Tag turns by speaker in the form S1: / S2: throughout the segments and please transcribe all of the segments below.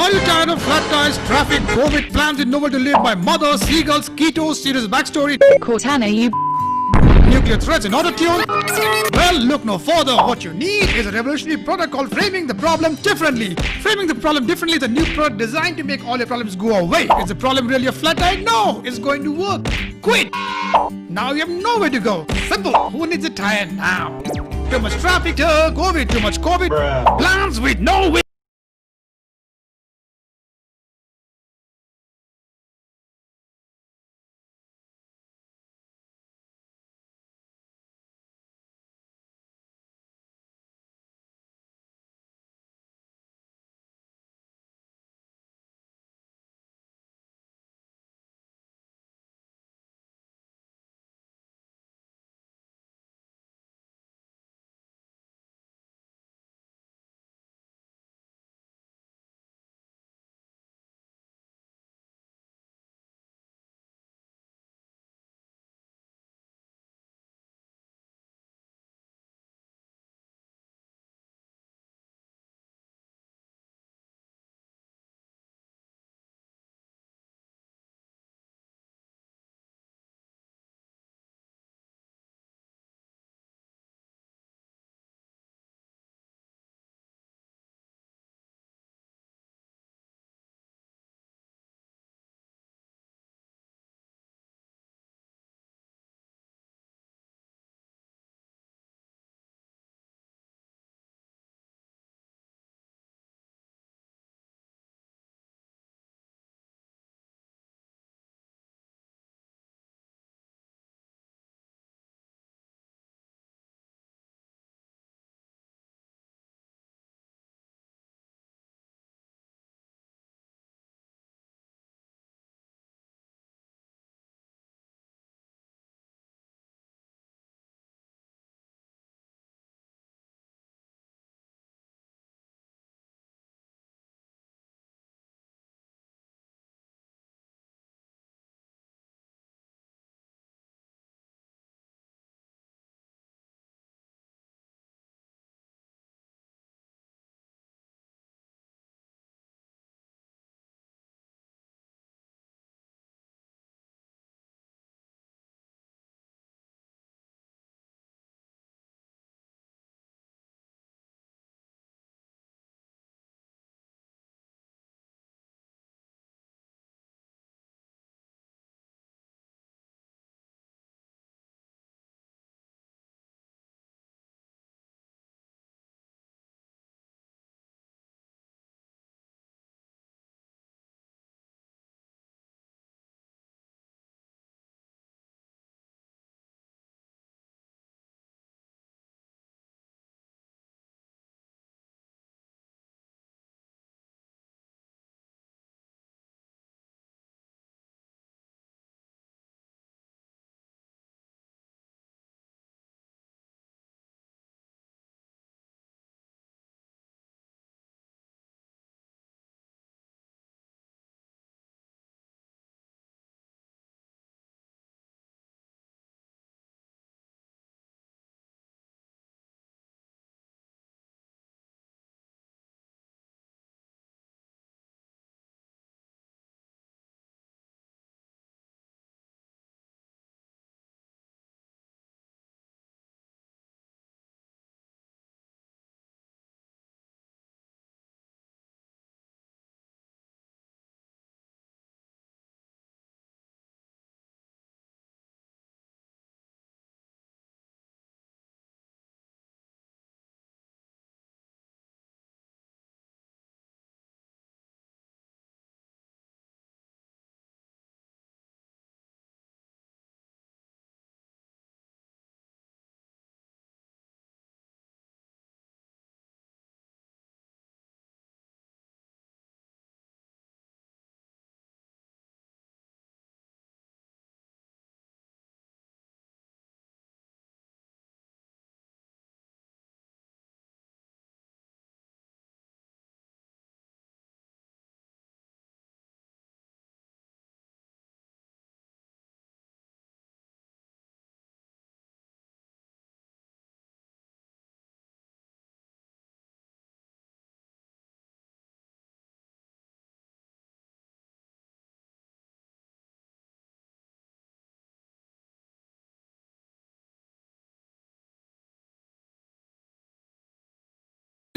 S1: Are you tired of flat tires, traffic, COVID, plans with nowhere to live by mother, seagulls, ketos, serious backstory,
S2: Cortana, you
S1: nuclear threats and autotune? Well, look no further. What you need is a revolutionary product called Framing the Problem Differently. Framing the Problem Differently is a new product designed to make all your problems go away. Is the problem really a flat tire? No, it's going to work. Quit! Now you have nowhere to go. Simple. Who needs a tire now? Too much traffic, COVID, too much COVID. Plans with no way.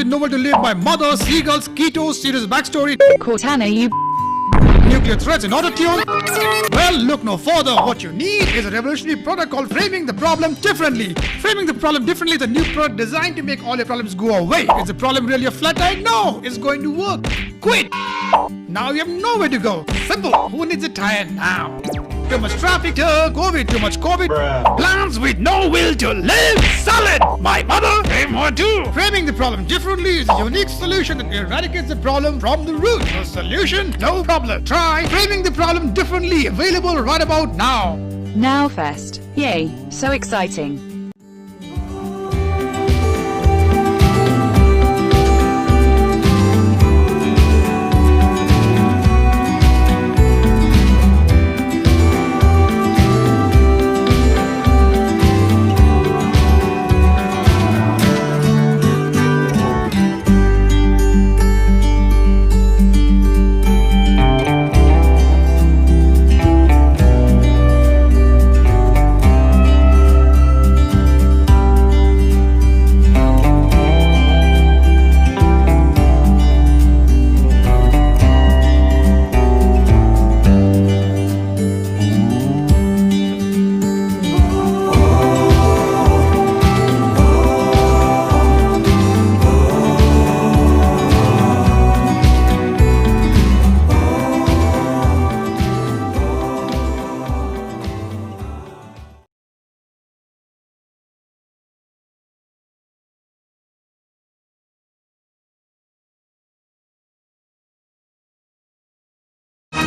S1: Novel to live by mother, seagulls, ketos, serious backstory.
S2: Cortana, you
S1: Nuclear threats in auto-tune? Well, look no further. What you need is a revolutionary product called Framing the Problem Differently. Framing the problem differently is a new product designed to make all your problems go away. Is the problem really a flat tire? No, it's going to work. Quit! Now you have nowhere to go. Simple. Who needs a tire now? Too much traffic, COVID, too much COVID.
S3: Bruh.
S1: Plans with no will to live. Solid. My mother, aim more too. Framing the problem differently is a unique solution that eradicates the problem from the root. No solution, no problem. Try framing the problem differently. Available right about now.
S2: Now Fest. Yay, so exciting.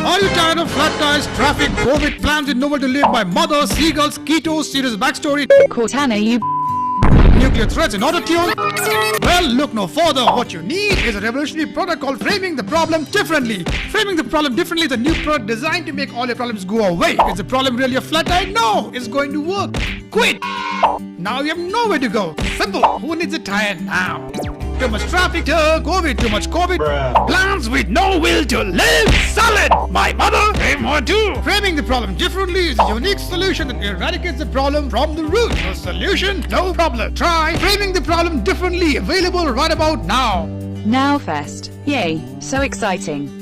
S2: Are you tired of flat tires, traffic, COVID, plans with nowhere to live by mother, seagulls, ketos, serious backstory? Cortana, you
S1: Nuclear threats in auto-tune? Well, look no further. What you need is a revolutionary product called Framing the Problem Differently. Framing the problem differently is a new product designed to make all your problems go away. Is the problem really a flat tire? No, it's going to work. Quit! Now you have nowhere to go. Simple. Who needs a tire now? Too much traffic, COVID, too much COVID.
S3: Bruh.
S1: Plans with no will to live. Solid. My mother, aim more too. Framing the problem differently is a unique solution that eradicates the problem from the root. No solution, no problem. Try framing the problem differently. Available right about now.
S2: Now Fest. Yay, so exciting.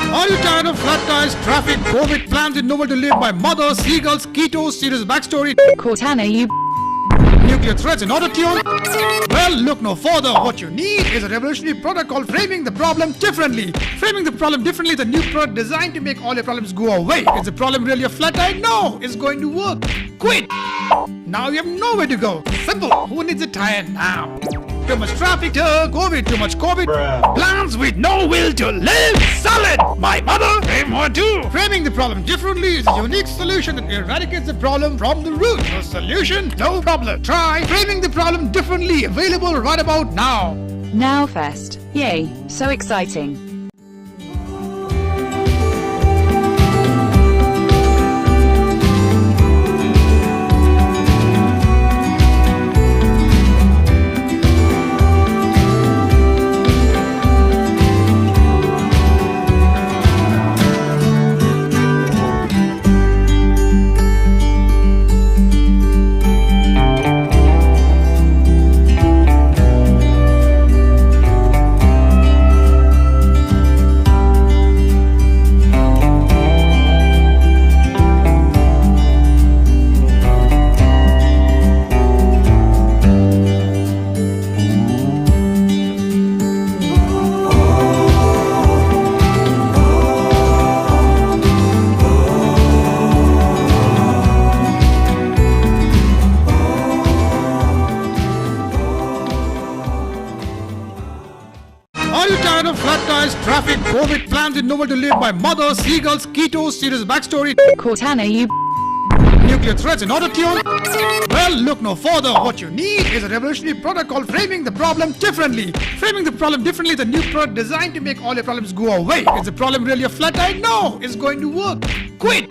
S2: Are you tired of flat tires, traffic, COVID, plans with nowhere to live by mother, seagulls, ketos, serious backstory? Cortana, you
S1: Nuclear threats in auto-tune? Well, look no further. What you need is a revolutionary product called Framing the Problem Differently. Framing the problem differently is a new product designed to make all your problems go away. Is the problem really a flat tire? No, it's going to work. Quit! Now you have nowhere to go. Simple. Who needs a tire now? Too much traffic, COVID, too much COVID.
S3: Bruh.
S1: Plans with no will to live. Solid. My mother, aim more too. Framing the problem differently is a unique solution that eradicates the problem from the root. No solution, no problem. Try framing the problem differently. Available right about now.
S2: Now Fest. Yay, so exciting.
S1: plans in nowhere to live by mother, seagulls, keto, serious backstory.
S3: Cortana, you
S1: Nuclear threats in auto tune? Well, look no further. What you need is a revolutionary product called Framing the Problem Differently. Framing the problem differently is a new product designed to make all your problems go away. Is the problem really a flat tire? No, it's going to work. Quit!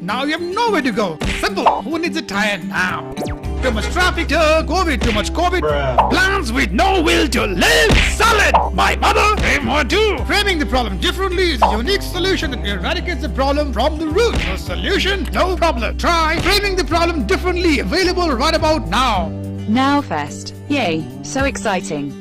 S1: Now you have nowhere to go. Simple. Who needs a tire now? Too much traffic to COVID, too much COVID. Plans with no will to live. Solid. My mother, aim or do. Framing the problem differently is a unique solution that eradicates the problem from the root. No solution, no problem. Try framing the problem differently. Available right about now.
S3: Now Fest. Yay, so exciting.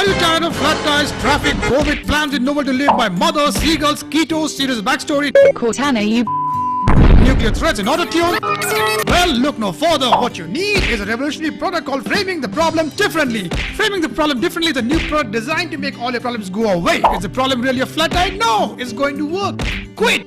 S2: Are you tired of flat tires, traffic, COVID, plans in nowhere to live by mother, seagulls, keto, serious backstory?
S3: Cortana, you
S1: Nuclear threats in auto tune? Well, look no further. What you need is a revolutionary product called Framing the Problem Differently. Framing the problem differently is a new product designed to make all your problems go away. Is the problem really a flat tire? No, it's going to work. Quit!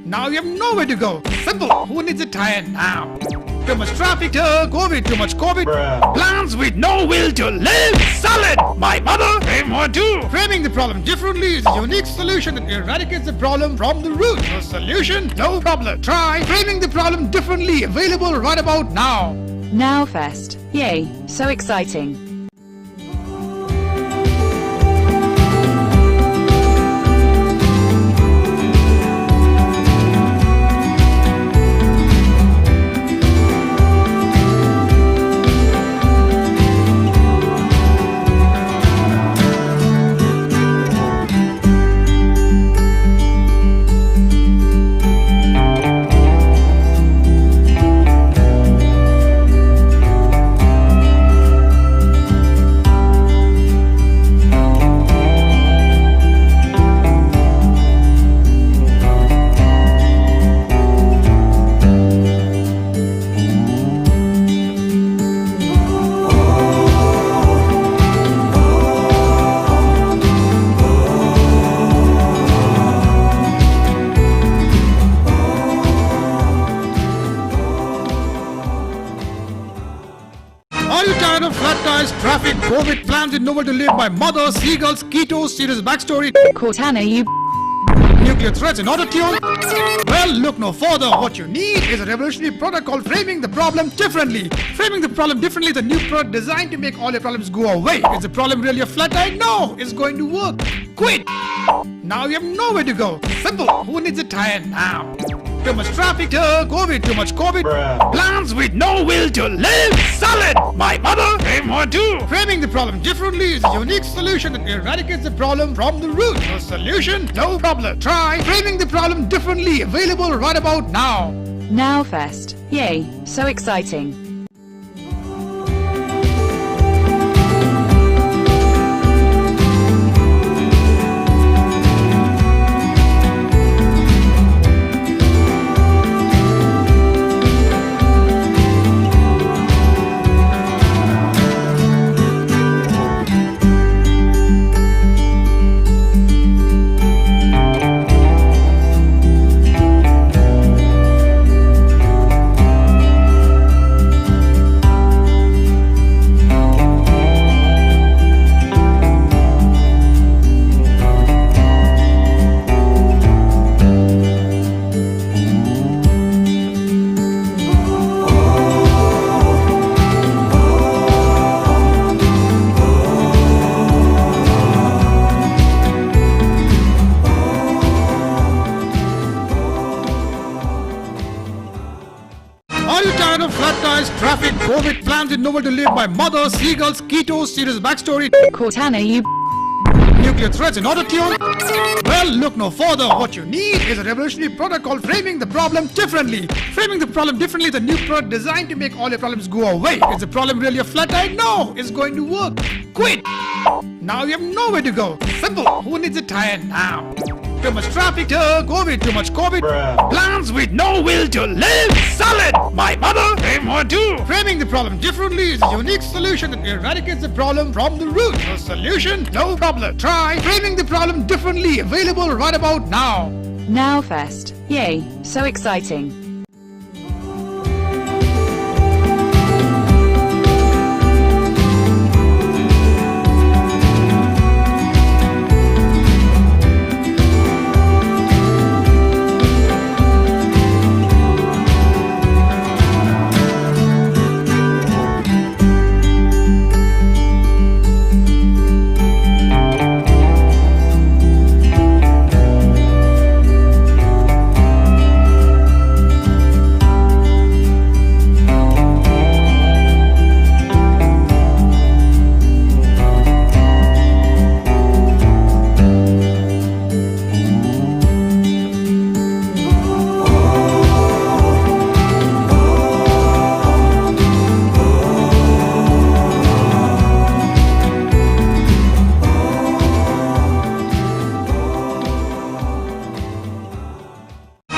S1: Now you have nowhere to go. Simple. Who needs a tire now? Too much traffic to COVID, too much COVID. Plans with no will to live. Solid. My mother, aim or do. Framing the problem differently is a unique solution that eradicates the problem from the root. No solution, no problem. Try framing the problem differently. Available right about now.
S3: Now Fest. Yay, so exciting.
S2: Are you tired of flat tires, traffic, COVID, plans in nowhere to live by mother, seagulls, keto, serious backstory?
S3: Cortana, you
S1: Nuclear threats in auto tune? Well, look no further. What you need is a revolutionary product called Framing the Problem Differently. Framing the problem differently is a new product designed to make all your problems go away. Is the problem really a flat tire? No, it's going to work. Quit! Now you have nowhere to go. Simple. Who needs a tire now? Too much traffic to COVID, too much COVID. Plans with no will to live. Solid. My mother, aim or do. Framing the problem differently is a unique solution that eradicates the problem from the root. No solution, no problem. Try framing the problem differently. Available right about now.
S3: Now Fest. Yay, so exciting.
S1: Are you tired of flat tires, traffic, COVID, plans in nowhere to live by mother, seagulls, keto, serious backstory,
S3: Cortana, you
S1: nuclear threats in auto-tune? Well, look no further. What you need is a revolutionary product called framing the problem differently. Framing the problem differently is a new product designed to make all your problems go away. Is the problem really a flat tire? No, it's going to work. Quit! Now you have nowhere to go. Simple. Who needs a tire now? Too much traffic, COVID, too much COVID. Plans with no will to live. Solid. My mother, frame or two. Framing the problem differently is a unique solution that eradicates the problem from the root. No solution, no problem. Try framing the problem differently. Available right about now.
S3: Now Fest. Yay, so exciting.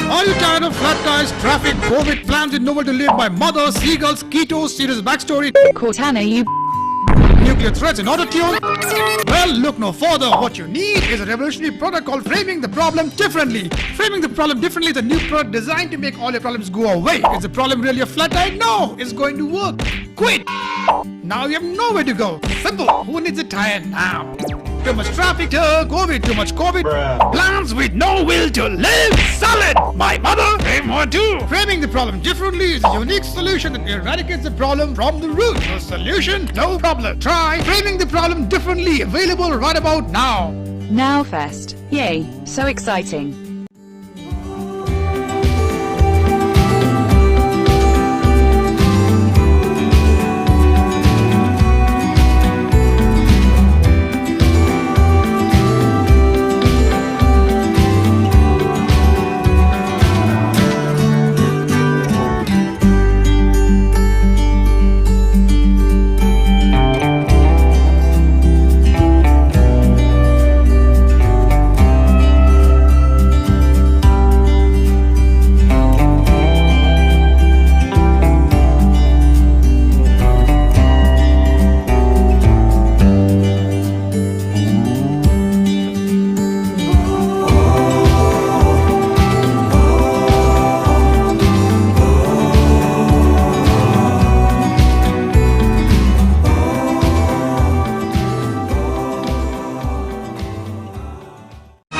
S1: Are you tired of flat tires, traffic, COVID, plans with nowhere to live by mother, seagulls, keto, serious backstory,
S3: Cortana, you
S1: nuclear threats in auto-tune? Well, look no further. What you need is a revolutionary product called framing the problem differently. Framing the problem differently is a new product designed to make all your problems go away. Is the problem really a flat tire? No, it's going to work. Quit! Now you have nowhere to go. Simple. Who needs a tire now? Too much traffic, COVID, too much COVID. Plans with no will to live. Solid. My mother, frame or two. Framing the problem differently is a unique solution that eradicates the problem from the root. No solution, no problem. Try framing the problem differently. Available right about now.
S3: Now Fest. Yay, so exciting.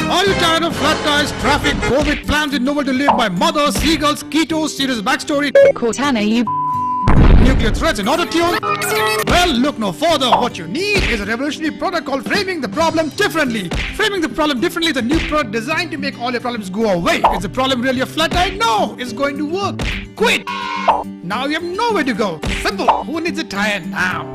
S1: Are you tired of flat tires, traffic, COVID, plans with nowhere to live by mother, seagulls, keto, serious backstory,
S3: Cortana, you
S1: nuclear threats in auto-tune? Well, look no further. What you need is a revolutionary product called framing the problem differently. Framing the problem differently is a new product designed to make all your problems go away. Is the problem really a flat tire? No, it's going to work. Quit! Now you have nowhere to go. Simple. Who needs a tire now?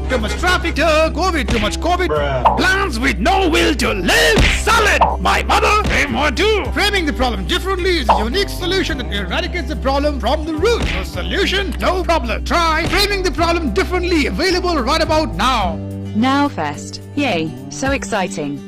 S1: Too much traffic, COVID, too much COVID. Plans with no will to live. Solid. My mother, frame or two. Framing the problem differently is a unique solution that eradicates the problem from the root. No solution, no problem. Try framing the problem differently. Available right about now.
S3: Now Fest. Yay, so exciting.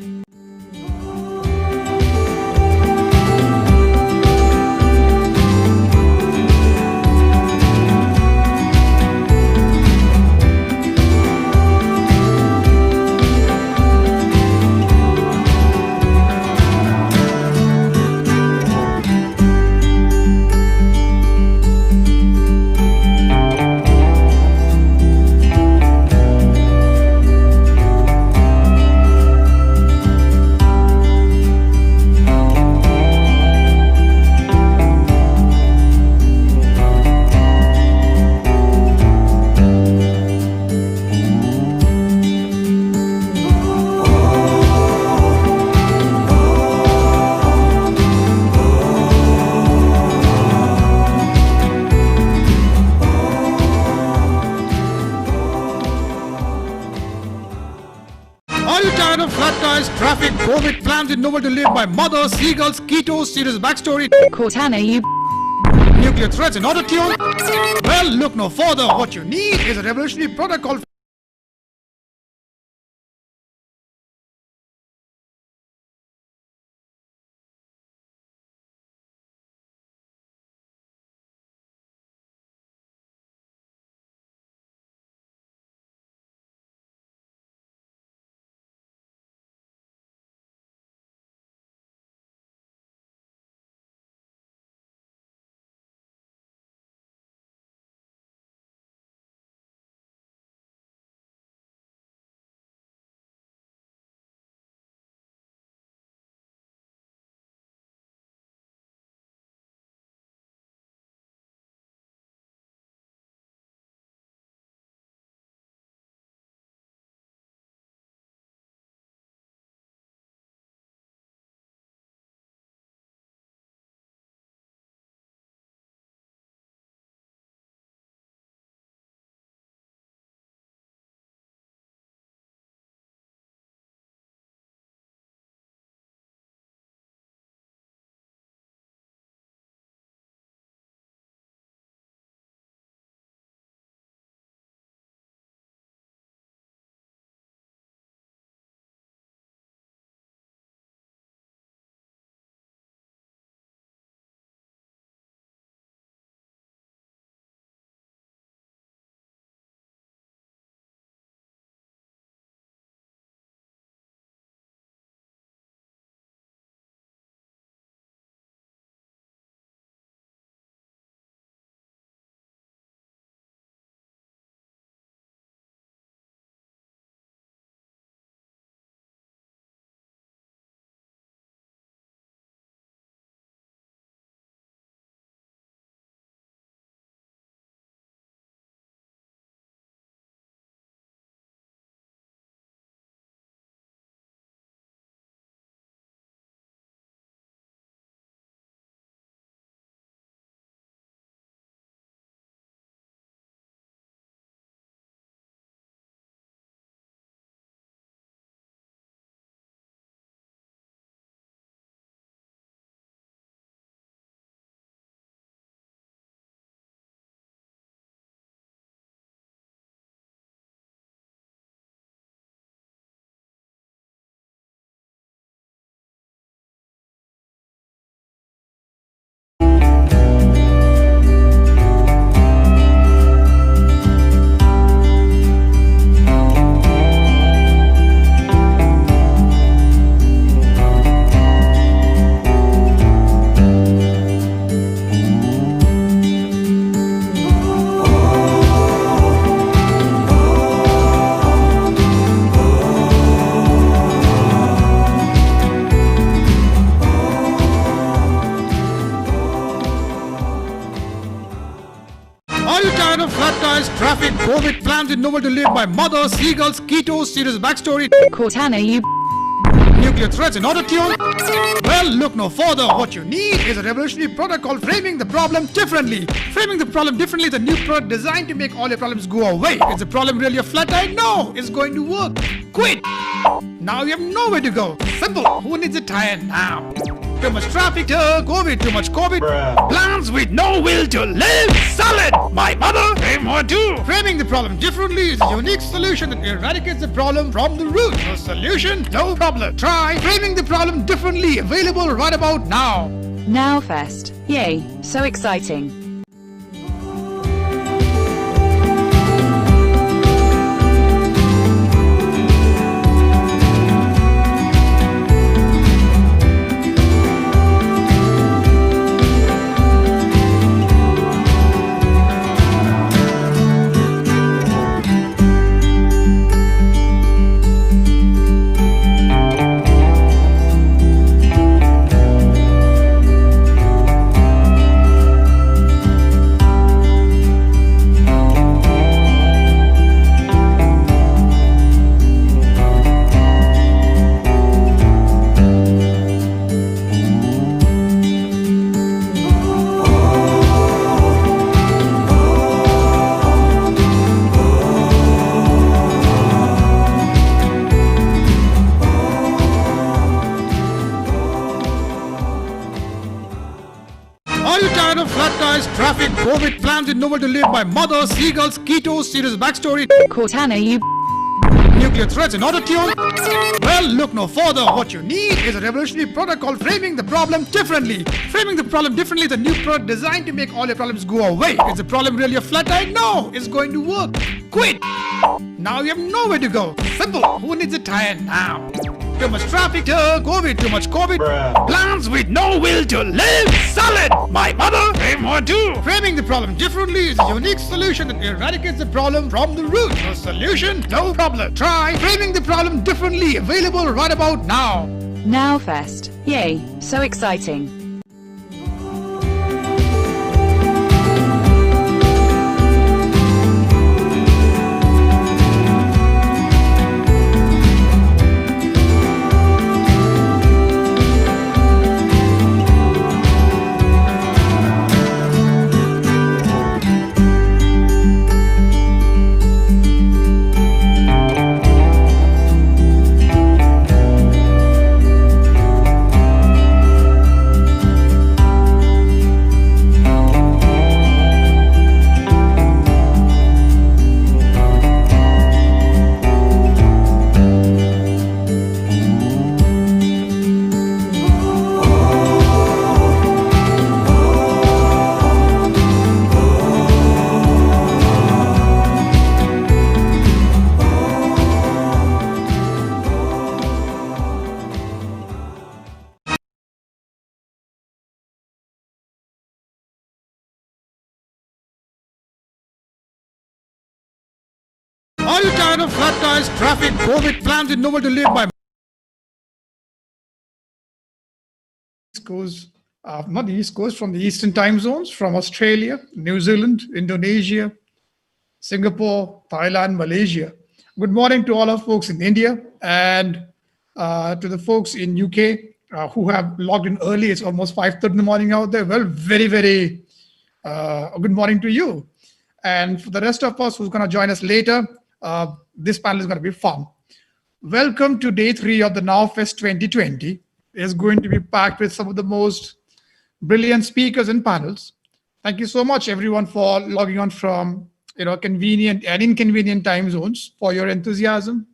S1: plans in nowhere to live by mother, seagulls, keto, serious backstory.
S3: Cortana, you
S1: Nuclear threats in auto tune. Well, look no further. What you need is a revolutionary protocol. Are you tired of flat tires, traffic, COVID, plans in nowhere to live by mother, seagulls, keto, serious backstory,
S3: Cortana, you
S1: nuclear threats in auto tune? Well, look no further. What you need is a revolutionary protocol framing the problem differently. Framing the problem differently is a new product designed to make all your problems go away. Is the problem really a flat tire? No, it's going to work. Quit. Now you have nowhere to go. Simple. Who needs a tire now? Too much traffic, COVID, too much COVID. Plans with no will to live. Solid. My mother, frame or two. Framing the problem differently is a unique solution that eradicates the problem from the root. No solution, no problem. Try framing the problem differently. Available right about now.
S3: Now Fest. Yay, so exciting.
S1: tired of flat tires, traffic, COVID plans with nowhere to live by mother, seagulls, keto, serious backstory,
S3: Cortana, you
S1: nuclear threats and auto-tune? Well, look no further. What you need is a revolutionary product called Framing the Problem Differently. Framing the Problem Differently is a new product designed to make all your problems go away. Is the problem really a flat tire? No, it's going to work. Quit. Now you have nowhere to go. Simple. Who needs a tire now? Too much traffic, COVID, too much COVID. Plans with no will to live. Solid. My mother, frame one too. Framing the problem differently is a unique solution that eradicates the problem from the root. No solution, no problem. Try framing the problem differently. Available right about now.
S3: Now Fest. Yay, so exciting.
S1: Are you tired of flat tires, traffic, COVID plans with nowhere to live by? East Coast, not the East Coast, from the Eastern time zones, from Australia, New Zealand, Indonesia, Singapore, Thailand, Malaysia. Good morning to all our folks in India and to the folks in UK who have logged in early. It's almost 5:30 in the morning out there. Well, very, very good morning to you. And for the rest of us who's going to join us later, this panel is going to be fun. Welcome to day 3 of the Now Fest 2020. It's going to be packed with some of the most brilliant speakers and panels. Thank you so much, everyone, for logging on from convenient and inconvenient time zones, for your enthusiasm,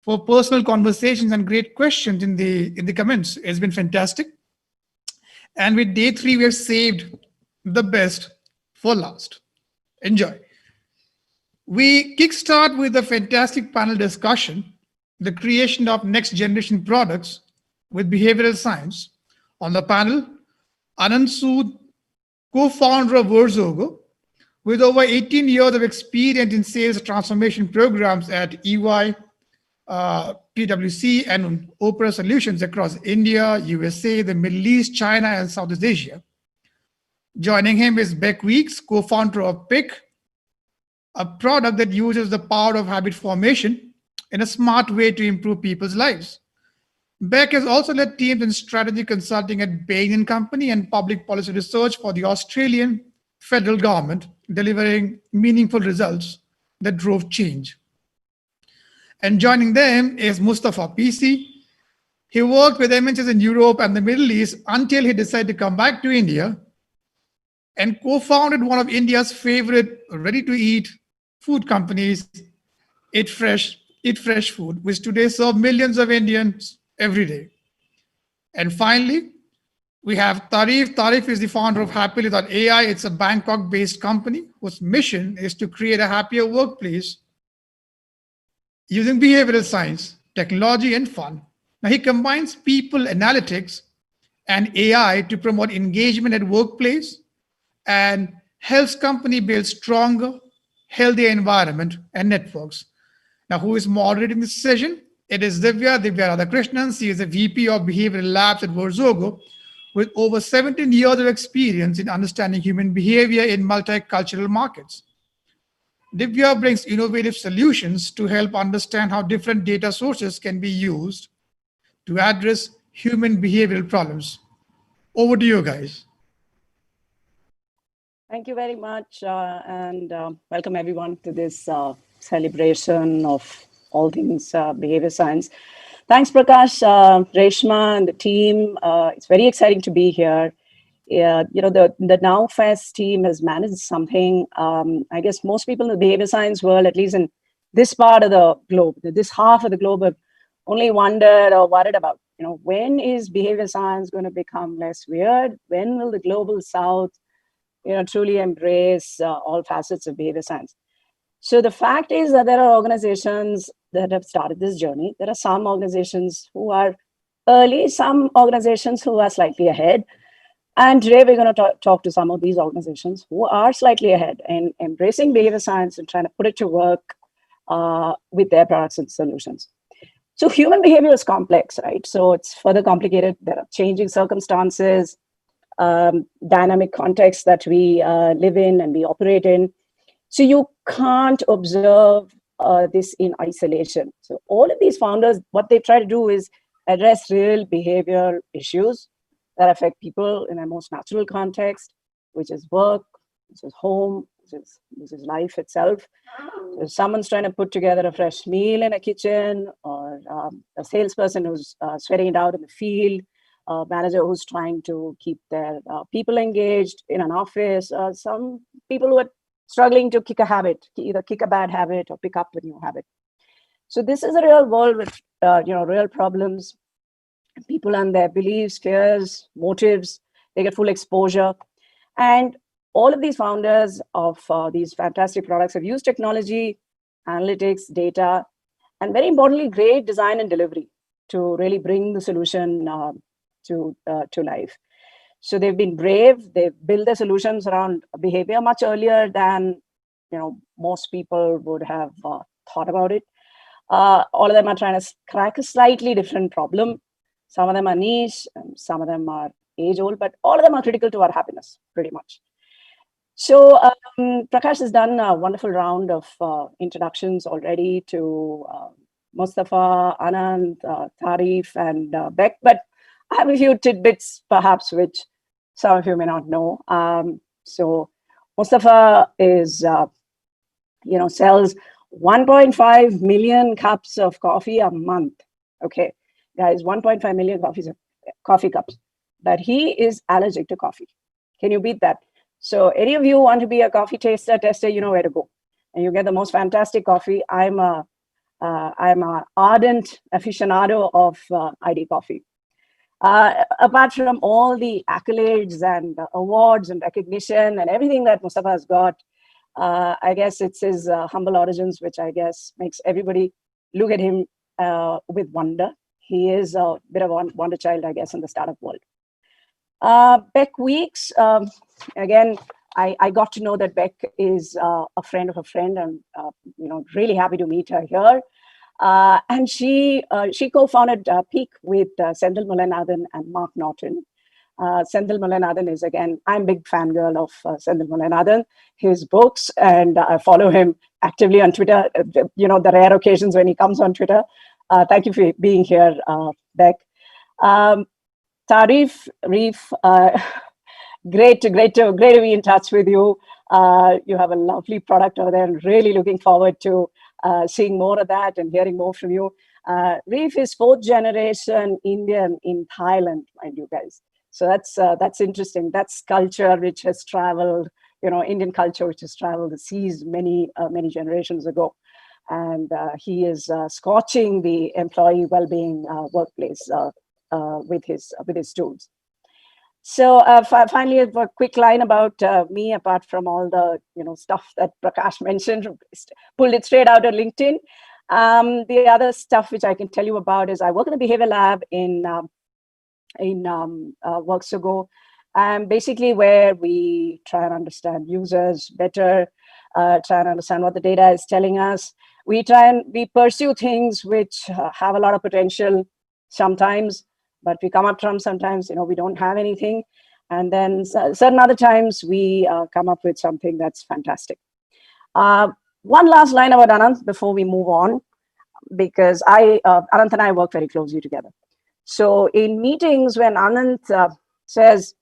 S1: for personal conversations and great questions in the comments. It's been fantastic. And with day 3, we have saved the best for last. Enjoy. We kickstart with a fantastic panel discussion, the creation of next generation products with behavioral science. On the panel, Anand Sood, co-founder of Verzogo, with over 18 years of experience in sales transformation programs at EY, PwC, and Opera Solutions across India, USA, the Middle East, China, and Southeast Asia. Joining him is Beck Weeks, co-founder of PIC, a product that uses the power of habit formation in a smart way to improve people's lives. Beck has also led teams in strategy consulting at Bain & Company and public policy research for the Australian federal government, delivering meaningful results that drove change. And joining them is Mustafa PC. He worked with MNCs in Europe and the Middle East until he decided to come back to India and co-founded one of India's favorite ready-to-eat food companies, Eat Fresh Food, which today serve millions of Indians every day. And finally, we have Tarif. Tarif is the founder of Happily.ai. It's a Bangkok-based company whose mission is to create a happier workplace using behavioral science, technology, and fun. Now, he combines people analytics and AI to promote engagement at workplace and helps company build stronger, healthier environment and networks. Now, who is moderating this session? It is Divya Radhakrishnan. She is a VP of Behavioral Labs at Verzogo with over 17 years of experience in understanding human behavior in multicultural markets. Divya brings innovative solutions to help understand how different data sources can be used to address human behavioral problems. Over to you guys.
S4: Thank you very much, and welcome everyone to this celebration of all things behavior science. Thanks, Prakash, Reshma, and the team. It's very exciting to be here. Yeah, the Now Fest team has managed something. I guess most people in the behavior science world, at least in this part of the globe, this half of the globe, have only wondered or worried about, when is behavior science going to become less weird? When will the global South, truly embrace all facets of behavior science? So the fact is that there are organizations that have started this journey. There are some organizations who are early, some organizations who are slightly ahead. And today we're going to talk to some of these organizations who are slightly ahead in embracing behavior science and trying to put it to work with their products and solutions. So human behavior is complex, right? So it's further complicated. There are changing circumstances, dynamic contexts that we live in and we operate in. So you can't observe this in isolation. So all of these founders, what they try to do is address real behavior issues that affect people in a most natural context, which is work, which is home, which is life itself. So if someone's trying to put together a fresh meal in a kitchen, or a salesperson who's sweating it out in the field, a manager who's trying to keep their people engaged in an office, some people who are struggling to kick a habit, either kick a bad habit or pick up a new habit. So this is a real world with real problems. People and their beliefs, fears, motives, they get full exposure. And all of these founders of these fantastic products have used technology, analytics, data, and very importantly, great design and delivery to really bring the solution to life. So they've been brave. They've built their solutions around behavior much earlier than most people would have thought about it. All of them are trying to crack a slightly different problem. Some of them are niche, some of them are age-old, but all of them are critical to our happiness, pretty much. So Prakash has done a wonderful round of introductions already to Mustafa, Anand, Tarif, and Beck, but I have a few tidbits, perhaps, which some of you may not know. So Mustafa is, sells 1.5 million cups of coffee a month. Okay, guys, 1.5 million coffee cups. But he is allergic to coffee. Can you beat that? So any of you want to be a coffee tester, you know where to go. And you get the most fantastic coffee. I'm an ardent aficionado of ID coffee. Apart from all the accolades and awards and recognition and everything that Mustafa has got, I guess it's his humble origins, which I guess makes everybody look at him with wonder. He is a bit of a wonder child, I guess, in the startup world. Beck Weeks, again, I got to know that Beck is a friend of a friend. I'm really happy to meet her here. And she co-founded Peak with Senthil Mullainathan and Mark Norton. Senthil Mullainathan is, again, I'm a big fangirl of Senthil Mullainathan, his books, and I follow him actively on Twitter, the rare occasions when he comes on Twitter. Thank you for being here, Beck. Tarif, Reef, great to be in touch with you. You have a lovely product over there, and really looking forward to seeing more of that and hearing more from you. Reef is 4th generation Indian in Thailand, mind you guys. So that's interesting. That's culture which has traveled, Indian culture which has traveled the seas many generations ago. And he is scorching the employee well-being workplace with his tools. So finally, a quick line about me, apart from all the stuff that Prakash mentioned, pulled it straight out of LinkedIn. The other stuff which I can tell you about is I work in the behavior lab in Worksago, basically where we try and understand users better, try and understand what the data is telling us. We pursue things which have a lot of potential sometimes, but we come up from sometimes, we don't have anything. And then certain other times we come up with something that's fantastic. One last line about Anant before we move on, because Anant and I work very closely together. So in meetings when Anant says,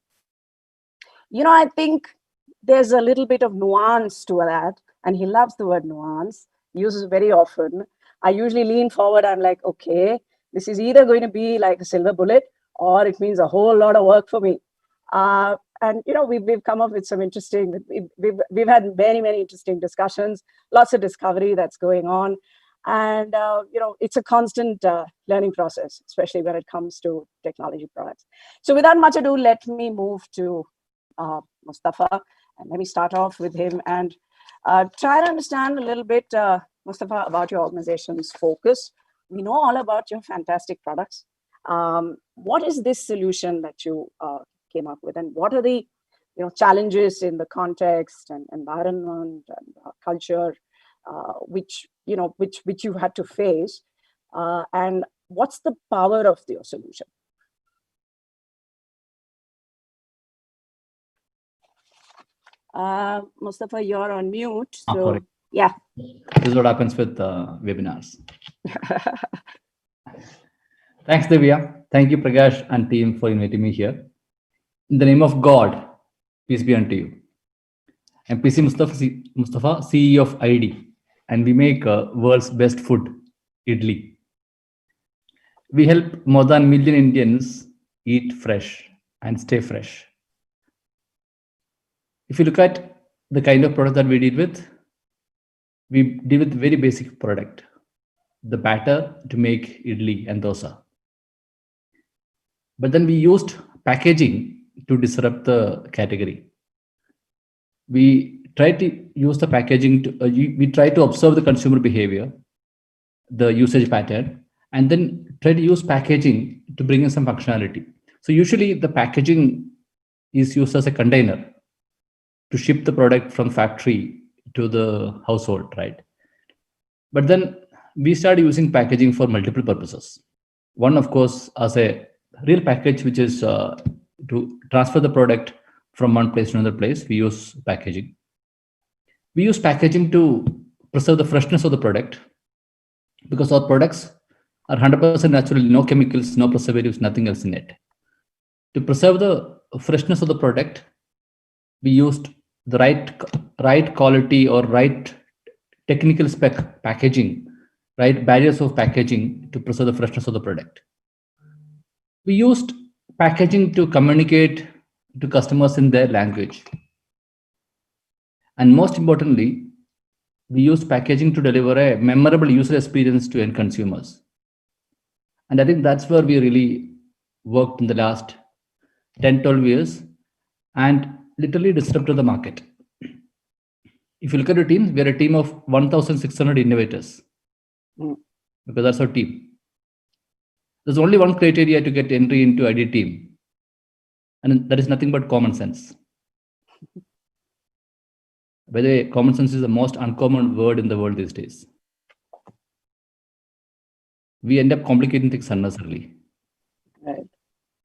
S4: I think there's a little bit of nuance to that, and he loves the word nuance, uses it very often. I usually lean forward. I'm like, okay, this is either going to be like a silver bullet or it means a whole lot of work for me. And we've come up with some interesting. We've had many interesting discussions, lots of discovery that's going on, and it's a constant learning process, especially when it comes to technology products. So without much ado, let me move to Mustafa, and let me start off with him and try to understand a little bit, Mustafa, about your organization's focus. We know all about your fantastic products. What is this solution that you came up with, and what are the challenges in the context and environment and culture which you had to face, and what's the power of your solution? Mustafa, you're on mute. So yeah,
S5: this is what happens with webinars. Thanks, Divya. Thank you, Prakash and team, for inviting me here. In the name of God, peace be unto you. I'm PC Mustafa, CEO of ID, and we make world's best food, idli. We help more than 1 million Indians eat fresh and stay fresh. If you look at the kind of product that we deal with very basic product, the batter to make idli and dosa. But then we used packaging to disrupt the category. We try to use the packaging to, we try to observe the consumer behavior, the usage pattern, and then try to use packaging to bring in some functionality. So usually the packaging is used as a container to ship the product from factory to the household, right? But then we started using packaging for multiple purposes. One, of course, as a real package, which is to transfer the product from one place to another place, we use packaging. We use packaging to preserve the freshness of the product, because our products are 100% natural, no chemicals, no preservatives, nothing else in it. To preserve the freshness of the product, we used the right quality or right technical spec packaging, right barriers of packaging to preserve the freshness of the product. We used packaging to communicate to customers in their language. And most importantly, we used packaging to deliver a memorable user experience to end consumers. And I think that's where we really worked in the last 10, 12 years and literally disrupted the market. If you look at the team, we are a team of 1,600 innovators, because that's our team. There's only one criteria to get entry into ID team, and that is nothing but common sense. By the way, common sense is the most uncommon word in the world these days. We end up complicating things unnecessarily.
S4: Right.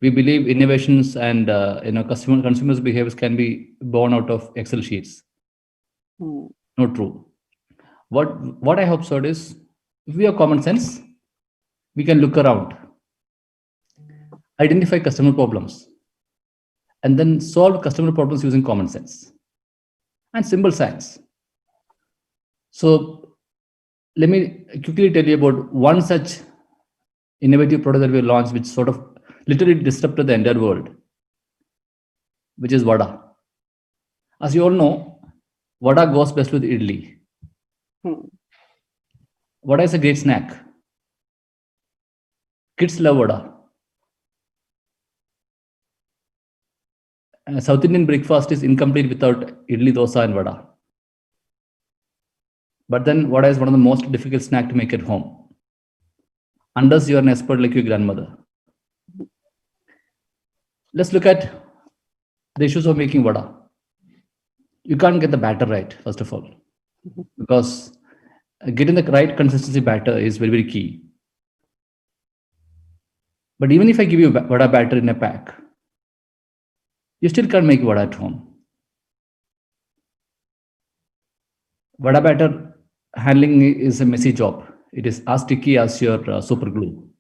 S5: We believe innovations and consumers' behaviors can be born out of Excel sheets. Not true. What I hope so is, if we have common sense, we can look around, identify customer problems, and then solve customer problems using common sense and simple science. So let me quickly tell you about one such innovative product that we launched, which sort of literally disrupted the entire world, which is vada. As you all know, vada goes best with idli. Vada is a great snack. Kids love vada. South Indian breakfast is incomplete without idli, dosa, and vada. But then vada is one of the most difficult snack to make at home, unless you are an expert like your grandmother. Let's look at the issues of making vada. You can't get the batter right, first of all, because getting the right consistency batter is very, very key. But even if I give you vada batter in a pack, you still can't make vada at home. Vada batter handling is a messy job. It is as sticky as your super glue.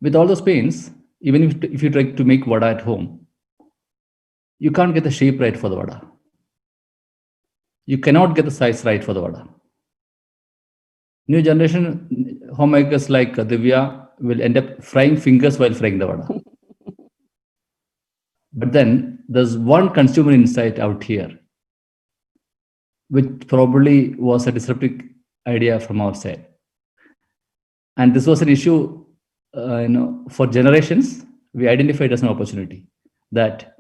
S5: With all those pains, even if you try to make vada at home, you can't get the shape right for the vada. You cannot get the size right for the vada. New generation homemakers like Divya will end up frying fingers while frying the vada. But then there's one consumer insight out here, which probably was a disruptive idea from our side. And this was an issue, for generations. We identified as an opportunity that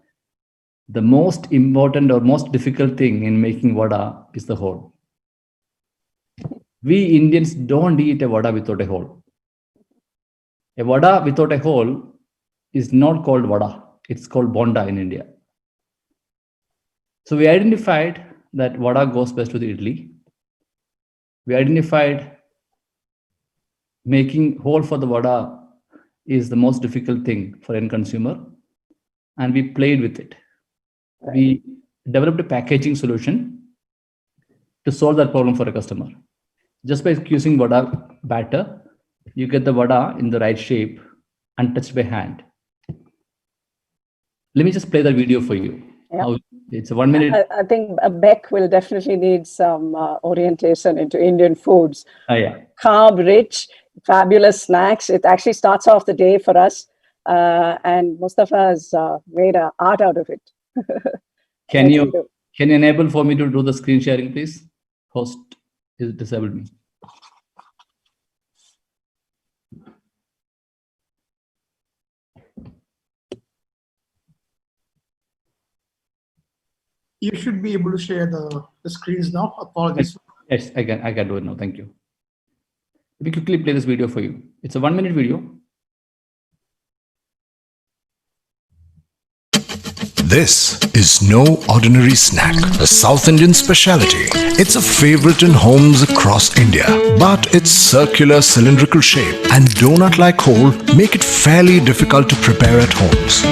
S5: the most important or most difficult thing in making vada is the hole. We Indians don't eat a vada without a hole. A vada without a hole is not called vada. It's called bonda in India. So we identified that vada goes best with idli. We identified making hole for the vada is the most difficult thing for end consumer, and we played with it. We developed a packaging solution to solve that problem for a customer. Just by using vada batter, you get the vada in the right shape, untouched by hand. Let me just play the video for you.
S4: Yeah.
S5: It's a 1 minute.
S4: I think Beck will definitely need some orientation into Indian foods.
S5: Yeah.
S4: Carb rich, fabulous snacks. It actually starts off the day for us. And Mustafa has made an art out of it.
S5: Can you enable for me to do the screen sharing, please? Host is disabled me.
S1: You should be able to share the screens now. Apologies.
S5: Yes, I can do it now. Thank you. Let me quickly play this video for you. It's a 1 minute video.
S2: This is no ordinary snack, a South Indian speciality. It's a favorite in homes across India, but its circular cylindrical shape and donut-like hole make it fairly difficult to prepare at homes.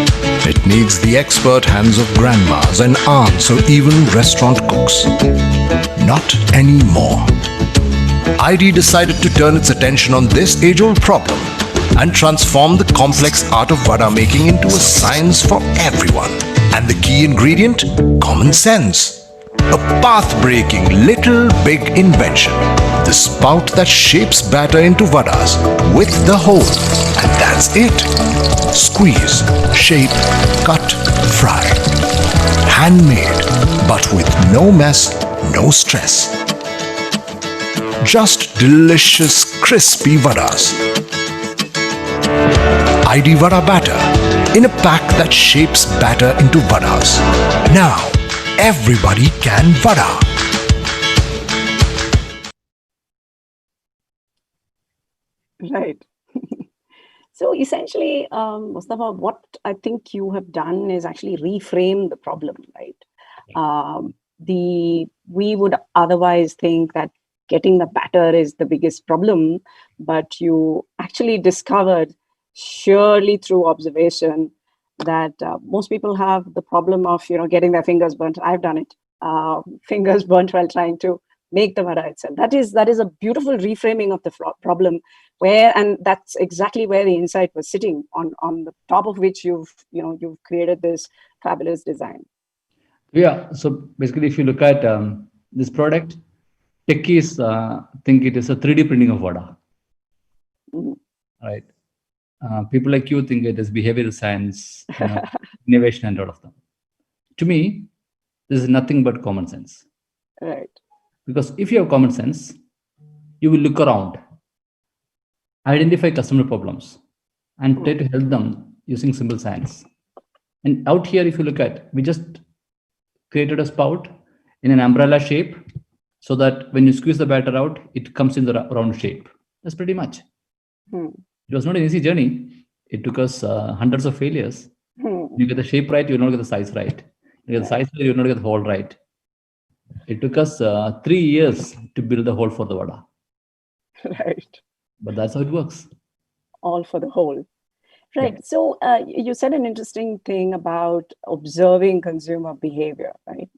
S2: It needs the expert hands of grandmas and aunts or even restaurant cooks. Not anymore. ID decided to turn its attention on this age-old problem and transform the complex art of vada making into a science for everyone. And the key ingredient? Common sense. A path-breaking little big invention. The spout that shapes batter into vadas with the hole. And that's it. Squeeze, shape, cut, fry. Handmade, but with no mess, no stress. Just delicious, crispy vadas. ID Vada batter in a pack that shapes batter into vadas. Now, everybody can vada.
S4: Right. So essentially, Mustafa, what I think you have done is actually reframe the problem, right? We would otherwise think that getting the batter is the biggest problem, but you actually discovered, surely through observation, that most people have the problem of getting their fingers burnt. I've done it. Fingers burnt while trying to make the vada itself. That is a beautiful reframing of the problem, and that's exactly where the insight was sitting on the top of which you've created this fabulous design.
S5: Yeah. So basically, if you look at this product, techies think it is a 3D printing of vada. Right. People like you think it is behavioral science, innovation, and all of them. To me, this is nothing but common sense.
S4: Right.
S5: Because if you have common sense, you will look around, identify customer problems, and try to help them using simple science. And out here, if you look at, we just created a spout in an umbrella shape so that when you squeeze the batter out, it comes in the round shape. That's pretty much. It was not an easy journey. It took us hundreds of failures. You get the shape right, you'll not get the size right. You get the size right, you'll not get the hole right. It took us 3 years to build the hole for the vada.
S4: Right.
S5: But that's how it works.
S4: All for the whole. Right. Yeah. So you said an interesting thing about observing consumer behavior, right?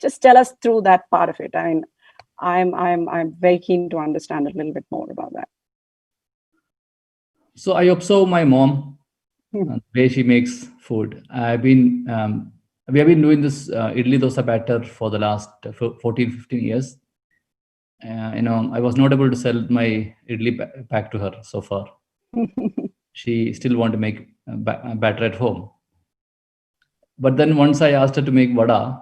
S4: Just tell us through that part of it. I mean, I'm very keen to understand a little bit more about that.
S5: So I observe my mom, the way she makes food. We have been doing this idli dosa batter for the last 14, 15 years. I was not able to sell my idli pack to her so far. She still want to make batter at home. But then once I asked her to make vada,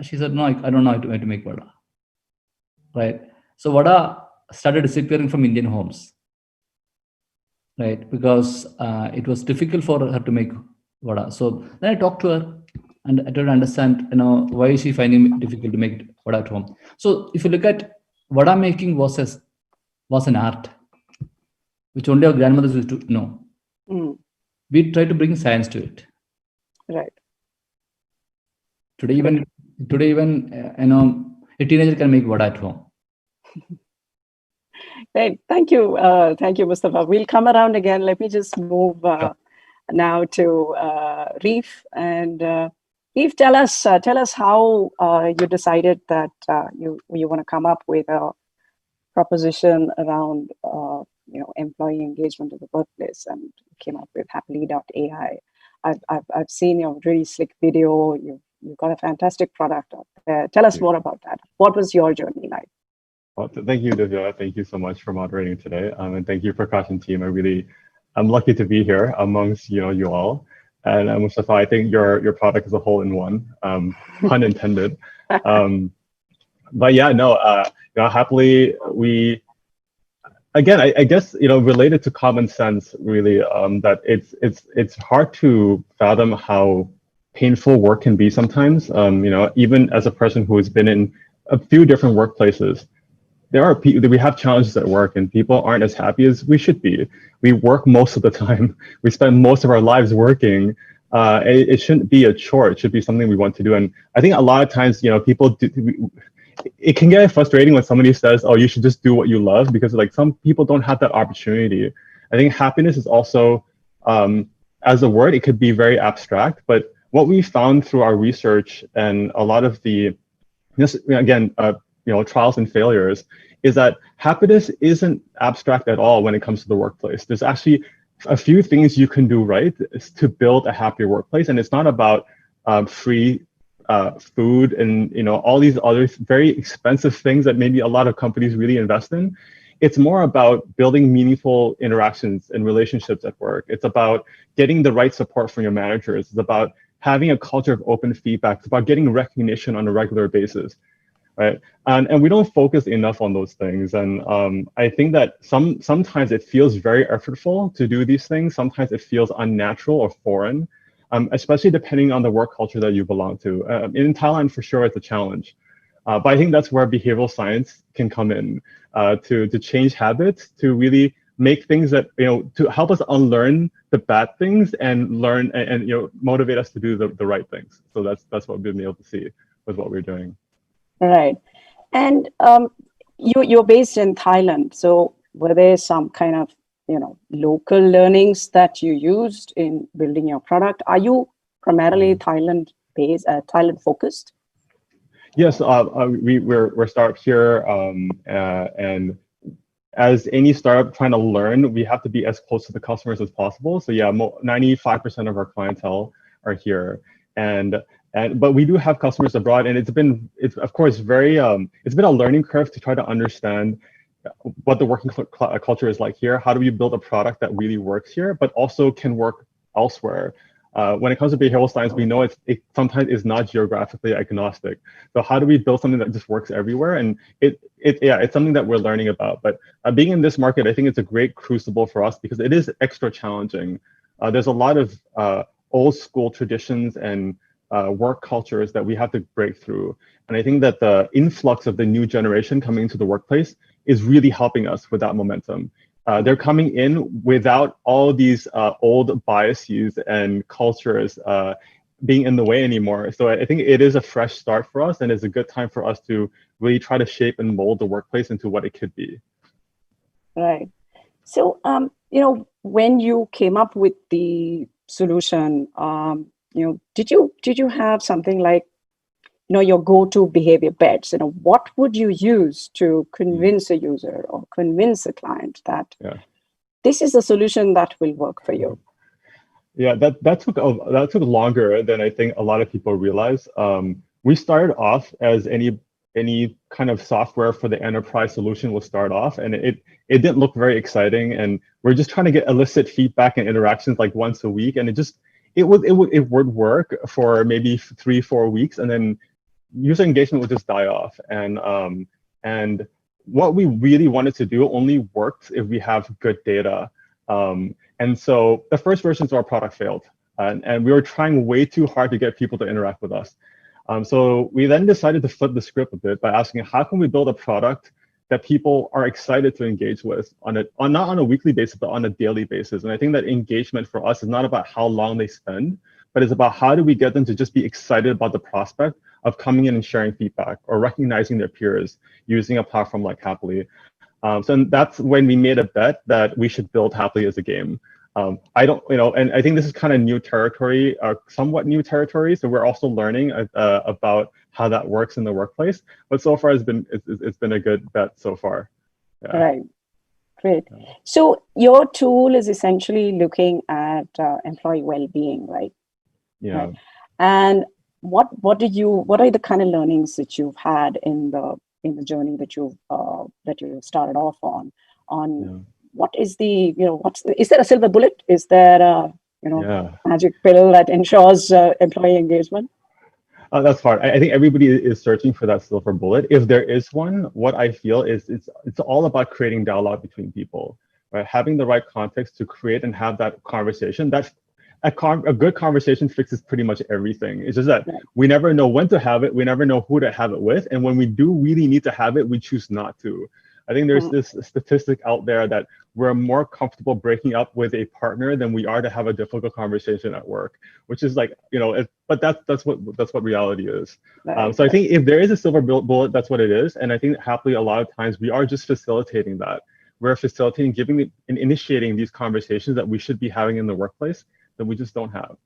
S5: she said, no, I don't know how to make vada. Right. So vada started disappearing from Indian homes. Right. Because it was difficult for her to make vada. So then I talked to her and I tried to understand, why is she finding it difficult to make vada at home. So if you look at vada making was an art, which only our grandmothers used to know.
S4: Mm,
S5: We try to bring science to it.
S4: right.
S5: Today, even a teenager can make vada at home.
S4: Great. Thank you. Thank you, Mustafa. We'll come around again. Let me just move now to Reef. And Reef, tell us how you decided that you want to come up with a proposition around employee engagement in the workplace, and came up with happily.ai. I've seen your really slick video. You've got a fantastic product out there. Tell us more about that. What was your journey like?
S6: Well, thank you, Divya. Thank you so much for moderating today. And thank you, Prakash team. I'm lucky to be here amongst you all. And Mustafa, I think your product is a hole in one, pun intended. But yeah, no, happily I guess related to common sense, really, that it's hard to fathom how painful work can be sometimes. Even as a person who has been in a few different workplaces, we have challenges at work, and people aren't as happy as we should be. We work most of the time. We spend most of our lives working. It shouldn't be a chore. It should be something we want to do. And I think a lot of times, people it can get frustrating when somebody says, "Oh, you should just do what you love," because like some people don't have that opportunity. I think happiness is also, as a word, it could be very abstract. But what we found through our research and a lot of trials and failures is that happiness isn't abstract at all when it comes to the workplace. There's actually a few things you can do right to build a happier workplace, and it's not about free food and all these other very expensive things that maybe a lot of companies really invest in. It's more about building meaningful interactions and relationships at work. It's about getting the right support from your managers. It's about having a culture of open feedback. It's about getting recognition on a regular basis. Right, and we don't focus enough on those things, and I think that sometimes it feels very effortful to do these things. Sometimes it feels unnatural or foreign, especially depending on the work culture that you belong to. In Thailand, for sure, it's a challenge, but I think that's where behavioral science can come in to change habits, to really make things that to help us unlearn the bad things and learn and motivate us to do the right things. So that's what we've been able to see with what we're doing.
S4: Right. And you're based in Thailand. So were there some kind of, local learnings that you used in building your product? Are you primarily Thailand based, Thailand focused?
S6: Yes, we're startup here, and as any startup trying to learn, we have to be as close to the customers as possible. So yeah, 95% of our clientele are here, but we do have customers abroad, and it's of course very it's been a learning curve to try to understand what the working culture is like here. How do we build a product that really works here, but also can work elsewhere? When it comes to behavioral science, we know it sometimes is not geographically agnostic. So how do we build something that just works everywhere? And it's something that we're learning about. But being in this market, I think it's a great crucible for us because it is extra challenging. There's a lot of old school traditions and work cultures that we have to break through. And I think that the influx of the new generation coming into the workplace is really helping us with that momentum. They're coming in without all these old biases and cultures being in the way anymore. So I think it is a fresh start for us, and it's a good time for us to really try to shape and mold the workplace into what it could be.
S4: Right. So, when you came up with the solution, did you have something like, your go-to behavior bets? What would you use to convince a user or convince a client that this is a solution that will work for you?
S6: Yeah, that took longer than I think a lot of people realize. We started off as any kind of software for the enterprise solution will start off, and it didn't look very exciting, and we're just trying to elicit feedback and interactions like once a week, and it would work for maybe 3-4 weeks, and then user engagement would just die off. And what we really wanted to do only works if we have good data. And so the first versions of our product failed, and we were trying way too hard to get people to interact with us. So we then decided to flip the script a bit by asking, how can we build a product that people are excited to engage with not on a weekly basis, but on a daily basis? And I think that engagement for us is not about how long they spend, but it's about how do we get them to just be excited about the prospect of coming in and sharing feedback or recognizing their peers using a platform like Happily. So that's when we made a bet that we should build Happily as a game. I don't, and I think this is kind of new territory, somewhat new territory. So we're also learning about how that works in the workplace. But so far, it's been a good bet so far. Yeah.
S4: Right. Great. So your tool is essentially looking at employee well-being, right?
S6: Yeah.
S4: Right. And what are the kind of learnings that you've had in the journey that you started off on?
S6: Yeah.
S4: What is is there a silver bullet? Is there a magic pill that ensures employee engagement?
S6: That's hard. I think everybody is searching for that silver bullet. If there is one, what I feel is it's all about creating dialogue between people, right? Having the right context to create and have that conversation. That's a good conversation fixes pretty much everything. It's just that we never know when to have it. We never know who to have it with. And when we do really need to have it, we choose not to. I think there's this statistic out there that we're more comfortable breaking up with a partner than we are to have a difficult conversation at work, which is like, but that's what reality is. So I think if there is a silver bullet, that's what it is. And I think happily a lot of times we are just facilitating that. We're facilitating, giving and initiating these conversations that we should be having in the workplace that we just don't have.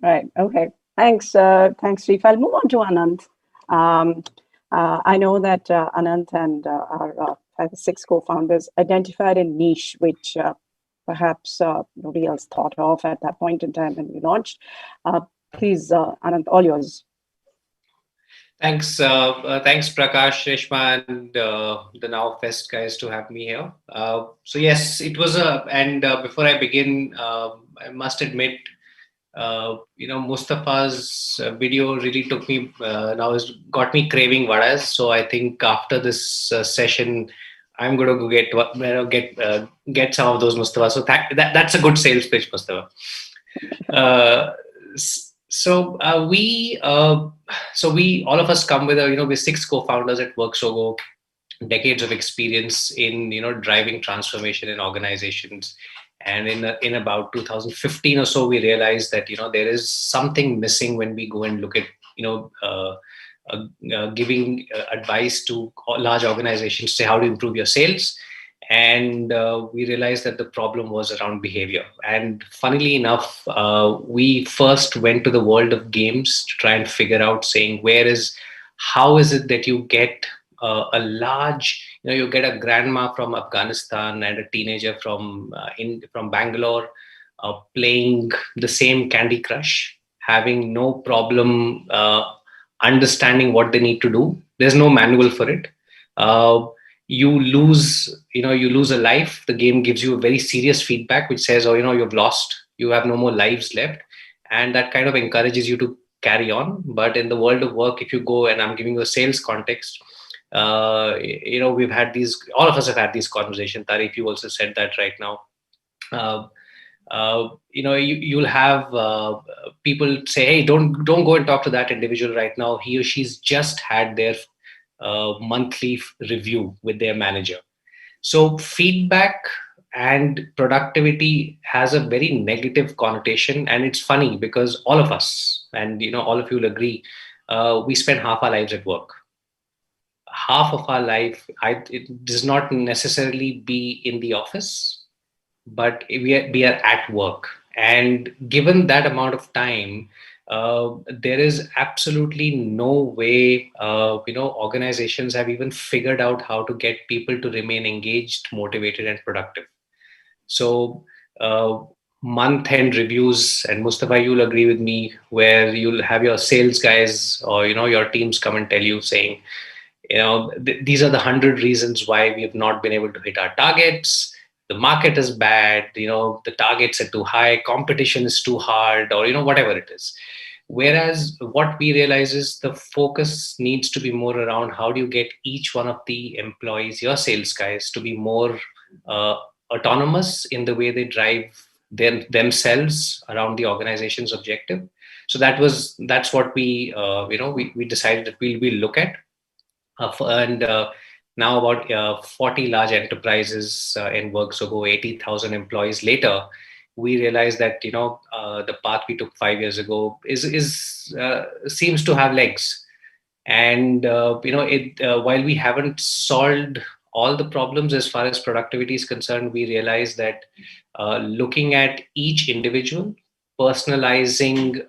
S4: Right. Okay. Thanks, Srif. I'll move on to Anant. I know that Anant and our 6 co-founders identified a niche which perhaps nobody else thought of at that point in time when we launched. Please, Anant, all yours.
S7: Thanks, Prakash, Reshma, and the Now Fest guys to have me here. So yes, it was before I begin, I must admit, Mustafa's video really took me, got me craving vadas. So I think after this session, I'm going to go get some of those, Mustafa. So that's a good sales pitch, Mustafa. We all of us come with we're 6 co-founders at WorkSogo, decades of experience in driving transformation in organizations. And in about 2015 or so, we realized that there is something missing when we go and look at giving advice to large organizations, say how to improve your sales. And we realized that the problem was around behavior. And funnily enough, we first went to the world of games to try and figure out saying, how is it that you get a large, you get a grandma from Afghanistan and a teenager from Bangalore playing the same Candy Crush, having no problem understanding what they need to do. There's no manual for it. You lose a life. The game gives you a very serious feedback, which says, you've lost, you have no more lives left. And that kind of encourages you to carry on. But in the world of work, if you go, and I'm giving you a sales context, we've had all of us have had these conversations. Tarif, you also said that right now. You'll have people say, hey, don't go and talk to that individual right now. He or she's just had their monthly review with their manager. So feedback and productivity has a very negative connotation. And it's funny because all of us, and all of you will agree, we spend half our lives at work. Half of our life, it does not necessarily be in the office, but we are at work. And given that amount of time, there is absolutely no way, organizations have even figured out how to get people to remain engaged, motivated, and productive. So month-end reviews, and Mustafa, you'll agree with me, where you'll have your sales guys or, your teams come and tell you saying, these are the 100 reasons why we have not been able to hit our targets. the market is bad, the targets are too high, competition is too hard, or whatever it is. Whereas what we realize is the focus needs to be more around how do you get each one of the employees, your sales guys, to be more uh, autonomous in the way they drive themselves around the organization's objective. So that's what we decided that we'll look at. And now about 40 large enterprises in Workzogo, 80,000 employees later, we realized that the path we took 5 years ago is seems to have legs. And it while we haven't solved all the problems as far as productivity is concerned, we realized that looking at each individual, personalizing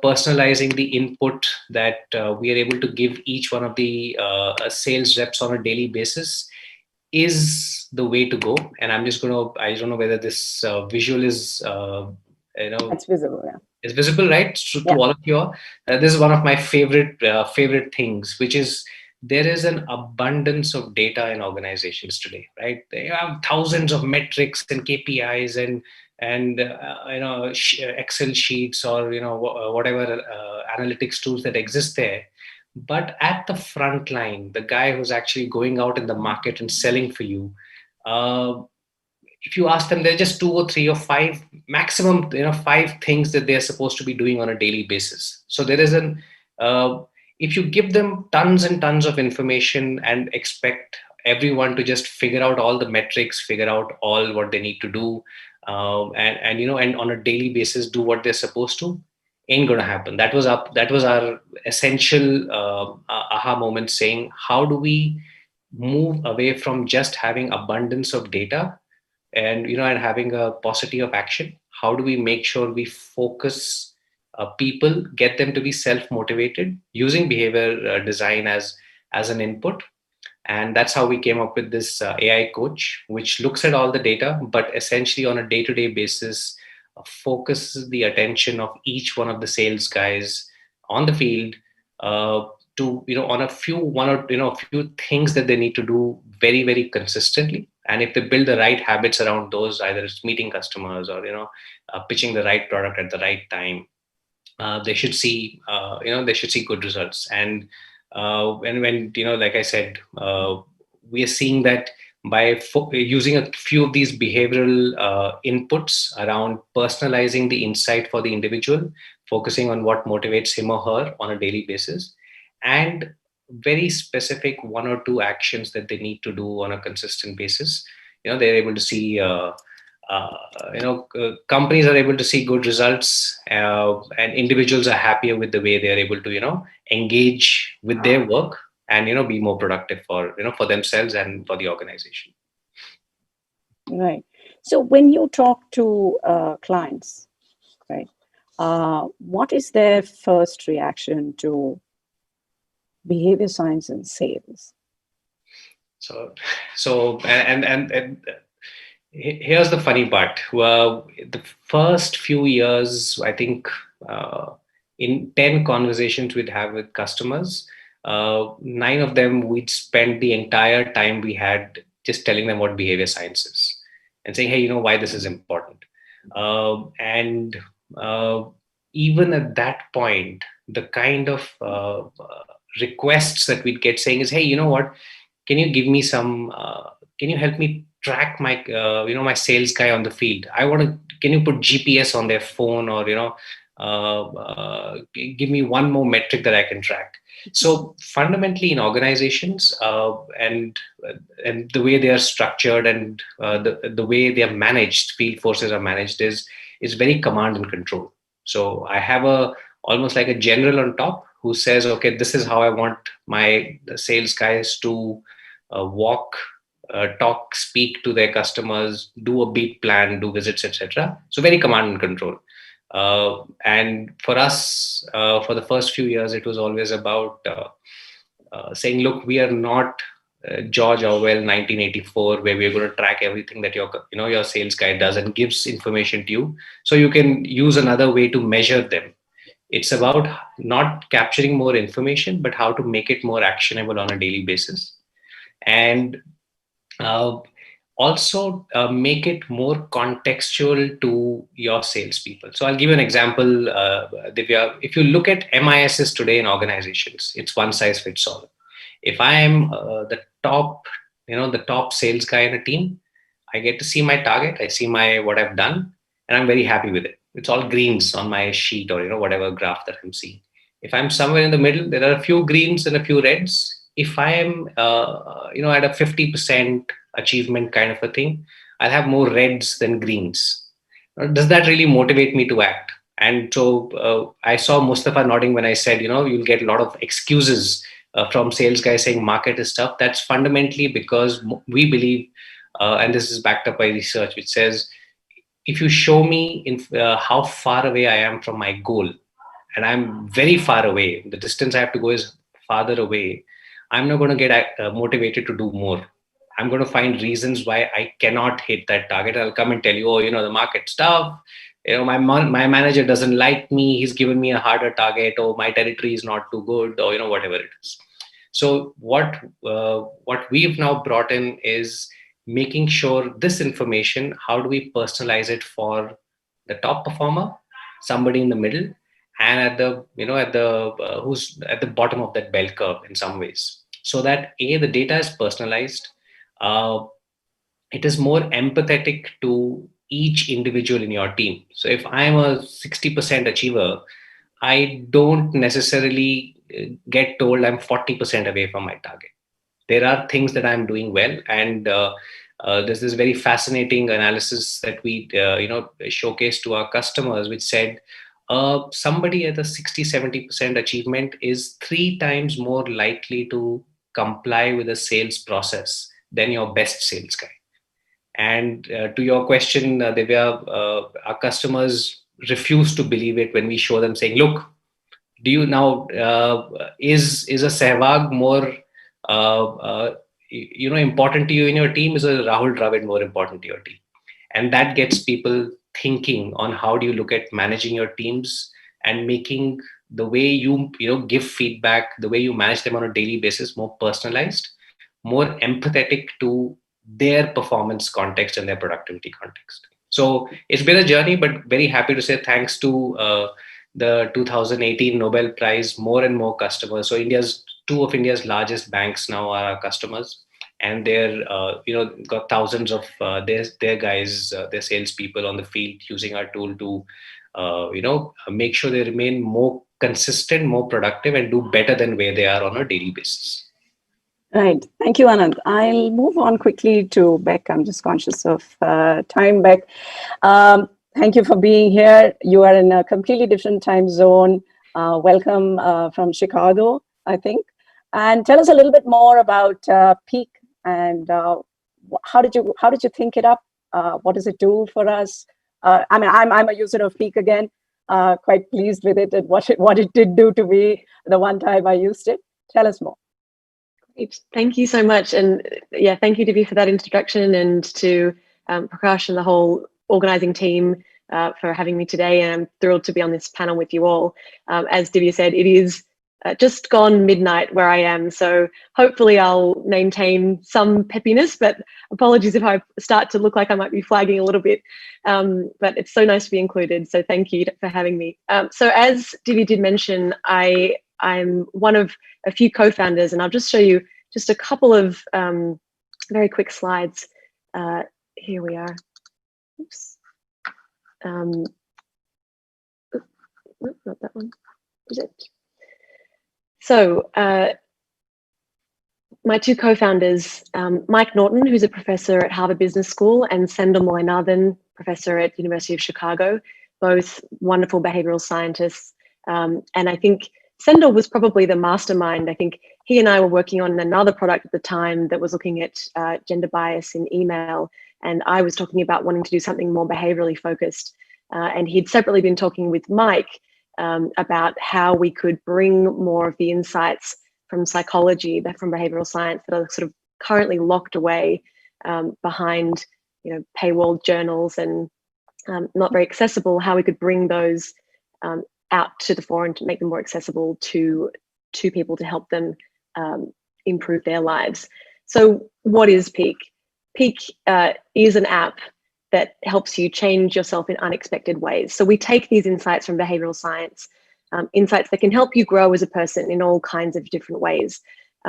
S7: personalizing the input that we are able to give each one of the sales reps on a daily basis is the way to go. And I don't know whether this visual is
S4: It's visible, yeah.
S7: is visible, right, to
S4: Yeah.
S7: all of you all. This is one of my favorite things, which is there is an abundance of data in organizations today, right? They have thousands of metrics and KPIs and Excel sheets, or whatever analytics tools that exist there. But at the front line, the guy who's actually going out in the market and selling for you, uh, if you ask them, they're just 2 or 3 or 5 maximum, 5 things that they're supposed to be doing on a daily basis. So there is if you give them tons and tons of information and expect everyone to just figure out all the metrics, figure out all what they need to do, and on a daily basis do what they're supposed to, ain't going to happen. That was our essential aha moment, saying how do we move away from just having abundance of data and having a paucity of action. How do we make sure we focus people, get them to be self-motivated using behavior design as an input? And that's how we came up with this AI coach, which looks at all the data, but essentially on a day-to-day basis focuses the attention of each one of the sales guys on the field to on a few things that they need to do very, very consistently. And if they build the right habits around those, either it's meeting customers or pitching the right product at the right time, they should see good results. And when like I said, we are seeing that by using a few of these behavioral inputs around personalizing the insight for the individual, focusing on what motivates him or her on a daily basis, and very specific 1 or 2 actions that they need to do on a consistent basis, they're able to see companies are able to see good results, and individuals are happier with the way they are able to engage with their work and be more productive for themselves and for the organization.
S4: Right. So when you talk to clients, right, what is their first reaction to behavior science and sales?
S7: So and here's the funny part. The first few years, I think, in 10 conversations we'd have with customers, 9 of them we'd spend the entire time we had just telling them what behavior science is and saying, hey, why this is important. And even at that point, the kind of requests that we'd get saying is, hey, you know what, can you give me some, can you help me track my my sales guy on the field? Can you put GPS on their phone, or give me one more metric that I can track? So fundamentally in organizations, and the way they are structured and the way they are managed, field forces are managed is very command and control. So I have almost like a general on top who says, okay, this is how I want my sales guys to walk, talk, speak to their customers, do a beat plan, do visits, etc. So very command and control. And for us, for the first few years, it was always about saying, look, we are not George Orwell 1984, where we're going to track everything that your sales guy does and gives information to you, so you can use another way to measure them. It's about not capturing more information, but how to make it more actionable on a daily basis. And Also make it more contextual to your salespeople. So I'll give you an example, Divya. If you look at MISs today in organizations, it's one size fits all. If I am the top, the top sales guy in a team, I get to see my target, I see my what I've done, and I'm very happy with it. It's all greens on my sheet or whatever graph that I'm seeing. If I'm somewhere in the middle, there are a few greens and a few reds. If I am at a 50% achievement kind of a thing, I'll have more reds than greens. Does that really motivate me to act? And so I saw Mustafa nodding when I said, you'll get a lot of excuses from sales guys saying market is tough. That's fundamentally because we believe, and this is backed up by research, which says, if you show me how far away I am from my goal, and I'm very far away, the distance I have to go is farther away, I'm not going to get motivated to do more. I'm going to find reasons why I cannot hit that target. I'll come and tell you, the market's tough. My manager doesn't like me. He's given me a harder target. Or my territory is not too good. Or whatever it is. So what we've now brought in is making sure this information. How do we personalize it for the top performer, somebody in the middle, and at the who's at the bottom of that bell curve in some ways, so that the data is personalized. It is more empathetic to each individual in your team. So if I'm a 60% achiever, I don't necessarily get told I'm 40% away from my target. There are things that I'm doing well, and there's this very fascinating analysis that we showcased to our customers, which said somebody at a 60-70% achievement is 3 times more likely to comply with a sales process than your best sales guy. And to your question, Divya, our customers refuse to believe it when we show them saying, look, do you now, is a Sehwag more important to you in your team? Is a Rahul Dravid more important to your team? And that gets people thinking on how do you look at managing your teams and making the way you give feedback, the way you manage them on a daily basis more personalized, more empathetic to their performance context and their productivity context. So it's been a journey, but very happy to say thanks to the 2018 Nobel Prize, more and more customers. So two of India's largest banks now are our customers, and they're got thousands of their guys, their salespeople on the field using our tool to make sure they remain more consistent, more productive, and do better than where they are on a daily basis.
S4: Right. Thank you, Anand. I'll move on quickly to Beck. I'm just conscious of time, Beck. Thank you for being here. You are in a completely different time zone. Welcome from Chicago, I think. And tell us a little bit more about Peak and how did you think it up? What does it do for us? I'm a user of Peak again. Quite pleased with it and what it did do to me the one time I used it. Tell us more.
S8: Thank you so much. And yeah, thank you, Divi, for that introduction, and to Prakash and the whole organizing team for having me today. And I'm thrilled to be on this panel with you all. As Divi said, it is just gone midnight where I am. So hopefully I'll maintain some peppiness, but apologies if I start to look like I might be flagging a little bit. But it's so nice to be included. So thank you for having me. So as Divi did mention, I'm one of a few co-founders, and I'll just show you just a couple of very quick slides. Here we are. Oops. Not that one. Is it? So my two co-founders, Mike Norton, who's a professor at Harvard Business School, and Sendhil Mullainathan, professor at University of Chicago, both wonderful behavioral scientists. And I think Sendhil was probably the mastermind. I think he and I were working on another product at the time that was looking at gender bias in email. And I was talking about wanting to do something more behaviorally focused. And he'd separately been talking with Mike about how we could bring more of the insights from psychology, from behavioral science, that are sort of currently locked away behind paywalled journals and not very accessible, how we could bring those out to the fore and to make them more accessible to people to help them improve their lives. So what is Peak? Peak is an app that helps you change yourself in unexpected ways. So we take these insights from behavioral science, insights that can help you grow as a person in all kinds of different ways.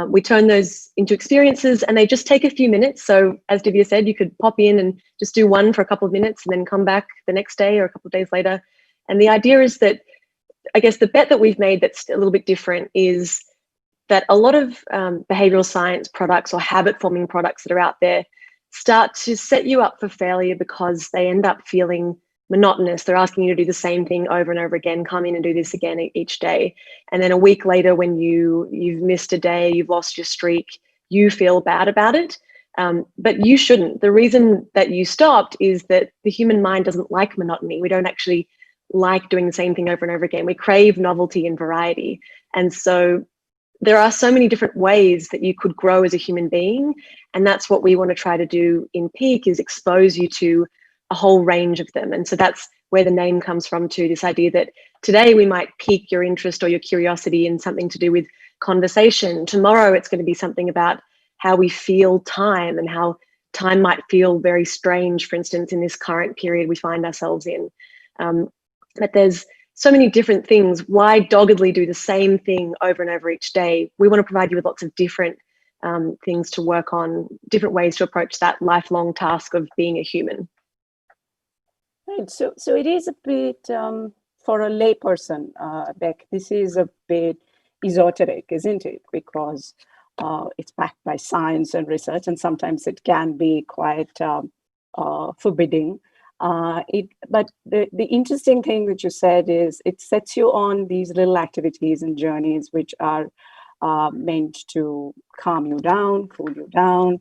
S8: We turn those into experiences, and they just take a few minutes. So as Divya said, you could pop in and just do one for a couple of minutes and then come back the next day or a couple of days later. And the idea is that, I guess the bet that we've made that's a little bit different is that a lot of behavioral science products or habit forming products that are out there start to set you up for failure because they end up feeling monotonous. They're asking you to do the same thing over and over again, come in and do this again each day. And then a week later, when you've missed a day, you've lost your streak, you feel bad about it. But you shouldn't. The reason that you stopped is that the human mind doesn't like monotony. We don't actually like doing the same thing over and over again. We crave novelty and variety. And so there are so many different ways that you could grow as a human being. And that's what we want to try to do in Peak, is expose you to a whole range of them. And so that's where the name comes from too, this idea that today we might pique your interest or your curiosity in something to do with conversation. Tomorrow it's going to be something about how we feel time and how time might feel very strange, for instance, in this current period we find ourselves in. But there's so many different things. Why doggedly do the same thing over and over each day? We want to provide you with lots of different things to work on, different ways to approach that lifelong task of being a human.
S4: Right. So it is a bit, for a layperson, Beck, this is a bit esoteric, isn't it? Because it's backed by science and research, and sometimes it can be quite forbidding. But the interesting thing that you said is it sets you on these little activities and journeys which are meant to calm you down, cool you down,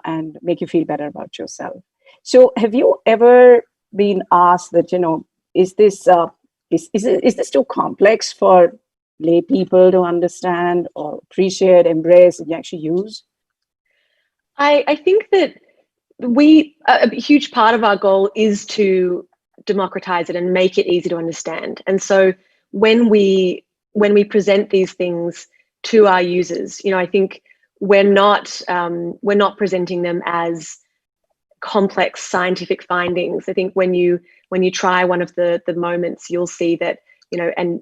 S4: and make you feel better about yourself. So have you ever been asked that, is this too complex for lay people to understand or appreciate, embrace, and actually use?
S8: I think that a huge part of our goal is to democratize it and make it easy to understand. And so when we present these things to our users, I think we're not presenting them as complex scientific findings. I think when you try one of the moments, you'll see that, and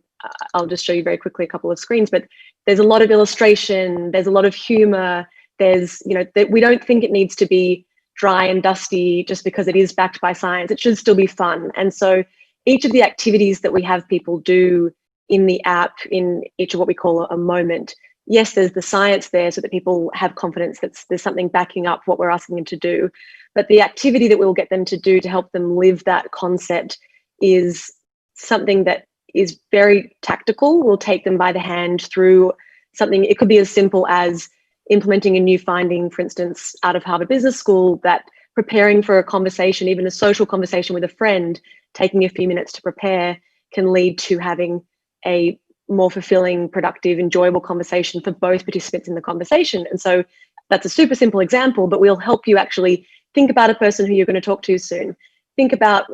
S8: I'll just show you very quickly a couple of screens, but there's a lot of illustration, there's a lot of humor, there's, that we don't think it needs to be dry and dusty just because it is backed by science. It should still be fun. And so each of the activities that we have people do in the app, in each of what we call a moment, yes, there's the science there so that people have confidence that there's something backing up what we're asking them to do. But the activity that we'll get them to do to help them live that concept is something that is very tactical. We'll take them by the hand through something. It could be as simple as implementing a new finding, for instance, out of Harvard Business School, that preparing for a conversation, even a social conversation with a friend, taking a few minutes to prepare can lead to having a more fulfilling, productive, enjoyable conversation for both participants in the conversation. And so that's a super simple example, but we'll help you actually think about a person who you're going to talk to soon. Think about,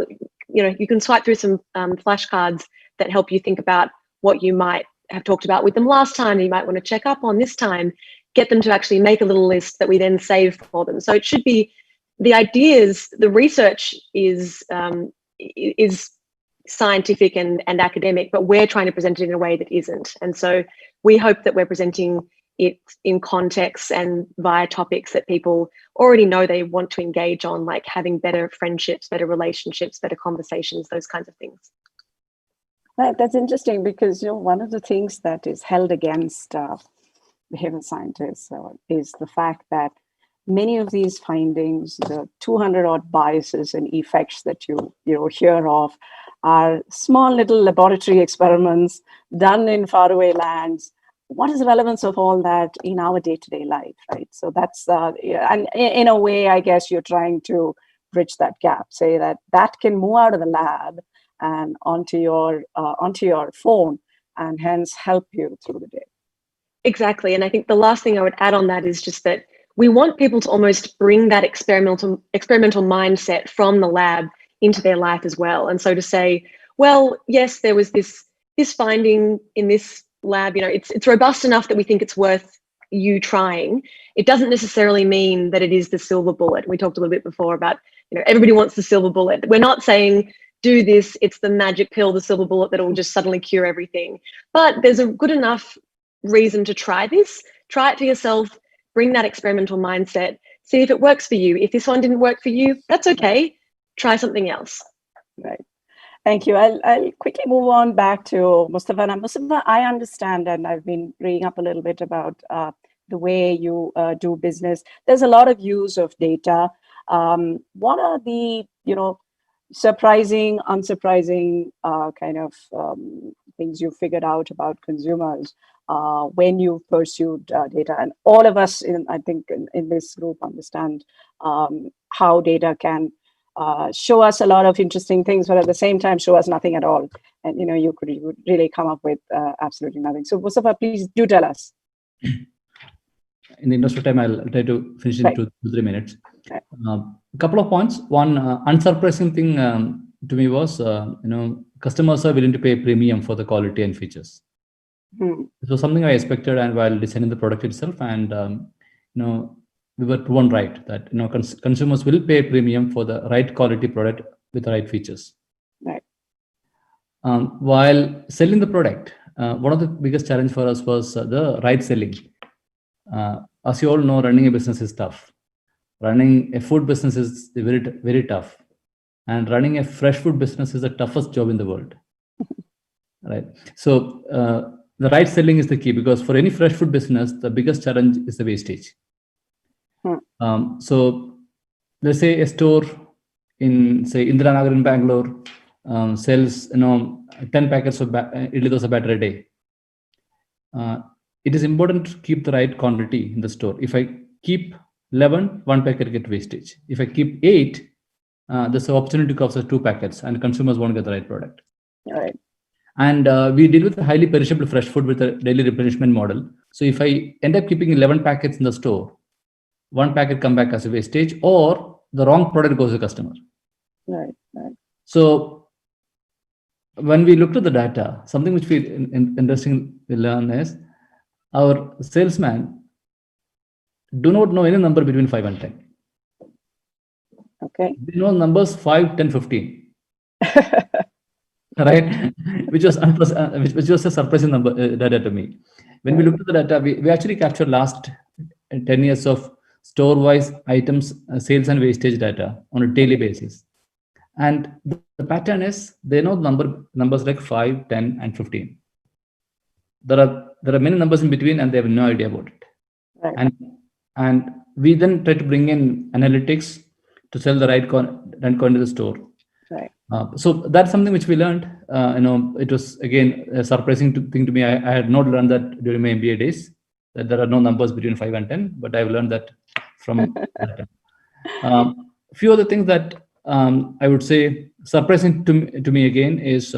S8: you can swipe through some flashcards that help you think about what you might have talked about with them last time, you might want to check up on this time, get them to actually make a little list that we then save for them. So it should be, the ideas, the research is scientific and academic, but we're trying to present it in a way that isn't. And so we hope that we're presenting it in context and via topics that people already know they want to engage on, like having better friendships, better relationships, better conversations, those kinds of things.
S4: Right, that's interesting because one of the things that is held against behavioral scientists is the fact that many of these findings, the 200 odd biases and effects that you hear of, are small little laboratory experiments done in faraway lands. What is the relevance of all that in our day-to-day life, right? So that's, and in a way, I guess you're trying to bridge that gap, say that can move out of the lab and onto your phone, and hence help you through the day.
S8: Exactly. And I think the last thing I would add on that is just that we want people to almost bring that experimental mindset from the lab into their life as well. And so to say, well, yes, there was this finding in this lab, it's robust enough that we think it's worth you trying, it doesn't necessarily mean that it is the silver bullet. We talked a little bit before about, everybody wants the silver bullet. We're not saying do this, it's the magic pill, the silver bullet that will just suddenly cure everything. But there's a good enough reason to try this. Try it for yourself, bring that experimental mindset, see if it works for you. If this one didn't work for you, that's okay. Try something else.
S4: Right. Thank you. I'll quickly move on back to Mustafa. Now, Mustafa, I understand, and I've been reading up a little bit about the way you do business. There's a lot of use of data. What are the, surprising, unsurprising kind of things you figured out about consumers when you pursued data? And all of us, I think, in this group understand how data can show us a lot of interesting things, but at the same time show us nothing at all. And you could really come up with absolutely nothing. So Mustafa, please do tell us.
S5: In the interest of time, I'll try to finish in
S4: Right.
S5: 2-3 minutes.
S4: Right.
S5: A couple of points. One unsurprising thing to me was, customers are willing to pay a premium for the quality and features. This was something I expected, and while designing the product itself, and we were proven right that consumers will pay a premium for the right quality product with the right features.
S4: Right.
S5: While selling the product, one of the biggest challenge for us was the right selling. As you all know, running a business is tough. Running a food business is very, very tough, and running a fresh food business is the toughest job in the world. Right. So the right selling is the key, because for any fresh food business, the biggest challenge is the wastage. So let's say a store in, say, Indiranagar in Bangalore sells 10 packets of idli dosa batter a day. It is important to keep the right quantity in the store. If I keep 11, one packet get wastage. If I keep 8, there's an opportunity to cost 2 packets, and consumers won't get the right product.
S4: All right.
S5: And we deal with a highly perishable fresh food with a daily replenishment model. So if I end up keeping 11 packets in the store, 1 packet come back as a wastage, or the wrong product goes to the customer.
S4: Right. Right.
S5: So when we looked at the data, something which we interesting we learn is our salesman do not know any number between 5 and 10.
S4: Okay.
S5: They know numbers 5, 10, 15. Right, which was a surprising number data to me. When we looked at the data, we actually captured last 10 years of store-wise items, sales and wastage data on a daily basis. And the pattern is they know numbers like 5, 10, and 15. There are many numbers in between, and they have no idea about it.
S4: Right.
S5: And we then try to bring in analytics to sell the right coin to the store.
S4: Right.
S5: So that's something which we learned. It was again a surprising thing to me. I had not learned that during my MBA days, that there are no numbers between 5 and 10, but I've learned that from that time. Few other things that I would say surprising to me again is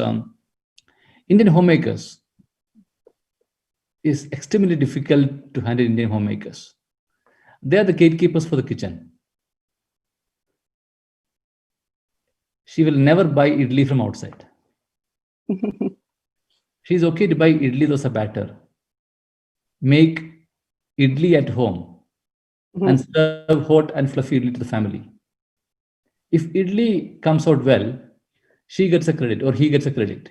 S5: Indian homemakers is extremely difficult to handle. Indian homemakers, they are the gatekeepers for the kitchen. She will never buy idli from outside. She's okay to buy idli dosa batter, make idli at home, and serve hot and fluffy idli to the family. If idli comes out well, she gets a credit or he gets a credit.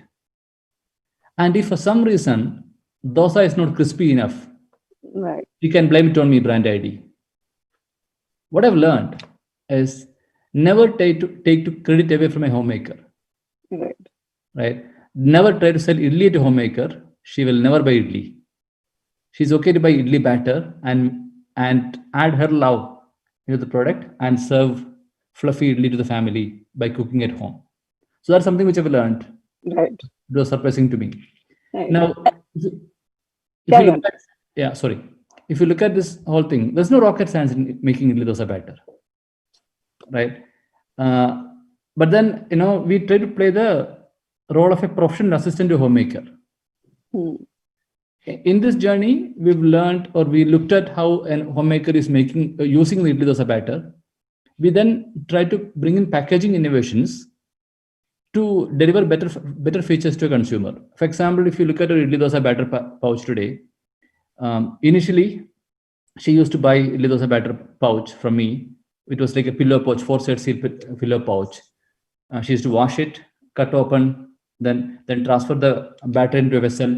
S5: And if for some reason dosa is not crispy enough,
S4: Right.
S5: you can blame it on me, brand ID. What I've learned is never take to credit away from a homemaker.
S4: Right.
S5: Right? Never try to sell idli to homemaker. She will never buy idli. She's okay to buy idli batter and add her love into the product and serve fluffy idli to the family by cooking at home. So that's something which I've learned.
S4: Right.
S5: It was surprising to me.
S4: Right.
S5: Now, if you look at this whole thing, there's no rocket science in making idli dosa batter, right? But then we try to play the role of a professional assistant to a homemaker. In this journey, we've learned, or we looked at how a homemaker is using the idli dosa batter. We then try to bring in packaging innovations to deliver better features to a consumer. For example, if you look at a idli dosa batter pouch today, initially she used to buy idli dosa batter pouch from me. It was like a pillow pouch, 4-side seal pillow pouch. She used to wash it, cut open, then transfer the batter into a vessel,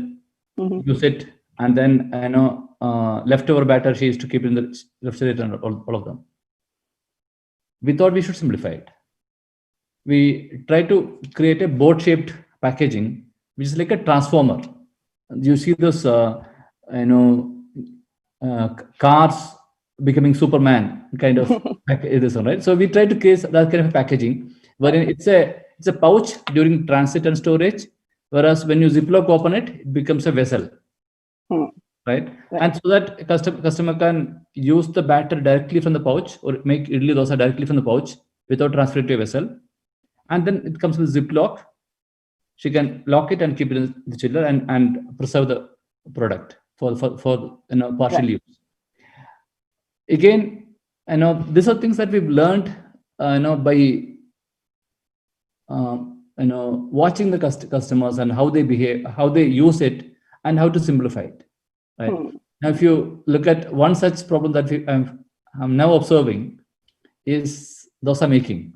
S5: use it, and then leftover batter she used to keep in the refrigerator, all of them. We thought we should simplify it. We tried to create a boat-shaped packaging, which is like a transformer. You see those, cars becoming Superman kind of this one, right? So we try to create that kind of packaging, wherein it's a pouch during transit and storage, whereas when you Ziploc open it, it becomes a vessel, right? And so that customer can use the batter directly from the pouch or make idli dosa directly from the pouch without transferring to a vessel. And then it comes with Ziploc. She can lock it and keep it in the chiller and preserve the product for partial use. Again, these are things that we've learned, by watching the customers and how they behave, how they use it, and how to simplify it. Right now, if you look at one such problem that I'm now observing is dosa making.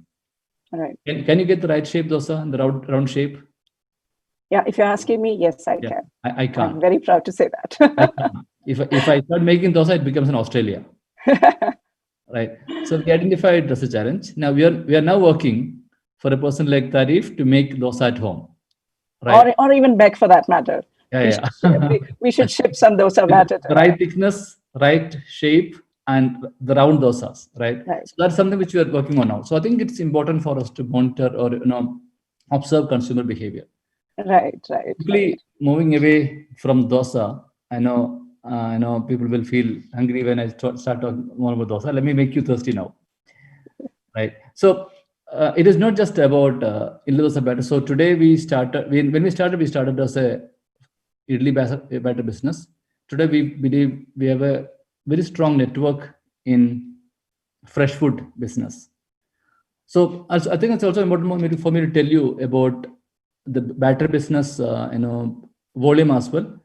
S4: Right.
S5: Can you get the right shape dosa, the round shape?
S4: Yeah, if you're asking me, yes, I can.
S5: I can't.
S4: I'm very proud to say that.
S5: If I start making dosa, it becomes in Australia. Right. So we identified as a challenge. Now we are now working for a person like Tarif to make dosa at home. Right.
S4: Or even beg for that matter.
S5: Yeah.
S4: We should ship some dosa batter.
S5: The right thickness, right shape, and the round dosas. Right. So that's something which we are working on now. So I think it's important for us to monitor or observe consumer behavior.
S4: Right.
S5: Quickly moving away from dosa, I know people will feel hungry when I start talking more about dosa. Let me make you thirsty now. Right. So it is not just about idli dosa batter. So today we started. When we started as a idli batter business. Today we believe we have a very strong network in fresh food business. So I think it's also important for me to tell you about the batter business, volume as well.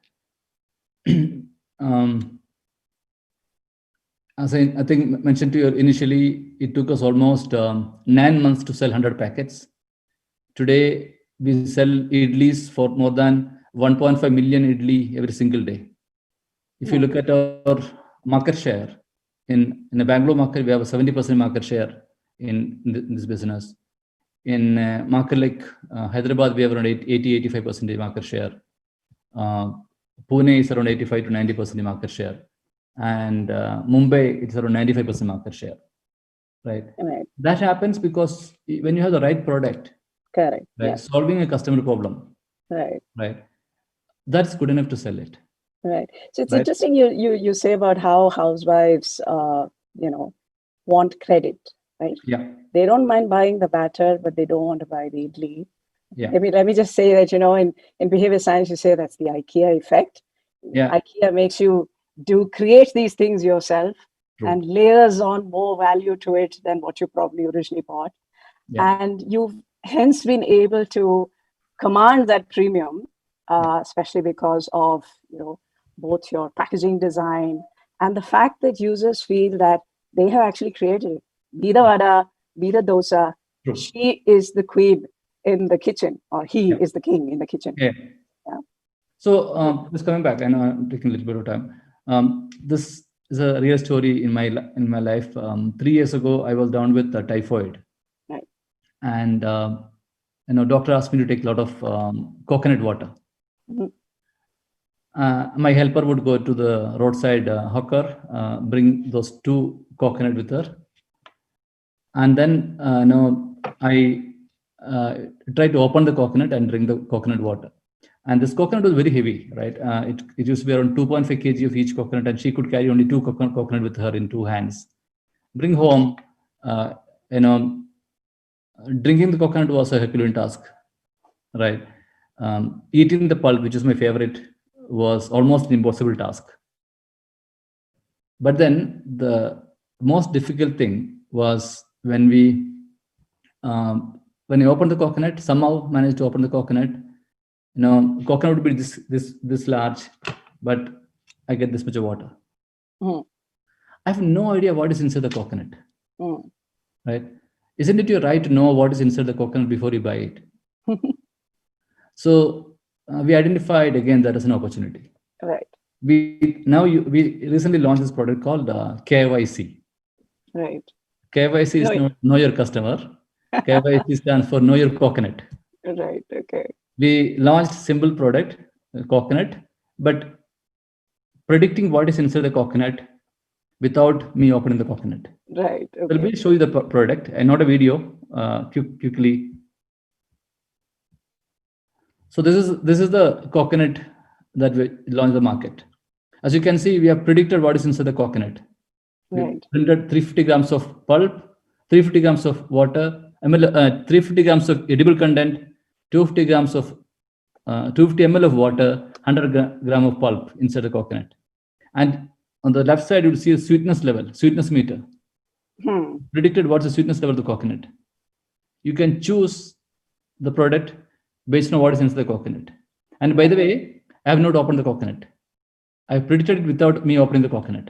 S5: As I think mentioned to you initially, it took us almost 9 months to sell 100 packets. Today, we sell idlis for more than 1.5 million idli every single day. If you look at our market share, in the Bangalore market, we have a 70% market share in this business. In market like Hyderabad, we have around 80-85% market share. Pune is around 85 to 90% market share. And Mumbai, it's around 95% market share. Right? That happens because when you have the right product,
S4: correct,
S5: right, solving a customer problem, right, that's good enough to sell it.
S4: Right. So it's interesting you say about how housewives want credit, right?
S5: Yeah.
S4: They don't mind buying the batter, but they don't want to buy the idli.
S5: Yeah.
S4: Let me just say that, in behavior science, you say that's the IKEA effect.
S5: Yeah.
S4: IKEA makes you create these things yourself. True. And layers on more value to it than what you probably originally bought. Yeah. And you've hence been able to command that premium, especially because of, both your packaging design and the fact that users feel that they have actually created it. Be the vada, be the dosa. True. She is the queen in the kitchen, or he is the king in the kitchen.
S5: Yeah. So just coming back, I know I'm taking a little bit of time. This is a real story in my life. 3 years ago, I was down with typhoid.
S4: Right.
S5: And doctor asked me to take a lot of coconut water. Mm-hmm. My helper would go to the roadside hawker, bring those 2 coconut with her, and then I tried to open the coconut and drink the coconut water. And this coconut was very heavy, right? It used to be around 2.5 kg of each coconut, and she could carry only 2 coconut with her in 2 hands. Bring home, drinking the coconut was a Herculean task, right? Eating the pulp, which is my favorite, was almost an impossible task. But then the most difficult thing was when I opened the coconut, somehow managed to open the coconut. Coconut would be this large, but I get this much of water. Mm. I have no idea what is inside the coconut,
S4: Mm.
S5: right? Isn't it your right to know what is inside the coconut before you buy it? So we identified again that as an opportunity.
S4: Right.
S5: We recently launched this product called KYC.
S4: Right.
S5: KYC is
S4: No.
S5: know your customer. KYC stands for know your coconut.
S4: Right. Okay.
S5: We launched simple product, coconut, but predicting what is inside the coconut without me opening the coconut.
S4: Right.
S5: So
S4: Okay.
S5: we'll show you the product and not a video quickly. So this is the coconut that we launched the market. As you can see, we have predicted what is inside the coconut.
S4: Right.
S5: We printed 350 grams of pulp, 350 grams of water, 350 grams of edible content, 250 grams of 250 ml of water, 100 gram of pulp inside the coconut. And on the left side, you will see a sweetness level, sweetness meter. Predicted what's the sweetness level of the coconut. You can choose the product based on what is inside the coconut. And by the way, I have not opened the coconut. I predicted it without me opening the coconut.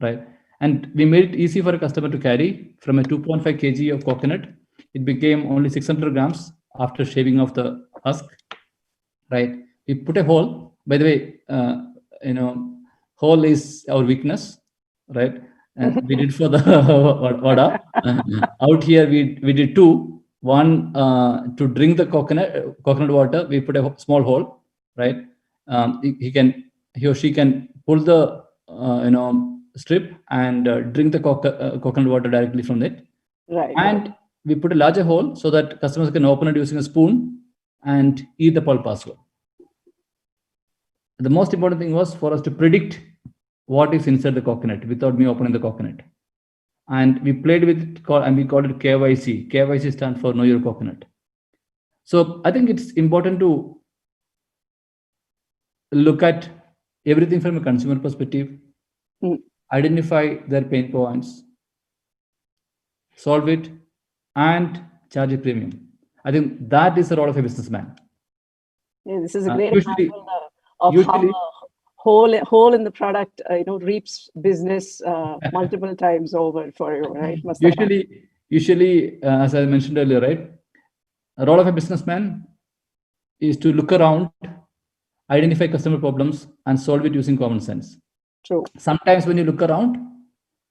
S5: Right? And we made it easy for a customer to carry. From a 2.5 kg of coconut, it became only 600 grams after shaving off the husk. Right? We put a hole. By the way, hole is our weakness. Right? And we did for the vada. Out here, we did two. One to drink the coconut water. We put a small hole. Right? He or she can pull the strip and drink the coconut water directly from it.
S4: Right.
S5: And we put a larger hole so that customers can open it using a spoon and eat the pulp as well. The most important thing was for us to predict what is inside the coconut without me opening the coconut. And we played with it and we called it KYC. KYC stands for Know Your Coconut. So I think it's important to look at everything from a consumer perspective, identify their pain points, solve it, and charge a premium. I think that is the role of a businessman.
S4: Yeah, this is a great example of how a hole in the product, reaps business multiple times over for you, right?
S5: Usually, as I mentioned earlier, right, the role of a businessman is to look around, identify customer problems, and solve it using common sense.
S4: True.
S5: Sometimes when you look around,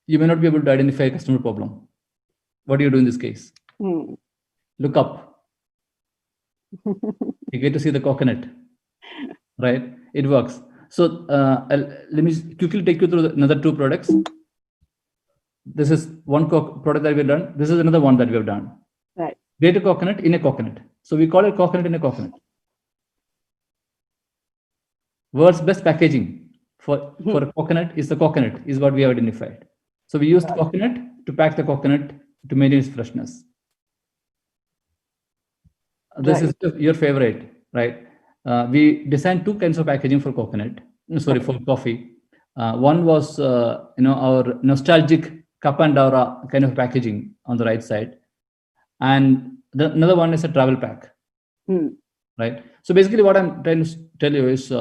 S5: you may not be able to identify a customer problem. What do you do in this case? Look up. You get to see the coconut, right? It works. So let me quickly take you through another two products. This is one product that we've done. This is another one that we have done.
S4: Right.
S5: Create a coconut in a coconut. So we call it coconut in a coconut. World's best packaging for a coconut is the coconut, is what we have identified. So we used coconut to pack the coconut to maintain its freshness. This is your favorite, right? We designed two kinds of packaging for coconut. Sorry, for coffee. One was our nostalgic cup and aura kind of packaging on the right side, and another one is a travel pack. Right. So basically, what I'm trying to tell you is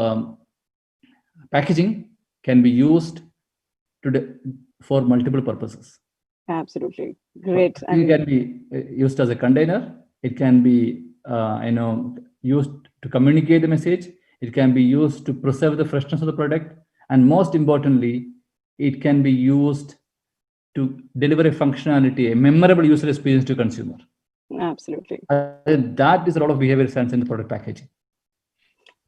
S5: packaging can be used for multiple purposes.
S4: Absolutely. Great.
S5: It can be used as a container. It can be used to communicate the message. It can be used to preserve the freshness of the product. And most importantly, it can be used to deliver a functionality, a memorable user experience to consumer.
S4: Absolutely.
S5: That is a lot of behavioral science in the product packaging.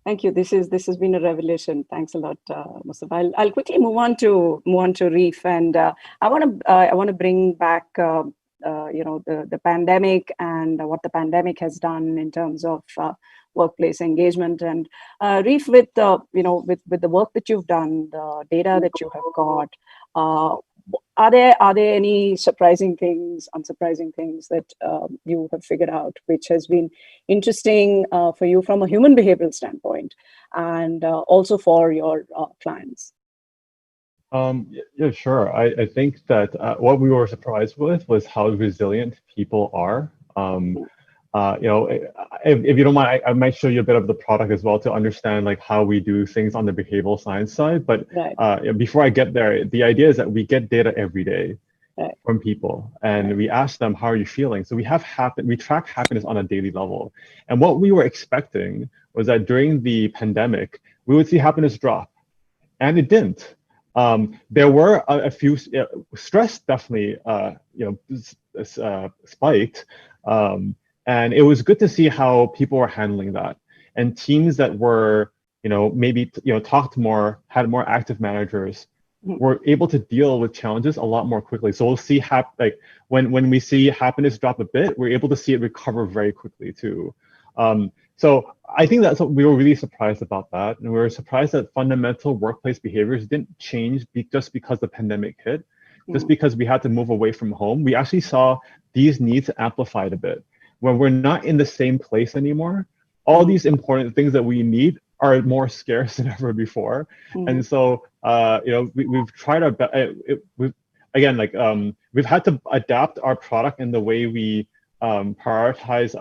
S4: Thank you. This has been a revelation. Thanks a lot, Mustafa. I'll quickly move on to Reef, and I want to bring back the pandemic and what the pandemic has done in terms of workplace engagement. And Reef, with the work that you've done, the data that you have got, are there any surprising things, unsurprising things that you have figured out, which has been interesting for you from a human behavioral standpoint, and also for your clients?
S6: Yeah, sure. I think that what we were surprised with was how resilient people are. If you don't mind, I might show you a bit of the product as well to understand like how we do things on the behavioral science side. But before I get there, the idea is that we get data every day from people, and we ask them, how are you feeling? So we track happiness on a daily level. And what we were expecting was that during the pandemic, we would see happiness drop, and it didn't. There were a few stress definitely spiked. And it was good to see how people were handling that. And teams that were, maybe, talked more, had more active managers, were able to deal with challenges a lot more quickly. So we'll see when we see happiness drop a bit, we're able to see it recover very quickly too. So I think that's what we were really surprised about that. And we were surprised that fundamental workplace behaviors didn't change just because the pandemic hit, just because we had to move away from home. We actually saw these needs amplified a bit. When we're not in the same place anymore, all these important things that we need are more scarce than ever before. And so, we've tried our best. We've had to adapt our product in the way we prioritize,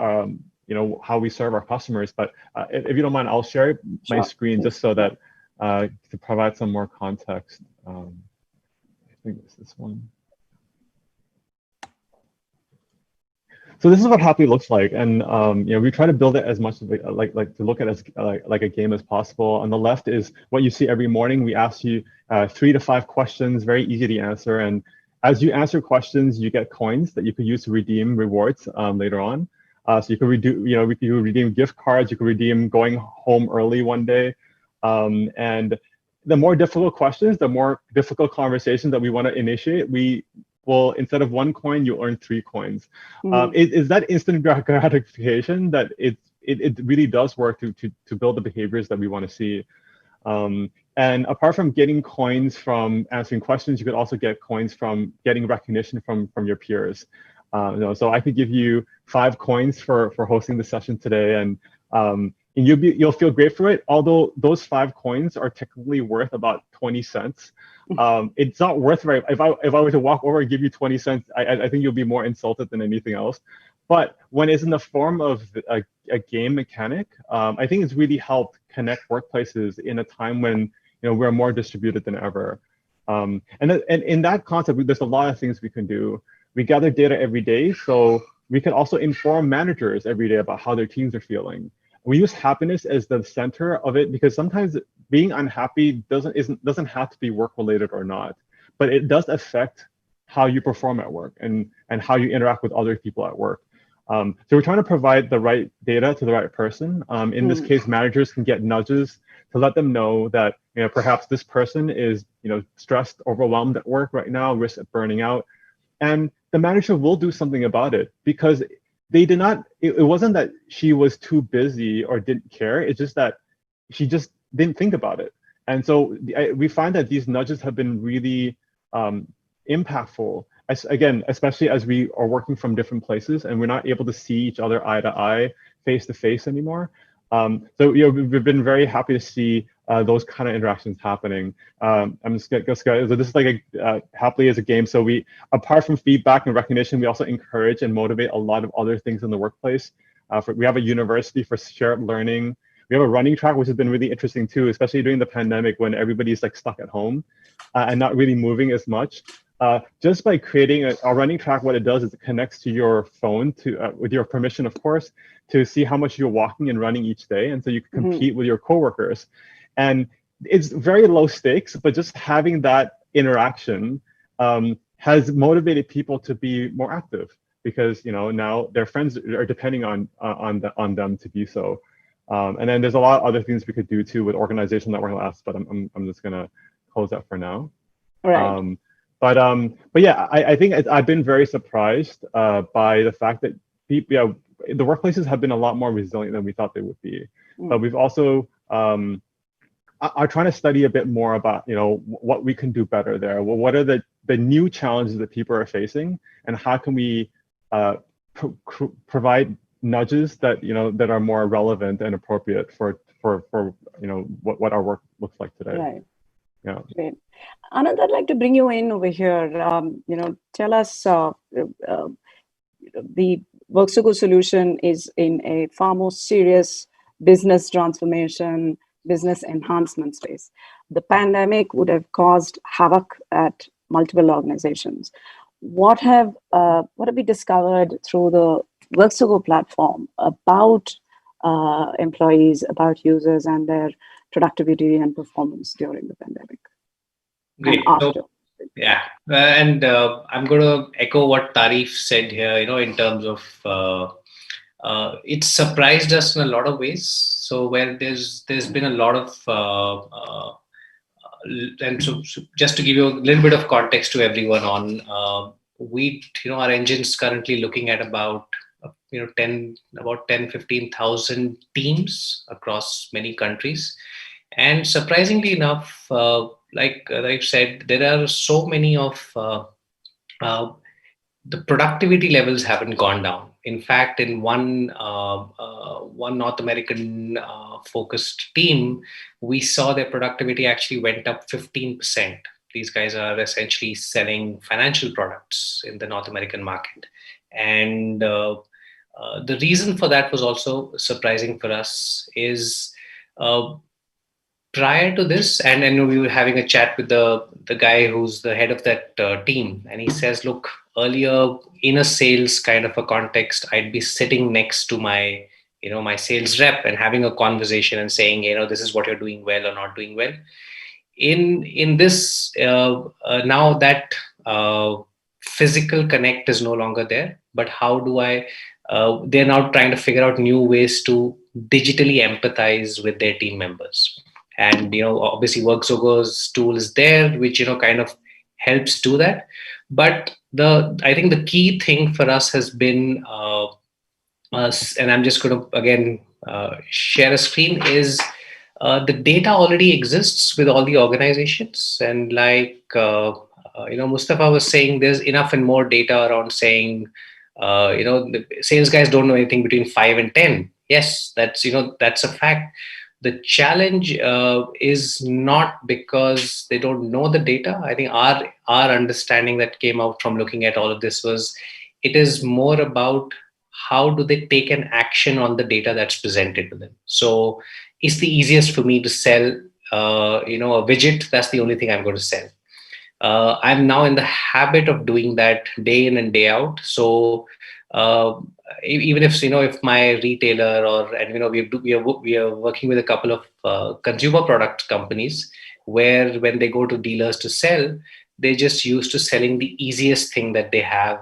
S6: how we serve our customers. But if you don't mind, I'll share my screen just so that to provide some more context. I think it's this one. So this is what Happy looks like, and we try to build it as much as to look at it as like a game as possible. On the left is what you see every morning. We ask you 3 to 5 questions, very easy to answer, and as you answer questions, you get coins that you could use to redeem rewards later on. So you could redeem gift cards, you could redeem going home early one day, and the more difficult questions, the more difficult conversations that we want to initiate, well, instead of 1 coin, you earn 3 coins. Is that instant gratification that it really does work to build the behaviors that we want to see. And apart from getting coins from answering questions, you could also get coins from getting recognition from your peers. So I could give you 5 coins for hosting the session today, and you'll feel great for it. Although those 5 coins are technically worth about 20 cents. It's not worth right. If I were to walk over and give you 20 cents, I think you'll be more insulted than anything else. But when it's in the form of a game mechanic, I think it's really helped connect workplaces in a time when we're more distributed than ever. And in that concept, there's a lot of things we can do. We gather data every day, so we can also inform managers every day about how their teams are feeling. We use happiness as the center of it because sometimes being unhappy doesn't have to be work related or not, but it does affect how you perform at work and how you interact with other people at work. So we're trying to provide the right data to the right person. In this case, managers can get nudges to let them know that perhaps this person is stressed, overwhelmed at work right now, risk of burning out, and the manager will do something about it because they did not. It wasn't that she was too busy or didn't care. It's just that she just didn't think about it. And so we find that these nudges have been really impactful. Especially as we are working from different places and we're not able to see each other eye to eye, face to face anymore. So we've been very happy to see those kind of interactions happening. I'm just gonna, so this is like happily as a game. So we, apart from feedback and recognition, we also encourage and motivate a lot of other things in the workplace. We have a university for shared learning. We have a running track, which has been really interesting too, especially during the pandemic when everybody's like stuck at home and not really moving as much. Just by creating a running track, what it does is it connects to your phone with your permission, of course, to see how much you're walking and running each day. And so you can compete with your coworkers. And it's very low stakes, but just having that interaction has motivated people to be more active because now their friends are depending on them to be so. And then there's a lot of other things we could do too with organizational network labs, but I'm just gonna close that for now.
S4: Right.
S6: But yeah, I think I've been very surprised by the fact that the workplaces have been a lot more resilient than we thought they would be. But we've also are trying to study a bit more about what we can do better there. Well, what are the new challenges that people are facing, and how can we provide nudges that that are more relevant and appropriate for what our work looks like today.
S4: Right.
S6: Yeah.
S4: Great. Anand, I'd like to bring you in over here. Tell us Work2Go solution is in a far more serious business transformation, business enhancement space. The pandemic would have caused havoc at multiple organizations. What have we discovered through the Work2Go platform about employees, about users, and their productivity and performance during the pandemic
S7: Great.
S4: and after?
S7: Yeah, and I'm going to echo what Tarif said here. In terms of it surprised us in a lot of ways. So where there's been a lot of and so just to give you a little bit of context to everyone on our engine's currently looking at about 10-15,000 teams across many countries. And surprisingly enough, like I've said, there are so many of the productivity levels haven't gone down. In fact, in one North American focused team, we saw their productivity actually went up 15%. These guys are essentially selling financial products in the North American market. And the reason for that was also surprising for us is prior to this, and we were having a chat with the guy who's the head of that team, and he says, look, earlier in a sales kind of a context, I'd be sitting next to my my sales rep and having a conversation and saying, this is what you're doing well or not doing well. In this now that physical connect is no longer there, but how do I they're now trying to figure out new ways to digitally empathize with their team members. And obviously Work2Go's tool is there, which kind of helps do that. But I think the key thing for us has been and I'm just going to again share a screen, is the data already exists with all the organizations. And like Mustafa was saying, there's enough and more data around saying the sales guys don't know anything between 5 and 10. Yes, that's a fact. The challenge is not because they don't know the data. I think our understanding that came out from looking at all of this was, it is more about how do they take an action on the data that's presented to them. So it's the easiest for me to sell a widget. That's the only thing I'm going to sell. I'm now in the habit of doing that day in and day out. So even if my retailer we are working with a couple of consumer product companies, where when they go to dealers to sell, they're just used to selling the easiest thing that they have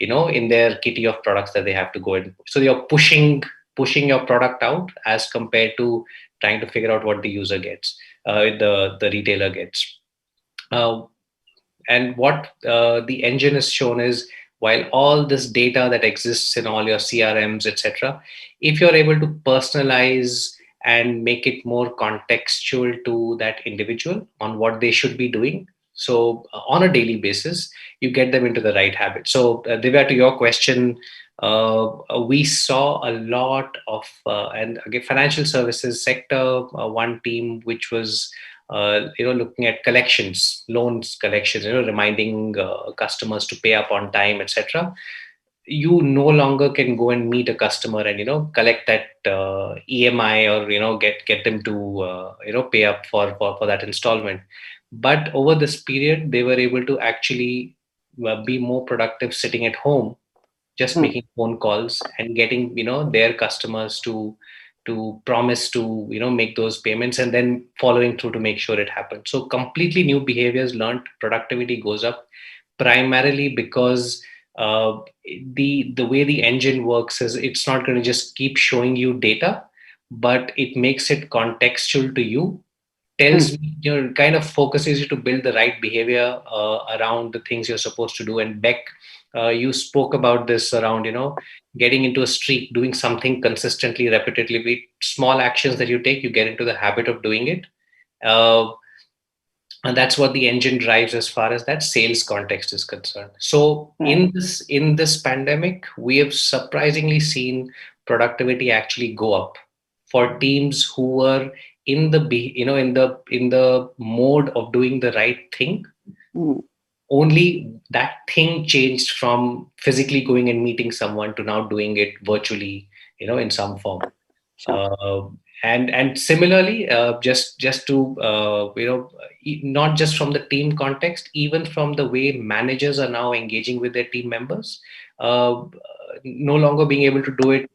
S7: in their kitty of products that they have to go in. So you're pushing your product out as compared to trying to figure out what the user gets, the retailer gets. And what the engine has shown is, while all this data that exists in all your CRMs, etc., if you're able to personalize and make it more contextual to that individual on what they should be doing, so on a daily basis, you get them into the right habit. So Divya, to your question, we saw a lot of, and again, financial services sector, one team which was looking at collections, loans collections, reminding customers to pay up on time, etc. You no longer can go and meet a customer and collect that EMI or get them to pay up for that installment. But over this period, they were able to actually be more productive sitting at home, just making phone calls and getting their customers to promise to make those payments, and then following through to make sure it happens. So completely new behaviors learned, productivity goes up, primarily because the way the engine works is, it's not going to just keep showing you data, but it makes it contextual to you, tells me, kind of focuses you to build the right behavior around the things you're supposed to do. And Beck, you spoke about this around, getting into a streak, doing something consistently, repetitively, small actions that you take, you get into the habit of doing it. And that's what the engine drives as far as that sales context is concerned. So in this pandemic, we have surprisingly seen productivity actually go up for teams who were in the mode of doing the right thing. only that thing changed from physically going and meeting someone to now doing it virtually, in some form.
S4: Sure.
S7: And similarly, just to not just from the team context, even from the way managers are now engaging with their team members, no longer being able to do it,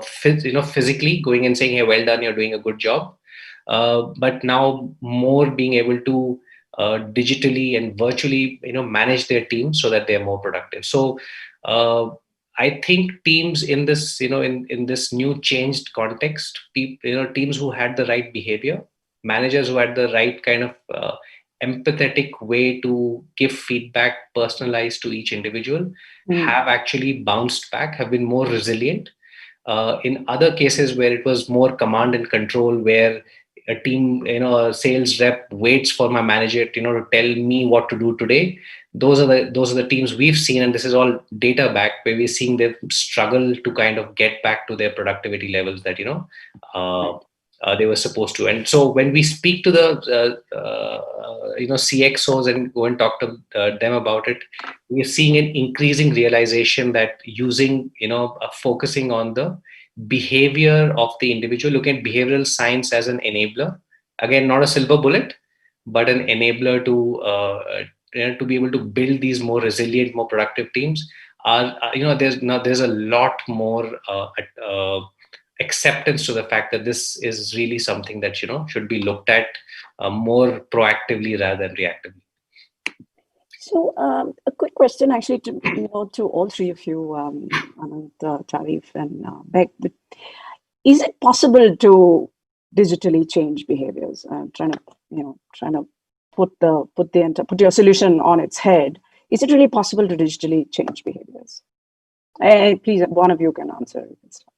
S7: physically going and saying, "Hey, well done, you're doing a good job," but now more being able to digitally and virtually, manage their teams so that they're more productive. So. I think teams in this, in this new changed context, teams who had the right behavior, managers who had the right kind of empathetic way to give feedback personalized to each individual, have actually bounced back, have been more resilient. In other cases where it was more command and control, where a team, a sales rep waits for my manager, to tell me what to do today. Those are the teams we've seen, and this is all data backed, where we're seeing them struggle to kind of get back to their productivity levels that they were supposed to. And so when we speak to the CXOs and go and talk to them about it, we're seeing an increasing realization that using, focusing on the behavior of the individual, looking at behavioral science as an enabler, again, not a silver bullet, but an enabler to be able to build these more resilient, more productive teams. There's a lot more acceptance to the fact that this is really something that should be looked at more proactively rather than reactively.
S4: So a quick question, actually, to all three of you, Anand, Tarif, and Beck. Is it possible to digitally change behaviors? Trying to put your solution on its head. Is it really possible to digitally change behaviors? Please, one of you can answer. You can start.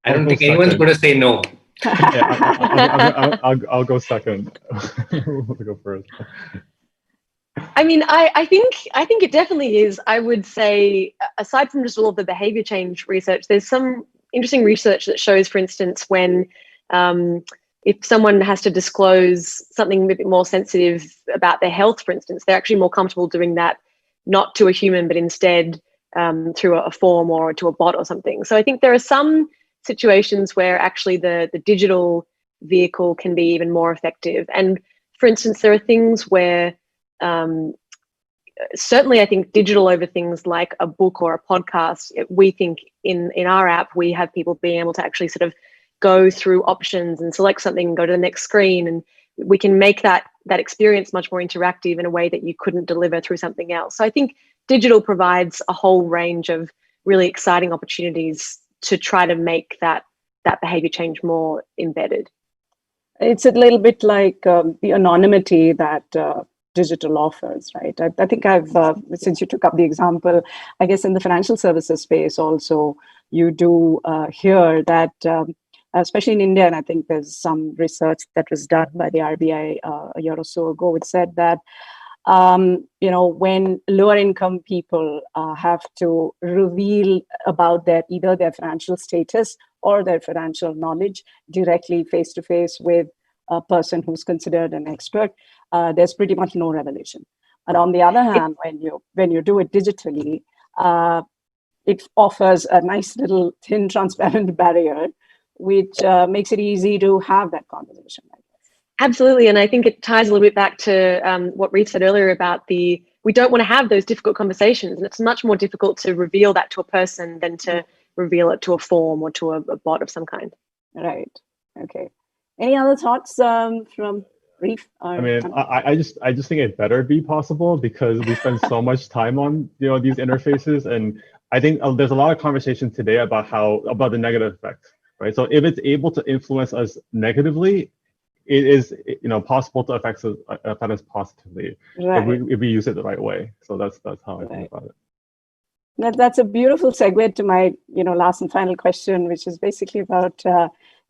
S7: I don't think anyone's going to say no.
S6: Yeah, I'll go second. We'll go first.
S8: I mean, I think it definitely is. I would say, aside from just all of the behavior change research, there's some interesting research that shows, for instance, when if someone has to disclose something a bit more sensitive about their health, for instance, they're actually more comfortable doing that not to a human, but instead through a form or to a bot or something. So I think there are some situations where actually the digital vehicle can be even more effective. And for instance, there are things where certainly I think digital over things like a book or a podcast, we think in our app, we have people being able to actually sort of go through options and select something, go to the next screen, and we can make that experience much more interactive in a way that you couldn't deliver through something else. So I think digital provides a whole range of really exciting opportunities to try to make that behavior change more embedded.
S4: It's a little bit like the anonymity that digital offers, right? I think since you took up the example, I guess in the financial services space also, you do hear that, especially in India, and I think there's some research that was done by the RBI a year or so ago, which said that when lower income people have to reveal about either their financial status or their financial knowledge directly face to face with a person who's considered an expert, there's pretty much no revelation. But on the other hand, when you do it digitally, it offers a nice little thin transparent barrier, which makes it easy to have that conversation.
S8: Absolutely. And I think it ties a little bit back to what Reef said earlier about we don't want to have those difficult conversations. And it's much more difficult to reveal that to a person than to reveal it to a form or to a bot of some kind.
S4: Right. Okay. Any other thoughts from Reef?
S6: I mean, I just think it better be possible, because we spend so much time on these interfaces, and I think there's a lot of conversation today about the negative effects, right? So if it's able to influence us negatively, it is possible to affect us positively, right, if we use it the right way. So that's how I think about it.
S4: That's a beautiful segue to my last and final question, which is basically about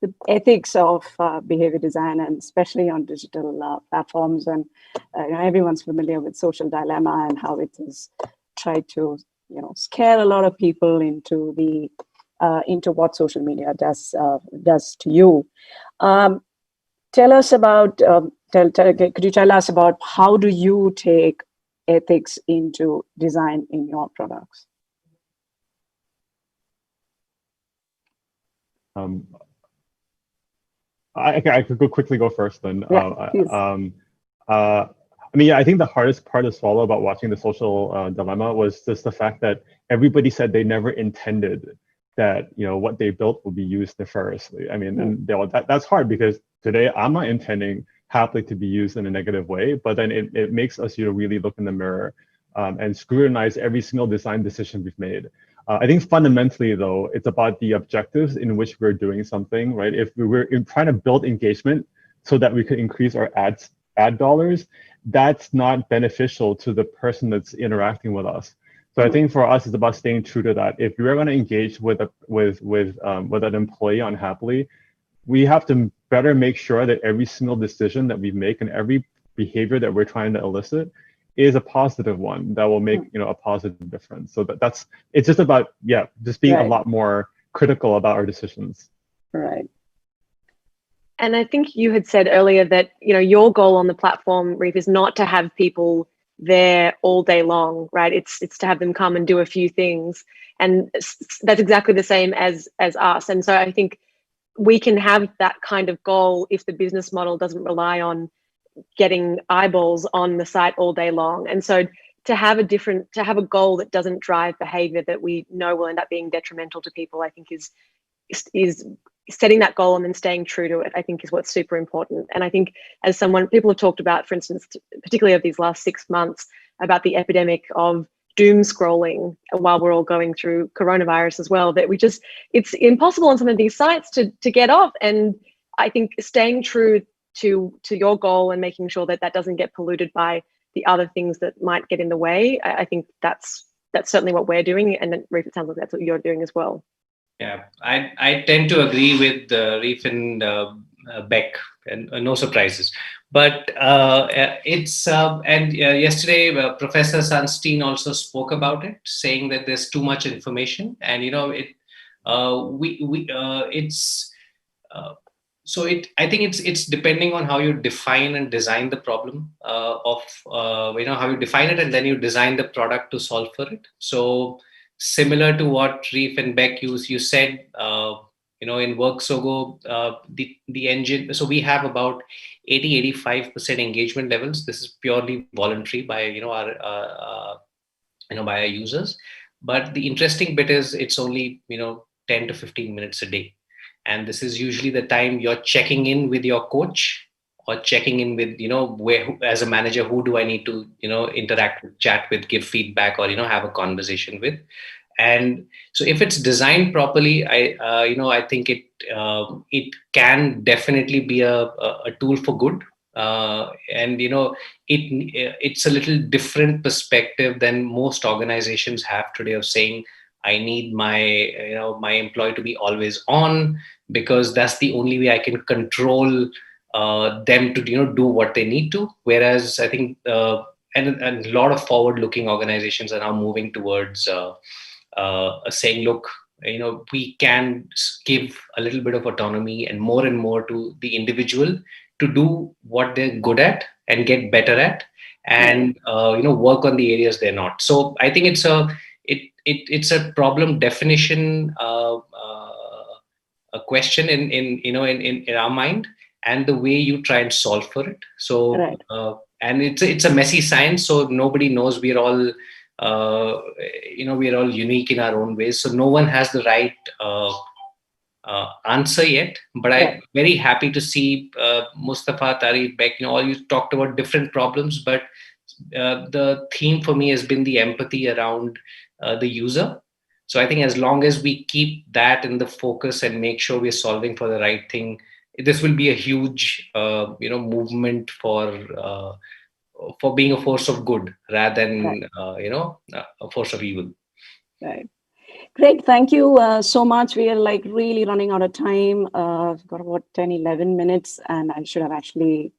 S4: the ethics of behavior design, and especially on digital platforms. And everyone's familiar with social dilemma and how it is tried to scare a lot of people into what social media does to you. tell us about, could you tell us about how do you take ethics into design in your products?
S6: I could quickly go first then.
S4: Yeah, please.
S6: I mean, I think the hardest part to swallow about watching the social dilemma was just the fact that everybody said they never intended that what they built will be used nefariously. I mean, and that's hard because today I'm not intending happily to be used in a negative way, but then it makes us really look in the mirror and scrutinize every single design decision we've made. I think fundamentally, though, it's about the objectives in which we're doing something, right? If we were trying to build engagement so that we could increase our ad dollars, that's not beneficial to the person that's interacting with us. So I think for us, it's about staying true to that. If we're going to engage with an employee unhappily, we have to better make sure that every single decision that we make and every behavior that we're trying to elicit is a positive one that will make a positive difference. So it's just about just being a lot more critical about our decisions.
S4: Right.
S8: And I think you had said earlier that your goal on the platform, Reef, is not to have people there all day long, right? It's to have them come and do a few things, and that's exactly the same as us. And so I think we can have that kind of goal if the business model doesn't rely on getting eyeballs on the site all day long. And so to have a goal that doesn't drive behavior that we know will end up being detrimental to people, I think is setting that goal and then staying true to it, I think is what's super important. And I think as people have talked about, for instance, particularly over these last 6 months, about the epidemic of doom scrolling while we're all going through coronavirus as well, that it's impossible on some of these sites to get off. And I think staying true to your goal and making sure that doesn't get polluted by the other things that might get in the way, I think that's certainly what we're doing. And Reef, it sounds like that's what you're doing as well.
S7: Yeah, I tend to agree with Reef and Beck, and no surprises. But yesterday Professor Sunstein also spoke about it, saying that there's too much information, and I think it's depending on how you define and design the problem how you define it, and then you design the product to solve for it. So similar to what Reef and Beck you said, in WorkSogo, the engine. So we have about 80-85% engagement levels. This is purely voluntary by our users. But the interesting bit is it's only 10 to 15 minutes a day. And this is usually the time you're checking in with your coach or checking in with, where, as a manager, who do I need to, interact with, chat with, give feedback, or, have a conversation with. And so if it's designed properly, I think it can definitely be a tool for good. It's a little different perspective than most organizations have today of saying, I need my employee to be always on, because that's the only way I can control them to do what they need to. Whereas I think and a lot of forward-looking organizations are now moving towards saying, look, we can give a little bit of autonomy and more to the individual to do what they're good at and get better at, and work on the areas they're not. So I think it's a problem definition a question in our mind, and the way you try and solve for it. So
S4: right.
S7: And it's a messy science, so nobody knows. We're all we're all unique in our own ways, so no one has the right answer yet. But I'm very happy to see Mustafa, Tariq, Beck, all you talked about different problems, but the theme for me has been the empathy around the user. So I think as long as we keep that in the focus and make sure we're solving for the right thing, this will be a huge movement for being a force of good rather than a force of evil.
S4: Right. Great. Thank you so much. We are really running out of time. We've got about 10-11 minutes, and I should have actually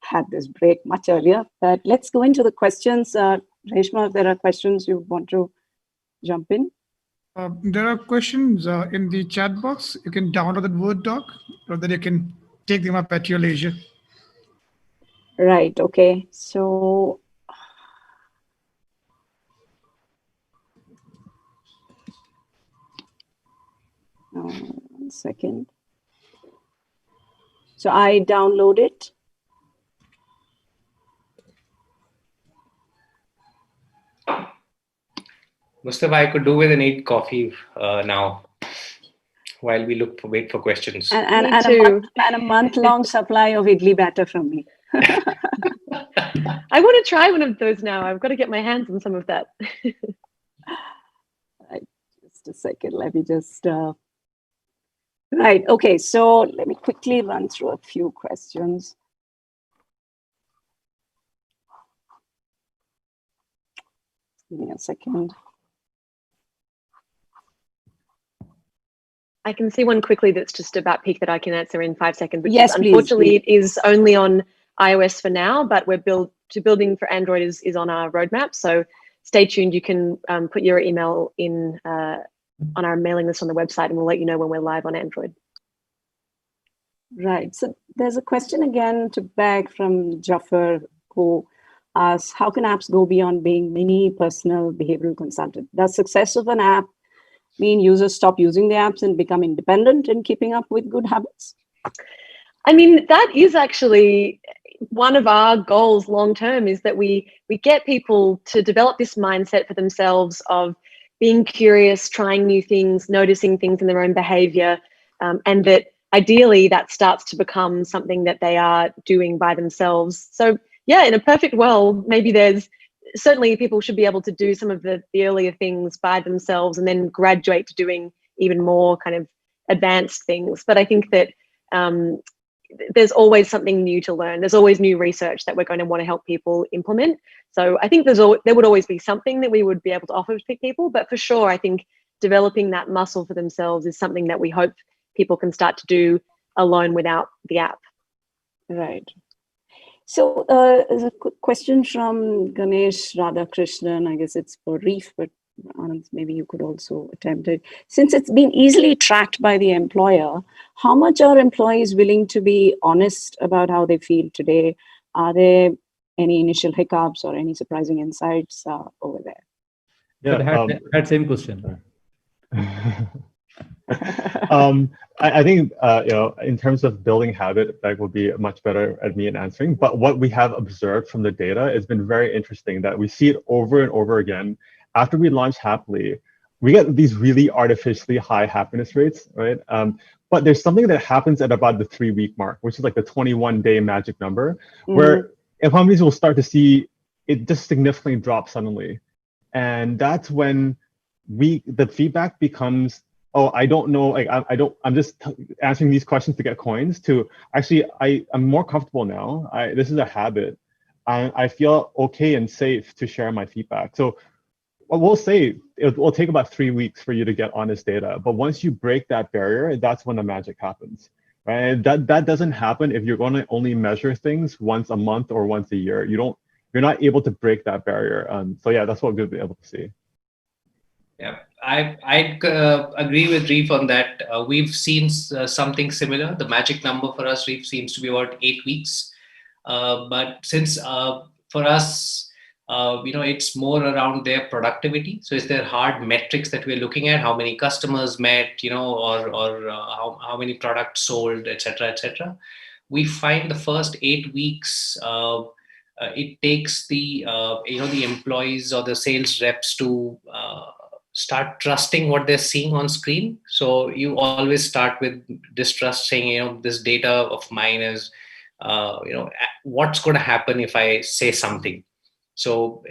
S4: had this break much earlier. But let's go into the questions. Reshma, if there are questions you want to jump in.
S1: There are questions in the chat box. You can download that Word doc, or that you can take them up at your leisure.
S4: Right. Okay. So one second. So I download it.
S7: Mustafa, I could do with an 8 coffee now while we wait for questions.
S4: And
S8: Me too.
S4: a month-long supply of idli batter from me.
S8: I want to try one of those now. I've got to get my hands on some of that.
S4: Right, just a second. Let me just. Right. Okay. So let me quickly run through a few questions. Give me a second.
S8: I can see one quickly that's just about peak that I can answer in 5 seconds. Which
S4: Yes,
S8: is,
S4: please,
S8: unfortunately, it is only on iOS for now, but we're building for Android is on our roadmap. So stay tuned. You can put your email in on our mailing list on the website, and we'll let you know when we're live on Android.
S4: Right. So there's a question again to bag from Jafar, who asks, how can apps go beyond being mini personal behavioral consultant? Does success of an app mean users stop using the apps and become independent in keeping up with good habits?
S8: I mean, that is actually one of our goals long term, is that we get people to develop this mindset for themselves of being curious, trying new things, noticing things in their own behavior, and that ideally that starts to become something that they are doing by themselves. So yeah, in a perfect world, maybe certainly people should be able to do some of the earlier things by themselves and then graduate to doing even more kind of advanced things. But I think that there's always something new to learn. There's always new research that we're going to want to help people implement. So I think there would always be something that we would be able to offer to people, but for sure, I think developing that muscle for themselves is something that we hope people can start to do alone without the app.
S4: Right. So there's a question from Ganesh Radhakrishnan. I guess it's for Reef, but Anand, maybe you could also attempt it. Since it's been easily tracked by the employer, how much are employees willing to be honest about how they feel today? Are there any initial hiccups or any surprising insights over there?
S5: Yeah, had same question.
S6: I think in terms of building habit, Beck will be much better at me in answering. But what we have observed from the data has been very interesting, that we see it over and over again. After we launch Happily, we get these really artificially high happiness rates, right? But there's something that happens at about the 3-week mark, which is like the 21-day magic number, where companies will start to see it just significantly drop suddenly. And that's when the feedback becomes, oh, I don't know, like I'm just answering these questions to get coins, to actually, I'm more comfortable now. This is a habit. I feel okay and safe to share my feedback. So we'll say it will take about 3 weeks for you to get honest data. But once you break that barrier, that's when the magic happens, right? That doesn't happen if you're going to only measure things once a month or once a year. You're not able to break that barrier. So yeah, that's what we'll be able to see.
S7: Yeah, I agree with Reef on that. We've seen something similar. The magic number for us, Reef, seems to be about 8 weeks. But since for us, it's more around their productivity. So is there hard metrics that we're looking at? How many customers met, or how many products sold, etc., etc. We find the first 8 weeks, it takes the employees or the sales reps to start trusting what they're seeing on screen. So you always start with distrust, saying, this data of mine is, what's going to happen if I say something? So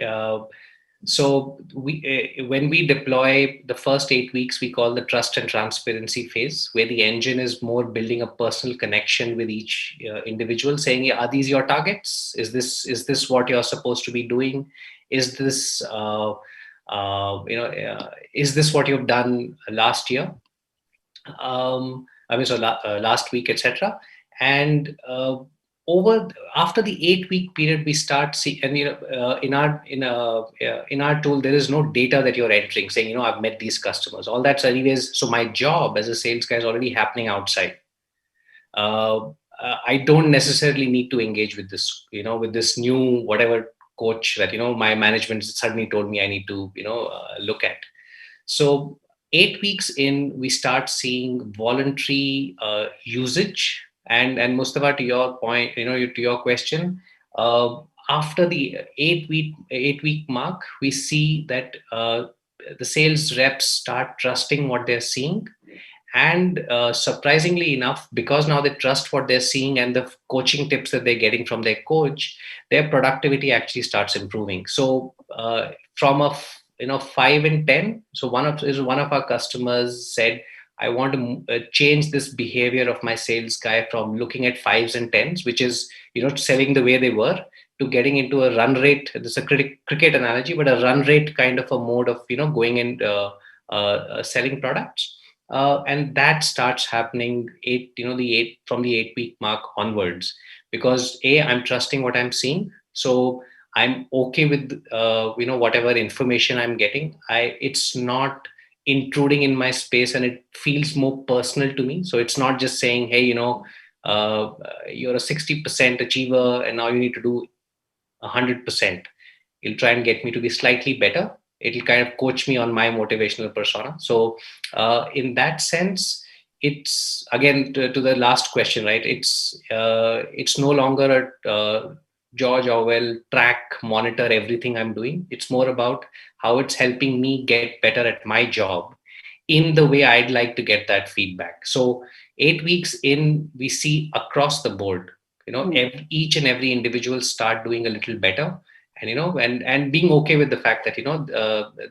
S7: when we deploy the first 8 weeks, we call the trust and transparency phase, where the engine is more building a personal connection with each individual, saying, are these your targets? Is this what you're supposed to be doing? Is this is this what you've done last year? Last week, etc. And after the 8 week period, we start see, and in our tool there is no data that you're entering saying, I've met these customers. All that's anyways. So my job as a sales guy is already happening outside. I don't necessarily need to engage with this, with this new whatever coach that, my management suddenly told me I need to, look at. So 8 weeks in, we start seeing voluntary usage. And Mustafa, to your point, to your question, after the 8 week mark, we see that the sales reps start trusting what they're seeing. And surprisingly enough, because now they trust what they're seeing and the coaching tips that they're getting from their coach, their productivity actually starts improving. So from a 5 and 10, so one of our customers said, I want to change this behavior of my sales guy from looking at 5s and 10s, which is selling the way they were, to getting into a run rate. This is a cricket analogy, but a run rate kind of a mode of going and selling products. And that starts happening from the 8 week mark onwards, because I'm trusting what I'm seeing, so I'm okay with whatever information I'm getting. It's not intruding in my space, and it feels more personal to me. So it's not just saying, hey, you're a 60% achiever and now you need to do 100%. It'll try and get me to be slightly better. It'll kind of coach me on my motivational persona. So in that sense, it's again to the last question, right? It's no longer a George Orwell track, monitor everything I'm doing. It's more about how it's helping me get better at my job in the way I'd like to get that feedback. So 8 weeks in, we see across the board, each and every individual start doing a little better. And and being okay with the fact that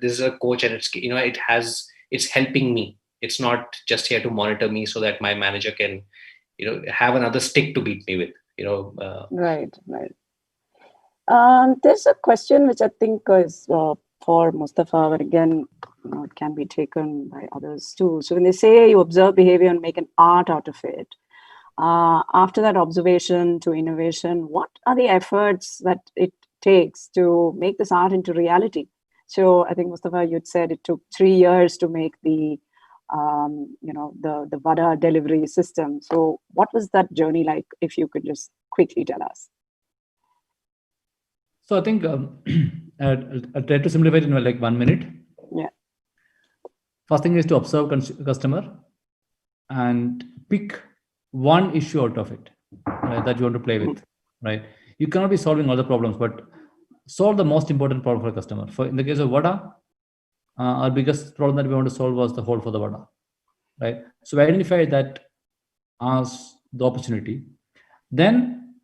S7: this is a coach, and it's helping me. It's not just here to monitor me so that my manager can have another stick to beat me with.
S4: Right. There's a question which I think is for Mustafa, but again, it can be taken by others too. So when they say you observe behavior and make an art out of it, after that observation to innovation, what are the efforts that it takes to make this art into reality? So I think, Mustafa, you'd said it took 3 years to make the Vada delivery system. So what was that journey like, if you could just quickly tell us?
S5: So I think I'll try to simplify it in like 1 minute.
S4: Yeah.
S5: First thing is to observe customer and pick one issue out of it, right, that you want to play with, right? You cannot be solving all the problems, but solve the most important problem for a customer. For in the case of Vada, our biggest problem that we want to solve was the hole for the Vada, right? So we identify that as the opportunity. Then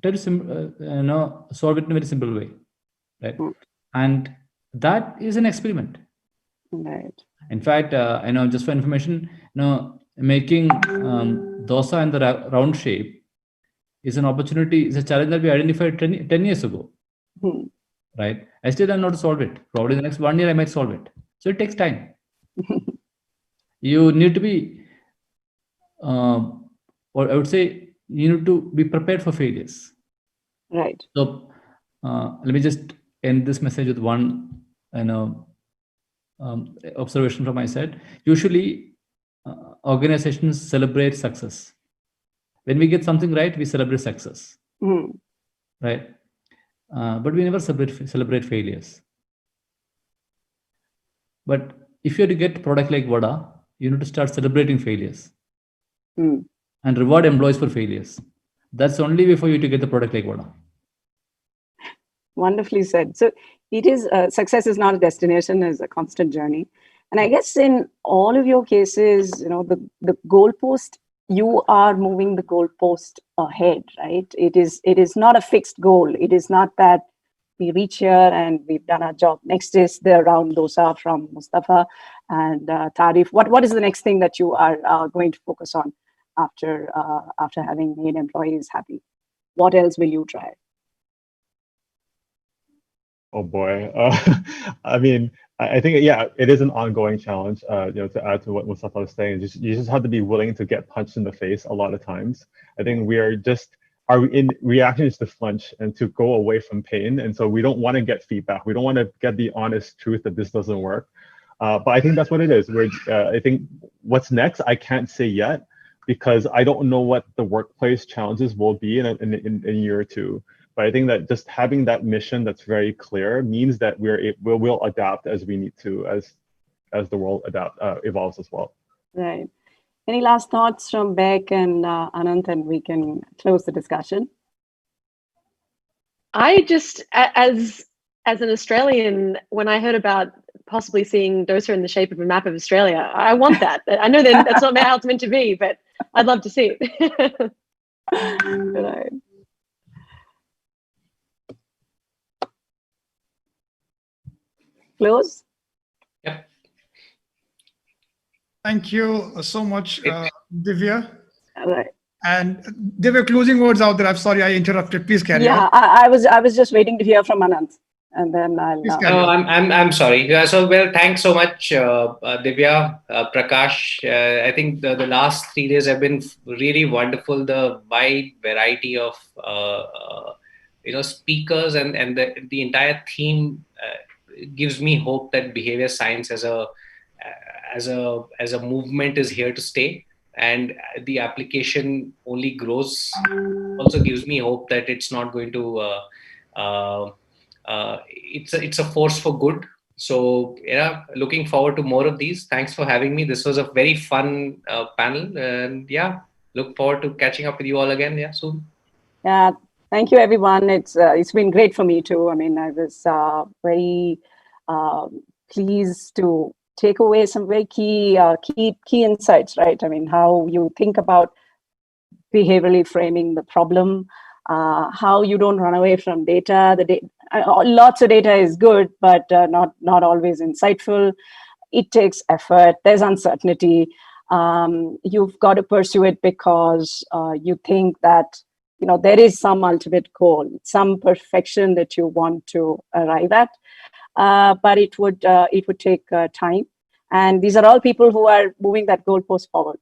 S5: try to solve it in a very simple way, right? And that is an experiment.
S4: Right.
S5: In fact, just for information, making dosa in the round shape is an opportunity, is a challenge that we identified 10 years ago, right? I still don't know how to solve it. Probably the next 1 year I might solve it. So it takes time. You need to be, or I would say, you need to be prepared for failures.
S4: Right.
S5: So let me just end this message with one observation from my side. Usually, organizations celebrate success. When we get something right, we celebrate success, right? But we never celebrate failures. But if you have to get a product like Vada, you need to start celebrating failures and reward employees for failures. That's the only way for you to get the product like Vada.
S4: Wonderfully said. So it is success is not a destination; it's a constant journey. And I guess in all of your cases, the goalpost, you are moving the goalpost ahead, right? It is not a fixed goal. It is not that we reach here and we've done our job. Next is the round dosa from Mustafa and Tarif. What is the next thing that you are going to focus on after having made employees happy? What else will you try?
S6: Oh boy. I mean, I think, yeah, it is an ongoing challenge, to add to what Mustafa was saying. You just have to be willing to get punched in the face a lot of times. I think our reaction is to flinch and to go away from pain. And so we don't want to get feedback. We don't want to get the honest truth that this doesn't work. But I think that's what it is. I think what's next, I can't say yet. because I don't know what the workplace challenges will be in a year or two. But I think that just having that mission that's very clear means that we'll adapt as we need to, as the world evolves as well.
S4: Right. Any last thoughts from Beck and Anant, and we can close the discussion?
S8: I just, as an Australian, when I heard about possibly seeing DOSA in the shape of a map of Australia, I want that. I know that that's not how it's meant to be, but I'd love to see it.
S4: Right. Close?
S7: Yep.
S1: Thank you so much, Divya.
S4: All right.
S1: And there were closing words out there. I'm sorry I interrupted. Please carry on.
S4: Yeah, I was just waiting to hear from Anant, and then I'll.
S7: No, I'm sorry. So well, thanks so much, Divya, Prakash. I think the last 3 days have been really wonderful. The wide variety of speakers and the entire theme gives me hope that behavior science as a movement is here to stay. And the application only grows. Also gives me hope that it's not going to it's a force for good. So yeah, looking forward to more of these. Thanks for having me. This was a very fun panel, and yeah, look forward to catching up with you all again soon.
S4: Yeah, thank you everyone. It's been great for me too. I mean, I was very pleased to take away some very key insights, right? I mean, how you think about behaviorally framing the problem, how you don't run away from data. Lots of data is good, but not always insightful. It takes effort. There's uncertainty. You've got to pursue it because you think that there is some ultimate goal, some perfection that you want to arrive at. But it would take time, and these are all people who are moving that goalpost forward,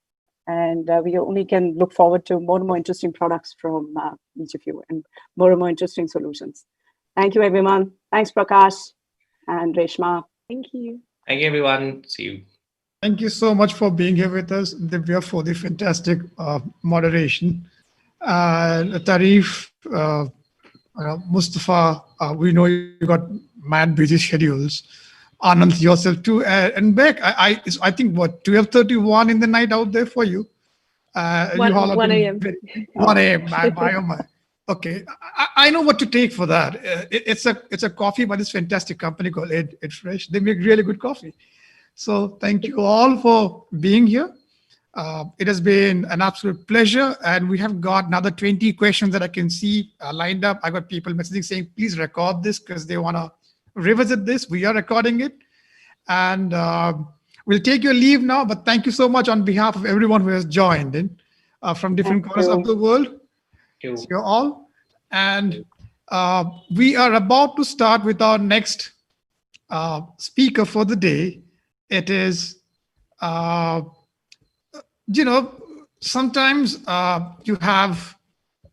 S4: and we only can look forward to more and more interesting products from each of you, and more interesting solutions. Thank you, everyone. Thanks, Prakash and Reshma.
S8: Thank you.
S7: Thank you, everyone. See you.
S1: Thank you so much for being here with us, Divya, for the fantastic moderation. Tarif, Mustafa, we know you got mad busy schedules. Anand, yourself too, and Beck. I think what 12:31 in the night out there for you.
S8: 1 a.m.
S1: 1 a.m. My oh my. Okay, I know what to take for that. It's a coffee by this fantastic company called Ed Fresh. They make really good coffee. So thank you all for being here. It has been an absolute pleasure, and we have got another 20 questions that I can see lined up. I got people messaging saying, please record this because they want to revisit this. We are recording it, and we'll take your leave now, but thank you so much on behalf of everyone who has joined in from different corners of the world.
S7: Thank you.
S1: See you all. And we are about to start with our next speaker for the day. It is sometimes you have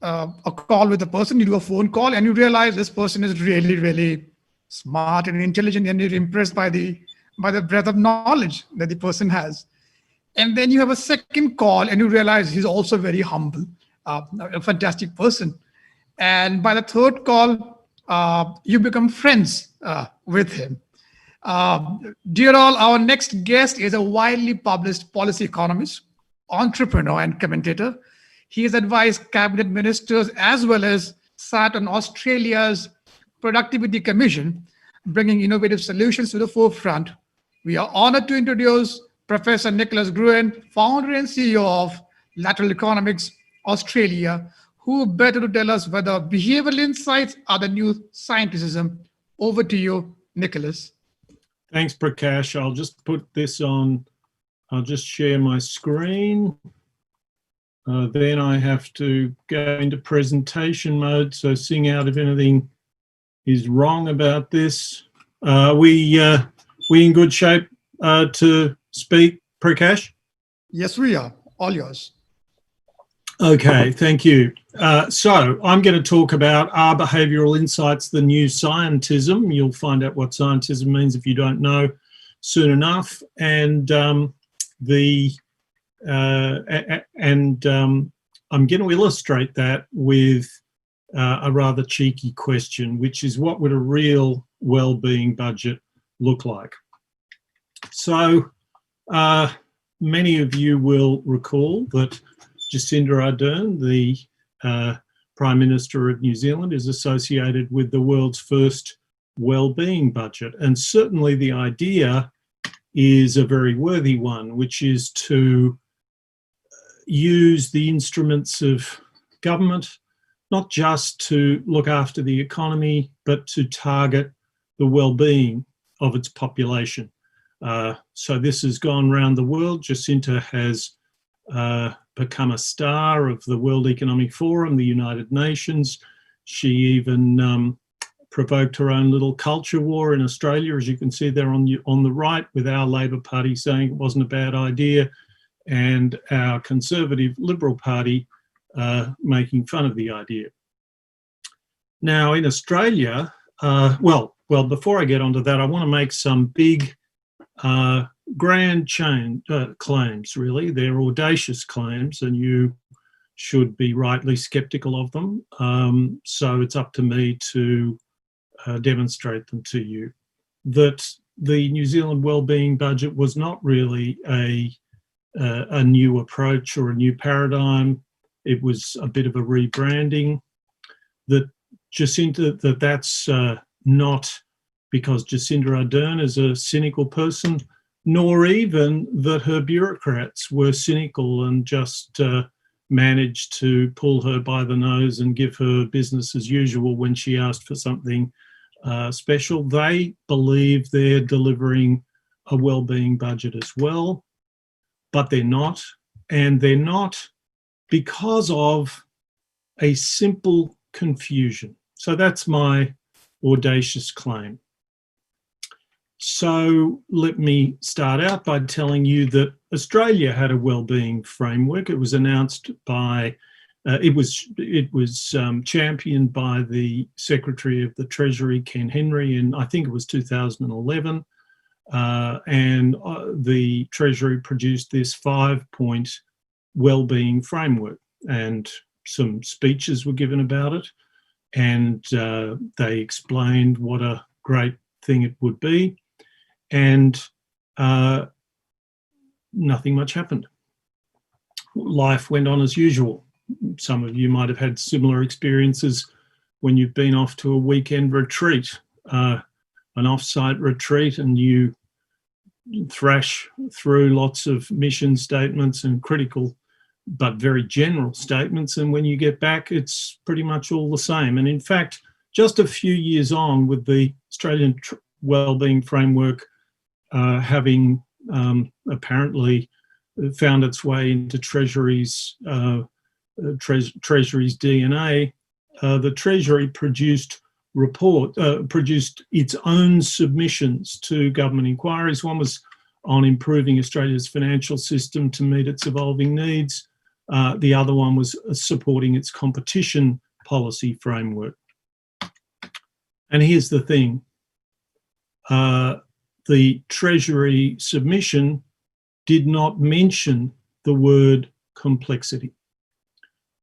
S1: a call with a person, you do a phone call, and you realize this person is really, really smart and intelligent, and you're impressed by the breadth of knowledge that the person has. And then you have a second call, and you realize he's also very humble, a fantastic person. And by the third call, you become friends with him. Dear all, our next guest is a widely published policy economist, entrepreneur, and commentator. He has advised cabinet ministers as well as sat on Australia's Productivity Commission, bringing innovative solutions to the forefront. We are honored to introduce Professor Nicholas Gruen, founder and CEO of Lateral Economics Australia, who better to tell us whether behavioral insights are the new scientism. Over to you, Nicholas.
S9: Thanks, Prakash. I'll just put this on. I'll just share my screen. Then I have to go into presentation mode, so sing out if anything is wrong about this. We in good shape to speak, Prakash?
S1: Yes, we are. All yours.
S9: Okay, thank you. So I'm going to talk about Are Behavioural Insights the New Scientism? You'll find out what scientism means if you don't know soon enough. And the and I'm going to illustrate that with a rather cheeky question, which is, what would a real well-being budget look like? So many of you will recall that Jacinda Ardern, the Prime Minister of New Zealand, is associated with the world's first well-being budget. And certainly the idea is a very worthy one, which is to use the instruments of government, not just to look after the economy, but to target the well-being of its population. So this has gone around the world. Jacinta has become a star of the World Economic Forum, the United Nations. She even provoked her own little culture war in Australia, as you can see there on the right, with our Labor Party saying it wasn't a bad idea, and our Conservative Liberal Party making fun of the idea. Now in Australia, well, before I get onto that, I want to make some big grand claims, really. They're audacious claims, and you should be rightly sceptical of them. So it's up to me to demonstrate them to you. That the New Zealand Wellbeing Budget was not really a new approach or a new paradigm. It was a bit of a rebranding. That Jacinta, that's not because Jacinda Ardern is a cynical person, nor even that her bureaucrats were cynical and just managed to pull her by the nose and give her business as usual when she asked for something special. They believe they're delivering a wellbeing budget as well, but they're not. And they're not because of a simple confusion. So that's my audacious claim. So let me start out by telling you that Australia had a wellbeing framework. It was announced by, it was championed by the Secretary of the Treasury, Ken Henry, in I think it was 2011. And the Treasury produced this 5-point wellbeing framework, and some speeches were given about it, and they explained what a great thing it would be, and nothing much happened. Life went on as usual. Some of you might have had similar experiences when you've been off to a weekend retreat, an off-site retreat, and you thrash through lots of mission statements and critical but very general statements, and when you get back it's pretty much all the same. And in fact, just a few years on, with the Australian Wellbeing Framework having apparently found its way into Treasury's DNA, the Treasury produced its own submissions to government inquiries. One was on improving Australia's financial system to meet its evolving needs. The other one was supporting its competition policy framework. And here's the thing. The Treasury submission did not mention the word complexity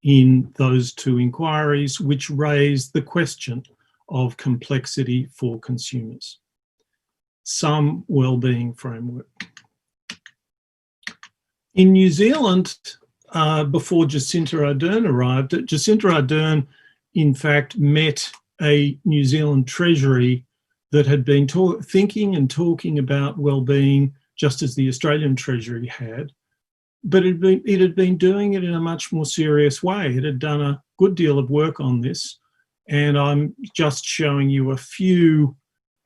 S9: in those two inquiries, which raised the question of complexity for consumers. Some wellbeing framework. In New Zealand, before Jacinta Ardern arrived, Jacinta Ardern, in fact, met a New Zealand Treasury that had been thinking and talking about wellbeing just as the Australian Treasury had, but it had been doing it in a much more serious way. It had done a good deal of work on this, and I'm just showing you a few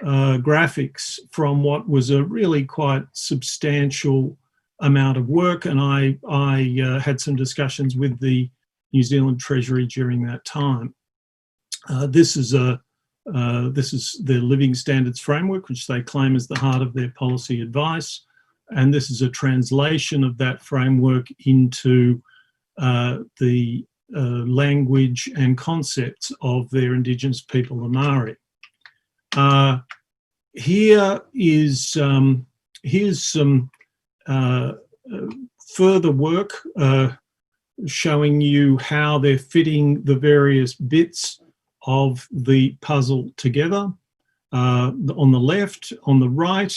S9: graphics from what was a really quite substantial amount of work, and I had some discussions with the New Zealand Treasury during that time. This is their Living Standards Framework, which they claim is the heart of their policy advice, and this is a translation of that framework into the language and concepts of their Indigenous people, the Maori. Here's some further work showing you how they're fitting the various bits of the puzzle together. On the left, on the right,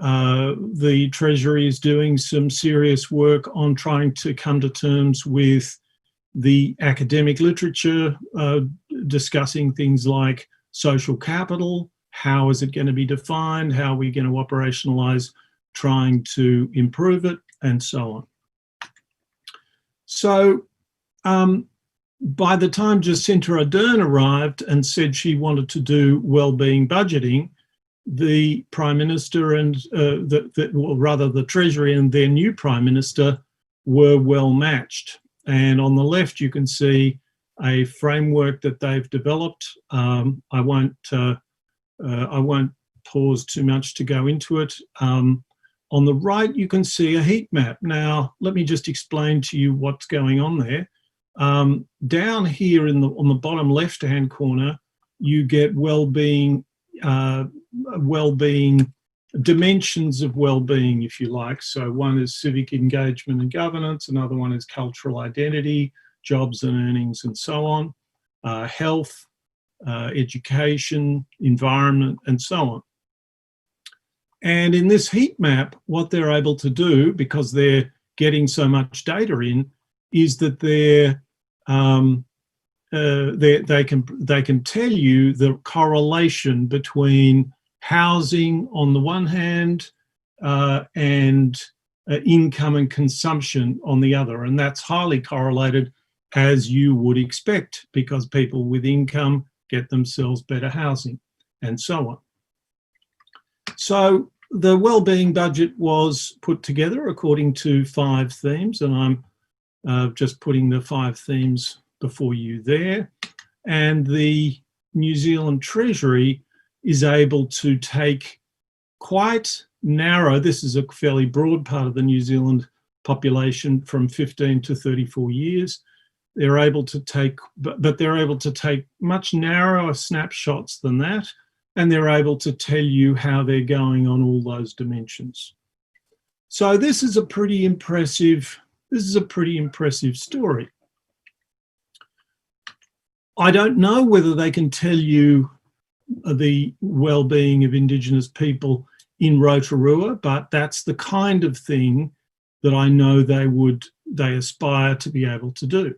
S9: the Treasury is doing some serious work on trying to come to terms with the academic literature, discussing things like social capital, how is it going to be defined, how are we going to operationalize trying to improve it, and so on. So by the time Jacinta Ardern arrived and said she wanted to do well-being budgeting, the Prime Minister and the Treasury and their new Prime Minister were well matched. And on the left, you can see a framework that they've developed. I won't pause too much to go into it. On the right, you can see a heat map. Now, let me just explain to you what's going on there. Down here on the bottom left-hand corner, you get well-being dimensions of well-being, if you like. So one is civic engagement and governance, another one is cultural identity, jobs and earnings, and so on, health, education, environment, and so on. And in this heat map, what they're able to do, because they're getting so much data in, is that they can tell you the correlation between housing on the one hand and income and consumption on the other. And that's highly correlated, as you would expect, because people with income get themselves better housing and so on. So the wellbeing budget was put together according to 5 themes, and I'm just putting the 5 themes before you there. And the New Zealand Treasury is able to take quite narrow, this is a fairly broad part of the New Zealand population from 15 to 34 years. They're able to take, but they're able to take much narrower snapshots than that, and they're able to tell you how they're going on all those dimensions. So this is a pretty impressive story. I don't know whether they can tell you the well-being of Indigenous people in Rotorua, but that's the kind of thing that I know they aspire to be able to do.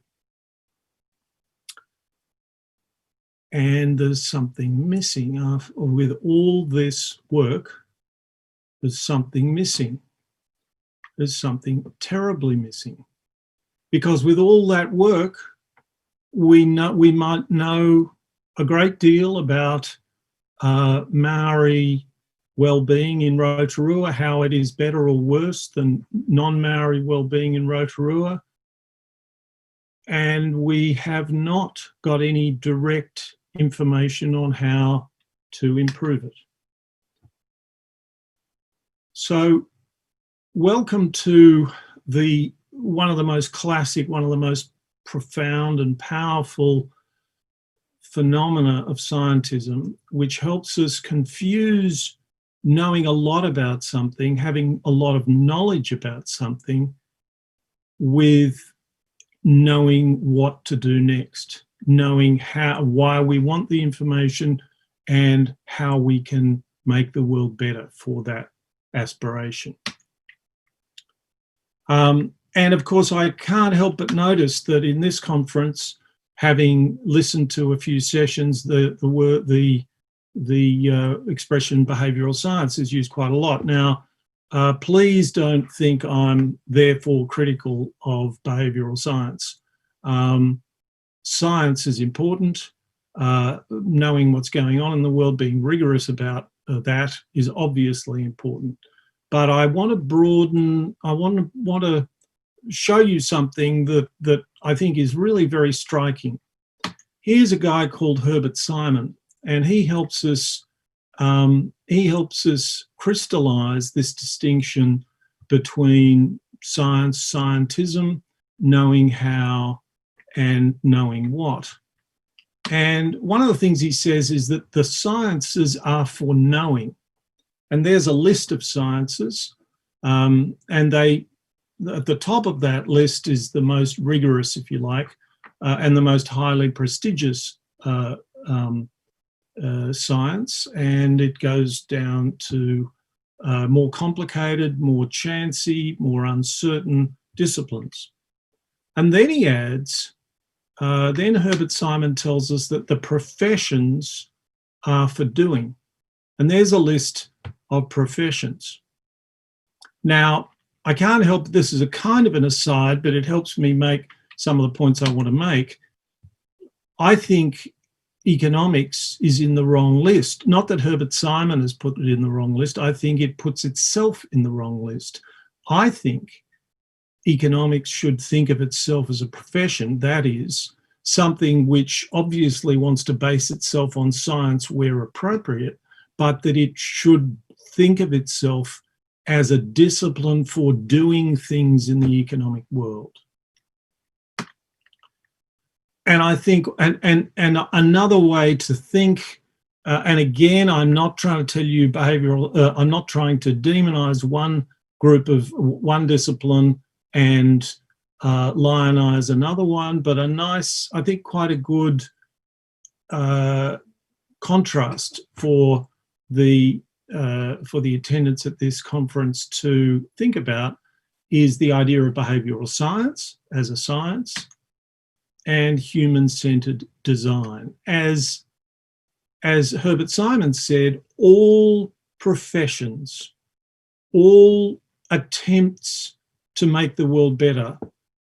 S9: And there's something missing with all this work. There's something missing. There's something terribly missing, because with all that work, we might know a great deal about Maori well-being in Rotorua, how it is better or worse than non-Maori well-being in Rotorua. And we have not got any direct information on how to improve it. So welcome to one of the most classic, one of the most profound and powerful phenomena of scientism, which helps us confuse knowing a lot about something, having a lot of knowledge about something, with knowing what to do next, knowing why we want the information and how we can make the world better for that aspiration. And of course, I can't help but notice that in this conference, having listened to a few sessions, the expression behavioural science is used quite a lot. Now, please don't think I'm therefore critical of behavioural science. Science is important. Knowing what's going on in the world, being rigorous about that is obviously important. But I want to broaden, I want to show you something that I think is really very striking. Here's a guy called Herbert Simon, and he helps us crystallize this distinction between science, scientism, knowing how, and knowing what. And one of the things he says is that the sciences are for knowing. And there's a list of sciences, and they at the top of that list is the most rigorous, if you like, and the most highly prestigious science, and it goes down to more complicated, more chancy, more uncertain disciplines. And then he adds, then Herbert Simon tells us that the professions are for doing. And there's a list of professions. Now, I can't help, this is a kind of an aside, but it helps me make some of the points I want to make. I think economics is in the wrong list. Not that Herbert Simon has put it in the wrong list. I think it puts itself in the wrong list. I think economics should think of itself as a profession, that is, something which obviously wants to base itself on science where appropriate, but that it should think of itself as a discipline for doing things in the economic world. And I think, and another way to think, and again, I'm not trying to tell you behavioural, I'm not trying to demonise one group of one discipline and lionize another one, but a nice, I think quite a good contrast for the attendance at this conference to think about is the idea of behavioural science as a science and human-centred design. As Herbert Simon said, all professions, all attempts to make the world better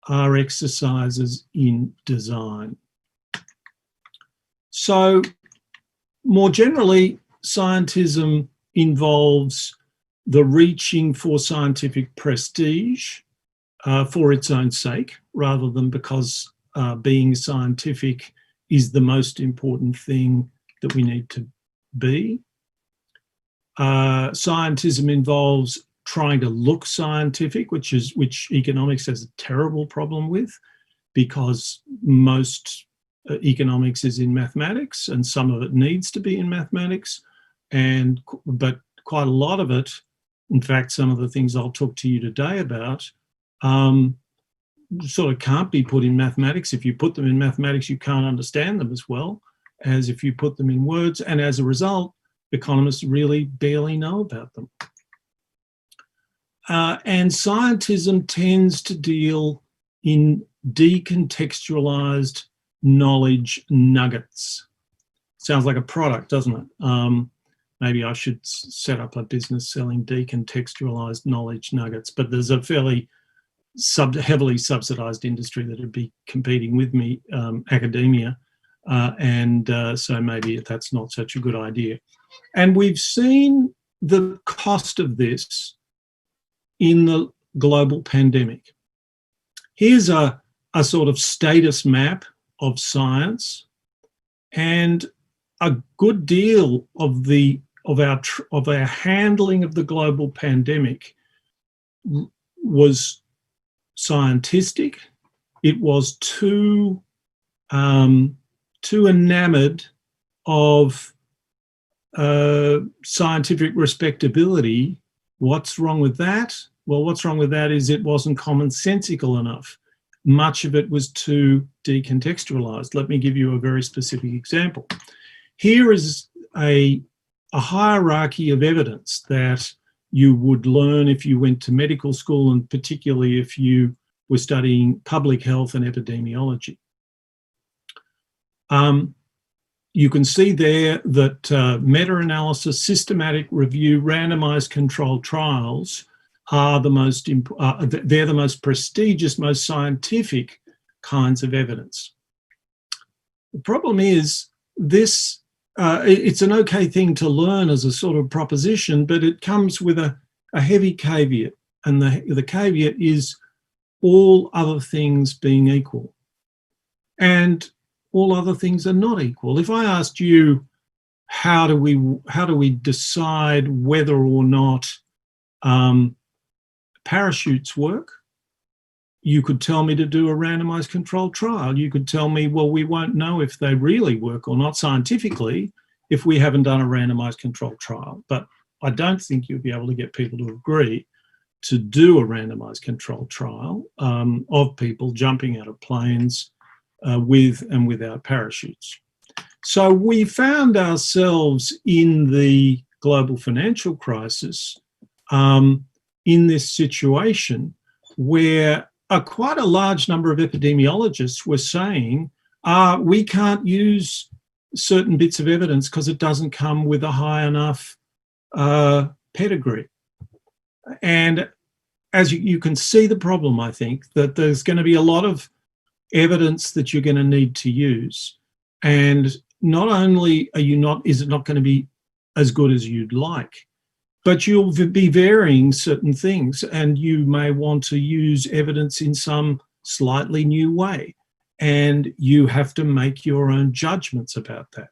S9: are exercises in design. So more generally, scientism involves the reaching for scientific prestige for its own sake, rather than because being scientific is the most important thing that we need to be. Scientism involves trying to look scientific, which economics has a terrible problem with, because most economics is in mathematics, and some of it needs to be in mathematics, but quite a lot of it, in fact, some of the things I'll talk to you today about, sort of can't be put in mathematics. If you put them in mathematics, you can't understand them as well as if you put them in words, and as a result, economists really barely know about them. And scientism tends to deal in decontextualized knowledge nuggets. Sounds like a product, doesn't it? Maybe I should set up a business selling decontextualized knowledge nuggets, but there's a fairly heavily subsidized industry that would be competing with me, academia, and so maybe that's not such a good idea. And we've seen the cost of this in the global pandemic. Here's a sort of status map of science, and a good deal of our handling of the global pandemic was scientistic. It was too enamored of scientific respectability. What's wrong with that? Well, what's wrong with that is it wasn't commonsensical enough. Much of it was too decontextualized. Let me give you a very specific example. Here is a hierarchy of evidence that you would learn if you went to medical school, and particularly if you were studying public health and epidemiology. You can see there that meta-analysis, systematic review, randomized controlled trials are the most, they're the most prestigious, most scientific kinds of evidence. The problem is this, it's an okay thing to learn as a sort of proposition, but it comes with a heavy caveat, and the caveat is all other things being equal. And all other things are not equal. If I asked you, how do we decide whether or not parachutes work? You could tell me to do a randomized controlled trial. You could tell me, well, we won't know if they really work or not scientifically if we haven't done a randomized controlled trial. But I don't think you'll be able to get people to agree to do a randomized controlled trial of people jumping out of planes with and without parachutes. So we found ourselves in the global financial crisis in this situation where quite a large number of epidemiologists were saying, we can't use certain bits of evidence because it doesn't come with a high enough pedigree. And as you can see the problem, I think, that there's going to be a lot of evidence that you're going to need to use. And not only is it not going to be as good as you'd like, but you'll be varying certain things, and you may want to use evidence in some slightly new way. And you have to make your own judgments about that.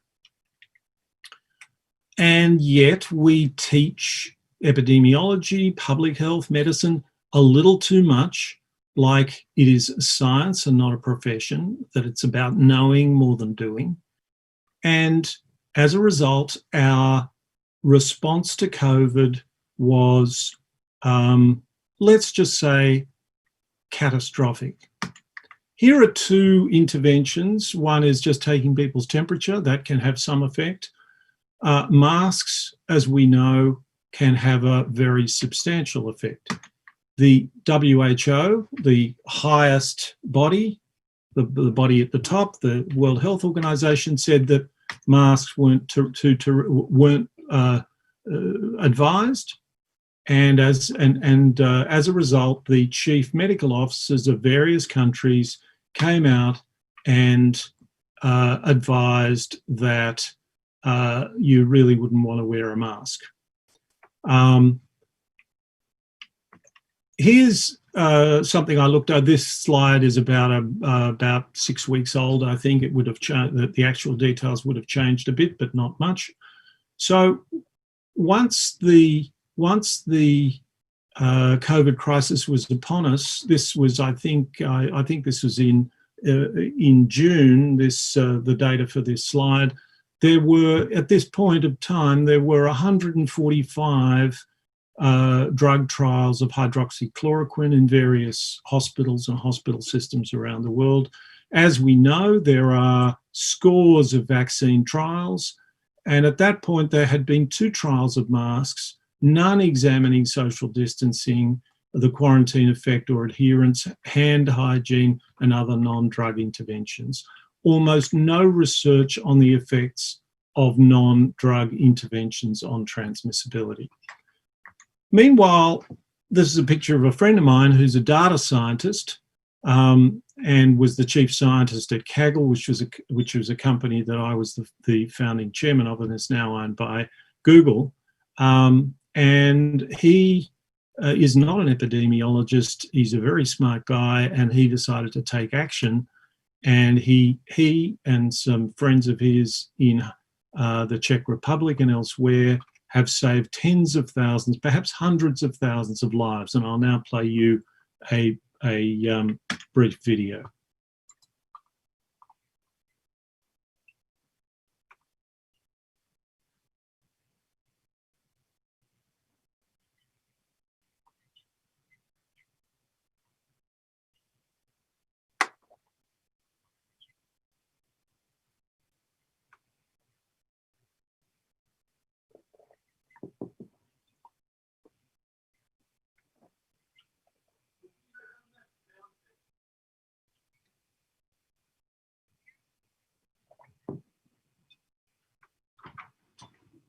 S9: And yet we teach epidemiology, public health, medicine a little too much like it is a science and not a profession, that it's about knowing more than doing. And as a result, our response to COVID was, let's just say, catastrophic. Here are two interventions. One is just taking people's temperature. That can have some effect. Masks, as we know, can have a very substantial effect. The WHO, the highest body, the body at the top, the World Health Organization, said that masks weren't advised, and as a result, the chief medical officers of various countries came out and advised that you really wouldn't want to wear a mask. Here's something I looked at. This slide is about 6 weeks old. I think it would have changed. The actual details would have changed a bit, but not much. So once the COVID crisis was upon us, this was, I think this was in June. The data for this slide. There were, at this point of time, there were 145 drug trials of hydroxychloroquine in various hospitals and hospital systems around the world. As we know, there are scores of vaccine trials, and at that point there had been 2 trials of masks, none examining social distancing, the quarantine effect or adherence, hand hygiene, and other non-drug interventions. Almost no research on the effects of non-drug interventions on transmissibility. Meanwhile, this is a picture of a friend of mine who's a data scientist and was the chief scientist at Kaggle, which was a company that I was the founding chairman of, and is now owned by Google. And he is not an epidemiologist. He's a very smart guy, and he decided to take action. And he and some friends of his in the Czech Republic and elsewhere have saved tens of thousands, perhaps hundreds of thousands of lives. And I'll now play you a brief video.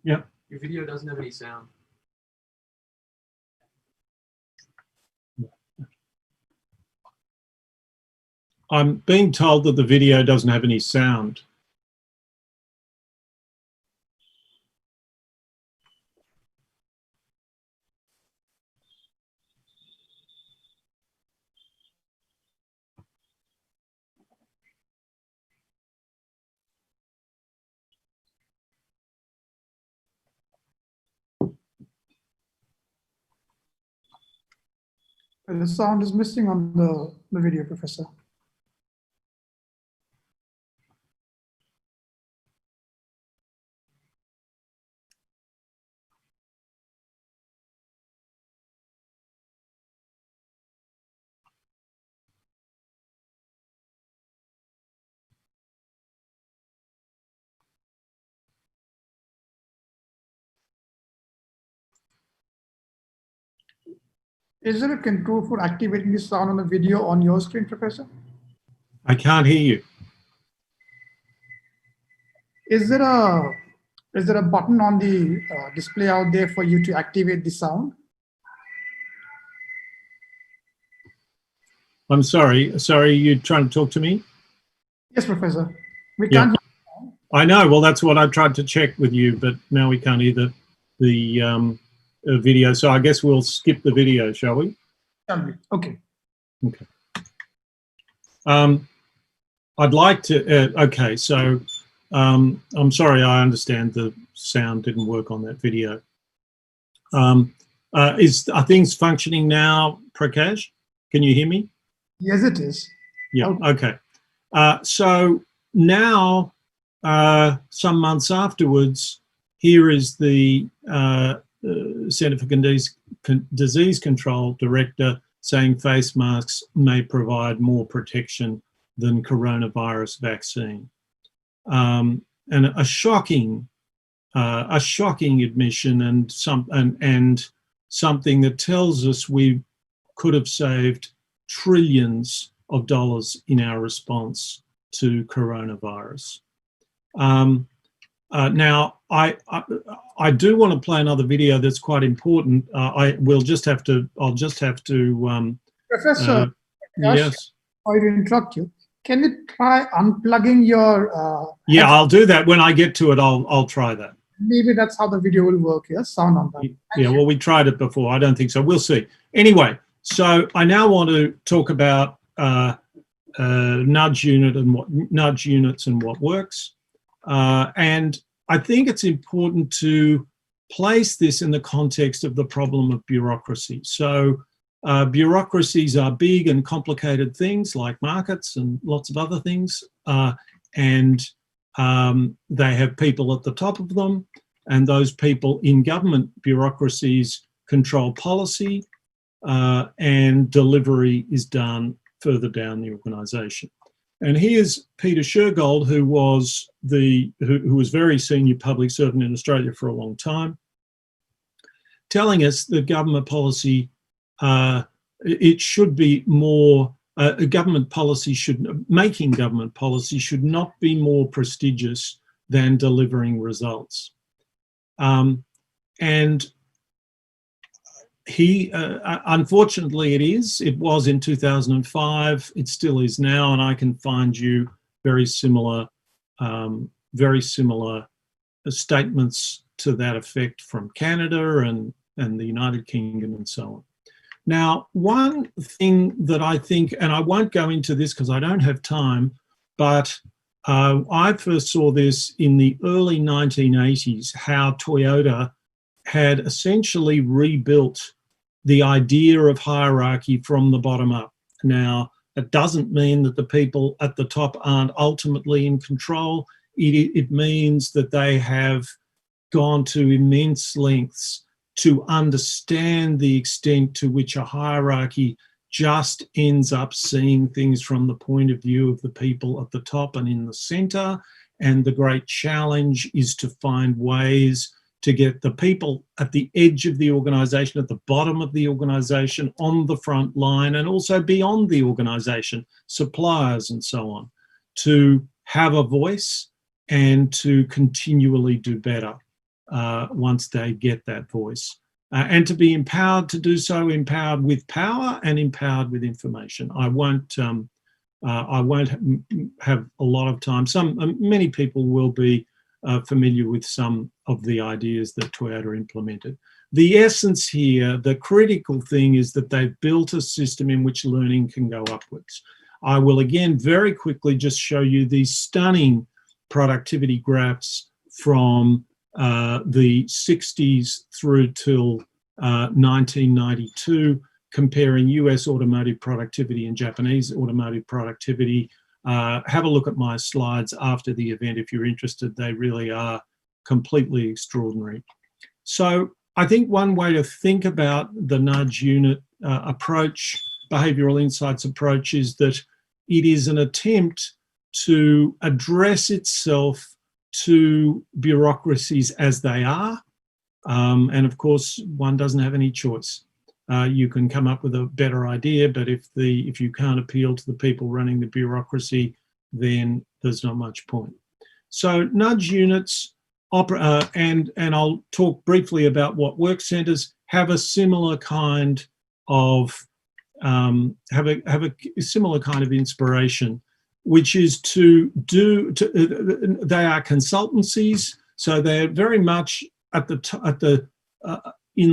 S9: Yeah.
S10: Your video doesn't have any sound.
S9: I'm being told that the video doesn't have any sound.
S1: The sound is missing on the video, Professor. Is there a control for activating the sound on the video on your screen, Professor?
S9: I can't hear you.
S1: Is there a button on the display out there for you to activate the sound?
S9: I'm sorry. Sorry, you're trying to talk to me?
S1: Yes, Professor. We
S9: Yeah.
S1: can't.
S9: I know. Well, that's what I tried to check with you, but now we can't hear the video. So I guess we'll skip the video, shall we?
S1: Okay.
S9: Okay. I'd like to. Okay, so I'm sorry. I understand the sound didn't work on that video. Are things functioning now, Prakash? Can you hear me?
S1: Yes, it is.
S9: Yeah. Okay. So now, some months afterwards, here is the Centre for Disease Control Director saying face masks may provide more protection than coronavirus vaccine, and a shocking admission, and something that tells us we could have saved trillions of dollars in our response to coronavirus. Now, I do want to play another video that's quite important. I'll just have to.
S1: Professor,
S9: yes.
S1: sorry to interrupt you. Can you try unplugging your?
S9: Yeah, I'll do that when I get to it. I'll try that.
S1: Maybe that's how the video will work. Yes, sound on that.
S9: Yeah, well, we tried it before. I don't think so. We'll see. Anyway, so I now want to talk about nudge units and what works. And I think it's important to place this in the context of the problem of bureaucracy. So bureaucracies are big and complicated things like markets and lots of other things. And they have people at the top of them, and those people in government bureaucracies control policy, and delivery is done further down the organisation. And here's Peter Shergold, who was very senior public servant in Australia for a long time, telling us that government policy, it should be more, making government policy should not be more prestigious than delivering results. And he, unfortunately it was in 2005, it still is now, and I can find you very similar statements to that effect from Canada and the United Kingdom and so on. Now, one thing that I think, and I won't go into this because I don't have time, but I first saw this in the early 1980s, how Toyota had essentially rebuilt the idea of hierarchy from the bottom up. Now, it doesn't mean that the people at the top aren't ultimately in control. It means that they have gone to immense lengths to understand the extent to which a hierarchy just ends up seeing things from the point of view of the people at the top and in the centre. And the great challenge is to find ways to get the people at the edge of the organisation, at the bottom of the organisation, on the front line, and also beyond the organisation, suppliers and so on, to have a voice and to continually do better once they get that voice. And to be empowered to do so, empowered with power and empowered with information. I won't have a lot of time. Many people will be familiar with some of the ideas that Toyota implemented. The essence here, the critical thing, is that they've built a system in which learning can go upwards. I will again very quickly just show you these stunning productivity graphs from the 60s through till 1992, comparing US automotive productivity and Japanese automotive productivity. Have a look at my slides after the event if you're interested. They really are completely extraordinary. So I think one way to think about the nudge unit approach, behavioural insights approach, is that it is an attempt to address itself to bureaucracies as they are. And of course, one doesn't have any choice. you can come up with a better idea. But if you can't appeal to the people running the bureaucracy, then there's not much point. So nudge units, and I'll talk briefly about what work centres have a similar kind of have a similar kind of inspiration, which is they are consultancies, so they're very much in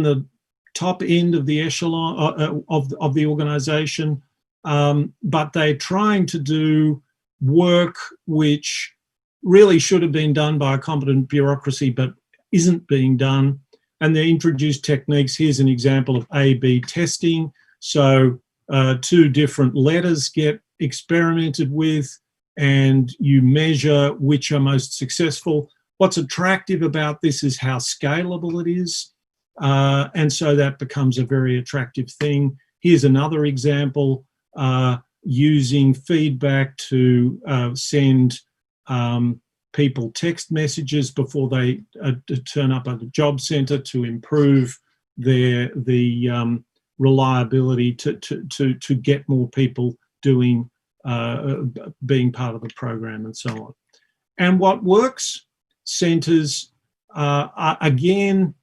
S9: the top end of the echelon of the organisation, but they're trying to do work which really should have been done by a competent bureaucracy but isn't being done. And they introduce techniques. Here's an example of A/B testing. So 2 different letters get experimented with and you measure which are most successful. What's attractive about this is how scalable it is. And so that becomes a very attractive thing. Here's another example, using feedback to send people text messages before they turn up at a job centre to improve the reliability to get more people doing being part of the program and so on. And what works centres are again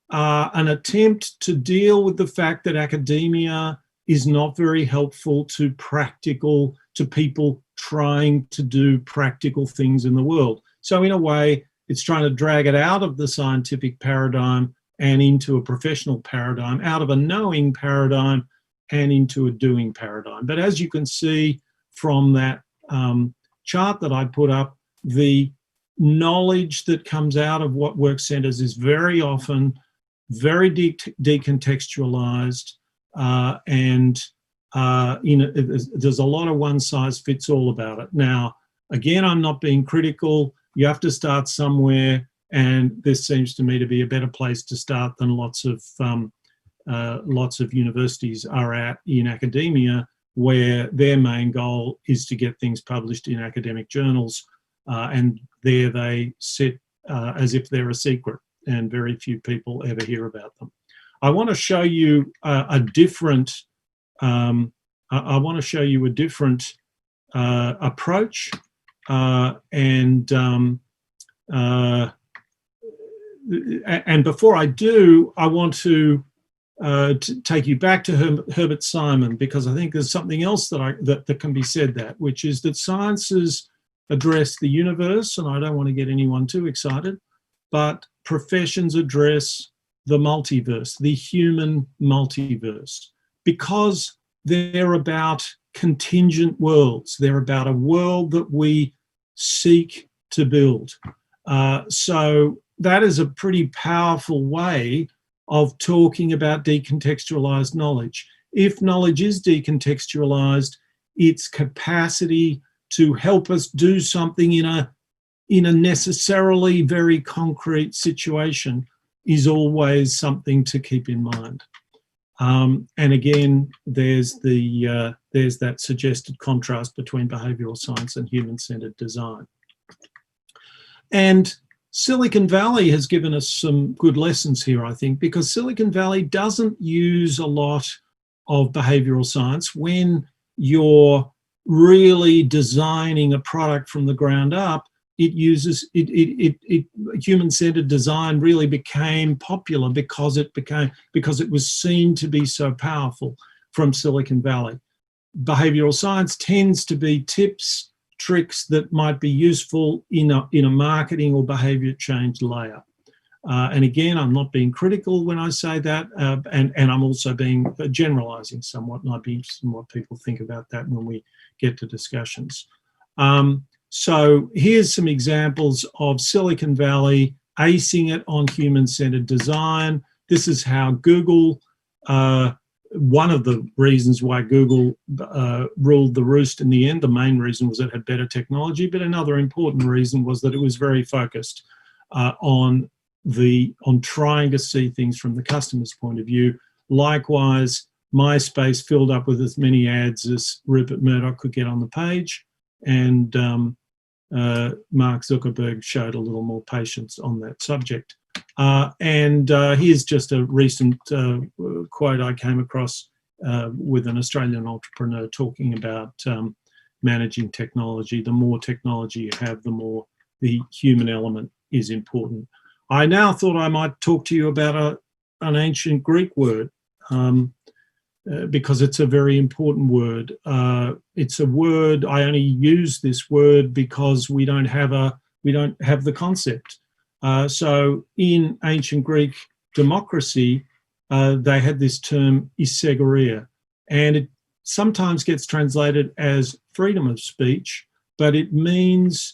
S9: an attempt to deal with the fact that academia is not very helpful to people trying to do practical things in the world. So in a way, it's trying to drag it out of the scientific paradigm and into a professional paradigm, out of a knowing paradigm and into a doing paradigm. But as you can see from that chart that I put up, the knowledge that comes out of what work centres is very often very decontextualised, and there's a lot of one size fits all about it. Now, again, I'm not being critical. You have to start somewhere, and this seems to me to be a better place to start than lots of universities are at in academia, where their main goal is to get things published in academic journals, and there they sit as if they're a secret, and very few people ever hear about them. I want to show you a different approach, and before I do, I want to take you back to Herbert Simon, because I think there's something else that can be said, which is that sciences address the universe, and I don't want to get anyone too excited, but professions address the multiverse, the human multiverse, because they're about contingent worlds. They're about a world that we seek to build. So that is a pretty powerful way of talking about decontextualized knowledge. If knowledge is decontextualized, its capacity to help us do something in a necessarily very concrete situation is always something to keep in mind. And again, there's that suggested contrast between behavioural science and human-centred design. And Silicon Valley has given us some good lessons here, I think, because Silicon Valley doesn't use a lot of behavioural science. When you're really designing a product from the ground up, human-centered design really became popular because it was seen to be so powerful from Silicon Valley. Behavioural science tends to be tips, tricks that might be useful in a marketing or behaviour change layer. And again, I'm not being critical when I say that, and I'm also being generalising somewhat, and I'd be interested in what people think about that when we get to discussions. So here's some examples of Silicon Valley acing it on human-centered design. This is how Google, one of the reasons why Google ruled the roost in the end, the main reason was it had better technology, but another important reason was that it was very focused on trying to see things from the customer's point of view. Likewise, MySpace filled up with as many ads as Rupert Murdoch could get on the page, and Mark Zuckerberg showed a little more patience on that subject. And here's just a recent quote I came across with an Australian entrepreneur talking about managing technology. The more technology you have, the more the human element is important. I now thought I might talk to you about an ancient Greek word, because it's a very important word. It's a word, I only use this word because we don't have the concept. So in ancient Greek democracy, they had this term isegoria, and it sometimes gets translated as freedom of speech, but it means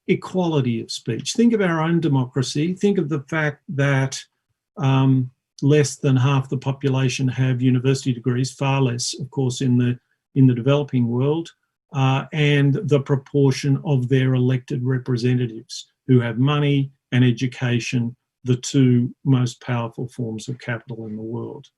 S9: equality of speech. Think of our own democracy. Think of the fact that less than half the population have university degrees, far less, of course, in the developing world, and the proportion of their elected representatives who have money and education, the two most powerful forms of capital in the world.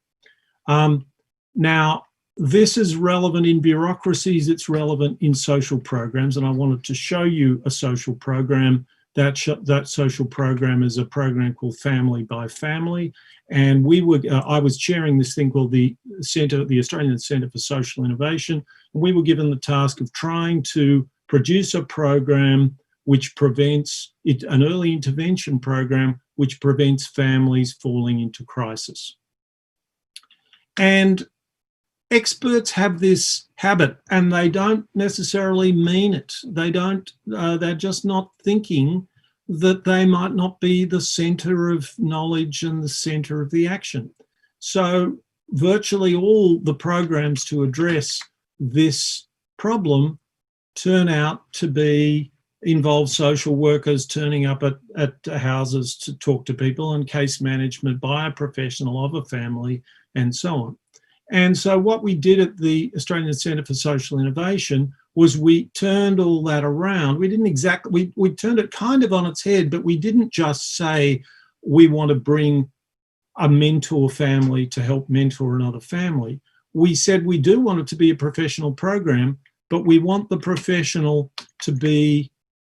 S9: Now, this is relevant in bureaucracies, it's relevant in social programs, and I wanted to show you a social program. That social program is a program called Family by Family, and I was chairing this thing called the Australian Centre for Social Innovation, and we were given the task of trying to produce a program which prevents an early intervention program which prevents families falling into crisis. And experts have this habit, and they don't necessarily mean it. They're just not thinking that they might not be the centre of knowledge and the centre of the action. So virtually all the programs to address this problem turn out to involve social workers turning up at houses to talk to people, and case management by a professional of a family, and so on. And so what we did at the Australian Centre for Social Innovation was we turned all that around. We didn't exactly, we turned it kind of on its head, but we didn't just say we want to bring a mentor family to help mentor another family. We said we do want it to be a professional program, but we want the professional to be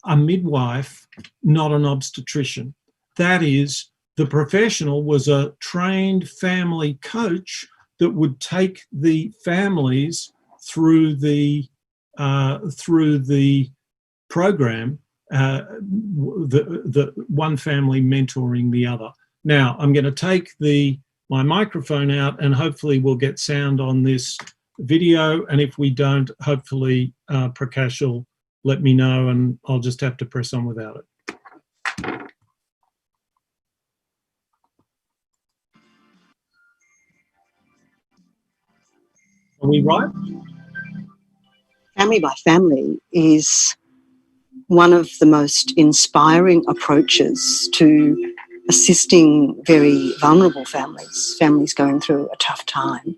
S9: a midwife, not an obstetrician. That is, the professional was a trained family coach that would take the families through the program, the one family mentoring the other. Now, I'm going to take my microphone out, and hopefully we'll get sound on this video. And if we don't, hopefully Prakash will let me know, and I'll just have to press on without it. Are we right?
S10: Family by Family is one of the most inspiring approaches to assisting very vulnerable families going through a tough time,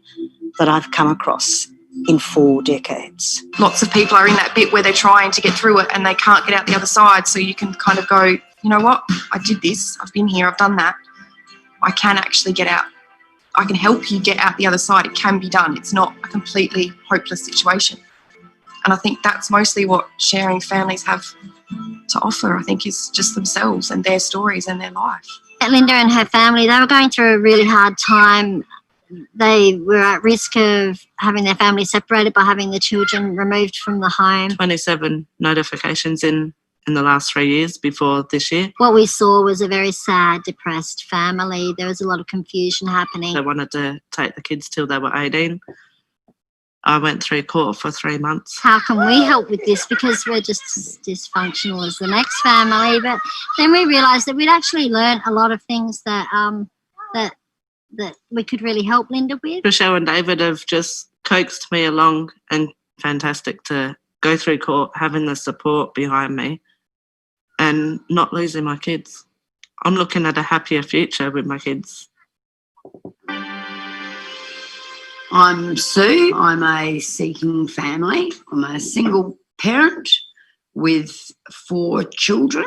S10: that I've come across in 4 decades.
S11: Lots of people are in that bit where they're trying to get through it and they can't get out the other side. So you can kind of go, you know what, I did this, I've been here, I've done that. I can actually get out. I can help you get out the other side. It can be done. It's not a completely hopeless situation. And I think that's mostly what sharing families have to offer, I think, is just themselves and their stories and their life.
S12: Linda and her family, they were going through a really hard time. They were at risk of having their family separated by having the children removed from the home.
S13: 27 notifications in the last 3 years before this year.
S12: What we saw was a very sad, depressed family. There was a lot of confusion happening.
S13: They wanted to take the kids till they were 18. I went through court for 3 months.
S12: How can we help with this? Because we're just as dysfunctional as the next family. But then we realised that we'd actually learned a lot of things that that we could really help Linda with.
S13: Rochelle and David have just coaxed me along, and fantastic to go through court, having the support behind me and not losing my kids. I'm looking at a happier future with my kids.
S14: I'm Sue. I'm a seeking family. I'm a single parent with 4 children.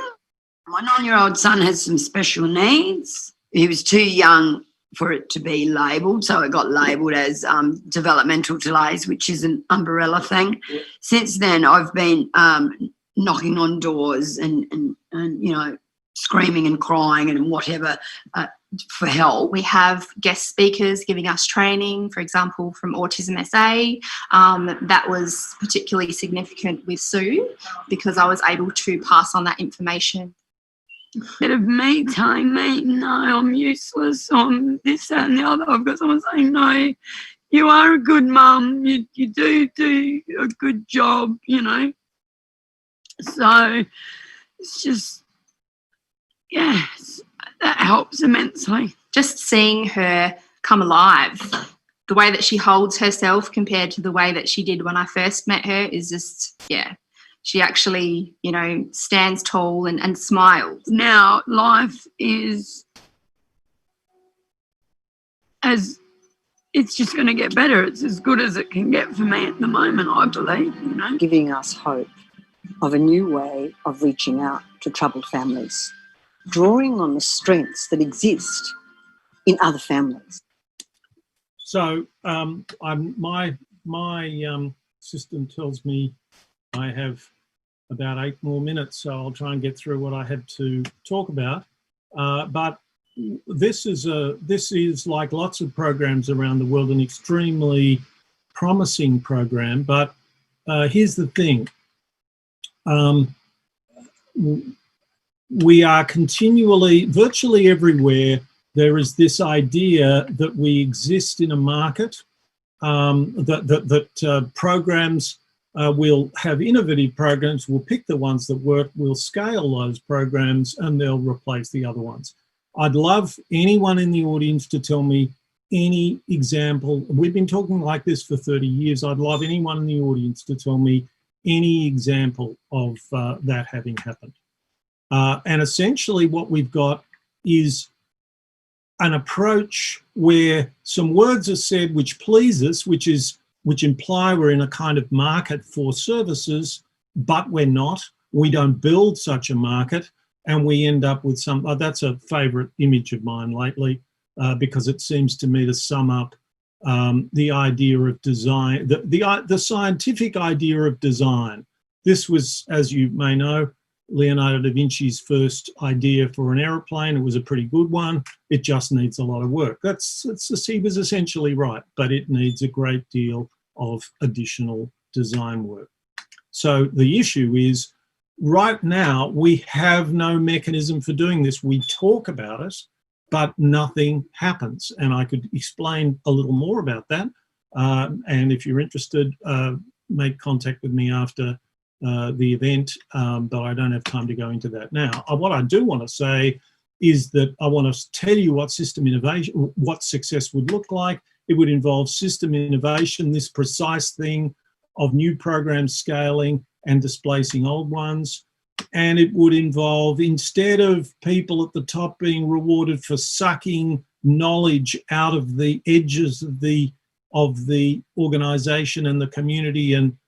S14: My 9-year-old son has some special needs. He was too young for it to be labelled, so it got labelled as developmental delays, which is an umbrella thing. Yeah. Since then, I've been knocking on doors and you know, screaming and crying and whatever for help.
S11: We have guest speakers giving us training, for example, from Autism SA. That was particularly significant with Sue because I was able to pass on that information.
S15: Instead of me telling me, no, I'm useless, I'm this, that and the other, I've got someone saying, no, you are a good mum, you do a good job, you know. So it's just, yeah, that helps immensely.
S11: Just seeing her come alive, the way that she holds herself compared to the way that she did when I first met her is just, yeah. She actually, you know, stands tall and smiles.
S15: Now life is it's just going to get better. It's as good as it can get for me at the moment, I believe, you know.
S10: Giving us hope of a new way of reaching out to troubled families, drawing on the strengths that exist in other families.
S9: So my system tells me I have about 8 more minutes, so I'll try and get through what I had to talk about. But this is like lots of programs around the world, an extremely promising program. But here's the thing. We are continually, virtually everywhere, there is this idea that we exist in a market, that programs we'll have innovative programs, we'll pick the ones that work, we'll scale those programs and they'll replace the other ones. I'd love anyone in the audience to tell me any example. We've been talking like this for 30 years. I'd love anyone in the audience to tell me any example of that having happened. And essentially what we've got is an approach where some words are said which please us, which imply we're in a kind of market for services, but we're not. We don't build such a market, and we end up with some, that's a favourite image of mine lately, because it seems to me to sum up the idea of design, the scientific idea of design. This was, as you may know, Leonardo da Vinci's first idea for an aeroplane. It was a pretty good one. It just needs a lot of work. He was essentially right, but it needs a great deal of additional design work. So the issue is, right now, we have no mechanism for doing this. We talk about it, but nothing happens. And I could explain a little more about that. And if you're interested, make contact with me after the event, but I don't have time to go into that now. What I do want to say is that I want to tell you what system innovation, what success would look like. It would involve system innovation, this precise thing of new programs scaling and displacing old ones. And it would involve, instead of people at the top being rewarded for sucking knowledge out of the edges of the organisation and the community and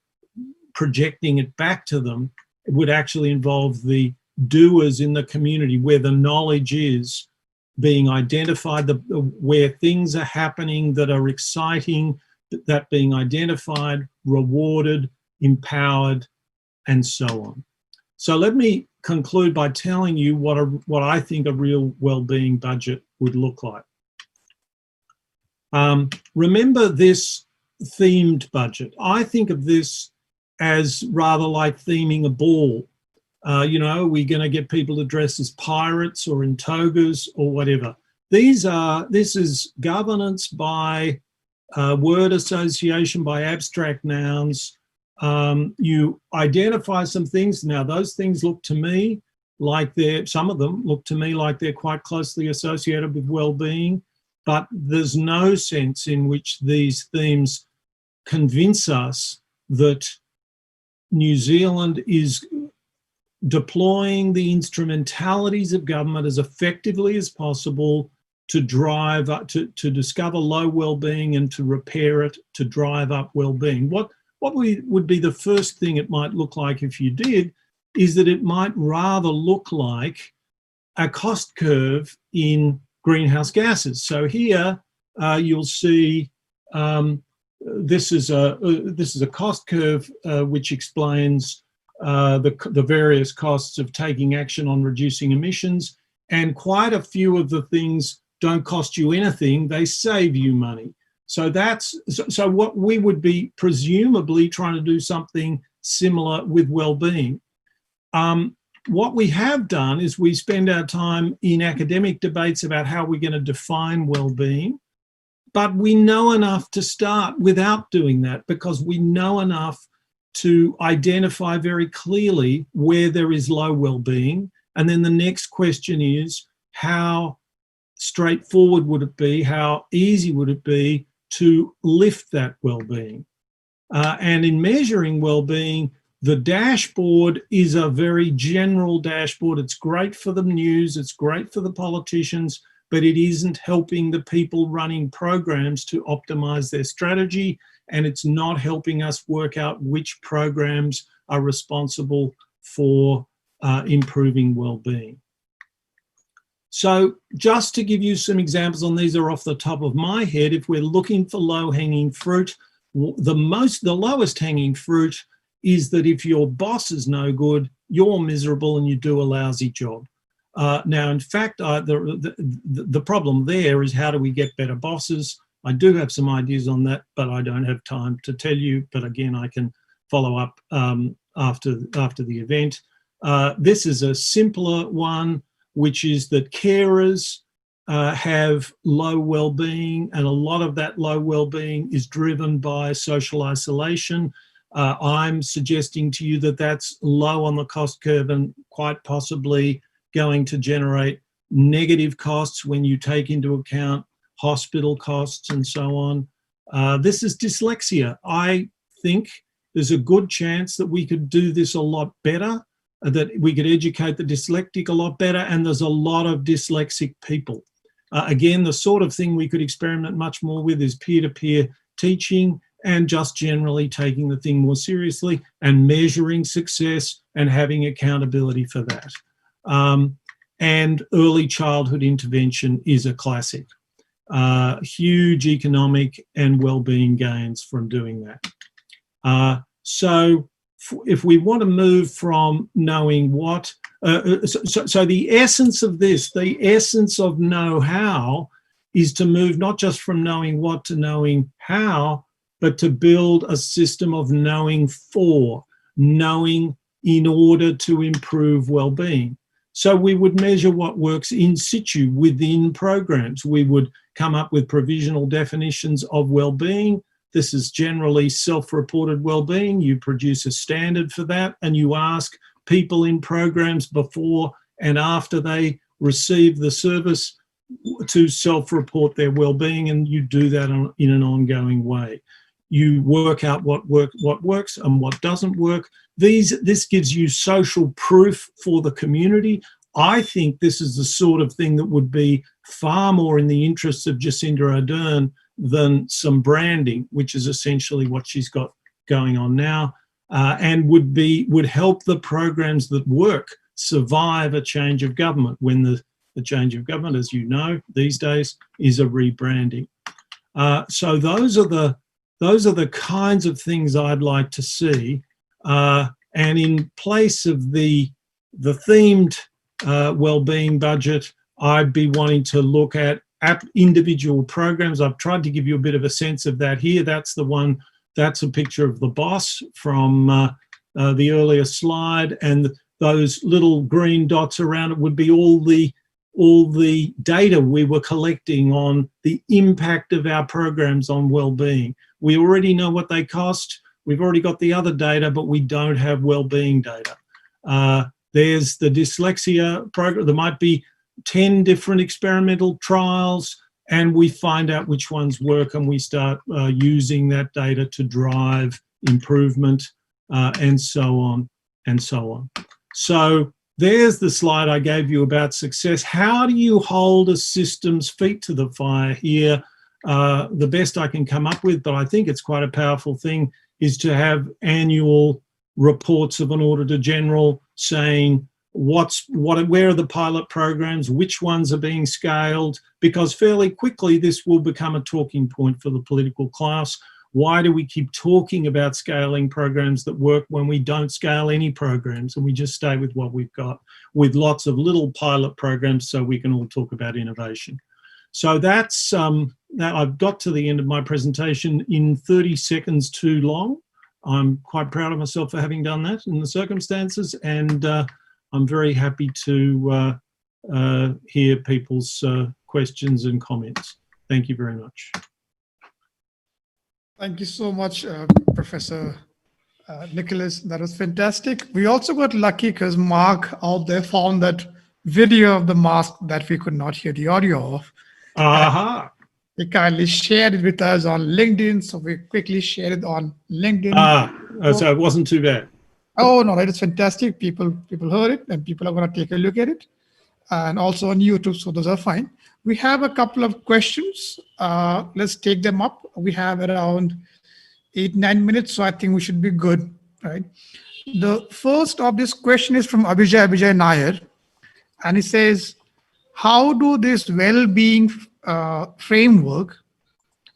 S9: projecting it back to them, it would actually involve the doers in the community where the knowledge is being identified, where things are happening that are exciting, that being identified, rewarded, empowered, and so on. So let me conclude by telling you what I think a real well-being budget would look like. Remember this themed budget. I think of this as rather like theming a ball. We're going to get people to dress as pirates or in togas or whatever. This is governance by word association, by abstract nouns. You identify some things. Now, those things look to me like some of them look to me like they're quite closely associated with well-being, but there's no sense in which these themes convince us that New Zealand is deploying the instrumentalities of government as effectively as possible to drive up, to discover low well-being and to repair it, to drive up well-being. What would be the first thing it might look like if you did is that it might rather look like a cost curve in greenhouse gases. So here you'll see this is a cost curve which explains the various costs of taking action on reducing emissions, and quite a few of the things don't cost you anything, they save you money. So so what we would be presumably trying to do something similar with well-being. What we have done is we spend our time in academic debates about how we're going to define well-being, but we know enough to start without doing that, because we know enough to identify very clearly where there is low well-being. And then the next question is, how straightforward would it be, how easy would it be to lift that well-being? And in measuring well-being, the dashboard is a very general dashboard. It's great for the news, it's great for the politicians, but it isn't helping the people running programs to optimize their strategy, and it's not helping us work out which programs are responsible for improving well-being. So just to give you some examples, and these are off the top of my head, if we're looking for low-hanging fruit, the lowest hanging fruit is that if your boss is no good, you're miserable and you do a lousy job. Now, in fact, the problem there is, how do we get better bosses? I do have some ideas on that, but I don't have time to tell you. But again, I can follow up after the event. This is a simpler one, which is that carers have low well-being, and a lot of that low well-being is driven by social isolation. I'm suggesting to you that that's low on the cost curve and quite possibly going to generate negative costs when you take into account hospital costs and so on. This is dyslexia. I think there's a good chance that we could do this a lot better, that we could educate the dyslexic a lot better, and there's a lot of dyslexic people. Again, the sort of thing we could experiment much more with is peer-to-peer teaching, and just generally taking the thing more seriously and measuring success and having accountability for that. And early childhood intervention is a classic. Huge economic and well-being gains from doing that. So if we want to move from knowing what, so the essence of this, the essence of know-how, is to move not just from knowing what to knowing how, but to build a system of knowing in order to improve well-being. So we would measure what works in situ within programs. We would come up with provisional definitions of well-being. This is generally self-reported well-being. You produce a standard for that, and you ask people in programs before and after they receive the service to self-report their well-being, and you do that in an ongoing way. You work out what works and what doesn't work. This gives you social proof for the community. I think this is the sort of thing that would be far more in the interests of Jacinda Ardern than some branding, which is essentially what she's got going on now, and would help the programs that work survive a change of government, when the change of government, as you know, these days is a rebranding. So those are the kinds of things I'd like to see. And in place of the themed wellbeing budget, I'd be wanting to look at individual programs. I've tried to give you a bit of a sense of that here. That's the one, that's a picture of the boss from the earlier slide, and those little green dots around it would be all the data we were collecting on the impact of our programs on well-being. We already know what they cost. We've already got the other data, but we don't have well-being data. There's the dyslexia program. There might be 10 different experimental trials, and we find out which ones work, and we start using that data to drive improvement, and so on and so on. So there's the slide I gave you about success. How do you hold a system's feet to the fire here? The best I can come up with, but I think it's quite a powerful thing, is to have annual reports of an Auditor General saying where are the pilot programs, which ones are being scaled, because fairly quickly this will become a talking point for the political class. Why do we keep talking about scaling programs that work when we don't scale any programs and we just stay with what we've got, with lots of little pilot programs so we can all talk about innovation? So that's, now I've got to the end of my presentation in 30 seconds too long. I'm quite proud of myself for having done that in the circumstances, and I'm very happy to hear people's questions and comments. Thank you very much.
S1: Thank you so much, Professor Nicholas. That was fantastic. We also got lucky because Mark out there found that video of the mask that we could not hear the audio of.
S9: Aha.
S1: He kindly shared it with us on LinkedIn, so we quickly shared it on LinkedIn.
S9: So it wasn't too bad.
S1: Oh no, that is fantastic. People heard it, and people are going to take a look at it, and also on YouTube. So those are fine. We have a couple of questions. Let's take them up. We have around 8-9 minutes, so I think we should be good, right? The first of this question is from Abhijay Nair, and he says, how do this well-being framework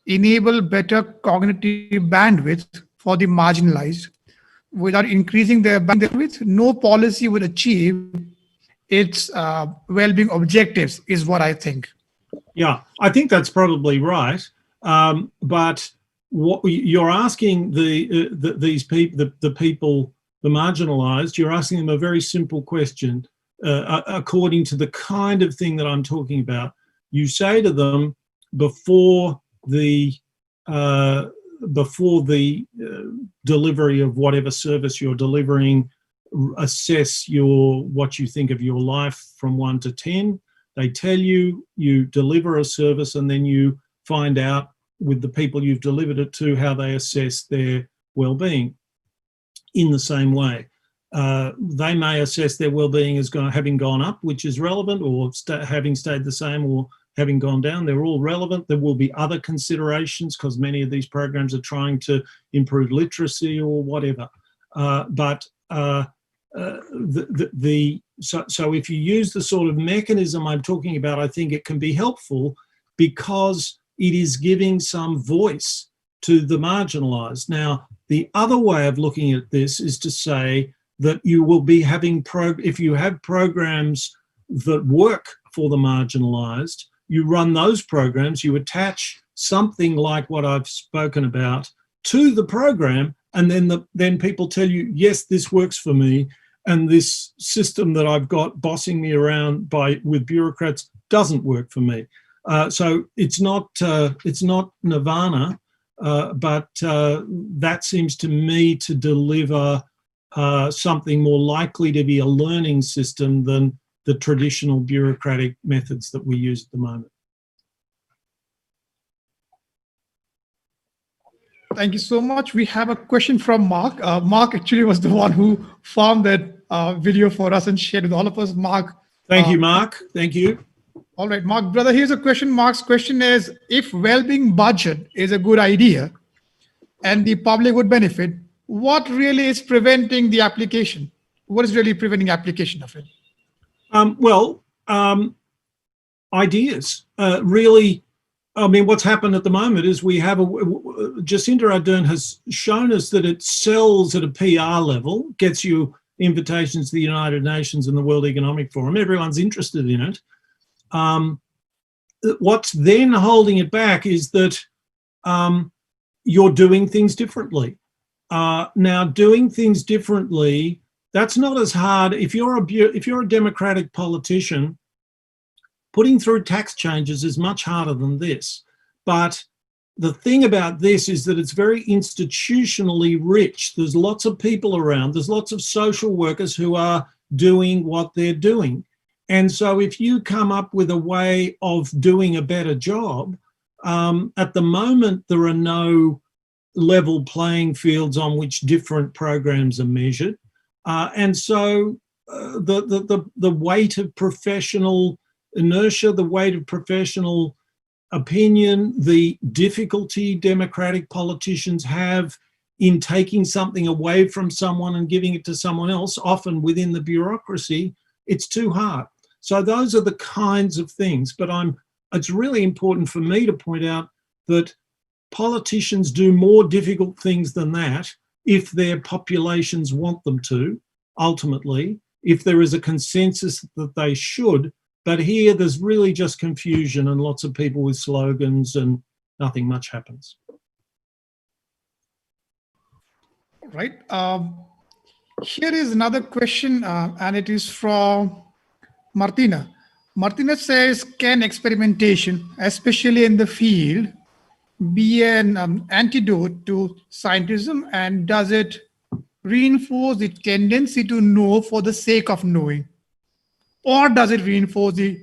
S1: enable better cognitive bandwidth for the marginalized without increasing their bandwidth? No policy would achieve its well-being objectives, is what I think.
S9: Yeah, I think that's probably right. But what you're asking these people, the people, the marginalized, you're asking them a very simple question. According to the kind of thing that I'm talking about, you say to them before the delivery of whatever service you're delivering, assess what you think of your life from 1 to 10. They tell you, you deliver a service, and then you find out with the people you've delivered it to how they assess their well-being. In the same way, they may assess their well-being as having gone up, which is relevant, or having stayed the same, or having gone down. They're all relevant. There will be other considerations because many of these programs are trying to improve literacy or whatever. So if you use the sort of mechanism I'm talking about, I think it can be helpful because it is giving some voice to the marginalized. Now, the other way of looking at this is to say that you will be having, if you have programs that work for the marginalized, you run those programs, you attach something like what I've spoken about to the program, and then people tell you, yes, this works for me, and this system that I've got bossing me around with bureaucrats doesn't work for me. So it's not nirvana, but that seems to me to deliver something more likely to be a learning system than the traditional bureaucratic methods that we use at the moment.
S1: Thank you so much. We have a question from Mark. Mark actually was the one who found that video for us and shared with all of us. Mark.
S9: Thank you, Mark. Thank you.
S1: All right, Mark, brother, here's a question. Mark's question is, if well-being budget is a good idea and the public would benefit, what really is preventing the application? What is really preventing application of it?
S9: Ideas. Really, I mean, what's happened at the moment is we have Jacinda Ardern has shown us that it sells at a PR level, gets you invitations to the United Nations and the World Economic Forum. Everyone's interested in it. What's then holding it back is that you're doing things differently. Now, doing things differently, that's not as hard. If you're a democratic politician, putting through tax changes is much harder than this. But the thing about this is that it's very institutionally rich. There's lots of people around. There's lots of social workers who are doing what they're doing. And so if you come up with a way of doing a better job, at the moment there are no level playing fields on which different programs are measured. And so the weight of professional inertia, the weight of professional opinion, the difficulty democratic politicians have in taking something away from someone and giving it to someone else, often within the bureaucracy, it's too hard. So those are the kinds of things. But it's really important for me to point out that politicians do more difficult things than that if their populations want them to, ultimately, if there is a consensus that they should. But here there's really just confusion and lots of people with slogans and nothing much happens.
S1: Right. Here is another question, and it is from Martina. Martina says, can experimentation, especially in the field, be an antidote to scientism, and does it reinforce the tendency to know for the sake of knowing? Or does it reinforce the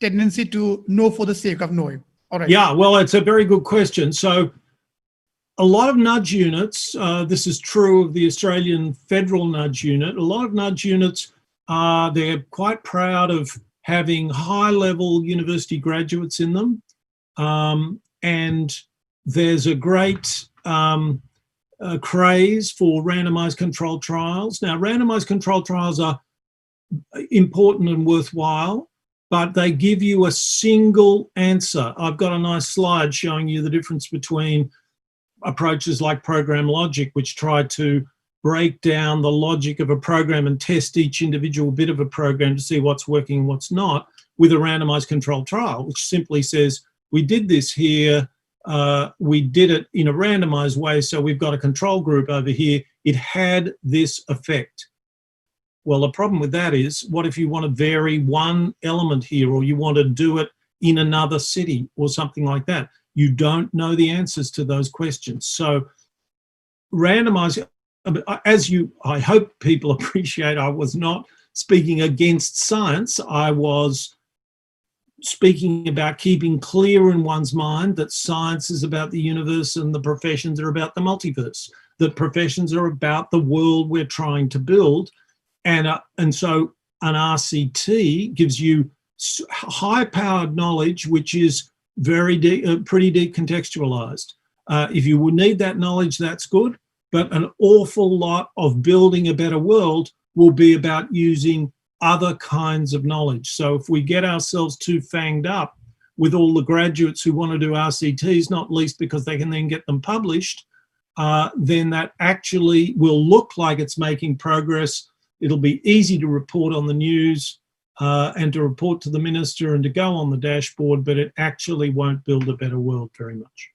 S1: tendency to know for the sake of knowing? All right.
S9: Yeah, well, it's a very good question. So a lot of nudge units, this is true of the Australian Federal Nudge Unit, a lot of nudge units, they're quite proud of having high-level university graduates in them. And there's a great craze for randomized controlled trials. Now, randomized controlled trials are important and worthwhile, but they give you a single answer. I've got a nice slide showing you the difference between approaches like program logic, which try to break down the logic of a program and test each individual bit of a program to see what's working and what's not, with a randomized controlled trial, which simply says, we did this here, we did it in a randomized way, so we've got a control group over here, it had this effect. Well, the problem with that is, what if you want to vary one element here, or you want to do it in another city or something like that? You don't know the answers to those questions. So randomized, as I hope people appreciate, I was not speaking against science. I was speaking about keeping clear in one's mind that science is about the universe and the professions are about the multiverse, that professions are about the world we're trying to build. And so an RCT gives you high-powered knowledge, which is very pretty decontextualized. If you would need that knowledge, that's good. But an awful lot of building a better world will be about using other kinds of knowledge. So if we get ourselves too fanged up with all the graduates who want to do RCTs, not least because they can then get them published, then that actually will look like it's making progress. It'll be easy to report on the news and to report to the minister and to go on the dashboard, but it actually won't build a better world very much.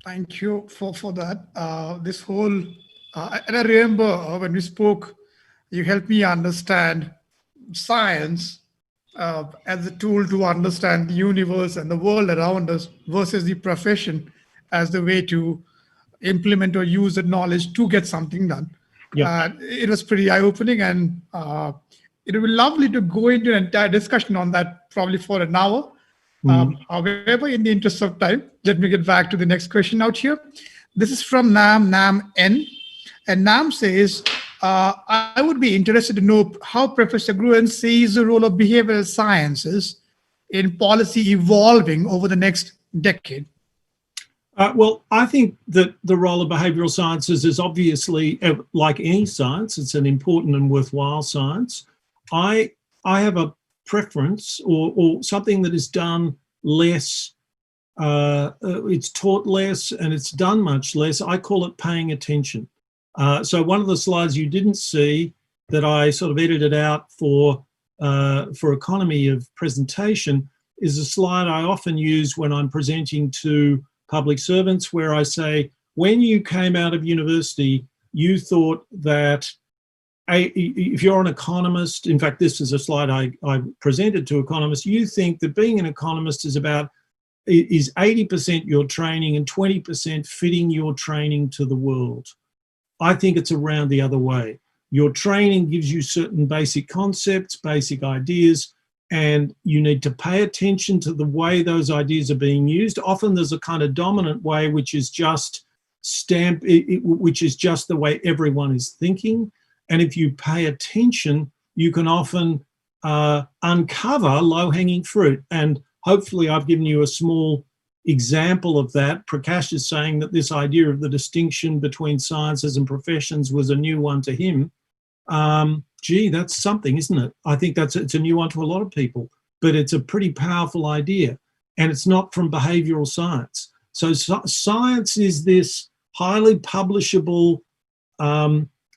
S1: Thank you for that. This whole, and I remember when we spoke, you helped me understand science as a tool to understand the universe and the world around us versus the profession as the way to implement or use the knowledge to get something done. Yep. It was pretty eye-opening, and it would be lovely to go into an entire discussion on that probably for an hour. However, in the interest of time, let me get back to the next question out here. This is from Nam N. And Nam says, I would be interested to know how Professor Gruen sees the role of behavioral sciences in policy evolving over the next decade.
S9: Well, I think that the role of behavioural sciences is obviously, like any science, it's an important and worthwhile science. I have a preference or something that is done less, it's taught less and it's done much less. I call it paying attention. So one of the slides you didn't see that I sort of edited out for economy of presentation is a slide I often use when I'm presenting to public servants, where I say, when you came out of university, you thought that if you're an economist, in fact, this is a slide I presented to economists, you think that being an economist is 80% your training and 20% fitting your training to the world. I think it's around the other way. Your training gives you certain basic concepts, basic ideas, and you need to pay attention to the way those ideas are being used. Often there's a kind of dominant way, which is just which is just the way everyone is thinking. And if you pay attention, you can often uncover low-hanging fruit. And hopefully I've given you a small example of that. Prakash is saying that this idea of the distinction between sciences and professions was a new one to him. Gee, that's something, isn't it? I think it's a new one to a lot of people, but it's a pretty powerful idea. and it's not from behavioural science. So science is this highly publishable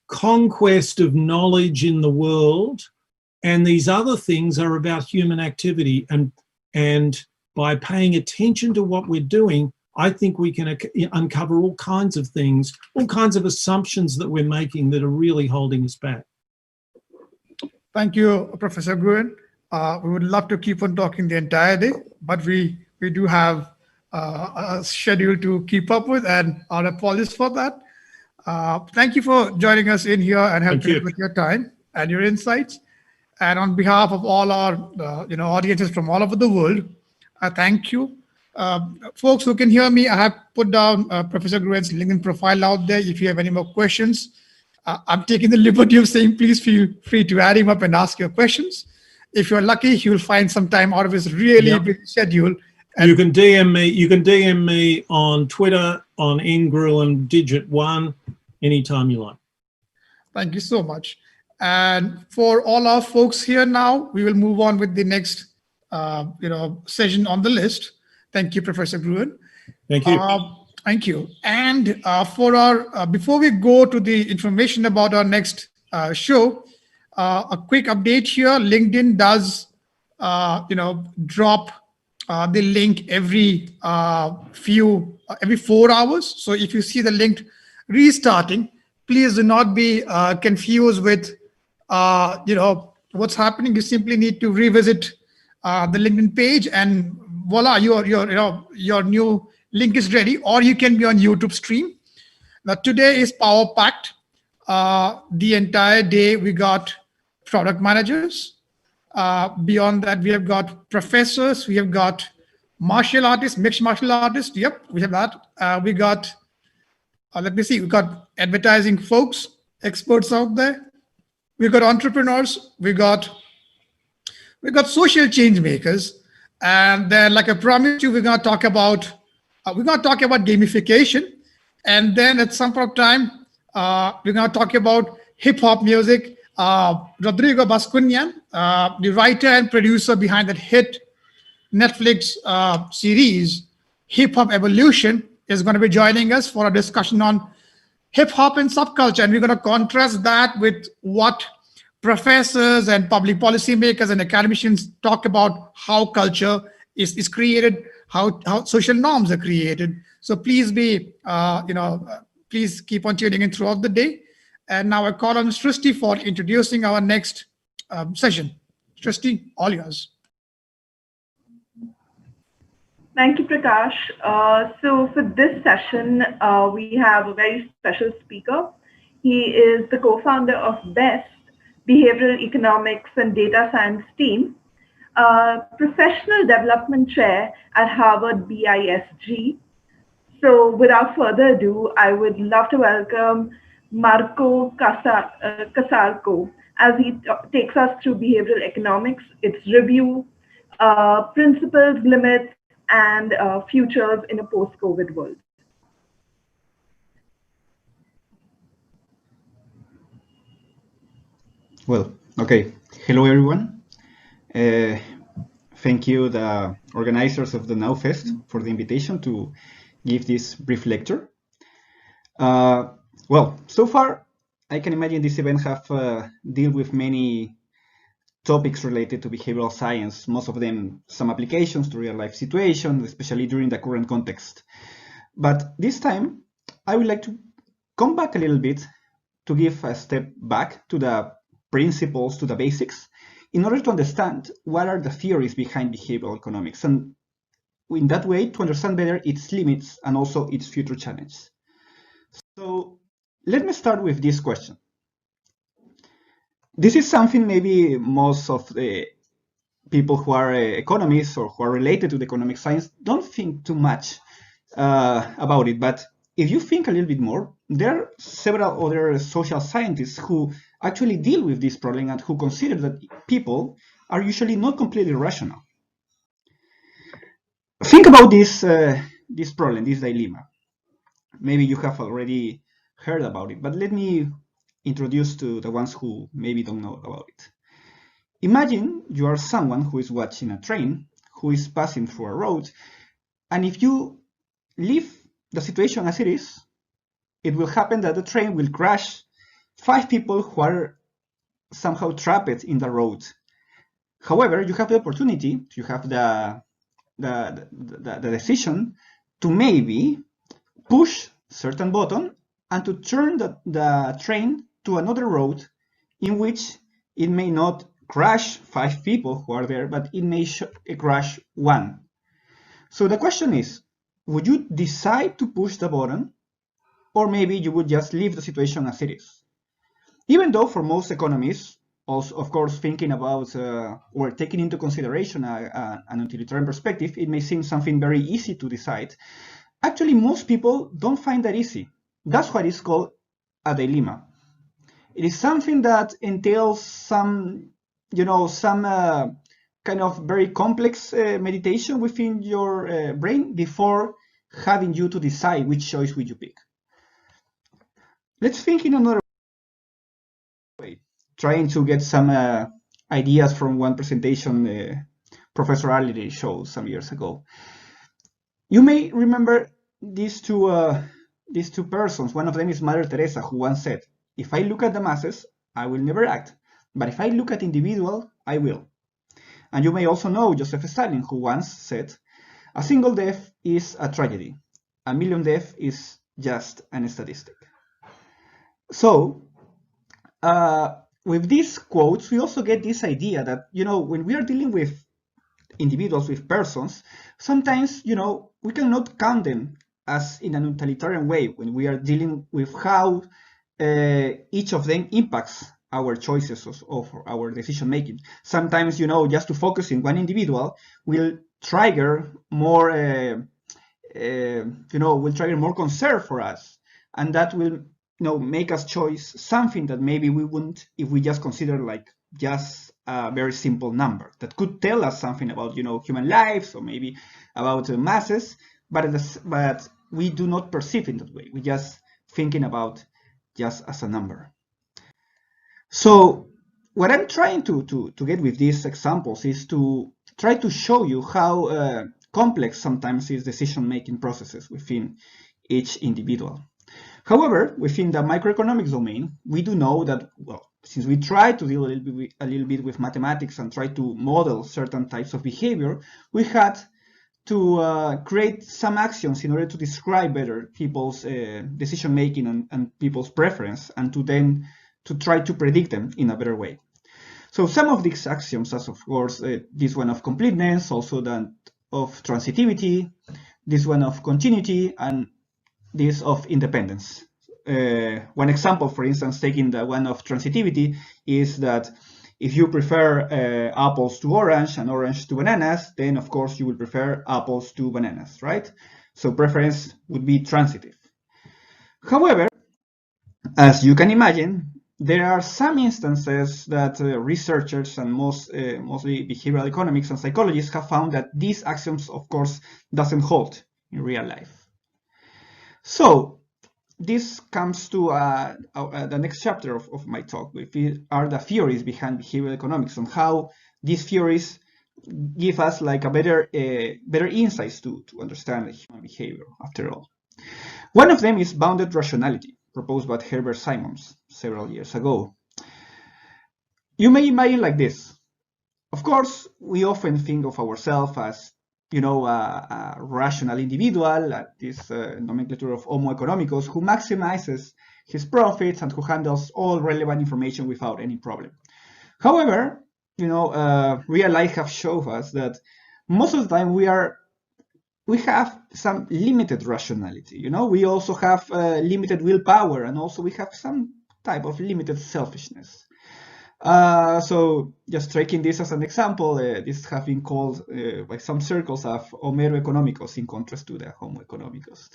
S9: conquest of knowledge in the world, and these other things are about human activity. And by paying attention to what we're doing, I think we can uncover all kinds of things, all kinds of assumptions that we're making that are really holding us back.
S1: Thank you, Professor Gruen. We would love to keep on talking the entire day, but we do have a schedule to keep up with, and our apologies for that. Thank you for joining us in here and helping us with your time and your insights. And on behalf of all our audiences from all over the world, I thank you. Folks who can hear me, I have put down Professor Gruen's LinkedIn profile out there. If you have any more questions, I'm taking the liberty of saying please feel free to add him up and ask your questions. If you're lucky, he will find some time out of his really busy schedule.
S9: And you can DM me. You can DM me on Twitter on Gruen digit 1 anytime you like.
S1: Thank you so much. And for all our folks here now, we will move on with the next session on the list. Thank you, Professor Gruen.
S9: Thank you.
S1: Thank you. And for our before we go to the information about our next show, a quick update here. LinkedIn does drop the link every 4 hours. So if you see the link restarting, please do not be confused with what's happening. You simply need to revisit the LinkedIn page, and voila, your new link is ready. Or you can be on YouTube stream. Now today is power packed. The entire day we got product managers. Beyond that, we have got professors. We have got martial artists, mixed martial artists. Yep, we have that. We got let me see. We got advertising folks, experts out there. We got entrepreneurs. We got social change makers. And then, like I promised you, we're gonna talk about gamification. And then at some point of time, we're gonna talk about hip hop music. Rodrigo Bascunian, the writer and producer behind that hit Netflix series, Hip Hop Evolution, is going to be joining us for a discussion on hip hop and subculture. And we're going to contrast that with what professors and public policy makers and academicians talk about how culture is created, how social norms are created. So please please keep on tuning in throughout the day. And now I call on Srishti for introducing our next session. Srishti, all yours.
S16: Thank you, Prakash. So for this session, we have a very special speaker. He is the co-founder of BEST, Behavioral Economics and Data Science team, professional development chair at Harvard BISG. So without further ado, I would love to welcome Marco Casarco as he takes us through behavioral economics, its review, principles, limits, and futures in a post-COVID world.
S17: Well, okay. Hello, everyone. Thank you, the organizers of the NowFest, for the invitation to give this brief lecture. Well, so far, I can imagine this event have dealt with many topics related to behavioral science, most of them some applications to real-life situations, especially during the current context. But this time, I would like to come back a little bit to give a step back to the principles, to the basics, in order to understand what are the theories behind behavioral economics, and in that way to understand better its limits and also its future challenges. So let me start with this question. This is something maybe most of the people who are economists or who are related to the economic science don't think too much about it. But if you think a little bit more, there are several other social scientists who actually deal with this problem and who consider that people are usually not completely rational. Think about this problem, this dilemma. Maybe you have already heard about it, but let me introduce to the ones who maybe don't know about it. Imagine you are someone who is watching a train who is passing through a road. And if you leave the situation as it is, it will happen that the train will crash 5 people who are somehow trapped in the road. However, you have the opportunity, you have the decision to maybe push certain button and to turn the train to another road in which it may not crash 5 people who are there, but it may crash 1. So the question is, would you decide to push the button, or maybe you would just leave the situation as it is? Even though for most economies, also, of course, thinking about or taking into consideration an utilitarian perspective, it may seem something very easy to decide. Actually, most people don't find that easy. That's why it's called a dilemma. It is something that entails some kind of very complex meditation within your brain before having you to decide which choice would you pick. Let's think in another way, trying to get some ideas from one presentation Professor Ali showed some years ago. You may remember these two persons. One of them is Mother Teresa, who once said, "If I look at the masses, I will never act. But if I look at individual, I will." And you may also know Joseph Stalin, who once said, "A single death is a tragedy. A million deaths is just an statistic." So, with these quotes, we also get this idea that, when we are dealing with individuals, with persons, sometimes, we cannot count them as in an utilitarian way when we are dealing with how each of them impacts our choices of our decision making. Sometimes, just to focus in one individual will trigger more, will trigger more concern for us, and that will, make us choose something that maybe we wouldn't if we just consider like just a very simple number that could tell us something about, human lives or maybe about masses, but we do not perceive it that way. We just thinking about just as a number. So what I'm trying to get with these examples is to try to show you how complex sometimes is decision-making processes within each individual. However, within the microeconomics domain, we do know that, well, since we try to deal a little bit with mathematics and try to model certain types of behavior, we had to create some actions in order to describe better people's decision-making and people's preference, and to try to predict them in a better way. So some of these axioms, as of course, this one of completeness, also that of transitivity, this one of continuity, and this of independence. One example, for instance, taking the one of transitivity, is that if you prefer apples to orange and orange to bananas, then of course you will prefer apples to bananas, right? So preference would be transitive. However, as you can imagine, there are some instances that researchers and mostly behavioral economics and psychologists have found that these axioms, of course, doesn't hold in real life. So this comes to the next chapter of my talk, which are the theories behind behavioral economics and how these theories give us like a better insights to understand human behavior after all. One of them is bounded rationality, proposed by Herbert Simons several years ago. You may imagine like this. Of course, we often think of ourselves as, a rational individual, this nomenclature of Homo economicus, who maximizes his profits and who handles all relevant information without any problem. However, real life have shown us that most of the time we have some limited rationality. We also have limited willpower, and also we have some type of limited selfishness. So just taking this as an example, this has been called by some circles of Homero economicus in contrast to the Homo economicus.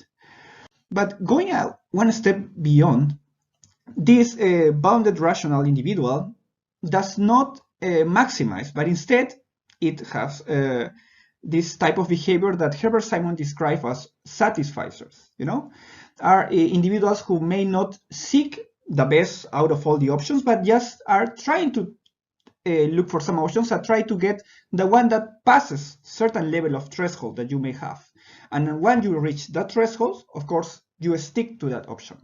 S17: But going out one step beyond, this bounded rational individual does not maximize, but instead it has this type of behavior that Herbert Simon described as satisficers, are individuals who may not seek the best out of all the options, but just are trying to look for some options and try to get the one that passes certain level of threshold that you may have. And when you reach that threshold, of course, you stick to that option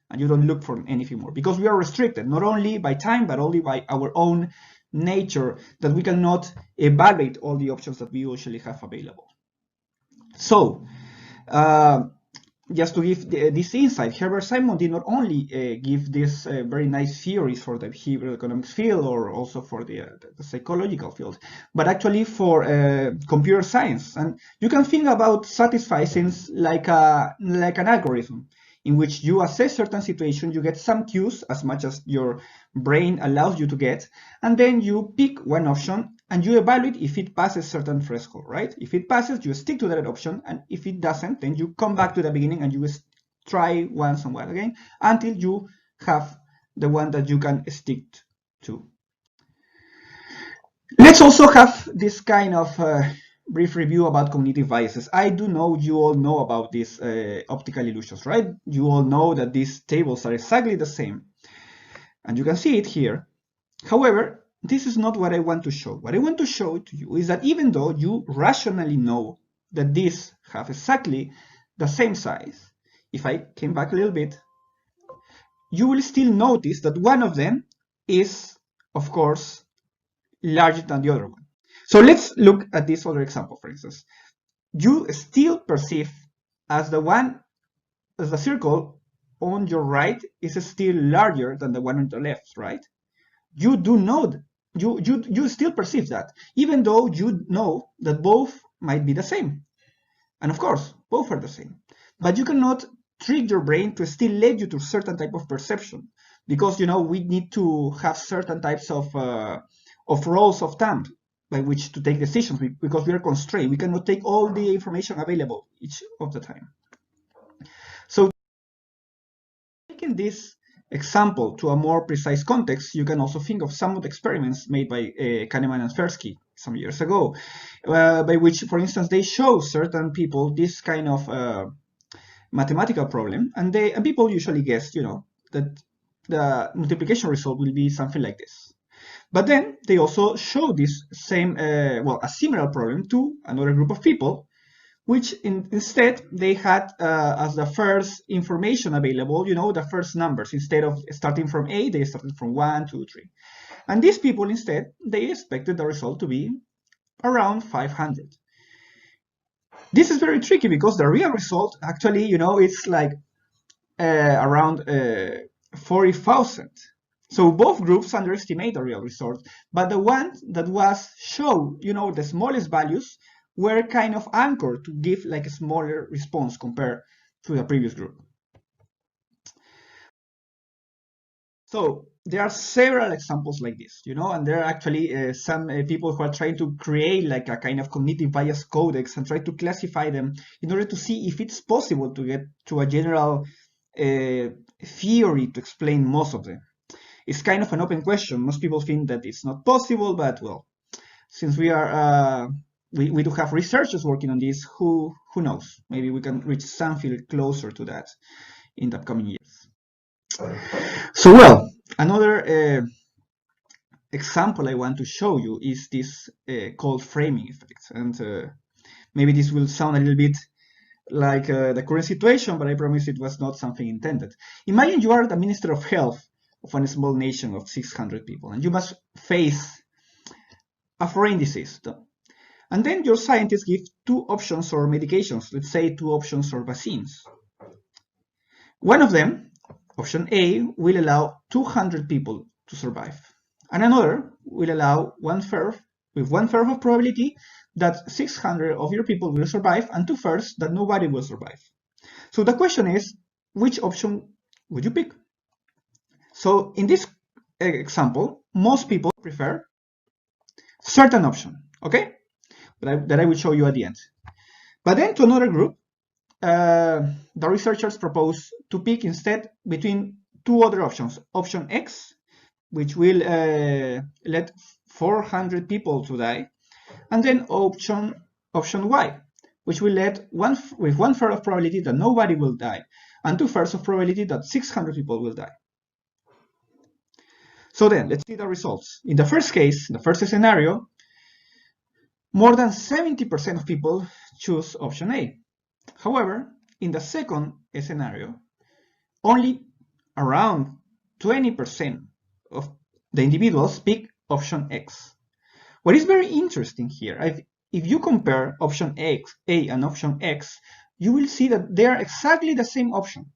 S17: and you don't look for anything more, because we are restricted not only by time but only by our own nature, that we cannot evaluate all the options that we usually have available. So just to give this insight, Herbert Simon did not only give this very nice theories for the behavioral economics field or also for the psychological field, but actually for computer science. And you can think about satisfy things like an algorithm in which you assess certain situations, you get some cues as much as your brain allows you to get, and then you pick one option and you evaluate if it passes certain threshold, right? If it passes, you stick to that option, and if it doesn't, then you come back to the beginning and you try once and once again until you have the one that you can stick to. Let's also have this kind of brief review about cognitive biases. I do know you all know about these optical illusions, right? You all know that these tables are exactly the same, and you can see it here. However, this is not what I want to show. What I want to show to you is that even though you rationally know that these have exactly the same size, if I came back a little bit, you will still notice that one of them is, of course, larger than the other one. So let's look at this other example, for instance. You still perceive as the circle on your right is still larger than the one on the left, right? You do know, you still perceive that, even though you know that both might be the same. And of course, both are the same. But you cannot trick your brain to still lead you to certain type of perception, because, you know, we need to have certain types of roles of thumb by which to take decisions, because we are constrained. We cannot take all the information available each of the time. So taking this example to a more precise context, you can also think of some of the experiments made by Kahneman and Tversky some years ago, by which, for instance, they show certain people this kind of mathematical problem, and people usually guess, you know, that the multiplication result will be something like this. But then they also show this same, a similar problem to another group of people, which instead they had as the first information available, you know, the first numbers. Instead of starting from A, they started from 1, 2, 3. And these people instead, they expected the result to be around 500. This is very tricky because the real result actually, you know, it's like around 40,000. So both groups underestimate the real result, but the one that was shown, you know, the smallest values were kind of anchored to give like a smaller response compared to the previous group. So there are several examples like this, you know, and there are actually some people who are trying to create like a kind of cognitive bias codex and try to classify them in order to see if it's possible to get to a general theory to explain most of them. It's kind of an open question. Most people think that it's not possible, but well, since we are we do have researchers working on this, who knows? Maybe we can reach something closer to that in the upcoming years. So well, another example I want to show you is this called framing effect, and maybe this will sound a little bit like the current situation, but I promise it was not something intended. Imagine you are the Minister of Health of a small nation of 600 people, and you must face a foreign disease. And then your scientists give 2 options or medications, let's say 2 options or vaccines. One of them, option A, will allow 200 people to survive, and another will allow 1/3, with 1/3 of probability that 600 of your people will survive and 2/3 that nobody will survive. So the question is, which option would you pick? So in this example, most people prefer certain option, okay? That I will show you at the end. But then to another group, the researchers propose to pick instead between 2 other options. Option X, which will let 400 people to die, and then option Y, which will let with 1/3 of probability that nobody will die, and 2/3 of probability that 600 people will die. So then, let's see the results. In the first case, the first scenario, more than 70% of people choose option A. However, in the second scenario, only around 20% of the individuals pick option X. What is very interesting here, if you compare option A and option X, you will see that they are exactly the same option.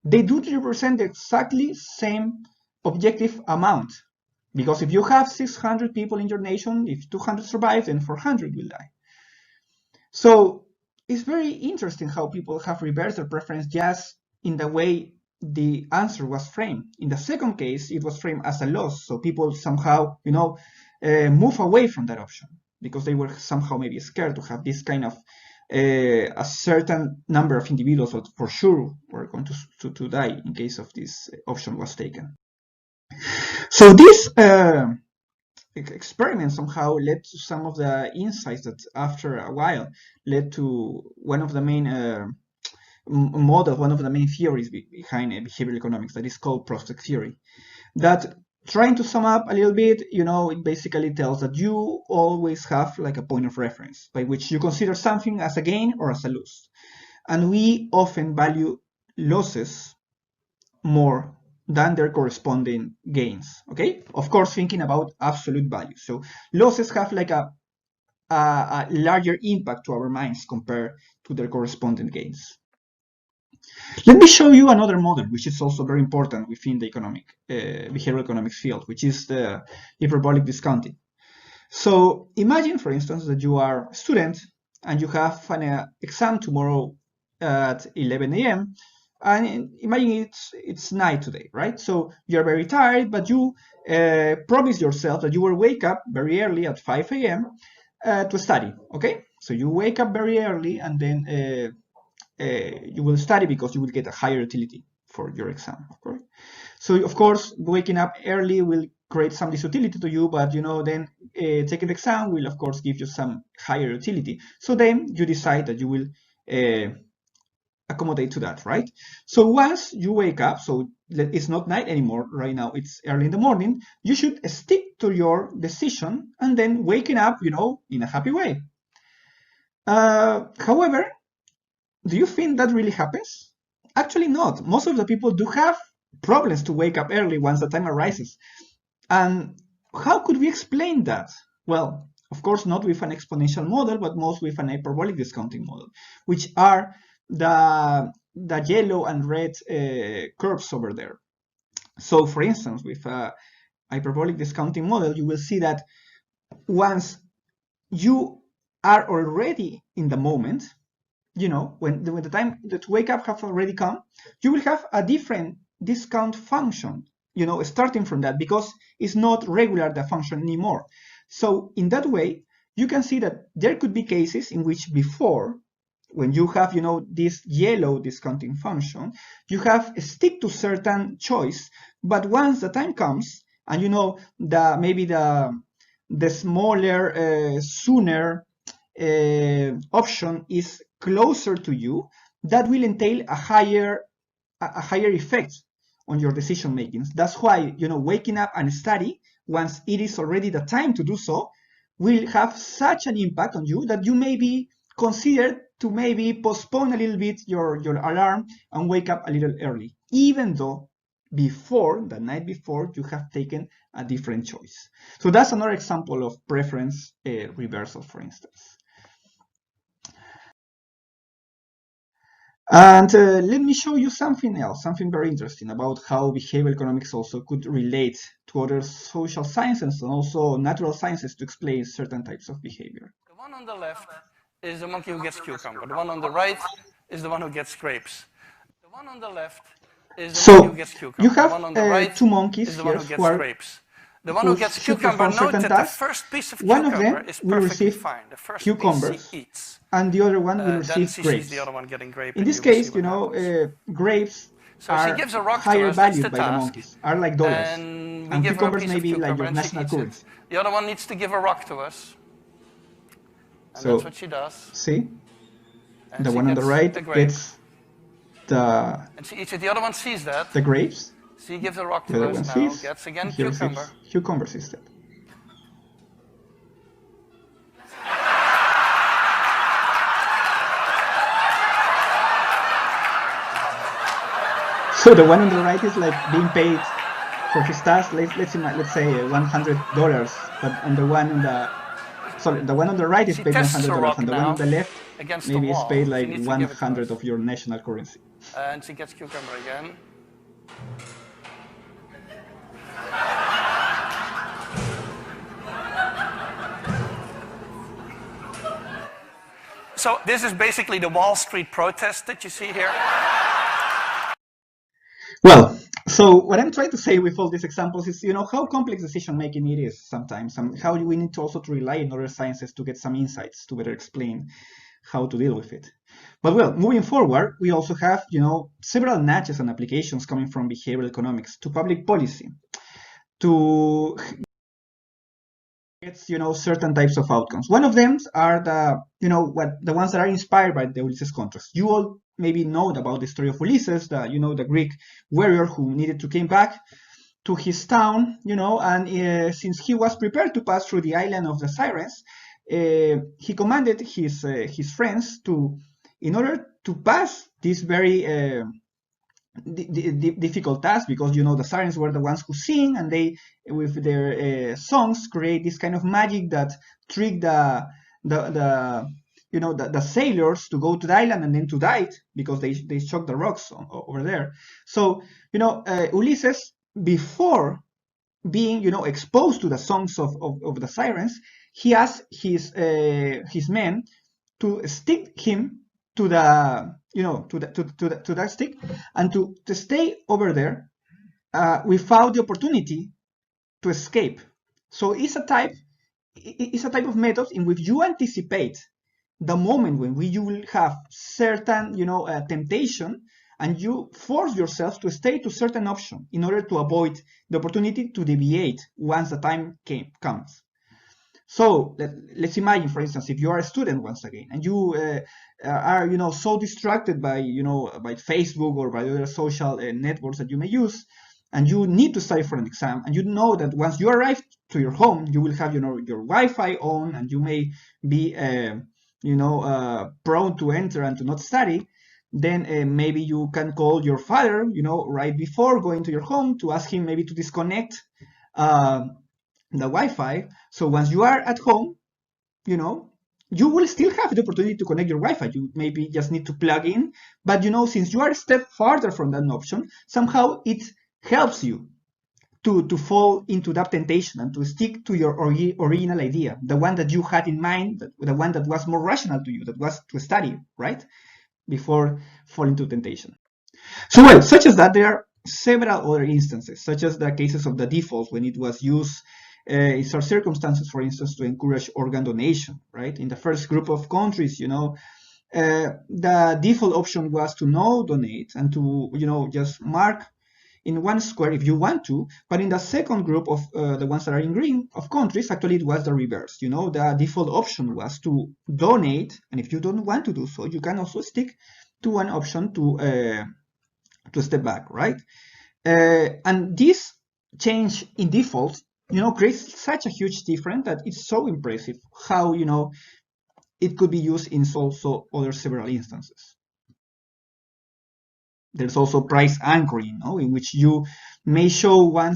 S17: They do represent exactly same objective amount. Because if you have 600 people in your nation, if 200 survive, then 400 will die. So it's very interesting how people have reversed their preference just in the way the answer was framed. In the second case, it was framed as a loss. So people somehow, move away from that option because they were somehow maybe scared to have this kind of a certain number of individuals that for sure were going to die in case of this option was taken. So this experiment somehow led to some of the insights that after a while led to one of the main models, one of the main theories behind behavioral economics that is called prospect theory. That, trying to sum up a little bit, it basically tells that you always have like a point of reference by which you consider something as a gain or as a loss. And we often value losses more than their corresponding gains, okay? Of course, thinking about absolute value. So losses have like a larger impact to our minds compared to their corresponding gains. Let me show you another model, which is also very important within the behavioral economics field, which is the hyperbolic discounting. So imagine, for instance, that you are a student and you have an exam tomorrow at 11 a.m. And imagine it's night today, right? So you're very tired, but you promise yourself that you will wake up very early at 5 a.m. To study, okay? So you wake up very early and then you will study because you will get a higher utility for your exam, of course. So, of course, waking up early will create some disutility to you, but, then taking the exam will, of course, give you some higher utility. So then you decide that you will accommodate to that, right? So once you wake up, so it's not night anymore, right now it's early in the morning, you should stick to your decision and then waking up, in a happy way. However, do you think that really happens? Actually not. Most of the people do have problems to wake up early once the time arises. And how could we explain that? Well, of course, not with an exponential model, but most with an hyperbolic discounting model, which are the yellow and red curves over there. So, for instance, with a hyperbolic discounting model, you will see that once you are already in the moment, when the time to wake up has already come, you will have a different discount function, starting from that, because it's not regular, the function anymore. So in that way, you can see that there could be cases in which before, when you have, this yellow discounting function, you have stick to certain choice, but once the time comes, and maybe the smaller, sooner option is closer to you, that will entail a higher effect on your decision making. That's why, waking up and study once it is already the time to do so will have such an impact on you that you may be considered to maybe postpone a little bit your alarm and wake up a little early, even though the night before, you have taken a different choice. So that's another example of preference reversal, for instance. And let me show you something else, something very interesting about how behavioral economics also could relate to other social sciences and also natural sciences to explain certain types of behavior.
S18: The one on the left is the monkey who gets cucumber. The one on the right is the one who gets grapes. The one on the left is the monkey who gets cucumber.
S17: You have
S18: the one on the right
S17: two monkeys
S18: is the
S17: here
S18: one who gets grapes. The one who gets
S17: should
S18: cucumber,
S17: perform
S18: note
S17: certain
S18: that the
S17: tasks.
S18: first piece of
S17: One of
S18: cucumber
S17: them
S18: is
S17: will
S18: perfectly
S17: receive
S18: fine. The first
S17: cucumbers,
S18: piece he eats.
S17: and the other one will
S18: Then
S17: receive
S18: she
S17: grapes.
S18: sees the other one getting grape.
S17: In
S18: and
S17: this
S18: you will
S17: case,
S18: see what happens.
S17: grapes
S18: So she
S17: are
S18: gives a rock to
S17: higher
S18: us, that's
S17: valued
S18: the
S17: by the
S18: task.
S17: monkeys, are like dollars,
S18: And we
S17: and
S18: give her a
S17: cucumbers
S18: piece
S17: may
S18: of
S17: be like
S18: cucumber
S17: your
S18: and she
S17: national
S18: eats it.
S17: currency.
S18: The other one needs to give a rock to us. And
S17: So,
S18: that's what she does.
S17: see,
S18: And
S17: the
S18: she
S17: one on the
S18: gets
S17: right
S18: the grape.
S17: gets the
S18: And she eats it. The other one sees that.
S17: grapes,
S18: C gives a rock
S17: The
S18: to
S17: other
S18: us
S17: one
S18: now,
S17: sees,
S18: gets again
S17: here
S18: cucumber.
S17: receives cucumbers instead. So the one on the right is like being paid for his task. Let's say $100, but on the one on the the one on the right is
S18: She
S17: paid
S18: tests a
S17: $100,
S18: rock
S17: and the one
S18: now
S17: on the left
S18: against the
S17: maybe is
S18: wall.
S17: paid
S18: She
S17: like
S18: needs to give it to
S17: 100
S18: us.
S17: of your national currency.
S18: And she gets cucumber again. So this is basically the Wall Street protest that you see here.
S17: Well, so what I'm trying to say with all these examples is, how complex decision making it is sometimes, and how we need to also rely on other sciences to get some insights to better explain how to deal with it. But well, moving forward, we also have, several nudges and applications coming from behavioral economics to public policy to get, certain types of outcomes. One of them are the ones that are inspired by the Ulysses context. You all maybe know about the story of Ulysses, the Greek warrior who needed to came back to his town, and since he was prepared to pass through the island of the Sirens, he commanded his friends to, in order to pass this very difficult task, because the Sirens were the ones who sing, and they, with their songs, create this kind of magic that trick the sailors to go to the island and then to die because they shock the rocks over there. So Ulysses, before being exposed to the songs of the Sirens, he asked his men to stick him to the to that stick and to stay over there without the opportunity to escape. So it's a type of method in which you anticipate the moment when you will have certain temptation, and you force yourself to stay to certain option in order to avoid the opportunity to deviate once the time comes. So let's imagine, for instance, if you are a student once again, and you are so distracted by by Facebook or by other social networks that you may use, and you need to study for an exam, and you know that once you arrive to your home, you will have your Wi-Fi on, and you may be prone to enter and to not study. Then maybe you can call your father, right before going to your home, to ask him maybe to disconnect the Wi-Fi. So once you are at home, you will still have the opportunity to connect your Wi-Fi. You maybe just need to plug in, but since you are a step farther from that option, somehow it helps you to fall into that temptation and to stick to your original idea, the one that you had in mind, the one that was more rational to you, that was to study, right, before falling to temptation. So well, such as that, there are several other instances, such as the cases of the defaults when it was used in some circumstances, for instance, to encourage organ donation, right? In the first group of countries, the default option was to no donate and to, just mark in one square if you want to. But in the second group of the ones that are in green of countries, actually it was the reverse. The default option was to donate, and if you don't want to do so, you can also stick to one option to step back, right? And this change in default, creates such a huge difference that it's so impressive how, it could be used in also other several instances. There's also price anchoring, in which you may show one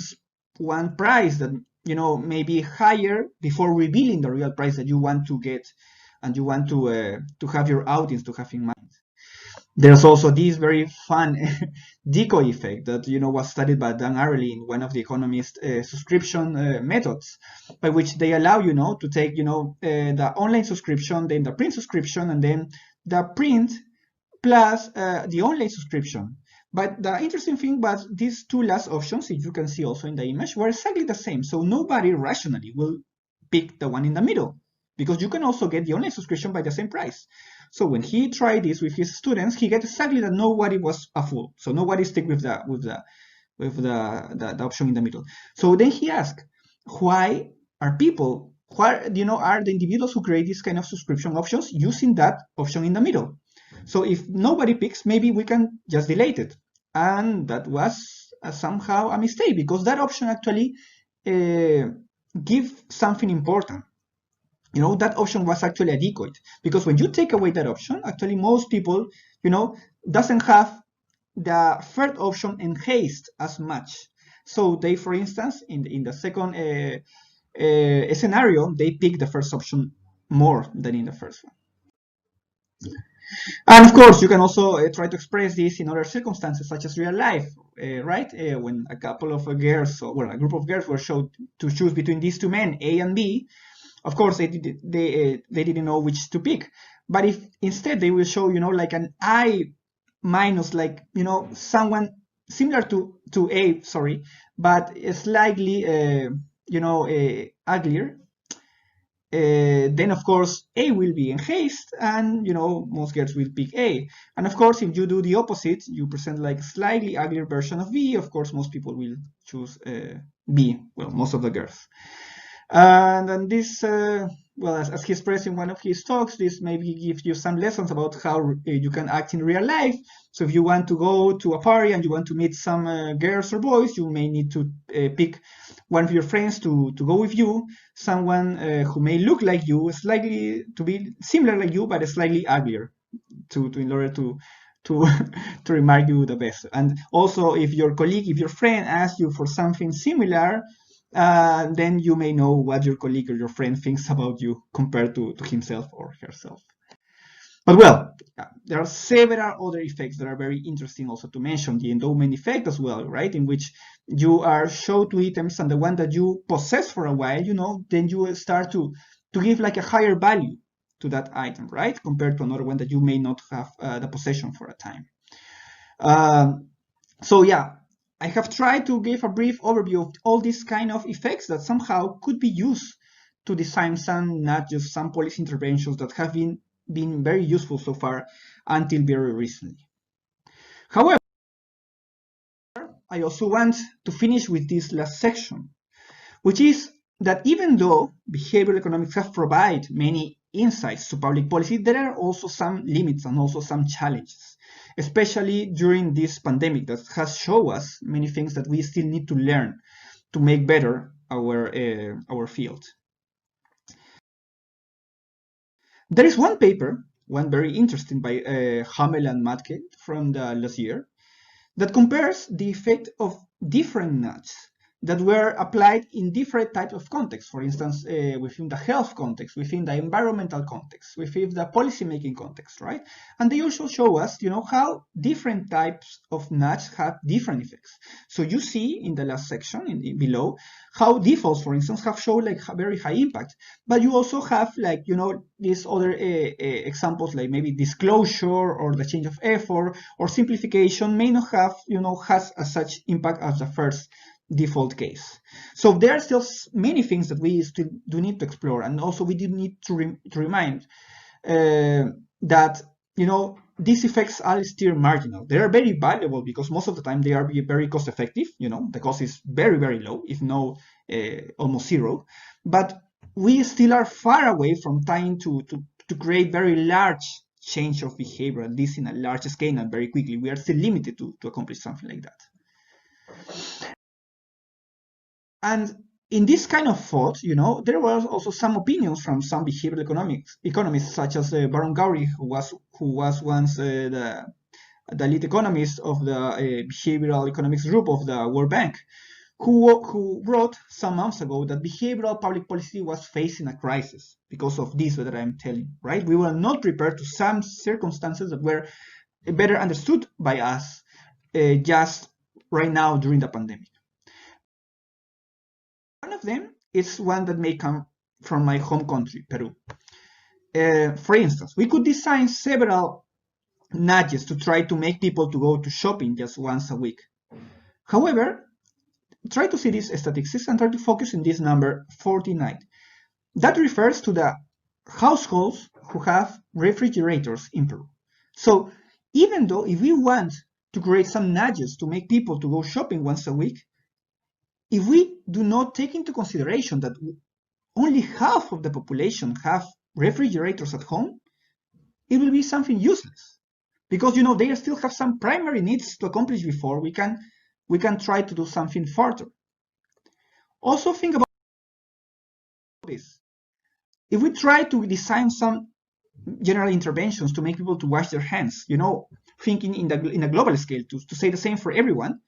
S17: price that, may be higher before revealing the real price that you want to get, and you want to have your audience to have in mind. There's also this very fun decoy effect that was studied by Dan Ariely in one of the economist subscription methods, by which they allow to take the online subscription, then the print subscription, and then the print plus the online subscription. But the interesting thing was these two last options, if you can see also in the image, were exactly the same. So nobody rationally will pick the one in the middle, because you can also get the online subscription by the same price. So when he tried this with his students, he got exactly that nobody was a fool. So nobody stick with the option in the middle. So then he asked, why are people, are the individuals who create this kind of subscription options using that option in the middle? So if nobody picks, maybe we can just delete it. And that was somehow a mistake, because that option actually give something important. You know, that option was actually adequate, because when you take away that option, actually most people, you know, doesn't have the third option enhanced as much. So they, for instance, in the second scenario, they pick the first option more than in the first one. And of course, you can also try to express this in other circumstances, such as real life, right? When a couple of girls, or well, a group of girls were shown to choose between these two men, A and B, of course, they didn't know which to pick. But if instead they will show, you know, like an I minus, like, you know, someone similar to A, sorry, but slightly, you know, uglier, then of course A will be enhanced, and you know, most girls will pick A. And of course, if you do the opposite, you present like a slightly uglier version of B, of course most people will choose B, well, most of the girls. And then this, well, as he expressed in one of his talks, this maybe gives you some lessons about how you can act in real life. So if you want to go to a party and you want to meet some girls or boys, you may need to pick one of your friends to go with you, someone who may look like you, slightly to be similar like you, but slightly uglier, in order to to remark you the best. And also, if your colleague, if your friend asks you for something similar, then you may know what your colleague or your friend thinks about you compared to himself or herself. But well, there are several other effects that are very interesting also to mention. The endowment effect as well, right? In which you are shown two items, and the one that you possess for a while, you know, then you start to give like a higher value to that item, right? Compared to another one that you may not have the possession for a time. So yeah, I have tried to give a brief overview of all these kind of effects that somehow could be used to design some nudges, some policy interventions that have been very useful so far until very recently. However, I also want to finish with this last section, which is that even though behavioral economics have provided many insights to public policy, there are also some limits and also some challenges, especially during this pandemic that has shown us many things that we still need to learn to make better our field. There is one paper, one very interesting by Hamel and Matke from the last year, that compares the effect of different nudges that were applied in different types of contexts. For instance, within the health context, within the environmental context, within the policy-making context, right? And they also show us, you know, how different types of nudges have different effects. So you see in the last section below how defaults, for instance, have shown like a very high impact. But you also have, like, you know, these other examples, like maybe disclosure or the change of effort or simplification may not have, you know, has such impact as the first default case. So there are still many things that we still do need to explore, and also we do need to remind that, you know, these effects are still marginal. They are very valuable because most of the time they are very cost effective. You know, the cost is very, very low, if no almost zero. But we still are far away from trying to create very large change of behavior, at least in a large scale and very quickly. We are still limited to accomplish something like that. And in this kind of thought, you know, there were also some opinions from some behavioral economists, such as Baron Gowry, who was once the lead economist of the behavioral economics group of the World Bank, who wrote some months ago that behavioral public policy was facing a crisis because of this that I'm telling, right? We were not prepared to some circumstances that were better understood by us just right now during the pandemic. One of them is one that may come from my home country, Peru. For instance, we could design several nudges to try to make people to go to shopping just once a week. However, try to see these statistics and try to focus on this number 49. That refers to the households who have refrigerators in Peru. So even though if we want to create some nudges to make people to go shopping once a week, if we do not take into consideration that only half of the population have refrigerators at home, it will be something useless. Because, you know, they still have some primary needs to accomplish before we can we can try to do something further. Also think about this. If we try to design some general interventions to make people to wash their hands, thinking in a global scale to say the same for everyone,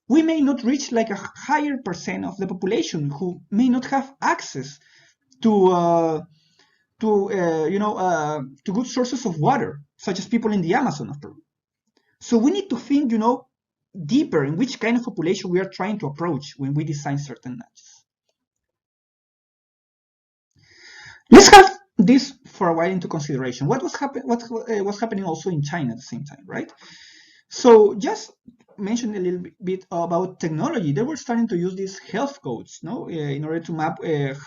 S17: we may not reach like a higher percent of the population who may not have access to good sources of water, such as people in the Amazon of Peru. So we need to think, deeper in which kind of population we are trying to approach when we design certain nudges. Let's have this for a while into consideration. What was happening also in China at the same time, right? So just mention a little bit about technology. They were starting to use these health codes, in order to map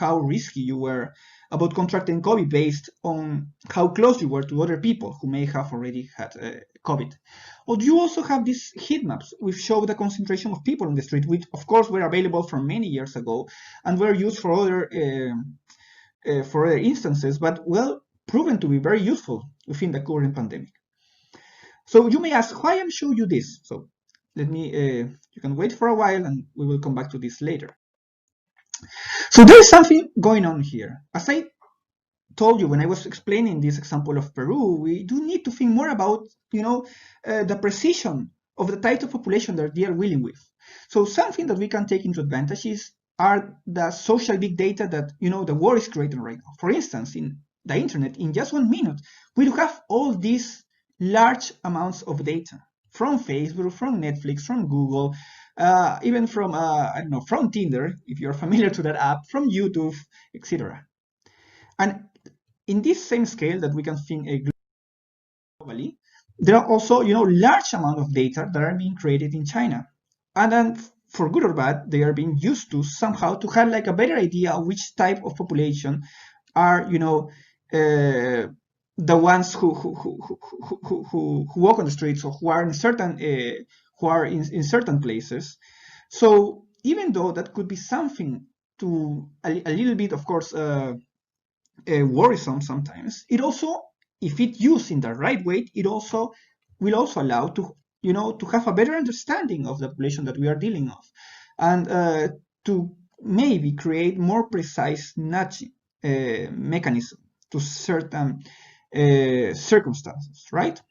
S17: how risky you were about contracting COVID based on how close you were to other people who may have already had COVID. Or you also have these heat maps which show the concentration of people on the street, which of course were available from many years ago and were used for other instances, but well proven to be very useful within the current pandemic. So you may ask, why I'm showing you this? So let me, you can wait for a while and we will come back to this later. So there is something going on here. As I told you when I was explaining this example of Peru, we do need to think more about, the precision of the type of population that they are dealing with. So something that we can take into advantage are the social big data that, the world is creating right now. For instance, in the internet, in just 1 minute, we do have all these large amounts of data from Facebook, from Netflix, from Google, even from, from Tinder, if you're familiar to that app, from YouTube, etc. And in this same scale that we can think globally, there are also, large amount of data that are being created in China. And then for good or bad, they are being used to somehow to have like a better idea of which type of population are, the ones who walk on the streets or who are in certain in certain places. So even though that could be something to a little bit, of course, worrisome sometimes, it also, if it used in the right way, it also will also allow to to have a better understanding of the population that we are dealing with, and to maybe create more precise nudging mechanism to certain circumstances, right?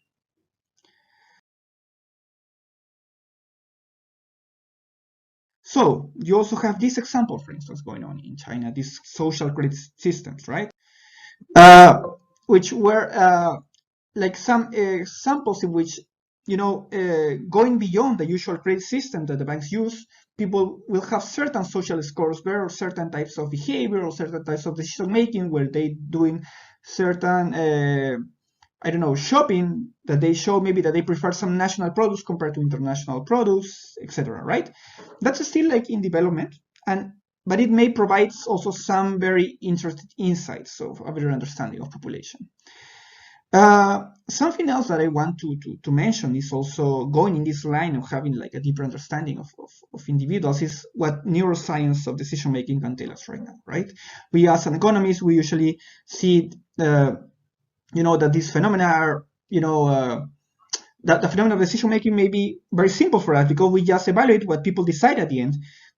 S17: So you also have this example, for instance, going on in China, these social credit systems, right? Which were like some examples in which, going beyond the usual credit system that the banks use, people will have certain social scores where certain types of behavior or certain types of decision making where they doing certain shopping that they show maybe that they prefer some national products compared to international products, etc. Right? That's still like in development, but it may provide also some very interesting insights of a better understanding of population. Something else that I want to mention is also going in this line of having like a deeper understanding of individuals is what neuroscience of decision making can tell us right now, right? We as an economist, we usually see that these phenomena are, that the phenomena of decision making may be very simple for us because we just evaluate what people decide at the end.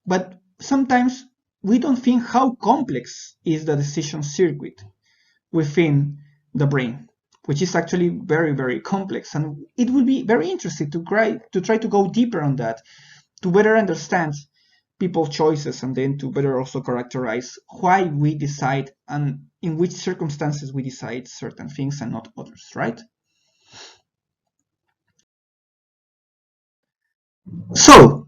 S17: But sometimes we don't think how complex is the decision circuit within the brain, which is actually very, very complex. And it will be very interesting to try to go deeper on that, to better understand people's choices and then to better also characterize why we decide and in which circumstances we decide certain things and not others, right? So,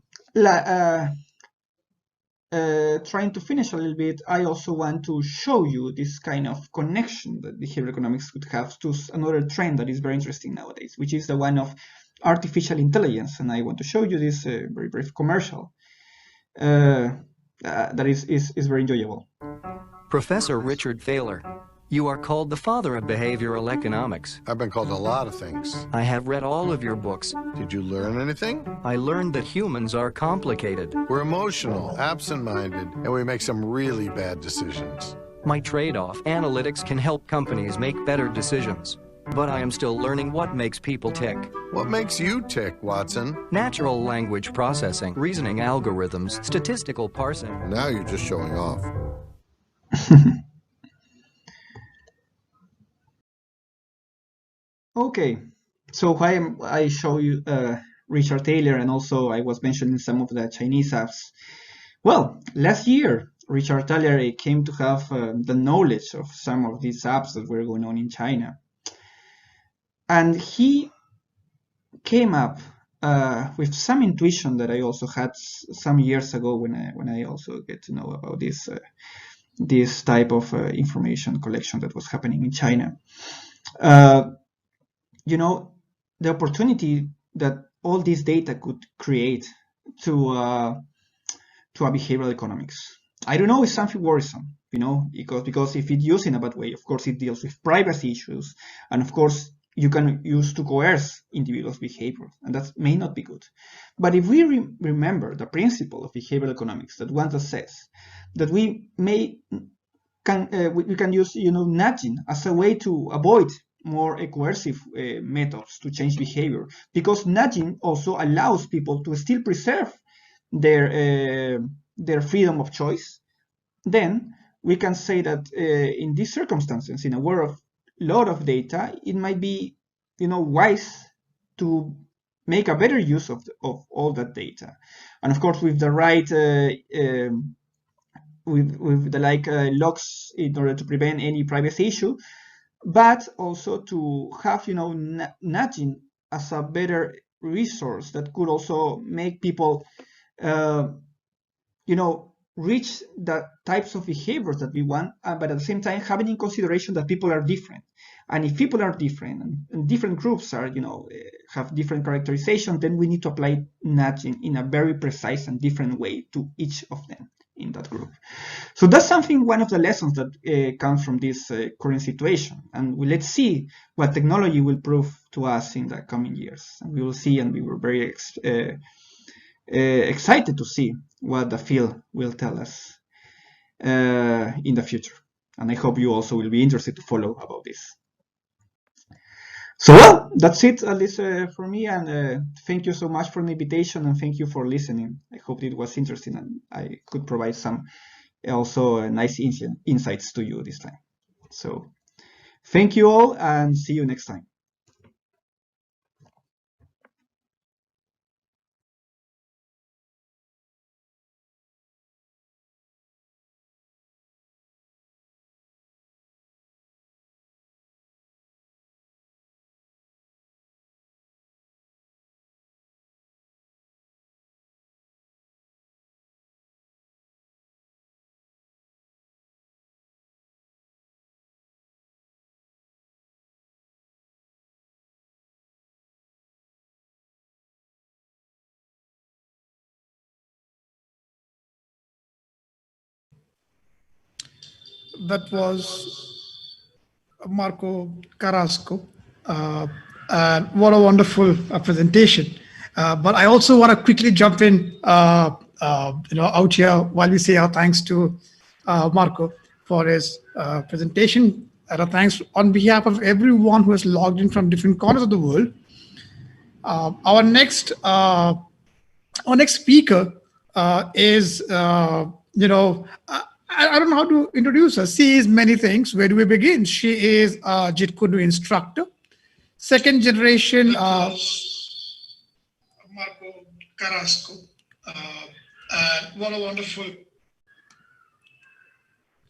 S17: trying to finish a little bit, I also want to show you this kind of connection that behavioral economics could have to another trend that is very interesting nowadays, which is the one of artificial intelligence. And I want to show you this very brief commercial that is very enjoyable.
S19: Professor Richard Thaler, you are called the father of behavioral economics.
S20: I've been called a lot of things.
S19: I have read all of your books.
S20: Did you learn anything?
S19: I learned that humans are complicated.
S20: We're emotional, absent-minded, and we make some really bad decisions.
S19: My trade-off, analytics can help companies make better decisions. but I am still learning what makes people tick.
S20: What makes you tick, Watson?
S19: Natural language processing, reasoning algorithms, statistical parsing.
S20: Now you're just showing off.
S17: Okay, so why I show you Richard Taylor, and also I was mentioning some of the Chinese apps. Well, last year, Richard Taylor came to have the knowledge of some of these apps that were going on in China. And he came up with some intuition that I also had some years ago when I also get to know about this type of information collection that was happening in China. You know, the opportunity that all this data could create to a behavioral economics. I don't know, it's something worrisome, you know, because if it's used in a bad way, of course, it deals with privacy issues, and of course, you can use to coerce individuals' behavior, and that may not be good. But if we remember the principle of behavioral economics that one says that we can use, you know, nudging as a way to avoid more coercive methods to change behavior, because nudging also allows people to still preserve their freedom of choice, then we can say that in these circumstances, in a world of lot of data, it might be, you know, wise to make a better use of all that data, and of course with the right with the locks in order to prevent any privacy issue, but also to have, you know, nudging as a better resource that could also make people, you know, reach the types of behaviors that we want, but at the same time having in consideration that people are different. And if people are different and different groups are, you know, have different characterization, then we need to apply nudging in a very precise and different way to each of them in that group. So that's something, one of the lessons that comes from this current situation. And let's see what technology will prove to us in the coming years. And we will see, and we were very excited to see what the field will tell us in the future. And I hope you also will be interested to follow about this. So, well, that's it, at least for me. And thank you so much for the invitation, and thank you for listening. I hope it was interesting, and I could provide some also nice insights to you this time. So, thank you all, and see you next time.
S1: That was Marco Carrasco. And what a wonderful presentation. But I also want to quickly jump in out here while we say our thanks to Marco for his presentation. And our thanks on behalf of everyone who has logged in from different corners of the world. Our next speaker is, I don't know how to introduce her. She is many things. Where do we begin? She is a Jit Kune Do instructor, second generation Marco Carrasco. What a wonderful.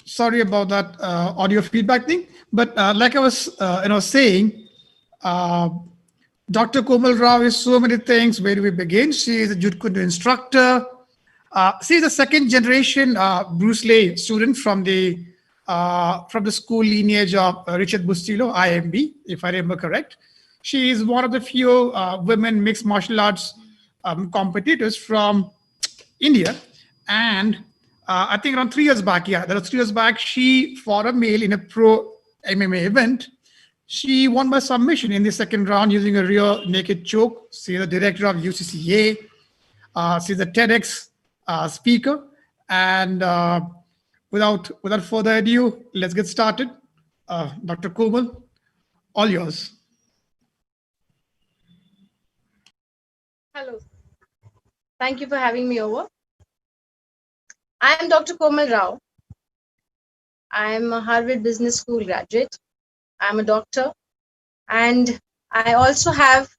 S1: Sorry about that audio feedback thing, but like I was saying, Dr. Komal Rao is so many things. Where do we begin? She is a Jit Kune Do instructor. She is a second generation Bruce Lee student from the school lineage of Richard Bustillo, IMB, if I remember correct. She is one of the few women mixed martial arts competitors from India. And I think around 3 years back, she fought a male in a pro MMA event. She won by submission in the second round using a rear naked choke. She's the director of UCCA. She's a TEDx speaker. And without further ado, let's get started. Dr. Komal, All yours.
S21: Hello. Thank you for having me over. I am Dr. Komal Rao. I am a Harvard Business School graduate. I am a doctor, and I also have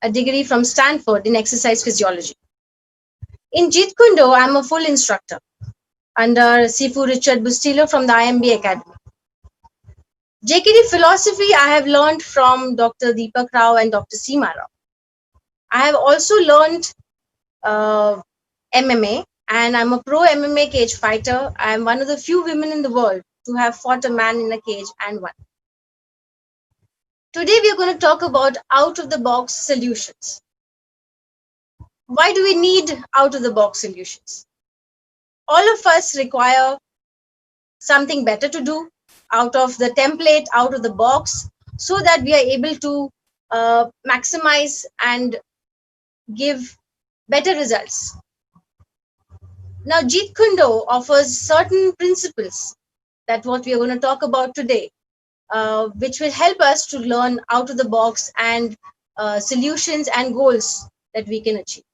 S21: a degree from Stanford in exercise physiology. In Jit Kune Do, I am a full instructor under Sifu Richard Bustillo from the IMB Academy. JKD philosophy I have learned from Dr. Deepak Rao and Dr. Seema Rao. I have also learned MMA, and I'm a pro MMA cage fighter. I am one of the few women in the world to have fought a man in a cage and won. Today we are going to talk about out-of-the-box solutions. Why do we need out-of-the-box solutions? All of us require something better to do out of the template, out of the box, so that we are able to maximize and give better results. Now, Jit Kune Do offers certain principles that what we are going to talk about today, which will help us to learn out of the box and solutions and goals that we can achieve.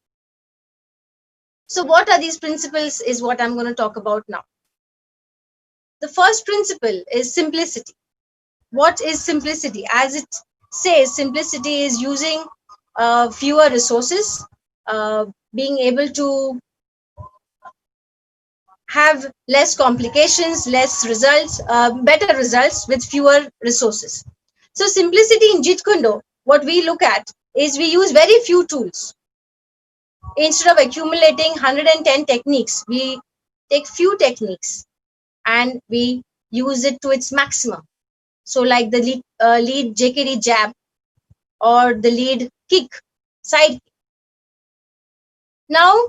S21: So what are these principles is what I'm going to talk about now. The first principle is simplicity. What is simplicity? As it says, simplicity is using fewer resources, being able to have less complications, less results, better results with fewer resources. So simplicity in Jit Kune Do, what we look at is we use very few tools. Instead of accumulating 110 techniques, we take few techniques and we use it to its maximum. So like the lead JKD jab or the lead kick, side kick. Now,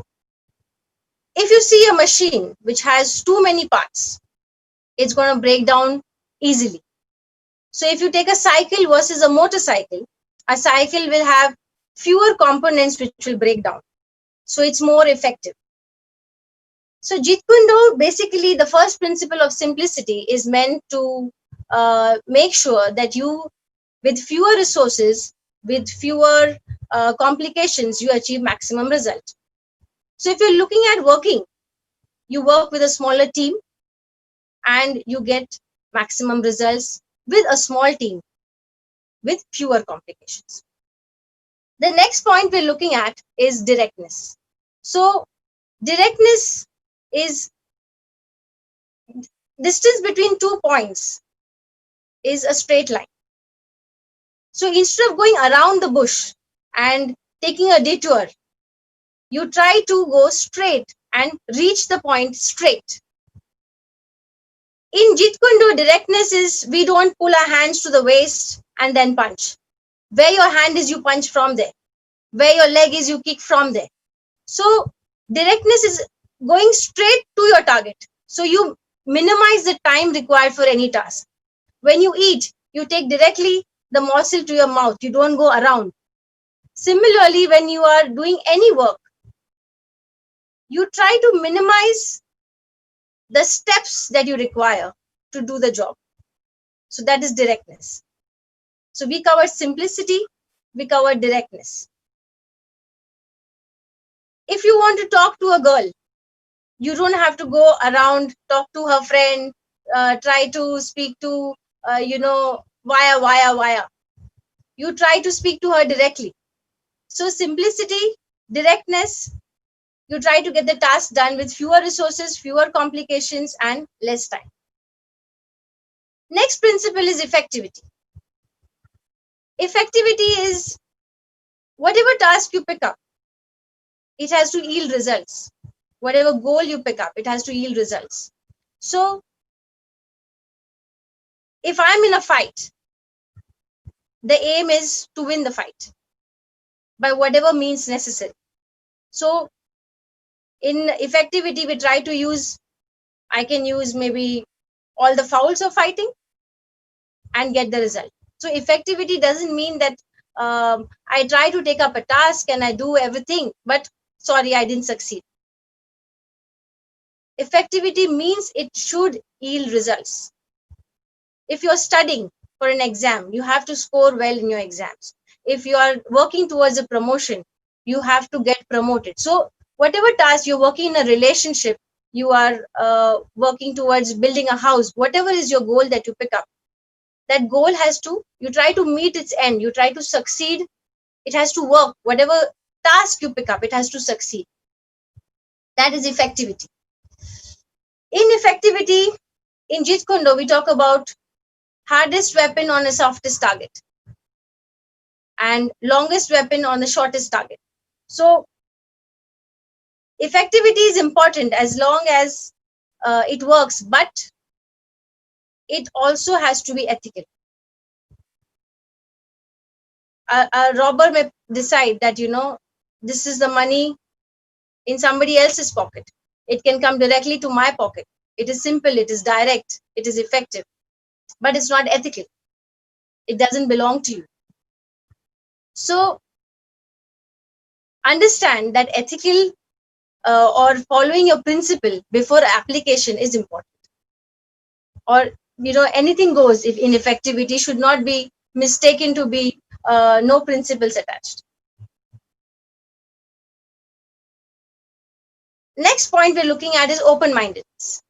S21: if you see a machine which has too many parts, it's going to break down easily. So if you take a cycle versus a motorcycle, a cycle will have fewer components which will break down. So it's more effective. So Jit Kune Do, basically the first principle of simplicity is meant to make sure that you, with fewer resources, with fewer complications, you achieve maximum result. So if you're looking at working, you work with a smaller team and you get maximum results with a small team with fewer complications. The next point we're looking at is directness. So directness is distance between 2 points is a straight line. So instead of going around the bush and taking a detour, you try to go straight and reach the point straight. In Jit Kune Do, directness is we don't pull our hands to the waist and then punch. Where your hand is, you punch from there. Where your leg is, you kick from there. So directness is going straight to your target. So you minimize the time required for any task. When you eat, you take directly the morsel to your mouth. You don't go around. Similarly, when you are doing any work, you try to minimize the steps that you require to do the job. So that is directness. So we covered simplicity, we covered directness. If you want to talk to a girl, you don't have to go around, talk to her friend, try to speak to, via. You try to speak to her directly. So simplicity, directness, you try to get the task done with fewer resources, fewer complications, and less time. Next principle is effectivity. Effectivity is whatever task you pick up, it has to yield results. Whatever goal you pick up, it has to yield results. So if I'm in a fight, the aim is to win the fight by whatever means necessary. So in effectivity, we try to use, I can use maybe all the fouls of fighting and get the result. So effectivity doesn't mean that I try to take up a task and I do everything, but sorry, I didn't succeed. Effectivity means it should yield results. If you're studying for an exam, you have to score well in your exams. If you are working towards a promotion, you have to get promoted. So whatever task you're working in a relationship, you are working towards building a house, whatever is your goal that you pick up, that goal has to, you try to meet its end, you try to succeed, it has to work. Whatever task you pick up, it has to succeed. That is effectivity. In effectivity, in Jit Kune Do, we talk about hardest weapon on a softest target and longest weapon on the shortest target. So effectivity is important as long as it works, but it also has to be ethical. A robber may decide that, this is the money in somebody else's pocket. It can come directly to my pocket. It is simple, it is direct, it is effective, but it's not ethical. It doesn't belong to you. So understand that ethical or following your principle before application is important. Or, anything goes if in effectivity should not be mistaken to be no principles attached. Next point we're looking at is open-mindedness.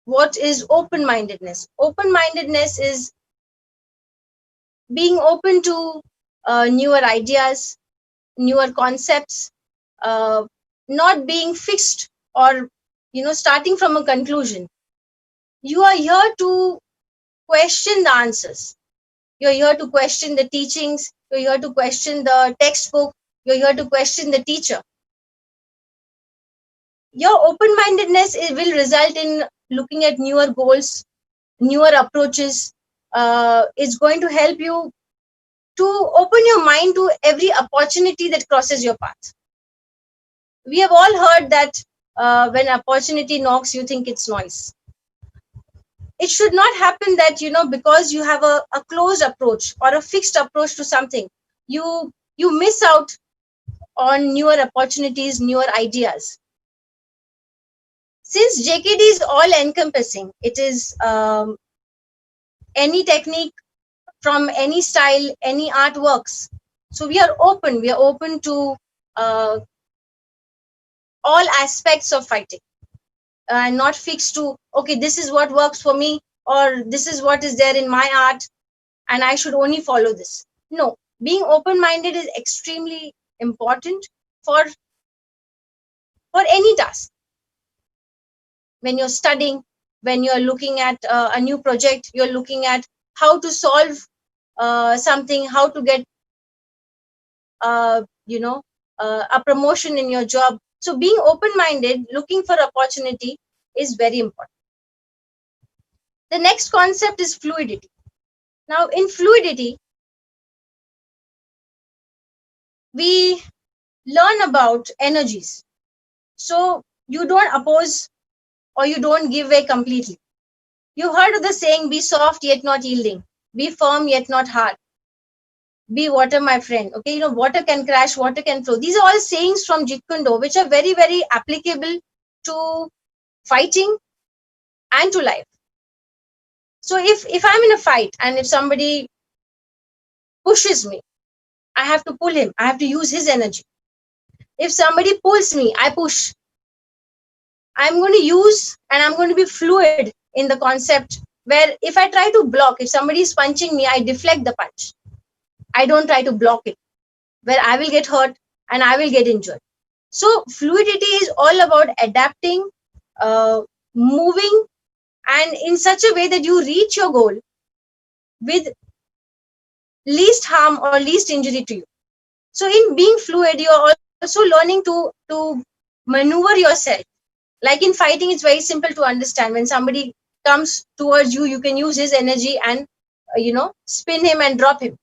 S21: What is open-mindedness? Open-mindedness is being open to newer ideas, newer concepts, not being fixed or, starting from a conclusion. You are here to question the answers. You're here to question the teachings. You're here to question the textbook. You're here to question the teacher. Your open-mindedness will result in looking at newer goals, newer approaches. It's going to help you to open your mind to every opportunity that crosses your path. We have all heard that when opportunity knocks, you think it's noise. It should not happen that, because you have a closed approach or a fixed approach to something, you miss out on newer opportunities, newer ideas. Since JKD is all encompassing, it is any technique from any style, any artworks. So we are open to all aspects of fighting, and not fixed to, okay, this is what works for me, or this is what is there in my art, and I should only follow this. No, being open-minded is extremely important for any task. When you're studying, when you're looking at a new project, you're looking at how to solve something, how to get a promotion in your job. So being open-minded, looking for opportunity is very important. The next concept is fluidity. Now, in fluidity, we learn about energies. So you don't oppose or you don't give way completely. You heard of the saying, be soft yet not yielding, be firm yet not hard, be water, my friend. Okay, water can crash, water can flow. These are all sayings from Jit Kune Do, which are very, very applicable to fighting and to life. So if I'm in a fight and if somebody pushes me, I have to pull him. I have to use his energy. If somebody pulls me, I push. I'm going to use and I'm going to be fluid in the concept where if I try to block, if somebody is punching me, I deflect the punch. I don't try to block it, where I will get hurt and I will get injured. So fluidity is all about adapting, moving, and in such a way that you reach your goal with least harm or least injury to you. So in being fluid, you're also learning to maneuver yourself. Like in fighting, it's very simple to understand. When somebody comes towards you, you can use his energy and, spin him and drop him.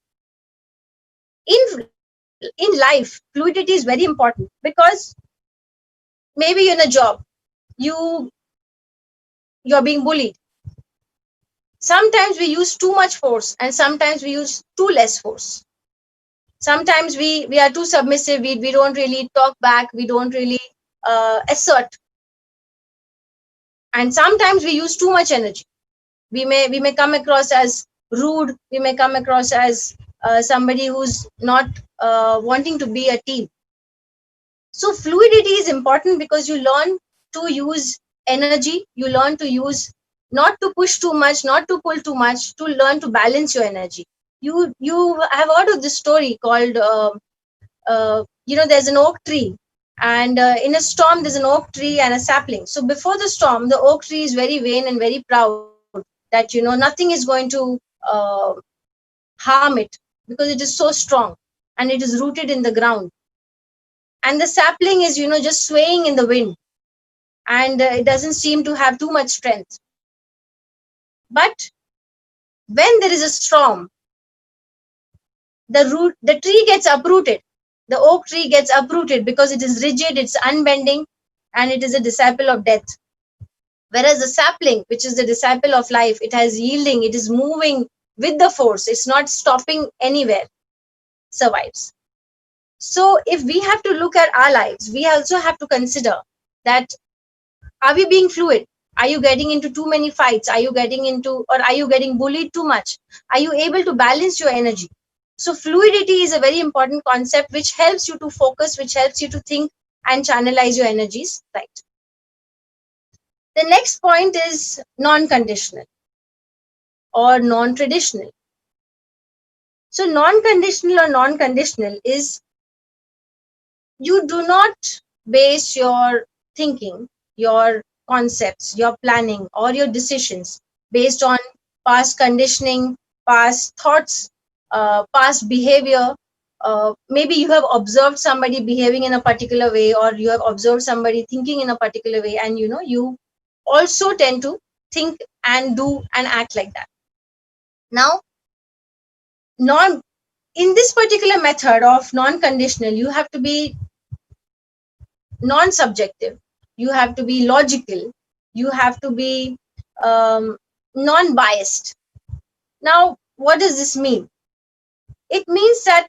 S21: In life, fluidity is very important because maybe you're in a job, you're being bullied. Sometimes we use too much force and sometimes we use too less force. Sometimes we are too submissive, we don't really talk back, we don't really assert. And sometimes we use too much energy. We may come across as rude. We may come across as somebody who's not wanting to be a team. So fluidity is important because you learn to use energy. You learn to use, not to push too much, not to pull too much, to learn to balance your energy. You have heard of this story called there's an oak tree, and in a storm there's an oak tree and a sapling. So before the storm, the oak tree is very vain and very proud that nothing is going to harm it because it is so strong and it is rooted in the ground. And the sapling is just swaying in the wind, and it doesn't seem to have too much strength. But when there is a storm, the tree gets uprooted. The oak tree gets uprooted because it is rigid, it's unbending, and it is a disciple of death. Whereas the sapling, which is the disciple of life, it has yielding, it is moving with the force, it's not stopping anywhere, survives. So if we have to look at our lives, we also have to consider that, are we being fluid? Are you getting into too many fights? Are you getting bullied too much? Are you able to balance your energy? So fluidity is a very important concept which helps you to focus, which helps you to think and channelize your energies right. The next point is non-conditional or non-traditional. So non-conditional or non-conditional is, you do not base your thinking, your concepts, your planning, or your decisions based on past conditioning, past thoughts, past behavior. Maybe you have observed somebody behaving in a particular way, or you have observed somebody thinking in a particular way, and you also tend to think and do and act like that. Now, in this particular method of non-conditional, you have to be non-subjective, you have to be logical, you have to be non-biased. Now, what does this mean? It means that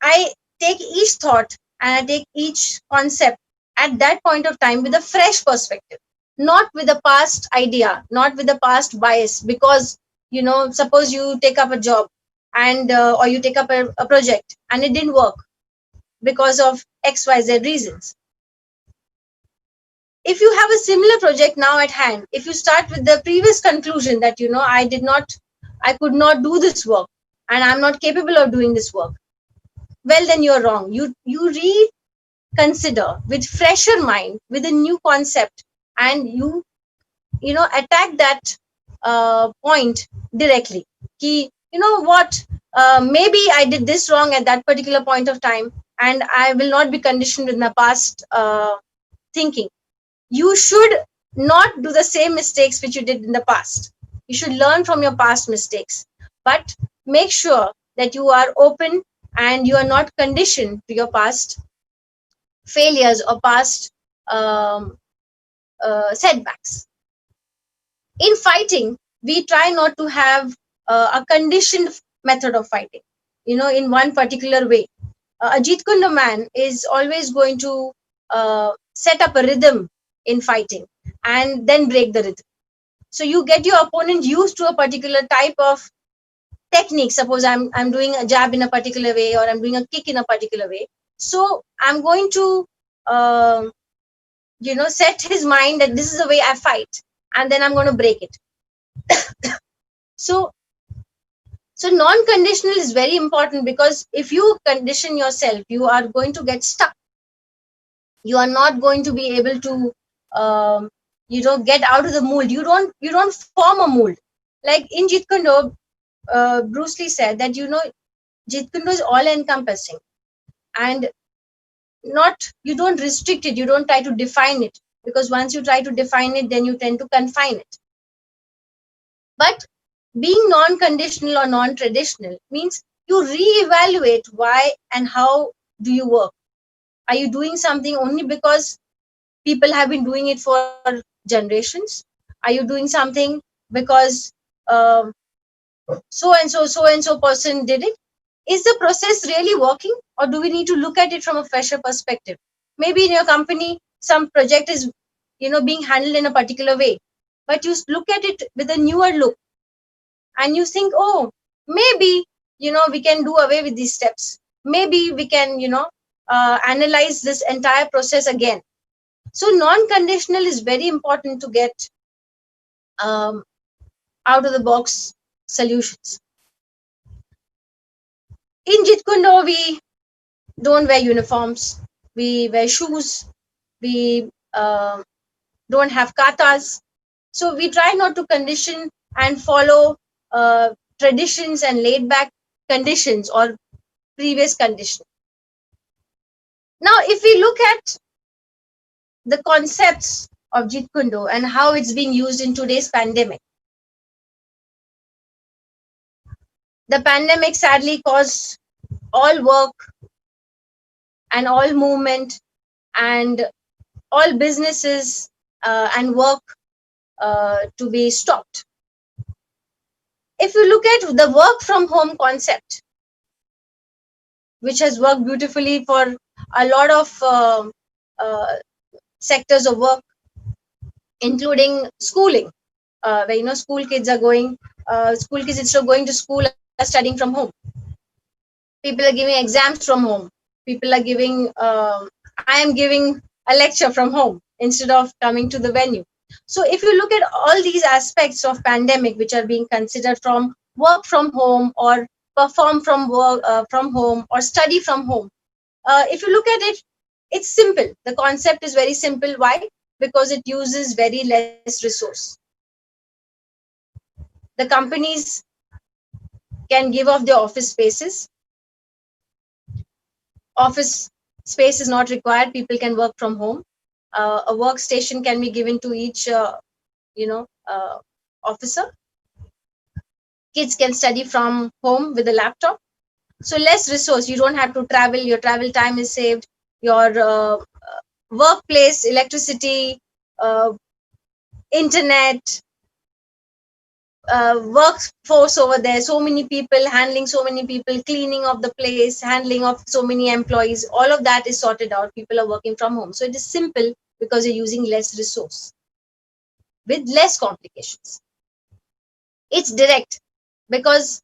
S21: I take each thought and I take each concept at that point of time with a fresh perspective, not with a past idea, not with a past bias. Because, suppose you take up a job and or you take up a project and it didn't work because of XYZ reasons. If you have a similar project now at hand, if you start with the previous conclusion that, I could not do this work and I'm not capable of doing this work, well, then you're wrong. You reconsider with fresher mind, with a new concept, and you attack that point directly. You know what? Maybe I did this wrong at that particular point of time, and I will not be conditioned with my past thinking. You should not do the same mistakes which you did in the past. You should learn from your past mistakes, but make sure that you are open and you are not conditioned to your past failures or past setbacks. In fighting, we try not to have a conditioned method of fighting, in one particular way. A Jit Kune Do man is always going to set up a rhythm in fighting and then break the rhythm. So you get your opponent used to a particular type of technique. Suppose I'm doing a jab in a particular way, or I'm doing a kick in a particular way. So I'm going to set his mind that this is the way I fight, and then I'm going to break it. So non-conditional is very important, because if you condition yourself, you are going to get stuck. You are not going to be able to get out of the mold. You don't form a mold. Like in Jit Kune Do, Bruce Lee said that Jit Kune Do is all encompassing, and you don't restrict it, you don't try to define it, because once you try to define it, then you tend to confine it. But being non-conditional or non-traditional means you re-evaluate why and how do you work. Are you doing something only because people have been doing it for generations? Are you doing something because so and so person did it? Is the process really working, or do we need to look at it from a fresher perspective? Maybe in your company, some project is being handled in a particular way, but you look at it with a newer look, and you think, oh, maybe, we can do away with these steps. Maybe we can, analyze this entire process again. So non-conditional is very important to get out of the box solutions. In Jit Kune Do, we don't wear uniforms. We wear shoes. We don't have katas. So we try not to condition and follow traditions and laid back conditions or previous conditions. Now, if we look at the concepts of Jit Kune Do and how it's being used in today's pandemic, the pandemic sadly caused all work and all movement and all businesses and work to be stopped. If you look at the work from home concept, which has worked beautifully for a lot of sectors of work, including schooling, where school kids are going, school kids instead of going to school are studying from home. People are giving exams from home. People are giving, I am giving a lecture from home instead of coming to the venue. So if you look at all these aspects of pandemic, which are being considered from work from home or perform from work from home or study from home, if you look at it, it's simple. The concept is very simple. Why? Because it uses very less resource. The companies can give off their office spaces. Office space is not required. People can work from home. A workstation can be given to each, officer. Kids can study from home with a laptop. So less resource. You don't have to travel. Your travel time is saved. Your workplace, electricity, internet, workforce over there, so many people, handling so many people, cleaning of the place, handling of so many employees, all of that is sorted out. People are working from home. So it is simple because you're using less resource with less complications. It's direct because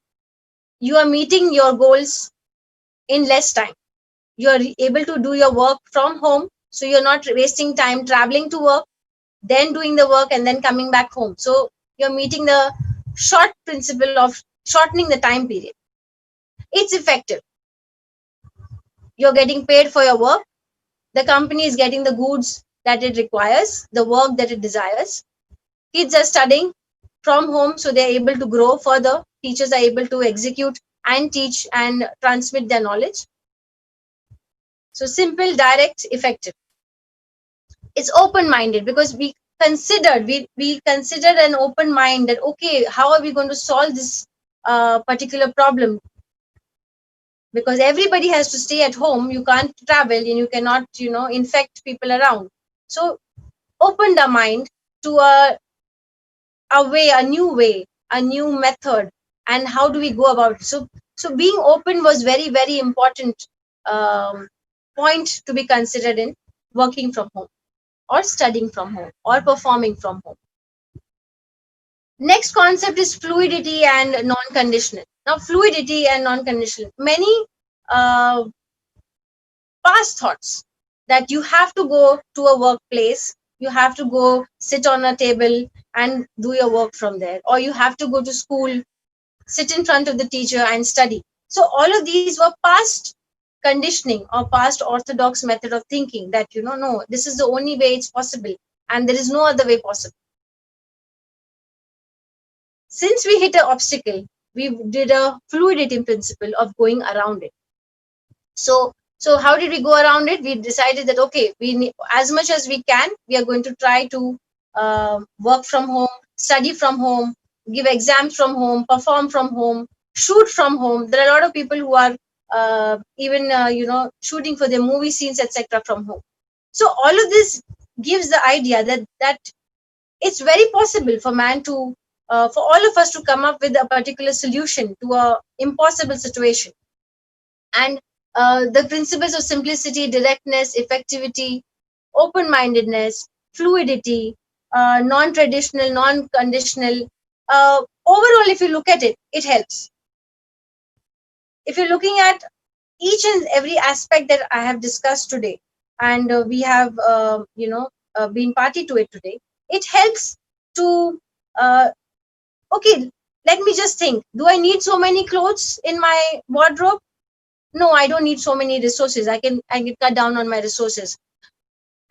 S21: you are meeting your goals in less time. You are able to do your work from home, so you're not wasting time traveling to work, then doing the work and then coming back home. So you're meeting the short principle of shortening the time period. It's effective. You're getting paid for your work. The company is getting the goods that it requires, the work that it desires. Kids are studying from home, so they're able to grow further. Teachers are able to execute and teach and transmit their knowledge. So simple, direct, effective. It's open-minded because we considered an open mind that, okay, how are we going to solve this particular problem? Because everybody has to stay at home. You can't travel and you cannot, infect people around. So open the mind to a new way, a new method, and how do we go about it? So being open was very, very important point to be considered in working from home or studying from home or performing from home. Next concept is fluidity and non-conditional. Now, fluidity and non-conditional. Many past thoughts that you have to go to a workplace, you have to go sit on a table and do your work from there, or you have to go to school, sit in front of the teacher and study. So all of these were past conditioning or past orthodox method of thinking that, no, this is the only way it's possible and there is no other way possible. Since we hit an obstacle, we did a fluidity principle of going around it. So how did we go around it? We decided that, okay, as much as we can, we are going to try to work from home, study from home, give exams from home, perform from home, shoot from home. There are a lot of people who are even shooting for their movie scenes, etc. from home. So all of this gives the idea that it's very possible for man to for all of us to come up with a particular solution to a impossible situation. And the principles of simplicity, directness, effectivity, open-mindedness, fluidity, non-traditional, non-conditional, overall, if you look at it, it helps. If you're looking at each and every aspect that I have discussed today, and we have, been party to it today, it helps to, okay, let me just think. Do I need so many clothes in my wardrobe? No, I don't need so many resources. I can cut down on my resources.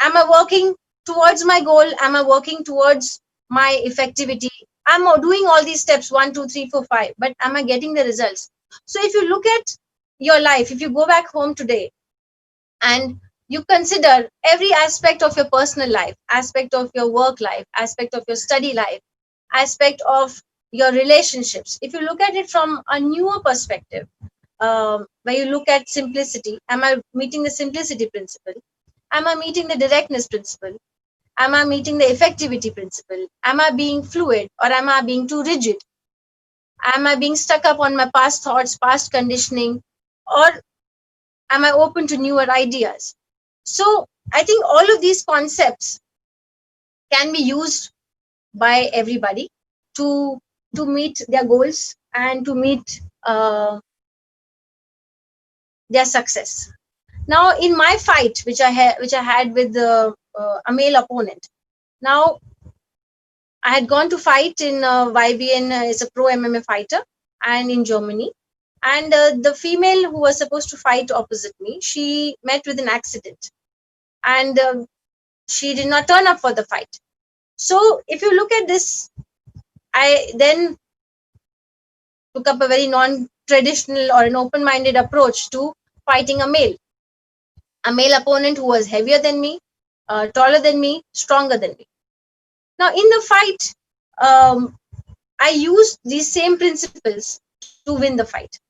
S21: Am I working towards my goal? Am I working towards my effectivity? I'm doing all these steps, 1, 2, 3, 4, 5, but am I getting the results? So if you look at your life, if you go back home today and you consider every aspect of your personal life, aspect of your work life, aspect of your study life, aspect of your relationships, if you look at it from a newer perspective, where you look at simplicity, am I meeting the simplicity principle? Am I meeting the directness principle? Am I meeting the effectivity principle? Am I being fluid, or am I being too rigid? Am I being stuck up on my past thoughts, past conditioning, or am I open to newer ideas? So I think all of these concepts can be used by everybody to meet their goals and to meet their success. Now, in my fight, which I had with a male opponent, now I had gone to fight in YBN, is a pro MMA fighter, and in Germany. And the female who was supposed to fight opposite me, she met with an accident, and she did not turn up for the fight. So if you look at this, I then took up a very non-traditional or an open-minded approach to fighting a male opponent who was heavier than me, taller than me, stronger than me. Now, in the fight, I used these same principles to win the fight.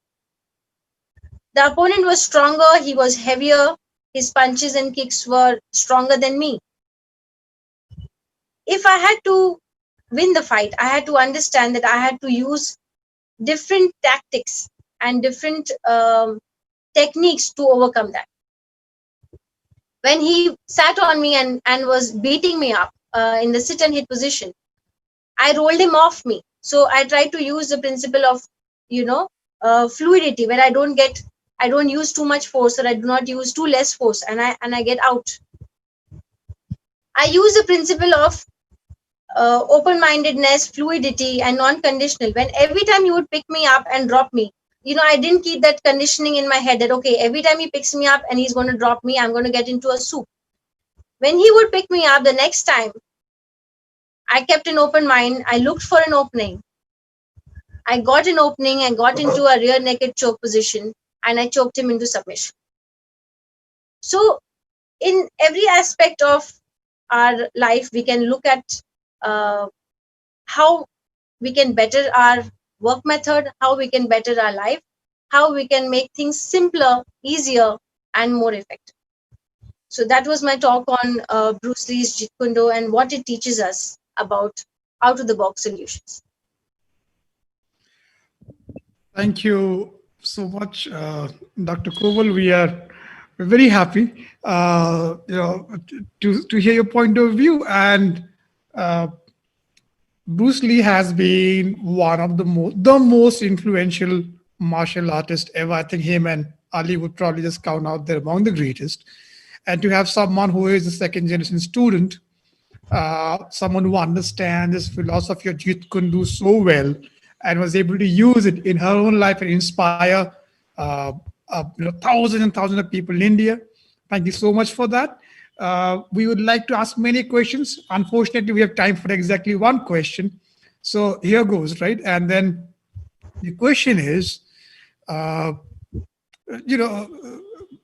S21: The opponent was stronger, he was heavier, his punches and kicks were stronger than me. If I had to win the fight, I had to understand that I had to use different tactics and different techniques to overcome that. When he sat on me and was beating me up in the sit and hit position, I rolled him off me. So I tried to use the principle of, fluidity, where I don't use too much force, or I do not use too less force, and I get out. I use the principle of open-mindedness, fluidity, and non-conditional. When every time he would pick me up and drop me, I didn't keep that conditioning in my head that, okay, every time he picks me up and he's going to drop me, I'm going to get into a soup. When he would pick me up the next time, I kept an open mind. I looked for an opening. I got an opening and got into a rear naked choke position, and I choked him into submission. So in every aspect of our life, we can look at how we can better our work method, how we can better our life, how we can make things simpler, easier, and more effective. So that was my talk on Bruce Lee's Jit Kune Do and what it teaches us about out-of-the-box solutions.
S1: Thank you so much, Dr. Koval. We're very happy, to hear your point of view. And Bruce Lee has been one of the most influential martial artists ever. I think him and Ali would probably just count out there among the greatest. And to have someone who is a second generation student, someone who understands this philosophy of Jit Kune Do so well and was able to use it in her own life and inspire thousands and thousands of people in India. Thank you so much for that. We would like to ask many questions. Unfortunately, we have time for exactly one question. So here goes, right? And then the question is,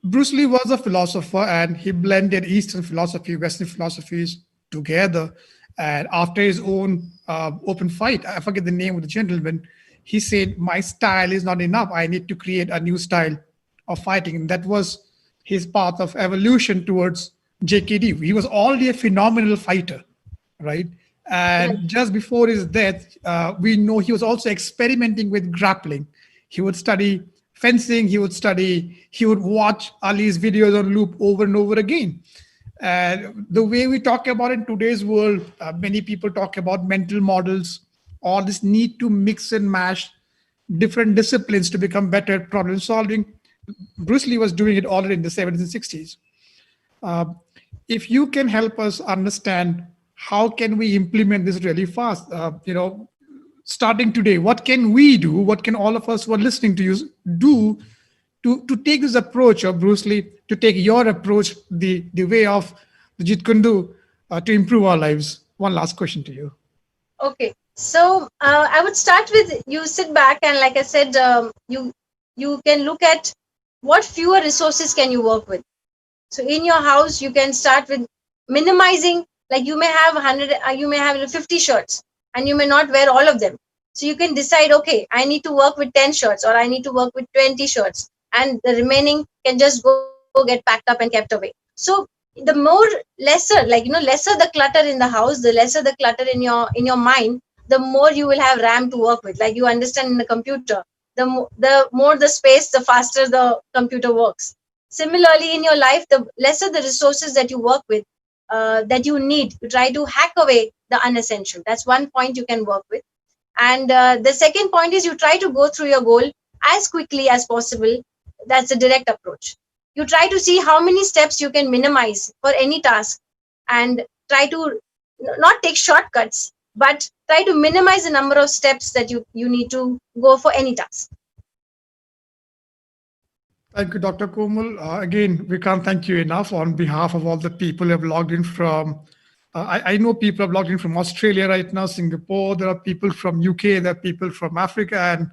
S1: Bruce Lee was a philosopher, and he blended Eastern philosophy, Western philosophies together. And after his own open fight, I forget the name of the gentleman, he said, my style is not enough. I need to create a new style of fighting. And that was his path of evolution towards JKD. He was already a phenomenal fighter, right? And just before his death, we know he was also experimenting with grappling. He would study fencing, he would watch Ali's videos on loop over and over again. The way we talk about it in today's world, many people talk about mental models, or this need to mix and mash different disciplines to become better at problem solving. Bruce Lee was doing it already in the 70s and 60s. If you can help us understand how can we implement this really fast, starting today, what can we do? What can all of us who are listening to you do to take this approach of Bruce Lee, to take your approach, the way of the Jit Kune Do, to improve our lives? One last question to you.
S21: Okay, so I would start with, you sit back and, like I said, you can look at what fewer resources can you work with. So in your house, you can start with minimizing. Like you may have 100, you may have 50 shirts, and you may not wear all of them. So you can decide, okay, I need to work with 10 shirts, or I need to work with 20 shirts, and the remaining can just go get packed up and kept away. So the more lesser, lesser the clutter in the house, the lesser the clutter in your mind, the more you will have RAM to work with. Like you understand in the computer, the more the space, the faster the computer works. Similarly, in your life, the lesser the resources that you work with, that you need, you try to hack away the unessential. That's one point you can work with. And the second point is you try to go through your goal as quickly as possible. That's a direct approach. You try to see how many steps you can minimize for any task, and try to not take shortcuts, but try to minimize the number of steps that you need to go for any task.
S1: Thank you, Dr. Komal. Again, we can't thank you enough on behalf of all the people who have logged in from, I know people have logged in from Australia right now, Singapore, there are people from UK, there are people from Africa, and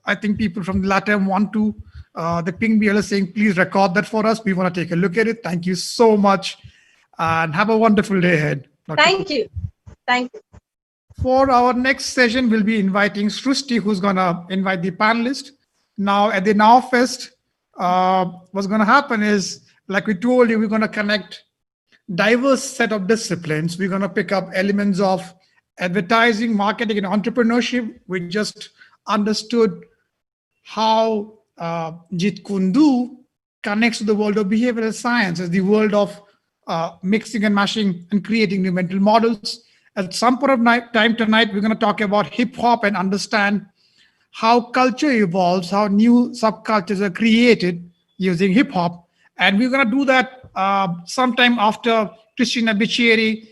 S1: I think people from LATAM want to, the ping BL is saying, please record that for us. We want to take a look at it. Thank you so much, and have a wonderful day ahead. Dr.
S21: Thank you. Thank you.
S1: For our next session, we'll be inviting Srushti, who's going to invite the panelists. Now, at the Now Fest, what's going to happen is, like we told you, we're going to connect diverse set of disciplines. We're going to pick up elements of advertising, marketing, and entrepreneurship. We just understood how Jit Kune Do connects to the world of behavioral science, as the world of mixing and mashing and creating new mental models. At some point of time tonight, we're going to talk about hip hop and understand how culture evolves, how new subcultures are created using hip hop. And we're going to do that sometime after Christina Bicchieri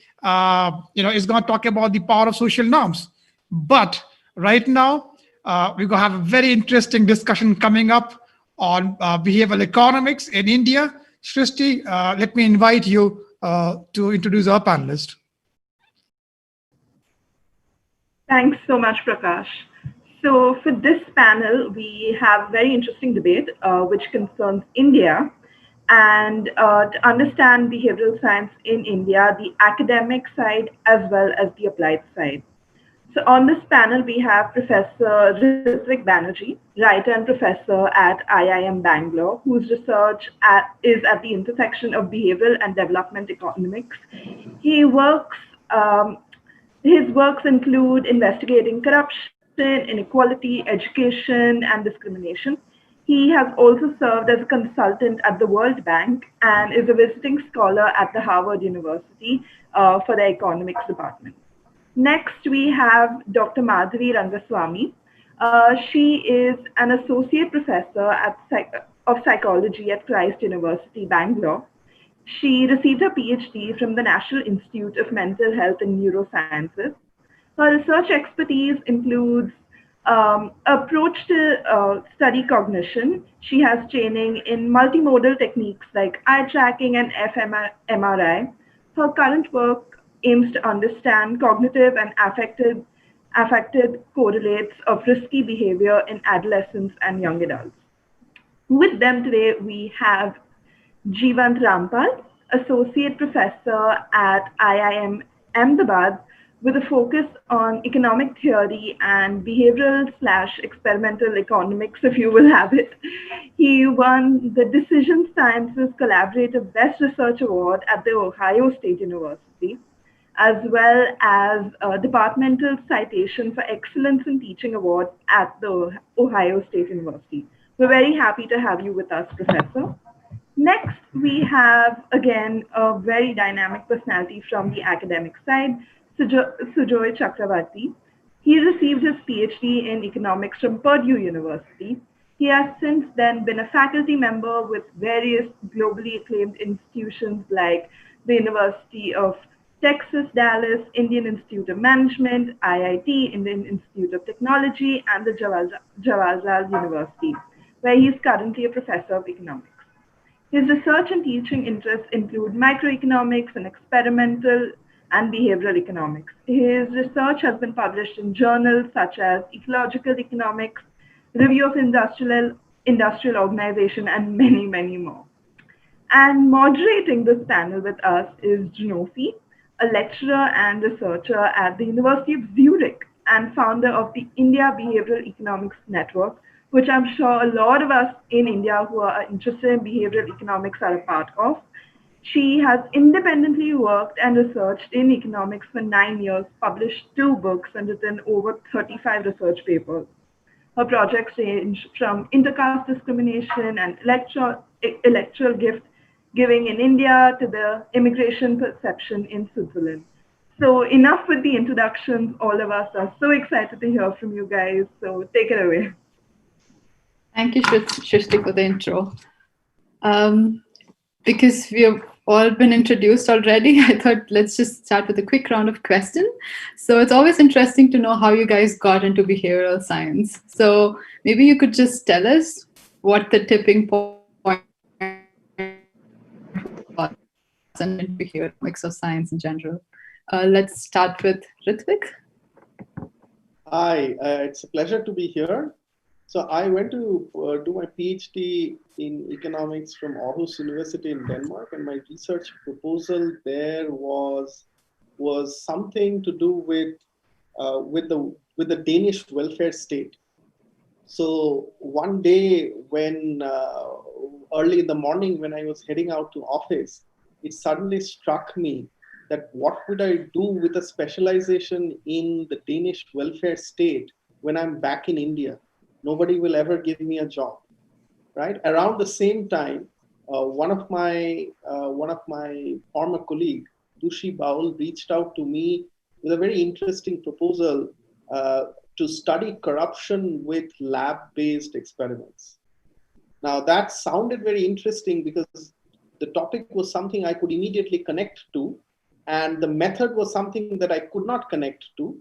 S1: is going to talk about the power of social norms. But right now, we're going to have a very interesting discussion coming up on behavioral economics in India. Srishti, let me invite you to introduce our panelist.
S16: Thanks so much, Prakash. So for this panel, we have a very interesting debate which concerns India, and to understand behavioral science in India, the academic side as well as the applied side. So on this panel, we have Professor Ritvik Banerjee, writer and professor at IIM Bangalore, whose research is at the intersection of behavioral and development economics. His works include investigating corruption, inequality, education, and discrimination. He has also served as a consultant at the World Bank and is a visiting scholar at the Harvard University for the economics department. Next, we have Dr. Madhavi Rangaswamy. She is an associate professor of psychology at Christ University, Bangalore. She received her PhD from the National Institute of Mental Health and Neurosciences. Her research expertise includes approach to study cognition. She has training in multimodal techniques like eye tracking and fMRI. Her current work aims to understand cognitive and affective correlates of risky behavior in adolescents and young adults. With them today, we have Jeevant Rampal, associate professor at IIM Ahmedabad, with a focus on economic theory and behavioral/experimental economics, if you will have it. He won the Decision Sciences Collaborative Best Research Award at the Ohio State University, as well as a Departmental Citation for Excellence in Teaching Award at the Ohio State University. We're very happy to have you with us, Professor. Next, we have, again, a very dynamic personality from the academic side, Sujoy Chakravarti. He received his PhD in economics from Purdue University. He has since then been a faculty member with various globally acclaimed institutions like the University of Texas, Dallas, Indian Institute of Management, IIT, Indian Institute of Technology, and the Jawaharlal University, where he is currently a professor of economics. His research and teaching interests include microeconomics and experimental and behavioral economics. His research has been published in journals such as Ecological Economics, Review of Industrial Organization, and many, many more. And moderating this panel with us is Janofi, a lecturer and researcher at the University of Zurich and founder of the India Behavioral Economics Network, which I'm sure a lot of us in India who are interested in behavioral economics are a part of. She has independently worked and researched in economics for 9 years, published 2 books, and written over 35 research papers. Her projects range from intercaste discrimination and electoral gift giving in India to the immigration perception in Switzerland. So enough with the introductions. All of us are so excited to hear from you guys. So take it away.
S3: Thank you, Shrishti, for the intro. Because we have all been introduced already, I thought let's just start with a quick round of questions. So it's always interesting to know how you guys got into behavioral science. So maybe you could just tell us what the tipping point was in behavioral economics or science in general. Let's start with Ritvik.
S22: Hi, it's a pleasure to be here. So I went to do my PhD in economics from Aarhus University in Denmark, and my research proposal there was something to do with the Danish welfare state. So one day, when early in the morning, when I was heading out to office, it suddenly struck me that what would I do with a specialization in the Danish welfare state when I'm back in India? Nobody will ever give me a job, right? Around the same time, one of my former colleague, Dushi Baul, reached out to me with a very interesting proposal to study corruption with lab-based experiments. Now that sounded very interesting because the topic was something I could immediately connect to, and the method was something that I could not connect to.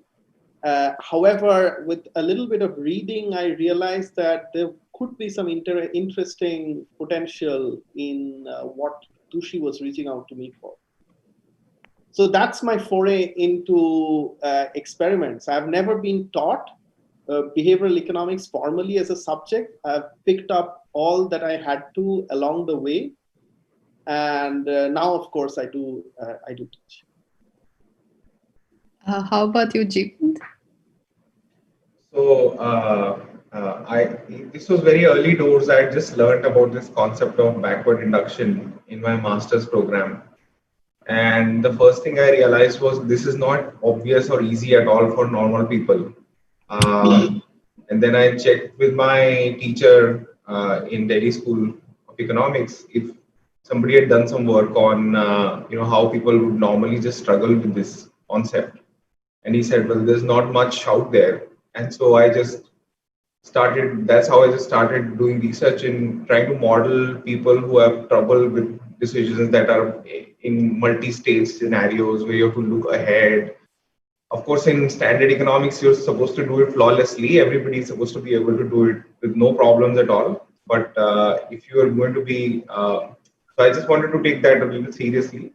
S22: However, with a little bit of reading, I realized that there could be some interesting potential in what Dushi was reaching out to me for. So that's my foray into experiments. I've never been taught behavioral economics formally as a subject. I've picked up all that I had to along the way. And now, of course, I do teach.
S3: How about you, Jit?
S23: So this was very early doors. I just learned about this concept of backward induction in my master's program. And the first thing I realized was this is not obvious or easy at all for normal people. And then I checked with my teacher in Delhi School of Economics if somebody had done some work on how people would normally just struggle with this concept. And he said, well, there's not much out there. And so I just started, that's how I just started doing research in trying to model people who have trouble with decisions that are in multi-stage scenarios where you have to look ahead. Of course, in standard economics, you're supposed to do it flawlessly. Everybody is supposed to be able to do it with no problems at all. But if you are going to be, so I just wanted to take that a little seriously.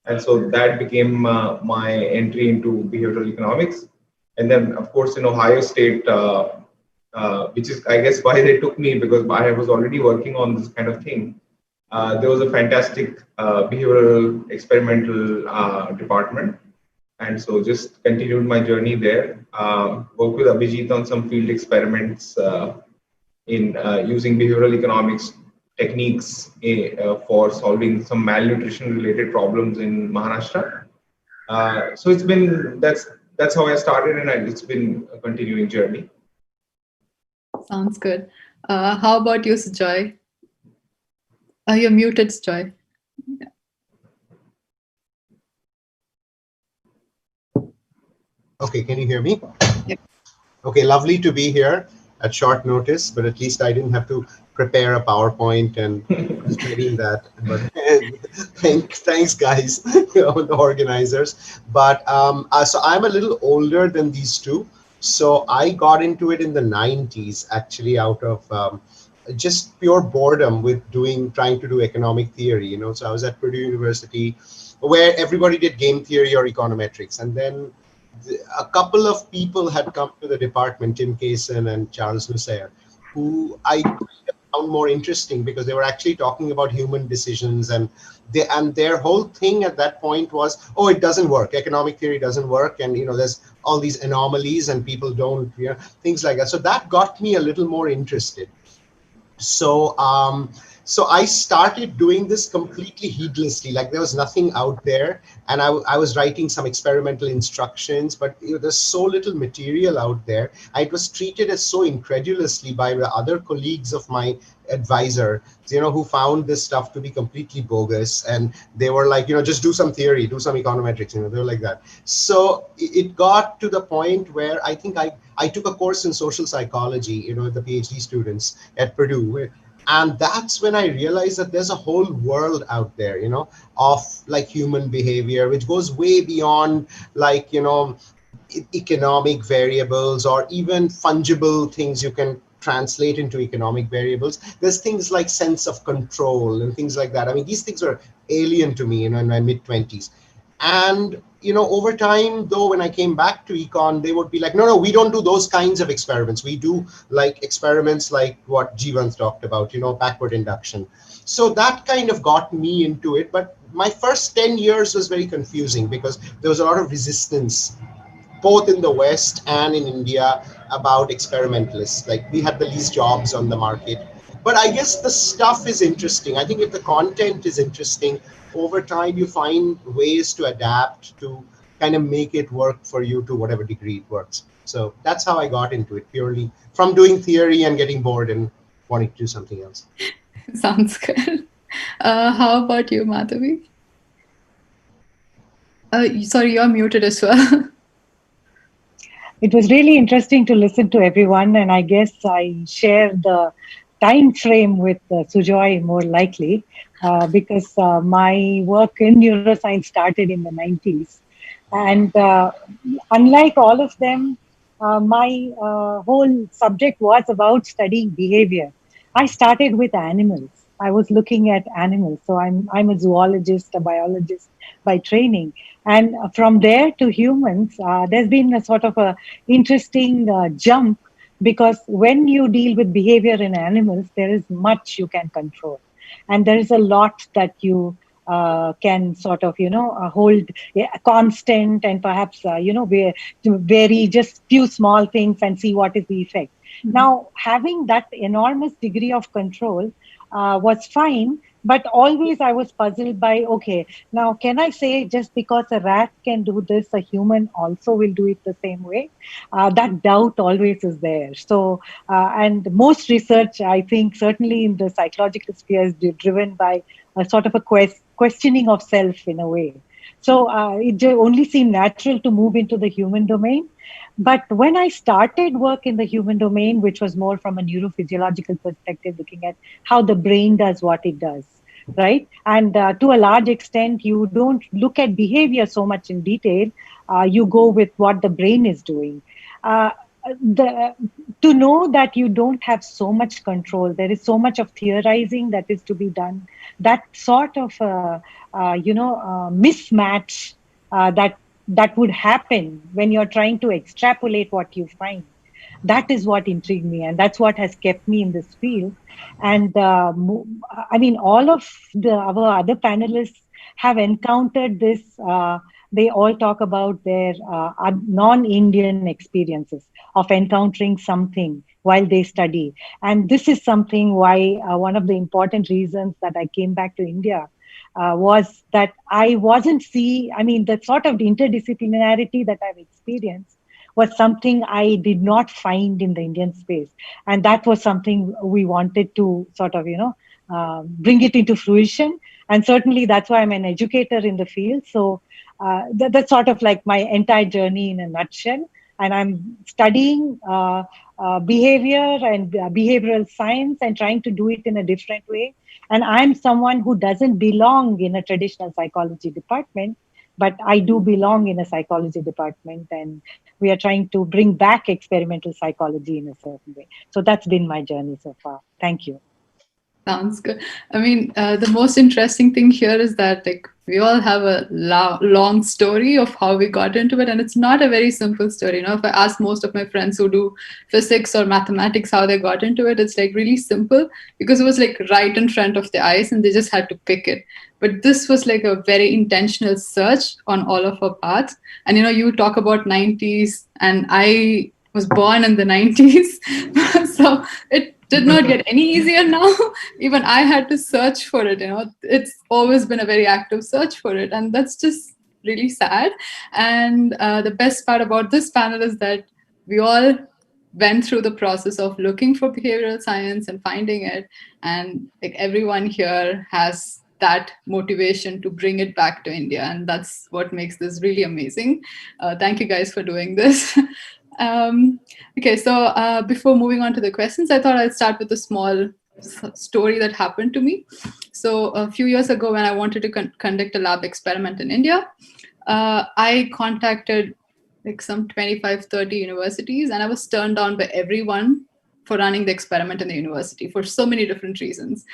S23: And so that became my entry into behavioral economics. And then, of course, in Ohio State, which is, I guess, why they took me, because I was already working on this kind of thing. There was a fantastic behavioral experimental department. And so just continued my journey there. Worked with Abhijit on some field experiments in using behavioral economics techniques for solving some malnutrition related problems in Maharashtra. So it's been, that's how I started, and it's been a continuing journey.
S3: Sounds good. How about you, Joy? You're muted, Joy. Yeah.
S2: Okay, can you hear me?
S3: Yep.
S2: Okay, lovely to be here at short notice, but at least I didn't have to prepare a PowerPoint and studying that. But thanks, guys, the organizers. But so I'm a little older than these two. So I got into it in the 90s, actually, out of just pure boredom with trying to do economic theory. So I was at Purdue University, where everybody did game theory or econometrics, and then a couple of people had come to the department, Tim Kaysen and Charles Lusser, who I found more interesting because they were actually talking about human decisions, and their whole thing at that point was, oh, it doesn't work. Economic theory doesn't work, and there's all these anomalies, and people don't, things like that. So that got me a little more interested. So I started doing this completely heedlessly, like there was nothing out there, and I was writing some experimental instructions, but there's so little material out there. It was treated as so incredulously by the other colleagues of my advisor, who found this stuff to be completely bogus, and they were like, just do some theory, do some econometrics, they were like that. So it got to the point where I think I took a course in social psychology, the PhD students at Purdue, and that's when I realized that there's a whole world out there, of like human behavior, which goes way beyond like, economic variables or even fungible things you can translate into economic variables. There's things like sense of control and things like that. I mean, these things are alien to me, in my mid-20s. And, over time, though, when I came back to econ, they would be like, no, we don't do those kinds of experiments. We do like experiments like what Jivan talked about, backward induction. So that kind of got me into it. But my first 10 years was very confusing because there was a lot of resistance, both in the West and in India, about experimentalists. Like we had the least jobs on the market. But I guess the stuff is interesting. I think if the content is interesting, over time you find ways to adapt to kind of make it work for you to whatever degree it works. So that's how I got into it, purely from doing theory and getting bored and wanting to do something else.
S3: Sounds good. How about you, Madhavi? Sorry, you're muted as well.
S5: It was really interesting to listen to everyone, and I guess I share the time frame with Sujoy more likely because my work in neuroscience started in the 90s. And unlike all of them, my whole subject was about studying behavior. I started with animals. I was looking at animals. So I'm a zoologist, a biologist by training. And from there to humans, there's been a sort of a interesting jump, because when you deal with behavior in animals, there is much you can control. And there is a lot that you can sort of, hold constant and perhaps, vary just few small things and see what is the effect. Mm-hmm. Now, having that enormous degree of control was fine. But always I was puzzled by, okay, now can I say just because a rat can do this, a human also will do it the same way? That doubt always is there. So, and most research, I think, certainly in the psychological sphere, is driven by a sort of a questioning of self in a way. So it only seemed natural to move into the human domain. But when I started work in the human domain, which was more from a neurophysiological perspective, looking at how the brain does what it does, right? And to a large extent, you don't look at behavior so much in detail. You go with what the brain is doing. To know that you don't have so much control, there is so much of theorizing that is to be done. That sort of, mismatch that would happen when you're trying to extrapolate what you find. That is what intrigued me, and that's what has kept me in this field. And I mean, all of our other panelists have encountered this. They all talk about their non-Indian experiences of encountering something while they study. And this is something why one of the important reasons that I came back to India was that I wasn't the sort of interdisciplinarity that I've experienced was something I did not find in the Indian space. And that was something we wanted to sort of, bring it into fruition. And certainly that's why I'm an educator in the field. So that's sort of like my entire journey in a nutshell. And I'm studying behavior and behavioral science and trying to do it in a different way. And I'm someone who doesn't belong in a traditional psychology department, but I do belong in a psychology department, and we are trying to bring back experimental psychology in a certain way. So that's been my journey so far. Thank you.
S3: Sounds good. I mean, the most interesting thing here is that like we all have a long story of how we got into it, and it's not a very simple story. You know, if I ask most of my friends who do physics or mathematics how they got into it, it's like really simple because it was like right in front of their eyes and they just had to pick it. But this was like a very intentional search on all of our paths. And you know, you talk about 90s, and I was born in the 90s, so it did not get any easier now. Even I had to search for it, you know. It's always been a very active search for it, and that's just really sad. And the best part about this panel is that we all went through the process of looking for behavioral science and finding it, and like everyone here has that motivation to bring it back to India, and that's what makes this really amazing. Thank you guys for doing this. Okay, so before moving on to the questions, I thought I'd start with a small story that happened to me. So a few years ago, when I wanted to conduct a lab experiment in India, I contacted like some 25, 30 universities, and I was turned down by everyone for running the experiment in the university for so many different reasons.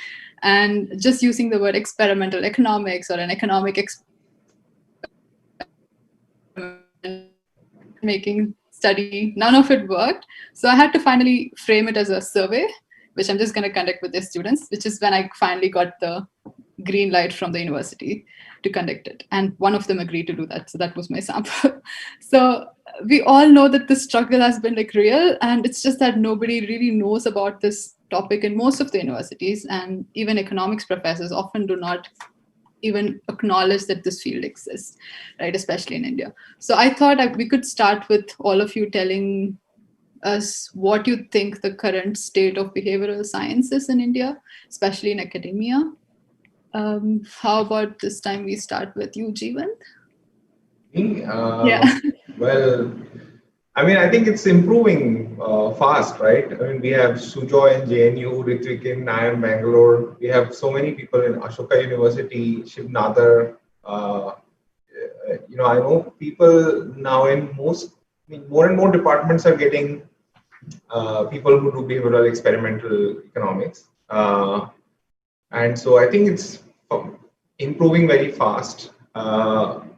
S3: And just using the word experimental economics or an economic making study, none of it worked. So I had to finally frame it as a survey, which I'm just going to conduct with the students, which is when I finally got the green light from the university to conduct it. And one of them agreed to do that. So that was my sample. So we all know that this struggle has been like real, and it's just that nobody really knows about this topic in most of the universities, and even economics professors often do not even acknowledge that this field exists, right? Especially in India. So I thought we could start with all of you telling us what you think the current state of behavioral science is in India, especially in academia. How about this time we start with you, Jeevant?
S23: Me?
S3: Yeah.
S23: Well, I mean, I think it's improving fast, right? I mean, we have Sujoy in JNU, Ritvik in IIM Bangalore. We have so many people in Ashoka University, Shiv Nadar. You know, I know people now in more and more departments are getting people who do behavioral experimental economics. And so I think it's improving very fast.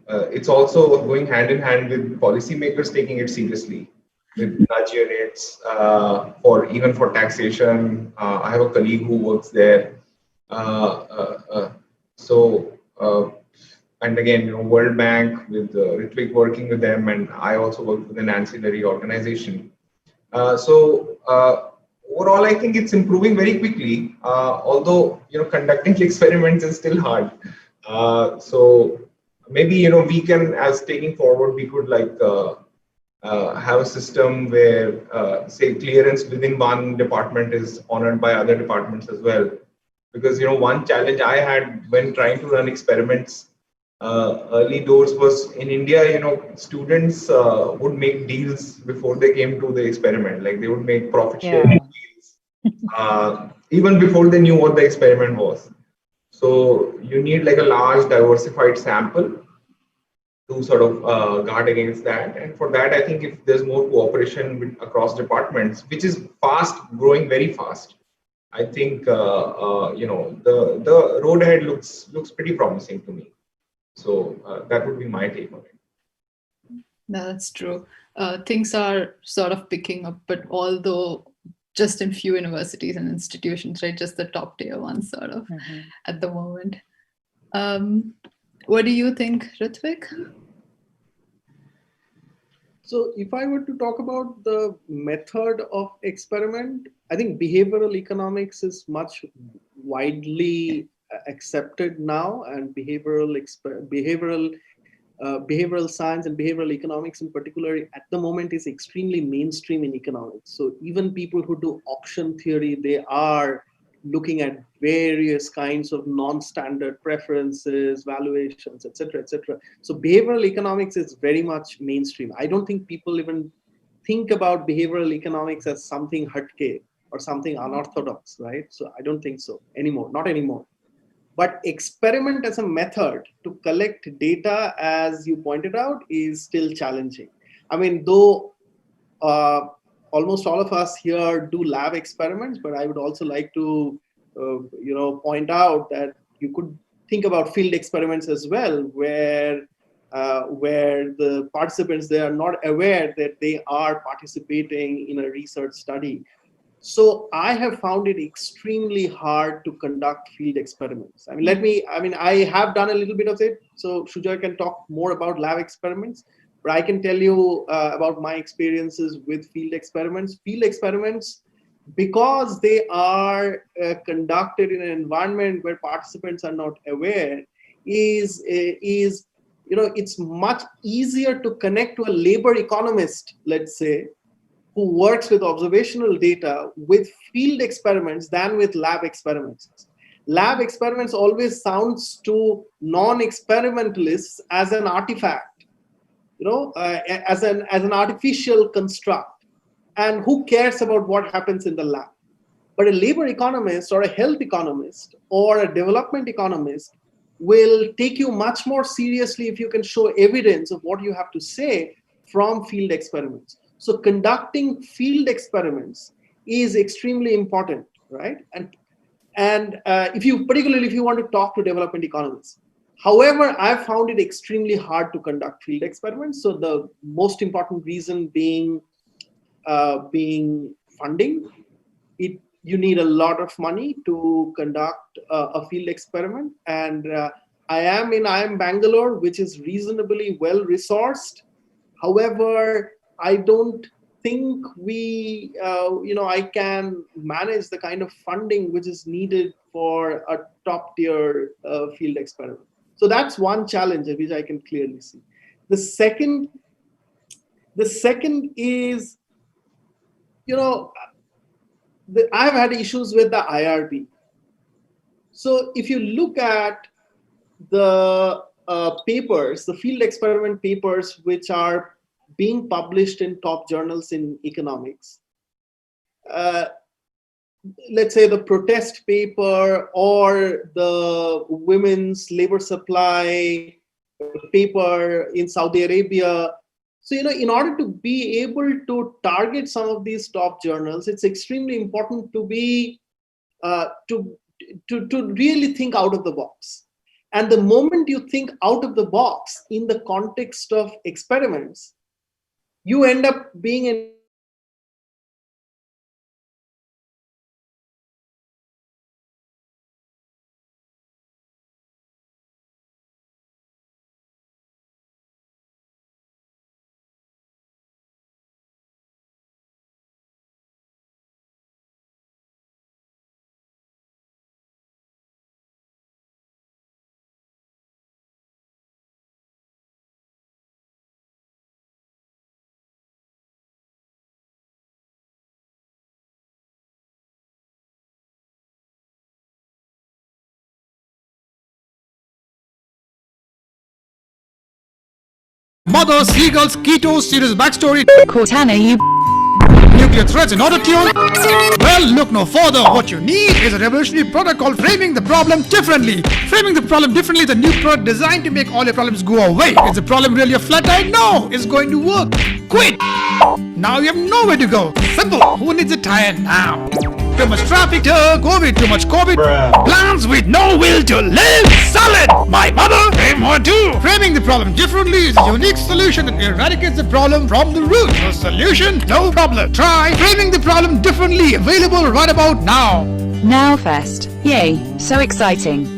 S23: It's also going hand in hand with policymakers taking it seriously with nudge units even for taxation. I have a colleague who works there. And again, you know, World Bank with Ritvik working with them, and I also work with an ancillary organization. Overall, I think it's improving very quickly. Although, you know, conducting experiments is still hard. So maybe, you know, we can, as taking forward, we could like have a system where, say, clearance within one department is honored by other departments as well. Because, you know, one challenge I had when trying to run experiments early doors was in India, you know, students would make deals before they came to the experiment. Like they would make profit sharing deals even before they knew what the experiment was. So you need like a large diversified sample to sort of guard against that. And for that, I think if there's more cooperation across departments, which is fast, growing very fast, I think you know, the road ahead looks pretty promising to me. So that would be my take on it.
S3: That's true. Things are sort of picking up, but although just in few universities and institutions, right? Just the top tier ones sort of at the moment. What do you think, Ritvik?
S22: So if I were to talk about the method of experiment, I think behavioral economics is much widely accepted now, and behavioral science and behavioral economics in particular at the moment is extremely mainstream in economics. So even people who do auction theory, they are looking at various kinds of non-standard preferences, valuations, etc., etc. So behavioral economics is very much mainstream. I don't think people even think about behavioral economics as something hatke or something unorthodox, right? So I don't think so anymore, not anymore. But experiment as a method to collect data, as you pointed out, is still challenging. I mean, though almost all of us here do lab experiments, but I would also like to, point out that you could think about field experiments as well, where the participants, they are not aware that they are participating in a research study. So I have found it extremely hard to conduct field experiments. I have done a little bit of it. So Sujoy can talk more about lab experiments, but I can tell you about my experiences with field experiments. Field experiments, because they are conducted in an environment where participants are not aware, is it's much easier to connect to a labor economist, let's say, who works with observational data with field experiments than with lab experiments. Lab experiments always sounds to non-experimentalists as an artifact, as an artificial construct. And who cares about what happens in the lab? But a labor economist or a health economist or a development economist will take you much more seriously if you can show evidence of what you have to say from field experiments. So conducting field experiments is extremely important, right? And particularly if you want to talk to development economists. However, I've found it extremely hard to conduct field experiments. So the most important reason being funding. You need a lot of money to conduct a field experiment. And I am Bangalore, which is reasonably well resourced. However, I don't think I can manage the kind of funding which is needed for a top tier field experiment. So that's one challenge which I can clearly see. The second is, I've had issues with the IRB. So if you look at the papers, the field experiment papers, which are being published in top journals in economics, let's say the protest paper or the women's labor supply paper in Saudi Arabia. So, in order to be able to target some of these top journals, it's extremely important to be, to really think out of the box. And the moment you think out of the box in the context of experiments, you end up being in
S1: Mother, seagulls, keto, serious backstory. Cortana, you nuclear threats in auto tune. Well, look no further. What you need is a revolutionary product called Framing the Problem Differently. Framing the Problem Differently is a new product designed to make all your problems go away. Is the problem really a flat tire? No, it's going to work. Quit. Now you have nowhere to go. Simple. Who needs a tire now? Too much traffic to COVID, too much COVID. Bruh. Plans with no will to live. Solid. My mother, frame one too. Framing the problem differently is a unique solution that eradicates the problem from the root. No solution, no problem. Try Framing the Problem Differently. Available right about now.
S4: Now Fest. Yay, so exciting.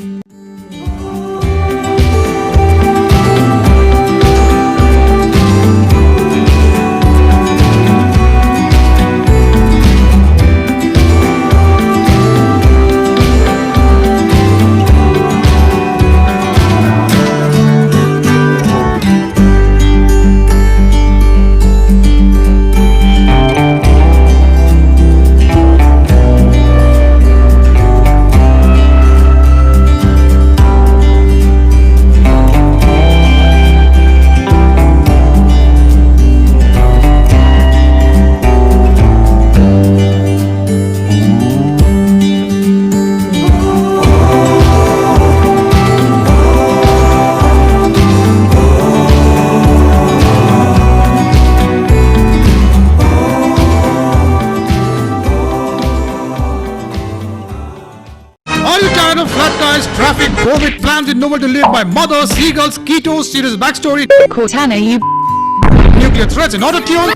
S1: plans with nowhere to live by mother, seagulls, ketos, serious backstory.
S4: Cortana, you
S1: Nuclear threats in autotune.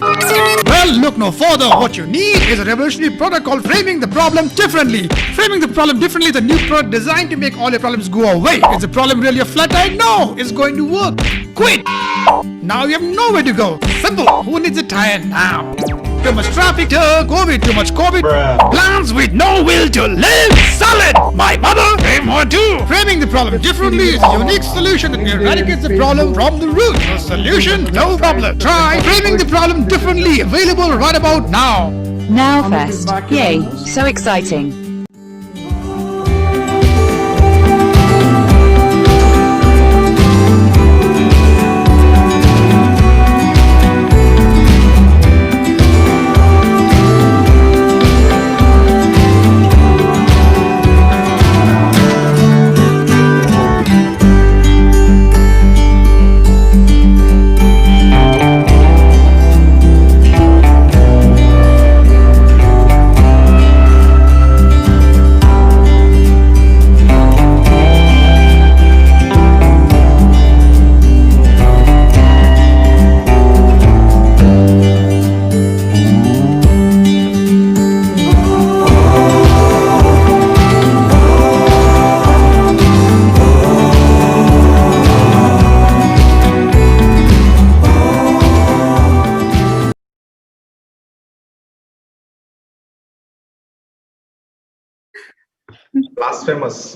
S1: Well, look no further. What you need is a revolutionary product called Framing the Problem Differently. Framing the Problem Differently is a new product designed to make all your problems go away. Is the problem really a flat tire? No, it's going to work. Quit. Now you have nowhere to go. Simple. Who needs a tire now? Too much traffic, COVID, too much COVID. Plans with no will to live. Solid. My mother came on too. Framing the problem differently is a unique solution that eradicates the problem from the root. No solution, no problem. Try Framing the Problem Differently. Available right about now.
S4: Now Fest. Yay, so exciting.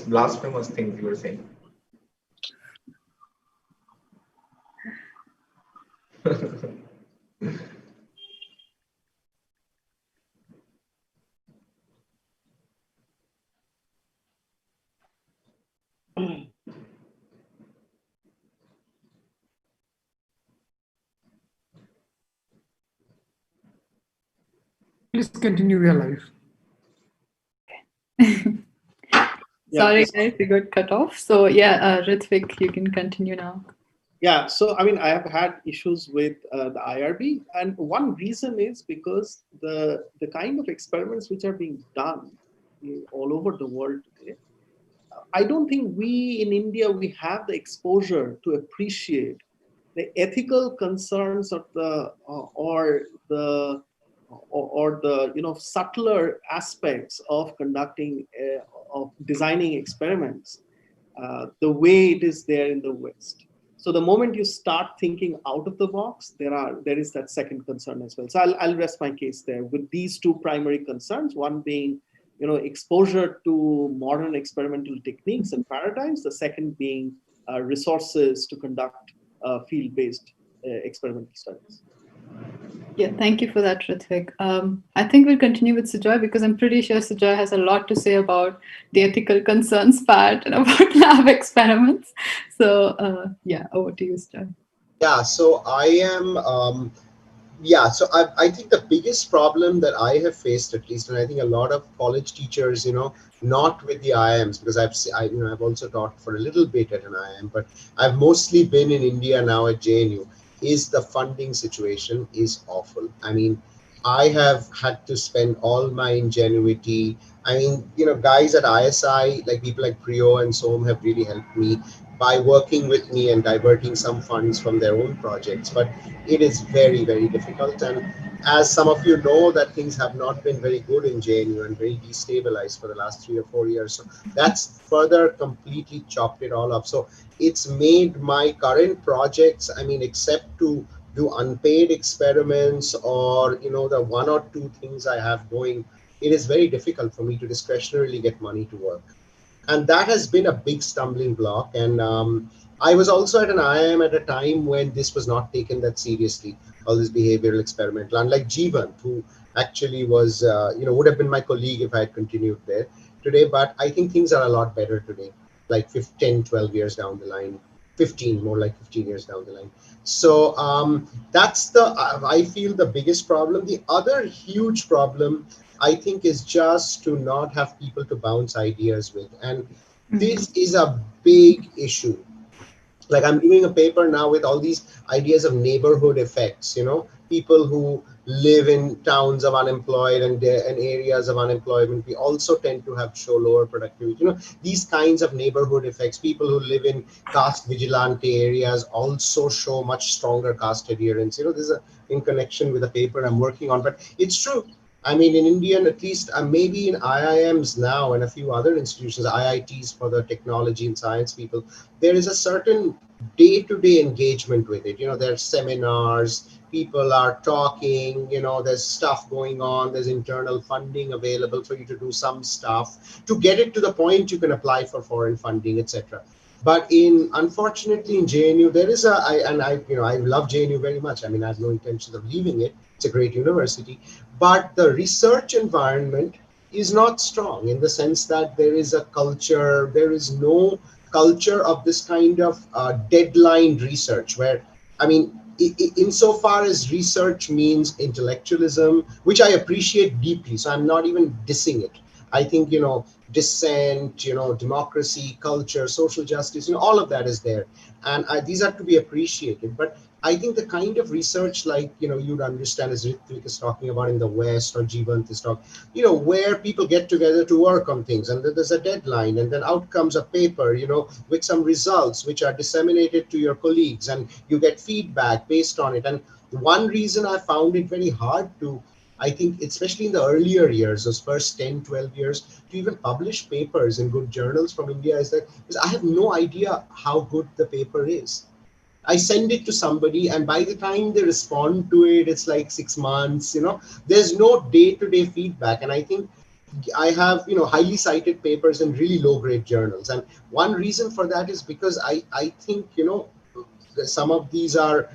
S23: Blasphemous things you were saying.
S1: Please continue your life.
S3: Sorry guys, we got cut off. So yeah, Ritvik, you can continue now.
S22: Yeah, so I mean, I have had issues with the IRB, and one reason is because the kind of experiments which are being done all over the world today, I don't think we in India, we have the exposure to appreciate the ethical concerns of the or the subtler aspects of conducting of designing experiments the way it is there in the West. So the moment you start thinking out of the box, there is that second concern as well. So I'll rest my case there with these two primary concerns, one being exposure to modern experimental techniques and paradigms, the second being resources to conduct field-based experimental studies.
S3: Yeah, thank you for that, Ritvik. I think we'll continue with Sujoy because I'm pretty sure Sujoy has a lot to say about the ethical concerns part and about lab experiments. So yeah, over to you, Sujoy.
S2: Yeah, so I am, I think the biggest problem that I have faced, at least, and I think a lot of college teachers, not with the IIMs, because I've also taught for a little bit at an IIM, but I've mostly been in India now at JNU, is the funding situation is awful. I mean, I have had to spend all my ingenuity. I mean, guys at ISI, like people like Priyo and Som have really helped me by working with me and diverting some funds from their own projects. But it is very, very difficult. And as some of you know, that things have not been very good in JNU and very destabilized for the last 3 or 4 years. So that's further completely chopped it all up. So it's made my current projects, I mean, except to do unpaid experiments or, the 1 or 2 things I have going, it is very difficult for me to discretionarily get money to work. And that has been a big stumbling block. And I was also at an IIM at a time when this was not taken that seriously, all this behavioral experimental, unlike Jeevan, who actually was, would have been my colleague if I had continued there today. But I think things are a lot better today, like 10, 12 years down the line, 15, more like 15 years down the line. So that's I feel the biggest problem. The other huge problem, I think, is just to not have people to bounce ideas with. And this is a big issue. Like I'm doing a paper now with all these ideas of neighborhood effects, people who live in towns of unemployed and areas of unemployment, we also tend to show lower productivity. These kinds of neighborhood effects. People who live in caste vigilante areas also show much stronger caste adherence. This is in connection with a paper I'm working on, but it's true. I mean, in India, at least, maybe in IIMs now and a few other institutions, IITs for the technology and science people, there is a certain day-to-day engagement with it. There's seminars, people are talking, there's stuff going on, there's internal funding available for you to do some stuff. To get it to the point, you can apply for foreign funding, etc. But unfortunately, in JNU, there is I love JNU very much. I mean, I have no intention of leaving it. It's a great university. But the research environment is not strong in the sense that there is a culture, there is no culture of this kind of deadline research where, I mean, insofar as research means intellectualism, which I appreciate deeply, so I'm not even dissing it. I think, dissent, democracy, culture, social justice, all of that is there. And these are to be appreciated. But I think the kind of research like, you'd understand as Ritvik is talking about in the West, or Jivant is talking, where people get together to work on things and then there's a deadline and then out comes a paper, with some results which are disseminated to your colleagues and you get feedback based on it. And one reason I found it very hard to, I think, especially in the earlier years, those first 10, 12 years, to even publish papers in good journals from India is I have no idea how good the paper is. I send it to somebody and by the time they respond to it, it's like 6 months, there's no day-to-day feedback. And I think I have, highly cited papers in really low-grade journals. And one reason for that is because I think, some of these are,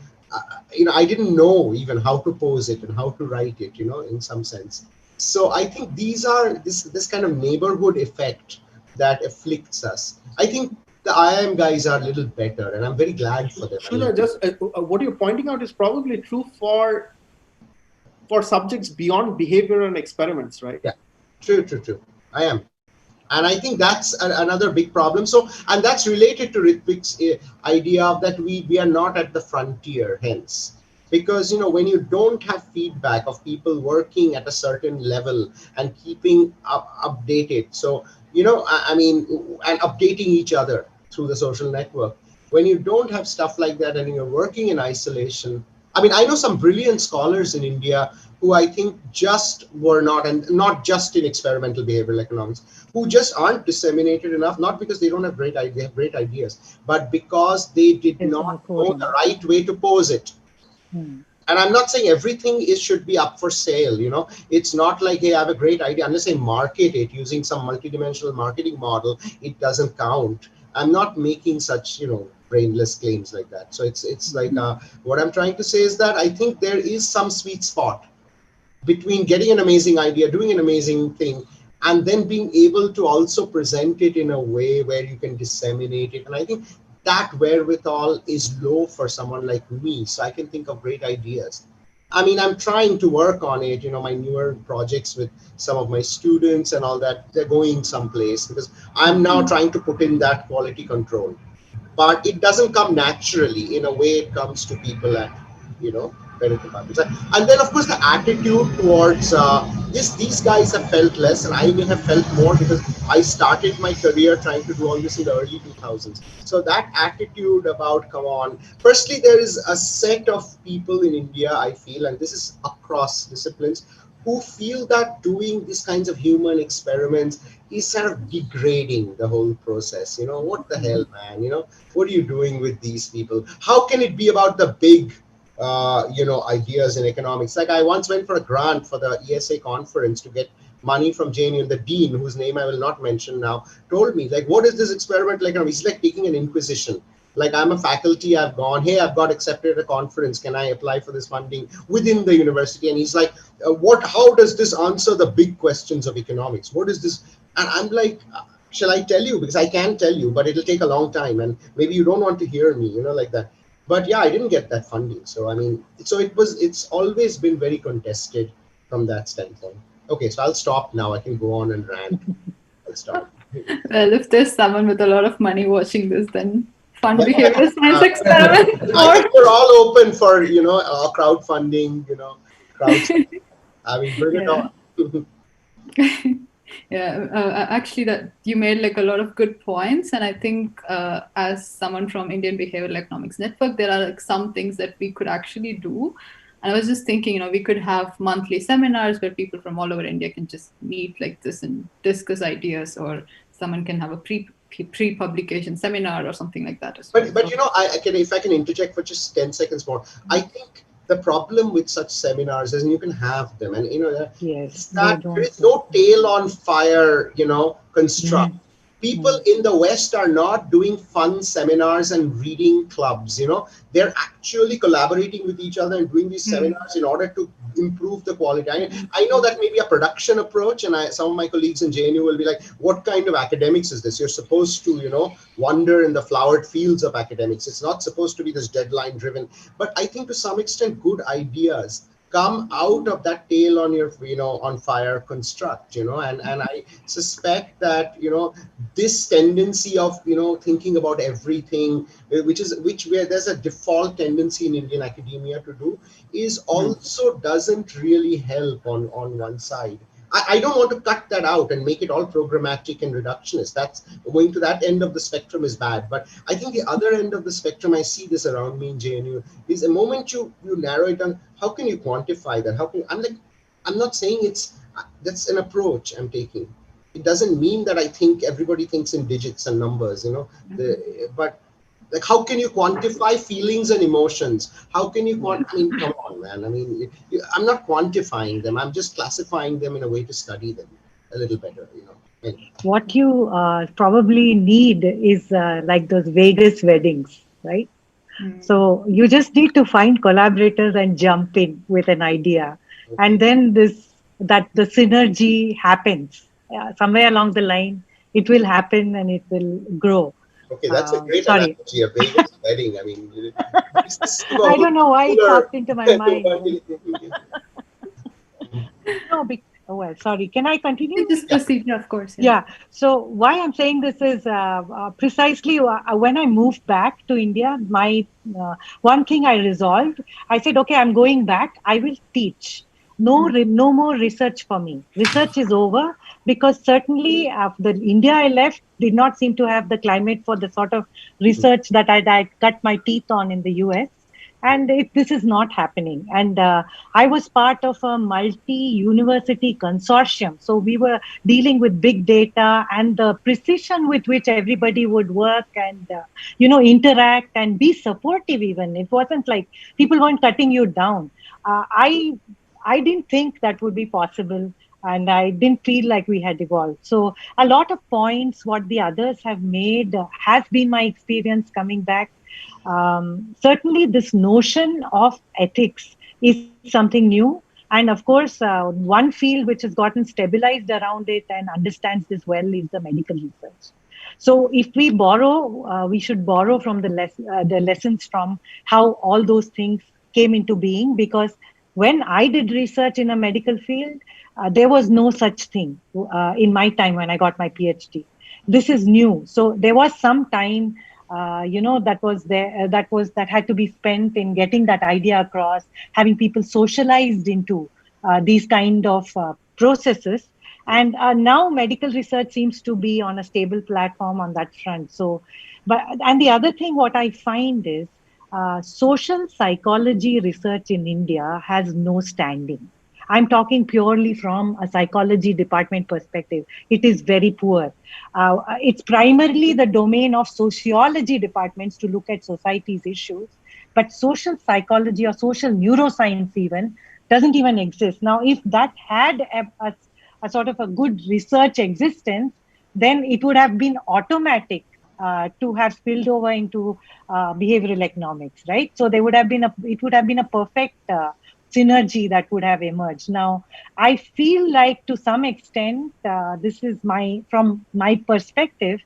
S2: I didn't know even how to pose it and how to write it, in some sense. So I think these are this kind of neighborhood effect that afflicts us. I think the IIM guys are a little better, and I'm very glad for them.
S22: Sure, just what you're pointing out is probably true for subjects beyond behavior and experiments, right?
S2: Yeah, true. I am. And I think that's another big problem. So, and that's related to Ritvik's idea of that we are not at the frontier, hence. Because, when you don't have feedback of people working at a certain level and keeping updated. So, I mean, and updating each other through the social network. When you don't have stuff like that and you're working in isolation, I mean, I know some brilliant scholars in India who I think just were not, and not just in experimental behavioral economics, who just aren't disseminated enough, not because they don't have great ideas, they have great ideas, but because they did not know the right way to pose it. And I'm not saying everything should be up for sale, It's not like, hey, I have a great idea. Unless I market it using some multidimensional marketing model, it doesn't count. I'm not making such, brainless claims like that. So it's like, what I'm trying to say is that I think there is some sweet spot between getting an amazing idea, doing an amazing thing, and then being able to also present it in a way where you can disseminate it. And I think that wherewithal is low for someone like me. So I can think of great ideas. I mean, I'm trying to work on it, my newer projects with some of my students and all that, they're going someplace because I'm now trying to put in that quality control. But it doesn't come naturally in a way it comes to people at, better departments. And then, of course, the attitude towards these guys have felt less, and I may have felt more because I started my career trying to do all this in the early 2000s. So that attitude about, come on, firstly, there is a set of people in India, I feel, and this is across disciplines, who feel that doing these kinds of human experiments is sort of degrading the whole process. What the hell, man? What are you doing with these people? How can it be about the big ideas in economics? Like, I once went for a grant for the ESA conference to get money from JNU, and the dean, whose name I will not mention now, told me, like, what is this experimental economics? It's like taking an inquisition. Like, I'm a faculty, I've gone, hey, I've got accepted at a conference, can I apply for this funding within the university? And he's like, how does this answer the big questions of economics? What is this? And I'm like, shall I tell you? Because I can tell you, but it'll take a long time, and maybe you don't want to hear me, like that. But yeah, I didn't get that funding. So, I mean, it's always been very contested from that standpoint. Okay, so I'll stop now. I can go on and rant. I'll stop.
S3: Well, if there's someone with a lot of money watching this, then fun behavioral science experiment.
S2: I think we're all open for, crowdfunding, crowdfunding. I mean, bring it on.
S3: Yeah, actually, that you made like a lot of good points, and I think as someone from Indian Behavioral Economics Network, there are like some things that we could actually do. And I was just thinking, we could have monthly seminars where people from all over India can just meet like this and discuss ideas, or someone can have a pre-publication seminar or something like that as well.
S2: But if I can interject for just 10 seconds more, I think the problem with such seminars is, and you can have them, and
S5: yes,
S2: that there is no tail on fire, construct. People in the West are not doing fun seminars and reading clubs, they're actually collaborating with each other and doing these seminars in order to improve the quality. I know that may be a production approach, and some of my colleagues in JNU will be like, what kind of academics is this? You're supposed to, wander in the flowered fields of academics. It's not supposed to be this deadline driven. But I think to some extent, good ideas come out of that tail on your, on fire construct, and I suspect that, this tendency of, thinking about everything, where there's a default tendency in Indian academia to do, is also doesn't really help on one side. I don't want to cut that out and make it all programmatic and reductionist. That's going to that end of the spectrum is bad. But I think the other end of the spectrum, I see this around me in JNU, is the moment you narrow it down, how can you quantify that? I'm not saying that's an approach I'm taking. It doesn't mean that I think everybody thinks in digits and numbers, but like, how can you quantify feelings and emotions? How can you quantify? Come on, man. I mean, I'm not quantifying them. I'm just classifying them in a way to study them a little better,
S5: What you probably need is like those Vegas weddings, right? So you just need to find collaborators and jump in with an idea, and then the synergy happens somewhere along the line. It will happen and it will grow.
S2: Okay, that's a great analogy, a Vegas wedding. I mean,
S5: I don't know why it popped into my mind. No, well, sorry. Can I continue?
S3: Just proceed, of course.
S5: Yeah. So why I'm saying this is precisely when I moved back to India, my one thing I resolved, I said, okay, I'm going back. I will teach. No more research for me. Research is over, because certainly the India I left did not seem to have the climate for the sort of research that I cut my teeth on in the US. And this is not happening. And I was part of a multi-university consortium. So we were dealing with big data and the precision with which everybody would work and, interact and be supportive even. It wasn't like people weren't cutting you down. I didn't think that would be possible. And I didn't feel like we had evolved. So a lot of points, what the others have made has been my experience coming back. Certainly this notion of ethics is something new. And of course, one field which has gotten stabilized around it and understands this well is the medical research. So if we borrow, we should borrow from the lessons from how all those things came into being, because when I did research in a medical field, there was no such thing in my time when I got my PhD. This is new. So there was some time that had to be spent in getting that idea across, having people socialized into these kind of processes. And now medical research seems to be on a stable platform on that front. And the other thing, what I find is social psychology research in India has no standing. I'm talking purely from a psychology department perspective. It is very poor. It's primarily the domain of sociology departments to look at society's issues, but social psychology or social neuroscience even doesn't even exist. Now, if that had a sort of a good research existence, then it would have been automatic to have spilled over into behavioral economics, right? So it would have been a perfect synergy that would have emerged. Now, I feel like to some extent, this is from my perspective,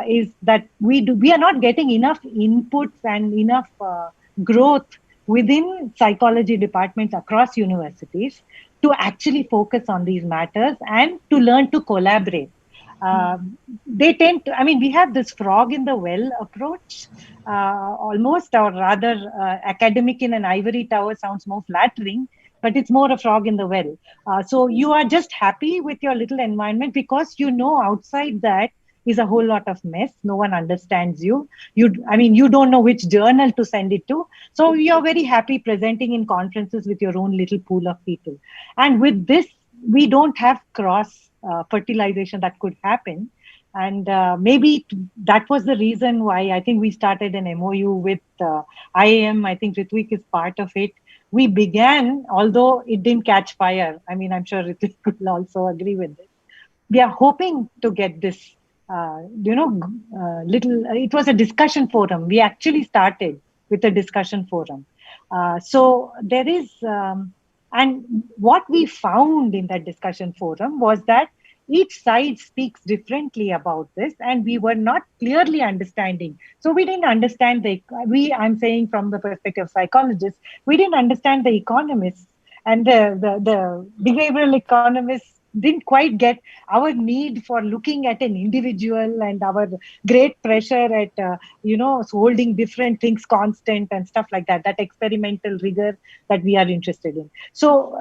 S5: is that we are not getting enough inputs and enough growth within psychology departments across universities to actually focus on these matters and to learn to collaborate. they tend to, I mean, we have this frog in the well approach, almost, or rather, academic in an ivory tower sounds more flattering, but it's more a frog in the well. So you are just happy with your little environment because you know outside that is a whole lot of mess. No one understands you. I mean, you don't know which journal to send it to. So you're very happy presenting in conferences with your own little pool of people. And with this, we don't have cross fertilization that could happen. And maybe that was the reason why I think we started an MOU with IAM. I think Ritvik is part of it. We began, although it didn't catch fire. I mean, I'm sure Ritvik will also agree with this. We are hoping to get this, it was a discussion forum. We actually started with a discussion forum. So there is, and what we found in that discussion forum was that each side speaks differently about this, and we were not clearly understanding. So we didn't understand I'm saying from the perspective of psychologists, we didn't understand the economists, and the behavioral economists didn't quite get our need for looking at an individual and our great pressure at holding different things constant and stuff like that, that experimental rigor that we are interested in. So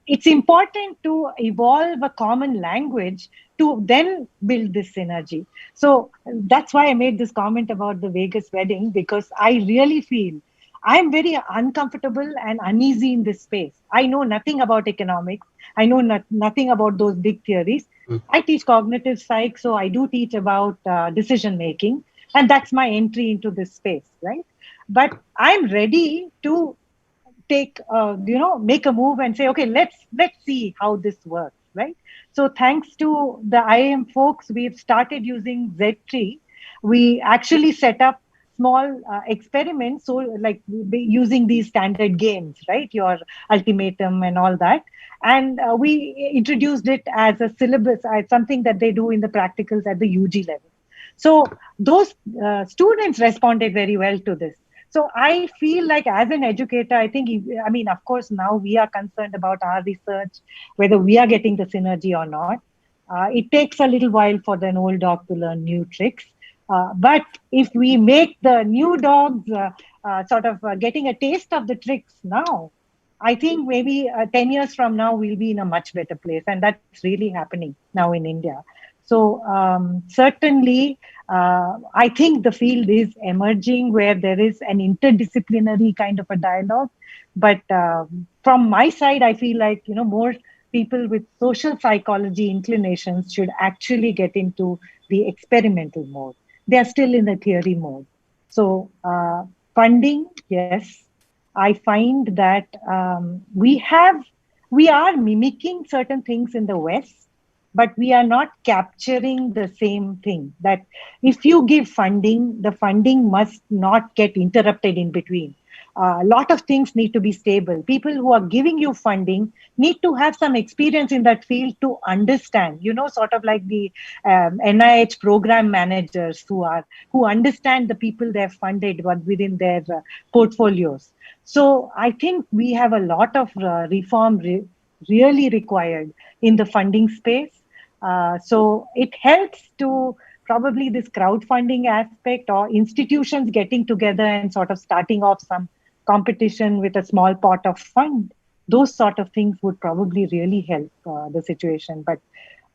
S5: it's important to evolve a common language to then build this synergy. So that's why I made this comment about the Vegas wedding, because I really feel I'm very uncomfortable and uneasy in this space. I know nothing about economics. I know nothing about those big theories. I teach cognitive psych, so I do teach about decision making, and that's my entry into this space, right? But I'm ready to make a move and say, okay, let's see how this works, right? So thanks to the IAM folks, we've started using Z3. We actually set up small experiments, so like using these standard games, right? Your ultimatum and all that. And we introduced it as a syllabus, as something that they do in the practicals at the UG level. So those students responded very well to this. So I feel like as an educator, I mean, of course, now we are concerned about our research, whether we are getting the synergy or not. It takes a little while for an old dog to learn new tricks. But if we make the new dogs getting a taste of the tricks now, I think maybe 10 years from now, we'll be in a much better place. And that's really happening now in India. So certainly, I think the field is emerging where there is an interdisciplinary kind of a dialogue. But from my side, I feel like, more people with social psychology inclinations should actually get into the experimental mode. They are still in the theory mode. So funding, yes. I find that we are mimicking certain things in the West, but we are not capturing the same thing. That if you give funding, the funding must not get interrupted in between. A lot of things need to be stable. People who are giving you funding need to have some experience in that field to understand, sort of like the NIH program managers who understand the people they've funded within their portfolios. So I think we have a lot of reform really required in the funding space. So it helps to probably this crowdfunding aspect, or institutions getting together and sort of starting off some competition with a small pot of fund. Those sort of things would probably really help the situation. But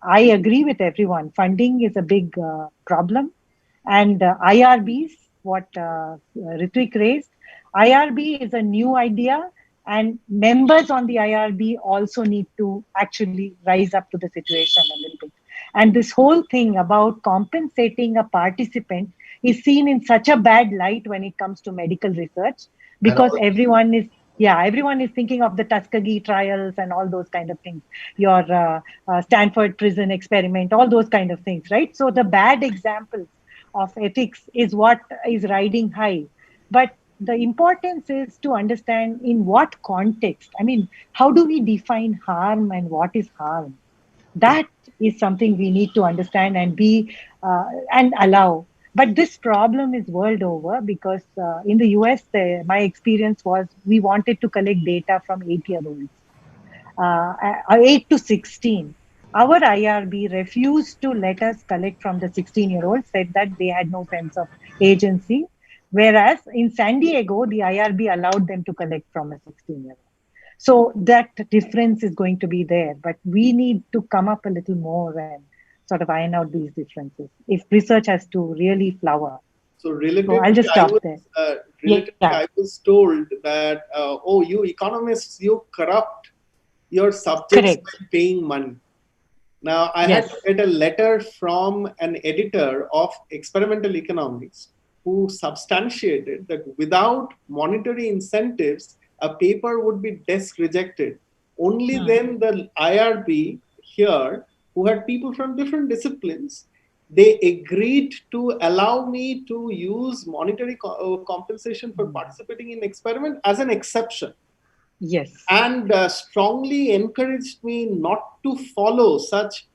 S5: I agree with everyone. Funding is a big problem. And IRBs, what Ritvik raised, IRB is a new idea, and members on the IRB also need to actually rise up to the situation a little bit. And this whole thing about compensating a participant is seen in such a bad light when it comes to medical research, because everyone is thinking of the Tuskegee trials and all those kind of things, your Stanford prison experiment, all those kind of things, right? So the bad examples of ethics is what is riding high. But the importance is to understand in what context. I mean, how do we define harm and what is harm? That is something we need to understand and be and allow. But this problem is world over, because in the US, my experience was we wanted to collect data from 8-year-olds, 8 to 16. our IRB refused to let us collect from the 16-year-olds, said that they had no sense of agency. Whereas in San Diego, the IRB allowed them to collect from a 16-year-old. So that difference is going to be there, but we need to come up a little more and sort of iron out these differences if research has to really flower.
S22: So relatively,
S5: So I'll just stop there.
S22: I was told that, oh, you economists, you corrupt your subjects by paying money. Now, I had to get a letter from an editor of Experimental Economics who substantiated that without monetary incentives, a paper would be desk rejected. Only then the IRB here, who had people from different disciplines, they agreed to allow me to use monetary compensation for participating in experiment as an exception.
S5: Yes.
S22: And strongly encouraged me not to follow such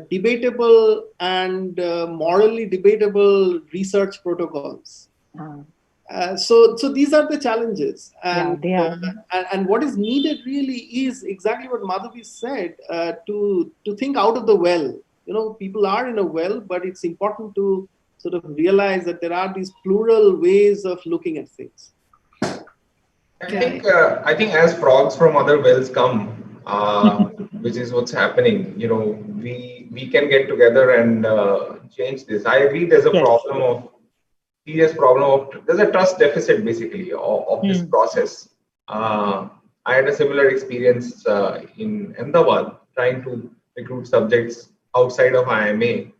S22: debatable and morally debatable research protocols. So these are the challenges, and and what is needed really is exactly what Madhavi said, to think out of the well. You know, people are in a well, but it's important to sort of realize that there are these plural ways of looking at things.
S23: I think as frogs from other wells come, which is what's happening, you know, we can get together and change this. I agree there's a serious problem of, there's a trust deficit basically of this process. I had a similar experience in Ahmedabad trying to recruit subjects outside of IMA.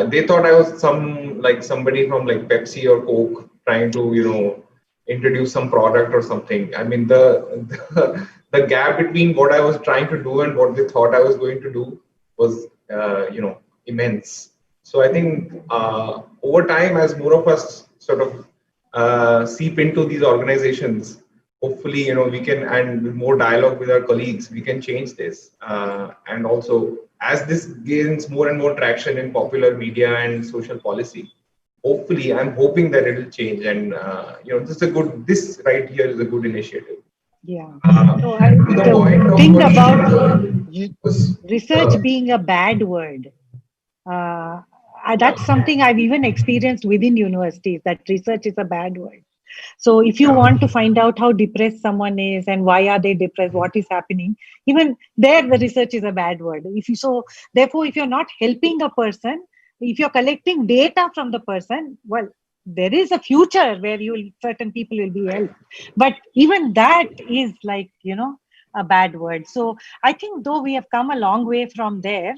S23: They thought I was somebody from like Pepsi or Coke trying to, you know, introduce some product or something. I mean, the gap between what I was trying to do and what they thought I was going to do was, you know, immense. So I think over time, as more of us sort of seep into these organizations, hopefully, you know, we can, and with more dialogue with our colleagues, we can change this. And also, as this gains more and more traction in popular media and social policy, hopefully, I'm hoping that it will change. And, you know, this right here is a good initiative.
S5: Yeah. So the thing about research being a bad word, that's something I've even experienced within universities, that research is a bad word. So if you want to find out how depressed someone is and why are they depressed, what is happening, even there the research is a bad word. Therefore, if you're not helping a person, if you're collecting data from the person, well, there is a future where certain people will be helped. But even that is like, you know, a bad word. So I think though we have come a long way from there,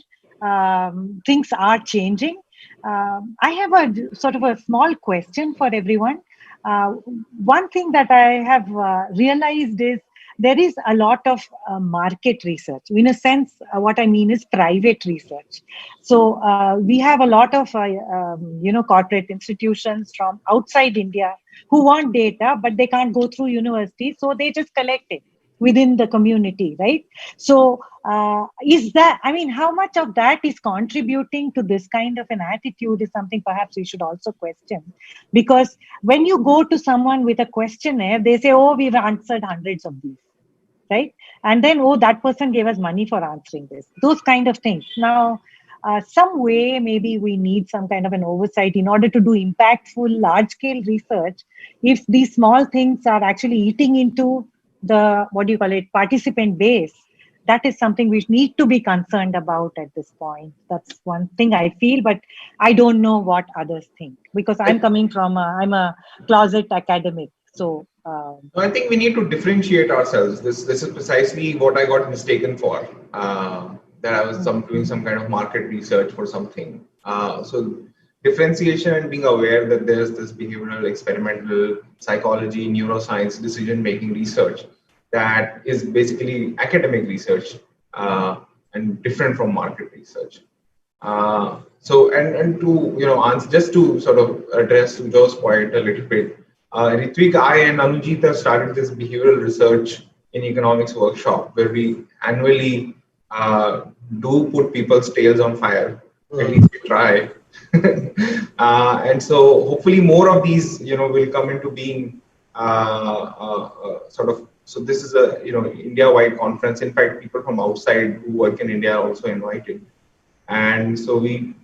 S5: things are changing. I have a sort of a small question for everyone. One thing that I have realized is there is a lot of market research. In a sense, what I mean is private research. So we have a lot of, you know, corporate institutions from outside India who want data, but they can't go through universities. So they just collect it within the community, right? So is that, I mean, how much of that is contributing to this kind of an attitude is something perhaps we should also question. Because when you go to someone with a questionnaire, they say, oh, we've answered hundreds of these, right? And then, oh, that person gave us money for answering this. Those kind of things. Now, some way, maybe we need some kind of an oversight in order to do impactful, large-scale research. If these small things are actually eating into the, what do you call it, participant base, that is something we need to be concerned about at this point. That's one thing I feel, but I don't know what others think, because I'm coming from, I'm a closet academic. So
S23: I think we need to differentiate ourselves. This is precisely what I got mistaken for, that I was doing some kind of market research for something. So differentiation and being aware that there's this behavioral, experimental psychology, neuroscience, decision-making research that is basically academic research and different from market research. So and to, you know, answer, just to sort of address Joe's point a little bit, Ritvik, I and Anujit have started this behavioral research in economics workshop where we annually do put people's tails on fire. At least we try. And so hopefully more of these, you know, will come into being sort of So this is a India-wide conference. In fact, people from outside who work in India are also invited. And so we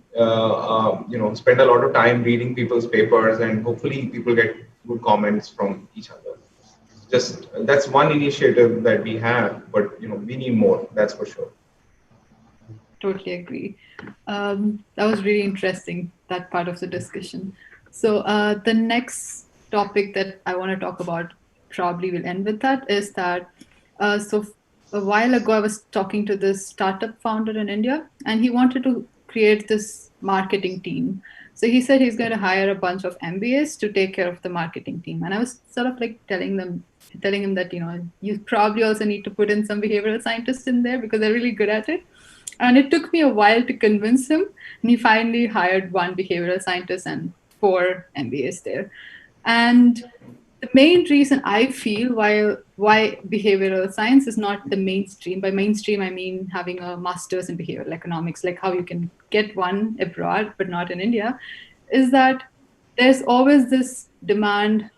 S23: spend a lot of time reading people's papers, and hopefully people get good comments from each other. Just that's one initiative that we have, but we need more. That's for sure.
S3: Totally agree. That was really interesting, that part of the discussion. So the next topic that I want to talk about, probably will end with that, is that so a while ago I was talking to this startup founder in India, and he wanted to create this marketing team. So he said he's going to hire a bunch of MBAs to take care of the marketing team. And I was sort of like telling him that, you probably also need to put in some behavioral scientists in there because they're really good at it. And it took me a while to convince him. And he finally hired one behavioral scientist and 4 MBAs there. And the main reason I feel why behavioral science is not the mainstream, by mainstream I mean having a master's in behavioral economics, like how you can get one abroad but not in India, is that there's always this demand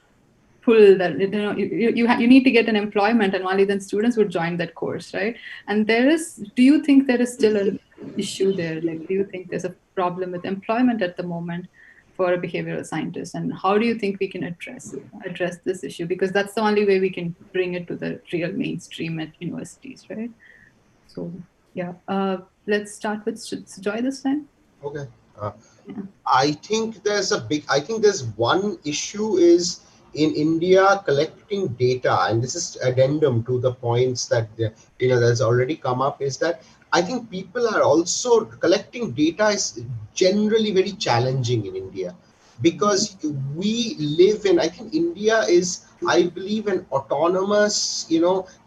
S3: pull that you need to get an employment, and only then students would join that course, right? And do you think there is still an issue there? Like, do you think there's a problem with employment at the moment for a behavioral scientist, and how do you think we can address this issue? Because that's the only way we can bring it to the real mainstream at universities, right? So yeah, let's start with Joy this time.
S2: Okay. I think there's one issue is in India collecting data, and this is addendum to the points that that's already come up, is that I think people are also collecting data is generally very challenging in India, because we live in, I think India is, I believe, an autonomous,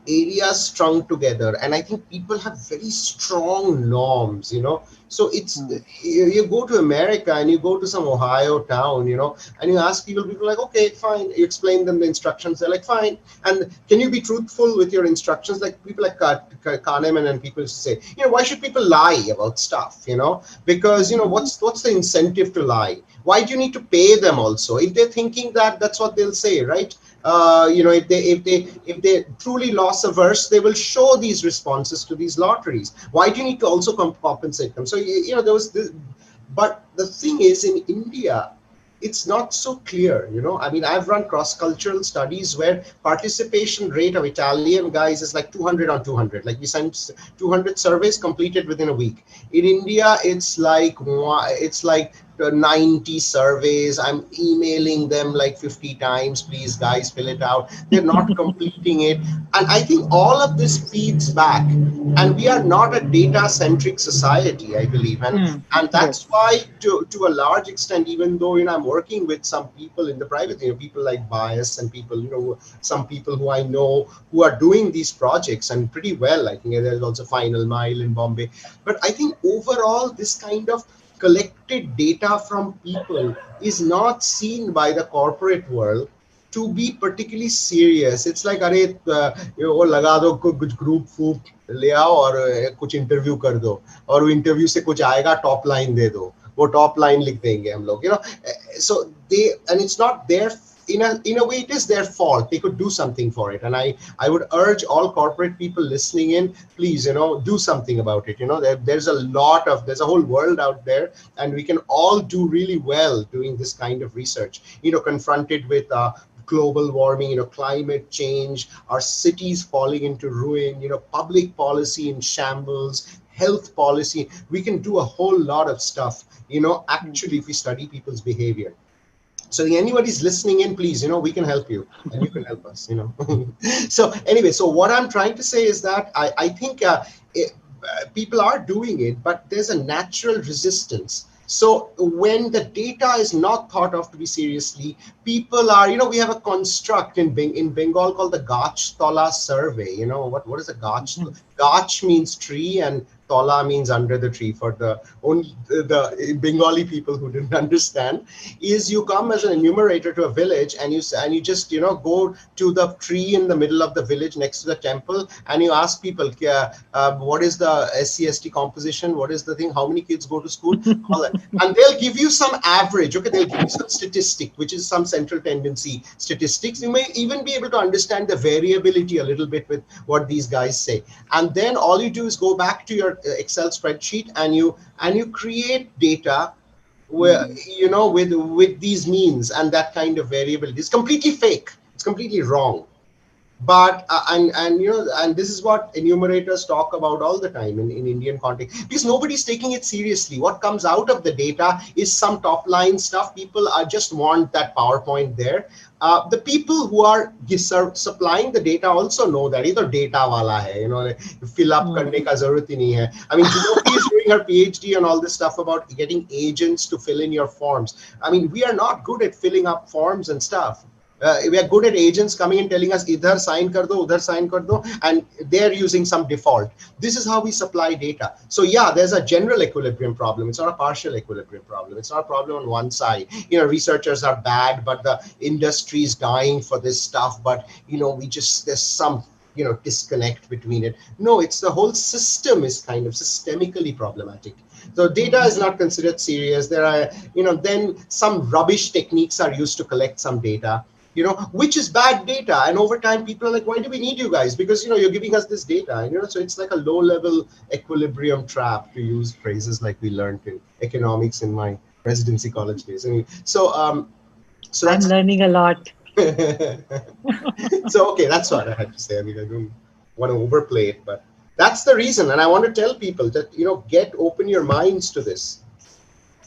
S2: areas strung together. And I think people have very strong norms, So it's, you go to America and you go to some Ohio town, and you ask people are like, okay, fine. You explain them the instructions. They're like, fine. And can you be truthful with your instructions? Like people like Kahneman and people say, why should people lie about stuff, Because, what's the incentive to lie? Why do you need to pay them also? If they're thinking that, that's what they'll say, right? If they truly loss averse, they will show these responses to these lotteries. Why do you need to also compensate them? So there was this, but the thing is, in India, it's not so clear. I mean, I've run cross-cultural studies where participation rate of Italian guys is like 200 on 200. Like we sent 200 surveys completed within a week. In India, it's like 90 surveys. I'm emailing them like 50 times. Please, guys, fill it out. They're not completing it. And I think all of this feeds back. And we are not a data-centric society, I believe. And that's why, to a large extent, even though I'm working with some people in the private, people like Bias and people, some people who I know who are doing these projects and pretty well. I think there's also Final Mile in Bombay. But I think overall, this kind of collected data from people is not seen by the corporate world to be particularly serious. It's like, अरे वो लगा दो कुछ group Phoop ले आओ और कुछ interview कर दो और वो interview से कुछ आएगा, top line दे दो, वो top line लिख देंगे हम लोग, So they, and it's not their, in a way it is their fault. They could do something for it. And I would urge all corporate people listening in, please, do something about it. There's a whole world out there, and we can all do really well doing this kind of research, confronted with global warming, climate change, our cities falling into ruin, public policy in shambles, health policy. We can do a whole lot of stuff, actually, if we study people's behavior. So anybody's listening in, please, we can help you and you can help us, So anyway, so what I'm trying to say is that I think people are doing it, but there's a natural resistance. So when the data is not thought of to be seriously, people are, we have a construct in Bengal called the Gach Tola survey. What is a Gach? Gach means tree and Tola means under the tree for the Bengali people who didn't understand, is you come as an enumerator to a village and you just go to the tree in the middle of the village next to the temple and you ask people, what is the SC/ST composition? What is the thing? How many kids go to school? All that. And they'll give you some average. Okay, they'll give you some statistic, which is some central tendency statistics. You may even be able to understand the variability a little bit with what these guys say. And then all you do is go back to your Excel spreadsheet and you create data where with these means and that kind of variability. It's completely fake. It's completely wrong. But and this is what enumerators talk about all the time in Indian context, because nobody's taking it seriously. What comes out of the data is some top line stuff. People just want that PowerPoint there. The people who are supplying the data also know that either data wala hai, fill up karne ka zarurat hi nahi hai. I mean, Jyoti is doing her PhD and all this stuff about getting agents to fill in your forms. I mean, we are not good at filling up forms and stuff. We are good at agents coming and telling us idhar sign kar do, udhar sign kar do, and they're using some default. This is how we supply data. So yeah, there's a general equilibrium problem. It's not a partial equilibrium problem. It's not a problem on one side. Researchers are bad, but the industry is dying for this stuff. But there's some disconnect between it. No, it's the whole system is kind of systemically problematic. So data is not considered serious. There are, then some rubbish techniques are used to collect some data, which is bad data. And over time, people are like, why do we need you guys? Because, you're giving us this data. So it's like a low level equilibrium trap, to use phrases like we learned in economics in my residency college days. So I'm
S5: learning a lot.
S2: So, okay, that's what I had to say. I mean, I don't want to overplay it, but that's the reason. And I want to tell people that, open your minds to this.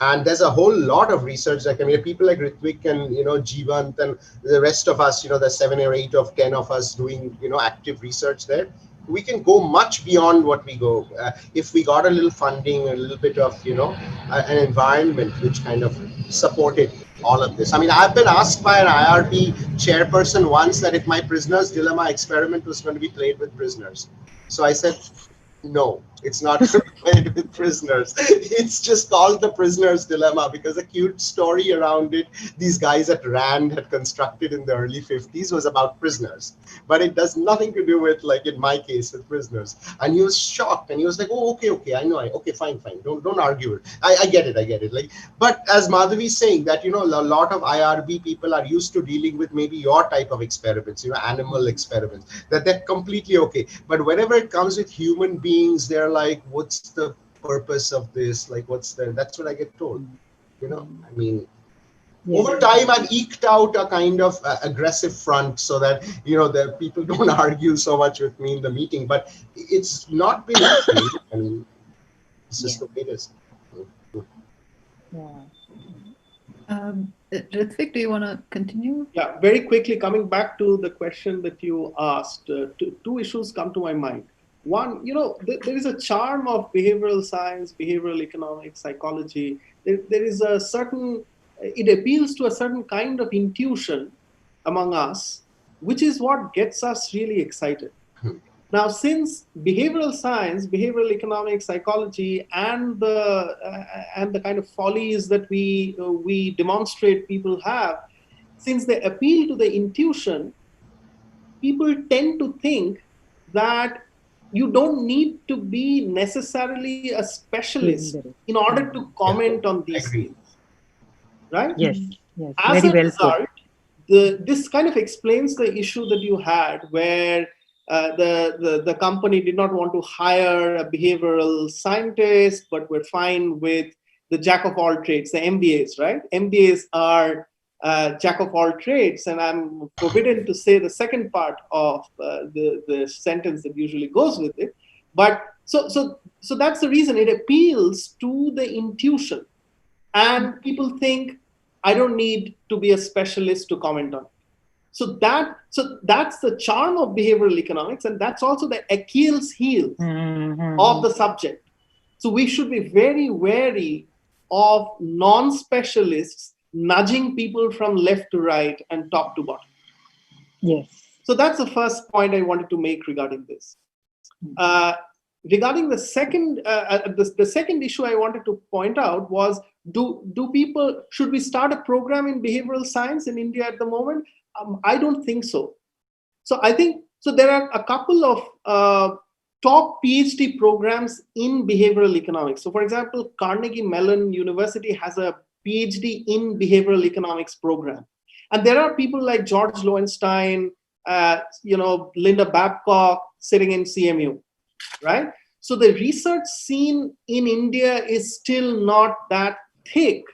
S2: And there's a whole lot of research. Like, people like Ritvik and, Jeevant and the rest of us, there's 7 or 8 of 10 of us doing, active research there. We can go much beyond what we go. If we got a little funding, a little bit of, an environment which kind of supported all of this. I mean, I've been asked by an IRB chairperson once that if my prisoner's dilemma experiment was going to be played with prisoners. So I said, no, it's not played with prisoners. It's just called the prisoner's dilemma because a cute story around it these guys at RAND had constructed in the early 50s was about prisoners. But it does nothing to do with, like in my case, with prisoners. And he was shocked and he was like, oh, okay, I know. Okay, fine. Don't argue it. I get it. Like, but as Madhavi is saying that, a lot of IRB people are used to dealing with maybe your type of experiments, animal experiments, that they're completely okay. But whenever it comes with human beings, they're like, what's the purpose of this? Like, that's what I get told, I mean, over time, I've eked out a kind of aggressive front so that, the people don't argue so much with me in the meeting, but it's not been easy. I mean, it's just the way it is.
S3: Ritvik, do you want to continue?
S22: Yeah, very quickly, coming back to the question that you asked, two issues come to my mind. One, there is a charm of behavioral science, behavioral economics, psychology. There is a certain, it appeals to a certain kind of intuition among us, which is what gets us really excited. Now, since behavioral science, behavioral economics, psychology, and the kind of follies that we demonstrate people have, since they appeal to the intuition, people tend to think that you don't need to be necessarily a specialist in order to comment on these things, right?
S5: Yes.
S22: As
S5: Very
S22: a result, this kind of explains the issue that you had where the company did not want to hire a behavioral scientist, but were fine with the jack of all trades, the MBAs, right? MBAs are jack of all trades, and I'm forbidden to say the second part of the sentence that usually goes with it. But so that's the reason it appeals to the intuition, and people think I don't need to be a specialist to comment on it. So that's the charm of behavioral economics, and that's also the Achilles heel of the subject. So we should be very wary of non-specialists nudging people from left to right and top to bottom.
S5: Yes.
S22: So that's the first point I wanted to make regarding this. regarding the second the second issue I wanted to point out was, should we start a program in behavioral science in India at the moment? I don't think so. So I think there are a couple of top PhD programs in behavioral economics. So for example, Carnegie Mellon University has a PhD in behavioral economics program. And there are people like George Lowenstein, Linda Babcock sitting in CMU, right? So the research scene in India is still not that thick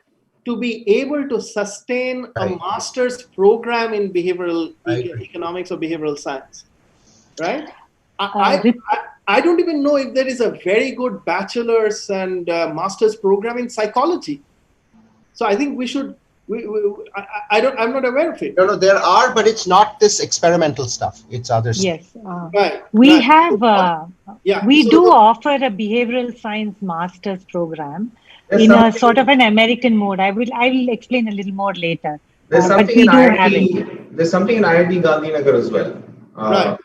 S22: to be able to sustain a master's program in behavioral economics or behavioral science, right? I don't even know if there is a very good bachelor's and master's program in psychology. So I think we should. I'm not aware of it.
S2: No, there are, but it's not this experimental stuff. It's other stuff.
S5: Yes. We have. We do offer a behavioral science master's program in a sort of an American mode. I will explain a little more later.
S23: There's
S5: But
S23: something
S5: we
S23: in
S5: do have it.
S23: IIT. There's something in IIT Gandhinagar as well.
S22: Right.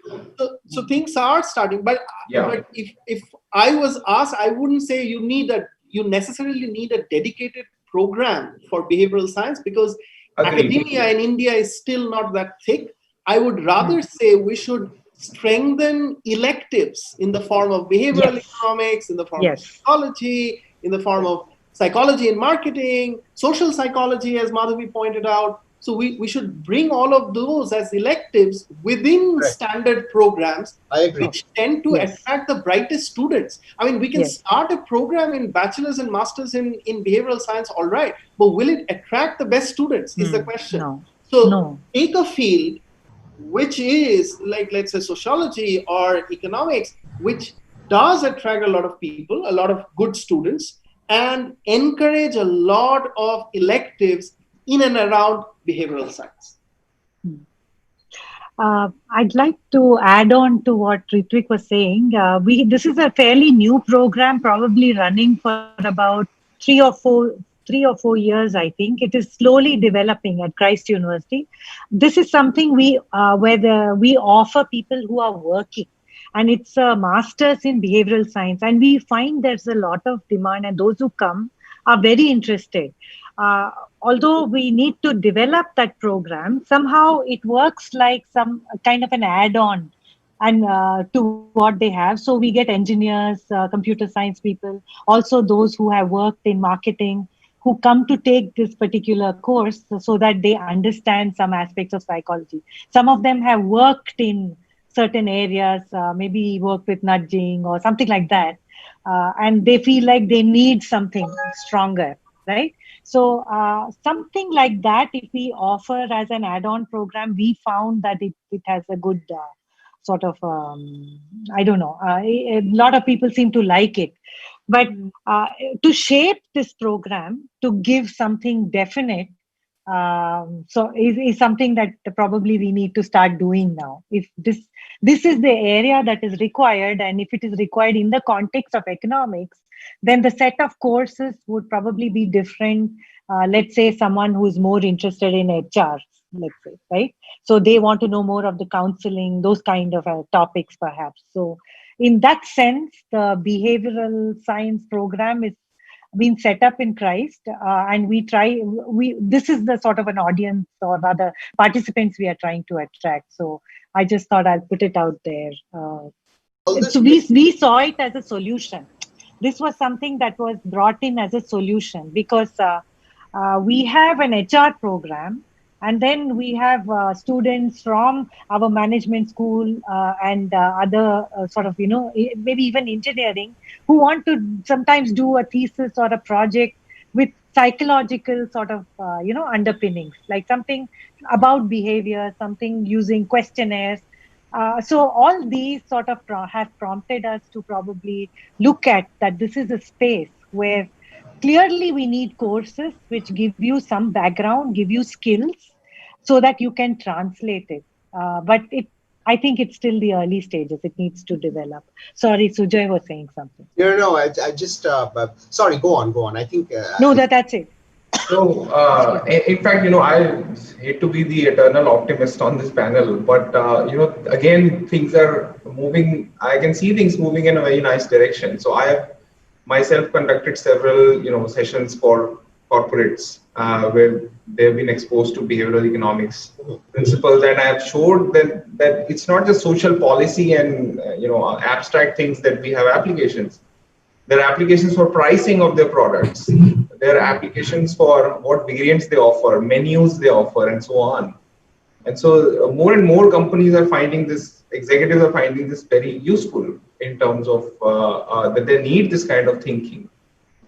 S22: So things are starting, but if I was asked, I wouldn't say you necessarily need a dedicated program for behavioral science, because academia in India is still not that thick. I would rather say we should strengthen electives in the form of behavioral economics, in the form of psychology, in the form of psychology and marketing, social psychology, as Madhavi pointed out. So we should bring all of those as electives within standard programs, which tend to attract the brightest students. I mean, we can start a program in bachelor's and master's in behavioral science, all right, but will it attract the best students is the question. Take a field which is like, let's say, sociology or economics, which does attract a lot of people, a lot of good students, and encourage a lot of electives in and around behavioral science.
S5: I'd like to add on to what Ritwik was saying. This is a fairly new program, probably running for about 3 or 4 years, I think. It is slowly developing at Christ University. This is something we offer people who are working, and it's a master's in behavioral science. And we find there's a lot of demand, and those who come are very interested. Although we need to develop that program, somehow it works like some kind of an add-on and to what they have. So we get engineers, computer science people, also those who have worked in marketing, who come to take this particular course so that they understand some aspects of psychology. Some of them have worked in certain areas, maybe worked with nudging or something like that, and they feel like they need something stronger, right? So something like that, if we offer as an add-on program, we found that it has a good sort of, I don't know, a lot of people seem to like it. But to shape this program, to give something definite, so is something that probably we need to start doing now. If this is the area that is required, and if it is required in the context of economics, then the set of courses would probably be different. Let's say someone who's more interested in HR, let's say, right? So they want to know more of the counseling, those kind of topics perhaps. So in that sense, the behavioral science program is been set up in Christ, and this is the sort of an audience or rather participants we are trying to attract. So I just thought I'll put it out there. So we saw it as a solution. This was something that was brought in as a solution because we have an HR program, and then we have students from our management school and other sort of, maybe even engineering, who want to sometimes do a thesis or a project with psychological sort of, underpinnings, like something about behavior, something using questionnaires. So all these sort of have prompted us to probably look at that this is a space where clearly we need courses which give you some background, give you skills so that you can translate it. But I think it's still the early stages. It needs to develop. Sorry, Sujoy was saying something.
S2: No, I just, sorry, go on. I think.
S5: No, that's it.
S23: So, in fact, I hate to be the eternal optimist on this panel, but again, things are moving. I can see things moving in a very nice direction. So, I have myself conducted several, sessions for corporates where they've been exposed to behavioral economics principles, and I have showed that it's not just social policy and abstract things that we have applications. There are applications for pricing of their products. There are applications for what variants they offer, menus they offer, and so on. And so more and more companies are finding this, executives are finding this very useful in terms of that they need this kind of thinking.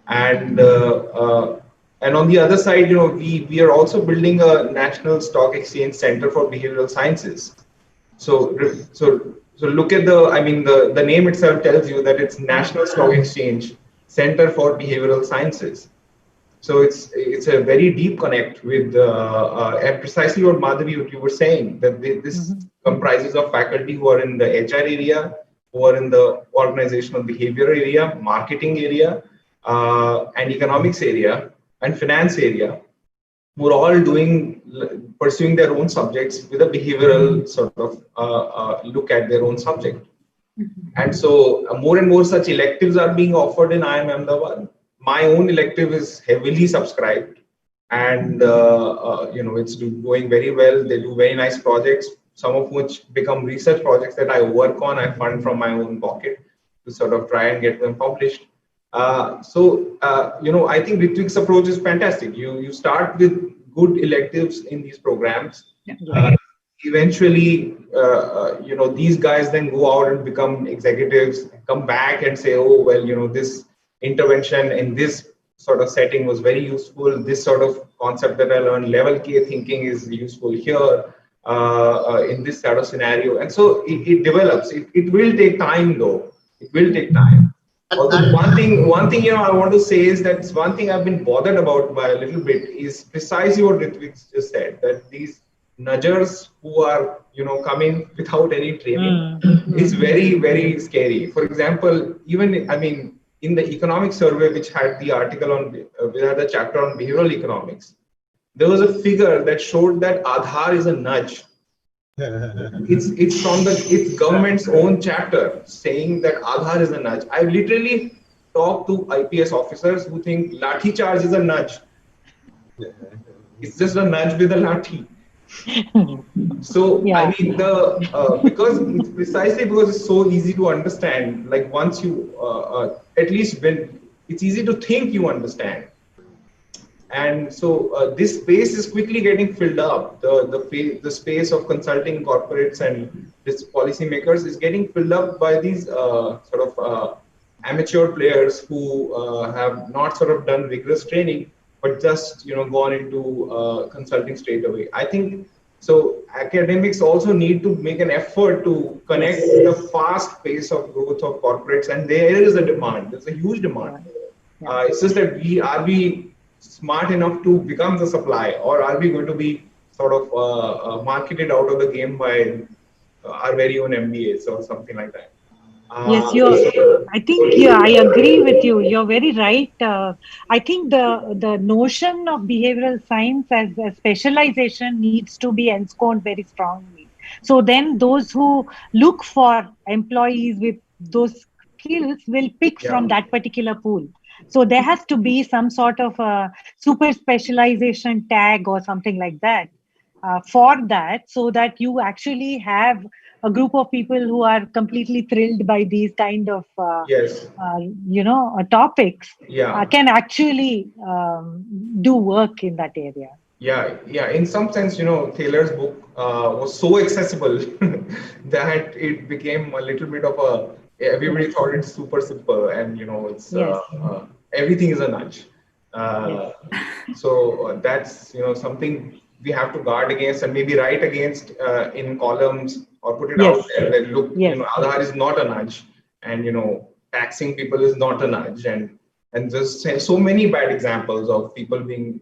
S23: And on the other side, we are also building a national stock exchange center for behavioral sciences. So look at the name itself tells you that it's National Stock Exchange Center for Behavioral Sciences. So it's a very deep connect with and precisely what Madhavi, what you were saying, that this comprises of faculty who are in the HR area, who are in the organizational behavior area, marketing area, and economics area, and finance area, who are all pursuing their own subjects with a behavioral sort of look at their own subject. And so more and more such electives are being offered in IIM Ahmedabad. My own elective is heavily subscribed, and it's going very well. They do very nice projects, some of which become research projects that I work on. I fund from my own pocket to sort of try and get them published. I think Ritwik's approach is fantastic. You start with good electives in these programs. Eventually, these guys then go out and become executives, come back and say, oh, well, this intervention in this sort of setting was very useful. This sort of concept that I learned, level K thinking, is useful here in this sort of scenario. And so it develops. It will take time, though. It will take time. Although one thing I want to say is that one thing I've been bothered about by a little bit is precisely what Ritvik just said, that these nudgers who are coming without any training is very, very scary. For example, even in the economic survey, which had the article on, we had the chapter on behavioral economics, there was a figure that showed that Aadhaar is a nudge. It's from the government's own chapter saying that Aadhaar is a nudge. I literally talked to IPS officers who think lathi charge is a nudge. It's just a nudge with a lathi. So because it's precisely because it's so easy to understand. Like once you, at least when it's easy to think you understand. And so this space is quickly getting filled up. The space of consulting corporates and this policymakers is getting filled up by these amateur players who have not sort of done rigorous training, but just gone into consulting straight away. I think so. Academics also need to make an effort to connect the fast pace of growth of corporates, and there is a demand. There's a huge demand. It's just that are we smart enough to become the supply, or are we going to be sort of marketed out of the game by our very own MBAs or something like that?
S5: Yes, I agree with you. You're very right. I think the notion of behavioral science as a specialization needs to be ensconced very strongly. So then those who look for employees with those skills will pick from that particular pool. So there has to be some sort of a super specialization tag or something like that for that, so that you actually have a group of people who are completely thrilled by these kind of topics can actually do work in that area.
S23: Yeah. In some sense, Taylor's book was so accessible that it became a little bit of everybody thought it's super simple, and it's everything is a nudge. So that's something we have to guard against and maybe write against in columns or put it out there that look, Aadhaar is not a nudge, and taxing people is not a nudge, and just so many bad examples of people being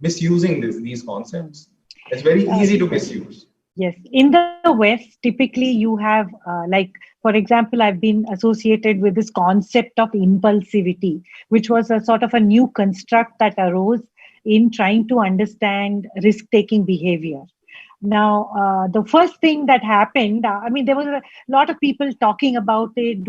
S23: misusing these concepts. It's very easy to misuse.
S5: Yes, in the West, typically you have for example, I've been associated with this concept of impulsivity, which was a sort of a new construct that arose in trying to understand risk-taking behavior. Now, the first thing that happened, I mean, there was a lot of people talking about it,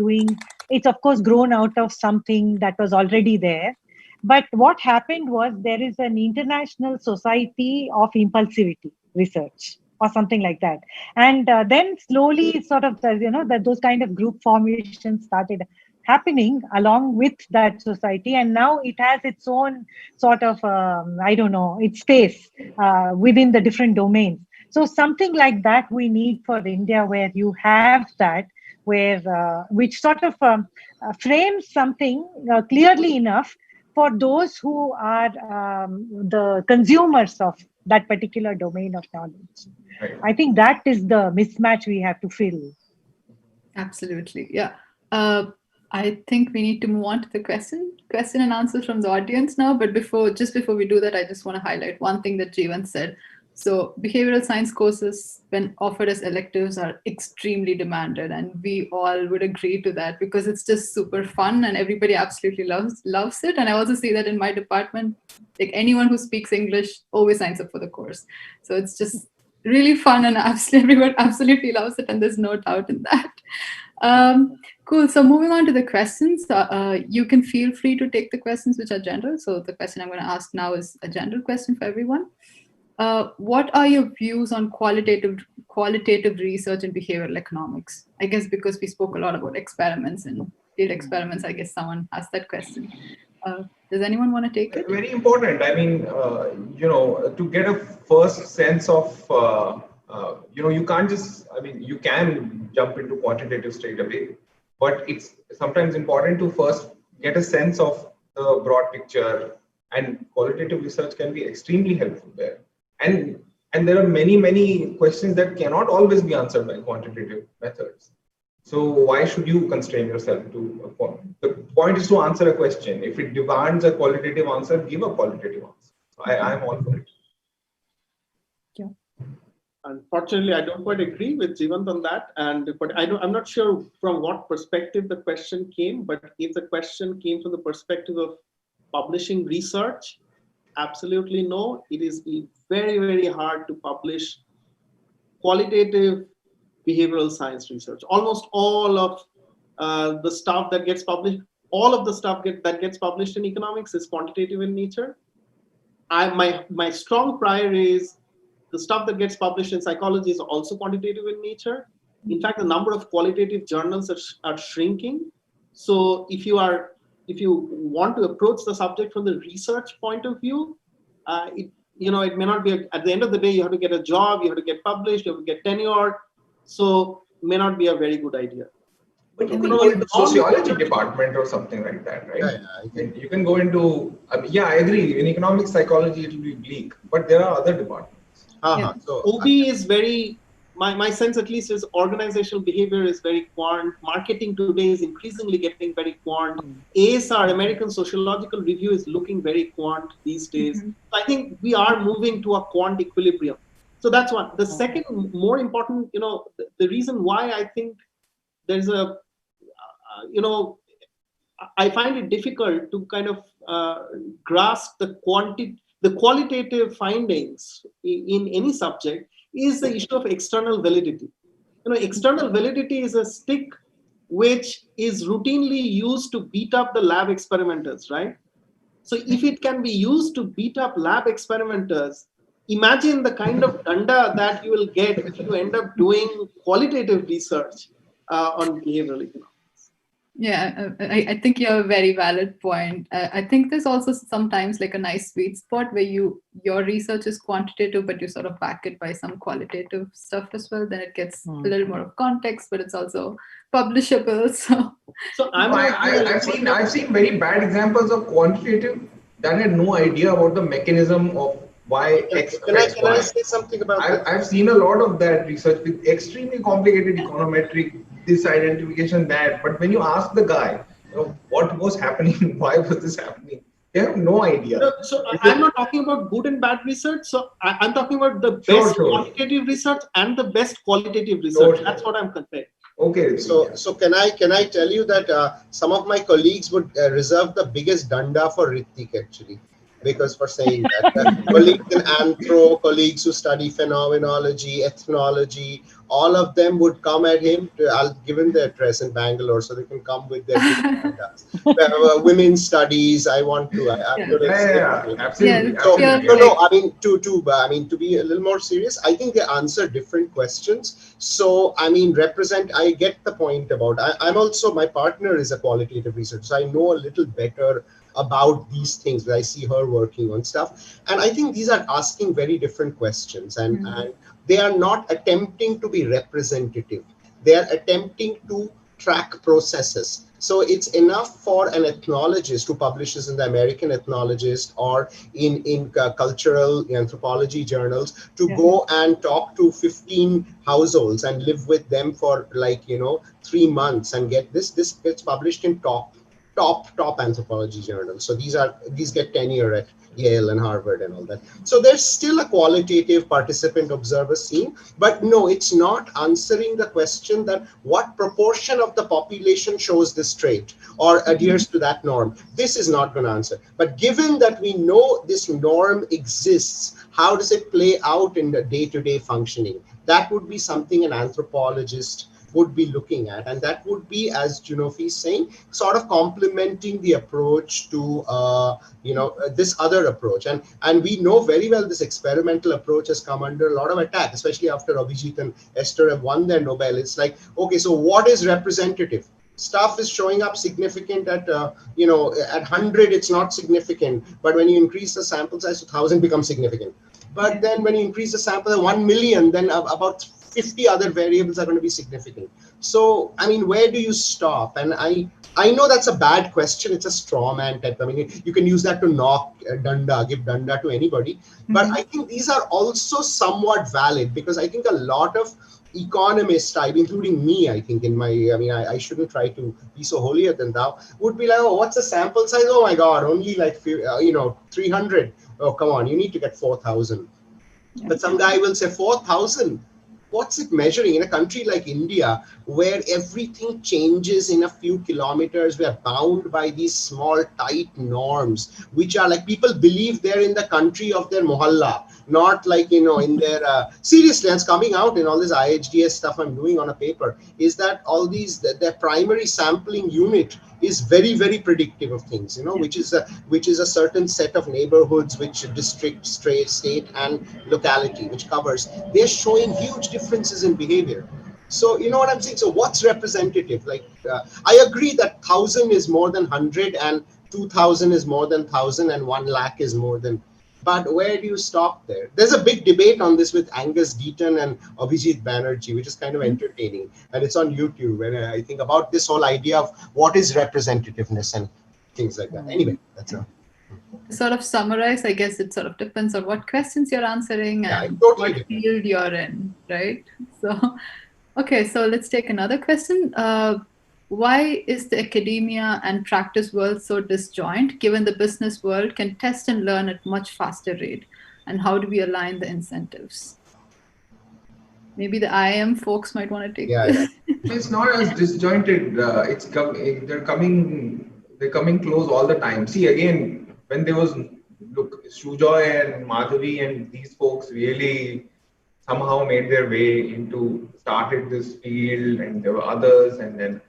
S5: it's of course grown out of something that was already there. But what happened was there is an International Society of Impulsivity Research or something like that. And then slowly sort of, those kind of group formations started happening along with that society. And now it has its own sort of, its space within the different domains. So something like that we need for India, where you have that, which sort of frames something clearly enough for those who are the consumers of that particular domain of knowledge. Right. I think that is the mismatch we have to fill.
S3: Absolutely, yeah. I think we need to move on to the question and answers from the audience now. But before we do that, I just want to highlight one thing that Jeevan said. So behavioral science courses, when offered as electives, are extremely demanded, and we all would agree to that because it's just super fun and everybody absolutely loves it. And I also see that in my department, like anyone who speaks English always signs up for the course. So it's just really fun and everyone absolutely loves it, and there's no doubt in that. Cool. So moving on to the questions, you can feel free to take the questions which are general. So the question I'm going to ask now is a general question for everyone. What are your views on qualitative research in behavioral economics? I guess because we spoke a lot about experiments and field experiments, I guess someone asked that question. Does anyone want to take it?
S23: Very important. I mean, to get a first sense of, you can't just, you can jump into quantitative straight away, but it's sometimes important to first get a sense of the broad picture, and qualitative research can be extremely helpful there. And there are many questions that cannot always be answered by quantitative methods. So why should you constrain yourself to a point? The point is to answer a question. If it demands a qualitative answer, give a qualitative answer. So I'm all for it.
S3: Yeah.
S22: Unfortunately, I don't quite agree with Jeevan on that. But I'm not sure from what perspective the question came. But if the question came from the perspective of publishing research, absolutely no. It is very, very hard to publish qualitative behavioral science research. Almost all of the stuff that gets published, that gets published in economics is quantitative in nature. My strong prior is the stuff that gets published in psychology is also quantitative in nature. In fact, the number of qualitative journals are shrinking. So if you want to approach the subject from the research point of view, it may not be, at the end of the day, you have to get a job, you have to get published, you have to get tenure. So may not be a very good idea.
S23: But you can go into sociology department or something like that, right? Yeah, you can go into, I agree. In economics, psychology, it will be bleak, but there are other departments.
S22: So OB is very, my sense at least is organizational behavior is very quant. Marketing today is increasingly getting very quant. ASR, American Sociological Review, is looking very quant these days. So I think we are moving to a quant equilibrium. So that's one. The second, more important, the reason why I think there's a, I find it difficult to kind of grasp the qualitative findings in any subject is the issue of external validity. External validity is a stick which is routinely used to beat up the lab experimenters, right? So if it can be used to beat up lab experimenters, imagine the kind of danda that you will get if you end up doing qualitative research on behavioral economics.
S3: Yeah, I think you have a very valid point. I think there's also sometimes like a nice sweet spot where your research is quantitative, but you sort of back it by some qualitative stuff as well. Then it gets a little more of context, but it's also publishable. So
S23: I've seen very bad examples of quantitative that had no idea about the mechanism of why X.
S2: Can I say something about that?
S23: I've seen a lot of that research with extremely complicated econometric, this identification, that. But when you ask the guy, what was happening, why was this happening, they have no idea.
S22: So I'm not talking about good and bad research. So I'm talking about the best quantitative research and the best qualitative research. That's what I'm comparing.
S23: Okay.
S2: So can I tell you that some of my colleagues would reserve the biggest danda for Ritik actually. because for saying that. Colleagues in anthro, colleagues who study phenomenology, ethnology, all of them would come at him. I'll give him the address in Bangalore so they can come with their big agendas. Women's studies. I want to. I'm going to explain.
S23: Absolutely.
S2: So,
S23: Absolutely.
S2: no. I mean, to be a little more serious, I think they answer different questions. So, I mean, I get the point about. I'm also, my partner is a qualitative researcher, so I know a little better about these things. I see her working on stuff, and I think these are asking very different questions, and they are not attempting to be representative. They are attempting to track processes. So it's enough for an ethnologist who publishes in the American Ethnologist or in cultural anthropology journals to go and talk to 15 households and live with them for 3 months and get this gets published in top anthropology journals. So these get tenure at Yale and Harvard and all that. So there's still a qualitative participant observer scene, but no, it's not answering the question that what proportion of the population shows this trait or adheres to that norm. This is not going to answer. But given that we know this norm exists, how does it play out in the day-to-day functioning? That would be something an anthropologist would be looking at, and that would be, as Junofi is saying, sort of complementing the approach to this other approach. And we know very well this experimental approach has come under a lot of attack, especially after Abhijit and Esther have won their Nobel. It's like, okay, so what is representative? Stuff is showing up significant at at 100 it's not significant, but when you increase the sample size to 1,000 becomes significant. But then when you increase the sample to 1 million, then about 50 other variables are going to be significant. So, I mean, where do you stop? And I know that's a bad question. It's a straw man type. I mean, you can use that to knock danda, give danda to anybody. But I think these are also somewhat valid, because I think a lot of economists, including me, I think I shouldn't try to be so holier than thou, would be like, oh, what's the sample size? Oh my God, only 300. Oh, come on, you need to get 4,000. But some guy will say 4,000. What's it measuring in a country like India, where everything changes in a few kilometers? We are bound by these small, tight norms, which are like, people believe they're in the country of their mohalla, not in their, seriously, it's coming out in all this IHDS stuff I'm doing on a paper, is that all these, their primary sampling unit is very, very predictive of things, which is a certain set of neighborhoods, which district, state, and locality, which covers. They're showing huge differences in behavior. So you know what I'm saying? So what's representative? I agree that 1,000 is more than 100, and 2,000 is more than 1,000, and 1 lakh is more than. But where do you stop there? There's a big debate on this with Angus Deaton and Abhijit Banerjee, which is kind of entertaining. And it's on YouTube. And I think about this whole idea of what is representativeness and things like that. Anyway, that's a...
S3: Sort of summarize, I guess it sort of depends on what questions you're answering and
S2: totally
S3: what field you're in, right? So, okay, so let's take another question. Why is the academia and practice world so disjoint, given the business world can test and learn at much faster rate? And how do we align the incentives? Maybe the IIM folks might want to take this.
S23: It's not as disjointed. They're coming close all the time. See, again, when there was, look, Shujoy and Madhavi and these folks really somehow made their way started this field, and there were others, and then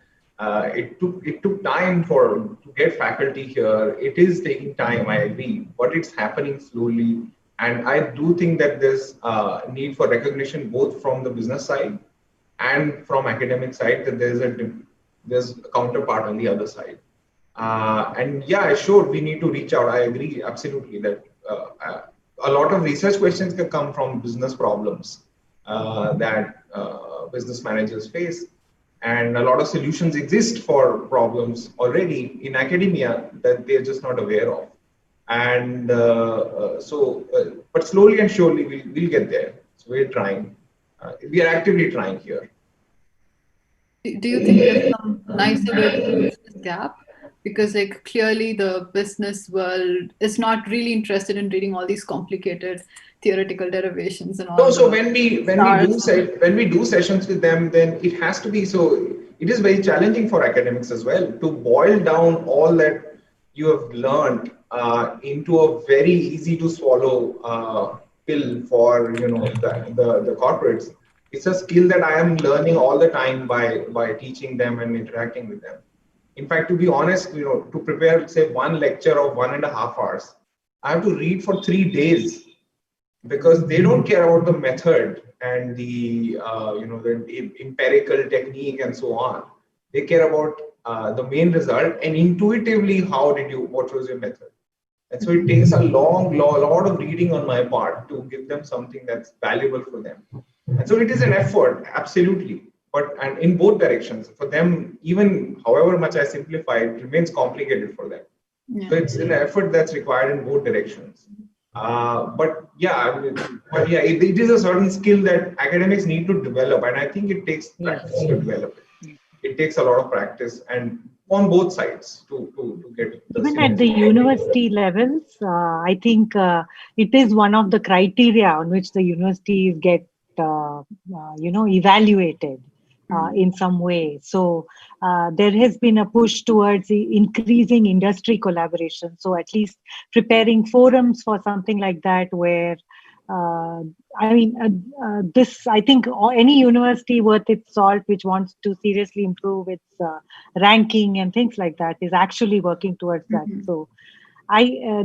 S23: it took time to get faculty here. It is taking time, I agree, but it's happening slowly. And I do think that there's need for recognition both from the business side and from academic side, that there's a counterpart on the other side. And yeah, sure, we need to reach out. I agree absolutely that a lot of research questions can come from business problems that business managers face. And a lot of solutions exist for problems already in academia that they're just not aware of. And but slowly and surely we'll get there. So we're trying. We are actively trying here.
S3: Do you think there's some nicer way to bridge this gap? Because clearly the business world is not really interested in reading all these complicated theoretical derivations and all.
S23: No, so when we do sessions with them, then it has to be so. It is very challenging for academics as well to boil down all that you have learned into a very easy to swallow pill for the corporates. It's a skill that I am learning all the time by teaching them and interacting with them. In fact, to be honest, to prepare, say, one lecture of 1.5 hours, I have to read for 3 days because they don't care about the method and the empirical technique and so on. They care about the main result and intuitively what was your method. And so it takes a lot of reading on my part to give them something that's valuable for them. And so it is an effort, absolutely. And in both directions, for them, even however much I simplify, it remains complicated for them. Yeah. So it's an effort that's required in both directions. But it is a certain skill that academics need to develop, and I think it takes practice to develop it. It takes a lot of practice, and on both sides to get.
S5: Even at the university levels, I think it is one of the criteria on which the universities get evaluated in some way. So there has been a push towards increasing industry collaboration. So at least preparing forums for something like that, where this, I think any university worth its salt which wants to seriously improve its ranking and things like that is actually working towards that. So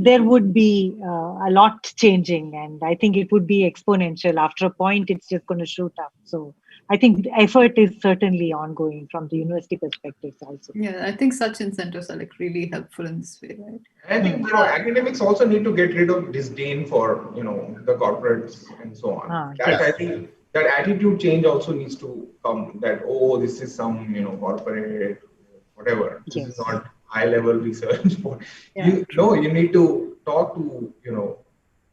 S5: there would be a lot changing, and I think it would be exponential. After a point, it's just going to shoot up. So I think the effort is certainly ongoing from the university perspective also.
S3: Yeah, I think such incentives are like really helpful in this way, right?
S23: I think academics also need to get rid of disdain for the corporates and so on. I think that attitude change also needs to come. That this is some corporate whatever. This is not high level research. You need to talk to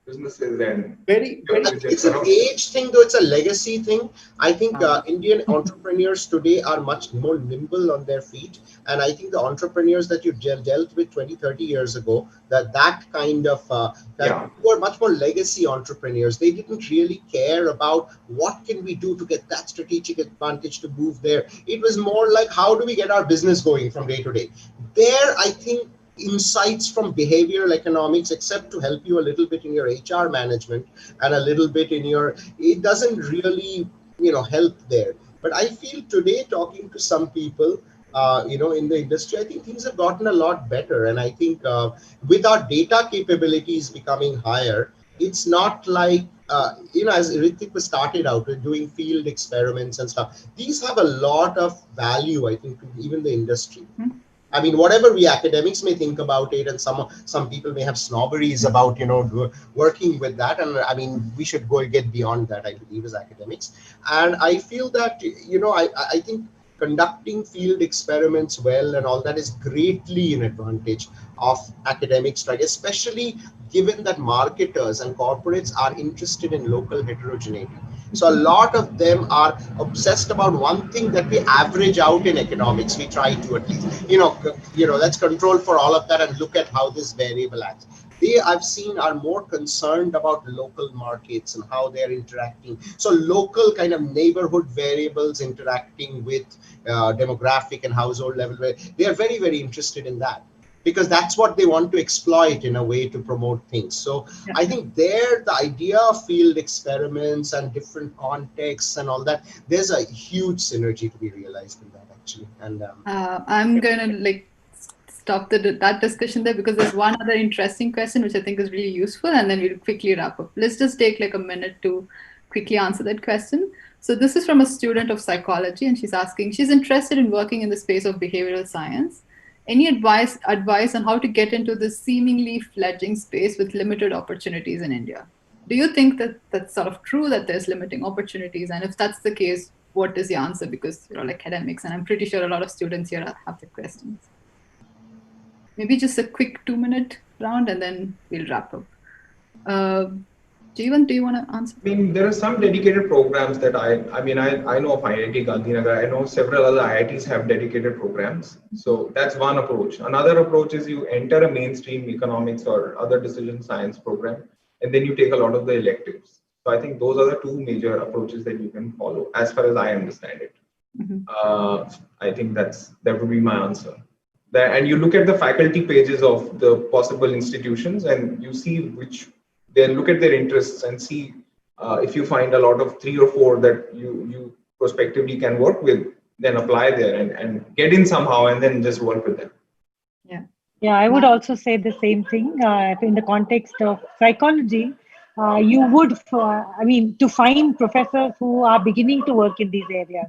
S23: businesses and
S2: it's an age thing, though it's a legacy thing. I think Indian entrepreneurs today are much more nimble on their feet, and I think the entrepreneurs that you dealt with 20-30 years ago, that kind of were much more legacy entrepreneurs. They didn't really care about what can we do to get that strategic advantage to move there. It was more like, how do we get our business going from day to day? There, I think insights from behavioral economics, except to help you a little bit in your HR management and a little bit in it doesn't really help there. But I feel today, talking to some people in the industry, I think things have gotten a lot better. And I think with our data capabilities becoming higher, it's not like as Ritik started out with doing field experiments and stuff, these have a lot of value, I think, to even the industry. I mean, whatever we academics may think about it, and some people may have snobberies about working with that, and I mean, we should go get beyond that, I believe, as academics. And I feel that I think conducting field experiments well and all that is greatly an advantage of academics, right? Especially given that marketers and corporates are interested in local heterogeneity. So a lot of them are obsessed about one thing that we average out in economics. We try to at least, let's control for all of that and look at how this variable acts. They, I've seen, are more concerned about local markets and how they're interacting. So local kind of neighborhood variables interacting with demographic and household level, they are very, very interested in that, because that's what they want to exploit in a way to promote things. So I think the idea of field experiments and different contexts and all that, there's a huge synergy to be realized in that, actually. And
S3: I'm going to stop that discussion there, because there's one other interesting question which I think is really useful, and then we'll quickly wrap up. Let's just take a minute to quickly answer that question. So this is from a student of psychology, and she's asking, she's interested in working in the space of behavioral science. Any advice on how to get into this seemingly fledgling space with limited opportunities in India? Do you think that that's sort of true, that there's limiting opportunities? And if that's the case, what is the answer? Because you're all academics, and I'm pretty sure a lot of students here have the questions. Maybe just a quick 2-minute round, and then we'll wrap up. Jeevan, do you want to answer?
S23: I mean, there are some dedicated programs that I know of IIT Gandhinagar. I know several other IITs have dedicated programs. So that's one approach. Another approach is you enter a mainstream economics or other decision science program, and then you take a lot of the electives. So I think those are the two major approaches that you can follow, as far as I understand it. I think that would be my answer. And you look at the faculty pages of the possible institutions, and you see they look at their interests and see if you find a lot of 3 or 4 that you prospectively can work with, then apply there and get in somehow, and then just work with them.
S5: Yeah, I would also say the same thing in the context of psychology. You would, to find professors who are beginning to work in these areas.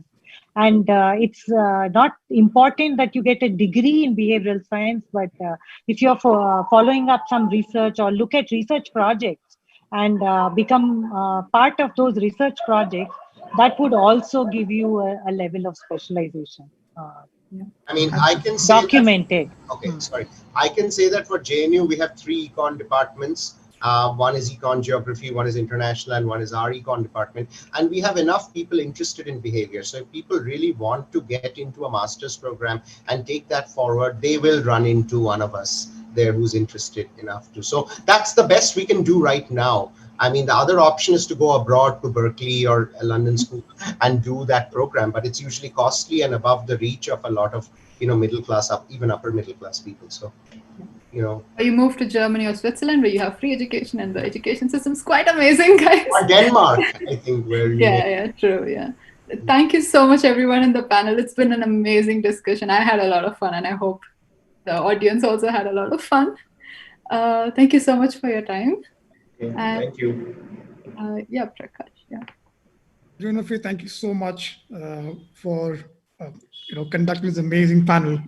S5: And it's not important that you get a degree in behavioral science, but if you're following up some research or look at research projects and become part of those research projects, that would also give you a level of specialization.
S2: I mean, I can say
S5: documented.
S2: Sorry. I can say that for JNU, we have 3 econ departments. One is econ geography, one is international, and one is our econ department. And we have enough people interested in behavior. So if people really want to get into a master's program and take that forward, they will run into one of us there who's interested enough to. So that's the best we can do right now. I mean, the other option is to go abroad to Berkeley or a London school and do that program, but it's usually costly and above the reach of a lot of, middle class, even upper middle class people. So,
S3: Or you move to Germany or Switzerland where you have free education and the education system's quite amazing, guys.
S2: Or Denmark, I think, where you
S3: true, yeah. Thank you so much, everyone in the panel. It's been an amazing discussion. I had a lot of fun, and I hope the audience also had a lot of fun. Thank you so much for your time.
S23: Thank you.
S3: Prakash.
S1: Junafi, thank you so much for conducting this amazing panel.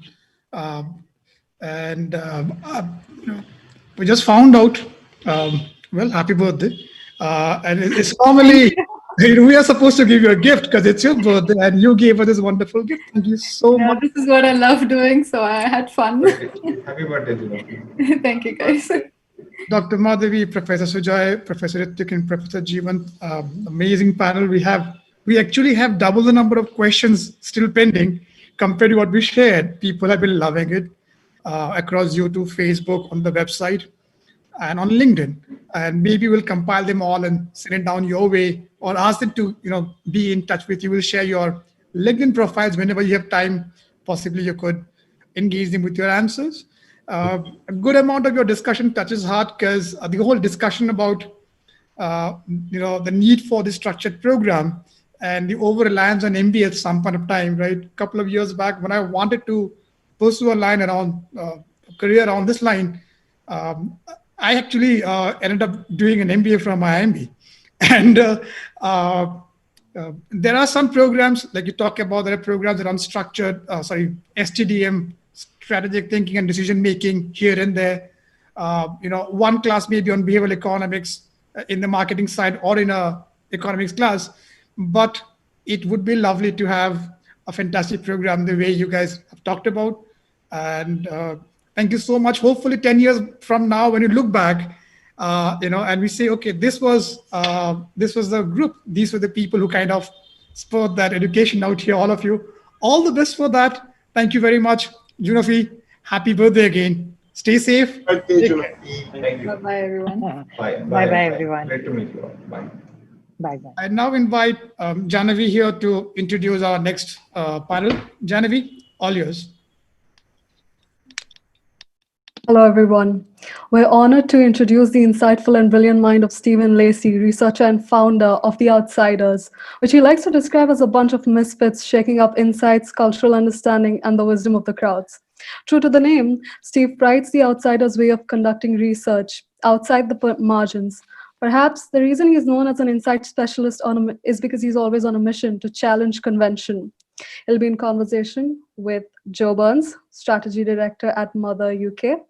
S1: We just found out. Well, happy birthday! And it's normally we are supposed to give you a gift because it's your birthday, and you gave us this wonderful gift. Thank you so much.
S3: This is what I love doing, so I had fun.
S23: Happy birthday, Junafi.
S3: Thank you, guys.
S1: Dr. Madhavi, Professor Sujay, Professor Ritik, and Professor Jeevan, amazing panel. We actually have double the number of questions still pending compared to what we shared. People have been loving it across YouTube, Facebook, on the website, and on LinkedIn. And maybe we'll compile them all and send it down your way, or ask them to be in touch with you. We'll share your LinkedIn profiles whenever you have time. Possibly you could engage them with your answers. A good amount of your discussion touches heart because the whole discussion about the need for this structured program and the over-reliance on MBA at some point of time, right? A couple of years back, when I wanted to pursue a career around this line, I actually ended up doing an MBA from IMB. And there are some programs, like you talk about, there are programs around STDM, strategic thinking and decision making here and there. One class maybe on behavioral economics in the marketing side or in a economics class, but it would be lovely to have a fantastic program the way you guys have talked about. And thank you so much. Hopefully 10 years from now, when you look back, and we say, okay, this was the group. These were the people who kind of spurred that education out here, all of you. All the best for that. Thank you very much. Junafi, happy birthday again. Stay safe.
S23: Thank you.
S3: Bye-bye, everyone.
S5: Bye-bye, everyone.
S23: Great to meet you all. Bye.
S5: Bye-bye.
S1: I now invite Janavi here to introduce our next panel. Janavi, all yours.
S6: Hello, everyone. We're honored to introduce the insightful and brilliant mind of Stephen Lacey, researcher and founder of The Outsiders, which he likes to describe as a bunch of misfits shaking up insights, cultural understanding, and the wisdom of the crowds. True to the name, Steve prides The Outsiders' way of conducting research outside the margins. Perhaps the reason he is known as an insight specialist is because he's always on a mission to challenge convention. He'll be in conversation with Joe Burns, strategy director at Mother UK.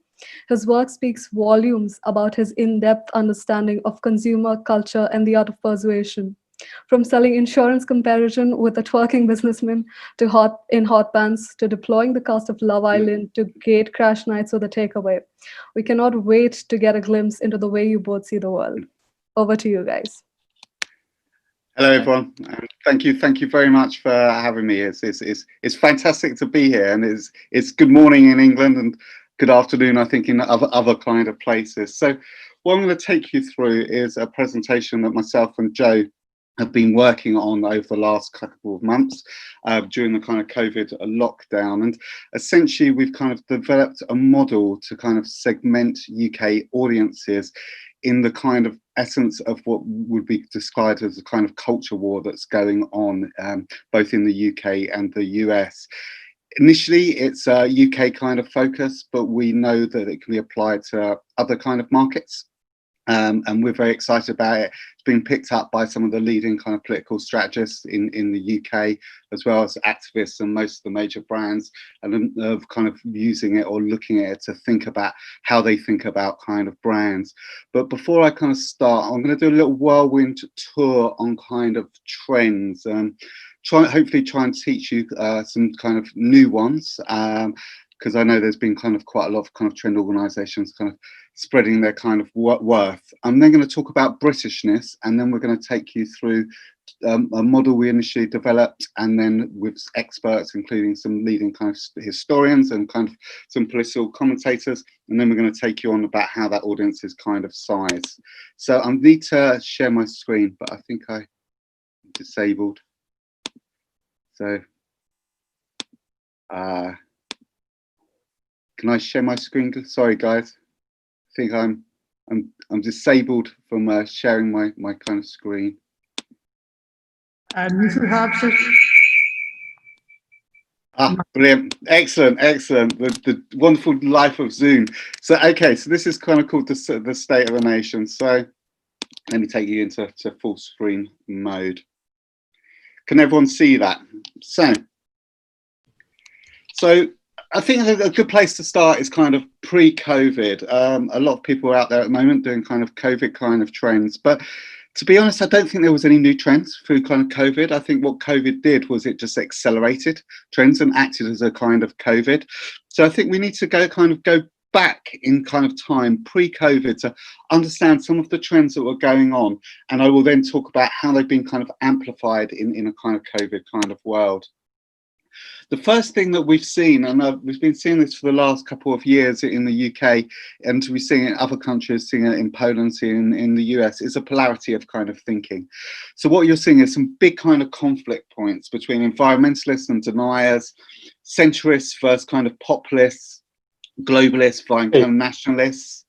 S6: His work speaks volumes about his in-depth understanding of consumer culture and the art of persuasion. From selling insurance comparison with a twerking businessman to hot pants, to deploying the cast of Love Island to gate crash nights with a takeaway. We cannot wait to get a glimpse into the way you both see the world. Over to you guys.
S7: Hello, everyone. Thank you very much for having me. It's fantastic to be here, and it's good morning in England and good afternoon, I think, in other kind of places. So what I'm going to take you through is a presentation that myself and Joe have been working on over the last couple of months during the kind of COVID lockdown. And essentially, we've kind of developed a model to kind of segment UK audiences in the kind of essence of what would be described as a kind of culture war that's going on both in the UK and the US. Initially, it's a UK kind of focus, but we know that it can be applied to other kind of markets. And we're very excited about it. It's been picked up by some of the leading kind of political strategists in the UK, as well as activists and most of the major brands, and of kind of using it or looking at it to think about how they think about kind of brands. But before I kind of start, I'm going to do a little whirlwind tour on kind of trends. Hopefully try and teach you some kind of new ones, because I know there's been kind of quite a lot of kind of trend organisations kind of spreading their kind of worth. I'm then going to talk about Britishness, and then we're going to take you through a model we initially developed, and then with experts, including some leading kind of historians and kind of some political commentators, and then we're going to take you on about how that audience is kind of sized. So I need to share my screen, but I think I disabled. So can I share my screen? Sorry, guys. I think I'm disabled from sharing my kind of screen.
S1: And you should have
S7: Brilliant, excellent. The wonderful life of Zoom. So okay, so this is kind of called the state of the nation. So let me take you into full screen mode. Can everyone see that? So I think a good place to start is kind of pre-COVID. A lot of people are out there at the moment doing kind of COVID kind of trends, but to be honest, I don't think there was any new trends through kind of COVID. I think what COVID did was it just accelerated trends and acted as a kind of COVID. So I think we need to go back in kind of time pre-COVID to understand some of the trends that were going on, and I will then talk about how they've been kind of amplified in a kind of COVID kind of world. The first thing that we've seen, and we've been seeing this for the last couple of years in the UK, and we're seeing it in other countries, seeing it in Poland, seeing it in the US, is a polarity of kind of thinking. So what you're seeing is some big kind of conflict points between environmentalists and deniers, centrists versus kind of populists, globalists versus kind of nationalists.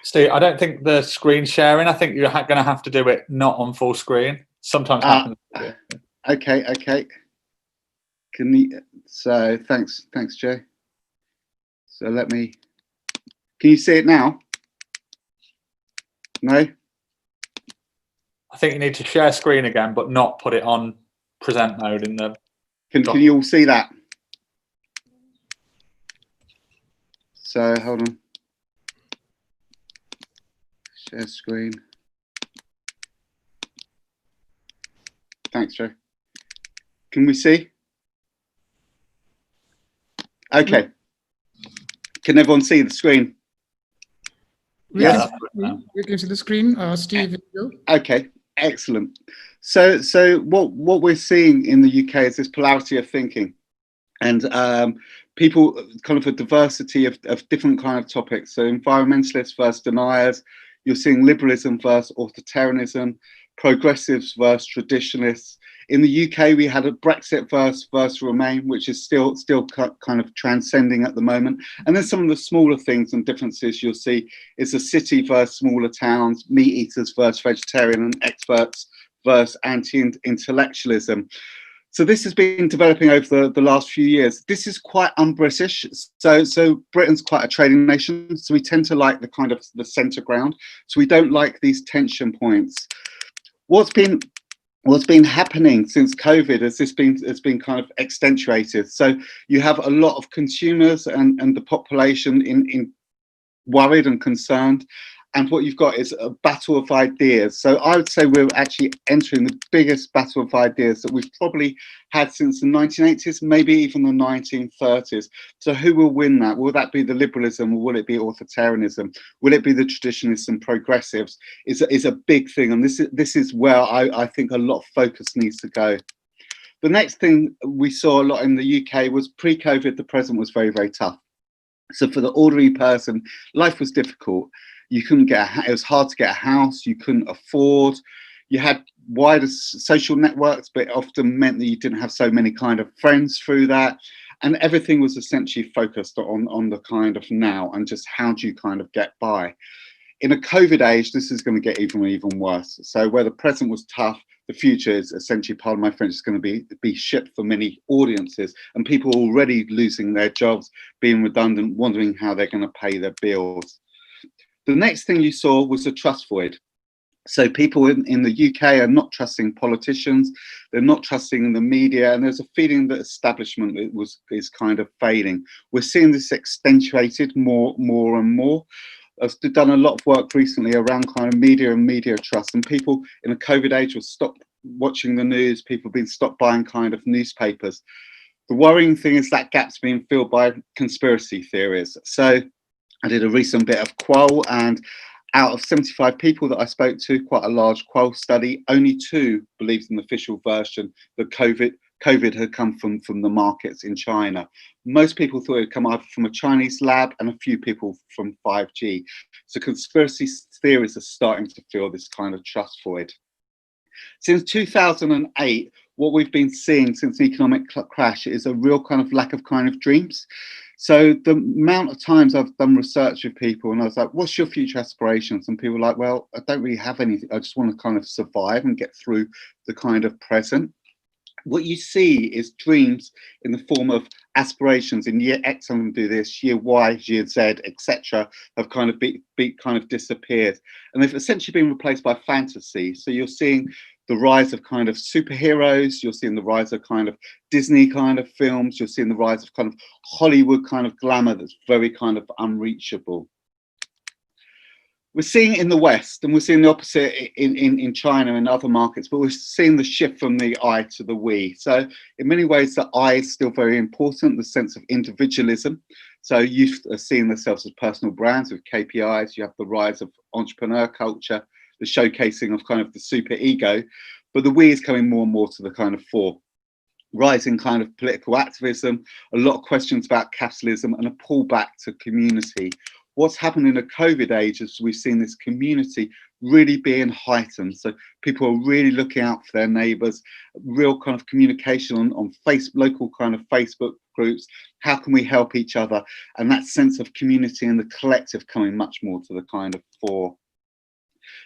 S8: Steve, I don't think the screen sharing, I think you're going to have to do it not on full screen. Sometimes happens.
S7: Okay. So thanks Joe. So can you see it now? No?
S8: I think you need to share screen again, but not put it on present mode in the...
S7: Can you all see that? So hold on. Share screen. Thanks, Joe. Can we see? Okay. Can everyone see the screen?
S1: Yes. We can see the screen. Steve.
S7: Okay, excellent. So what we're seeing in the UK is this polarity of thinking, and people, kind of a diversity of different kind of topics. So environmentalists versus deniers. You're seeing liberalism versus authoritarianism, progressives versus traditionalists. In the UK, we had a Brexit versus Remain, which is still kind of transcending at the moment. And then some of the smaller things and differences you'll see is a city versus smaller towns, meat eaters versus vegetarian, and experts versus anti-intellectualism. So this has been developing over the last few years. This is quite un-British. So Britain's quite a trading nation. So we tend to like the kind of the centre ground. So we don't like these tension points. What's been happening since COVID has been kind of accentuated. So you have a lot of consumers and the population in worried and concerned. And what you've got is a battle of ideas. So I would say we're actually entering the biggest battle of ideas that we've probably had since the 1980s, maybe even the 1930s. So who will win that? Will that be the liberalism, or will it be authoritarianism? Will it be the traditionalists and progressives? Is a big thing. And this is where I think a lot of focus needs to go. The next thing we saw a lot in the UK was pre-COVID, the present was very, very tough. So for the ordinary person, life was difficult. You couldn't it was hard to get a house, you couldn't afford, you had wider social networks, but it often meant that you didn't have so many kind of friends through that. And everything was essentially focused on the kind of now and just how do you kind of get by. In a COVID age, this is going to get even worse. So where the present was tough, the future is essentially, pardon my French, is going to be shit for many audiences, and people already losing their jobs, being redundant, wondering how they're going to pay their bills. The next thing you saw was a trust void. So people in the UK are not trusting politicians, they're not trusting the media, and there's a feeling that establishment is kind of fading. We're seeing this accentuated more and more. I've done a lot of work recently around kind of media and media trust, and people in a COVID age will stop watching the news, people have been stopped buying kind of newspapers. The worrying thing is that gap's being filled by conspiracy theories. So I did a recent bit of Quoll, and out of 75 people that I spoke to, quite a large Quoll study, only 2 believed in the official version that COVID had come from the markets in China. Most people thought it had come either from a Chinese lab, and a few people from 5G. So conspiracy theories are starting to fill this kind of trust void. Since 2008, what we've been seeing since the economic crash is a real kind of lack of kind of dreams. So the amount of times I've done research with people and I was like, what's your future aspirations? And people are like, well, I don't really have anything. I just want to kind of survive and get through the kind of present. What you see is dreams in the form of aspirations. In year X, I'm going to do this, year Y, year Z, etc., have kind of disappeared. And they've essentially been replaced by fantasy. So you're seeing the rise of kind of superheroes, you're seeing the rise of kind of Disney kind of films, you're seeing the rise of kind of Hollywood kind of glamour that's very kind of unreachable. We're seeing it in the West, and we're seeing the opposite in China and other markets, but we're seeing the shift from the I to the we. So in many ways, the I is still very important, the sense of individualism. So youth are seeing themselves as personal brands with KPIs. You have the rise of entrepreneur culture, the showcasing of kind of the super ego, but the we is coming more and more to the kind of fore. Rising kind of political activism, a lot of questions about capitalism, and a pullback to community. What's happened in the COVID age is we've seen this community really being heightened. So people are really looking out for their neighbours, real kind of communication on local kind of Facebook groups. How can we help each other? And that sense of community and the collective coming much more to the kind of fore.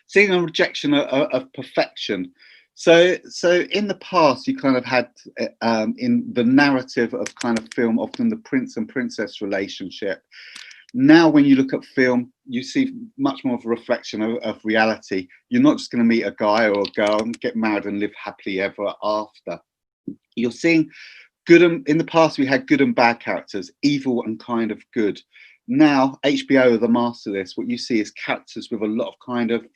S7: Seeing a rejection of perfection. So in the past, you kind of had in the narrative of kind of film, often the prince and princess relationship. Now, when you look at film, you see much more of a reflection of reality. You're not just going to meet a guy or a girl and get married and live happily ever after. You're seeing good in the past, we had good and bad characters, evil and kind of good. Now, HBO are the master of this. What you see is characters with a lot of kind of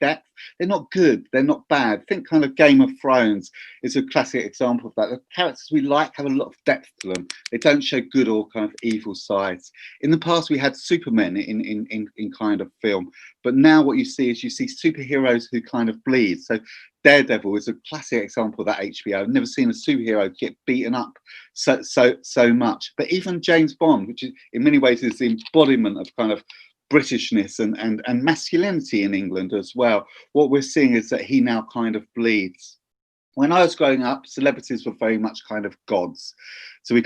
S7: depth. They're not good, they're not bad. Think kind of Game of Thrones is a classic example of that. The characters we like have a lot of depth to them. They don't show good or kind of evil sides. In the past, we had Supermen in kind of film, but now what you see is you see superheroes who kind of bleed. So Daredevil is a classic example of that. HBO. I've never seen a superhero get beaten up so much. But even James Bond, which is in many ways is the embodiment of kind of Britishness and masculinity in England as well. What we're seeing is that he now kind of bleeds. When I was growing up, celebrities were very much kind of gods. So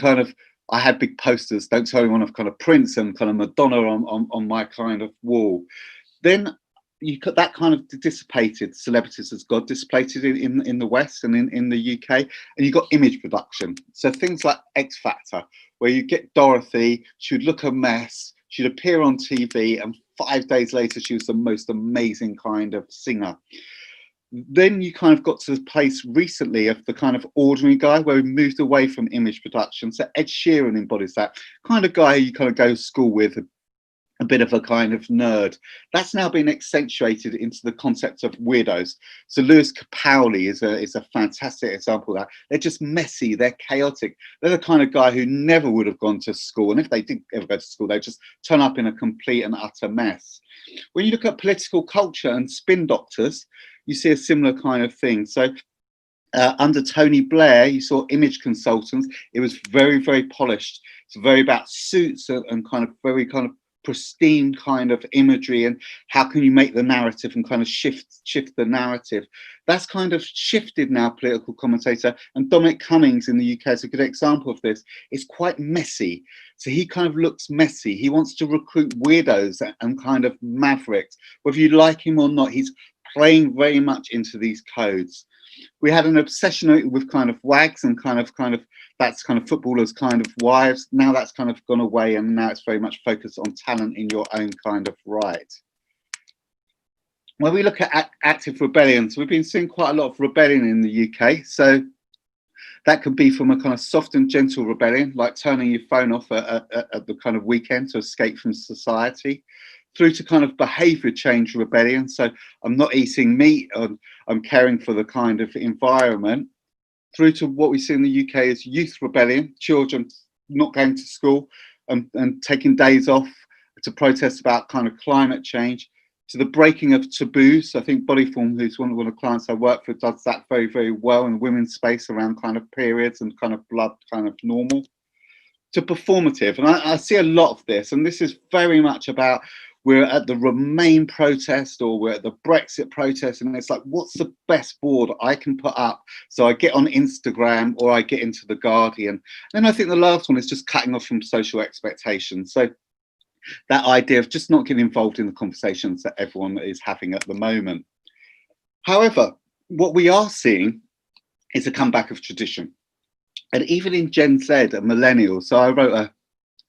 S7: I had big posters, don't tell anyone, of kind of Prince and kind of Madonna on my kind of wall. Then that kind of dissipated, celebrities as God dissipated in the West and in the UK, and you got image production. So things like X Factor, where you get Dorothy, she would look a mess, she'd appear on TV, and 5 days later she was the most amazing kind of singer. Then you kind of got to the place recently of the kind of ordinary guy, where we moved away from image production. So Ed Sheeran embodies that kind of guy you kind of go to school with, a bit of a kind of nerd. That's now been accentuated into the concept of weirdos. So Lewis Capaldi is a fantastic example of that. They're just messy, they're chaotic. They're the kind of guy who never would have gone to school, and if they did ever go to school, they'd just turn up in a complete and utter mess. When you look at political culture and spin doctors, you see a similar kind of thing. So under Tony Blair, you saw image consultants. It was very, very polished. It's very about suits and kind of very kind of pristine kind of imagery, and how can you make the narrative and kind of shift the narrative. That's kind of shifted now, political commentator, and Dominic Cummings in the UK is a good example of this. It's quite messy, so he kind of looks messy. He wants to recruit weirdos and kind of mavericks, whether you like him or not. He's playing very much into these codes. We had an obsession with kind of wags and kind of that's kind of footballers' kind of wives. Now that's kind of gone away, and now it's very much focused on talent in your own kind of right. When we look at active rebellions, we've been seeing quite a lot of rebellion in the UK. So that could be from a kind of soft and gentle rebellion, like turning your phone off at the kind of weekend to escape from society, through to kind of behaviour change rebellion. So I'm not eating meat, I'm caring for the kind of environment, through to what we see in the UK as youth rebellion, children not going to school and taking days off to protest about kind of climate change, to the breaking of taboos. I think Bodyform, who's one of the clients I work for, does that very, very well in the women's space around kind of periods and kind of blood kind of normal, to performative. And I see a lot of this, and this is very much about, we're at the Remain protest or we're at the Brexit protest, and it's like, what's the best board I can put up so I get on Instagram or I get into The Guardian? And then I think the last one is just cutting off from social expectations. So that idea of just not getting involved in the conversations that everyone is having at the moment. However, what we are seeing is a comeback of tradition. And even in Gen Z and millennials, so I wrote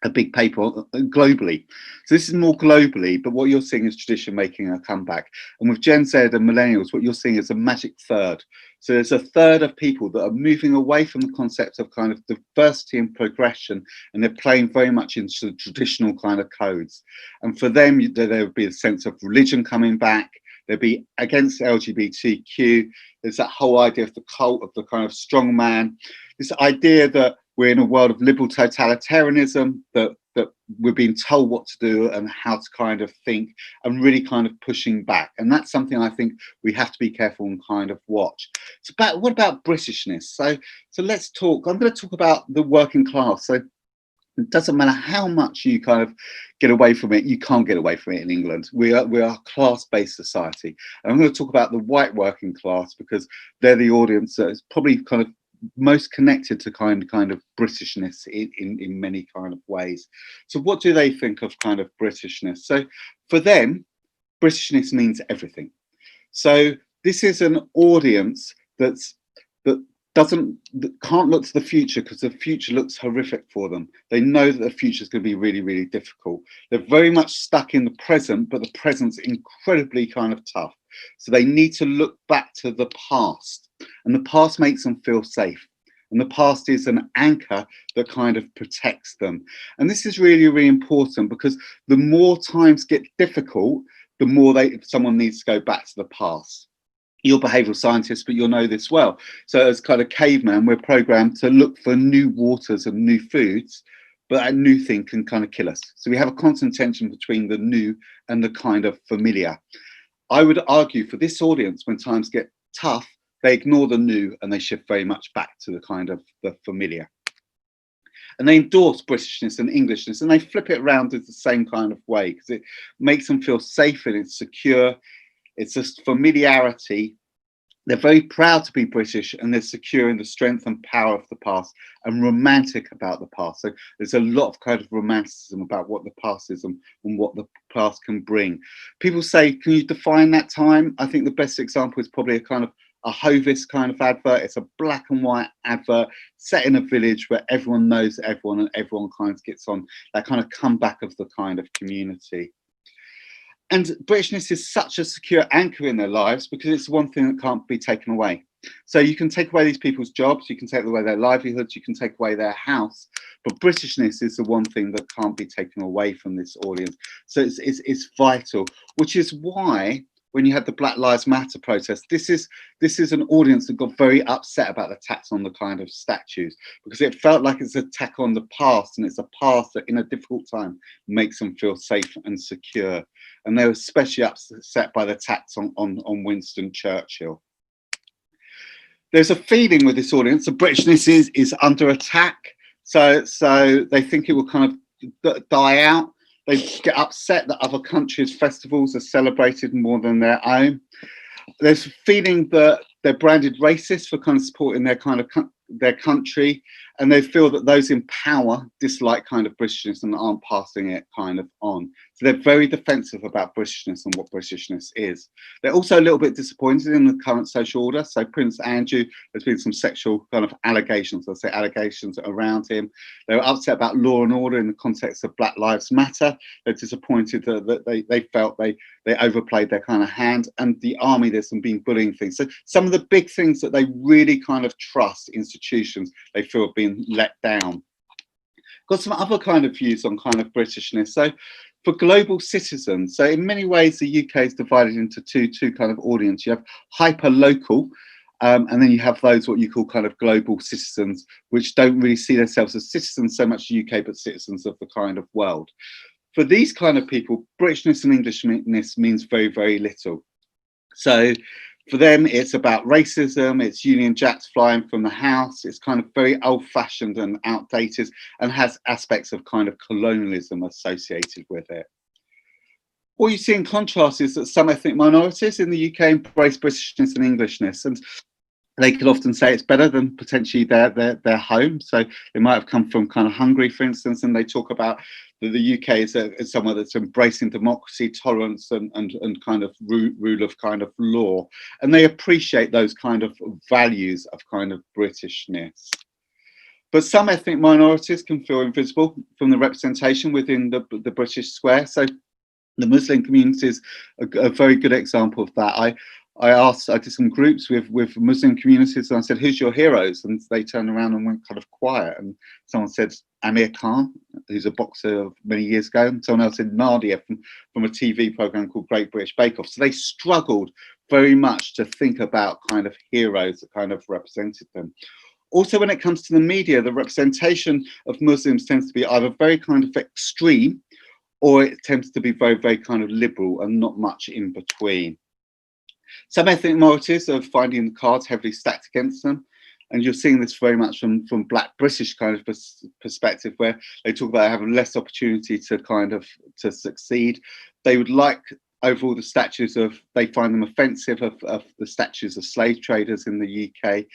S7: a big paper globally. So this is more globally, but what you're seeing is tradition making a comeback. And with Gen Z and millennials, what you're seeing is a magic third. So there's a third of people that are moving away from the concept of kind of diversity and progression, and they're playing very much into the traditional kind of codes. And for them, there would be a sense of religion coming back. There'd be against LGBTQ. There's that whole idea of the cult of the kind of strong man. This idea that we're in a world of liberal totalitarianism, that we're being told what to do and how to kind of think, and really kind of pushing back. And that's something I think we have to be careful and kind of watch. So what about Britishness? So let's talk. I'm going to talk about the working class. So it doesn't matter how much you kind of get away from it, you can't get away from it in England. We are a class-based society. And I'm going to talk about the white working class because they're the audience that is probably kind of most connected to kind of Britishness in many kind of ways. So what do they think of kind of Britishness? So for them, Britishness means everything. So this is an audience that can't look to the future because the future looks horrific for them. They know that the future is going to be really, really difficult. They're very much stuck in the present, but the present's incredibly kind of tough. So they need to look back to the past, and the past makes them feel safe. And the past is an anchor that kind of protects them. And this is really, really important because the more times get difficult, the more someone needs to go back to the past. You're behavioural scientists, but you'll know this well. So as kind of caveman, we're programmed to look for new waters and new foods, but that new thing can kind of kill us. So we have a constant tension between the new and the kind of familiar. I would argue for this audience, when times get tough, they ignore the new and they shift very much back to the kind of the familiar. And they endorse Britishness and Englishness, and they flip it around in the same kind of way because it makes them feel safe and it's secure. It's just familiarity. They're very proud to be British, and they're secure in the strength and power of the past and romantic about the past. So there's a lot of kind of romanticism about what the past is and what the past can bring. People say, can you define that time? I think the best example is probably a Hovis kind of advert. It's a black and white advert set in a village where everyone knows everyone and everyone kind of gets on that kind of comeback of the kind of community. And Britishness is such a secure anchor in their lives because it's one thing that can't be taken away. So you can take away these people's jobs, you can take away their livelihoods, you can take away their house, but Britishness is the one thing that can't be taken away from this audience. So it's vital, which is why when you had the Black Lives Matter protest, this is an audience that got very upset about the tax on the kind of statues because it felt like it's an attack on the past, and it's a past that in a difficult time makes them feel safe and secure. And they were especially upset by the tax on Winston Churchill. There's a feeling with this audience that Britishness is under attack. So they think it will kind of die out. They get upset that other countries' festivals are celebrated more than their own. There's a feeling that they're branded racist for kind of supporting their kind of their country, and they feel that those in power dislike kind of Britishness and aren't passing it kind of on. So they're very defensive about Britishness and what Britishness is. They're also a little bit disappointed in the current social order. So Prince Andrew, there's been some sexual kind of allegations, I'll say allegations around him. They were upset about law and order in the context of Black Lives Matter. They're disappointed that they felt they overplayed their kind of hand. And the army, there's some been bullying things. So some of the big things that they really kind of trust, institutions, they feel have been let down. Got some other kind of views on kind of Britishness. So for global citizens, so in many ways the UK is divided into two kind of audience. You have hyper local, and then you have those what you call kind of global citizens, which don't really see themselves as citizens so much UK, but citizens of the kind of world. For these kind of people, Britishness and Englishness means very, very little. So for them, it's about racism, it's Union Jacks flying from the house, it's kind of very old-fashioned and outdated and has aspects of kind of colonialism associated with it. What you see in contrast is that some ethnic minorities in the UK embrace Britishness and Englishness, and they could often say it's better than potentially their home. So they might have come from kind of Hungary, for instance, and they talk about that the UK is somewhere that's embracing democracy, tolerance, and kind of rule of kind of law. And they appreciate those kind of values of kind of Britishness. But some ethnic minorities can feel invisible from the representation within the British square. So the Muslim community is a very good example of that. I did some groups with Muslim communities, and I said, who's your heroes? And they turned around and went kind of quiet. And someone said, Amir Khan, who's a boxer many years ago. And someone else said, Nadia from a TV program called Great British Bake Off. So they struggled very much to think about kind of heroes that kind of represented them. Also, when it comes to the media, the representation of Muslims tends to be either very kind of extreme, or it tends to be very, very kind of liberal and not much in between. Some ethnic minorities are finding the cards heavily stacked against them, and you're seeing this very much from Black British kind of perspective, where they talk about having less opportunity to kind of to succeed. They would like overall the statues of, they find them offensive, of the statues of slave traders in the UK,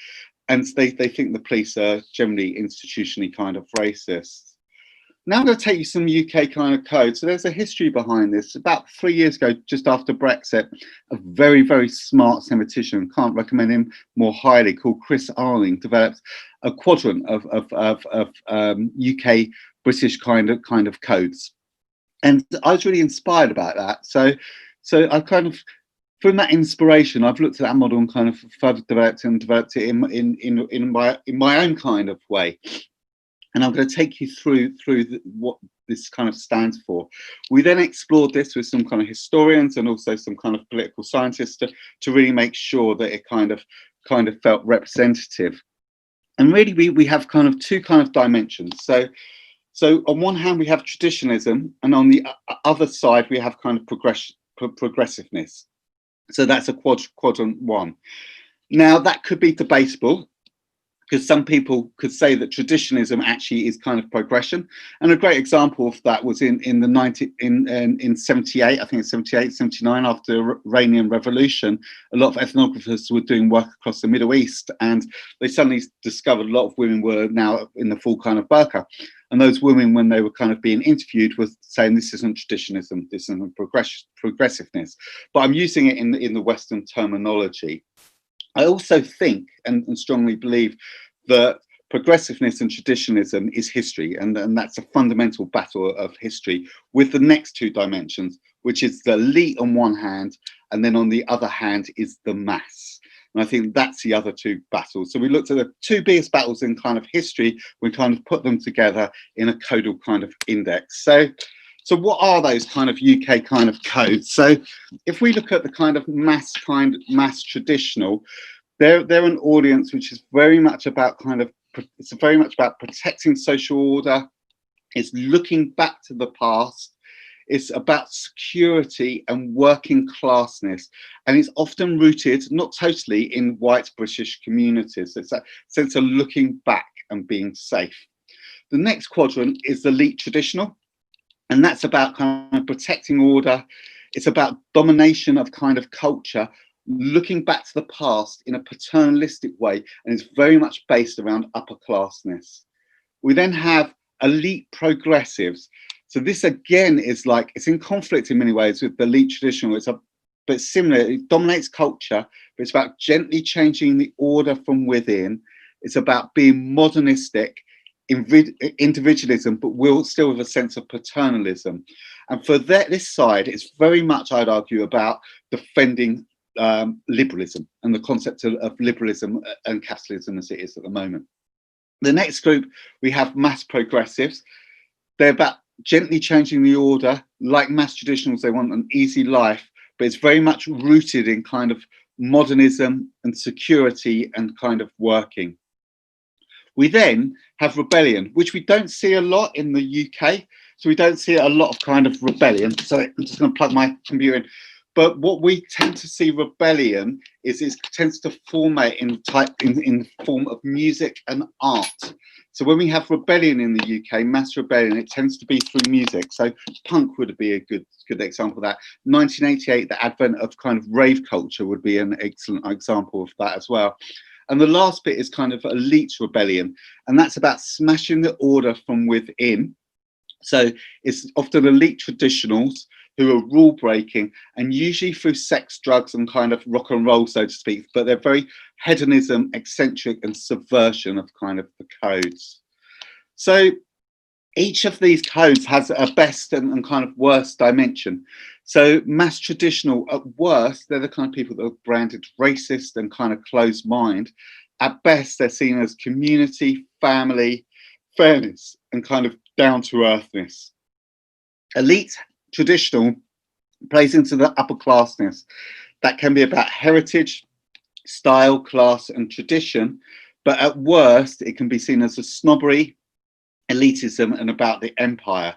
S7: and they think the police are generally institutionally kind of racist. Now I'm going to take you some UK kind of code. So there's a history behind this. About 3 years ago, just after Brexit, a very, very smart sematician, can't recommend him more highly, called Chris Arling, developed a quadrant of UK British kind of codes. And I was really inspired about that. So I kind of, from that inspiration, I've looked at that model and kind of further developed it in my own kind of way. And I'm going to take you through what this kind of stands for. We then explored this with some kind of historians and also some kind of political scientists to really make sure that it kind of felt representative. And really, we have kind of two kind of dimensions. So on one hand, we have traditionalism, and on the other side, we have kind of progressiveness. So that's a quadrant one. Now, that could be debatable, because some people could say that traditionalism actually is kind of progression. And a great example of that was in 78, I think it's 78, 79, after the Iranian Revolution, a lot of ethnographers were doing work across the Middle East, and they suddenly discovered a lot of women were now in the full kind of burqa. And those women, when they were kind of being interviewed, were saying, this isn't traditionalism, this isn't progressiveness. But I'm using it in the Western terminology. I also think and strongly believe that progressiveness and traditionalism is history, and that's a fundamental battle of history, with the next two dimensions, which is the elite on one hand, and then on the other hand is the mass. And I think that's the other two battles. So we looked at the two biggest battles in kind of history, we kind of put them together in a codal kind of index. So what are those kind of UK kind of codes? So if we look at the kind of mass traditional, they're an audience which is very much about it's very much about protecting social order. It's looking back to the past. It's about security and working classness. And it's often rooted, not totally, in white British communities. It's a sense of looking back and being safe. The next quadrant is the elite traditional. And that's about kind of protecting order. It's about domination of kind of culture, looking back to the past in a paternalistic way, and it's very much based around upper classness. We then have elite progressives. So this again is like, it's in conflict in many ways with the elite traditional. But similar, it dominates culture, but it's about gently changing the order from within. It's about being modernistic, individualism, but will still with a sense of paternalism. And for this side, it's very much, I'd argue, about defending liberalism and the concept of liberalism and capitalism as it is at the moment. The next group, we have mass progressives. They're about gently changing the order. Like mass traditionals, they want an easy life, but it's very much rooted in kind of modernism and security and kind of working. We then have rebellion, which we don't see a lot in the UK. So we don't see a lot of kind of rebellion. So I'm just going to plug my computer in. But what we tend to see rebellion is it tends to formate in the form of music and art. So when we have rebellion in the UK, mass rebellion, it tends to be through music. So punk would be a good example of that. 1988, the advent of kind of rave culture would be an excellent example of that as well. And the last bit is kind of elite rebellion, and that's about smashing the order from within. So it's often elite traditionals who are rule breaking, and usually through sex, drugs, and kind of rock and roll, so to speak, but they're very hedonism, eccentric, and subversion of kind of the codes. So each of these codes has a best and kind of worst dimension. So mass traditional, at worst, they're the kind of people that are branded racist and kind of closed mind. At best, they're seen as community, family, fairness, and kind of down to earthness. Elite traditional plays into the upper classness. That can be about heritage, style, class, and tradition, but at worst, it can be seen as a snobbery, elitism, and about the empire.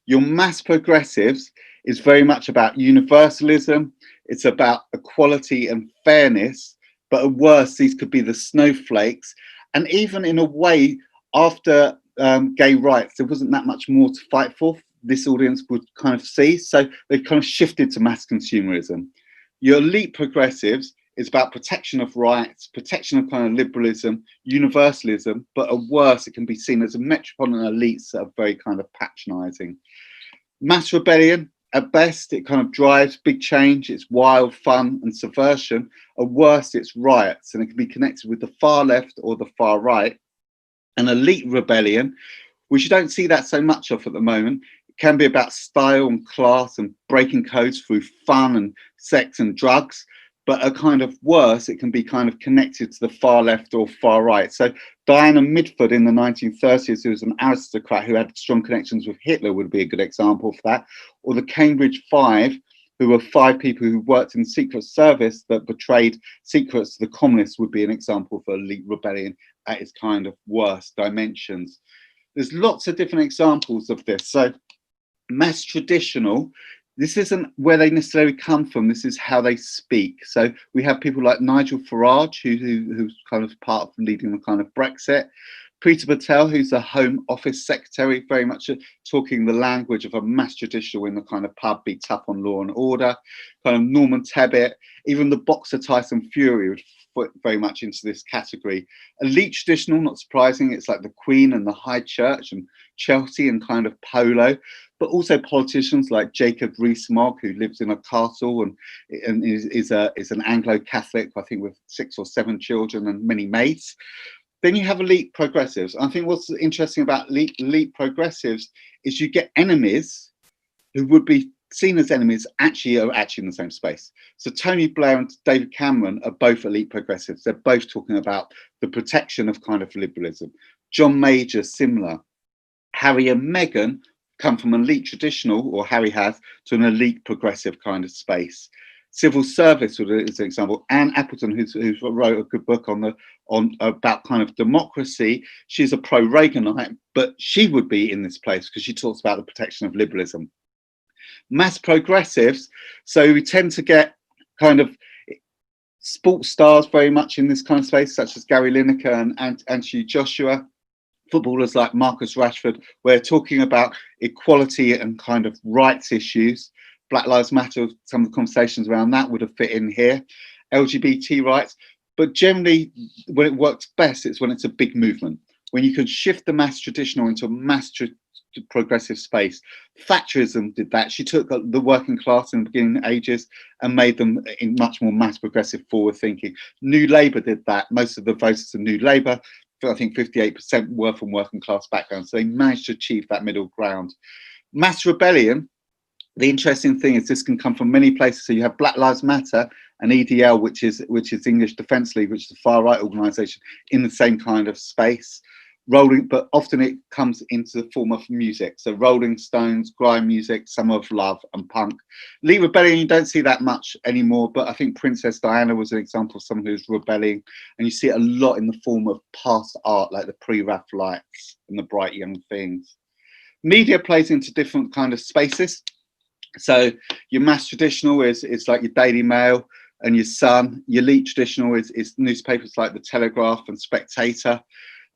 S7: Your mass progressives is very much about universalism. It's about equality and fairness, but at worst, these could be the snowflakes. And even in a way, after gay rights, there wasn't that much more to fight for. This audience would kind of see. So they've kind of shifted to mass consumerism. Your elite progressives is about protection of rights, protection of kind of liberalism, universalism, but at worst, it can be seen as a metropolitan elites that are very kind of patronizing. Mass rebellion, at best, it kind of drives big change. It's wild, fun, and subversion. At worst, it's riots, and it can be connected with the far left or the far right. An elite rebellion, which you don't see that so much of at the moment, can be about style and class and breaking codes through fun and sex and drugs, but a kind of worse, it can be kind of connected to the far left or far right. So Diana Midford in the 1930s, who was an aristocrat who had strong connections with Hitler, would be a good example of that. Or the Cambridge Five, who were 5 people who worked in the Secret Service that betrayed secrets to the communists, would be an example for elite rebellion at its kind of worst dimensions. There's lots of different examples of this. So mass traditional, this isn't where they necessarily come from, this is how they speak. So we have people like Nigel Farage, who's kind of part of leading the kind of Brexit. Peter Patel, who's the Home Office Secretary, very much talking the language of a mass traditional in the kind of pub, be tough on law and order. Kind of Norman Tebbit, even the boxer Tyson Fury would fit very much into this category. Elite traditional, not surprising, it's like the Queen and the High Church and Chelsea and kind of polo, but also politicians like Jacob Rees-Mogg, who lives in a castle and is an Anglo-Catholic, I think with 6 or 7 children and many mates. Then you have elite progressives. I think what's interesting about elite progressives is you get enemies who would be seen as enemies are actually in the same space. So Tony Blair and David Cameron are both elite progressives. They're both talking about the protection of kind of liberalism. John Major, similar. Harry and Meghan come from an elite traditional, or Harry has, to an elite progressive kind of space. Civil service is an example. Anne Appleton, who wrote a good book about kind of democracy, she's a pro-Reaganite, but she would be in this place because she talks about the protection of liberalism. Mass progressives, so we tend to get kind of sports stars very much in this kind of space, such as Gary Lineker and Anthony Joshua. footballers like Marcus Rashford, we're talking about equality and kind of rights issues. Black Lives Matter, some of the conversations around that would have fit in here. LGBT rights, but generally when it works best, it's when it's a big movement, when you can shift the mass traditional into a mass progressive space. Thatcherism did that. She took the working class in the beginning ages and made them in much more mass progressive forward thinking. New Labour did that. Most of the voters of New Labour, I think 58% were from working class backgrounds. So they managed to achieve that middle ground. Mass rebellion, the interesting thing is this can come from many places. So you have Black Lives Matter and EDL, which is English Defence League, which is a far right organisation in the same kind of space. But often it comes into the form of music. So Rolling Stones, grime music, Summer of Love and punk. Elite rebellion, you don't see that much anymore, but I think Princess Diana was an example of someone who's rebelling, and you see it a lot in the form of past art, like the pre-Raphaelites and the Bright Young Things. Media plays into different kind of spaces. So your mass traditional is like your Daily Mail and your Sun. Your elite traditional is newspapers like the Telegraph and Spectator.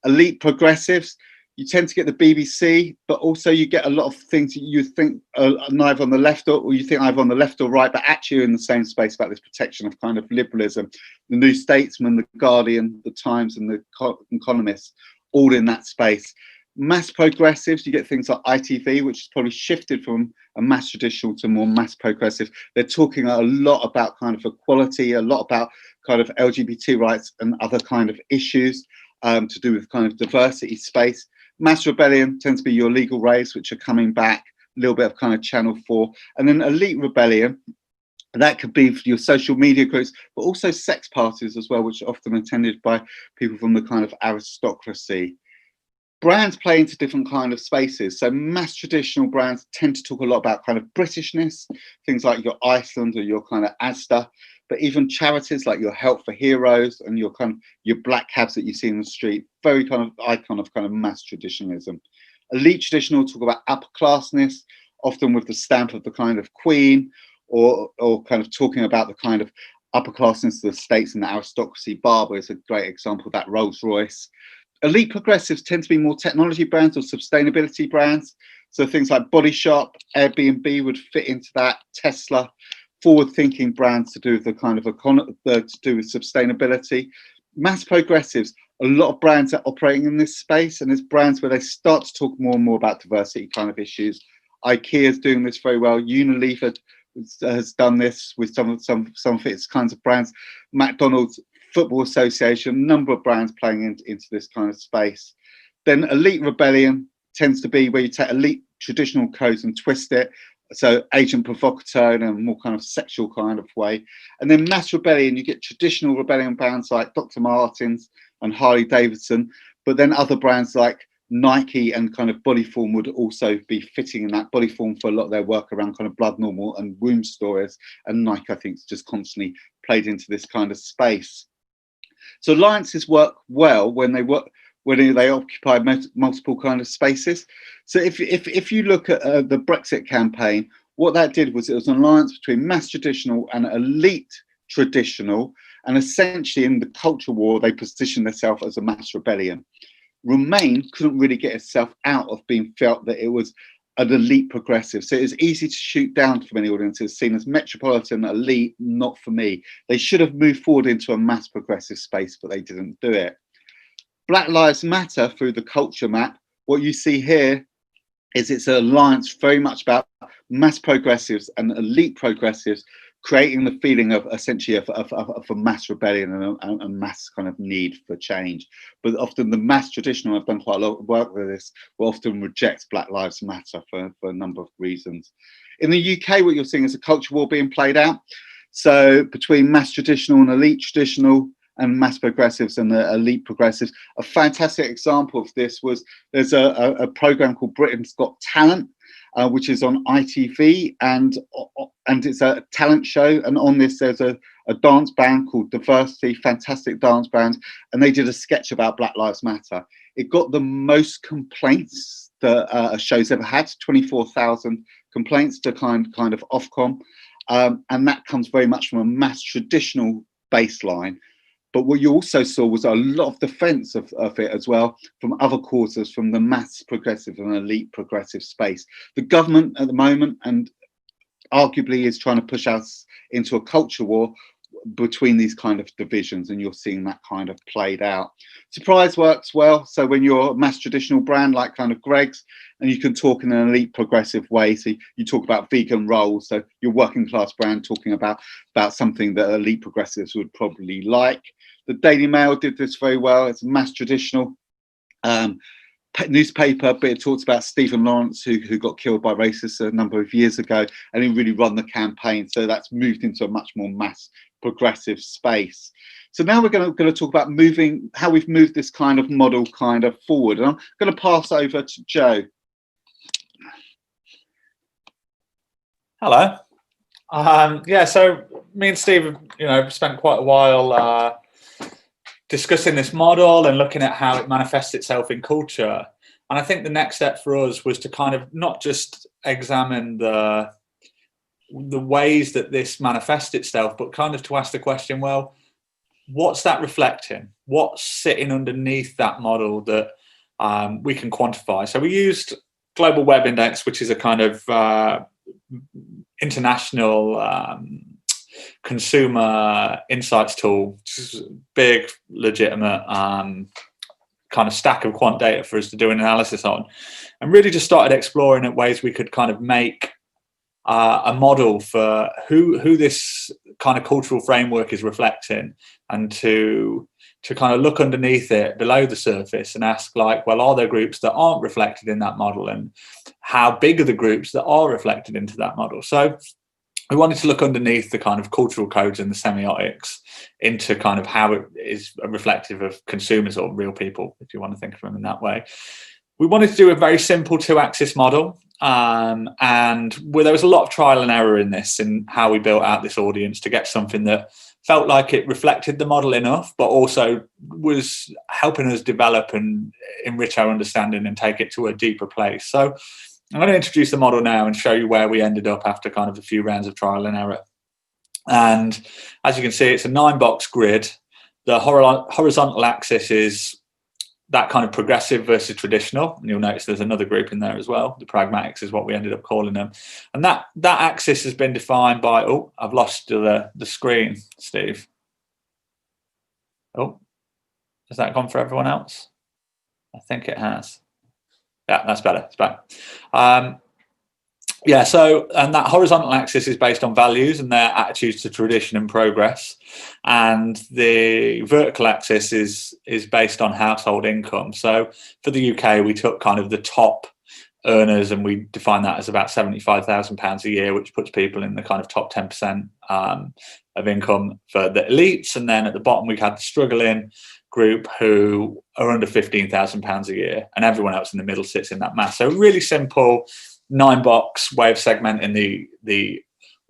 S7: Elite progressives, you tend to get the BBC, but also you get a lot of things you think are neither on the left or you think either on the left or right, but actually you're in the same space about this protection of kind of liberalism. The New Statesman, the Guardian, the Times and the Economists, all in that space. Mass progressives, you get things like ITV, which has probably shifted from a mass traditional to more mass progressive. They're talking a lot about kind of equality, a lot about kind of LGBT rights and other kind of issues to do with kind of diversity space. Mass rebellion tends to be your legal raves, which are coming back, a little bit of kind of Channel 4. And then elite rebellion, that could be for your social media groups, but also sex parties as well, which are often attended by people from the kind of aristocracy. Brands play into different kind of spaces. So mass traditional brands tend to talk a lot about kind of Britishness, things like your Iceland or your kind of Asda, but even charities like your Help for Heroes and your kind of your black cabs that you see in the street, very kind of icon of kind of mass traditionalism. Elite traditional talk about upperclassness, often with the stamp of the kind of Queen, or kind of talking about the kind of upperclassness of the states and the aristocracy. Barber is a great example of that, Rolls Royce. Elite progressives tend to be more technology brands or sustainability brands. So things like Body Shop, Airbnb would fit into that, Tesla, forward-thinking brands to do with the kind of to do with sustainability. Mass progressives, a lot of brands are operating in this space, and there's brands where they start to talk more and more about diversity kind of issues. IKEA is doing this very well. Unilever has done this with some of its kinds of brands. McDonald's, Football Association, a number of brands playing into this kind of space. Then elite rebellion tends to be where you take elite traditional codes and twist it. So agent provocateur in a more kind of sexual kind of way. And then mass rebellion, you get traditional rebellion brands like Dr. Martens and Harley Davidson, but then other brands like Nike and kind of Bodyform would also be fitting in that. Bodyform for a lot of their work around kind of blood normal and womb stories, and Nike I think is just constantly played into this kind of space. So alliances work well when they occupy multiple kind of spaces. So if you look at the Brexit campaign, what that did was it was an alliance between mass traditional and elite traditional, and essentially in the culture war they positioned themselves as a mass rebellion. Remain couldn't really get itself out of being felt that it was an elite progressive, so it was easy to shoot down for many audiences, seen as metropolitan elite, not for me. They should have moved forward into a mass progressive space, but they didn't do it. Black Lives Matter through the culture map, what you see here is it's an alliance very much about mass progressives and elite progressives creating the feeling of essentially of a mass rebellion and a mass kind of need for change. But often the mass traditional, I've done quite a lot of work with this, will often reject Black Lives Matter for a number of reasons. In the UK, what you're seeing is a culture war being played out. So between mass traditional and elite traditional, and mass progressives and the elite progressives. A fantastic example of this was there's a program called Britain's Got Talent, which is on ITV, and it's a talent show. And on this, there's a dance band called Diversity, fantastic dance band, and they did a sketch about Black Lives Matter. It got the most complaints that a show's ever had, 24,000 complaints to kind of Ofcom, and that comes very much from a mass traditional baseline. But what you also saw was a lot of defense of it as well from other quarters, from the mass progressive and elite progressive space. The government at the moment, and arguably, is trying to push us into a culture war between these kind of divisions, and you're seeing that kind of played out. Surprise works well. So when you're a mass traditional brand like kind of Greg's, and you can talk in an elite progressive way, so you talk about vegan rolls, so your working class brand talking about something that elite progressives would probably like. The Daily Mail did this very well. It's a mass traditional newspaper, but it talks about Stephen Lawrence, who got killed by racists a number of years ago, and he really run the campaign. So that's moved into a much more mass progressive space. So now we're going to talk about how we've moved this kind of model kind of forward. And I'm going to pass over to Joe.
S8: Hello. Yeah, so me and Steve, spent quite a while discussing this model and looking at how it manifests itself in culture. And I think the next step for us was to kind of not just examine the ways that this manifests itself, but kind of to ask the question, well, what's that reflecting? What's sitting underneath that model that we can quantify? So we used Global Web Index, which is a kind of international consumer insights tool, which is a big, legitimate kind of stack of quant data for us to do an analysis on, and really just started exploring at ways we could kind of make a model for who this kind of cultural framework is reflecting, and to kind of look underneath it, below the surface, and ask, like, well, are there groups that aren't reflected in that model, and how big are the groups that are reflected into that model? So we wanted to look underneath the kind of cultural codes and the semiotics into kind of how it is reflective of consumers, or real people, if you want to think of them in that way. We wanted to do a very simple 2-axis model, and there was a lot of trial and error in this, in how we built out this audience to get something that felt like it reflected the model enough, but also was helping us develop and enrich our understanding and take it to a deeper place. So I'm going to introduce the model now and show you where we ended up after kind of a few rounds of trial and error. And as you can see, it's a 9-box grid. The horizontal axis is that kind of progressive versus traditional, and you'll notice there's another group in there as well. The pragmatics is what we ended up calling them. And that axis has been defined by, oh, I've lost the screen, Steve. Oh, has that gone for everyone else? I think it has. Yeah, that's better. It's back. Yeah, so, and that horizontal axis is based on values and their attitudes to tradition and progress. And the vertical axis is based on household income. So for the UK, we took kind of the top earners, and we define that as about £75,000 a year, which puts people in the kind of top 10% of income for the elites. And then at the bottom, we had the struggling group who are under £15,000 a year, and everyone else in the middle sits in that mass. So really simple 9-box way of segmenting the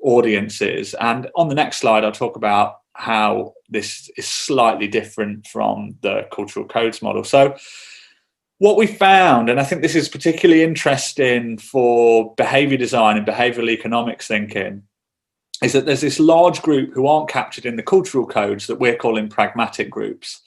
S8: audiences. And on the next slide, I'll talk about how this is slightly different from the cultural codes model. So what we found, and I think this is particularly interesting for behaviour design and behavioural economics thinking, is that there's this large group who aren't captured in the cultural codes that we're calling pragmatic groups.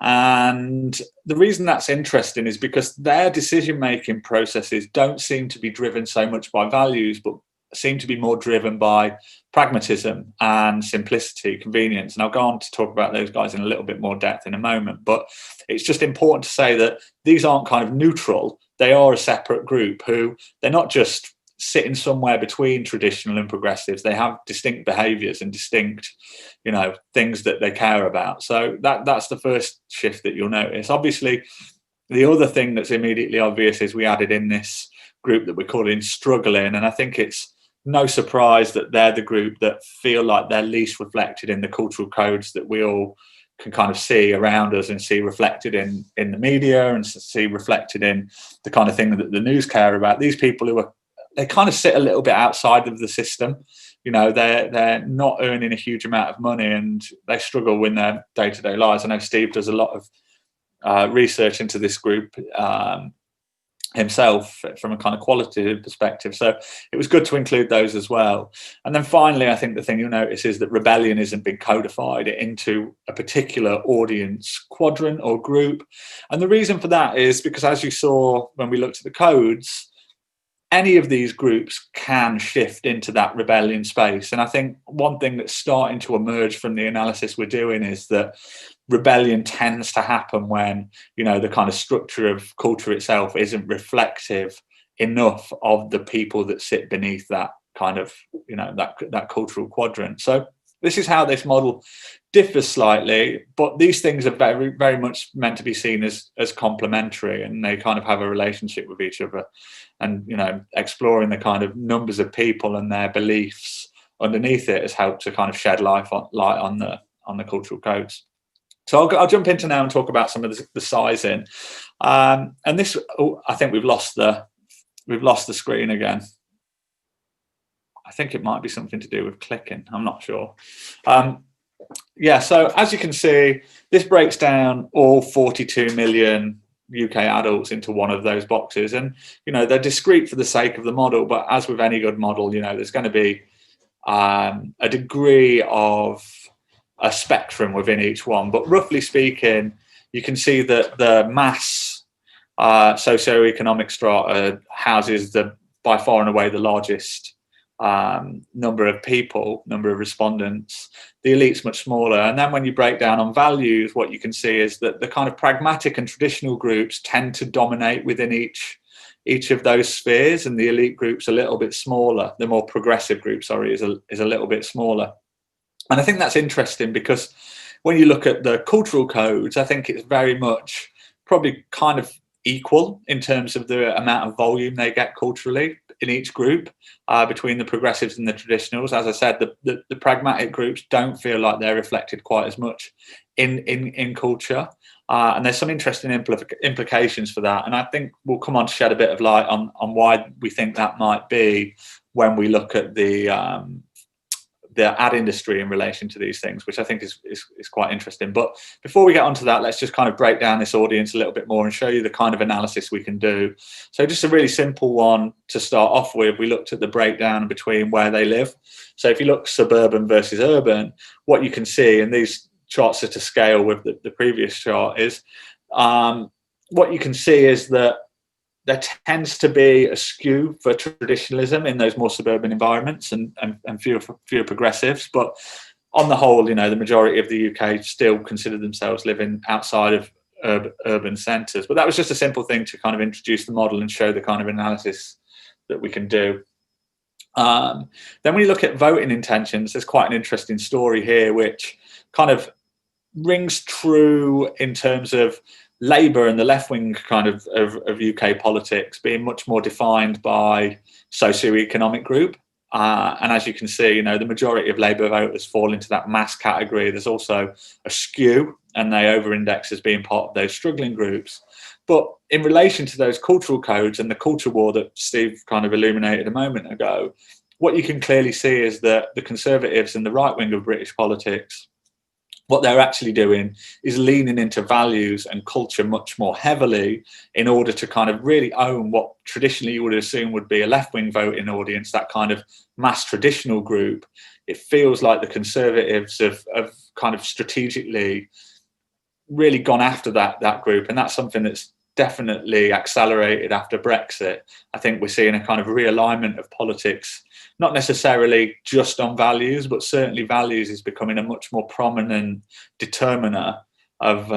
S8: And the reason that's interesting is because their decision-making processes don't seem to be driven so much by values, but seem to be more driven by pragmatism and simplicity, convenience. And I'll go on to talk about those guys in a little bit more depth in a moment. But it's just important to say that these aren't kind of neutral. They are a separate group who, they're not just sitting somewhere between traditional and progressives. They have distinct behaviors and distinct, things that they care about. So that's the first shift that you'll notice. Obviously, the other thing that's immediately obvious is we added in this group that we're calling struggling. And I think it's no surprise that they're the group that feel like they're least reflected in the cultural codes that we all can kind of see around us and see reflected in the media and see reflected in the kind of thing that the news care about. These people who they kind of sit a little bit outside of the system. They're not earning a huge amount of money, and they struggle in their day-to-day lives. I know Steve does a lot of research into this group, himself from a kind of qualitative perspective. So it was good to include those as well. And then finally, I think the thing you'll notice is that rebellion isn't being codified into a particular audience quadrant or group. And the reason for that is because, as you saw when we looked at the codes, any of these groups can shift into that rebellion space. And I think one thing that's starting to emerge from the analysis we're doing is that rebellion tends to happen when, you know, the kind of structure of culture itself isn't reflective enough of the people that sit beneath that kind of, you know, that cultural quadrant. So this is how this model differs slightly, but these things are very, very much meant to be seen as complementary, and they kind of have a relationship with each other. And, you know, exploring the kind of numbers of people and their beliefs underneath it has helped to kind of shed light on the cultural codes. So I'll jump into now and talk about some of the sizing. And this, I think we've lost the screen again. I think it might be something to do with clicking. I'm not sure. Yeah, so as you can see, this breaks down all 42 million UK adults into one of those boxes. And, you know, they're discrete for the sake of the model, but as with any good model, you know, there's going to be a degree of a spectrum within each one. But roughly speaking, you can see that the mass socioeconomic strata houses by far and away the largest number of people, number of respondents. The elite's much smaller. And then when you break down on values, what you can see is that the kind of pragmatic and traditional groups tend to dominate within each of those spheres, and the elite group's a little bit smaller. The more progressive group, sorry, is a little bit smaller. And I think that's interesting because when you look at the cultural codes, I think it's very much probably kind of equal in terms of the amount of volume they get culturally in each group between the progressives and the traditionals. As I said, the pragmatic groups don't feel like they're reflected quite as much in culture. And there's some interesting implications for that. And I think we'll come on to shed a bit of light on why we think that might be when we look at the ad industry in relation to these things, which I think is quite interesting. But before we get onto that, let's just kind of break down this audience a little bit more and show you the kind of analysis we can do. So just a really simple one to start off with, we looked at the breakdown between where they live. So if you look suburban versus urban, what you can see, and these charts are to scale with the previous chart, is what you can see is that there tends to be a skew for traditionalism in those more suburban environments and fewer progressives. But on the whole, you know, the majority of the UK still consider themselves living outside of urban centres. But that was just a simple thing to kind of introduce the model and show the kind of analysis that we can do. Then when you look at voting intentions, there's quite an interesting story here, which kind of rings true in terms of Labour and the left-wing kind of UK politics being much more defined by socioeconomic group. And as you can see, you know, the majority of Labour voters fall into that mass category. There's also a skew, and they over-index as being part of those struggling groups. But in relation to those cultural codes and the culture war that Steve kind of illuminated a moment ago, what you can clearly see is that the Conservatives and the right wing of British politics, what they're actually doing is leaning into values and culture much more heavily in order to kind of really own what traditionally you would assume would be a left-wing voting audience, that kind of mass traditional group. It feels like the Conservatives have kind of strategically really gone after that group, and that's something that's definitely accelerated after Brexit. I think we're seeing a kind of realignment of politics, not necessarily just on values, but certainly values is becoming a much more prominent determiner of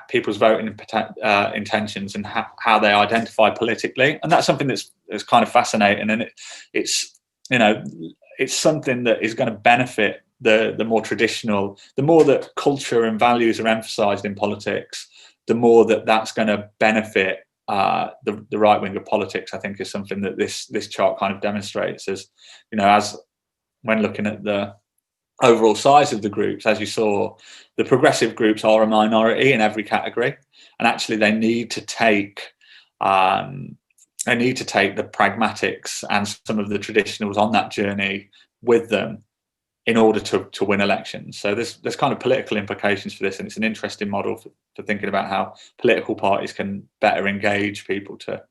S8: people's voting intentions and how they identify politically. And that's something that's kind of fascinating. And it's, you know, it's something that is going to benefit the more traditional, the more that culture and values are emphasized in politics, the more that's going to benefit the right wing of politics. I think is something that this chart kind of demonstrates, as you know, as when looking at the overall size of the groups, as you saw, the progressive groups are a minority in every category, and actually they need to take the pragmatics and some of the traditionals on that journey with them in order to win elections. So there's kind of political implications for this, and it's an interesting model for thinking about how political parties can better engage people to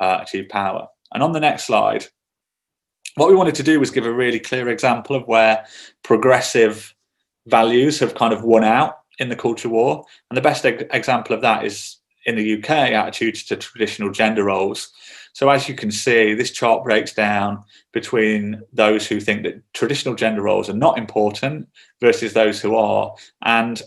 S8: achieve power. And on the next slide, what we wanted to do was give a really clear example of where progressive values have kind of won out in the culture war. And the best example of that is in the UK, attitudes to traditional gender roles. So as you can see, this chart breaks down between those who think that traditional gender roles are not important versus those who are. And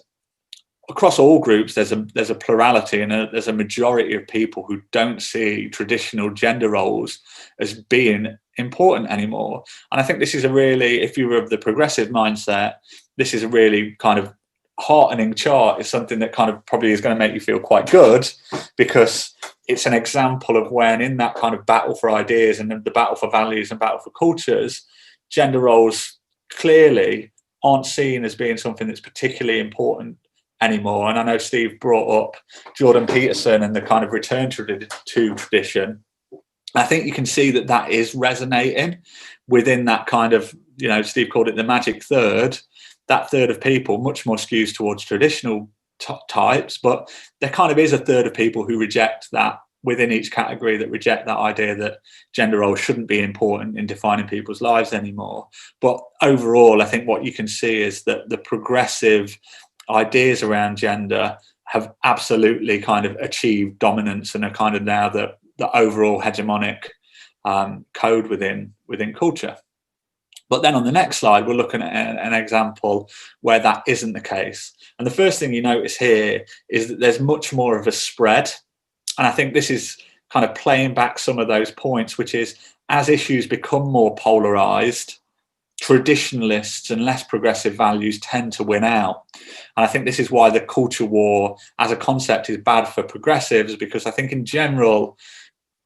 S8: across all groups, there's a plurality, and there's a majority of people who don't see traditional gender roles as being important anymore. And I think this is a really, if you're of the progressive mindset, this is a really kind of heartening chart. It's something that kind of probably is going to make you feel quite good, because it's an example of when in that kind of battle for ideas and the battle for values and battle for cultures, gender roles clearly aren't seen as being something that's particularly important anymore. And I know Steve brought up Jordan Peterson and the kind of return to tradition. I think you can see that that is resonating within that kind of, you know, Steve called it the magic third, that third of people much more skews towards traditional types, but there kind of is a third of people who reject that within each category, that reject that idea that gender roles shouldn't be important in defining people's lives anymore. But overall, I think what you can see is that the progressive ideas around gender have absolutely kind of achieved dominance and are kind of now the overall hegemonic code within culture. But then on the next slide, we're looking at an example where that isn't the case. And the first thing you notice here is that there's much more of a spread. And I think this is kind of playing back some of those points, which is as issues become more polarized, traditionalists and less progressive values tend to win out. And I think this is why the culture war as a concept is bad for progressives, because I think in general,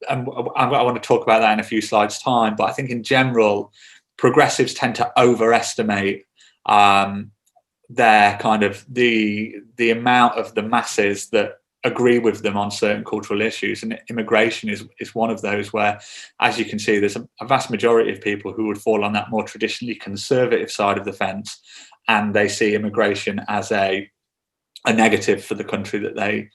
S8: and I want to talk about that in a few slides' time, but I think in general, progressives tend to overestimate their kind of the amount of the masses that agree with them on certain cultural issues, and immigration is one of those where, as you can see, there's a vast majority of people who would fall on that more traditionally conservative side of the fence, and they see immigration as a negative for the country that they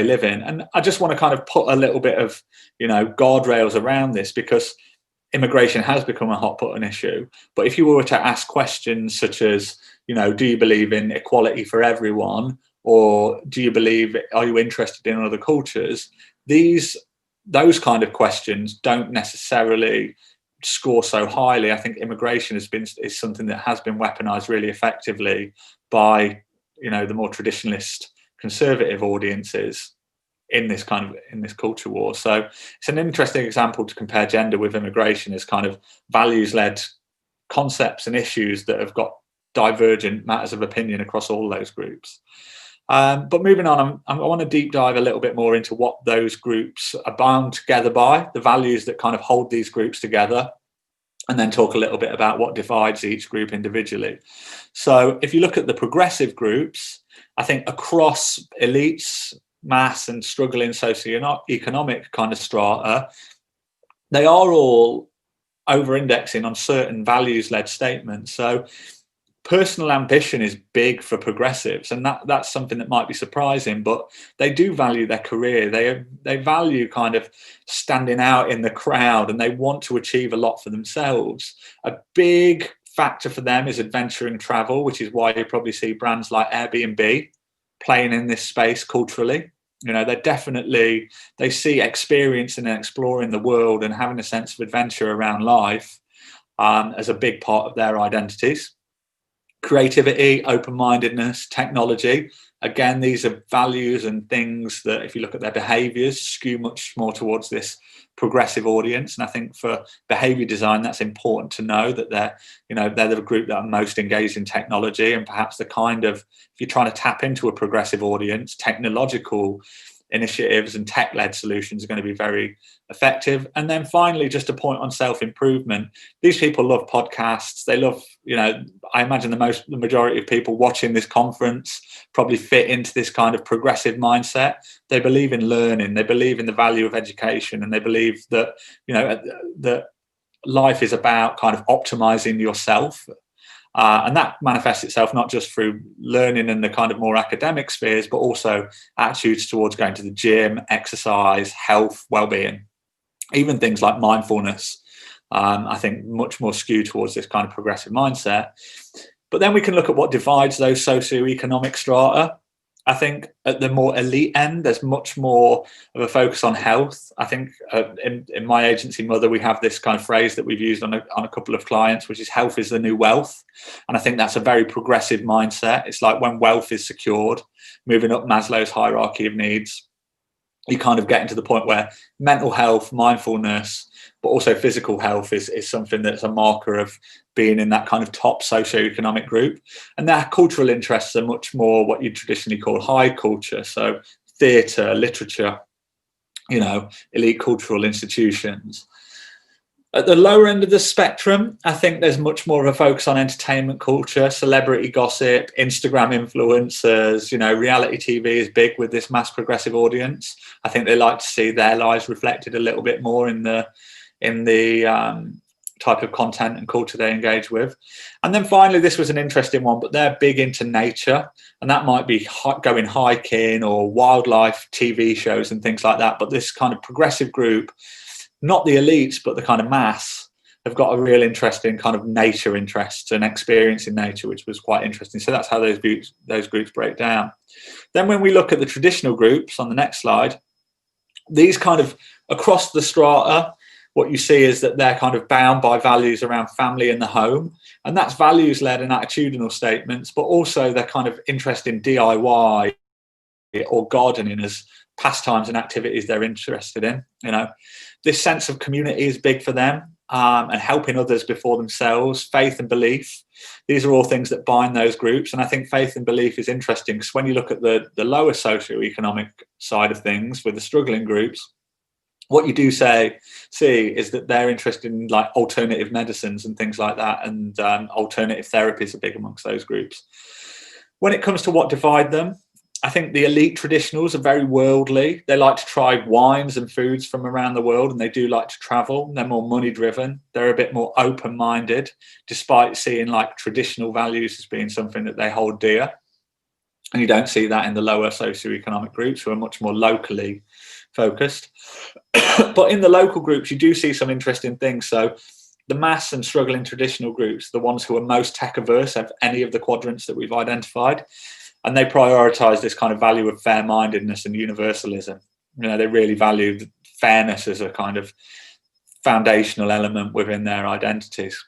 S8: live in. And I just want to kind of put a little bit of, you know, guardrails around this, because immigration has become a hot button issue. But if you were to ask questions such as, you know, do you believe in equality for everyone, or do you believe, are you interested in other cultures? Those kind of questions don't necessarily score so highly. I think immigration is something that has been weaponized really effectively by, you know, the more traditionalist conservative audiences in this culture war. So it's an interesting example to compare gender with immigration as kind of values-led concepts and issues that have got divergent matters of opinion across all those groups. But moving on, I want to deep dive a little bit more into what those groups are bound together by, the values that kind of hold these groups together, and then talk a little bit about what divides each group individually. So if you look at the progressive groups, I think across elites, mass and struggling socioeconomic kind of strata, they are all over-indexing on certain values-led statements. So personal ambition is big for progressives, and that's something that might be surprising, but they do value their career. They value kind of standing out in the crowd, and they want to achieve a lot for themselves. A big factor for them is adventure and travel, which is why you probably see brands like Airbnb playing in this space culturally. You know, they see experiencing and exploring the world and having a sense of adventure around life as a big part of their identities. Creativity, open-mindedness, technology. Again, these are values and things that, if you look at their behaviours, skew much more towards this progressive audience. And I think for behaviour design, that's important to know that they're the group that are most engaged in technology, and perhaps the kind of, if you're trying to tap into a progressive audience, technological initiatives and tech-led solutions are going to be very effective. And then finally, just a point on self-improvement. These people love podcasts. They love, you know, I imagine the majority of people watching this conference probably fit into this kind of progressive mindset. They believe in learning. They believe in the value of education, and they believe that, you know, that life is about kind of optimizing yourself. And that manifests itself not just through learning in the kind of more academic spheres, but also attitudes towards going to the gym, exercise, health, well-being. even things like mindfulness, I think much more skewed towards this kind of progressive mindset. But then we can look at what divides those socioeconomic strata. I think at the more elite end, there's much more of a focus on health. I think in my agency, Mother, we have this kind of phrase that we've used on a couple of clients, which is health is the new wealth. And I think that's a very progressive mindset. It's like when wealth is secured, moving up Maslow's hierarchy of needs, you kind of get into the point where mental health, mindfulness, but also physical health is something that's a marker of being in that kind of top socioeconomic group. And their cultural interests are much more what you traditionally call high culture. So theatre, literature, you know, elite cultural institutions. At the lower end of the spectrum, I think there's much more of a focus on entertainment culture, celebrity gossip, Instagram influencers, you know, reality TV is big with this mass progressive audience. I think they like to see their lives reflected a little bit more in the type of content and culture they engage with. And then finally, this was an interesting one, but they're big into nature, and that might be going hiking or wildlife TV shows and things like that. But this kind of progressive group, not the elites, but the kind of mass, have got a real interest in kind of nature interests and experience in nature, which was quite interesting. So that's how those groups break down. Then when we look at the traditional groups on the next slide, these kind of across the strata, what you see is that they're kind of bound by values around family and the home. And that's values-led and attitudinal statements, but also they're kind of interest in DIY or gardening as pastimes and activities they're interested in. You know, this sense of community is big for them, and helping others before themselves, faith and belief. These are all things that bind those groups. And I think faith and belief is interesting because when you look at the lower socioeconomic side of things with the struggling groups, what you do see is that they're interested in like alternative medicines and things like that, and alternative therapies are big amongst those groups. When it comes to what divide them, I think the elite traditionals are very worldly. They like to try wines and foods from around the world, and they do like to travel. They're more money driven. They're a bit more open-minded, despite seeing like traditional values as being something that they hold dear. And you don't see that in the lower socioeconomic groups who are much more locally focused. But in the local groups, you do see some interesting things. So the mass and struggling traditional groups, the ones who are most tech averse, have any of the quadrants that we've identified. And they prioritize this kind of value of fair-mindedness and universalism. You know, they really value fairness as a kind of foundational element within their identities.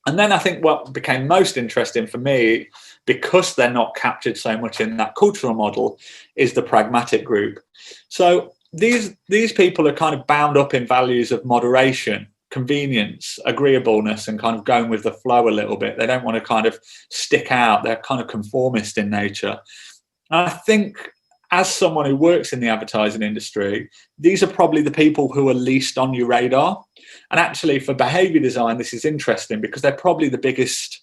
S8: And then I think what became most interesting for me, because they're not captured so much in that cultural model, is the pragmatic group. So these people are kind of bound up in values of moderation, convenience, agreeableness, and kind of going with the flow a little bit. They don't want to kind of stick out. They're kind of conformist in nature. And I think as someone who works in the advertising industry, these are probably the people who are least on your radar. And actually for behavior design, this is interesting because they're probably the biggest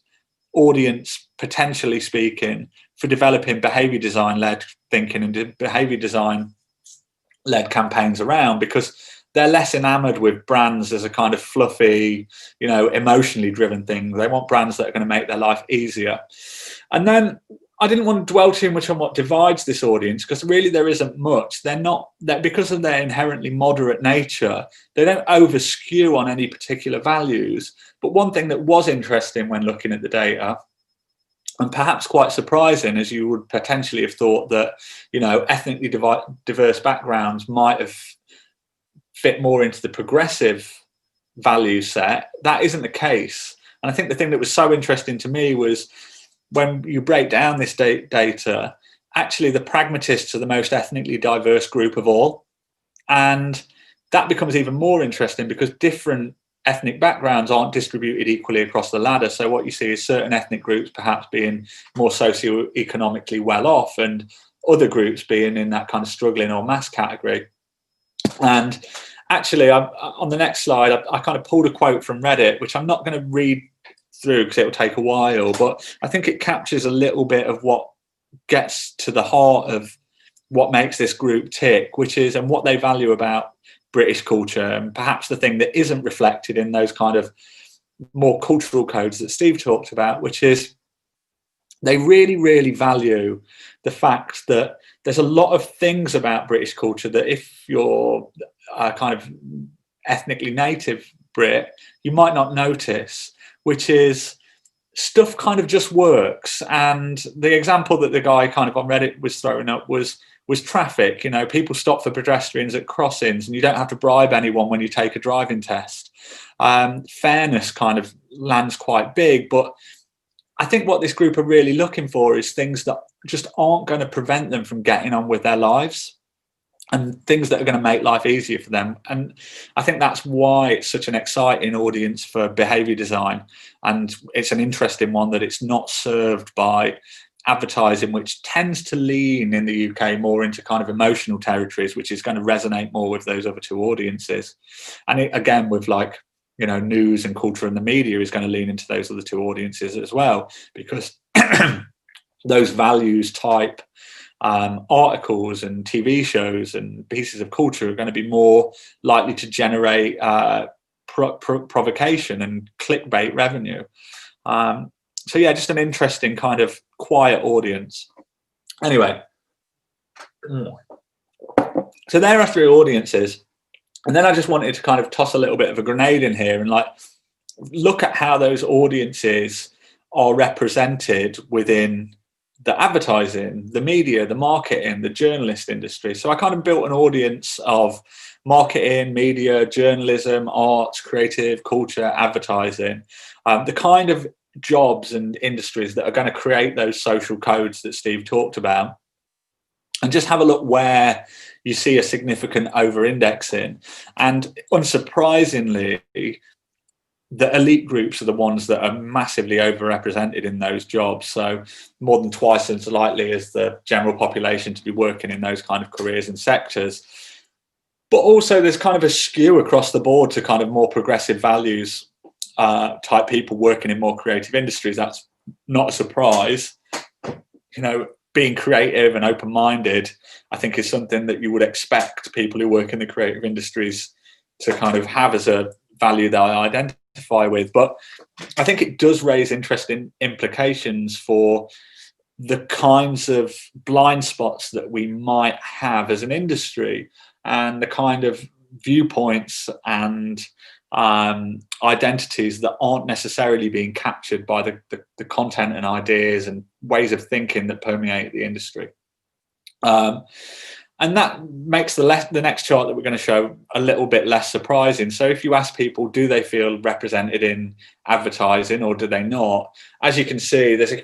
S8: audience, potentially speaking, for developing behavior design-led thinking and behavior design-led campaigns around, because they're less enamored with brands as a kind of fluffy, you know, emotionally driven thing. They want brands that are going to make their life easier. And then I didn't want to dwell too much on what divides this audience, because really there isn't much. They're not, that because of their inherently moderate nature, they don't over skew on any particular values. But one thing that was interesting when looking at the data, and perhaps quite surprising, as you would potentially have thought that, you know, ethnically diverse backgrounds might have fit more into the progressive value set, that isn't the case. And I think the thing that was so interesting to me was when you break down this data, actually the pragmatists are the most ethnically diverse group of all. And that becomes even more interesting because different ethnic backgrounds aren't distributed equally across the ladder. So what you see is certain ethnic groups perhaps being more socioeconomically well off and other groups being in that kind of struggling or mass category. And actually, on the next slide, I kind of pulled a quote from Reddit, which I'm not going to read through because it will take a while, but I think it captures a little bit of what gets to the heart of what makes this group tick, which is, and what they value about British culture, and perhaps the thing that isn't reflected in those kind of more cultural codes that Steve talked about, which is they really, really value the fact that there's a lot of things about British culture that if you're kind of ethnically native Brit, you might not notice, which is stuff kind of just works. And the example that the guy kind of on Reddit was throwing up was traffic. You know, people stop for pedestrians at crossings and you don't have to bribe anyone when you take a driving test. Fairness kind of lands quite big, but I think what this group are really looking for is things that just aren't going to prevent them from getting on with their lives, and things that are going to make life easier for them. And I think that's why it's such an exciting audience for behaviour design. And it's an interesting one that it's not served by advertising, which tends to lean in the UK more into kind of emotional territories, which is going to resonate more with those other two audiences. And it, again, with like, you know, news and culture and the media is going to lean into those other two audiences as well, because those values type articles and TV shows and pieces of culture are going to be more likely to generate provocation and clickbait revenue. So yeah, just an interesting kind of quiet audience. Anyway, so there are three audiences, and then I just wanted to kind of toss a little bit of a grenade in here and like look at how those audiences are represented within the advertising, the media, the marketing, the journalist industry. So I kind of built an audience of marketing, media, journalism, arts, creative, culture, advertising, the kind of jobs and industries that are going to create those social codes that Steve talked about, and just have a look where you see a significant over-indexing. And unsurprisingly, the elite groups are the ones that are massively overrepresented in those jobs. So more than twice as likely as the general population to be working in those kind of careers and sectors. But also there's kind of a skew across the board to kind of more progressive values type people working in more creative industries. That's not a surprise. You know, being creative and open-minded, I think, is something that you would expect people who work in the creative industries to kind of have as a value that I identify with. But I think it does raise interesting implications for the kinds of blind spots that we might have as an industry, and the kind of viewpoints and identities that aren't necessarily being captured by the content and ideas and ways of thinking that permeate the industry. And that makes the next chart that we're going to show a little bit less surprising. So if you ask people, do they feel represented in advertising or do they not? As you can see, there's an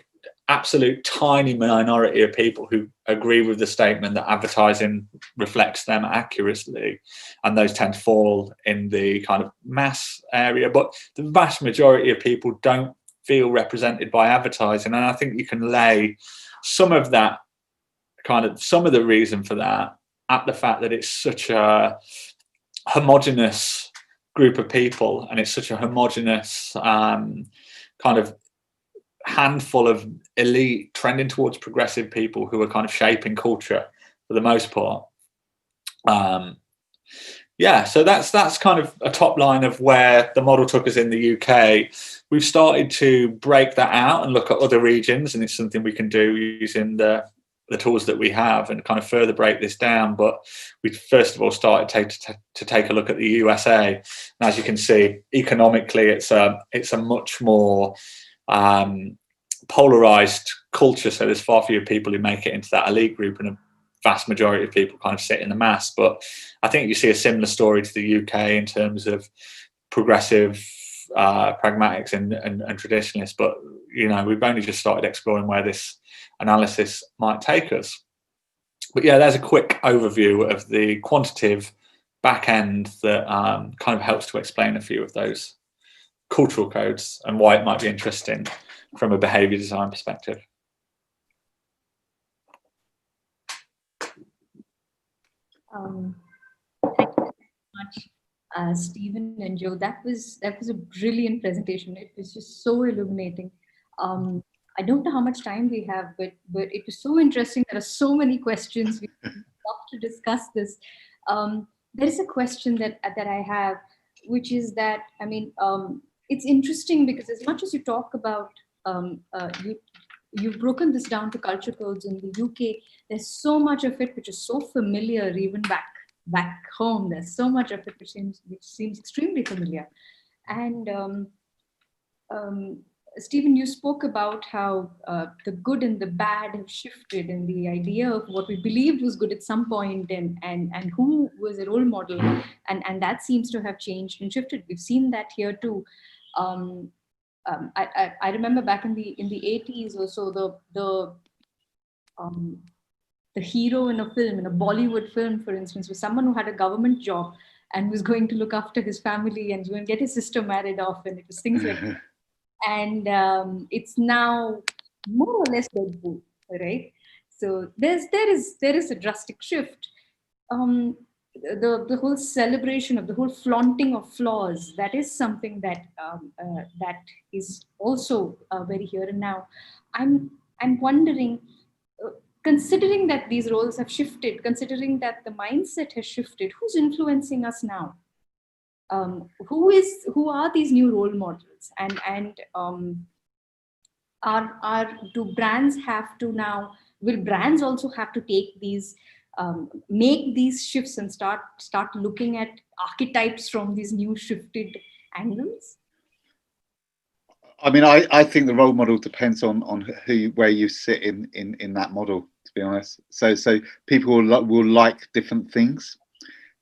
S8: absolute tiny minority of people who agree with the statement that advertising reflects them accurately. And those tend to fall in the kind of mass area. But the vast majority of people don't feel represented by advertising. And I think you can lay some of that some of the reason for that at the fact that it's such a homogenous group of people, and it's such a homogenous kind of handful of elite trending towards progressive people who are kind of shaping culture for the most part. Yeah, so that's kind of a top line of where the model took us in the UK. We've started to break that out and look at other regions, and it's something we can do using the tools that we have and kind of further break this down. But we first of all started to take a look at the USA. And as you can see, economically, it's a much more polarized culture. So there's far fewer people who make it into that elite group, and a vast majority of people kind of sit in the mass. But I think you see a similar story to the UK in terms of progressive pragmatics and traditionalists. But, you know, we've only just started exploring where this analysis might take us. But yeah, there's a quick overview of the quantitative back end that kind of helps to explain a few of those cultural codes and why it might be interesting from a behavior design perspective.
S12: Thank you so much, Stephen and Joe. That was a brilliant presentation. It was just so illuminating. I don't know how much time we have, but it was so interesting. There are so many questions. We'd love to discuss this. There is a question that I have, which is that, I mean, it's interesting because as much as you talk about, you've broken this down to culture codes in the UK, there's so much of it which is so familiar even back back home. There's so much of it which seems extremely familiar. And Stephen, you spoke about how the good and the bad have shifted, and the idea of what we believed was good at some point, and who was a role model, and that seems to have changed and shifted. We've seen that here too. I remember back in the 80s or so, the hero in a film, in a Bollywood film, for instance, was someone who had a government job and was going to look after his family and going to get his sister married off, and it was things like that. And it's now more or less Deadpool, right? So there is a drastic shift. The whole celebration of the whole flaunting of flaws, that is something that that is also very here and now. I'm wondering, considering that these roles have shifted, considering that the mindset has shifted, who's influencing us now? Who are these new role models, and do brands have to now, will brands also have to take these make these shifts and start looking at archetypes from these new shifted angles?
S7: I mean, I think the role model depends on where you sit in that model, to be honest. So people will like different things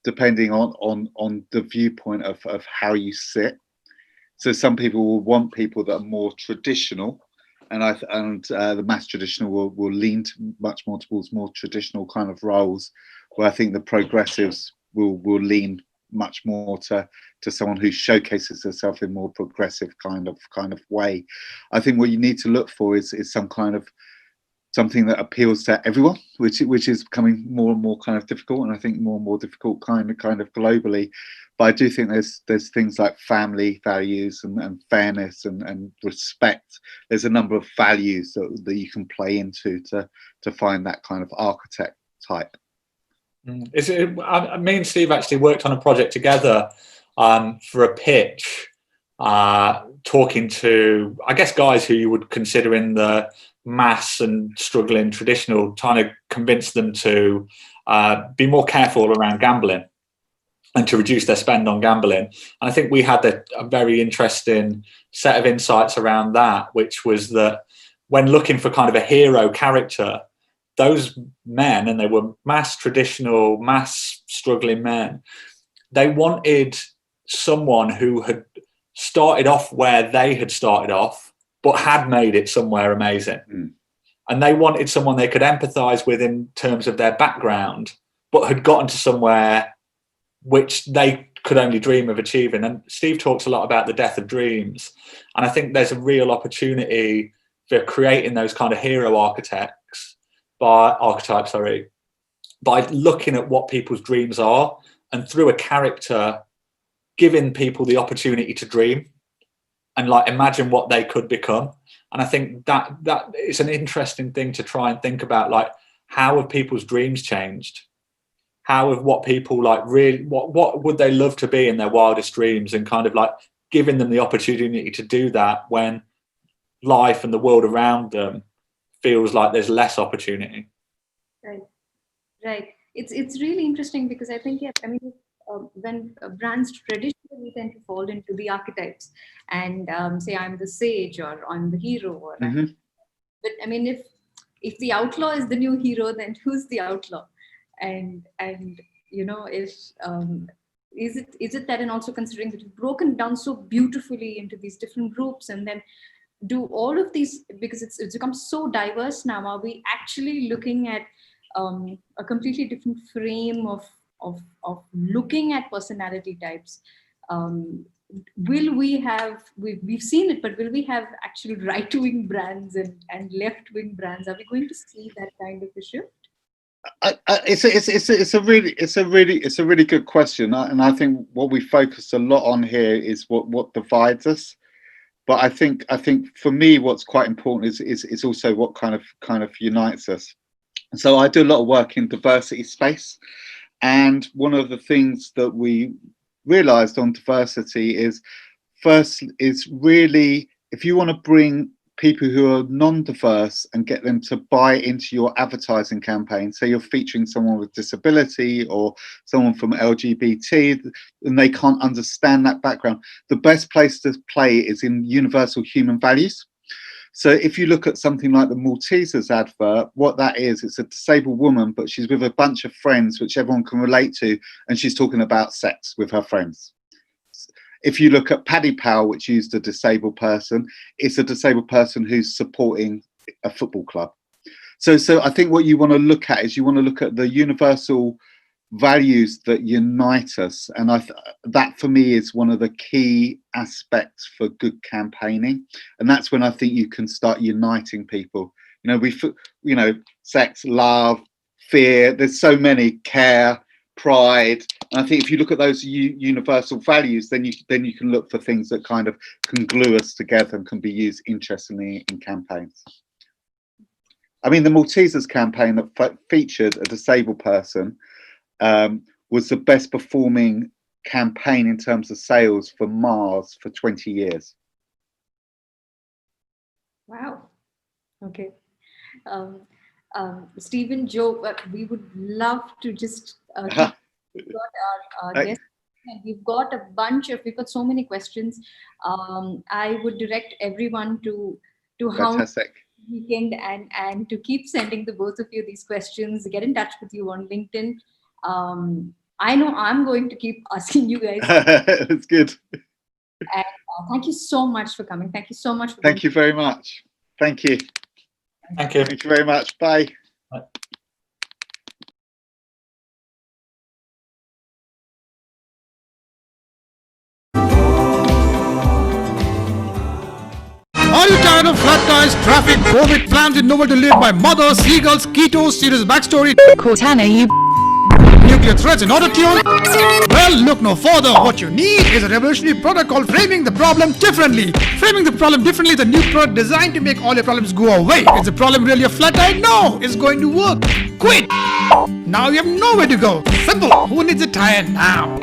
S7: depending on the viewpoint of how you sit. So some people will want people that are more traditional, and the mass traditional will lean much more towards more traditional kind of roles, where I think the progressives will lean much more to someone who showcases herself in more progressive kind of way. I think what you need to look for is some kind of something that appeals to everyone, which is becoming more and more kind of difficult, and I think more and more difficult kind of globally. But I do think there's things like family values and fairness and respect. There's a number of values that you can play into to find that kind of architect type.
S8: Me and Steve actually worked on a project together for a pitch, talking to, I guess, guys who you would consider in the mass and struggling traditional, trying to convince them to be more careful around gambling and to reduce their spend on gambling. And I think we had a very interesting set of insights around that, which was that when looking for kind of a hero character, those men, and they were mass traditional, mass struggling men, they wanted someone who had started off where they had started off, but had made it somewhere amazing. And they wanted someone they could empathize with in terms of their background, but had gotten to somewhere which they could only dream of achieving. And Steve talks a lot about the death of dreams. And I think there's a real opportunity for creating those kind of hero archetypes by looking at what people's dreams are, and through a character giving people the opportunity to dream and like imagine what they could become. And I think that it's an interesting thing to try and think about, like, how have people's dreams changed? How have what people like really, what would they love to be in their wildest dreams, and kind of like giving them the opportunity to do that when life and the world around them feels like there's less opportunity.
S12: Right. It's really interesting, because I think, when brands traditionally tend to fall into the archetypes and say I'm the sage or I'm the hero, or but I mean, if the outlaw is the new hero, then who's the outlaw? And you know, if is it that, and also considering that you've broken down so beautifully into these different groups, and then do all of these, because it's become so diverse now, are we actually looking at a completely different frame of looking at personality types? Will we have, we've seen it, but will we have actual right-wing brands and left-wing brands? Are we going to see that kind of a shift?
S7: It's a really good question, and I think what we focus a lot on here is what divides us. But I think for me, what's quite important is also what kind of unites us. And so I do a lot of work in diversity space, and one of the things that we realized on diversity is, first, is really, if you want to bring people who are non-diverse and get them to buy into your advertising campaign. So you're featuring someone with disability or someone from LGBT, and they can't understand that background. The best place to play is in universal human values. So if you look at something like the Maltesers advert, what that is, it's a disabled woman, but she's with a bunch of friends which everyone can relate to, and she's talking about sex with her friends. If you look at Paddy Power, which used a disabled person, it's a disabled person who's supporting a football club. So I think what you want to look at is you want to look at the universal values that unite us, and that for me is one of the key aspects for good campaigning, and that's when I think you can start uniting people. Sex, love, fear, there's so many, care, pride, and I think if you look at those universal values, then you can look for things that kind of can glue us together and can be used interestingly in campaigns. I mean, the Maltesers campaign that featured a disabled person was the best performing campaign in terms of sales for Mars for 20 years.
S12: Wow. Okay. Stephen, Joe, we would love to just we've got our guests, and we've got so many questions. I would direct everyone to
S7: Fantastic.
S12: Weekend and to keep sending the both of you these questions. Get in touch with you on LinkedIn. I know I'm going to keep asking you guys.
S7: That's good.
S12: And thank you so much for coming. Thank you so much.
S7: Thank you very much. Thank you.
S8: Thank you.
S7: Thank you very much. Bye.
S8: Bye.
S1: Are you tired of flat tires, traffic, COVID, plans with nowhere to live, my mother, seagulls, ketos, serious backstory,
S4: Cortana, you
S1: nuclear threats and auto-tune? Well, look no further. What you need is a revolutionary product called Framing the Problem Differently. Framing the Problem Differently is a new product designed to make all your problems go away. Is the problem really a flat tire? No, it's going to work. Quit! Now you have nowhere to go. Simple. Who needs a tire now?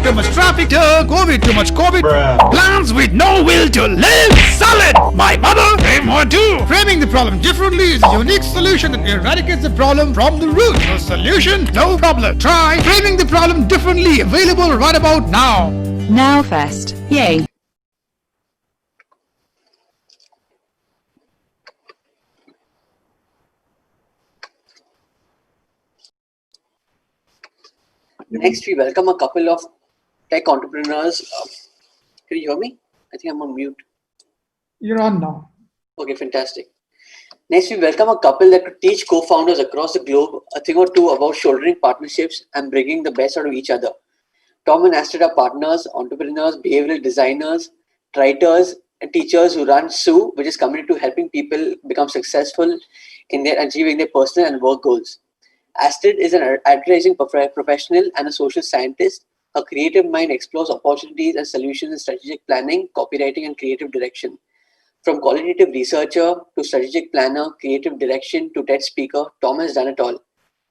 S1: Too much traffic, COVID, too much COVID. Bruh. Plans with no will to live. Solid. My mother, frame or two. Framing the problem differently is a unique solution that eradicates the problem from the root. No solution, no problem. Try Framing the Problem Differently. Available right about now.
S4: Now Fest. Yay.
S11: Next, we welcome a couple of tech entrepreneurs. Can you hear me? I think I'm on mute.
S1: You're on now.
S11: Okay, fantastic. Next, we welcome a couple that could teach co-founders across the globe a thing or two about shouldering partnerships and bringing the best out of each other. Tom and Astrid are partners, entrepreneurs, behavioral designers, writers, and teachers who run SUE, which is committed to helping people become successful in their achieving their personal and work goals. Astrid is an advertising professional and a social scientist. Her creative mind explores opportunities and solutions in strategic planning, copywriting, and creative direction. From qualitative researcher to strategic planner, creative direction to TED speaker, Tom has done it all.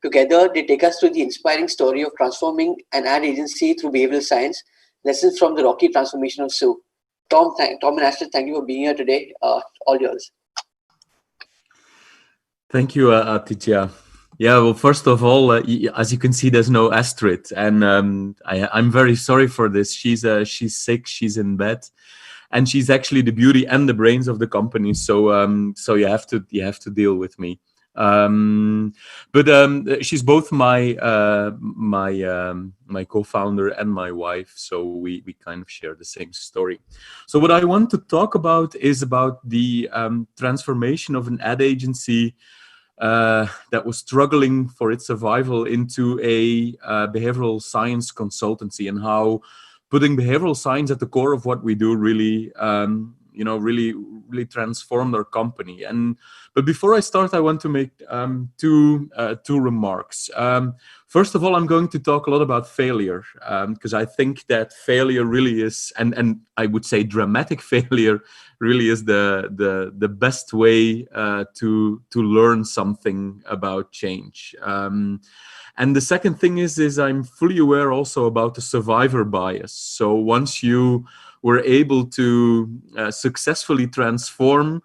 S11: Together, they take us through the inspiring story of transforming an ad agency through behavioral science, lessons from the rocky transformation of SUE. Tom and Astrid, thank you for being here today. All yours.
S13: Thank you, Aditya. Yeah, well, first of all, as you can see, there's no Astrid, and I'm very sorry for this. She's sick, she's in bed, and she's actually the beauty and the brains of the company. So so you have to deal with me. But she's both my co-founder and my wife, so we kind of share the same story. So what I want to talk about is about the transformation of an ad agency that was struggling for its survival into a behavioral science consultancy, and how putting behavioral science at the core of what we do really, really transformed our company. But before I start, I want to make two remarks. First of all, I'm going to talk a lot about failure, because I think that failure really is, and I would say dramatic failure really is the best way to learn something about change. And the second thing is I'm fully aware also about the survivor bias. So once you were able to successfully transform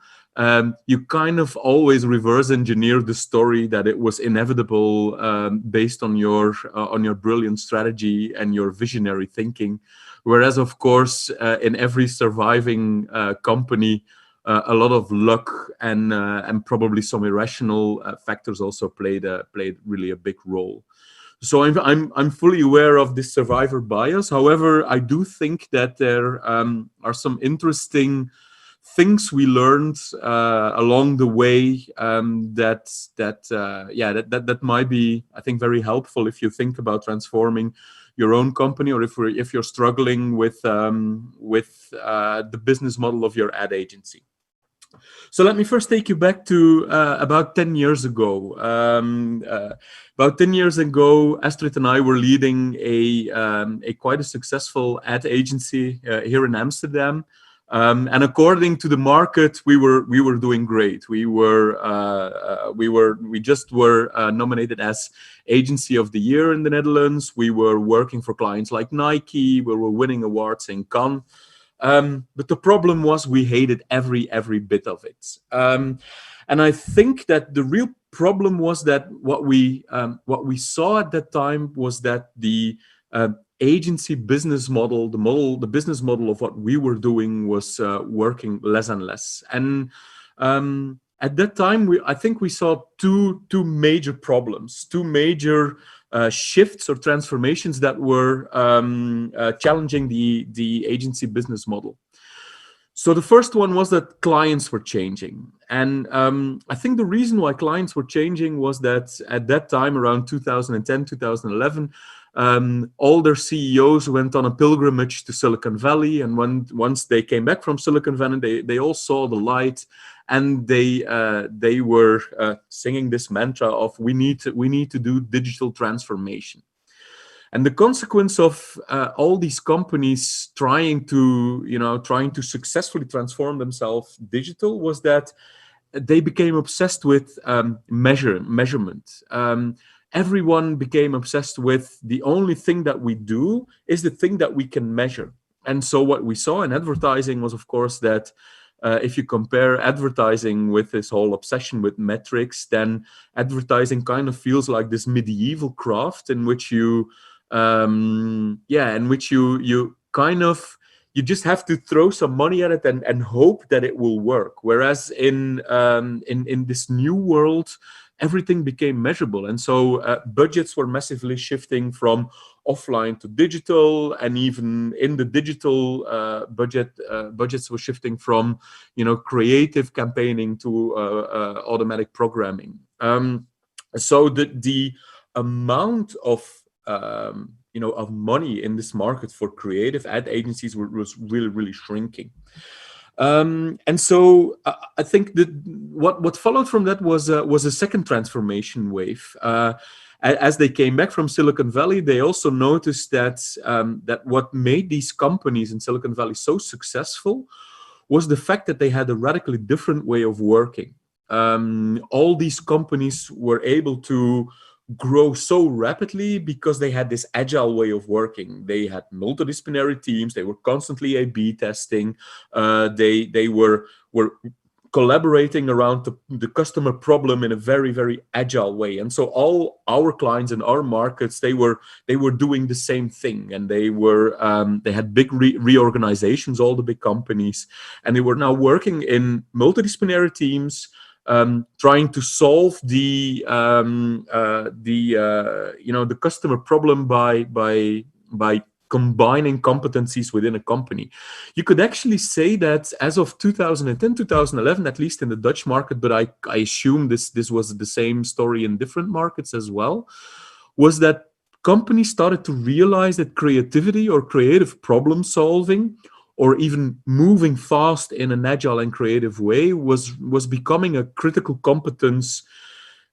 S13: you kind of always reverse engineer the story that it was inevitable based on your brilliant strategy and your visionary thinking. Whereas, of course, in every surviving company, a lot of luck and probably some irrational factors also played really a big role. So I'm fully aware of this survivor bias. However, I do think that there are some interesting things we learned along the way that might be, I think, very helpful if you think about transforming your own company, or if you're struggling with the business model of your ad agency. So let me first take you back to about 10 years ago. About 10 years ago, Astrid and I were leading a quite a successful ad agency here in Amsterdam. And according to the market, we were doing great. We just were nominated as Agency of the Year in the Netherlands. We were working for clients like Nike. We were winning awards in Cannes. But the problem was we hated every bit of it. And I think that the real problem was that what we saw at that time was that the agency business model, the business model of what we were doing was working less and less. And at that time, I think we saw two major problems, two major shifts or transformations that were challenging the agency business model. So the first one was that clients were changing. And I think the reason why clients were changing was that at that time, around 2010, 2011, all their CEOs went on a pilgrimage to Silicon Valley. And once they came back from Silicon Valley, they all saw the light. And they were singing this mantra of we need to do digital transformation. And the consequence of all these companies trying to successfully transform themselves digital was that they became obsessed with measurement. Everyone became obsessed with the only thing that we do is the thing that we can measure. And so what we saw in advertising was, of course, that if you compare advertising with this whole obsession with metrics, then advertising kind of feels like this medieval craft in which you just have to throw some money at it and hope that it will work. Whereas in this new world, everything became measurable. And so budgets were massively shifting from offline to digital, and even in the digital budgets were shifting from creative campaigning to automatic programming. So the amount of money in this market for creative ad agencies was really shrinking. And so I think that what followed from that was a second transformation wave. As they came back from Silicon Valley, they also noticed that what made these companies in Silicon Valley so successful was the fact that they had a radically different way of working. All these companies were able to grow so rapidly because they had this agile way of working. They had multidisciplinary teams. They were constantly A/B testing. They were collaborating around the customer problem in a very agile way. And so all our clients in our markets, they were doing the same thing, and they had big reorganizations, all the big companies, and they were now working in multidisciplinary teams, trying to solve the customer problem by combining competencies within a company. You could actually say that as of 2010, 2011, at least in the Dutch market, but I assume this was the same story in different markets as well, was that companies started to realize that creativity or creative problem solving, or even moving fast in an agile and creative way, was becoming a critical competence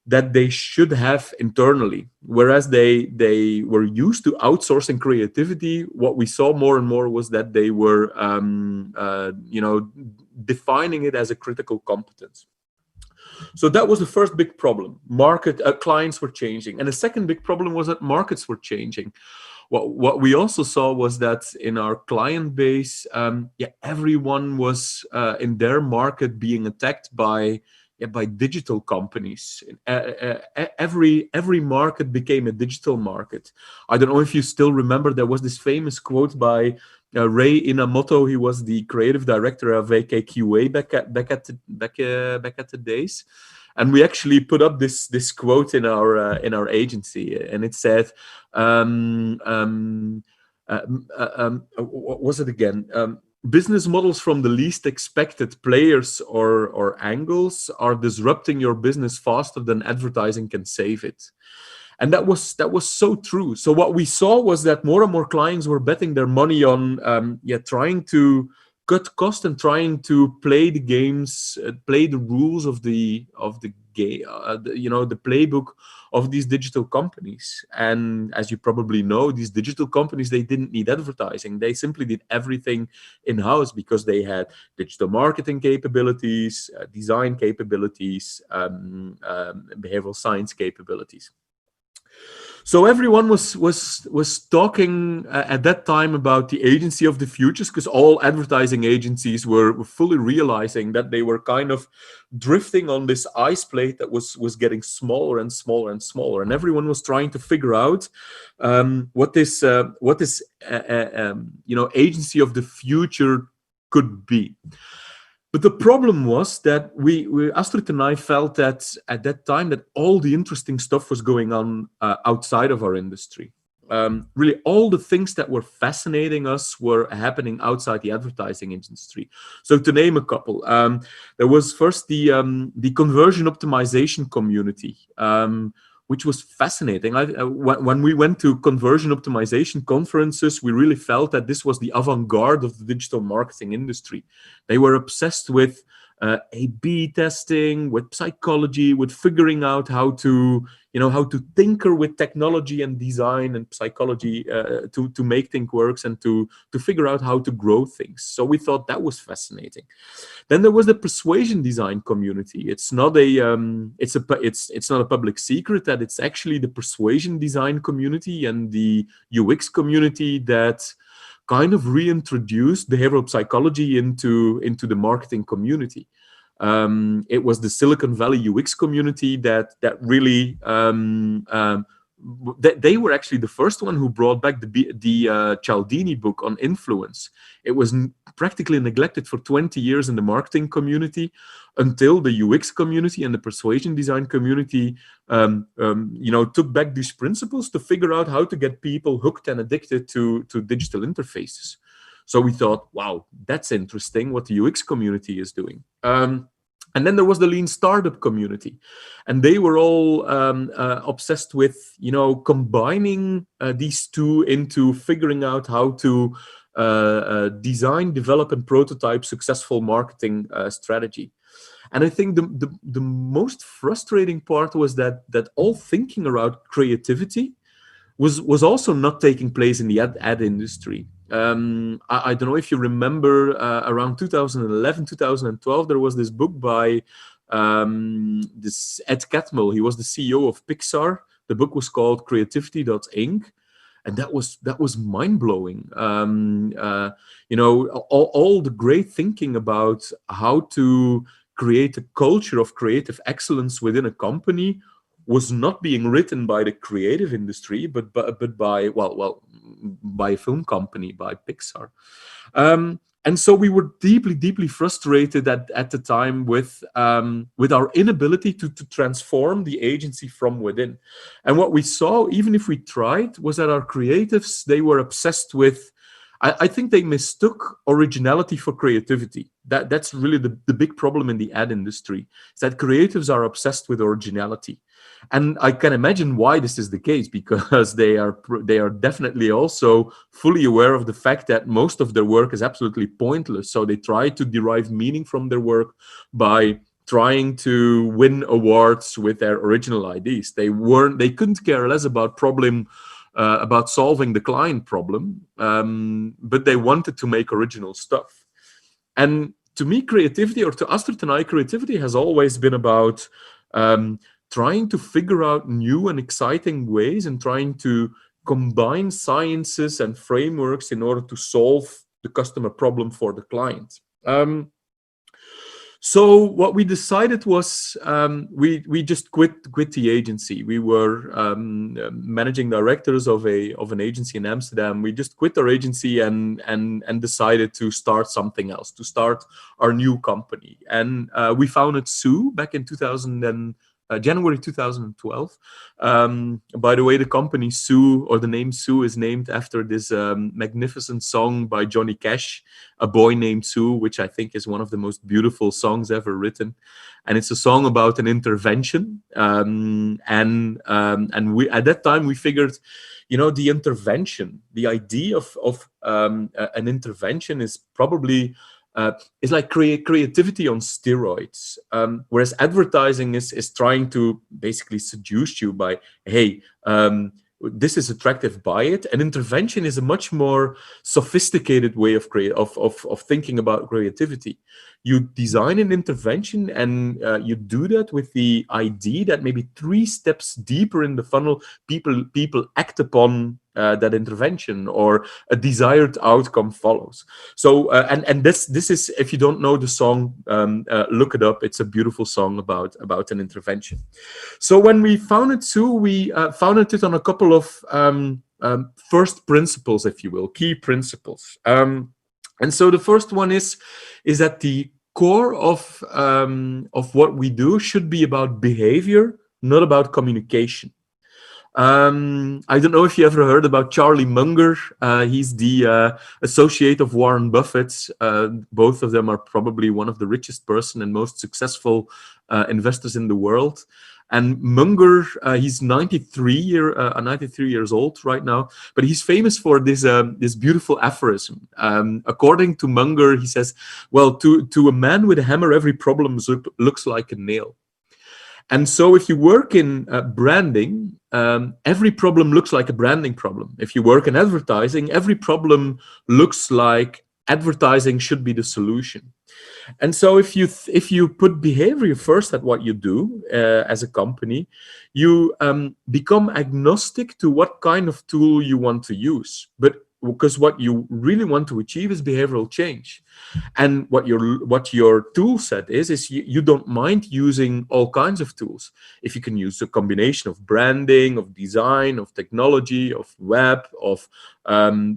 S13: that they should have internally. Whereas they were used to outsourcing creativity, what we saw more and more was that they were defining it as a critical competence. So that was the first big problem. Clients were changing. And the second big problem was that markets were changing. what we also saw was that in our client base, everyone was in their market being attacked by digital companies. Every market became a digital market. I don't know if you still remember, there was this famous quote by Ray Inamoto. He was the creative director of AKQA back at the days, and we actually put up this quote in our agency, and it said, what was it again? Business models from the least expected players or angles are disrupting your business faster than advertising can save it. And that was so true. So what we saw was that more and more clients were betting their money on trying to cut cost and trying to play the games, play the rules of the game, the playbook of these digital companies. And as you probably know, these digital companies, they didn't need advertising. They simply did everything in-house because they had digital marketing capabilities, design capabilities, behavioral science capabilities. So everyone was talking at that time about the agency of the futures, because all advertising agencies were fully realizing that they were kind of drifting on this ice plate that was getting smaller and smaller and smaller, and everyone was trying to figure out what this agency of the future could be. But the problem was that Astrid and I felt that at that time that all the interesting stuff was going on outside of our industry. Really, all the things that were fascinating us were happening outside the advertising industry. So to name a couple, there was first the conversion optimization community, which was fascinating. When we went to conversion optimization conferences, we really felt that this was the avant-garde of the digital marketing industry. They were obsessed with A/B testing, with psychology, with figuring out how to tinker with technology and design and psychology to make things work and to figure out how to grow things. So we thought that was fascinating. Then there was the persuasion design community. It's not a public secret that it's actually the persuasion design community and the UX community that kind of reintroduced behavioral psychology into the marketing community. It was the Silicon Valley UX community that really they were actually the first one who brought back the Cialdini book on influence. It was practically neglected for 20 years in the marketing community until the UX community and the persuasion design community took back these principles to figure out how to get people hooked and addicted to digital interfaces. So we thought, wow, that's interesting what the UX community is doing. And then there was the lean startup community, and they were all obsessed with combining these two into figuring out how to design, develop, and prototype successful marketing strategy. And I think the most frustrating part was that all thinking around creativity was also not taking place in the ad industry. I don't know if you remember, around 2011, 2012, there was this book by this Ed Catmull. He was the CEO of Pixar. The book was called Creativity.Inc. And that was mind-blowing. All the great thinking about how to create a culture of creative excellence within a company was not being written by the creative industry, but by by a film company, by Pixar. And so we were deeply frustrated at the time with our inability to transform the agency from within. And what we saw, even if we tried, was that our creatives, they were obsessed with, I think they mistook originality for creativity. That's really the big problem in the ad industry, is that creatives are obsessed with originality. And I can imagine why this is the case, because they are definitely also fully aware of the fact that most of their work is absolutely pointless. So they try to derive meaning from their work by trying to win awards with their original ideas. They couldn't care less about solving the client problem, but they wanted to make original stuff. And to me, creativity, or to Astrid and I, creativity has always been about trying to figure out new and exciting ways and trying to combine sciences and frameworks in order to solve the customer problem for the client. So what we decided was we just quit the agency. We were managing directors of an agency in Amsterdam. We just quit our agency and decided to start something else, to start our new company. And we founded Sue back in January 2012. By the way, the company Sue, or the name Sue, is named after this magnificent song by Johnny Cash, A Boy Named Sue, which I think is one of the most beautiful songs ever written. And it's a song about an intervention. And we, at that time, we figured, you know, the intervention, the idea of an intervention is probably it's like creativity on steroids, whereas advertising is trying to basically seduce you by, hey, this is attractive, buy it. And intervention is a much more sophisticated way of thinking about creativity. You design an intervention, and you do that with the idea that maybe 3 steps deeper in the funnel, people act upon that intervention, or a desired outcome follows. So and this is, if you don't know the song, look it up. It's a beautiful song about an intervention. So when we founded Sue, we founded it on a couple of first principles, if you will, key principles. And so the first one is that the core of what we do should be about behavior, not about communication. I don't know if you ever heard about Charlie Munger. He's the associate of Warren Buffett. Both of them are probably one of the richest person and most successful investors in the world. And Munger, he's 93 years old right now, but he's famous for this beautiful aphorism. According to Munger, he says, well, to a man with a hammer, every problem looks like a nail. And so if you work in branding, every problem looks like a branding problem. If you work in advertising, every problem looks like advertising should be the solution. And so if you put behavior first at what you do as a company, you become agnostic to what kind of tool you want to use. But because what you really want to achieve is behavioral change. And what your tool set is you don't mind using all kinds of tools. If you can use a combination of branding, of design, of technology, of web, of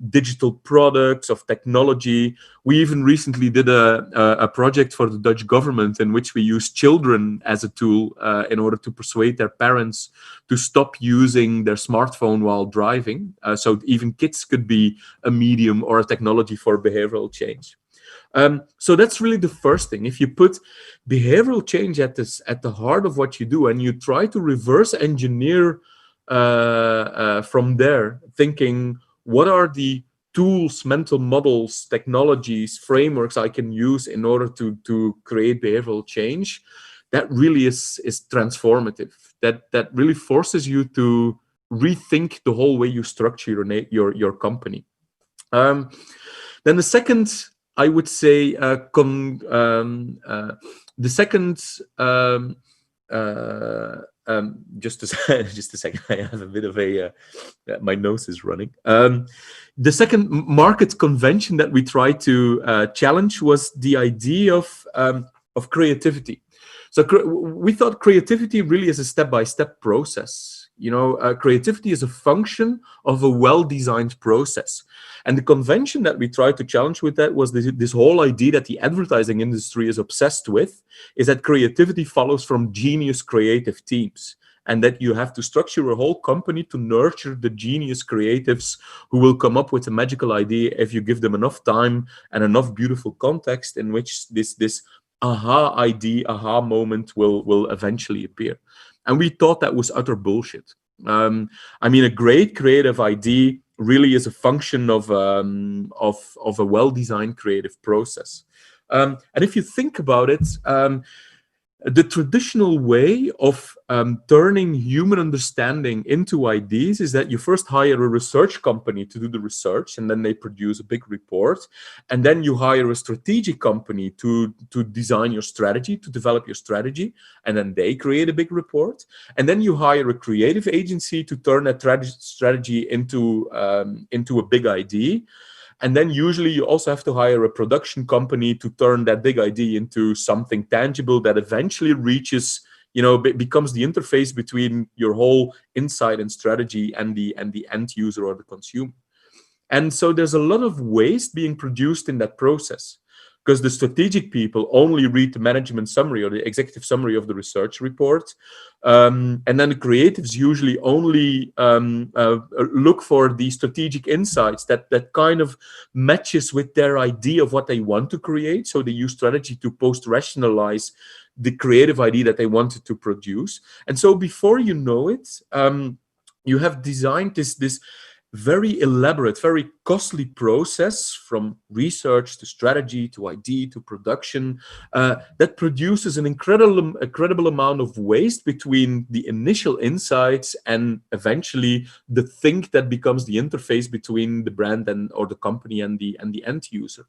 S13: digital products, of technology. We even recently did a project for the Dutch government in which we used children as a tool in order to persuade their parents to stop using their smartphone while driving. So even kids could be a medium or a technology for behavioral change. So that's really the first thing. If you put behavioral change at the heart of what you do, and you try to reverse engineer from there, thinking, what are the tools, mental models, technologies, frameworks I can use in order to create behavioral change, that really is transformative. That really forces you to rethink the whole way you structure your company. Then the second, I would say, just a second, I have a bit of my nose is running. The second market convention that we tried to challenge was the idea of creativity. So we thought creativity really is a step-by-step process. You know, creativity is a function of a well-designed process. And the convention that we tried to challenge with that was this whole idea that the advertising industry is obsessed with, is that creativity follows from genius creative teams, and that you have to structure a whole company to nurture the genius creatives who will come up with a magical idea if you give them enough time and enough beautiful context in which this aha idea, aha moment will eventually appear. And we thought that was utter bullshit. I mean, a great creative idea really is a function of a well-designed creative process. And if you think about it, The traditional way of turning human understanding into ideas is that you first hire a research company to do the research, and then they produce a big report. And then you hire a strategic company to design your strategy, to develop your strategy, and then they create a big report. And then you hire a creative agency to turn that strategy into a big idea. And then usually you also have to hire a production company to turn that big idea into something tangible that eventually reaches, becomes the interface between your whole insight and strategy and the end user or the consumer. And so there's a lot of waste being produced in that process, because the strategic people only read the management summary or the executive summary of the research report. And then the creatives usually only look for the strategic insights that kind of matches with their idea of what they want to create. So they use strategy to post-rationalize the creative idea that they wanted to produce. And so before you know it, you have designed this very elaborate, very costly process from research to strategy to idea to production that produces an incredible amount of waste between the initial insights and eventually the thing that becomes the interface between the brand or the company and the end user.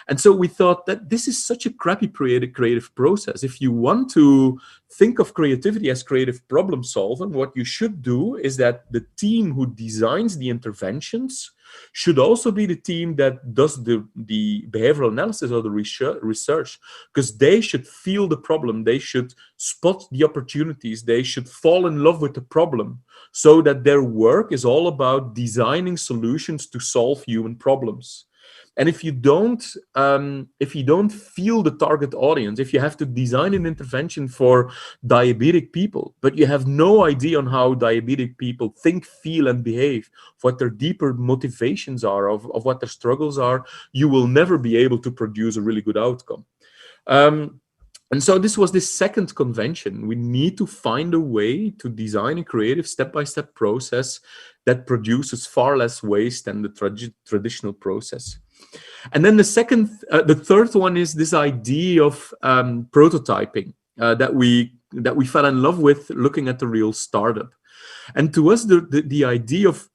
S13: And so we thought that this is such a crappy creative process. If you want to think of creativity as creative problem solving, what you should do is that the team who designs the interventions should also be the team that does the behavioral analysis or the research, because they should feel the problem, they should spot the opportunities, they should fall in love with the problem, so that their work is all about designing solutions to solve human problems. And if you don't feel the target audience, if you have to design an intervention for diabetic people, but you have no idea on how diabetic people think, feel, and behave, what their deeper motivations are, of what their struggles are, you will never be able to produce a really good outcome. And so this was this second convention. We need to find a way to design a creative step-by-step process that produces far less waste than the traditional process. And then the third one is this idea of prototyping that we fell in love with looking at the real startup. And to us, the idea of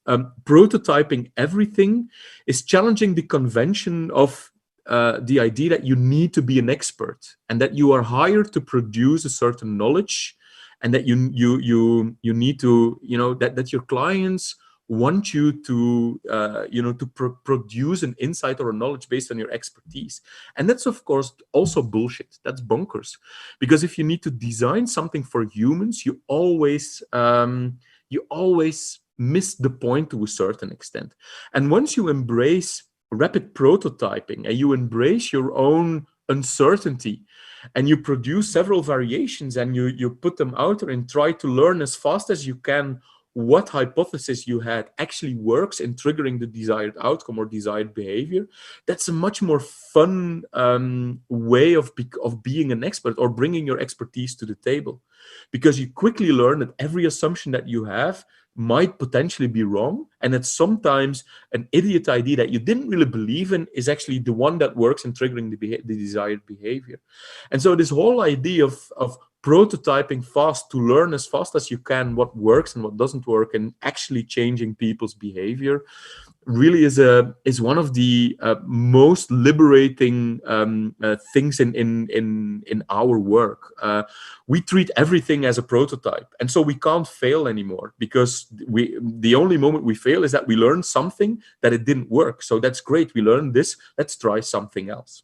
S13: prototyping everything is challenging the convention of the idea that you need to be an expert and that you are hired to produce a certain knowledge, and that you need to, that your clients want you to produce an insight or a knowledge based on your expertise. And that's of course also bullshit. That's bonkers, because if you need to design something for humans, you always miss the point to a certain extent. And once you embrace rapid prototyping and you embrace your own uncertainty and you produce several variations and you put them out there and try to learn as fast as you can what hypothesis you had actually works in triggering the desired outcome or desired behavior, that's a much more fun way of being an expert or bringing your expertise to the table, because you quickly learn that every assumption that you have might potentially be wrong, and that sometimes an idiot idea that you didn't really believe in is actually the one that works in triggering the desired behavior. And so this whole idea of prototyping fast to learn as fast as you can what works and what doesn't work, and actually changing people's behavior, really is one of the most liberating things in our work. We treat everything as a prototype, and so we can't fail anymore, because the only moment we fail is that we learn something that it didn't work. So that's great, we learned this, let's try something else.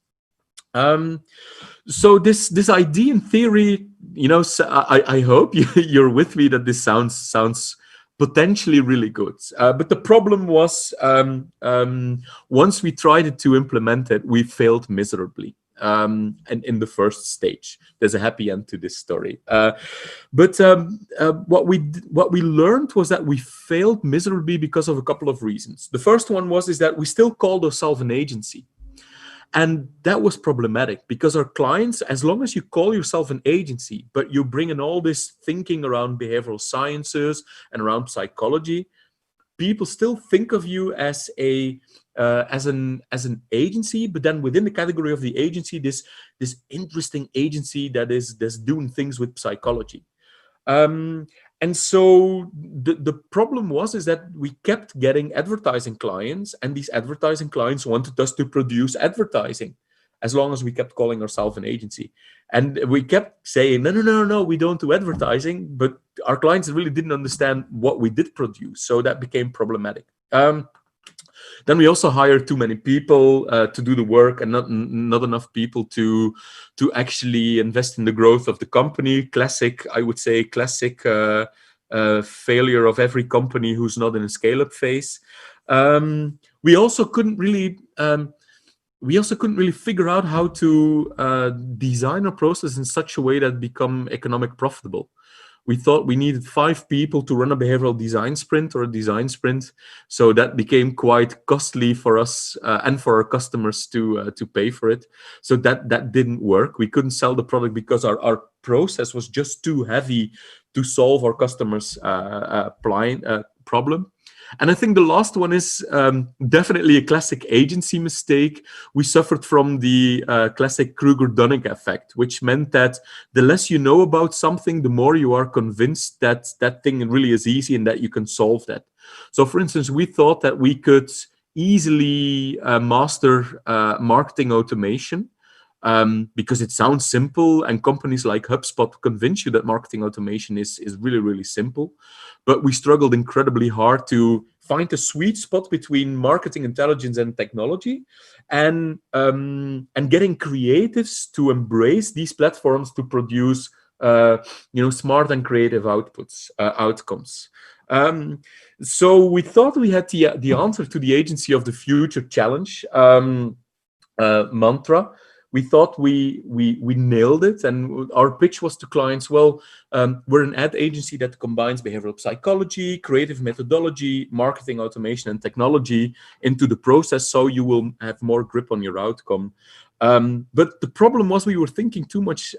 S13: So this idea in theory, I hope you're with me that this sounds potentially really good. But the problem was, once we tried to implement it, we failed miserably. And in the first stage, there's a happy end to this story. But what we learned was that we failed miserably because of a couple of reasons. The first one is that we still called ourselves an agency. And that was problematic, because our clients, as long as you call yourself an agency, but you bring in all this thinking around behavioral sciences and around psychology, people still think of you as a as an agency, but then within the category of the agency, this interesting agency that's doing things with psychology. And so the problem is that we kept getting advertising clients, and these advertising clients wanted us to produce advertising as long as we kept calling ourselves an agency. And we kept saying, no, we don't do advertising, but our clients really didn't understand what we did produce. So that became problematic. Then we also hired too many people to do the work, and not enough people to actually invest in the growth of the company. Classic, I would say, classic failure of every company who's not in a scale-up phase. We also couldn't really figure out how to design a process in such a way that become economic profitable. We thought we needed 5 people to run a behavioral design sprint or a design sprint. So that became quite costly for us and for our customers to pay for it. So that didn't work. We couldn't sell the product because our process was just too heavy to solve our customers' problem. And I think the last one is definitely a classic agency mistake. We suffered from the classic Kruger-Dunning effect, which meant that the less you know about something, the more you are convinced that that thing really is easy and that you can solve that. So, for instance, we thought that we could easily master marketing automation. Because it sounds simple, and companies like HubSpot convince you that marketing automation is really, really simple. But we struggled incredibly hard to find a sweet spot between marketing intelligence and technology, and getting creatives to embrace these platforms to produce smart and creative outcomes. So we thought we had the answer to the agency of the future challenge mantra. We thought we nailed it, and our pitch was to clients, well, we're an ad agency that combines behavioral psychology, creative methodology, marketing automation, and technology into the process, so you will have more grip on your outcome. But the problem was we were thinking too much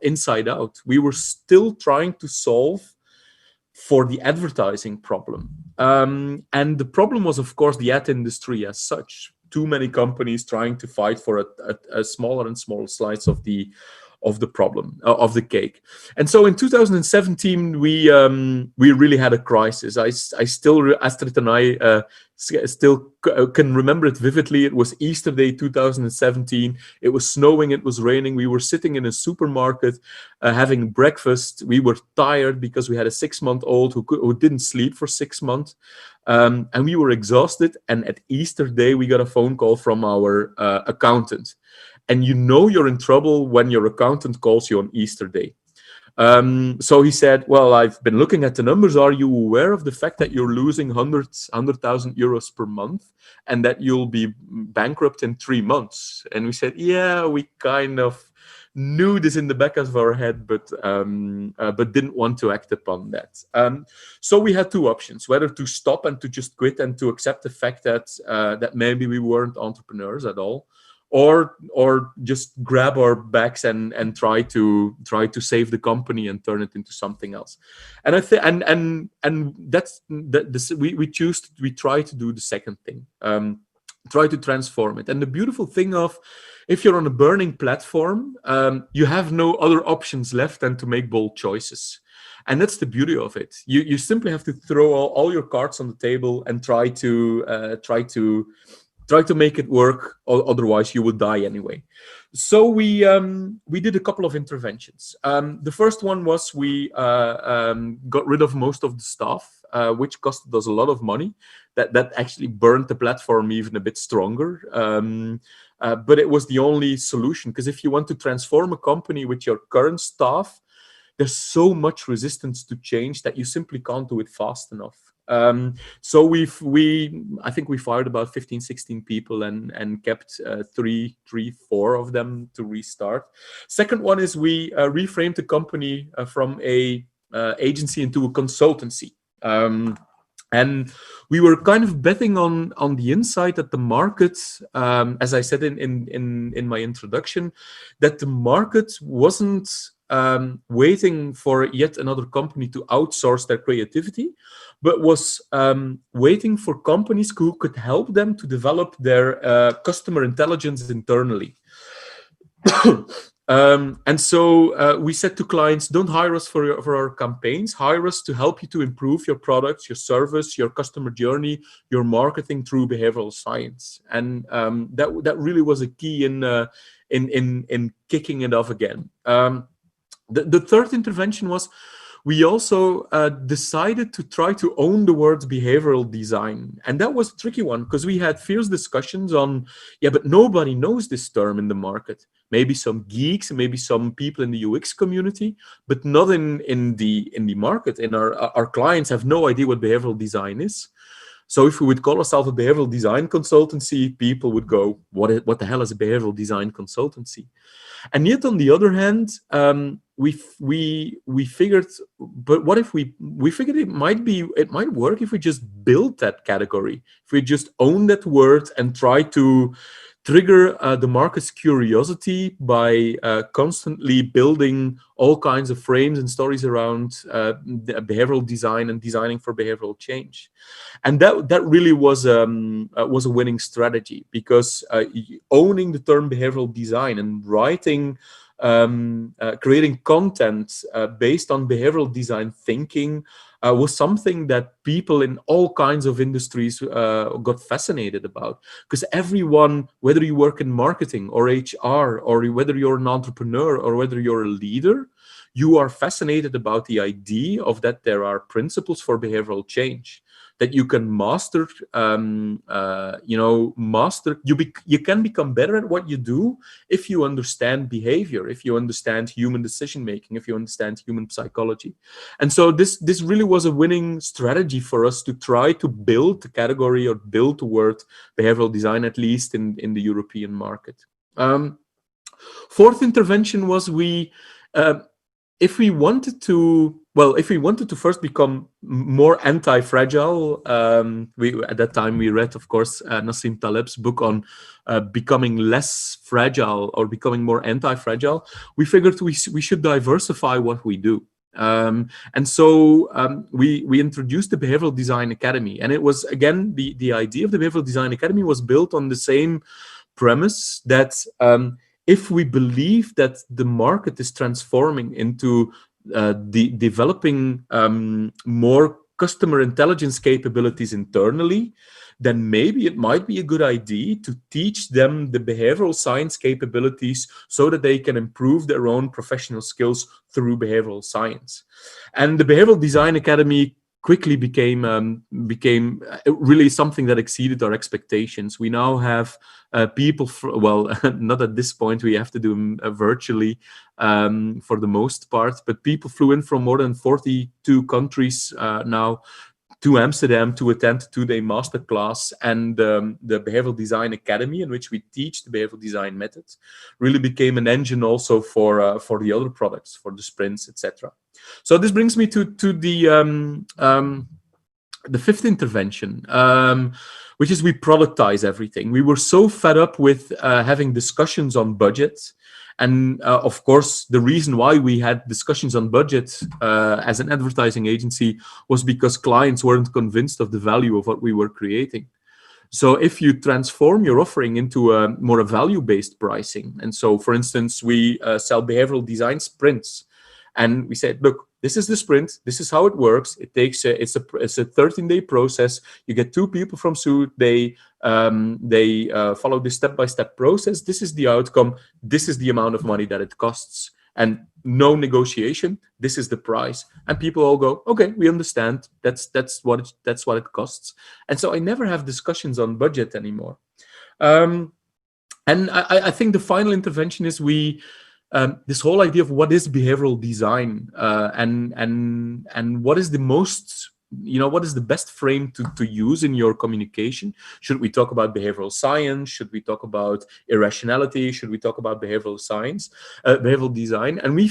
S13: inside out. We were still trying to solve for the advertising problem. And the problem was, of course, the ad industry as such. Too many companies trying to fight for a smaller and smaller slice of the problem, of the cake. And so in 2017, we really had a crisis. Astrid and I still can remember it vividly. It was Easter Day 2017. It was snowing, it was raining. We were sitting in a supermarket having breakfast. We were tired because we had a 6-month-old who didn't sleep for 6 months. And we were exhausted. And at Easter Day, we got a phone call from our accountant. And you know you're in trouble when your accountant calls you on Easter Day. So he said, well, I've been looking at the numbers. Are you aware of the fact that you're losing 100,000 euros per month and that you'll be bankrupt in 3 months? And we said, yeah, we kind of knew this in the back of our head, but didn't want to act upon that. So we had 2 options, whether to stop and to just quit and to accept the fact that maybe we weren't entrepreneurs at all, or just grab our bags and try to save the company and turn it into something else. And I think and that's we try to do the second thing, try to transform it. And the beautiful thing of, if you're on a burning platform, you have no other options left than to make bold choices. And that's the beauty of it. You simply have to throw all your cards on the table and try to make it work, or otherwise you will die anyway. So we did a couple of interventions. The first one was we got rid of most of the staff, which costed us a lot of money. That actually burned the platform even a bit stronger. But it was the only solution, because if you want to transform a company with your current staff, there's so much resistance to change that you simply can't do it fast enough. So I think we fired about 15, 16 people and kept 4 of them to restart. Second one is we reframed the company from a agency into a consultancy. And we were kind of betting on the insight that the market, as I said in my introduction, that the market wasn't waiting for yet another company to outsource their creativity, but was waiting for companies who could help them to develop their customer intelligence internally. And so we said to clients, don't hire us for our campaigns, hire us to help you to improve your products, your service, your customer journey, your marketing through behavioral science. And that really was a key in kicking it off again. The third intervention was, we also decided to try to own the word behavioral design. And that was a tricky one, because we had fierce discussions on, yeah, but nobody knows this term in the market. Maybe some geeks and maybe some people in the UX community, but not in the market. And our clients have no idea what behavioral design is. So if we would call ourselves a behavioral design consultancy, people would go, what the hell is a behavioral design consultancy? And yet, on the other hand, we figured, but what if we figured it might work if we just build that category, if we just own that word and try to trigger the market's curiosity by constantly building all kinds of frames and stories around behavioral design and designing for behavioral change. And that really was a winning strategy, because owning the term behavioral design and writing, creating content based on behavioral design thinking was something that people in all kinds of industries got fascinated about. Because everyone, whether you work in marketing or HR, or whether you're an entrepreneur or whether you're a leader, you are fascinated about the idea of that there are principles for behavioral change that you can master. You can become better at what you do if you understand behavior, if you understand human decision making, if you understand human psychology. And so this really was a winning strategy for us to try to build the category, or build the word behavioral design, at least in the European market. Fourth intervention was if we wanted to first become more anti-fragile, at that time we read, of course, Nassim Taleb's book on becoming less fragile or becoming more anti-fragile. We figured we should diversify what we do. And so we introduced the Behavioral Design Academy. And it was, again, the idea of the Behavioral Design Academy was built on the same premise that if we believe that the market is transforming into developing more customer intelligence capabilities internally, then maybe it might be a good idea to teach them the behavioral science capabilities so that they can improve their own professional skills through behavioral science. And the Behavioral Design Academy quickly became really something that exceeded our expectations. We now have people, not at this point, we have to do them virtually for the most part, but people flew in from more than 42 countries now to Amsterdam to attend a 2-day masterclass. And the Behavioral Design Academy, in which we teach the behavioral design methods, really became an engine also for the other products, for the sprints, etc. So this brings me to the fifth intervention, which is we productize everything. We were so fed up with having discussions on budget. And of course, the reason why we had discussions on budget as an advertising agency was because clients weren't convinced of the value of what we were creating. So if you transform your offering into a more value-based pricing, and so, for instance, we sell behavioral design sprints, and we said, look, this is the sprint. This is how it works. It takes it's a 13-day process. You get 2 people from suit. They follow this step-by-step process. This is the outcome. This is the amount of money that it costs, and no negotiation. This is the price. And people all go, okay, we understand. That's what it costs. And so I never have discussions on budget anymore. And I think the final intervention is this whole idea of what is behavioral design and what is the most, what is the best frame to use in your communication? Should we talk about behavioral science? Should we talk about irrationality? Should we talk about behavioral science, behavioral design? And we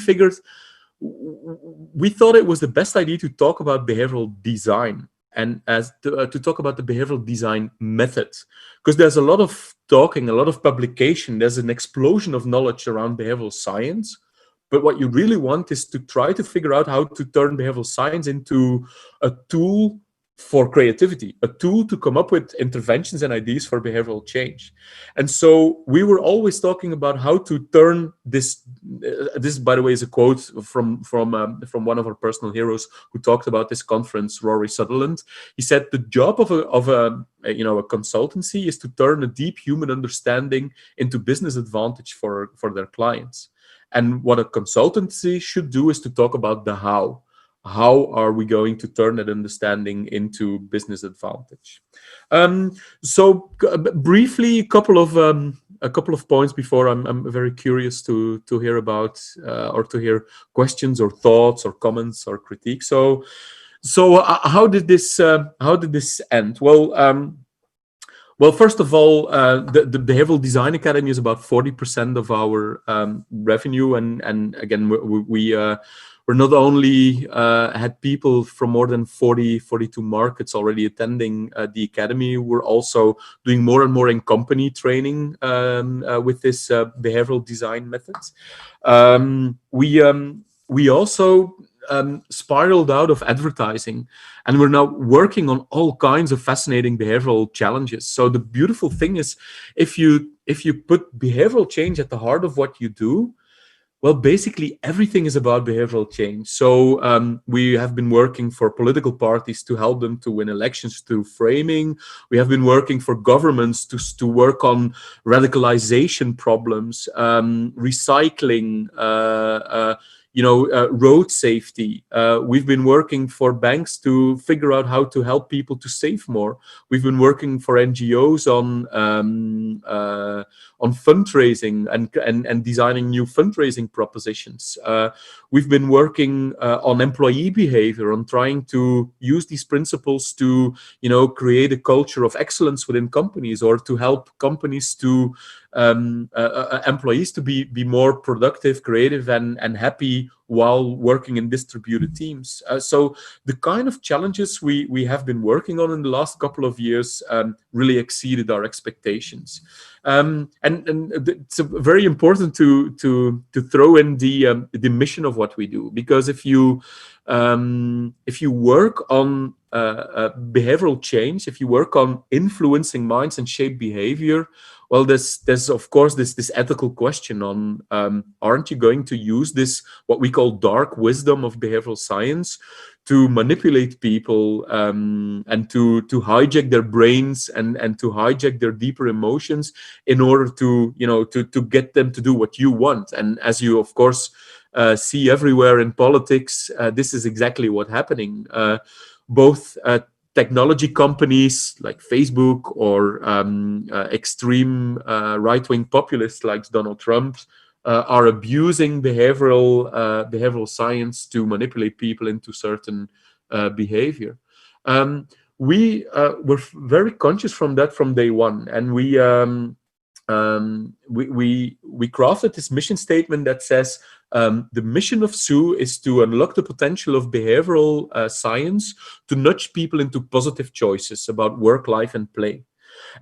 S13: thought it was the best idea to talk about behavioral design and to talk about the behavioral design method, because there's a lot of talking, a lot of publication, there's an explosion of knowledge around behavioral science, But what you really want is to try to figure out how to turn behavioral science into a tool for creativity, a tool to come up with interventions and ideas for behavioral change. And so we were always talking about how to turn this. This, by the way, is a quote from one of our personal heroes who talked about this conference, Rory Sutherland. He said the job of a consultancy is to turn a deep human understanding into business advantage for their clients. And what a consultancy should do is to talk about the how. How are we going to turn that understanding into business advantage? So briefly, a couple of points before I'm very curious to hear about or to hear questions or thoughts or comments or critiques. So how did this end? Well, first of all, the Behavioral Design Academy is about 40% of our revenue, and again, we're not only had people from more than 42 markets already attending the academy, we're also doing more and more in company training with this behavioral design methods. We also spiraled out of advertising, and we're now working on all kinds of fascinating behavioral challenges. So the beautiful thing is, if you put behavioral change at the heart of what you do, well, basically everything is about behavioral change. So we have been working for political parties to help them to win elections through framing. We have been working for governments to work on radicalization problems, recycling, road safety. We've been working for banks to figure out how to help people to save more. We've been working for NGOs on fundraising and designing new fundraising propositions. We've been working on employee behavior, on trying to use these principles to, create a culture of excellence within companies, or to help companies to employees to be more productive, creative, and happy while working in distributed teams. So the kind of challenges we have been working on in the last couple of years really exceeded our expectations. And it's very important to throw in the mission of what we do, because if you work on behavioral change, if you work on influencing minds and shape behavior, well, there's of course this ethical question on aren't you going to use this, what we call dark wisdom of behavioral science, to manipulate people and to hijack their brains and to hijack their deeper emotions in order to get them to do what you want? And as you of course see everywhere in politics, this is exactly what's happening. Both technology companies like Facebook or extreme right-wing populists like Donald Trump are abusing behavioral science to manipulate people into certain behavior. We were very conscious from that from day one, and we crafted this mission statement that says the mission of SU is to unlock the potential of behavioral science to nudge people into positive choices about work, life, and play.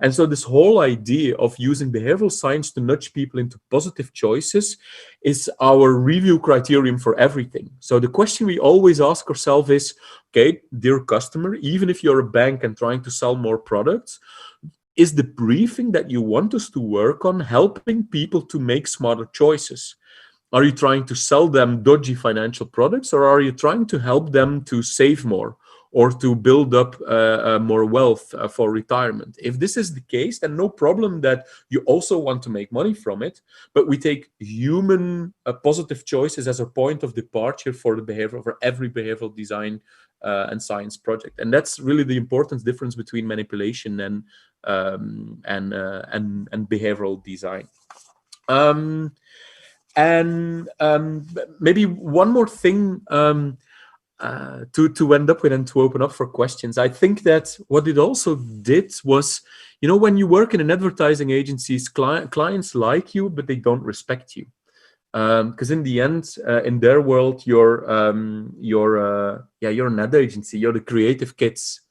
S13: And so this whole idea of using behavioral science to nudge people into positive choices is our review criterion for everything. So the question we always ask ourselves is, okay, dear customer, even if you're a bank and trying to sell more products, is the briefing that you want us to work on helping people to make smarter choices? Are you trying to sell them dodgy financial products, or are you trying to help them to save more or to build up more wealth for retirement? If this is the case, then no problem that you also want to make money from it, but we take human positive choices as a point of departure for the behavior, for every behavioral design and science project. And that's really the important difference between manipulation and behavioral design. Maybe one more thing to end up with and to open up for questions. I think that what it also did was, when you work in an advertising agency, clients like you, but they don't respect you. Because in the end, in their world, you're an ad agency, you're the creative kids.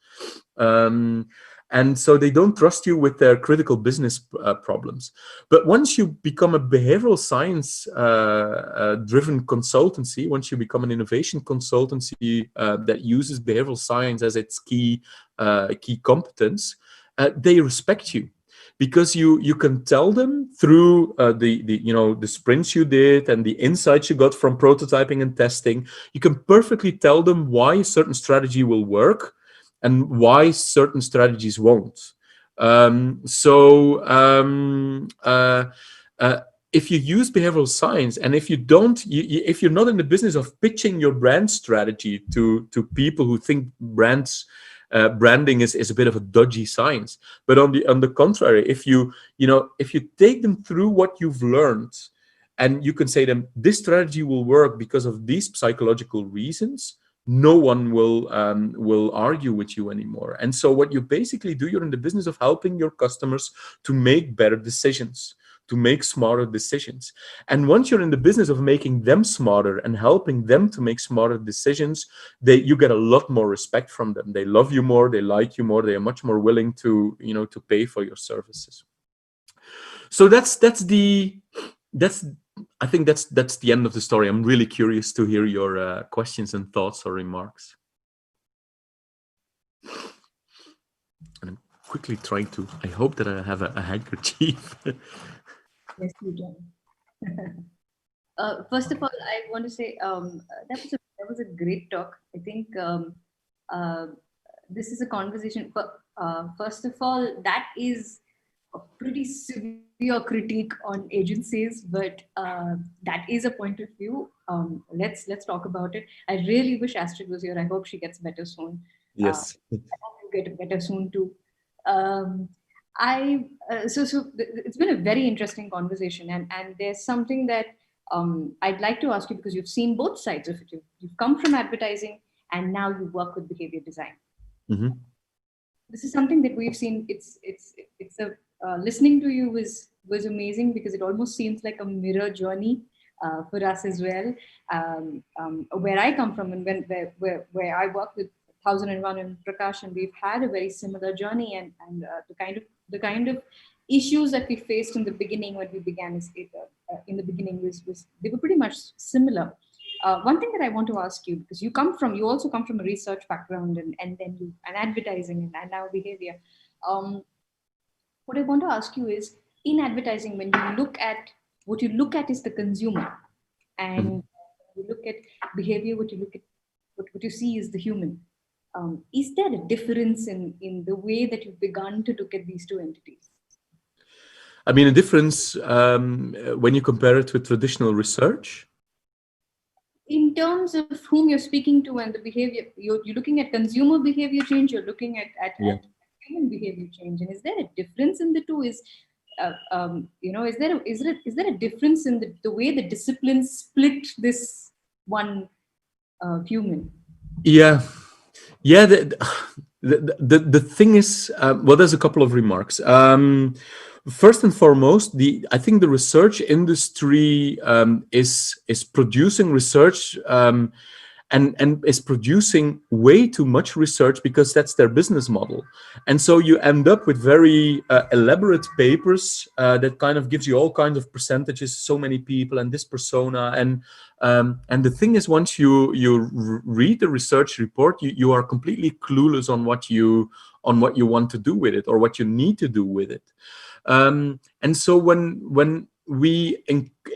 S13: And so they don't trust you with their critical business problems. But once you become a behavioral science driven consultancy, once you become an innovation consultancy that uses behavioral science as its key competence, they respect you. Because you can tell them through the sprints you did and the insights you got from prototyping and testing, you can perfectly tell them why a certain strategy will work and why certain strategies won't. If you use behavioral science, and if you don't, if you're not in the business of pitching your brand strategy to people who think branding is a bit of a dodgy science, but on the contrary, if you take them through what you've learned, and you can say to them, this strategy will work because of these psychological reasons, no one will argue with you anymore. And so what you basically do, you're in the business of helping your customers to make better decisions, to make smarter decisions. And once you're in the business of making them smarter and helping them to make smarter decisions, you get a lot more respect from them. They love you more, they like you more, they are much more willing to pay for your services. So I think that's the end of the story. I'm really curious to hear your questions and thoughts or remarks. And I'm quickly trying to, I hope that I have a handkerchief.
S12: Yes, you do. First of all, I want to say that was a great talk. I think this is a conversation. First of all, that is a pretty severe critique on agencies, but that is a point of view. Let's talk about it. I really wish Astrid was here. I hope she gets better soon.
S13: Yes.
S12: I hope you get better soon too. So it's been a very interesting conversation, and there's something that I'd like to ask you, because you've seen both sides of it. You've come from advertising, and now you work with behavior design.
S13: Mm-hmm.
S12: This is something that we've seen. Listening to you was amazing, because it almost seems like a mirror journey for us as well. Where I come from, and where I work with 1001 and Prakash, and we've had a very similar journey, and the kind of issues that we faced in the beginning when we began in the beginning was they were pretty much similar. One thing that I want to ask you, because you also come from a research background, and then advertising and now behavior. What I want to ask you is, in advertising, when you look at what you look at is the consumer, and when you look at behavior, what you see is the human. Is there a difference in the way that you've begun to look at these two entities?
S13: I mean, a difference when you compare it with traditional research?
S12: In terms of whom you're speaking to and the behavior, you're looking at consumer behavior change, you're looking at human behavior change. And is there a difference in the two? Is there a difference in the way the disciplines split this one human?
S13: Yeah. The thing is, well, there's a couple of remarks. First and foremost, I think the research industry is producing research and is producing way too much research, because that's their business model. And so you end up with very elaborate papers that kind of gives you all kinds of percentages, so many people and this persona. And the thing is, once you read the research report, you are completely clueless on what you want to do with it, or what you need to do with it. And so when we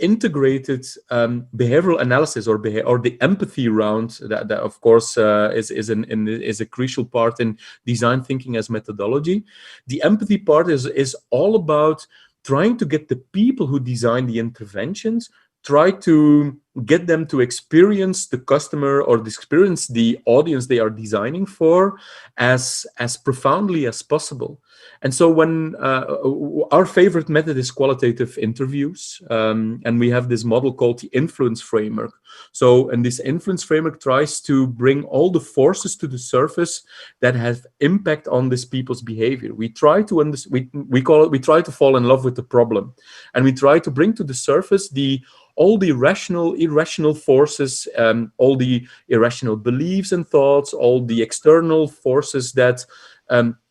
S13: integrated behavioral analysis or the empathy round, that of course is a crucial part in design thinking as methodology. The empathy part is all about trying to get the people who design the interventions, try to get them to experience the customer or experience the audience they are designing for as profoundly as possible. And so when our favorite method is qualitative interviews, and we have this model called the influence framework. So, and this influence framework tries to bring all the forces to the surface that have impact on these people's behavior. We try to we try to fall in love with the problem, and we try to bring to the surface all the irrational forces, all the irrational beliefs and thoughts, all the external forces that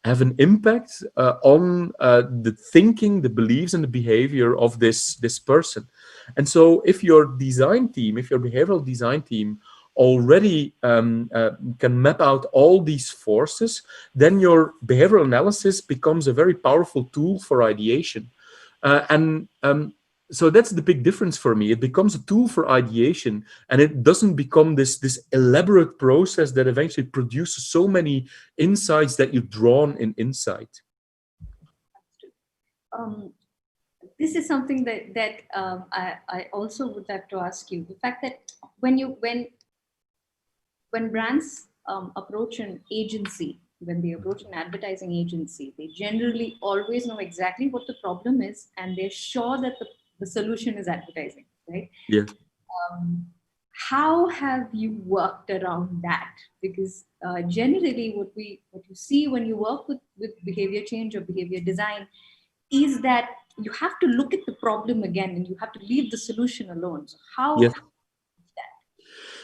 S13: have an impact on the thinking, the beliefs, and the behavior of this person. And so if your design team, if your behavioral design team already can map out all these forces, then your behavioral analysis becomes a very powerful tool for ideation. So that's the big difference for me. It becomes a tool for ideation, and it doesn't become this elaborate process that eventually produces so many insights that you drawn in insight.
S12: This is something that I also would like to ask you. The fact that when brands approach an agency, when they approach an advertising agency, they generally always know exactly what the problem is, and they're sure that the solution is advertising, right?
S13: Yeah.
S12: How have you worked around that? Because generally what you see when you work with behavior change or behavior design is that you have to look at the problem again and you have to leave the solution alone. So how?
S13: Yeah.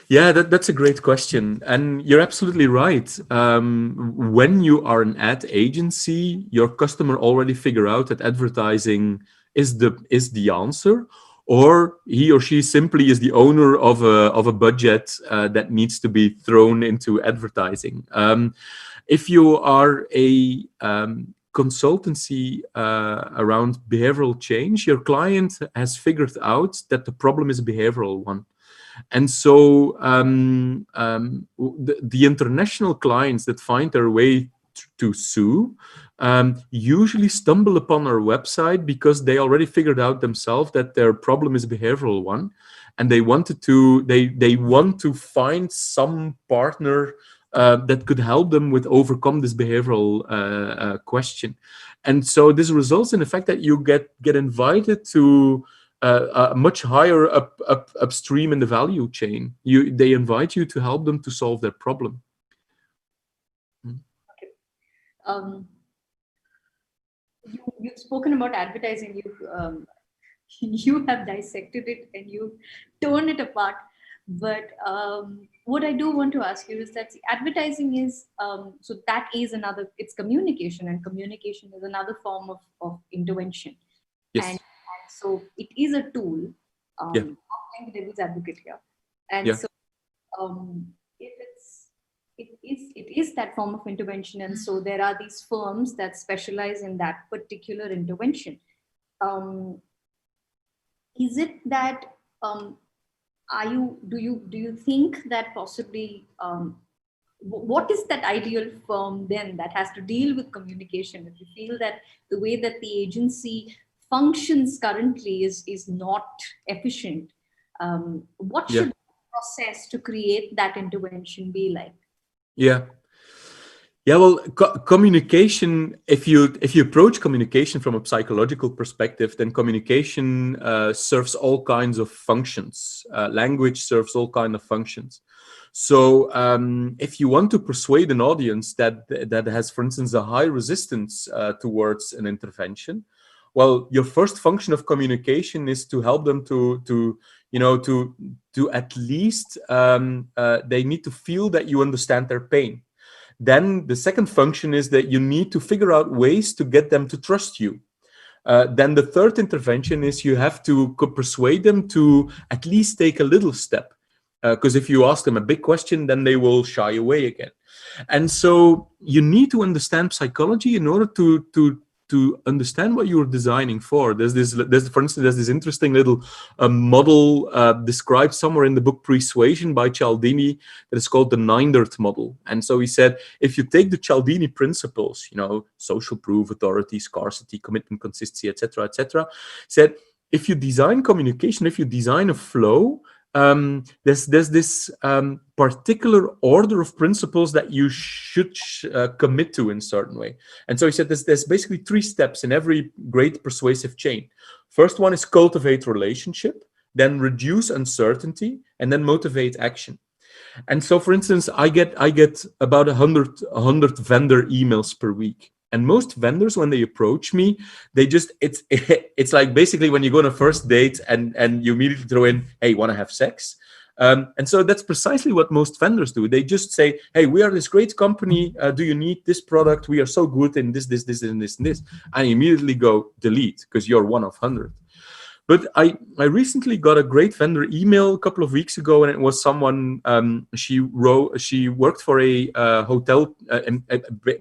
S13: Yeah, that's a great question. And you're absolutely right. When you are an ad agency, your customer already figure out that advertising is the answer, or he or she simply is the owner of a budget that needs to be thrown into advertising. If you are a consultancy around behavioral change, your client has figured out that the problem is a behavioral one. And so the international clients that find their way to sue usually stumble upon our website because they already figured out themselves that their problem is a behavioral one, and they want to find some partner that could help them with overcome this behavioral question. And so this results in the fact that you get invited to much higher upstream in the value chain. They invite you to help them to solve their problem.
S12: Okay. You've spoken about advertising. You have dissected it and you've torn it apart. But what I do want to ask you is that advertising is, so that is another, it's communication, and communication is another form of intervention.
S13: Yes.
S12: And so it is a tool.
S13: Yeah.
S12: I'm playing the devil's advocate here. And
S13: Yeah.
S12: so if it is that form of intervention, and so there are these firms that specialize in that particular intervention. Is it that do you think that possibly what is that ideal firm then that has to deal with communication? If you feel that the way that the agency functions currently is not efficient, what should the process to create that intervention be like?
S13: Yeah. Well, communication, if you approach communication from a psychological perspective, then communication serves all kinds of functions. Language serves all kinds of functions. So if you want to persuade an audience that has, for instance, a high resistance towards an intervention, well, your first function of communication is to help them to at least they need to feel that you understand their pain. Then the second function is that you need to figure out ways to get them to trust you. Then the third intervention is you have to persuade them to at least take a little step. Because if you ask them a big question, then they will shy away again. And so you need to understand psychology in order to understand what you're designing for. For instance, there's this interesting little model described somewhere in the book Persuasion by Cialdini that is called the Neindert model. And so he said, if you take the Cialdini principles, social proof, authority, scarcity, commitment, consistency, etc., said, if you design communication, if you design a flow, there's this particular order of principles that you should commit to in a certain way. And so he said there's basically 3 steps in every great persuasive chain. First one is cultivate relationship, then reduce uncertainty, and then motivate action. And so, for instance, I get about 100 vendor emails per week. And most vendors, when they approach me, it's like basically when you go on a first date and you immediately throw in, hey, want to have sex? And so that's precisely what most vendors do. They just say, hey, we are this great company. Do you need this product? We are so good in this, and this. And immediately go delete because you're one of 100. But I recently got a great vendor email a couple of weeks ago, and it was someone, she worked for a hotel,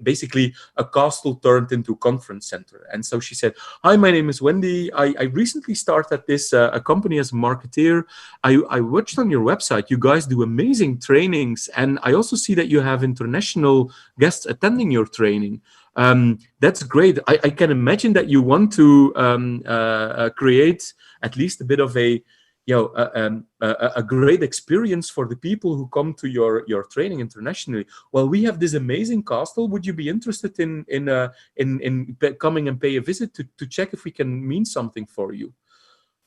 S13: basically a castle turned into a conference center. And so she said, hi, my name is Wendy. I recently started this a company as a marketeer. I watched on your website, you guys do amazing trainings. And I also see that you have international guests attending your training. That's great. I can imagine that you want to create at least a bit of a great experience for the people who come to your training internationally. Well, we have this amazing castle. Would you be interested in coming and pay a visit to check if we can mean something for you?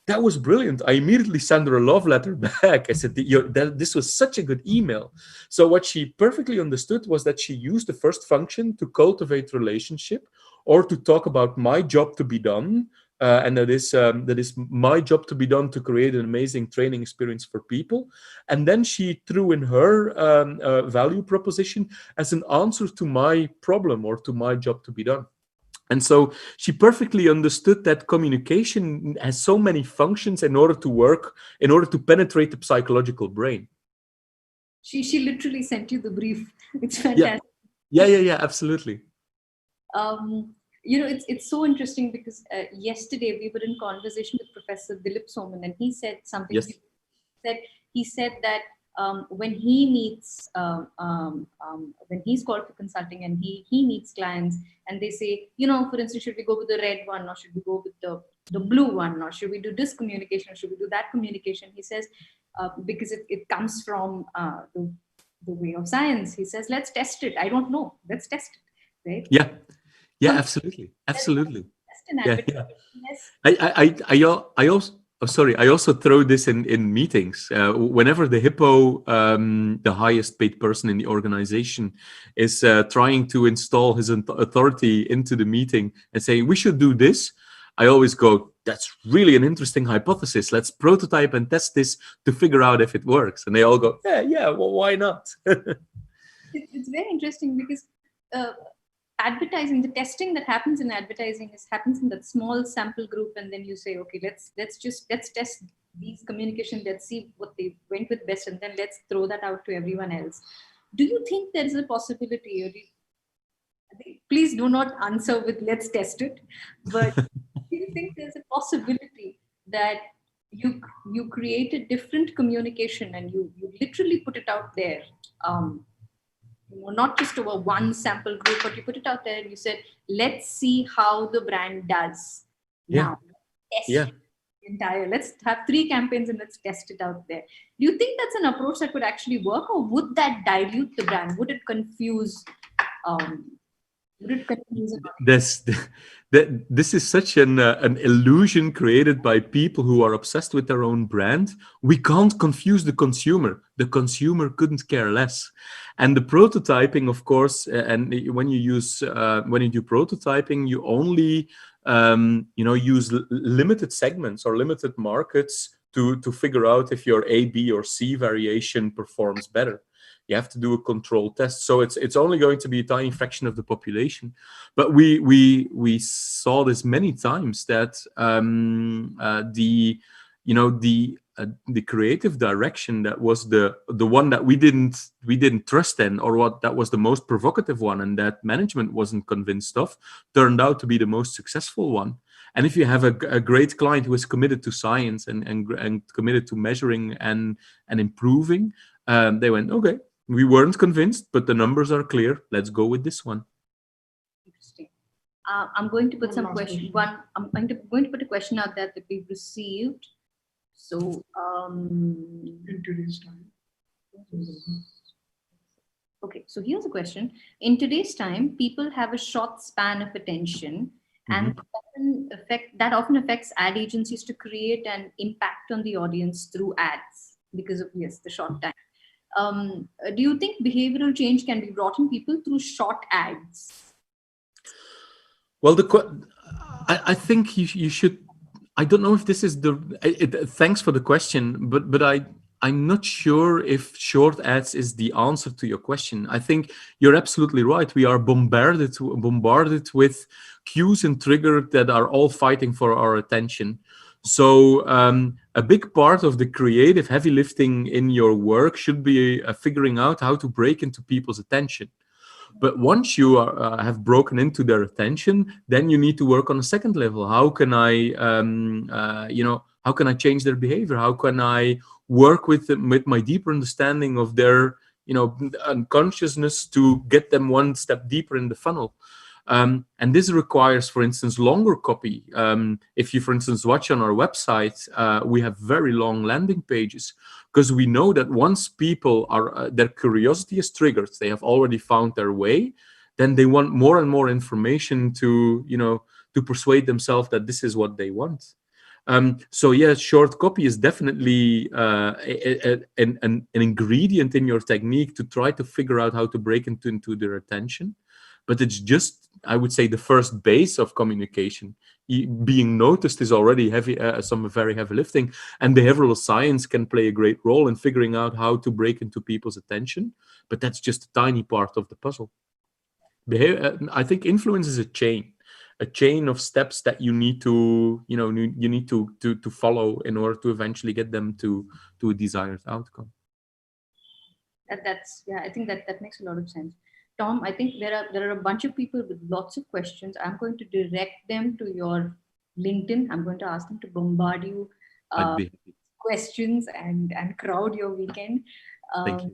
S13: That was brilliant. I immediately sent her a love letter back. I said, this was such a good email. So what she perfectly understood was that she used the first function to cultivate relationship or to talk about my job to be done. And that is my job to be done to create an amazing training experience for people. And then she threw in her value proposition as an answer to my problem or to my job to be done. And so she perfectly understood that communication has so many functions in order to work, in order to penetrate the psychological brain.
S12: She literally sent you the brief. It's fantastic.
S13: Yeah, absolutely.
S12: It's so interesting because yesterday we were in conversation with Professor Dilip Soman, and he said something.
S13: Yes.
S12: He said that when he meets, when he's called for consulting and he meets clients, and they say, for instance, should we go with the red one or should we go with the blue one, or should we do this communication or should we do that communication? He says, because it comes from the way of science. He says, let's test it. I don't know. Let's test it, right?
S13: Yeah, absolutely. Yeah. I also throw this in meetings. Whenever the hippo, the highest paid person in the organization, is trying to install his authority into the meeting and say, we should do this, I always go, that's really an interesting hypothesis. Let's prototype and test this to figure out if it works. And they all go, yeah, well, why not?
S12: It's very interesting because advertising, the testing that happens in advertising happens in that small sample group, and then you say, okay, let's test these communication, let's see what they went with best, and then let's throw that out to everyone else. Do you think there is a possibility, or please do not answer with let's test it, but do you think there's a possibility that you create a different communication and you literally put it out there, not just over one sample group, but you put it out there and you said, let's see how the brand does now. Test it let's have 3 campaigns and let's test it out there. Do you think that's an approach that could actually work, or would that dilute the brand? Would it confuse
S13: This is such an illusion created by people who are obsessed with their own brand. We can't confuse the consumer. The consumer couldn't care less. And the prototyping, of course, and when you do prototyping, you only use limited segments or limited markets to figure out if your A, B, or C variation performs better. You have to do a control test, so it's only going to be a tiny fraction of the population. But we saw this many times that the creative direction that was the one that we didn't trust in, or that was the most provocative one, and that management wasn't convinced of, turned out to be the most successful one. And if you have a great client who is committed to science and committed to measuring and improving, they went, okay, we weren't convinced, but the numbers are clear. Let's go with this one.
S12: Interesting. I'm going to put some question. I'm going to put a question out there that we've received. So,
S1: in today's time.
S12: Okay, so here's a question. In today's time, people have a short span of attention, and that often affects ad agencies to create an impact on the audience through ads because of the short time. Do you think behavioral change can be brought in people through short ads?
S13: Well, I think you should. I don't know if this is thanks for the question, but I'm not sure if short ads is the answer to your question. I think you're absolutely right. We are bombarded with cues and triggers that are all fighting for our attention. So a big part of the creative heavy lifting in your work should be figuring out how to break into people's attention. But once you have broken into their attention, then you need to work on a second level. How can I, how can I change their behavior? How can I work with them, with my deeper understanding of their, unconsciousness to get them one step deeper in the funnel? And this requires, for instance, longer copy. If you, for instance, watch on our website, we have very long landing pages, because we know that once people are, their curiosity is triggered, they have already found their way, then they want more and more information to, to persuade themselves that this is what they want. So yeah, short copy is definitely an ingredient in your technique to try to figure out how to break into their attention. But it's just, I would say, the first base of communication. Being noticed is already heavy, some very heavy lifting, and behavioral science can play a great role in figuring out how to break into people's attention. But that's just a tiny part of the puzzle. I think influence is a chain of steps that you need to, you need to follow in order to eventually get them to a desired outcome.
S12: That's I think that makes a lot of sense. Tom, I think there are a bunch of people with lots of questions. I'm going to direct them to your LinkedIn. I'm going to ask them to bombard you questions and crowd your weekend. Thank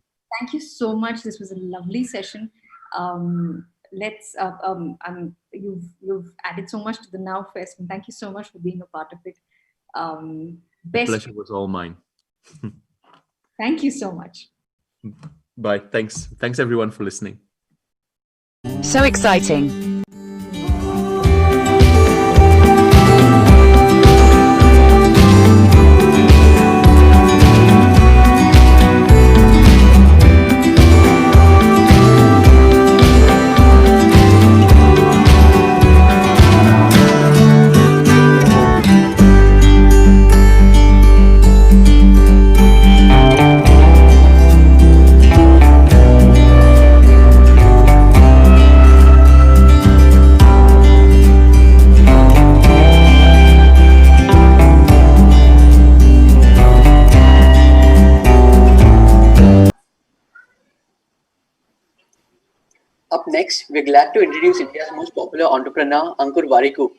S12: you so much. This was a lovely session. You've added so much to the Now Fest, and thank you so much for being a part of it.
S13: The pleasure was all mine.
S12: Thank you so much.
S13: Bye. Thanks everyone for listening.
S4: So exciting.
S11: Up next, we're glad to introduce India's most popular entrepreneur, Ankur Warikoo.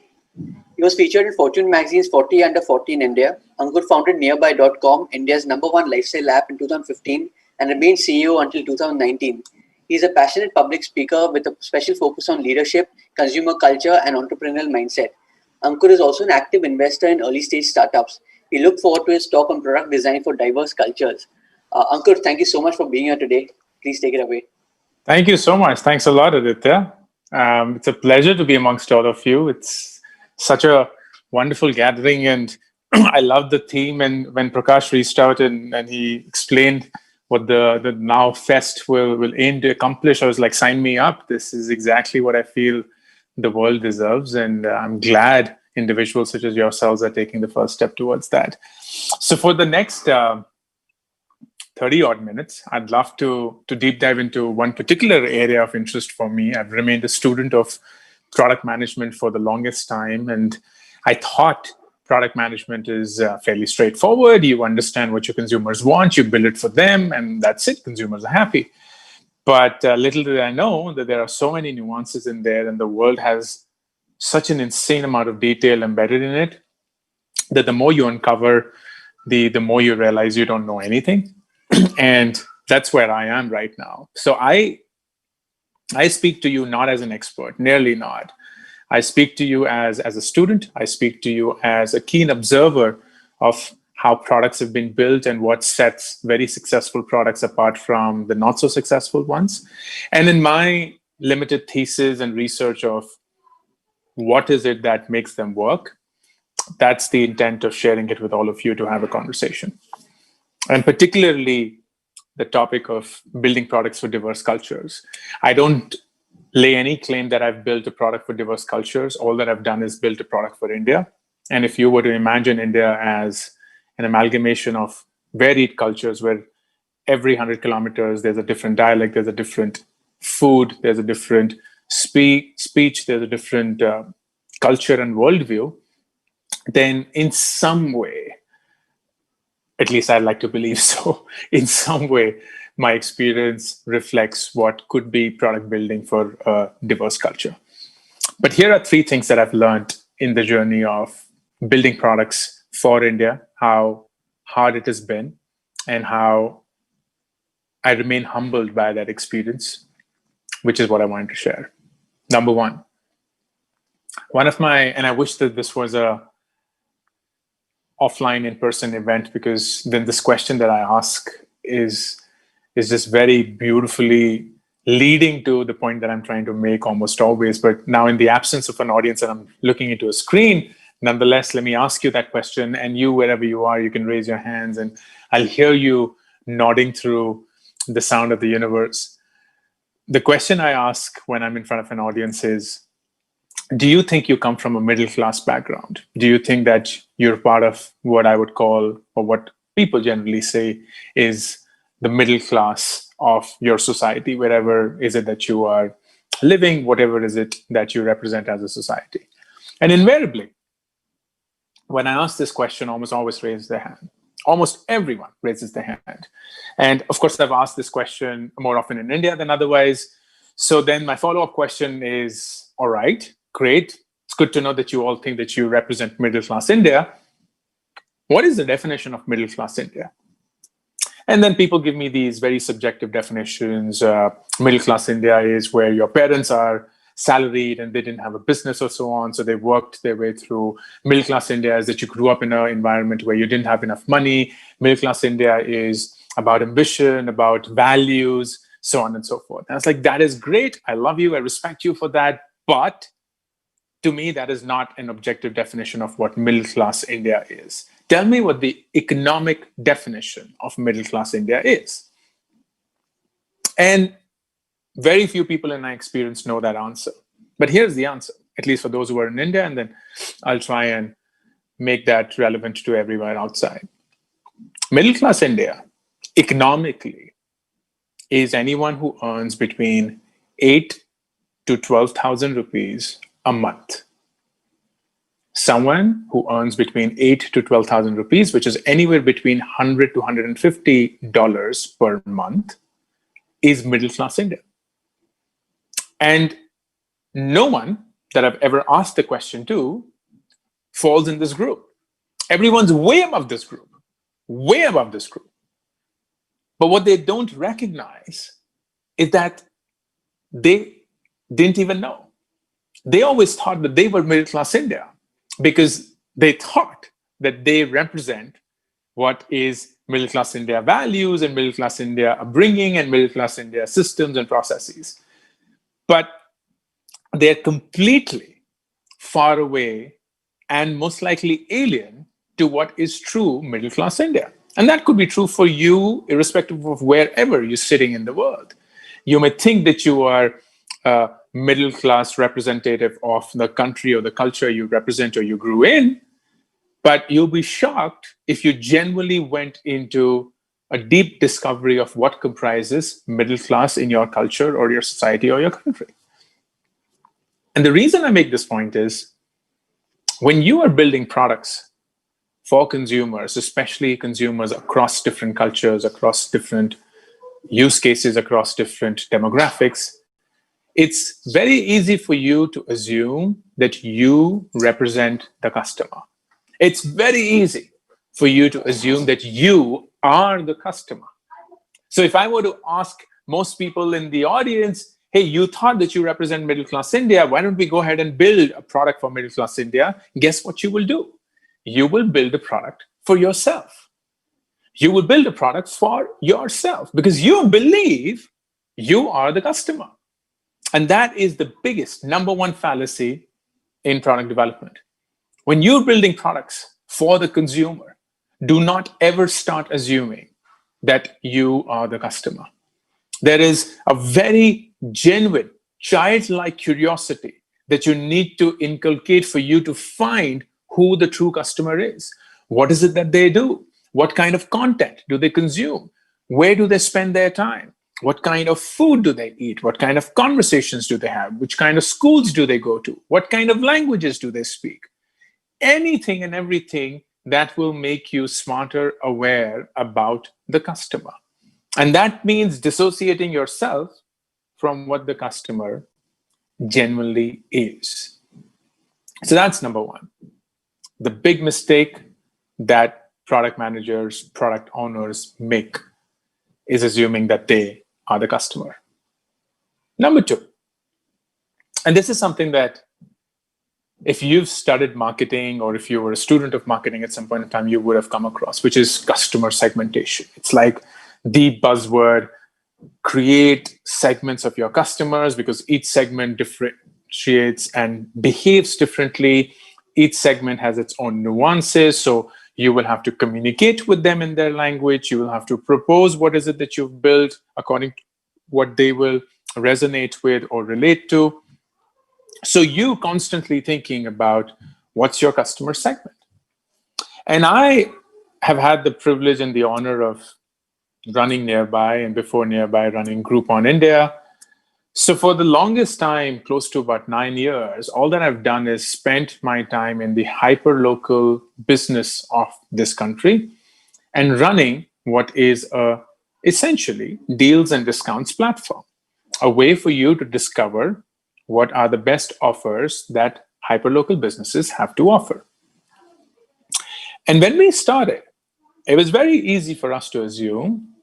S11: He was featured in Fortune magazine's 40 Under 40 in India. Ankur founded Nearby.com, India's #1 lifestyle app, in 2015 and remained CEO until 2019. He is a passionate public speaker with a special focus on leadership, consumer culture, and entrepreneurial mindset. Ankur is also an active investor in early-stage startups. We look forward to his talk on product design for diverse cultures. Ankur, thank you so much for being here today. Please take it away.
S10: Thank you so much. Thanks a lot, Aditya. It's a pleasure to be amongst all of you. It's such a wonderful gathering, and I love the theme. And when Prakash reached out and he explained what the Now Fest will aim to accomplish, I was like, sign me up. This is exactly what I feel the world deserves, and I'm glad individuals such as yourselves are taking the first step towards that. So for the next 30 odd minutes, I'd love to deep dive into one particular area of interest for me. I've remained a student of product management for the longest time, and I thought product management is fairly straightforward. You understand what your consumers want, you build it for them, and that's it. Consumers are happy. But little did I know that there are so many nuances in there, and the world has such an insane amount of detail embedded in it that the more you uncover, the more you realize you don't know anything. And that's where I am right now. So I speak to you not as an expert, nearly not. I speak to you as a student. I speak to you as a keen observer of how products have been built and what sets very successful products apart from the not so successful ones. And in my limited thesis and research of what is it that makes them work, that's the intent of sharing it with all of you to have a conversation. And particularly the topic of building products for diverse cultures. I don't lay any claim that I've built a product for diverse cultures. All that I've done is built a product for India. And if you were to imagine India as an amalgamation of varied cultures where every 100 kilometers there's a different dialect, there's a different food, there's a different speech, there's a different culture and worldview, then in some way, at least I'd like to believe so, in some way, my experience reflects what could be product building for a diverse culture. But here are 3 things that I've learned in the journey of building products for India, how hard it has been, and how I remain humbled by that experience, which is what I wanted to share. Number 1, and I wish that this was a offline in-person event, because then this question that I ask is just very beautifully leading to the point that I'm trying to make almost always. But now, in the absence of an audience and I'm looking into a screen, nonetheless, let me ask you that question, and you, wherever you are, you can raise your hands and I'll hear you nodding through the sound of the universe. The question I ask when I'm in front of an audience is, do you think you come from a middle-class background? Do you think that you're part of what I would call, or what people generally say, is the middle class of your society, wherever is it that you are living, whatever is it that you represent as a society? And invariably, when I ask this question, almost always raise their hand. Almost everyone raises their hand. And of course, I've asked this question more often in India than otherwise. So then my follow-up question is, all right, great. It's good to know that you all think that you represent middle-class India. What is the definition of middle-class India? And then people give me these very subjective definitions. Middle-class India is where your parents are salaried and they didn't have a business or so on, so they worked their way through. Middle-class India is that you grew up in an environment where you didn't have enough money. Middle-class India is about ambition, about values, so on and so forth. And I was like, that is great. I love you. I respect you for that. But to me, that is not an objective definition of what middle-class India is. Tell me what the economic definition of middle-class India is. And very few people in my experience know that answer. But here's the answer, at least for those who are in India, and then I'll try and make that relevant to everywhere outside. Middle-class India, economically, is anyone who earns between 8 to 12,000 rupees a month. Someone who earns between 8 to 12,000 rupees, which is anywhere between $100 to $150 per month, is middle-class India. And no one that I've ever asked the question to falls in this group. Everyone's way above this group, way above this group. But what they don't recognize is that they didn't even know. They always thought that they were middle-class India because they thought that they represent what is middle-class India values and middle-class India upbringing and middle-class India systems and processes. But they're completely far away and most likely alien to what is true middle-class India. And that could be true for you, irrespective of wherever you're sitting in the world. You may think that you are a middle-class representative of the country or the culture you represent or you grew in, but you'll be shocked if you genuinely went into a deep discovery of what comprises middle class in your culture or your society or your country. And the reason I make this point is when you are building products for consumers, especially consumers across different cultures, across different use cases, across different demographics, it's very easy for you to assume that you represent the customer. It's very easy for you to assume that you are the customer. So if I were to ask most people in the audience, hey, you thought that you represent middle-class India, why don't we go ahead and build a product for middle-class India? Guess what you will do? You will build a product for yourself. You will build a product for yourself because you believe you are the customer. And that is the biggest, number one fallacy in product development. When you're building products for the consumer, do not ever start assuming that you are the customer. There is a very genuine, childlike curiosity that you need to inculcate for you to find who the true customer is. What is it that they do? What kind of content do they consume? Where do they spend their time? What kind of food do they eat? What kind of conversations do they have? Which kind of schools do they go to? What kind of languages do they speak? Anything and everything that will make you smarter, aware about the customer. And that means dissociating yourself from what the customer genuinely is. So that's number one. The big mistake that product managers, product owners make is assuming that they are the customer. Number two, and this is something that if you've studied marketing or if you were a student of marketing at some point in time, you would have come across, which is customer segmentation. It's like the buzzword. Create segments of your customers because each segment differentiates and behaves differently. Each segment has its own nuances. So you will have to communicate with them in their language. You will have to propose what is it that you've built according to what they will resonate with or relate to. So you constantly thinking about what's your customer segment. And I have had the privilege and the honor of running Nearby, and before Nearby, running Groupon India. So for the longest time, close to about 9 years, all that I've done is spent my time in the hyper-local business of this country and running what is essentially deals and discounts platform, a way for you to discover what are the best offers that hyper-local businesses have to offer. And when we started, it was very easy for us to assume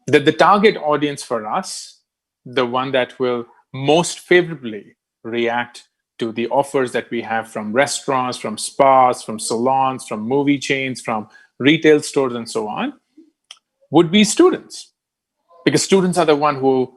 S10: that the target audience for us, the one that will most favorably react to the offers that we have from restaurants, from spas, from salons, from movie chains, from retail stores, and so on, would be students. Because students are the one who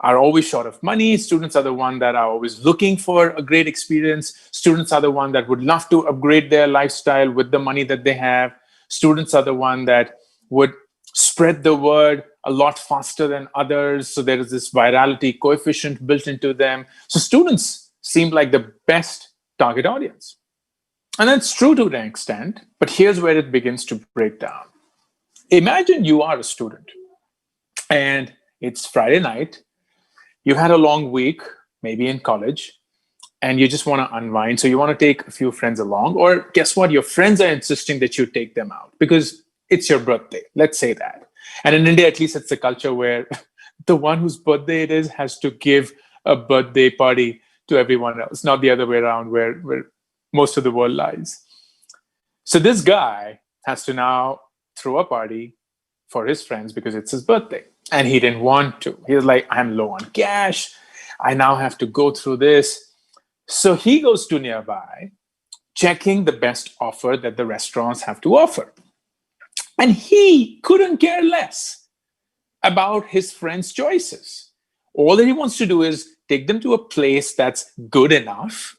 S10: are always short of money. Students are the one that are always looking for a great experience. Students are the one that would love to upgrade their lifestyle with the money that they have. Students are the one that would spread the word a lot faster than others. So there is this virality coefficient built into them. So students seem like the best target audience. And that's true to an extent, but here's where it begins to break down. Imagine you are a student and it's Friday night. You've had a long week, maybe in college, and you just want to unwind. So you want to take a few friends along, or guess what? Your friends are insisting that you take them out because it's your birthday. Let's say that. And in India, at least, it's a culture where the one whose birthday it is has to give a birthday party to everyone else, not the other way around where most of the world lies. So this guy has to now throw a party for his friends because it's his birthday. And he didn't want to. He was like, I'm low on cash. I now have to go through this. So he goes to Nearby, checking the best offer that the restaurants have to offer. And he couldn't care less about his friends' choices. All that he wants to do is take them to a place that's good enough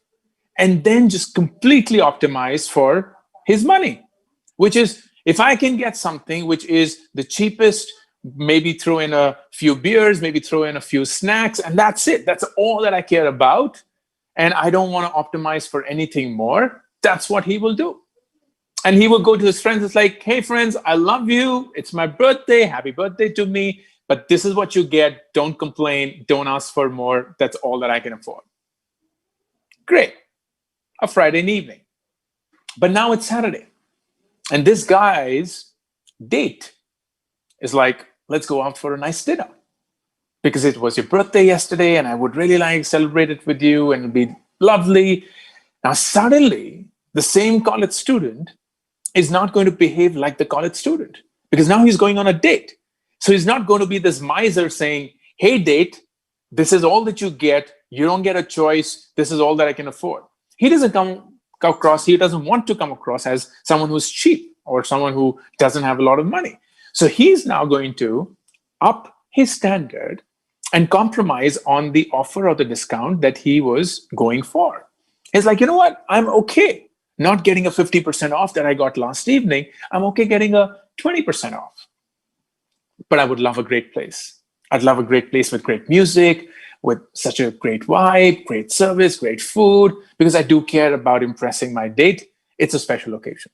S10: and then just completely optimize for his money, which is, if I can get something which is the cheapest, maybe throw in a few beers, maybe throw in a few snacks, and that's it. That's all that I care about. And I don't want to optimize for anything more. That's what he will do. And he will go to his friends. It's like, hey, friends, I love you. It's my birthday. Happy birthday to me. But this is what you get. Don't complain. Don't ask for more. That's all that I can afford. Great. A Friday evening. But now it's Saturday. And this guy's date is like, let's go out for a nice dinner. Because it was your birthday yesterday and I would really like to celebrate it with you and it'd be lovely. Now, suddenly, the same college student is not going to behave like the college student because now he's going on a date. So he's not going to be this miser saying, hey, date, this is all that you get. You don't get a choice. This is all that I can afford. He doesn't come across, he doesn't want to come across as someone who's cheap or someone who doesn't have a lot of money. So he's now going to up his standard and compromise on the offer or the discount that he was going for. He's like, you know what? I'm okay not getting a 50% off that I got last evening. I'm okay getting a 20% off. But I would love a great place. I'd love a great place with great music, with such a great vibe, great service, great food, because I do care about impressing my date. It's a special occasion.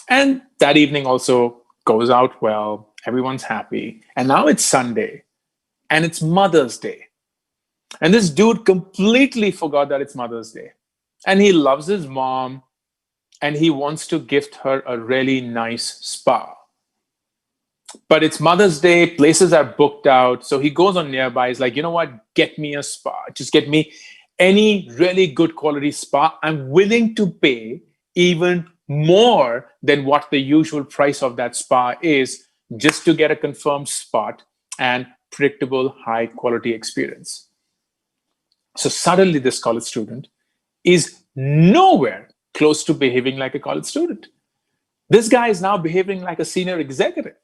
S10: And that evening also goes out well. Everyone's happy. And now it's Sunday and it's Mother's Day. And this dude completely forgot that it's Mother's Day. And he loves his mom and he wants to gift her a really nice spa. But it's Mother's Day, places are booked out. So he goes on nearby. He's like, you know what? Get me a spa. Just get me any really good quality spa. I'm willing to pay even more than what the usual price of that spa is just to get a confirmed spot and predictable high quality experience. So suddenly this college student is nowhere close to behaving like a college student. This guy is now behaving like a senior executive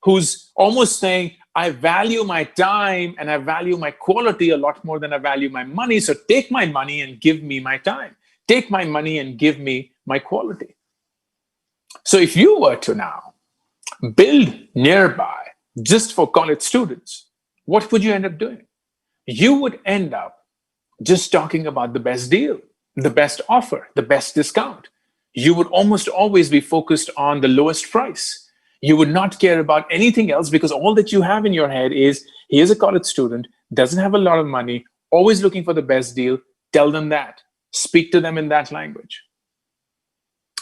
S10: who's almost saying, I value my time and I value my quality a lot more than I value my money. So take my money and give me my time. Take my money and give me my quality. So if you were to now build nearby just for college students, what would you end up doing? You would end up just talking about the best deal, the best offer, the best discount. You would almost always be focused on the lowest price. You would not care about anything else because all that you have in your head is, here's a college student, doesn't have a lot of money, always looking for the best deal. Tell them that. Speak to them in that language.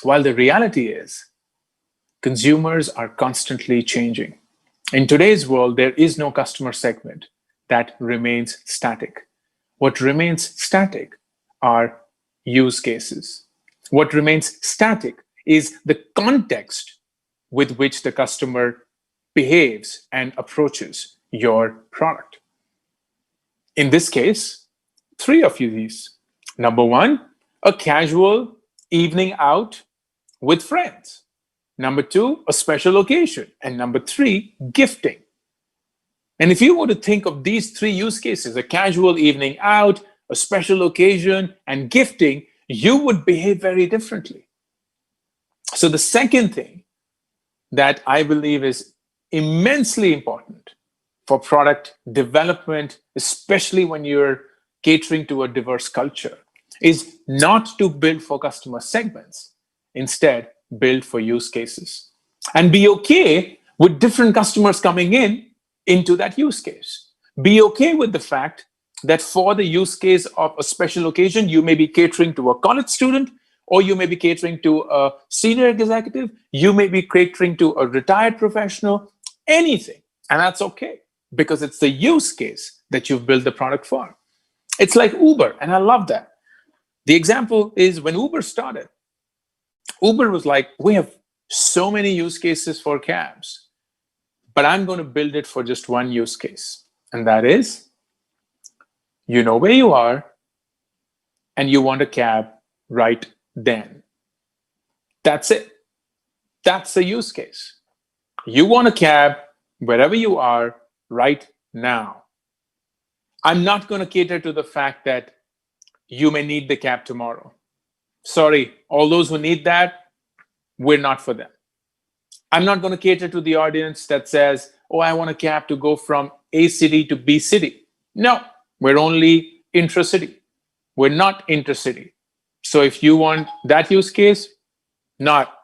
S10: While the reality is, consumers are constantly changing. In today's world, there is no customer segment that remains static. What remains static are use cases. What remains static is the context with which the customer behaves and approaches your product. In this case, 3 of these. Number 1, a casual evening out with friends. Number 2, a special occasion. And number 3, gifting. And if you were to think of these 3 use cases, a casual evening out, a special occasion, and gifting, you would behave very differently. So the second thing that I believe is immensely important for product development, especially when you're catering to a diverse culture, is not to build for customer segments. Instead, build for use cases. And be okay with different customers coming into that use case. Be okay with the fact that for the use case of a special occasion, you may be catering to a college student, or you may be catering to a senior executive, you may be catering to a retired professional, anything. And that's okay, because it's the use case that you've built the product for. It's like Uber, and I love that. The example is when Uber started, Uber was like, we have so many use cases for cabs, but I'm going to build it for just one use case. And that is, you know where you are, and you want a cab right then. That's it. That's the use case. You want a cab wherever you are right now. I'm not going to cater to the fact that you may need the cab tomorrow. Sorry, all those who need that, we're not for them. I'm not going to cater to the audience that says, oh, I want a cab to go from A city to B city. No, we're only intra-city. We're not intercity. So if you want that use case, not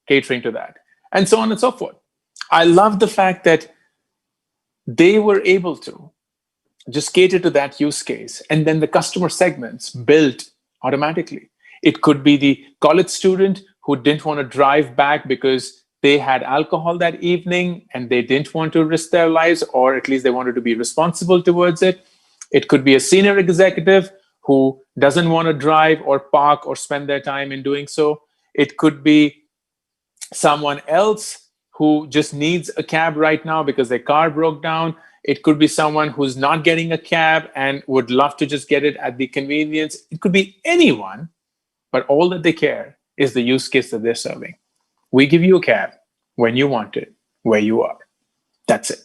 S10: catering to that. And so on and so forth. I love the fact that they were able to just cater to that use case. And then the customer segments built automatically. It could be the college student who didn't want to drive back because they had alcohol that evening and they didn't want to risk their lives, or at least they wanted to be responsible towards it. It could be a senior executive who doesn't want to drive or park or spend their time in doing so. It could be someone else who just needs a cab right now because their car broke down. It could be someone who's not getting a cab and would love to just get it at the convenience. It could be anyone, but all that they care is the use case that they're serving. We give you a cab when you want it, where you are. That's it.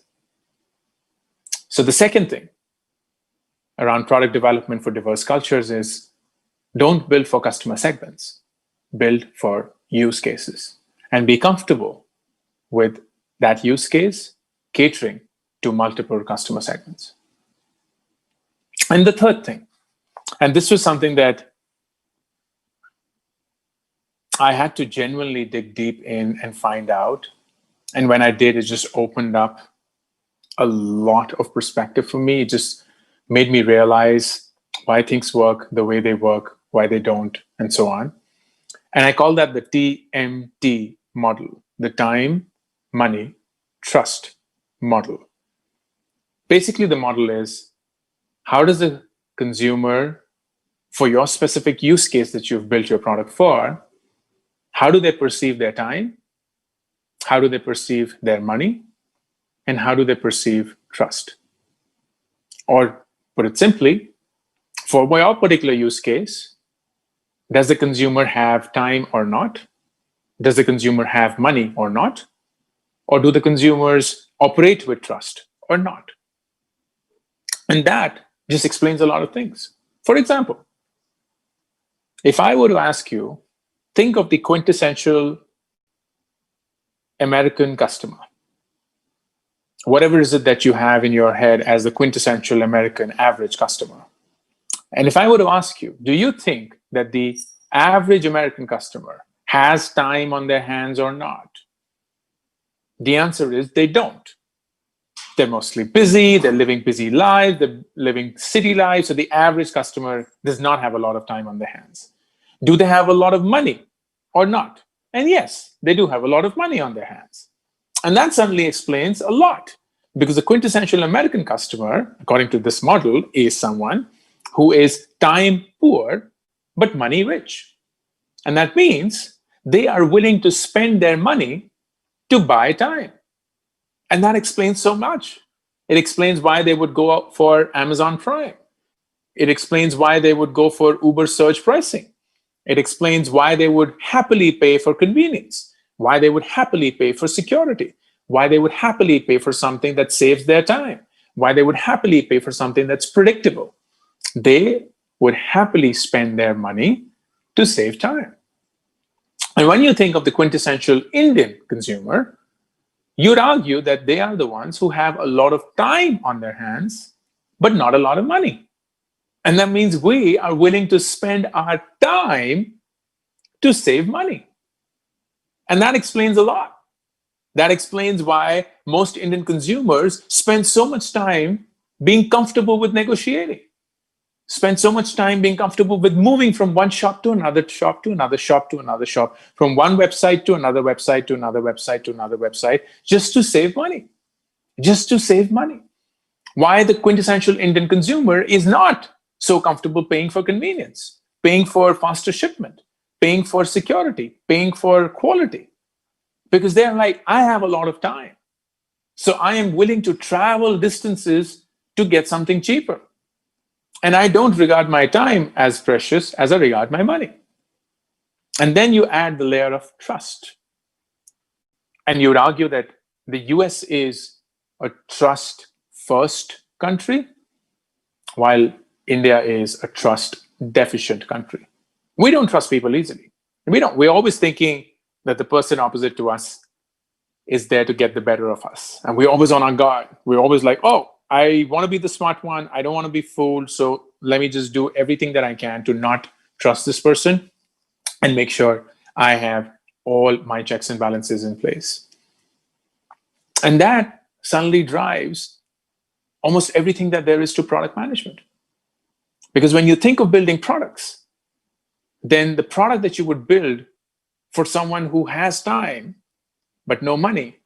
S10: So the second thing around product development for diverse cultures is don't build for customer segments, build for use cases, and be comfortable with that use case catering to multiple customer segments. And the third thing, and this was something that I had to genuinely dig deep in and find out. And when I did, it just opened up a lot of perspective for me. It just made me realize why things work the way they work, why they don't, and so on. And I call that the TMT model, the time, money, trust model. Basically, the model is, how does the consumer, for your specific use case that you've built your product for, how do they perceive their time? How do they perceive their money? And how do they perceive trust? Or put it simply, for your particular use case, does the consumer have time or not? Does the consumer have money or not? Or do the consumers operate with trust or not? And that just explains a lot of things. For example, if I were to ask you, think of the quintessential American customer. Whatever is it that you have in your head as the quintessential American average customer. And if I were to ask you, do you think that the average American customer has time on their hands or not? The answer is they don't. They're mostly busy, they're living busy lives, they're living city lives, so the average customer does not have a lot of time on their hands. Do they have a lot of money or not? And yes, they do have a lot of money on their hands. And that suddenly explains a lot, because the quintessential American customer, according to this model, is someone who is time poor, but money rich. And that means they are willing to spend their money to buy time. And that explains so much. It explains why they would go out for Amazon Prime. It explains why they would go for Uber surge pricing. It explains why they would happily pay for convenience, why they would happily pay for security, why they would happily pay for something that saves their time, why they would happily pay for something that's predictable. They would happily spend their money to save time. And when you think of the quintessential Indian consumer, you'd argue that they are the ones who have a lot of time on their hands, but not a lot of money. And that means we are willing to spend our time to save money. And that explains a lot. That explains why most Indian consumers spend so much time being comfortable with negotiating, spend so much time being comfortable with moving from one shop to another shop to another shop to another shop, from one website to another website to another website to another website, just to save money. Just to save money. Why the quintessential Indian consumer is not so comfortable paying for convenience, paying for faster shipment, paying for security, paying for quality. Because they're like, I have a lot of time, so I am willing to travel distances to get something cheaper. And I don't regard my time as precious as I regard my money. And then you add the layer of trust. And you would argue that the US is a trust-first country, while India is a trust-deficient country. We don't trust people easily. We're always thinking that the person opposite to us is there to get the better of us. And we're always on our guard. We're always like, oh, I want to be the smart one. I don't want to be fooled. So let me just do everything that I can to not trust this person and make sure I have all my checks and balances in place. And that suddenly drives almost everything that there is to product management. Because when you think of building products, then the product that you would build for someone who has time but no money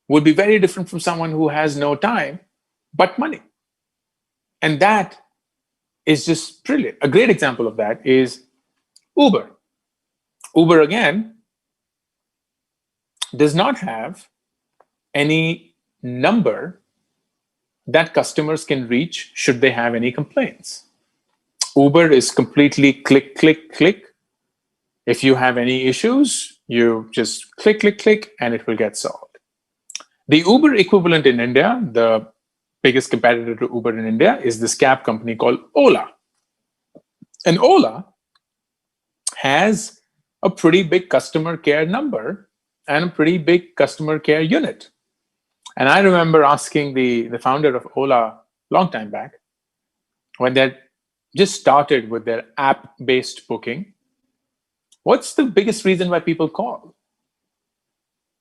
S10: would be very different from someone who has no time but money. And that is just brilliant. A great example of that is Uber. Uber, again, does not have any number that customers can reach should they have any complaints. Uber is completely click, click, click. If you have any issues, you just click, click, click, and it will get solved. The Uber equivalent in India, the biggest competitor to Uber in India, is this cab company called Ola. And Ola has a pretty big customer care number and a pretty big customer care unit. And I remember asking the founder of Ola a long time back, when they just started with their app-based booking, what's the biggest reason why people call?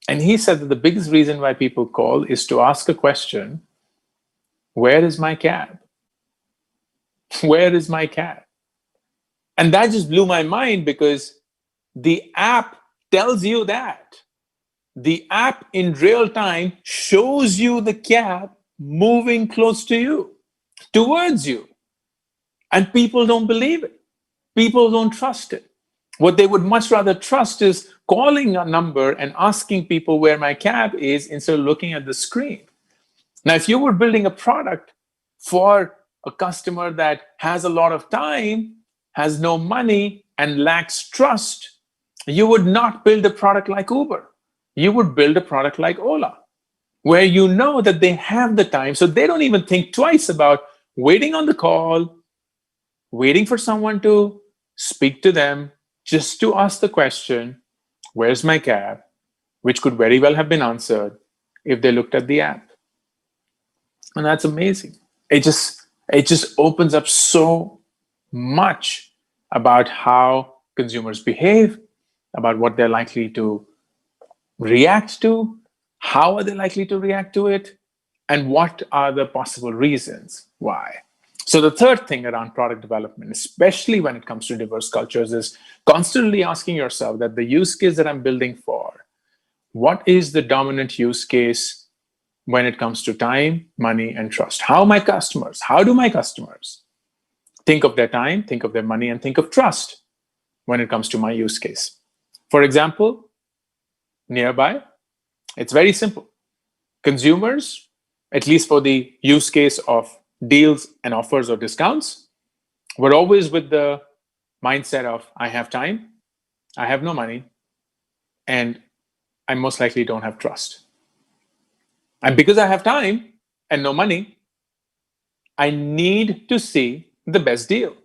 S10: And he said that the biggest reason why people call is to ask a question, where is my cab? Where is my cab? And that just blew my mind, because the app tells you that. The app in real time shows you the cab moving close to you, towards you. And people don't believe it. People don't trust it. What they would much rather trust is calling a number and asking people where my cab is, instead of looking at the screen. Now, if you were building a product for a customer that has a lot of time, has no money, and lacks trust, you would not build a product like Uber. You would build a product like Ola, where you know that they have the time, so they don't even think twice about waiting on the call, waiting for someone to speak to them, just to ask the question, where's my cab? Which could very well have been answered if they looked at the app. And that's amazing. It just opens up so much about how consumers behave, about what they're likely to react to, how are they likely to react to it, and what are the possible reasons why. So the third thing around product development, especially when it comes to diverse cultures, is constantly asking yourself that the use case that I'm building for, what is the dominant use case when it comes to time, money, and trust? How do my customers think of their time, think of their money, and think of trust when it comes to my use case? For example, nearby, it's very simple. Consumers, at least for the use case of deals and offers or discounts, we're always with the mindset of, I have time, I have no money, and I most likely don't have trust. And because I have time and no money, I need to see the best deal.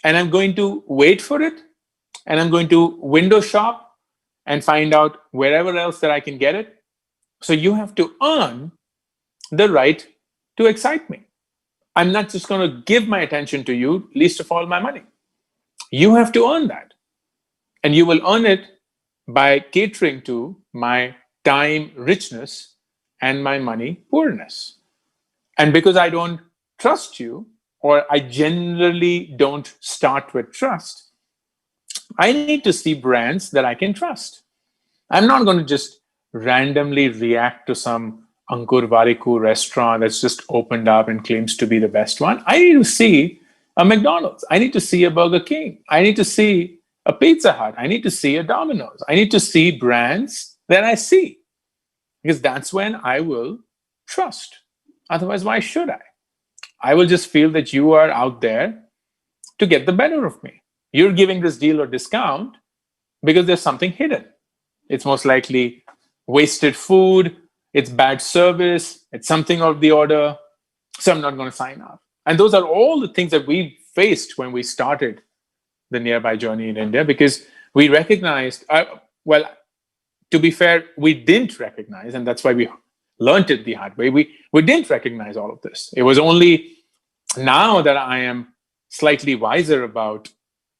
S10: And I'm going to wait for it, and I'm going to window shop and find out wherever else that I can get it. So you have to earn the right to excite me. I'm not just going to give my attention to you, least of all my money. You have to earn that. And you will earn it by catering to my time richness and my money poorness. And because I don't trust you, or I generally don't start with trust, I need to see brands that I can trust. I'm not going to just randomly react to some Ankur Variku restaurant that's just opened up and claims to be the best one. I need to see a McDonald's. I need to see a Burger King. I need to see a Pizza Hut. I need to see a Domino's. I need to see brands that I see, because that's when I will trust. Otherwise, why should I? I will just feel that you are out there to get the better of me. You're giving this deal or discount because there's something hidden. It's most likely wasted food, it's bad service, it's something of the order, so I'm not going to sign up. And those are all the things that we faced when we started the Nearby journey in India, because we recognized, well, to be fair, we didn't recognize, and that's why we learned it the hard way. We didn't recognize all of this. It was only now that I am slightly wiser about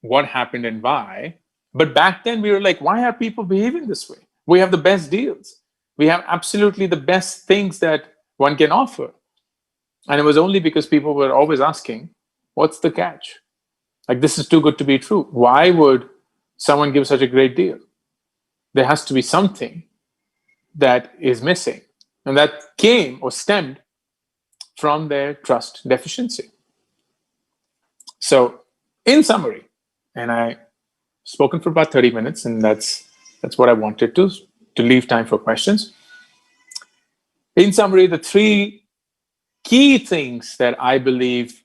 S10: what happened and why. But back then we were like, why are people behaving this way? We have the best deals. We have absolutely the best things that one can offer. And it was only because people were always asking, what's the catch? Like, this is too good to be true. Why would someone give such a great deal? There has to be something that is missing. And that came or stemmed from their trust deficiency. So in summary, and I spoken for about 30 minutes, and that's what I wanted to leave time for questions. In summary, the three key things that I believe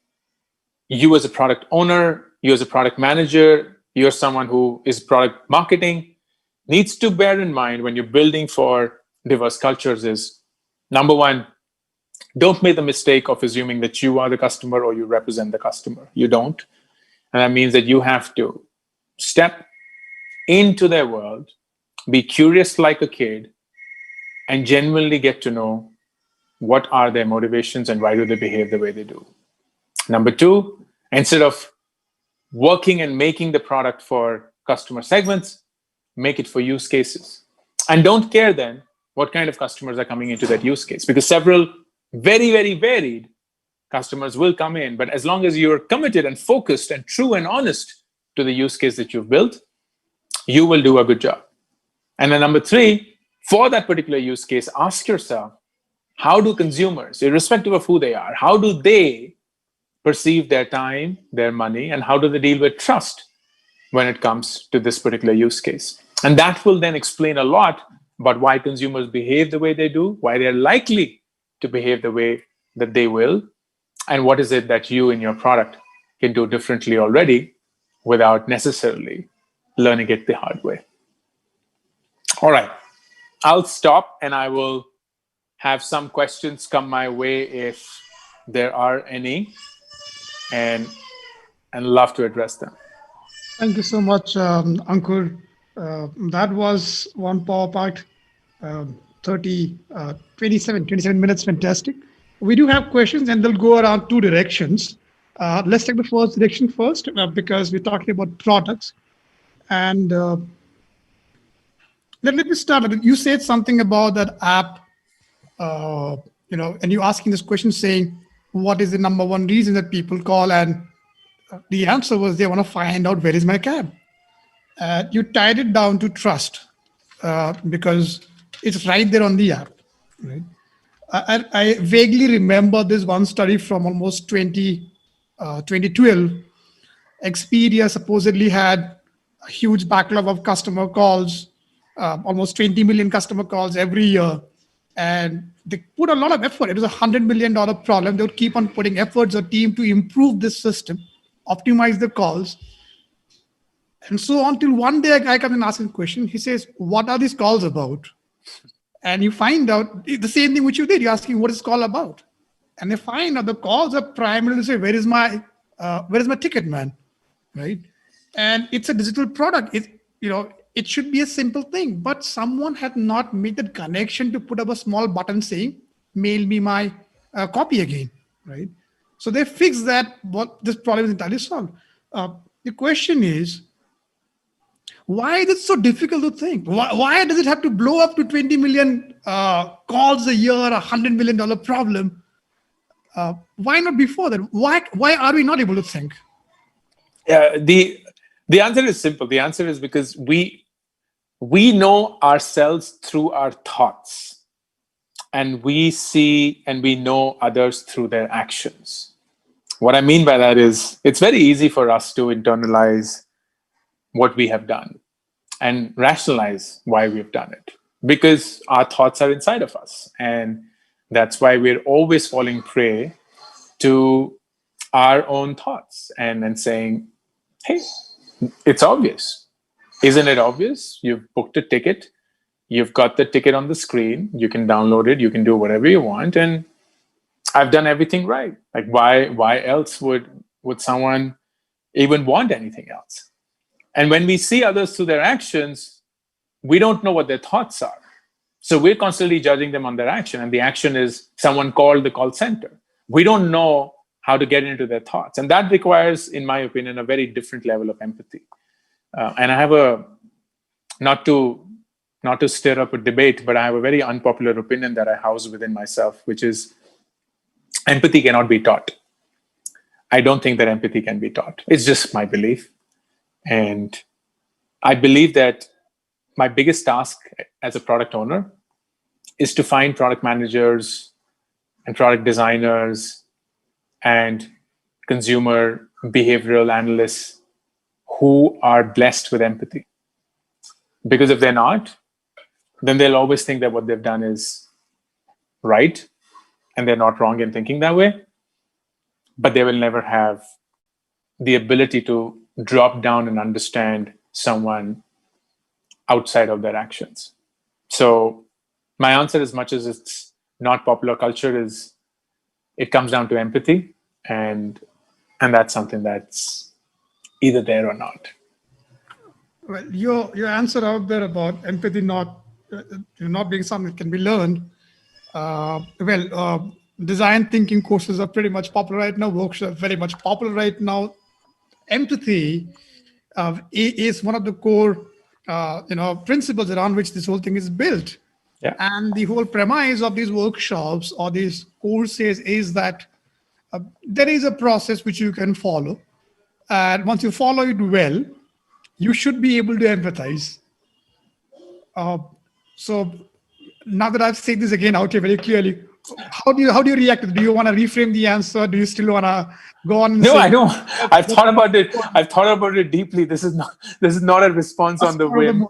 S10: you as a product owner, you as a product manager, you're someone who is product marketing, needs to bear in mind when you're building for diverse cultures is, number one, don't make the mistake of assuming that you are the customer or you represent the customer. You don't. And that means that you have to step into their world, be curious like a kid, and genuinely get to know what are their motivations and why do they behave the way they do. Number two, instead of working and making the product for customer segments, make it for use cases. And don't care then what kind of customers are coming into that use case, because several very, very varied customers will come in. But as long as you're committed and focused and true and honest to the use case that you've built, you will do a good job. And then number three, for that particular use case, ask yourself, how do consumers, irrespective of who they are, how do they perceive their time, their money, and how do they deal with trust when it comes to this particular use case? And that will then explain a lot about why consumers behave the way they do, why they're likely to behave the way that they will, and what is it that you in your product can do differently already without necessarily learning it the hard way. All right, I'll stop and I will have some questions come my way if there are any, and love to address them.
S1: Thank you so much, Ankur. That was one PowerPoint, 27 minutes, fantastic. We do have questions and they'll go around two directions. Let's take the first direction first because we're talking about products. And let me start. You said something about that app, and you're asking this question saying, what is the number one reason that people call? And the answer was they want to find out where is my cab. You tied it down to trust because it's right there on the app. Right? I vaguely remember this one study from almost 2012. Expedia supposedly had a huge backlog of customer calls, almost 20 million customer calls every year. And they put a lot of effort. It was $100 million problem. They would keep on putting efforts or team to improve this system, optimize the calls. And so until one day a guy comes and asks a question, he says, what are these calls about? And you find out the same thing which you did. You're asking what is this call about? And they find out the calls are primarily to say, where is my ticket, man? Right? And it's a digital product. It should be a simple thing, but someone had not made that connection to put up a small button saying, mail me my copy again, right? So they fixed that, but this problem is entirely solved. The question is, why is it so difficult to think? Why does it have to blow up to 20 million calls a year, $100 million problem? Why not before that? Why are we not able to think?
S10: The answer is simple. The answer is because we know ourselves through our thoughts, and we see and we know others through their actions. What I mean by that is it's very easy for us to internalize what we have done and rationalize why we've done it because our thoughts are inside of us. And that's why we're always falling prey to our own thoughts and saying, hey, it's obvious. Isn't it obvious? You've booked a ticket. You've got the ticket on the screen. You can download it. You can do whatever you want. And I've done everything right. Like why else would someone even want anything else? And when we see others through their actions, we don't know what their thoughts are. So we're constantly judging them on their action. And the action is someone called the call center. We don't know how to get into their thoughts. And that requires, in my opinion, a very different level of empathy. And I have not to stir up a debate, but I have a very unpopular opinion that I house within myself, which is empathy cannot be taught. I don't think that empathy can be taught. It's just my belief. And I believe that my biggest task as a product owner is to find product managers and product designers and consumer behavioral analysts who are blessed with empathy. Because if they're not, then they'll always think that what they've done is right, and they're not wrong in thinking that way. But they will never have the ability to drop down and understand someone outside of their actions. So my answer, as much as it's not popular culture, is it comes down to empathy, and that's something that's either there or not.
S1: Well, your answer out there about empathy not being something that can be learned. Design thinking courses are pretty much popular right now. Workshops are very much popular right now. Empathy is one of the core principles around which this whole thing is built.
S10: Yeah.
S1: And the whole premise of these workshops or these courses is that there is a process which you can follow. And once you follow it well, you should be able to empathize. So now that I've said this again out here very clearly, how do you react? Do you want to reframe the answer? Do you still want to go on? And
S10: No,
S1: say,
S10: I don't. I've thought about it. I've thought about it deeply. This is not a response on the whim.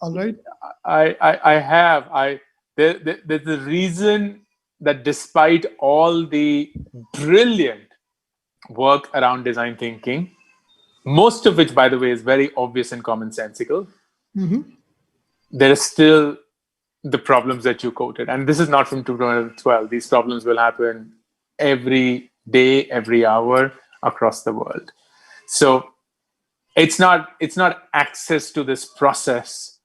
S1: All right.
S10: I have. There's a reason that despite all the brilliant work around design thinking, most of which, by the way, is very obvious and commonsensical, there are still the problems that you quoted. And this is not from 2012. These problems will happen every day, every hour across the world. So it's not access to this process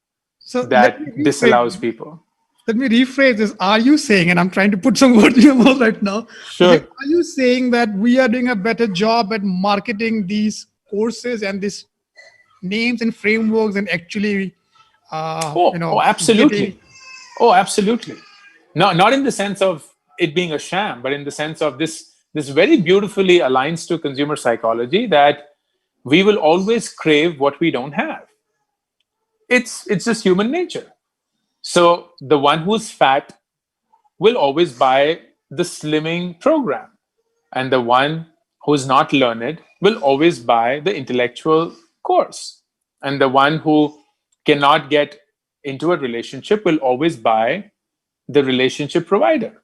S10: that disallows people.
S1: Let me rephrase this. Are you saying, and I'm trying to put some words in your mouth right now,
S10: sure.
S1: Are you saying that we are doing a better job at marketing these courses and these names and frameworks and actually,
S10: absolutely. Oh, absolutely. No, not in the sense of it being a sham, but in the sense of this very beautifully aligns to consumer psychology that we will always crave what we don't have. It's just human nature. So the one who's fat will always buy the slimming program, and the one who's not learned will always buy the intellectual course, and the one who cannot get into a relationship will always buy the relationship provider.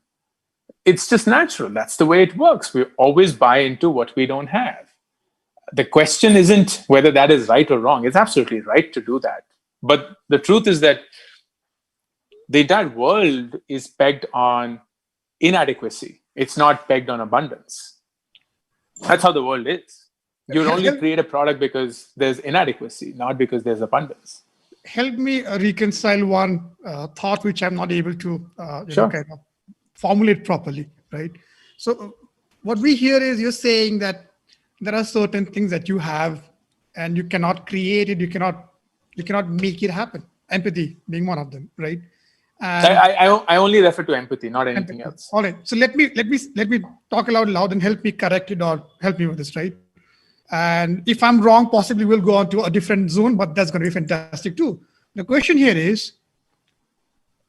S10: It's just natural. That's the way it works. We always buy into what we don't have. The question isn't whether that is right or wrong. It's absolutely right to do that. But the truth is that the entire world is pegged on inadequacy. It's not pegged on abundance. That's how the world is. You only create a product because there's inadequacy, not because there's abundance.
S1: Help me reconcile one thought which I'm not able to kind of formulate properly, right? So what we hear is you're saying that there are certain things that you have and you cannot create it, you cannot make it happen. Empathy being one of them, right?
S10: I only refer to empathy, not anything else.
S1: All right. So let me talk aloud loud and help me correct it or help me with this, right? And if I'm wrong, possibly we'll go on to a different zone, but that's going to be fantastic too. The question here is,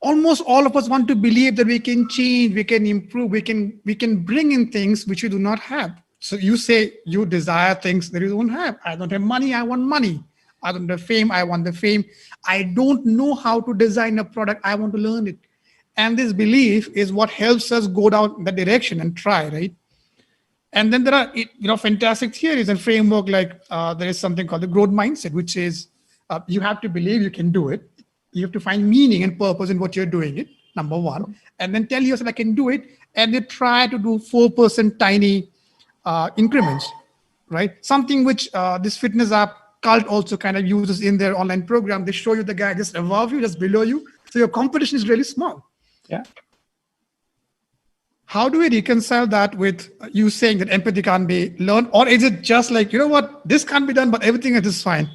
S1: almost all of us want to believe that we can change, we can improve, we can bring in things which we do not have. So you say you desire things that you don't have. I don't have money, I want money. I don't have fame, I want the fame. I don't know how to design a product, I want to learn it. And this belief is what helps us go down that direction and try, right? And then there are fantastic theories and framework like there is something called the growth mindset, which is you have to believe you can do it. You have to find meaning and purpose in what you're doing it, number one. And then tell yourself I can do it. And they try to do 4% tiny increments, right? Something which this fitness app Cult also kind of uses in their online program. They show you the guy just above you, just below you. So your competition is really small.
S10: Yeah.
S1: How do we reconcile that with you saying that empathy can't be learned? Or is it just like, you know what, this can't be done, but everything else is fine?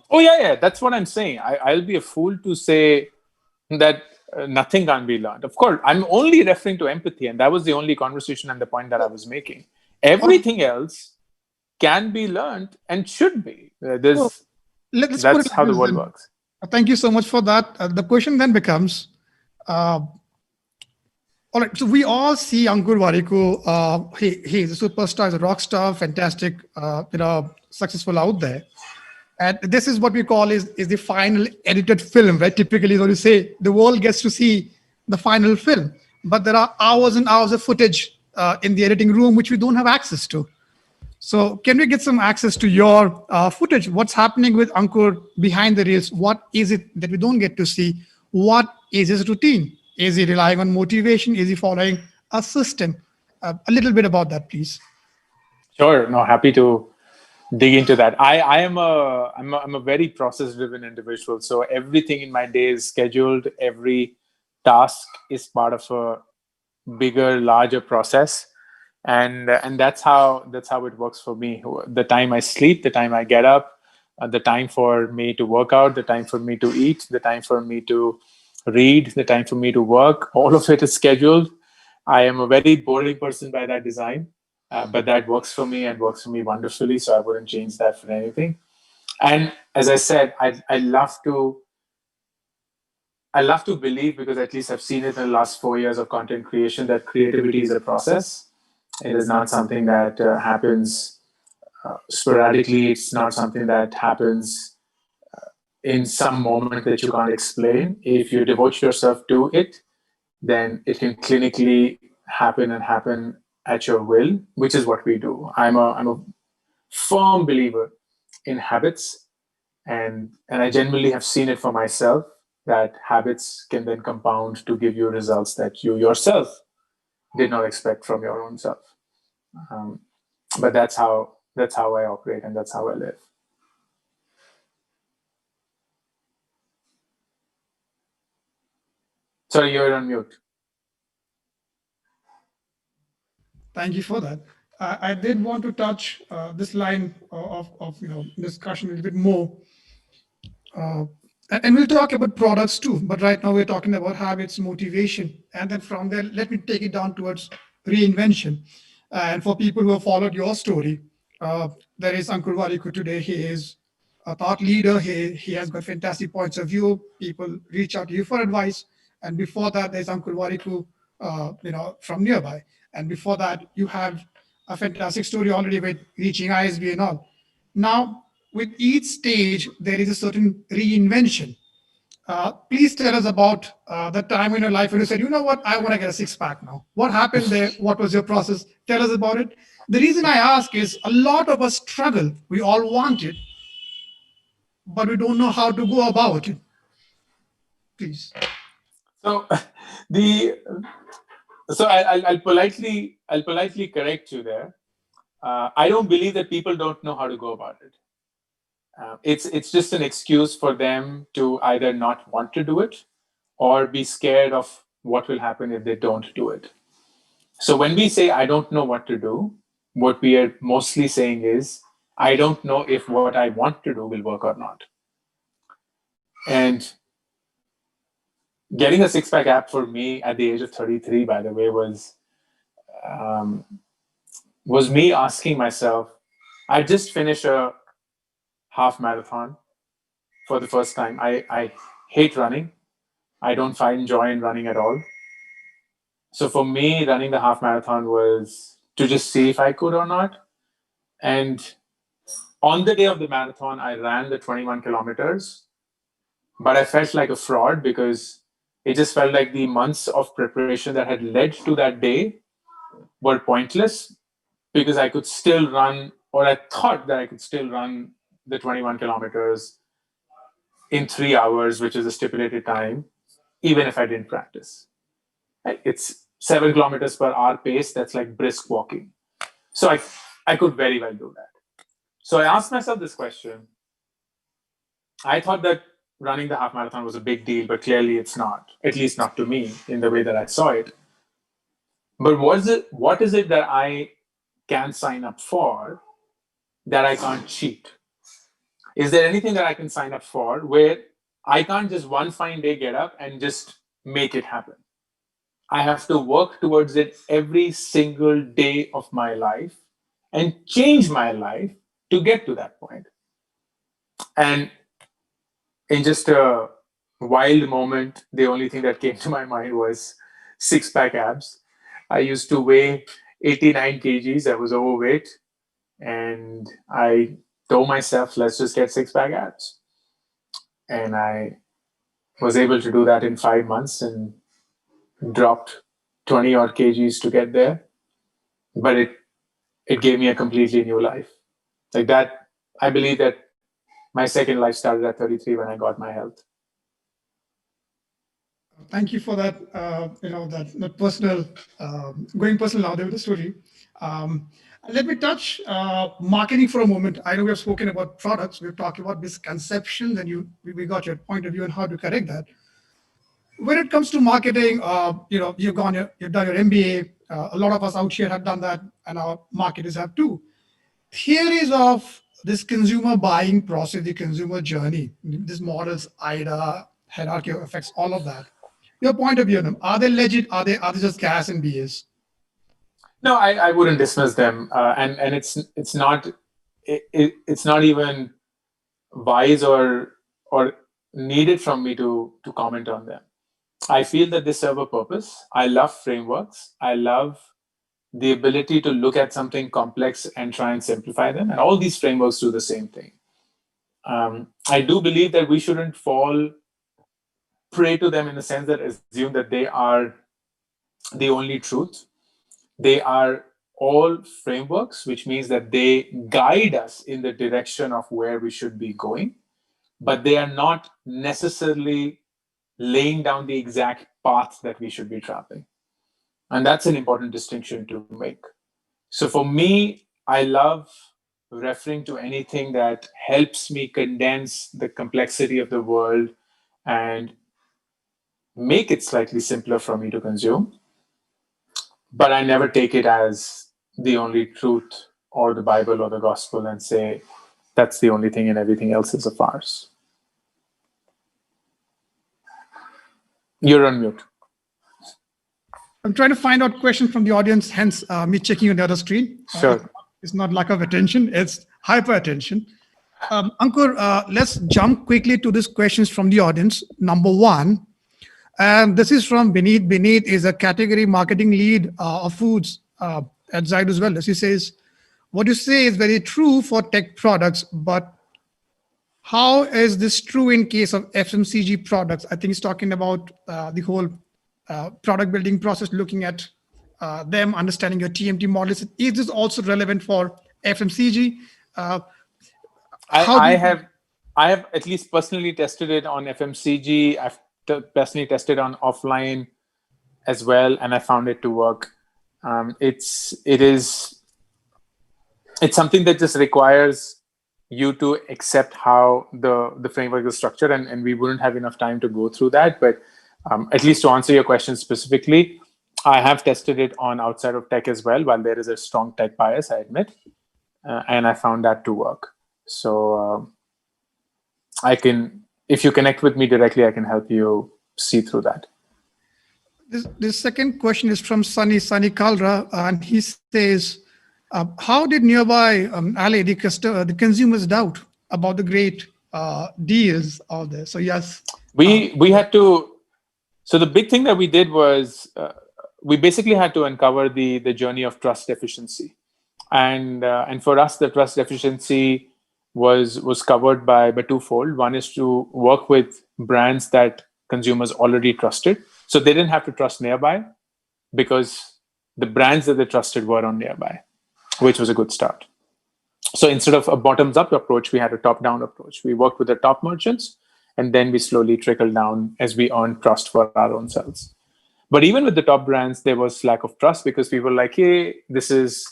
S10: Oh, yeah. That's what I'm saying. I'll be a fool to say that nothing can be learned. Of course, I'm only referring to empathy. And that was the only conversation and the point that I was making. Everything else can be learned and should be. That's how the world works.
S1: Thank you so much for that. The question then becomes, all right, so we all see Ankur Warikoo. He's a superstar, he's a rock star, fantastic, successful out there. And this is what we call is the final edited film, right? Typically, when you say the world gets to see the final film, but there are hours and hours of footage in the editing room which we don't have access to. So can we get some access to your footage? What's happening with Ankur behind the reels? What is it that we don't get to see? What is his routine? Is he relying on motivation? Is he following a system? A little bit about that, please.
S10: Sure. No, happy to dig into that. I'm a very process-driven individual. So everything in my day is scheduled. Every task is part of a bigger, larger process. And that's how it works for me. The time I sleep, the time I get up, the time for me to work out, the time for me to eat, the time for me to read, the time for me to work, all of it is scheduled. I am a very boring person by that design, but that works for me and works for me wonderfully, so I wouldn't change that for anything. And as I said, I love to believe, because at least I've seen it in the last 4 years of content creation, that creativity is a process. It is not something that happens sporadically. It's not something that happens in some moment that you can't explain. If you devote yourself to it, then it can clinically happen and happen at your will, which is what we do. I'm a firm believer in habits, and I genuinely have seen it for myself, that habits can then compound to give you results that you yourself did not expect from your own self. But that's how I operate, and that's how I live. Sorry, you're on mute.
S1: Thank you for that. I did want to touch this line of discussion a little bit more. And we'll talk about products too, but right now we're talking about habits, motivation, and then from there, let me take it down towards reinvention. And for people who have followed your story, there is Ankur Wariku today. He is a thought leader. He has got fantastic points of view. People reach out to you for advice. And before that, there's Ankur Wariku, from nearby. And before that, you have a fantastic story already with reaching ISB and all. Now, with each stage, there is a certain reinvention. Please tell us about the time in your life when you said, you know what, I want to get a six-pack now. What happened there? What was your process? Tell us about it. The reason I ask is a lot of us struggle. We all want it, but we don't know how to go about it. Please.
S10: So I'll politely correct you there. I don't believe that people don't know how to go about it. It's just an excuse for them to either not want to do it or be scared of what will happen if they don't do it. So when we say, I don't know what to do, what we are mostly saying is, I don't know if what I want to do will work or not. And getting a six-pack app for me at the age of 33, by the way, was me asking myself, I just finished a half marathon for the first time. I hate running. I don't find joy in running at all. So for me, running the half marathon was to just see if I could or not. And on the day of the marathon, I ran the 21 kilometers, but I felt like a fraud because it just felt like the months of preparation that had led to that day were pointless, because I could still run, or I thought that I could still run the 21 kilometers in 3 hours, which is the stipulated time, even if I didn't practice. It's 7 kilometers per hour pace. That's like brisk walking. So I could very well do that. So I asked myself this question. I thought that running the half marathon was a big deal, but clearly it's not, at least not to me in the way that I saw it. But what is it that I can sign up for that I can't cheat? Is there anything that I can sign up for where I can't just one fine day get up and just make it happen? I have to work towards it every single day of my life and change my life to get to that point. And in just a wild moment, the only thing that came to my mind was six-pack abs. I used to weigh 89 kgs. I was overweight. And I told myself, let's just get six-pack abs. And I was able to do that in 5 months and dropped 20 odd kgs to get there. But it gave me a completely new life. Like that, I believe that my second life started at 33 when I got my health.
S1: Thank you for that, that personal, going personal now there with the story. Let me touch marketing for a moment. I know we have spoken about products. We've talked about misconceptions, and we got your point of view on how to correct that. When it comes to marketing, you've done your MBA. A lot of us out here have done that, and our marketers have too. Theories of this consumer buying process, the consumer journey, these models, IDA, hierarchy of effects, all of that. Your point of view on them, are they legit? Are they just gas and BS?
S10: No, I wouldn't dismiss them, and it's not it's not even wise or needed from me to comment on them. I feel that they serve a purpose. I love frameworks. I love the ability to look at something complex and try and simplify them. And all these frameworks do the same thing. I do believe that we shouldn't fall prey to them in the sense that assume that they are the only truth. They are all frameworks, which means that they guide us in the direction of where we should be going, but they are not necessarily laying down the exact path that we should be traveling. And that's an important distinction to make. So for me, I love referring to anything that helps me condense the complexity of the world and make it slightly simpler for me to consume. But I never take it as the only truth or the Bible or the gospel and say that's the only thing and everything else is a farce. You're on mute.
S1: I'm trying to find out questions from the audience, hence me checking on the other screen.
S10: Sure.
S1: It's not lack of attention, it's hyper attention. Ankur, let's jump quickly to these questions from the audience. Number one, and this is from Beneath. Beneath is a category marketing lead of foods at Zydus Wellness. He says, what you say is very true for tech products, but how is this true in case of FMCG products? I think he's talking about the whole product building process, looking at them, understanding your TMT models. Is this also relevant for FMCG?
S10: I have at least personally tested it on FMCG. I've personally tested on offline as well, and I found it to work. It's something that just requires you to accept how the framework is structured, and we wouldn't have enough time to go through that. But at least to answer your question specifically, I have tested it on outside of tech as well, while there is a strong tech bias, I admit, and I found that to work. So I can, if you connect with me directly, I can help you see through that.
S1: This second question is from Sunny Kaldra, and he says, how did nearby allay the consumers' doubt about the great deals out there? So yes,
S10: we had to. So the big thing that we did was we basically had to uncover the journey of trust deficiency, and for us the trust deficiency was covered by twofold. One is to work with brands that consumers already trusted, so they didn't have to trust nearby because the brands that they trusted were on nearby, which was a good start. So instead of a bottoms-up approach, we had a top-down approach. We worked with the top merchants, and then we slowly trickled down as we earned trust for our own selves. But even with the top brands, there was lack of trust because people were like, hey, this is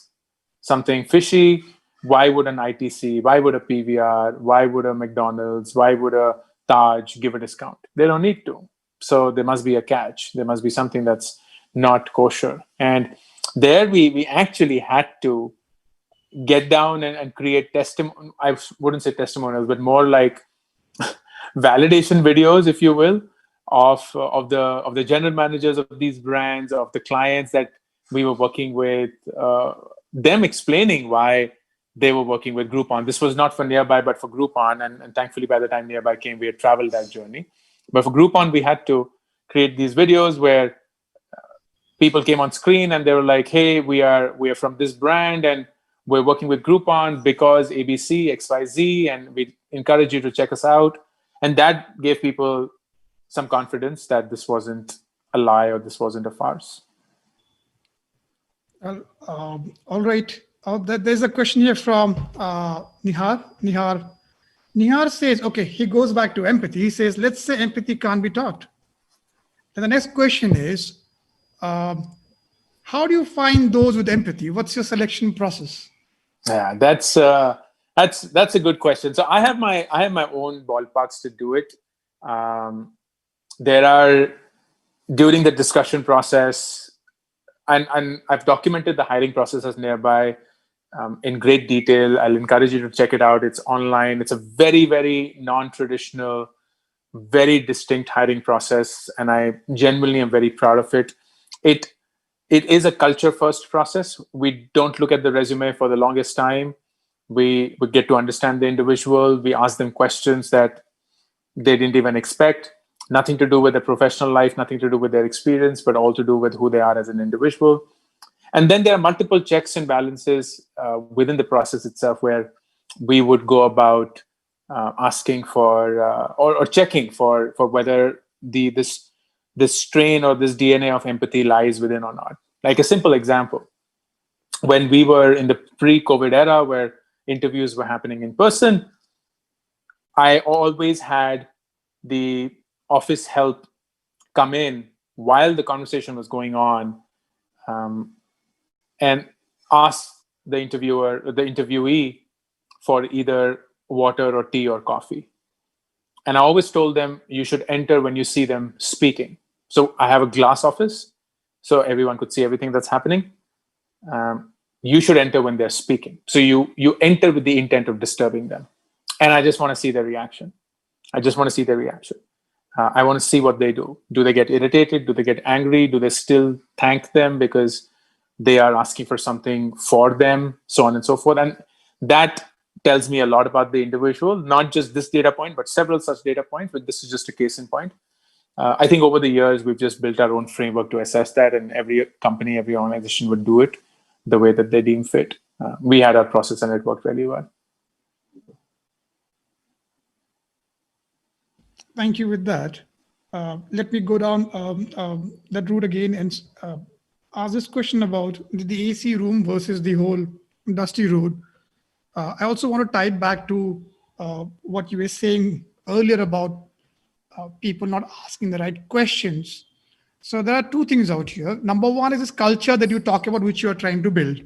S10: something fishy. Why would an ITC, why would a PVR, why would a McDonald's, why would a Taj give a discount? They don't need to. So there must be a catch. There must be something that's not kosher. And there we actually had to get down and create I wouldn't say testimonials, but more like validation videos, if you will, of the general managers of these brands, of the clients that we were working with, them explaining why they were working with Groupon. This was not for Nearby, but for Groupon. And thankfully, by the time Nearby came, we had traveled that journey. But for Groupon, we had to create these videos where people came on screen and they were like, hey, we are from this brand and we're working with Groupon because ABC, XYZ, and we encourage you to check us out. And that gave people some confidence that this wasn't a lie or this wasn't a farce.
S1: All right. There's a question here from Nihar. Nihar says, okay, he goes back to empathy. He says, let's say empathy can't be taught. And the next question is, how do you find those with empathy? What's your selection process?
S10: Yeah, that's a good question. So I have my own ballparks to do it. There are, during the discussion process, and I've documented the hiring process as Nearby. in great detail. I'll encourage you to check it out. It's online. It's a very, very non-traditional, very distinct hiring process, and I genuinely am very proud of it. It is a culture-first process. We don't look at the resume for the longest time. We get to understand the individual. We ask them questions that they didn't even expect. Nothing to do with their professional life, nothing to do with their experience, but all to do with who they are as an individual. And then there are multiple checks and balances within the process itself, where we would go about asking for or checking for whether this strain or this DNA of empathy lies within or not. Like a simple example, when we were in the pre-COVID era where interviews were happening in person, I always had the office help come in while the conversation was going on and ask the interviewer, the interviewee, for either water or tea or coffee. And I always told them, you should enter when you see them speaking. So I have a glass office, so everyone could see everything that's happening. You should enter when they're speaking. So you enter with the intent of disturbing them. And I just want to see their reaction. I just want to see their reaction. I want to see what they do. Do they get irritated? Do they get angry? Do they still thank them because they are asking for something for them? So on and so forth. And that tells me a lot about the individual, not just this data point, but several such data points, but this is just a case in point. I think over the years, we've just built our own framework to assess that, and every company, every organization would do it the way that they deem fit. We had our process and it worked really well.
S1: Thank you with that. Let me go down that route again and ask this question about the AC room versus the whole dusty road. I also want to tie it back to what you were saying earlier about people not asking the right questions. So there are two things out here. Number one is this culture that you talk about, which you are trying to build.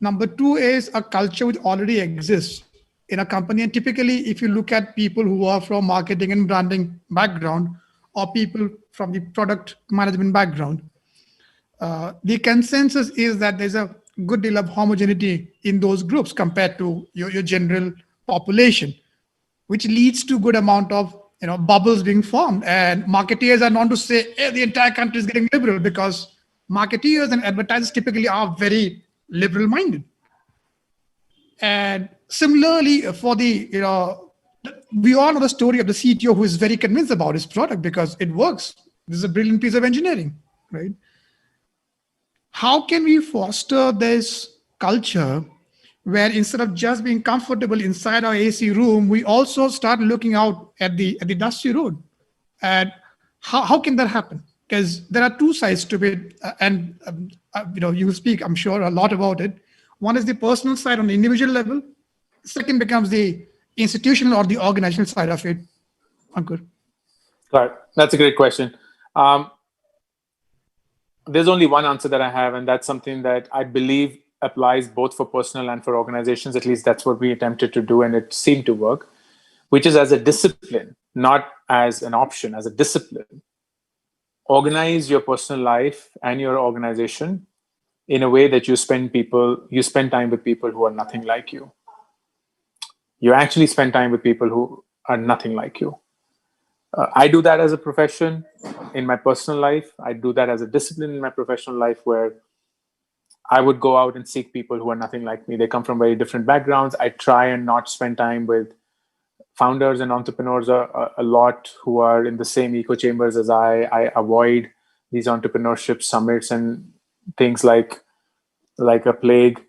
S1: Number two is a culture which already exists in a company. And typically, if you look at people who are from marketing and branding background, or people from the product management background, the consensus is that there's a good deal of homogeneity in those groups compared to your general population, which leads to good amount of bubbles being formed. And marketeers are known to say, hey, the entire country is getting liberal, because marketeers and advertisers typically are very liberal minded. And similarly for the, we all know the story of the CTO who is very convinced about his product because it works. This is a brilliant piece of engineering, right? How can we foster this culture where instead of just being comfortable inside our AC room, we also start looking out at the dusty road? And how can that happen? Because there are two sides to it, and you speak, I'm sure, a lot about it. One is the personal side on the individual level. Second becomes the institutional or the organizational side of it. Ankur.
S10: Right, that's a great question. There's only one answer that I have, and that's something that I believe applies both for personal and for organizations. At least that's what we attempted to do, and it seemed to work, which is as a discipline, not as an option, as a discipline. Organize your personal life and your organization in a way that you spend time with people who are nothing like you. You actually spend time with people who are nothing like you. I do that as a profession in my personal life. I do that as a discipline in my professional life, where I would go out and seek people who are nothing like me. They come from very different backgrounds. I try and not spend time with founders and entrepreneurs a lot who are in the same echo chambers as I avoid these entrepreneurship summits and things like a plague.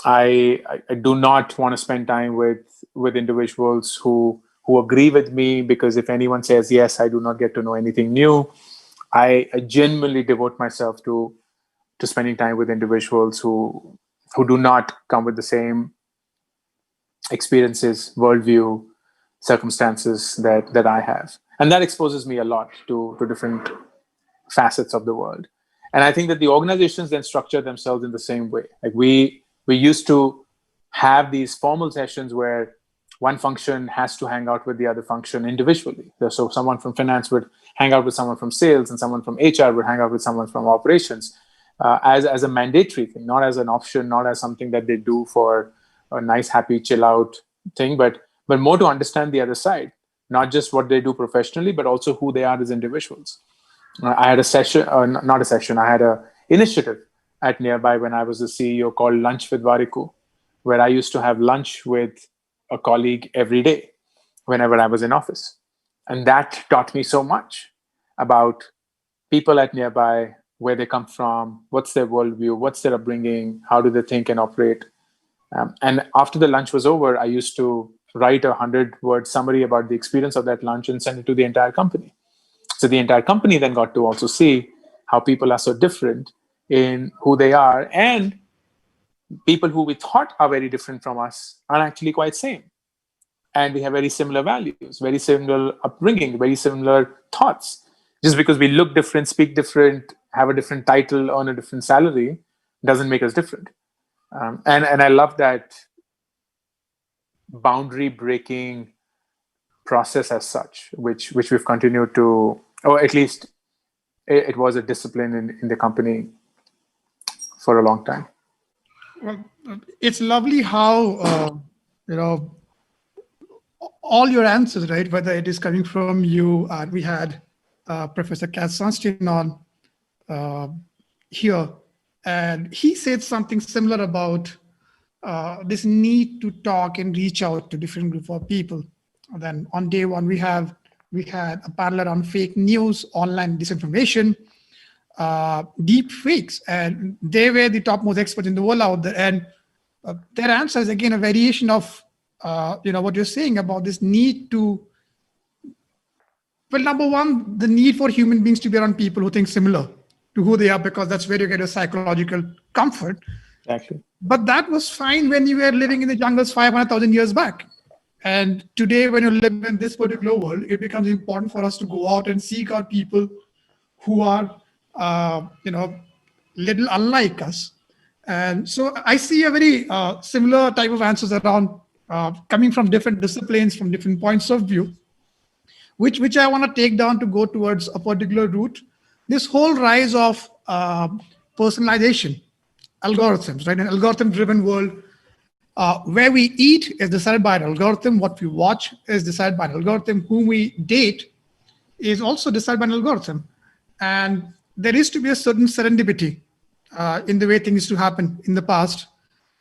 S10: I do not want to spend time with individuals who agree with me, because if anyone says yes, I do not get to know anything new. I genuinely devote myself to spending time with individuals who do not come with the same experiences, worldview, circumstances that I have. And that exposes me a lot to different facets of the world. And I think that the organizations then structure themselves in the same way. Like we used to have these formal sessions where one function has to hang out with the other function individually. So someone from finance would hang out with someone from sales, and someone from HR would hang out with someone from operations. as a mandatory thing, not as an option, not as something that they do for a nice, happy, chill out thing, but more to understand the other side, not just what they do professionally, but also who they are as individuals. I had a session, not a session, I had a initiative at Nearby when I was the CEO called Lunch with Variku, where I used to have lunch with a colleague every day whenever I was in office. And that taught me so much about people at Nearby, where they come from, what's their worldview, what's their upbringing, how do they think and operate. And after the lunch was over, I used to write a 100-word summary about the experience of that lunch and send it to the entire company. So the entire company then got to also see how people are so different in who they are, and people who we thought are very different from us are actually quite same. And we have very similar values, very similar upbringing, very similar thoughts. Just because we look different, speak different, have a different title, earn a different salary, doesn't make us different. And I love that boundary breaking process as such, which we've continued to, or at least it was a discipline in the company for a long time.
S1: Well, it's lovely how all your answers, right? Whether it is coming from you, we had Professor Kat Sunstein on here, and he said something similar about this need to talk and reach out to different group of people. And then on day one, we had a panel around fake news, online disinformation, deep fakes, and they were the topmost experts in the world out there. And their answer is again a variation of what you're saying about this need to. Well, number one, the need for human beings to be around people who think similar to who they are, because that's where you get a psychological comfort.
S10: Exactly.
S1: But that was fine when you were living in the jungles 500,000 years back. And today, when you live in this particular world, it becomes important for us to go out and seek out people who are, little unlike us. And so I see a very similar type of answers around coming from different disciplines, from different points of view, which I want to take down to go towards a particular route. This whole rise of personalization, algorithms, right? An algorithm-driven world, where we eat is decided by an algorithm, what we watch is decided by an algorithm, whom we date is also decided by an algorithm. And there is to be a certain serendipity in the way things used to happen in the past.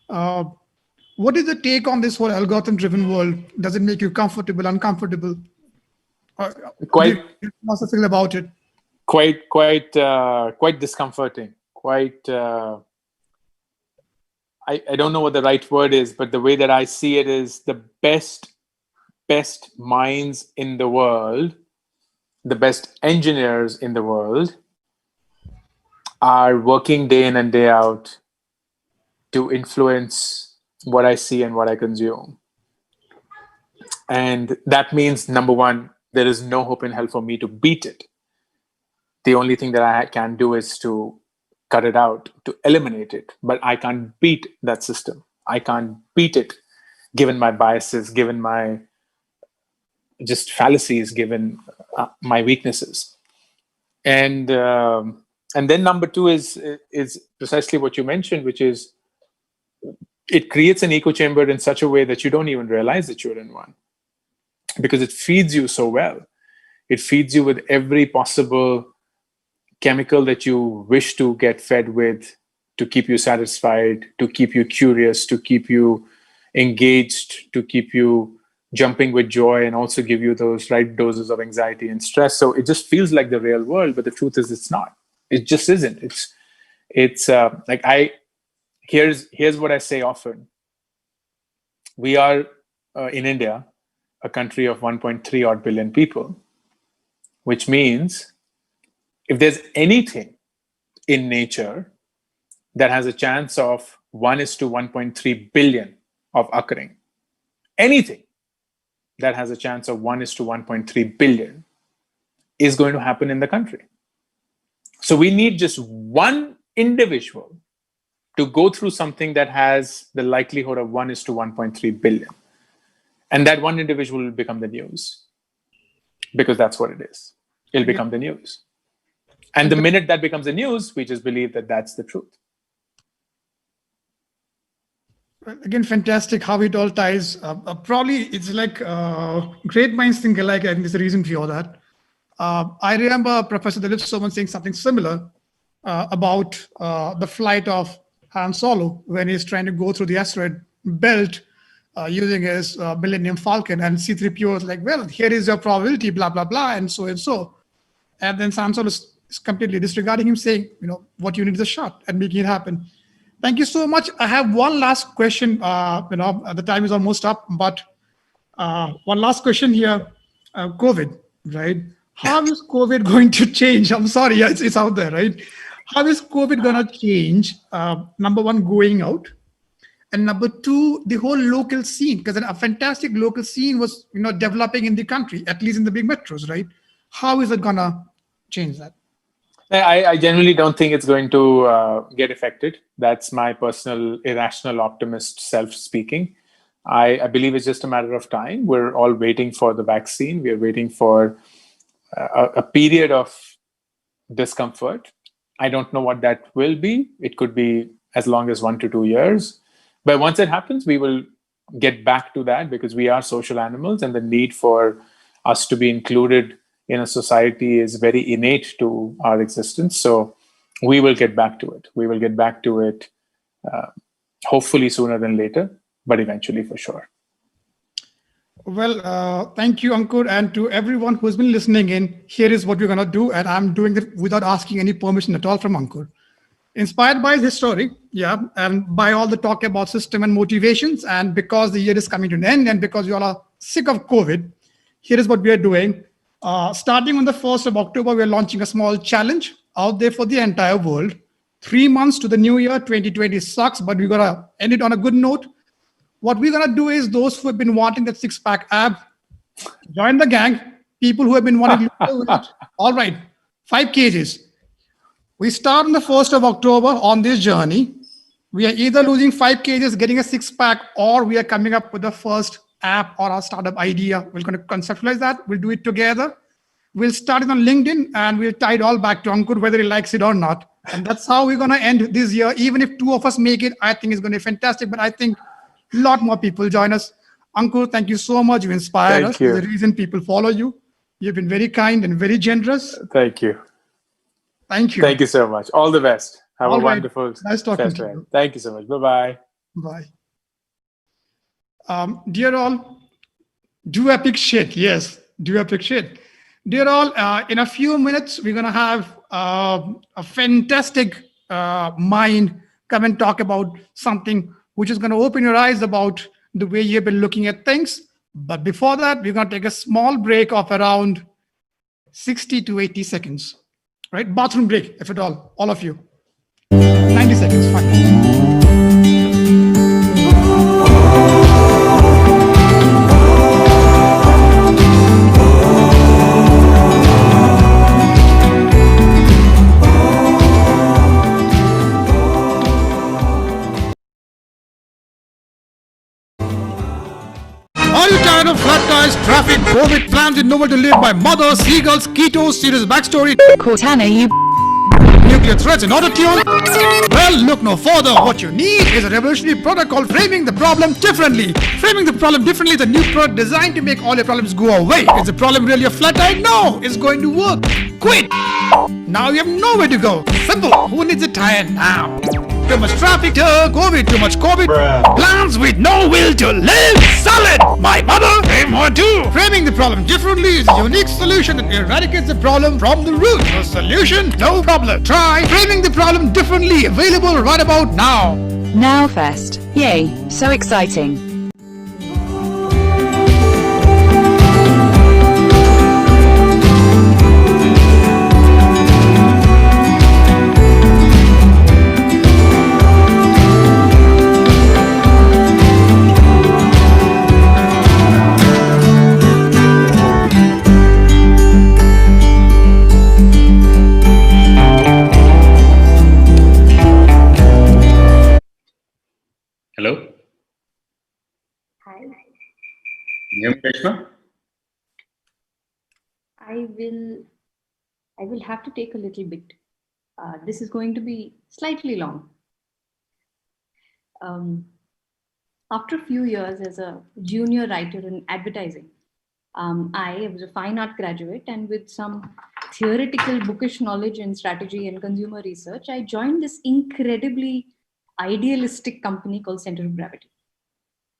S1: What is the take on this whole algorithm-driven world? Does it make you comfortable, uncomfortable?
S10: Quite
S1: philosophical about it.
S10: Quite discomforting. Quite. I don't know what the right word is, but the way that I see it is the best minds in the world, the best engineers in the world are working day in and day out to influence what I see and what I consume. And that means, number one, there is no hope in hell for me to beat it. The only thing that I can do is to cut it out, to eliminate it. But I can't beat that system. I can't beat it, given my biases, given my just fallacies, given my weaknesses. And then number two is precisely what you mentioned, which is it creates an echo chamber in such a way that you don't even realize that you're in one, because it feeds you so well. It feeds you with every possible chemical that you wish to get fed with, to keep you satisfied, to keep you curious, to keep you engaged, to keep you jumping with joy, and also give you those right doses of anxiety and stress. So it just feels like the real world, but the truth is it's not. It just isn't. It's here's what I say often. We are in India, a country of 1.3 odd billion people, which means if there's anything in nature that has a chance of 1:1.3 billion of occurring, anything that has a chance of 1:1.3 billion is going to happen in the country. So we need just one individual to go through something that has the likelihood of 1:1.3 billion. And that one individual will become the news, because that's what it is. It'll become the news. And the minute that becomes the news, we just believe that that's the truth.
S1: Again, fantastic how it all ties. Probably it's like great minds think alike. I think there's a reason for that. I remember Professor Dilip Soman saying something similar about the flight of Han Solo when he's trying to go through the asteroid belt using his Millennium Falcon, and C-3PO was like, well, here is your probability, blah, blah, blah, and so and so. And then Han Solo is completely disregarding him, saying, what you need is a shot and making it happen. Thank you so much. I have one last question. The time is almost up, but one last question here. COVID, right? How is COVID going to change? I'm sorry, it's out there, right? How is COVID going to change? Number one, going out. And number two, the whole local scene, because a fantastic local scene was, developing in the country, at least in the big metros, right? How is it going to change that?
S10: I generally don't think it's going to get affected. That's my personal irrational optimist self speaking. I believe it's just a matter of time. We're all waiting for the vaccine. We're waiting for a period of discomfort. I don't know what that will be. It could be as long as 1 to 2 years. But once it happens, we will get back to that because we are social animals, and the need for us to be included in a society is very innate to our existence. So we will get back to it. We will get back to it hopefully sooner than later, but eventually for sure.
S1: Well, thank you, Ankur, and to everyone who's been listening in. Here is what we're going to do, and I'm doing it without asking any permission at all from Ankur. Inspired by his story, and by all the talk about system and motivations, and because the year is coming to an end, and because you all are sick of COVID, here is what we are doing. Starting on the 1st of October, we are launching a small challenge out there for the entire world. 3 months to the new year, 2020 sucks, but we're going to end it on a good note. What we're going to do is those who have been wanting that six-pack ab, join the gang. People who have been wanting to lose weight, all right, 5 kgs. We start on the 1st of October on this journey. We are either losing 5 kgs, getting a six-pack, or we are coming up with the first app or our startup idea. We're going to conceptualize that. We'll do it together. We'll start it on LinkedIn, and we'll tie it all back to Ankur, whether he likes it or not. And that's how we're going to end this year. Even if 2 of us make it, I think it's going to be fantastic. But I think a lot more people join us. Ankur, thank you so much. You inspired us. There's a reason people follow you. You've been very kind and very generous.
S10: Thank you.
S1: Thank you.
S10: Thank you so much. All the best. Have
S1: all
S10: a wonderful
S1: nice talking
S10: festival.
S1: to you.
S10: Thank you so much. Bye-bye.
S1: Bye. Dear all, do epic shit. Yes, do epic shit. Dear all, in a few minutes, we're going to have a fantastic mind come and talk about something which is going to open your eyes about the way you've been looking at things. But before that, we're going to take a small break of around 60 to 80 seconds. Right? Bathroom break, if at all of you. 90 seconds, fine. Are you tired of flat tires, traffic, COVID, plans in nowhere to live by mother, seagulls, keto, serious backstory,
S4: Cortana, you
S1: nuclear threats and autotune? Well, look no further. What you need is a revolutionary product called Framing the Problem Differently. Framing the Problem Differently is a new product designed to make all your problems go away. Is the problem really a flat tire? No, it's going to work. Quit. Now you have nowhere to go. Simple. Who needs a tire now? Too much traffic, COVID, too much COVID. Bruh. Plans with no will to live. Solid. My mother, frame one too. Framing the problem differently is a unique solution that eradicates the problem from the root. No solution, no problem. Try framing the problem differently. Available right about now.
S4: Now Fest. Yay, so exciting.
S9: Hello?
S14: Hi.
S9: Krishna?
S14: I will
S12: I will have to take a little bit. This is going to be slightly long. After a few years as a junior writer in advertising, I was a fine art graduate, and with some theoretical bookish knowledge in strategy and consumer research, I joined this incredibly idealistic company called Center of Gravity.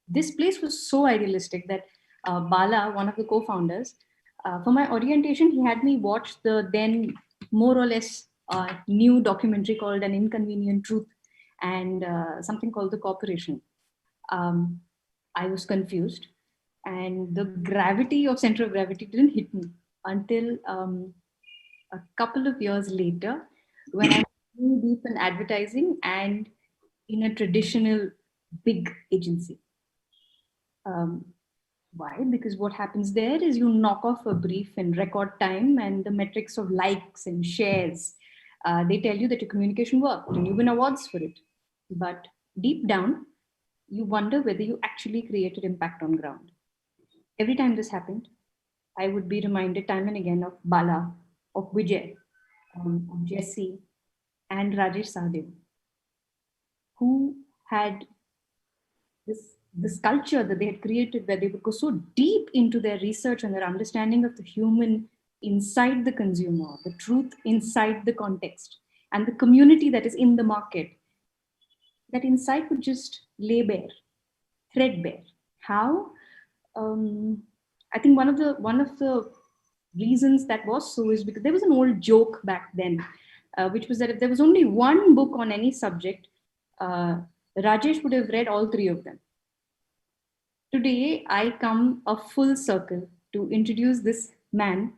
S12: This place was so idealistic that Bala, one of the co-founders, for my orientation, he had me watch the then more or less new documentary called An Inconvenient Truth and something called The Corporation. I was confused, and the gravity of Center of Gravity didn't hit me until a couple of years later, when I was deep in advertising and in a traditional big agency. Why? Because what happens there is you knock off a brief in record time, and the metrics of likes and shares, they tell you that your communication worked and you win awards for it. But deep down, you wonder whether you actually created impact on ground. Every time this happened, I would be reminded time and again of Bala, of Vijay, of Jesse, and Rajesh Sahadev, who had this culture that they had created where they would go so deep into their research and their understanding of the human inside the consumer, the truth inside the context, and the community that is in the market. That insight would just lay bare, threadbare. How? I think one of the reasons that was so is because there was an old joke back then, which was that if there was only one book on any subject, Rajesh would have read all three of them. Today, I come a full circle to introduce this man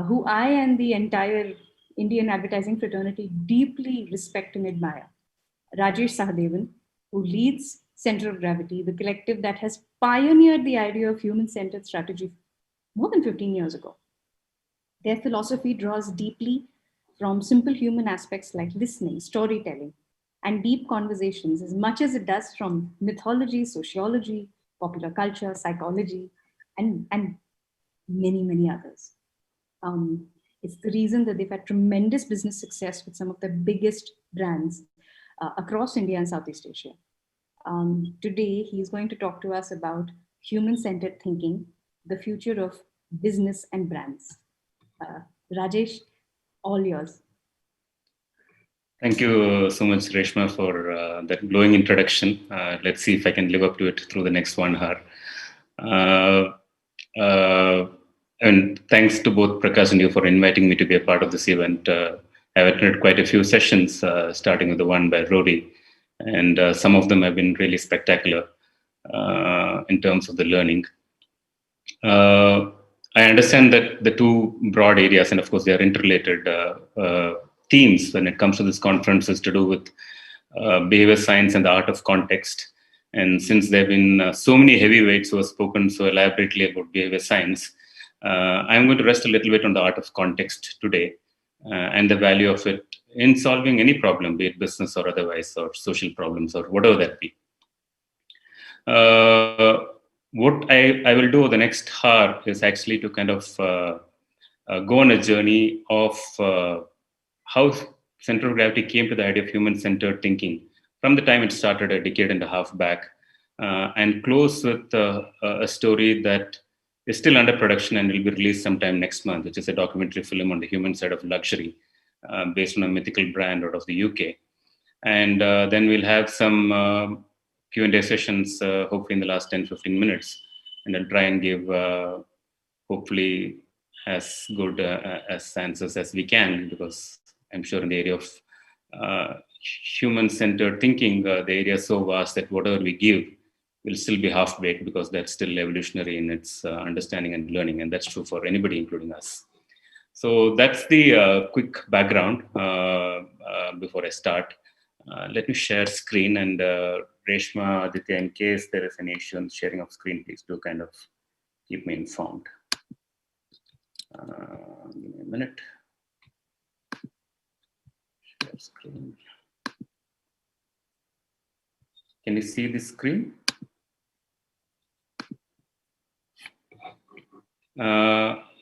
S12: who I and the entire Indian advertising fraternity deeply respect and admire. Rajesh Sahadevan, who leads Center of Gravity, the collective that has pioneered the idea of human-centered strategy more than 15 years ago. Their philosophy draws deeply from simple human aspects like listening, storytelling, and deep conversations as much as it does from mythology, sociology, popular culture, psychology, and many, many others. It's the reason that they've had tremendous business success with some of the biggest brands across India and Southeast Asia. Today, he's going to talk to us about human-centered thinking, the future of business and brands. Rajesh, all yours.
S9: Thank you so much, Reshma, for that glowing introduction. Let's see if I can live up to it through the next 1 hour. And thanks to both Prakash and you for inviting me to be a part of this event. I've attended quite a few sessions, starting with the one by Rory, and some of them have been really spectacular in terms of the learning. I understand that the two broad areas, and of course they are interrelated, themes when it comes to this conference is to do with behavior science and the art of context. And since there have been so many heavyweights who have spoken so elaborately about behavior science, I'm going to rest a little bit on the art of context today and the value of it in solving any problem, be it business or otherwise, or social problems or whatever that be. What I will do over the next hour is actually to kind of go on a journey of how Center of Gravity came to the idea of human-centered thinking from the time it started a decade and a half back, and close with a story that is still under production and will be released sometime next month, which is a documentary film on the human side of luxury, based on a mythical brand out of the UK. And then we'll have some Q&A sessions, hopefully in the last 10-15 minutes, and I'll try and give hopefully as good as answers as we can, because I'm sure in the area of human-centered thinking, the area is so vast that whatever we give will still be half-baked, because that's still evolutionary in its understanding and learning, and that's true for anybody, including us. So that's the quick background before I start. Let me share screen, and Reshma, Aditya, in case there is any issue in sharing of screen, please do kind of keep me informed. Give me a minute. Share screen. Can you see the screen?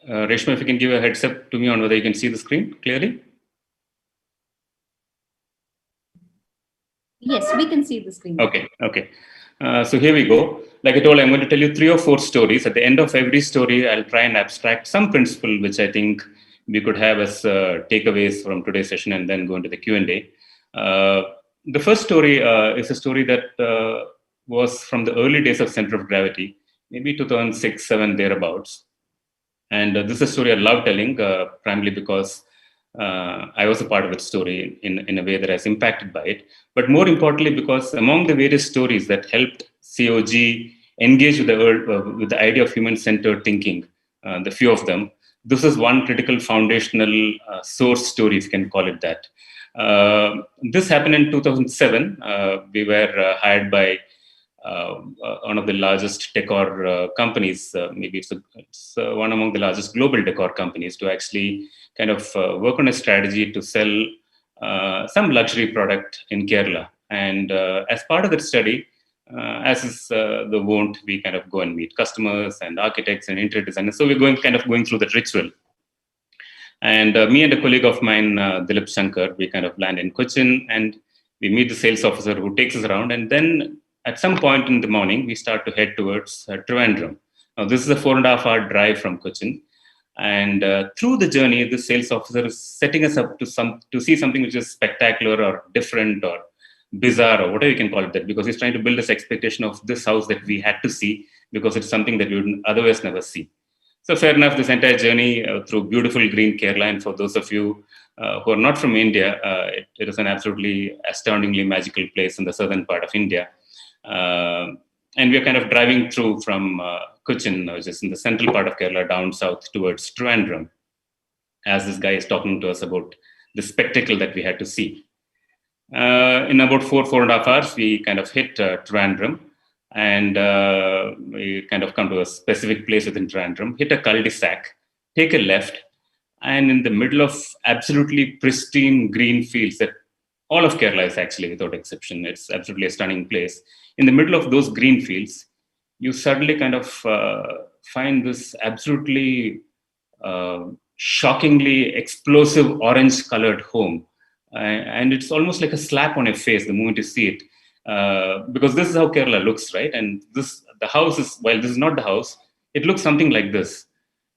S9: Reshma, if you can give a heads up to me on whether you can see the screen clearly.
S12: Yes, we can see the screen.
S9: Okay. So here we go. Like I told, I'm going to tell you 3 or 4 stories. At the end of every story, I'll try and abstract some principle which I think we could have as takeaways from today's session and then go into the Q&A. The first story is a story that was from the early days of center of gravity, maybe 2006-7 thereabouts. And this is a story I love telling, primarily because I was a part of that story in a way that I was impacted by it. But more importantly, because among the various stories that helped COG engage with the idea of human-centered thinking, the few of them, this is one critical foundational source story, if you can call it that. This happened in 2007. We were hired by one of the largest decor companies, maybe it's one among the largest global decor companies, to actually kind of work on a strategy to sell some luxury product in Kerala. And as part of that study, as is the wont, we kind of go and meet customers and architects and interior designers. So we're going through that ritual. And me and a colleague of mine, Dilip Shankar, we kind of land in Cochin and we meet the sales officer who takes us around. And then at some point in the morning, we start to head towards Trivandrum. Now, this is a 4.5-hour drive from Cochin. And through the journey, the sales officer is setting us up to see something which is spectacular or different or bizarre or whatever you can call it that, because he's trying to build this expectation of this house that we had to see because it's something that we would otherwise never see. So fair enough, this entire journey through beautiful green Kerala, and for those of you who are not from India, it is an absolutely astoundingly magical place in the southern part of India. And we are kind of driving through from Cochin, which is in the central part of Kerala, down south towards Trivandrum, as this guy is talking to us about the spectacle that we had to see. In about 4.5 hours, we kind of hit Trivandrum, and we kind of come to a specific place within Trivandrum, hit a cul-de-sac, take a left, and in the middle of absolutely pristine green fields that all of Kerala is actually, without exception, it's absolutely a stunning place. In the middle of those green fields, you suddenly kind of find this absolutely shockingly explosive orange-colored home. And it's almost like a slap on your face the moment you see it. Because this is how Kerala looks, right? And the house is, while this is not the house, it looks something like this.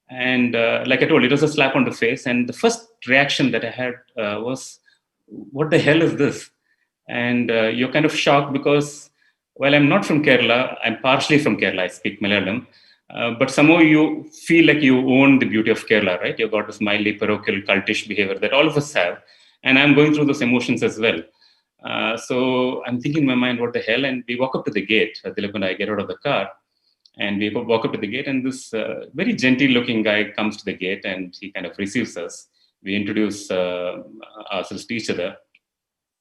S9: And like I told, it was a slap on the face. And the first reaction that I had was, what the hell is this? And you're kind of shocked because, while I'm not from Kerala, I'm partially from Kerala, I speak Malayalam. But somehow you feel like you own the beauty of Kerala, right? You've got this mildly parochial, cultish behavior that all of us have. And I'm going through those emotions as well. So I'm thinking in my mind, what the hell? And we walk up to the gate. Dilip and I get out of the car. And we walk up to the gate. And this very gentle-looking guy comes to the gate. And he kind of receives us. We introduce ourselves to each other.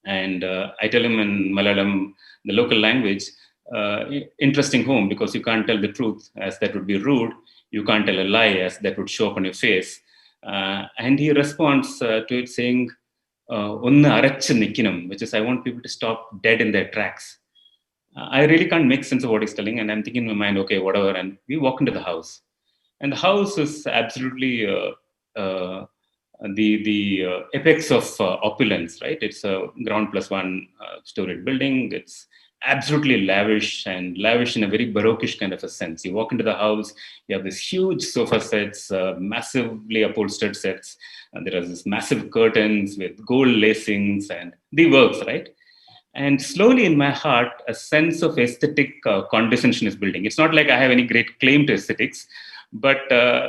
S9: And I tell him in Malayalam, the local language, interesting home, because you can't tell the truth, as that would be rude. You can't tell a lie, as that would show up on your face. And he responds to it saying, "Onna arachu nikkinam," which is, I want people to stop dead in their tracks. I really can't make sense of what he's telling. And I'm thinking in my mind, okay, whatever. And we walk into the house. And the house is absolutely the apex of opulence, right? It's a ground plus 1 storied building. It's absolutely lavish, and lavish in a very baroqueish kind of a sense. You walk into the house, you have this huge sofa sets, massively upholstered sets, and there are these massive curtains with gold lacings and the works, right? And slowly in my heart, a sense of aesthetic condescension is building. It's not like I have any great claim to aesthetics, but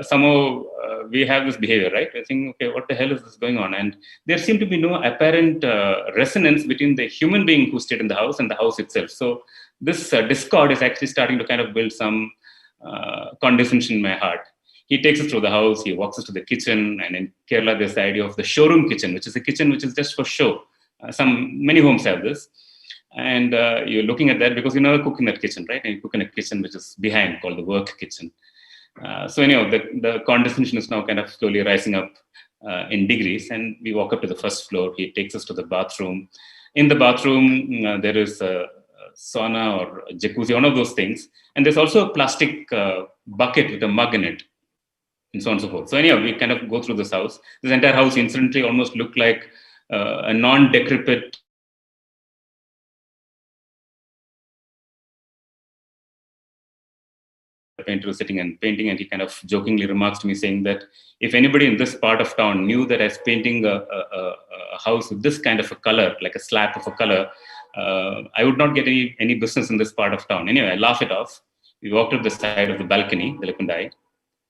S9: somehow we have this behavior, right? I think, okay, what the hell is this going on? And there seemed to be no apparent resonance between the human being who stayed in the house and the house itself. So this discord is actually starting to kind of build some condescension in my heart. He takes us through the house, he walks us to the kitchen, and in Kerala, there's the idea of the showroom kitchen, which is a kitchen which is just for show. Many homes have this. And you're looking at that because you never cook in that kitchen, right? And you cook in a kitchen which is behind, called the work kitchen. So anyhow, the condescension is now kind of slowly rising up in degrees, and we walk up to the first floor. He takes us to the bathroom. In the bathroom, there is a sauna or a jacuzzi, one of those things. And there's also a plastic bucket with a mug in it. and so on and so forth. So anyhow, we kind of go through this house. This entire house incidentally almost looked like a non-decrepit painter was sitting and painting, and he kind of jokingly remarks to me saying that if anybody in this part of town knew that I was painting a house with this kind of a color, like a slab of a color, I would not get any business in this part of town. Anyway, I laugh it off. We walked up the side of the balcony, the Lipundai,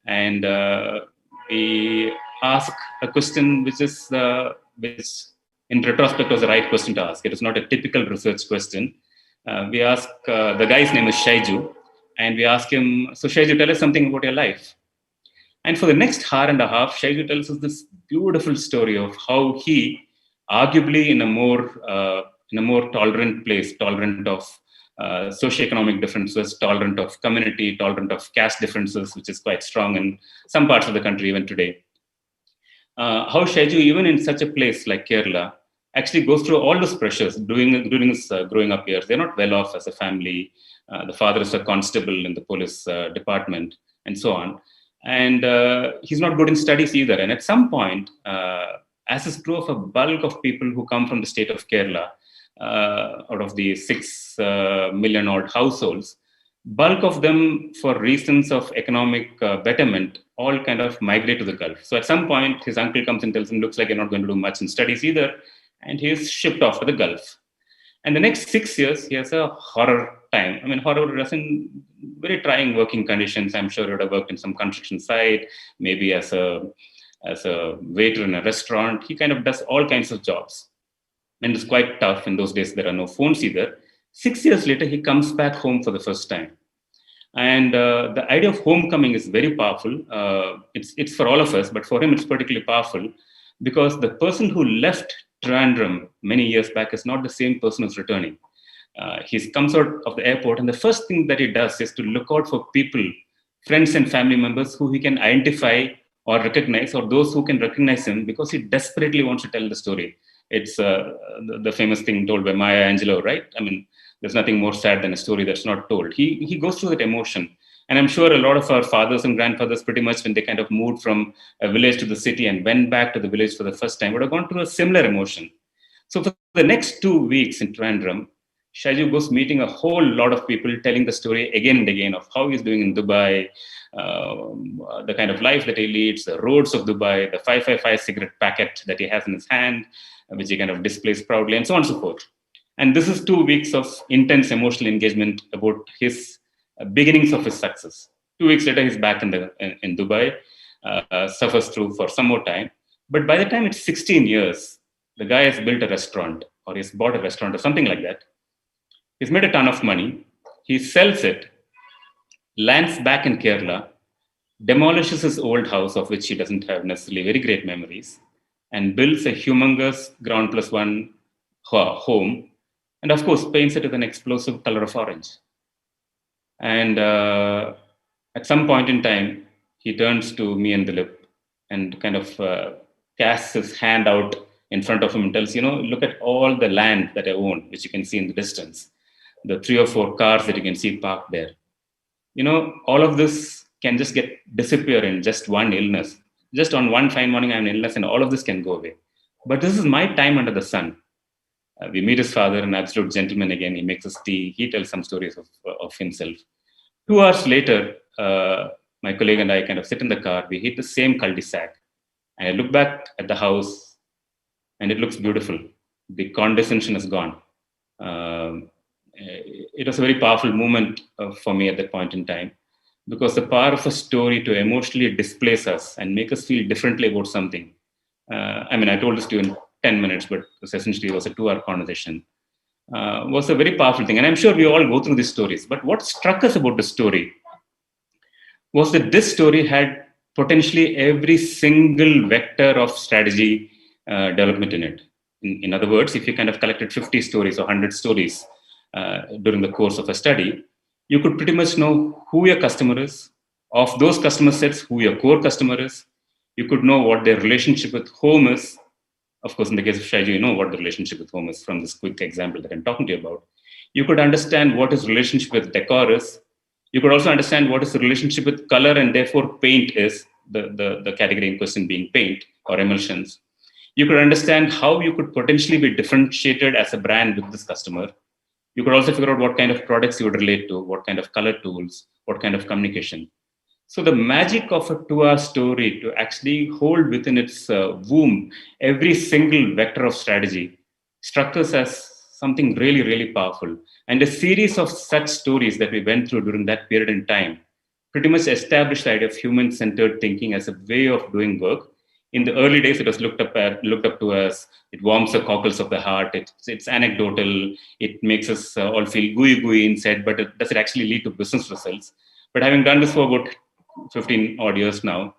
S9: and we ask a question which in retrospect was the right question to ask. It was not a typical research question. We ask, the guy's name is Shaiju, and we ask him, so Shaiju, tell us something about your life. And for the next hour and a half, Shaiju tells us this beautiful story of how he, arguably in a more tolerant place, tolerant of socioeconomic differences, tolerant of community, tolerant of caste differences, which is quite strong in some parts of the country even today. How Shaiju, even in such a place like Kerala, actually goes through all those pressures during his growing up years. They're not well off as a family. The father is a constable in the police department, and so on. And he's not good in studies either. And at some point, as is true of a bulk of people who come from the state of Kerala, out of the 6 million odd households, bulk of them, for reasons of economic betterment, all kind of migrate to the Gulf. So at some point, his uncle comes and tells him, looks like you're not going to do much in studies either, and he's shipped off to the Gulf. And the next 6 years, he has a horror time. I mean, horror as in very trying working conditions. I'm sure he would have worked in some construction site, maybe as a waiter in a restaurant. He kind of does all kinds of jobs. And it's quite tough. In those days, there are no phones either. 6 years later, he comes back home for the first time. And the idea of homecoming is very powerful. It's for all of us, but for him, it's particularly powerful because the person who left Trivandrum many years back is not the same person who's returning. He comes out of the airport, and the first thing that he does is to look out for people, friends and family members who he can identify or recognize, or those who can recognize him, because he desperately wants to tell the story. It's the famous thing told by Maya Angelou, right? I mean, there's nothing more sad than a story that's not told. He goes through that emotion. And I'm sure a lot of our fathers and grandfathers, pretty much when they kind of moved from a village to the city and went back to the village for the first time, would have gone through a similar emotion. So for the next 2 weeks in Trivandrum, Shaiju goes meeting a whole lot of people, telling the story again and again of how he's doing in Dubai, the kind of life that he leads, the roads of Dubai, the 555 cigarette packet that he has in his hand, which he kind of displays proudly, and so on and so forth. And this is 2 weeks of intense emotional engagement about his beginnings of his success. 2 weeks later, he's back in Dubai, suffers through for some more time. But by the time it's 16 years, the guy has built a restaurant, or he's bought a restaurant or something like that. He's made a ton of money. He sells it, lands back in Kerala, demolishes his old house, of which he doesn't have necessarily very great memories, and builds a humongous ground plus one home, and of course paints it with an explosive color of orange. And at some point in time, he turns to me and Dilip and kind of casts his hand out in front of him and tells, look at all the land that I own, which you can see in the distance, the 3 or 4 cars that you can see parked there. All of this can just disappear in just one illness. Just on one fine morning, I have an illness and all of this can go away. But this is my time under the sun. We meet his father, an absolute gentleman again. He makes us tea. He tells some stories of himself. 2 hours later, my colleague and I kind of sit in the car. We hit the same cul-de-sac. And I look back at the house, and it looks beautiful. The condescension is gone. It was a very powerful moment for me at that point in time, because the power of a story to emotionally displace us and make us feel differently about something. I told this to you in 10 minutes, but essentially it was a 2-hour conversation, was a very powerful thing. And I'm sure we all go through these stories. But what struck us about the story was that this story had potentially every single vector of strategy development in it. In other words, if you kind of collected 50 stories or 100 stories during the course of a study, you could pretty much know who your customer is, of those customer sets, who your core customer is. You could know what their relationship with home is. Of course, in the case of Shaiju, you know what the relationship with home is from this quick example that I'm talking to you about. You could understand what his relationship with decor is. You could also understand what his relationship with color and therefore paint is, the category in question being paint or emulsions, you could understand how you could potentially be differentiated as a brand with this customer. You could also figure out what kind of products you would relate to, what kind of color tools, what kind of communication. So the magic of a 2-hour story to actually hold within its womb every single vector of strategy struck us as something really, really powerful. And a series of such stories that we went through during that period in time pretty much established the idea of human-centered thinking as a way of doing work. In the early days, it was looked up to as it warms the cockles of the heart. It's anecdotal. It makes us all feel gooey inside, but does it actually lead to business results? But having done this for about 15 odd years now,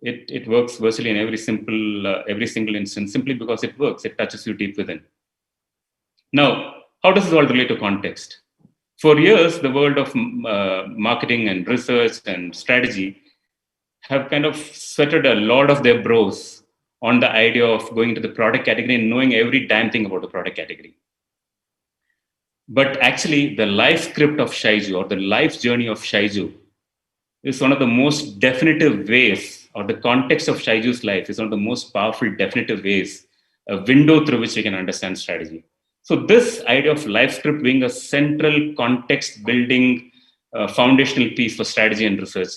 S9: it works virtually in every single instance, simply because it works. It touches you deep within. Now, how does this all relate to context? For years, the world of marketing and research and strategy have kind of sweated a lot of their brows on the idea of going into the product category and knowing every damn thing about the product category. But actually, the life script of Shaiju, or the life journey of Shaiju, is one of the most definitive ways, or the context of Shaiju's life is one of the most powerful definitive ways, a window through which we can understand strategy. So this idea of life script being a central context building foundational piece for strategy and research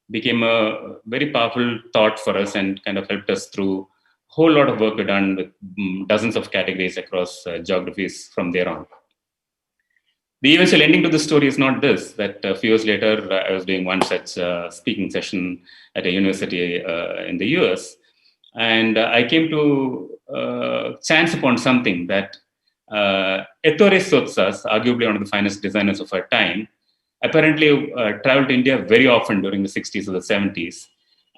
S9: became a very powerful thought for us, and kind of helped us through a whole lot of work we've done with dozens of categories across geographies from there on. The eventual ending to the story is not this, that a few years later, I was doing one such speaking session at a university in the US. And I came to chance upon something that Ettore Sotsas, arguably one of the finest designers of our time, apparently traveled to India very often during the 60s or the 70s.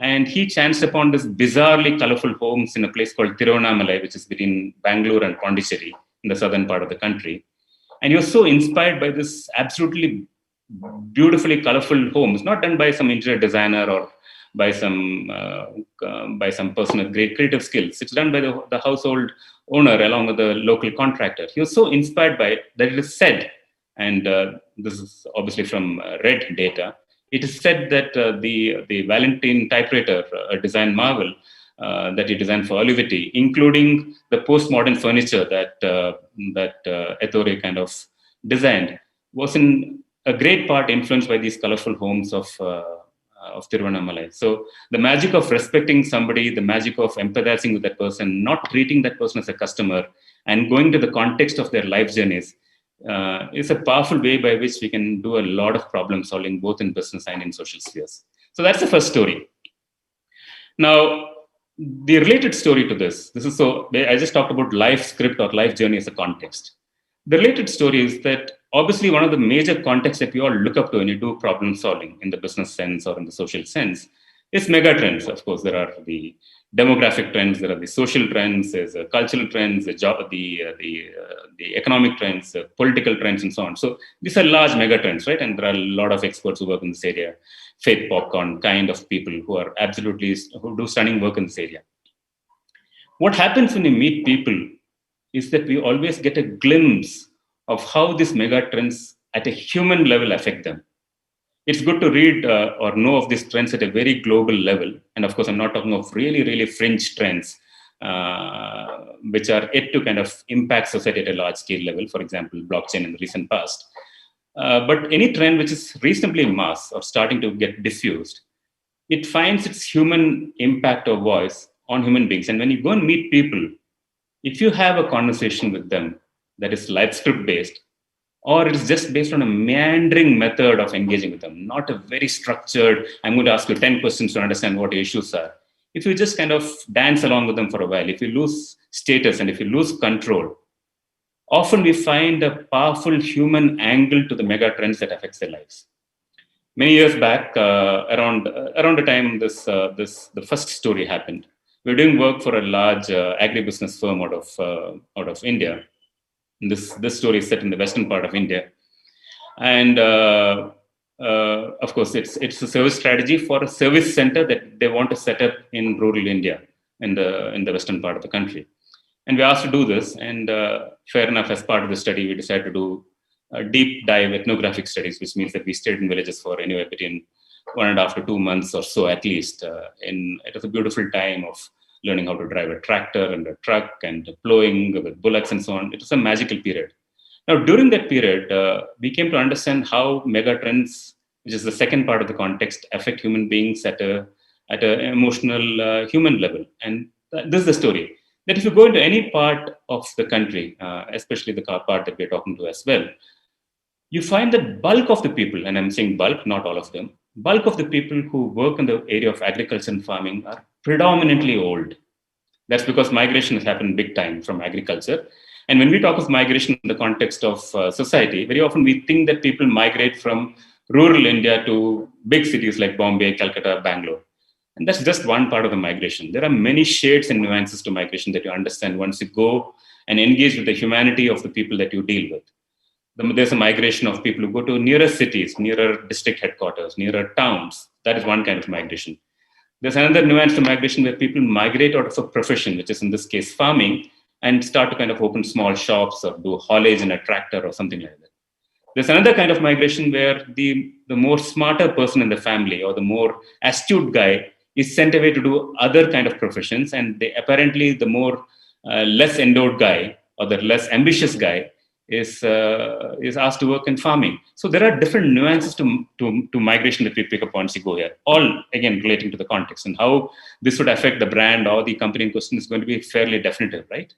S9: And he chanced upon this bizarrely colorful homes in a place called Tiruvannamalai, which is between Bangalore and Pondicherry in the southern part of the country. And he was so inspired by this absolutely beautifully colorful homes, not done by some interior designer or by some person with great creative skills. It's done by the household owner along with the local contractor. He was so inspired by it that it is said, and this is obviously from red data, it is said that the Valentine typewriter, a design marvel, that he designed for Olivetti, including the postmodern furniture that Ettore kind of designed, was in a great part influenced by these colorful homes of Tiruvannamalai. So the magic of respecting somebody, the magic of empathizing with that person, not treating that person as a customer, and going to the context of their life journeys is a powerful way by which we can do a lot of problem solving, both in business and in social spheres. So that's the first story. Now, the related story to this is, so I just talked about life script or life journey as a context. The related story is that obviously one of the major contexts that we all look up to when you do problem solving in the business sense or in the social sense is mega trends. Of course, there are the demographic trends, there are the social trends, there's cultural trends, the economic trends, the political trends, and so on. So these are large mega trends, right? And there are a lot of experts who work in this area, Faith Popcorn kind of people who do stunning work in this area. What happens when you meet people is that we always get a glimpse of how these mega trends at a human level affect them. It's good to read or know of these trends at a very global level. And of course, I'm not talking of really, really fringe trends, which are yet to kind of impact society at a large scale level, for example, blockchain in the recent past. But any trend which is reasonably mass or starting to get diffused, it finds its human impact or voice on human beings. And when you go and meet people, if you have a conversation with them that is life script based, or it is just based on a meandering method of engaging with them, not a very structured, I'm going to ask you 10 questions to understand what your issues are. If you just kind of dance along with them for a while, if you lose status and if you lose control, often we find a powerful human angle to the mega trends that affects their lives. Many years back, around the time the first story happened, we were doing work for a large agribusiness firm out of India. This story is set in the western part of India, and of course, it's a service strategy for a service center that they want to set up in rural India, in the western part of the country. And we asked to do this, and fair enough, as part of the study, we decided to do deep dive ethnographic studies, which means that we stayed in villages for anywhere between 1.5 to 2 months or so at least. It was a beautiful time of learning how to drive a tractor and a truck and plowing with bullocks and so on. It was a magical period. Now, during that period, we came to understand how megatrends, which is the second part of the context, affect human beings at an emotional human level. And this is the story. That if you go into any part of the country, especially the part that we're talking to as well, you find that bulk of the people, and I'm saying bulk, not all of them, bulk of the people who work in the area of agriculture and farming are predominantly old. That's because migration has happened big time from agriculture. And when we talk of migration in the context of society, very often we think that people migrate from rural India to big cities like Bombay, Calcutta, Bangalore. And that's just one part of the migration. There are many shades and nuances to migration that you understand once you go and engage with the humanity of the people that you deal with. There's a migration of people who go to nearer cities, nearer district headquarters, nearer towns. That is one kind of migration. There's another nuance to migration where people migrate out of a profession, which is in this case farming, and start to kind of open small shops or do haulage in a tractor or something like that. There's another kind of migration where the more smarter person in the family or the more astute guy is sent away to do other kind of professions, and apparently the more less endowed guy or the less ambitious guy is asked to work in farming. So there are different nuances to migration that we pick up once you go here, all again relating to the context, and how this would affect the brand or the company in question is going to be fairly definitive, right?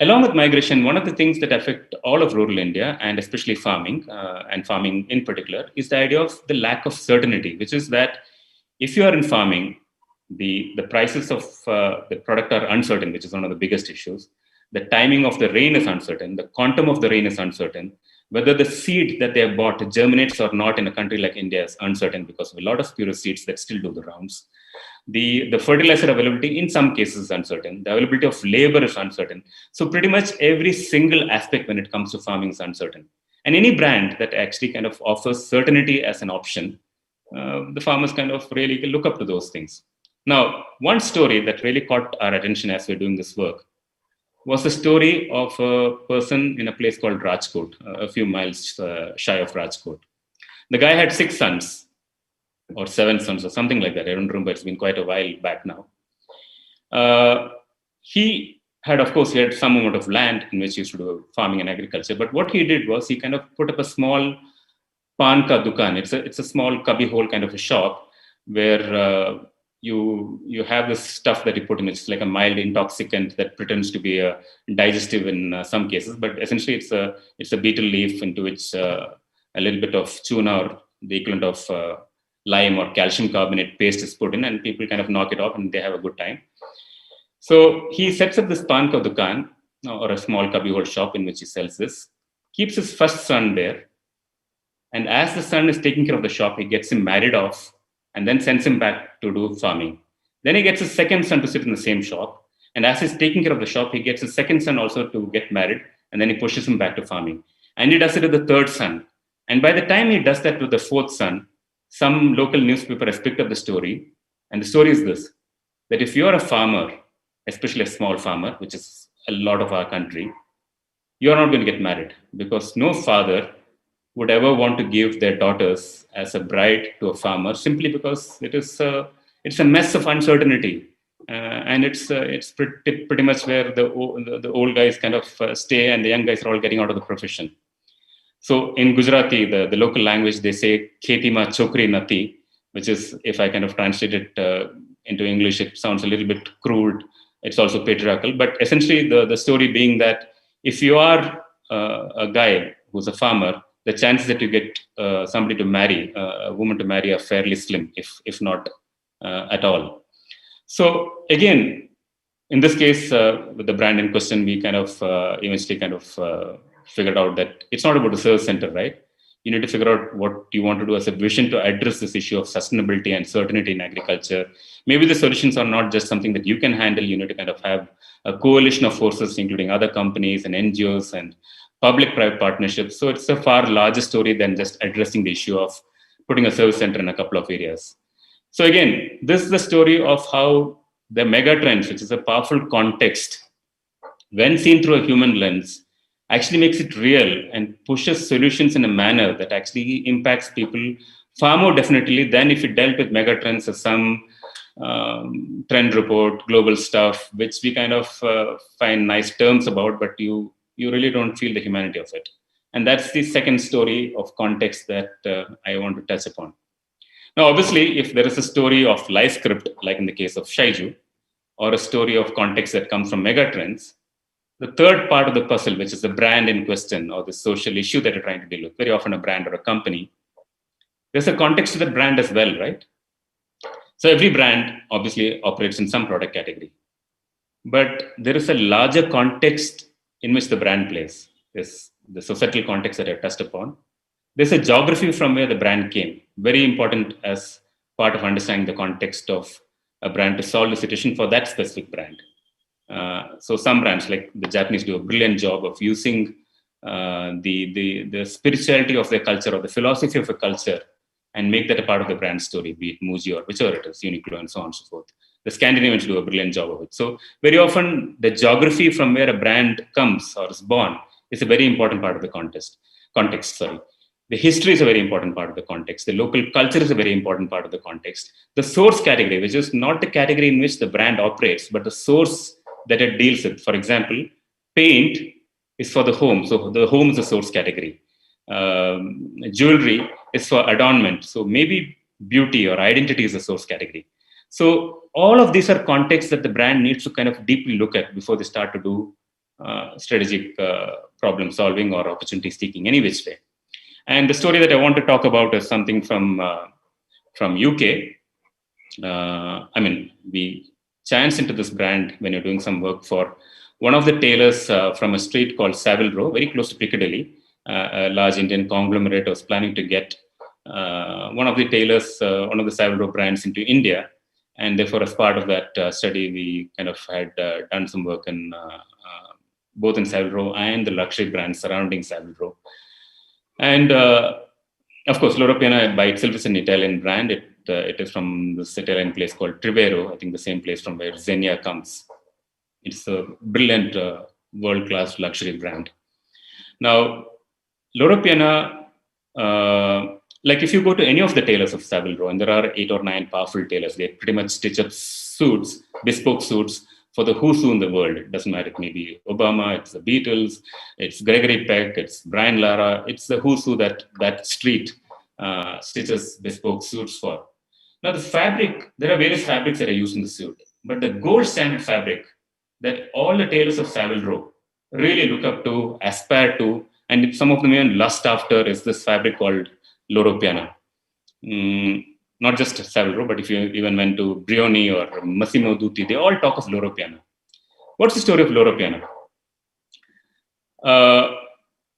S9: Along with migration, one of the things that affect all of rural India, and especially farming, and farming in particular, is the idea of the lack of certainty, which is that if you are in farming, the prices of the product are uncertain, which is one of the biggest issues. The timing of the rain is uncertain. The quantum of the rain is uncertain. Whether the seed that they have bought germinates or not in a country like India is uncertain because of a lot of pure seeds that still do the rounds. The fertilizer availability in some cases is uncertain. The availability of labor is uncertain. So pretty much every single aspect when it comes to farming is uncertain. And any brand that actually kind of offers certainty as an option, the farmers kind of really look up to those things. Now, one story that really caught our attention as we're doing this work was the story of a person in a place called Rajkot, a few miles shy of Rajkot. The guy had 6 sons or 7 sons or something like that. I don't remember. It's been quite a while back now. He had some amount of land in which he used to do farming and agriculture. But what he did was he kind of put up a small pan ka dukan. It's a small cubbyhole kind of a shop where you have this stuff that you put in. It's like a mild intoxicant that pretends to be a digestive in some cases, but essentially it's a betel leaf into which a little bit of tuna or the equivalent of lime or calcium carbonate paste is put in, and people kind of knock it off and they have a good time. So he sets up this pan ka dukan or a small cubbyhole shop in which he sells this, keeps his first son there, and as the son is taking care of the shop, he gets him married off and then sends him back to do farming. Then he gets his second son to sit in the same shop. And as he's taking care of the shop, he gets his second son also to get married, and then he pushes him back to farming. And he does it with the third son. And by the time he does that with the fourth son, some local newspaper has picked up the story. And the story is this, that if you're a farmer, especially a small farmer, which is a lot of our country, you're not going to get married because no father would ever want to give their daughters as a bride to a farmer simply because it's a mess of uncertainty, and it's pretty much where the old guys kind of stay and the young guys are all getting out of the profession. So in Gujarati, the local language, they say "Kheti ma chokri nati," which is, if I kind of translate it into English, it sounds a little bit crude. It's also patriarchal, but essentially the story being that if you are a guy who's a farmer, the chances that you get somebody to marry, a woman to marry, are fairly slim, if not at all. So again, in this case, with the brand in question, we kind of eventually kind of figured out that it's not about a service center, right? You need to figure out what you want to do as a vision to address this issue of sustainability and certainty in agriculture. Maybe the solutions are not just something that you can handle. You need to kind of have a coalition of forces, including other companies and NGOs and public-private partnerships. So it's a far larger story than just addressing the issue of putting a service center in a couple of areas. So again, this is the story of how the mega trends, which is a powerful context, when seen through a human lens, actually makes it real and pushes solutions in a manner that actually impacts people far more definitely than if it dealt with megatrends as some trend report, global stuff, which we kind of find nice terms about, but you really don't feel the humanity of it. And that's the second story of context that I want to touch upon. Now, obviously, if there is a story of life script, like in the case of Shaiju, or a story of context that comes from megatrends, the third part of the puzzle, which is the brand in question or the social issue that you're trying to deal with, very often a brand or a company, there's a context to that brand as well, right? So every brand obviously operates in some product category, but there is a larger context in which the brand plays. There's the societal context that I touched upon. There's a geography from where the brand came, very important as part of understanding the context of a brand to solve the situation for that specific brand. So some brands, like the Japanese, do a brilliant job of using the spirituality of their culture or the philosophy of a culture and make that a part of the brand story, be it Muji or whichever it is, Uniqlo and so on and so forth. The Scandinavians do a brilliant job of it. So very often the geography from where a brand comes or is born is a very important part of the context. The history is a very important part of the context. The local culture is a very important part of the context. The source category, which is not the category in which the brand operates, but the source that it deals with. For example, paint is for the home. So the home is the source category. Jewelry is for adornment. So maybe beauty or identity is the source category. So all of these are contexts that the brand needs to kind of deeply look at before they start to do strategic problem solving or opportunity seeking, any which way. And the story that I want to talk about is something from UK. I mean, we chanced into this brand when you're doing some work for one of the tailors from a street called Savile Row, very close to Piccadilly. A large Indian conglomerate was planning to get one of the tailors, one of the Savile Row brands into India. And therefore, as part of that study, we kind of had done some work in both in Savile Row and the luxury brands surrounding Savile Row. And of course, Loro Piana by itself is an Italian brand. It is from this Italian place called Trivero, I think the same place from where Xenia comes. It's a brilliant world-class luxury brand. Now, Loro Piana, like if you go to any of the tailors of Savile Row, and there are 8 or 9 powerful tailors, they pretty much stitch up suits, bespoke suits for the who's who in the world. It doesn't matter, it may be Obama, it's the Beatles, it's Gregory Peck, it's Brian Lara, it's the who's who that street stitches bespoke suits for. Now the fabric, there are various fabrics that are used in the suit, but the gold standard fabric that all the tailors of Savile Row really look up to, aspire to, and some of them even lust after is this fabric called Loro Piana. Not just Savile Row, but if you even went to Brioni or Massimo Dutti, they all talk of Loro Piana. What's the story of Loro Piana?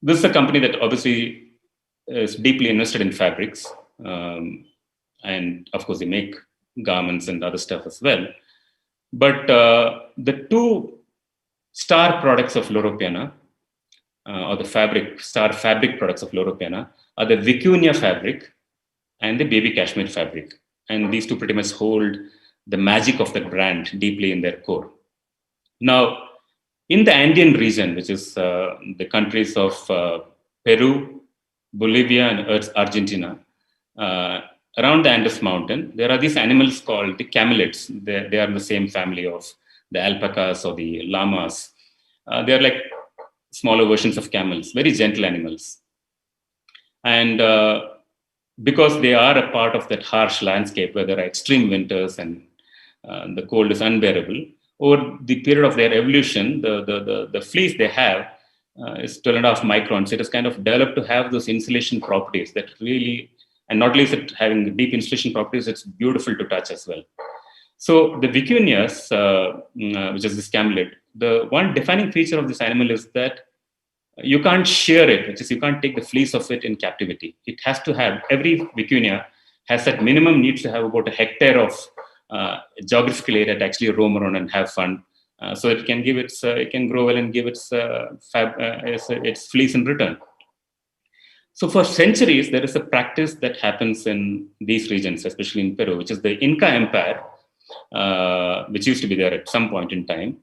S9: This is a company that obviously is deeply invested in fabrics. And of course, they make garments and other stuff as well. But the 2 star products of Loro Piana, or the star fabric products of Loro Piana, are the vicuña fabric and the baby cashmere fabric. And these 2 pretty much hold the magic of that brand deeply in their core. Now, in the Andean region, which is the countries of Peru, Bolivia, and Argentina, around the Andes mountain, there are these animals called the camelids. They are the same family of the alpacas or the llamas. They are like smaller versions of camels, very gentle animals. And because they are a part of that harsh landscape where there are extreme winters and the cold is unbearable, over the period of their evolution, the fleece they have is 12.5 microns. It is kind of developed to have those insulation properties that really, and not least it having deep insulation properties, it's beautiful to touch as well. So the vicuñas, which is this camelid, the one defining feature of this animal is that you can't shear it, which is you can't take the fleece of it in captivity. It has to have, every vicuña has that minimum needs to have about a hectare of geographical area to actually roam around and have fun. So it can give its, it can grow well and give its fleece in return. So for centuries, there is a practice that happens in these regions, especially in Peru, which is the Inca Empire, which used to be there at some point in time.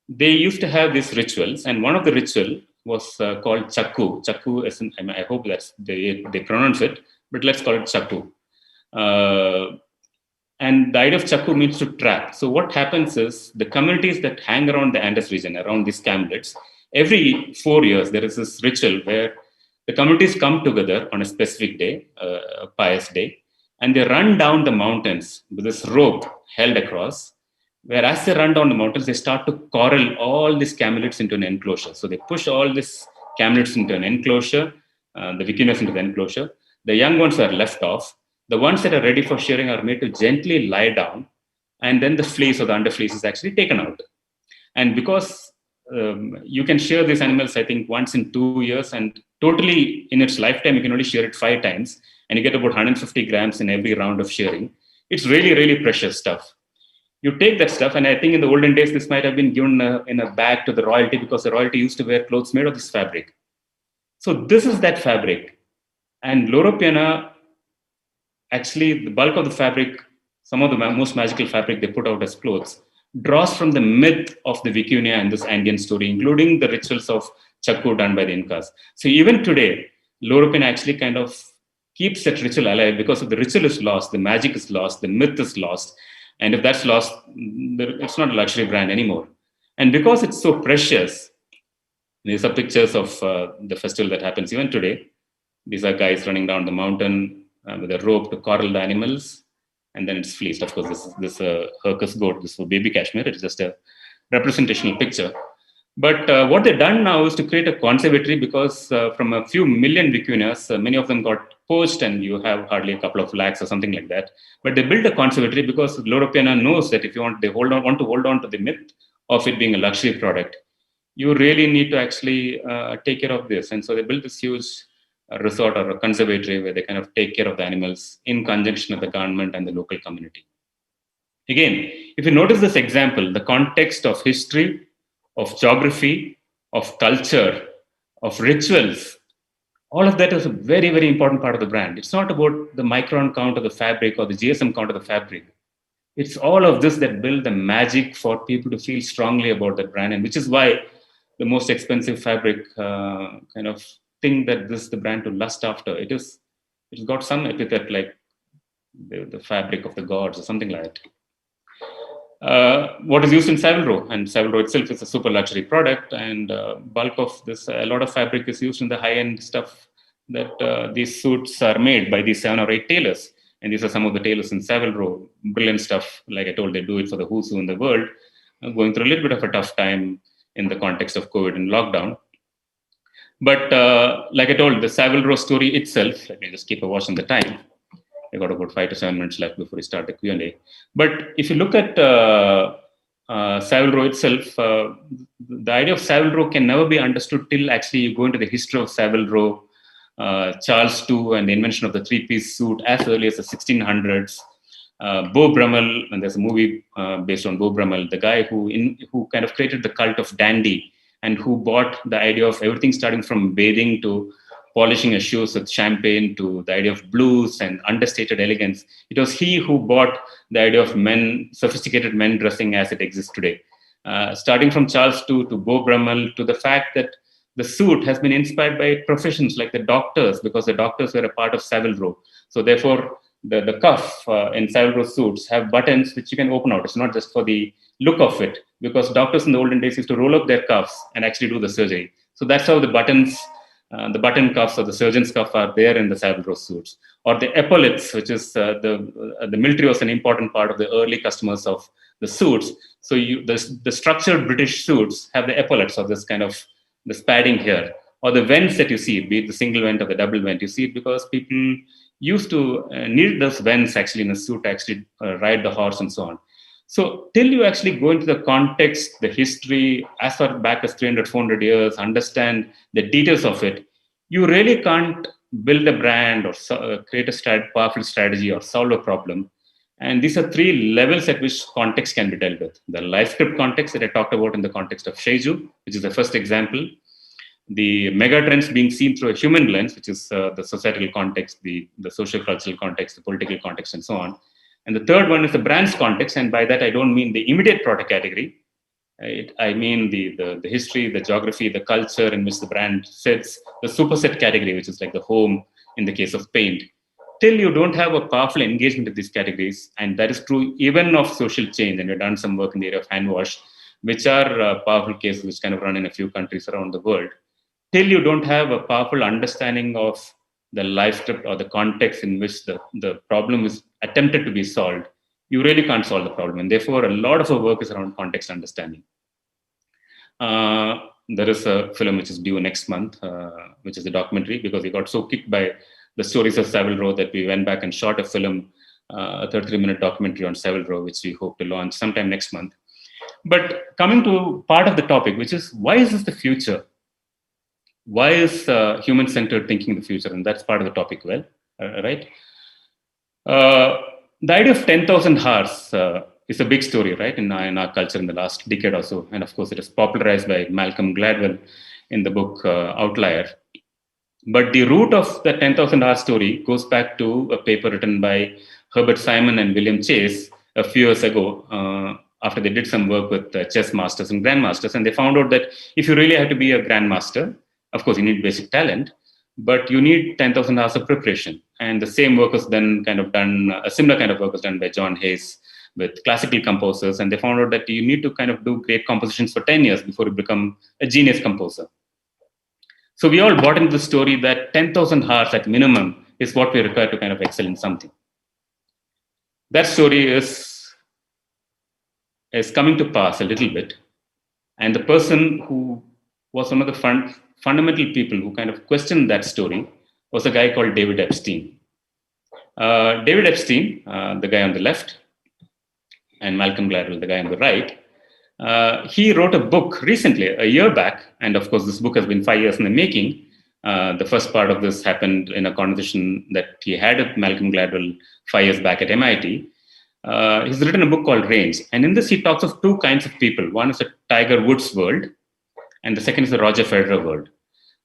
S9: They used to have these rituals, and one of the rituals was called Chaku. Chaku is, I hope that's they pronounce it, but let's call it Chaku. And the idea of Chakku means to trap. So what happens is the communities that hang around the Andes region, around these camlets, every 4 years, there is this ritual where the communities come together on a specific day, a pious day, and they run down the mountains with this rope held across, where as they run down the mountains, they start to corral all these camelids into an enclosure. So they push all these camelids into an enclosure, the vicuñas into the enclosure. The young ones are left off. The ones that are ready for shearing are made to gently lie down, and then the fleece or the underfleece is actually taken out. And because you can shear these animals, I think, once in 2 years, and totally in its lifetime, you can only shear it 5 times, and you get about 150 grams in every round of shearing. It's really, really precious stuff. You take that stuff, and I think in the olden days, this might have been given in a bag to the royalty, because the royalty used to wear clothes made of this fabric. So this is that fabric. And Loro Piana, actually, the bulk of the fabric, some of the most magical fabric they put out as clothes, draws from the myth of the vicuña and this Andean story, including the rituals of Chakku done by the Incas. So even today, Loro Piana actually kind of keeps that ritual alive, because if the ritual is lost, the magic is lost, the myth is lost. And if that's lost, it's not a luxury brand anymore. And because it's so precious, these are pictures of the festival that happens even today. These are guys running down the mountain with a rope to corral the animals, and then it's fleeced. Of course, this Hercus goat, this is baby cashmere. It's just a representational picture. But what they've done now is to create a conservatory, because from a few million vicuñas, many of them got poached, and you have hardly a couple of lakhs or something like that. But they built a conservatory because Loro Piana knows that if you want to hold on to the myth of it being a luxury product, you really need to actually take care of this. And so they built this huge resort or a conservatory where they kind of take care of the animals in conjunction with the government and the local community. Again, if you notice this example, the context of history, of geography, of culture, of rituals, all of that is a very, very important part of the brand. It's not about the micron count of the fabric or the GSM count of the fabric. It's all of this that build the magic for people to feel strongly about that brand, and which is why the most expensive fabric kind of thing that this is the brand to lust after. It's got some epithet like the fabric of the gods or something like that. What is used in Savile and Savile itself is a super luxury product, and bulk of this, a lot of fabric is used in the high-end stuff that these suits are made by these 7 or 8 tailors. And these are some of the tailors in Savile, brilliant stuff. Like I told, they do it for the who's who in the world, going through a little bit of a tough time in the context of COVID and lockdown. But like I told, the Savile story itself, let me just keep a watch on the time. I got about 5 to 7 minutes left before we start the Q&A. But if you look at Savile itself, the idea of Savile can never be understood till actually you go into the history of Savile, Charles II and the invention of the 3-piece suit as early as the 1600s. Beau Brummel, and there's a movie based on Beau Brummel, the guy who kind of created the cult of dandy, and who brought the idea of everything starting from bathing to polishing your shoes with champagne to the idea of blues and understated elegance. It was he who brought the idea of men, sophisticated men dressing as it exists today. Starting from Charles II to Beau Brummel to the fact that the suit has been inspired by professions like the doctors, because the doctors were a part of Savile. So therefore, the cuff in Savile suits have buttons which you can open out. It's not just for the look of it, because doctors in the olden days used to roll up their cuffs and actually do the surgery. So that's how the buttons, the button cuffs or the surgeon's cuff are there in the Savile suits. Or the epaulets, which is the military was an important part of the early customers of the suits. So the structured British suits have the epaulets, or this kind of this padding here, or the vents that you see, be it the single vent or the double vent. You see it because people used to need those vents actually in a suit to actually ride the horse and so on. So till you actually go into the context, the history, as far back as 300, 400 years, understand the details of it, you really can't build a brand or create a powerful strategy or solve a problem. And these are 3 levels at which context can be dealt with. The life script context that I talked about in the context of Sheiju, which is the first example. The mega trends being seen through a human lens, which is the societal context, the social cultural context, the political context, and so on. And the third one is the brand's context. And by that, I don't mean the immediate product category. I mean the history, the geography, the culture in which the brand sits, the superset category, which is like the home in the case of paint. till you don't have a powerful engagement with these categories, and that is true even of social change, and we've done some work in the area of hand wash, which are powerful cases which kind of run in a few countries around the world. Till you don't have a powerful understanding of the life script or the context in which the problem is attempted to be solved, you really can't solve the problem. And therefore, a lot of our work is around context understanding. There is a film which is due next month, which is a documentary, because we got so kicked by the stories of Savile Row that we went back and shot a film, a 33-minute documentary on Savile Row, which we hope to launch sometime next month. But coming to part of the topic, which is, why is this the future? Why is human-centered thinking the future? And that's part of the topic, right? The idea of 10,000 hours is a big story, right, in our culture in the last decade or so. And of course, it is popularized by Malcolm Gladwell in the book Outlier. But the root of the 10,000 hour story goes back to a paper written by Herbert Simon and William Chase a few years ago, after they did some work with chess masters and grandmasters. And they found out that if you really have to be a grandmaster, of course, you need basic talent, but you need 10,000 hours of preparation. And the same work was then kind of done, a similar kind of work was done by John Hayes with classical composers. And they found out that you need to kind of do great compositions for 10 years before you become a genius composer. So we all bought into the story that 10,000 hours at minimum is what we require to kind of excel in something. That story is coming to pass a little bit. And the person who was one of the fundamental people who kind of questioned that story was a guy called David Epstein. David Epstein, the guy on the left, and Malcolm Gladwell, the guy on the right, he wrote a book recently, a year back, and of course this book has been 5 years in the making. The first part of this happened in a conversation that he had with Malcolm Gladwell 5 years back at MIT. He's written a book called Range, and in this he talks of two kinds of people. One is the Tiger Woods world, and the second is the Roger Federer world.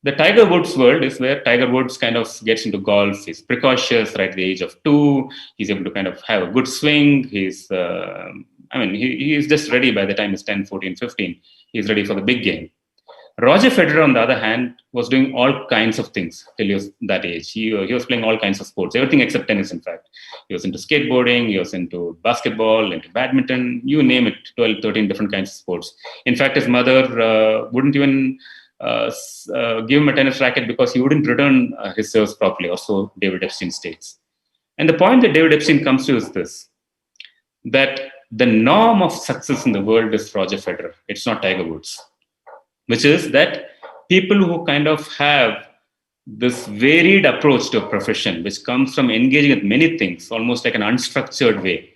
S9: The Tiger Woods world is where Tiger Woods kind of gets into golf. He's precocious right at the age of 2. He's able to kind of have a good swing. He's, he is just ready by the time he's 10, 14, 15. He's ready for the big game. Roger Federer, on the other hand, was doing all kinds of things till he was that age. He was playing all kinds of sports, everything except tennis, in fact. He was into skateboarding, he was into basketball, into badminton, you name it, 12, 13 different kinds of sports. In fact, his mother wouldn't even give him a tennis racket because he wouldn't return his serves properly, or so David Epstein states. And the point that David Epstein comes to is this, that the norm of success in the world is Roger Federer. It's not Tiger Woods, which is that people who kind of have this varied approach to a profession, which comes from engaging with many things, almost like an unstructured way,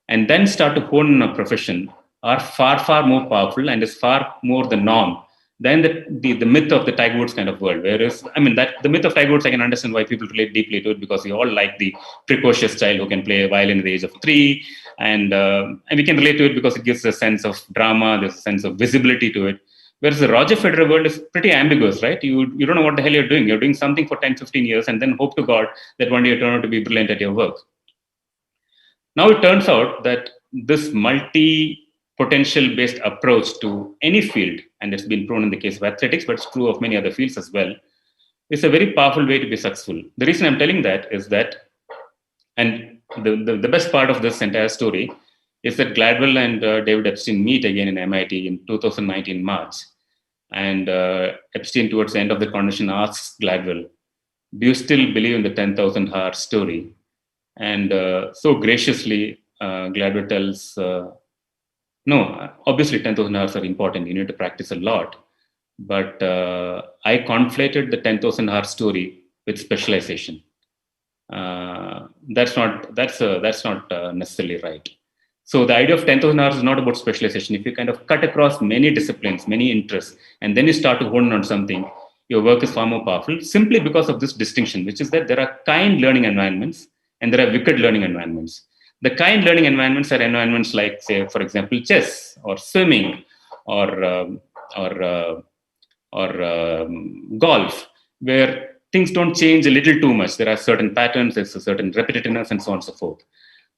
S9: and then start to hone in a profession, are far, far more powerful and is far more the norm than the myth of the Tiger Woods kind of world. Whereas, that the myth of Tiger Woods, I can understand why people relate deeply to it, because we all like the precocious child who can play a violin at the age of 3, and we can relate to it because it gives a sense of drama, there's a sense of visibility to it. Whereas the Roger Federer world is pretty ambiguous, right? You don't know what the hell you're doing. You're doing something for 10, 15 years and then hope to God that one day you turn out to be brilliant at your work. Now it turns out that this multi-potential based approach to any field, and it's been proven in the case of athletics, but it's true of many other fields as well, is a very powerful way to be successful. The reason I'm telling that is that, and the best part of this entire story is that Gladwell and David Epstein meet again in MIT in 2019 March. And Epstein, towards the end of the conversation, asks Gladwell, do you still believe in the 10,000 hour story? And so graciously, Gladwell tells, no, obviously 10,000 hours are important. You need to practice a lot. But I conflated the 10,000 hour story with specialization. That's not necessarily right. So the idea of 10,000 hours is not about specialization. If you kind of cut across many disciplines, many interests, and then you start to hone on something, your work is far more powerful, simply because of this distinction, which is that there are kind learning environments and there are wicked learning environments. The kind learning environments are environments like, say, for example, chess or swimming or golf, where things don't change a little too much. There are certain patterns, there's a certain repetitiveness, and so on and so forth.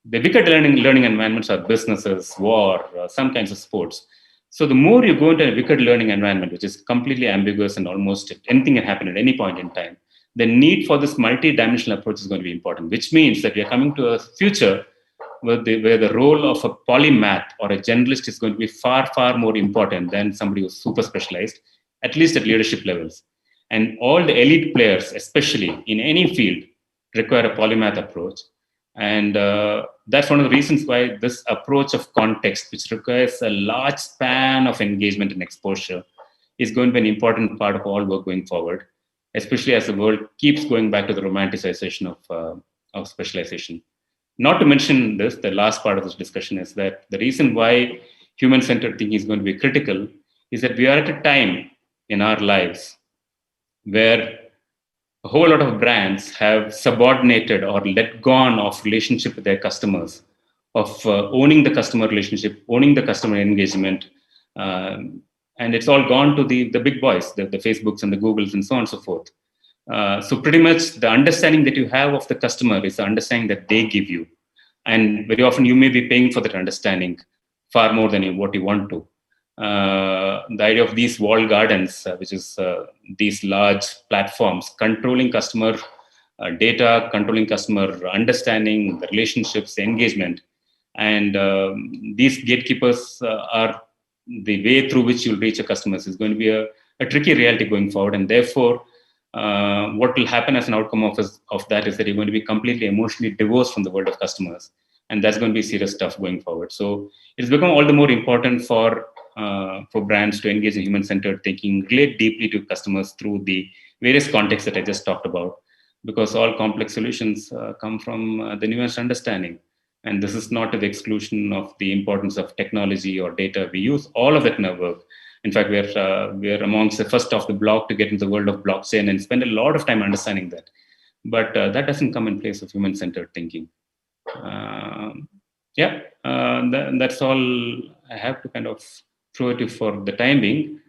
S9: The wicked learning environments are businesses, war, some kinds of sports. So the more you go into a wicked learning environment, which is completely ambiguous and almost anything can happen at any point in time, the need for this multi-dimensional approach is going to be important, which means that we are coming to a future where the role of a polymath or a generalist is going to be far, far more important than somebody who's super specialized, at least at leadership levels. And all the elite players, especially in any field, require a polymath approach. And that's one of the reasons why this approach of context, which requires a large span of engagement and exposure, is going to be an important part of all work going forward, especially as the world keeps going back to the romanticization of specialization. Not to mention this, the last part of this discussion is that the reason why human-centered thinking is going to be critical is that we are at a time in our lives where a whole lot of brands have subordinated or let gone of relationship with their customers, of owning the customer relationship, owning the customer engagement, and it's all gone to the big boys, the Facebooks and the Googles and so on and so forth. So pretty much the understanding that you have of the customer is the understanding that they give you. And very often you may be paying for that understanding far more than what you want to. The idea of these walled gardens, which is these large platforms controlling customer data, controlling customer understanding, the relationships, the engagement. And these gatekeepers are the way through which you'll reach your customers is going to be a tricky reality going forward. And therefore, what will happen as an outcome of that is that you're going to be completely emotionally divorced from the world of customers. And that's going to be serious stuff going forward. So it's become all the more important for brands to engage in human-centered thinking, relate deeply to customers through the various contexts that I just talked about, because all complex solutions come from the nuanced understanding. And this is not to the exclusion of the importance of technology or data. We use all of it in our work. In fact, we're amongst the first off the block to get into the world of blockchain and spend a lot of time understanding that. But that doesn't come in place of human-centered thinking. That's all I have to kind of throw at you for the time being.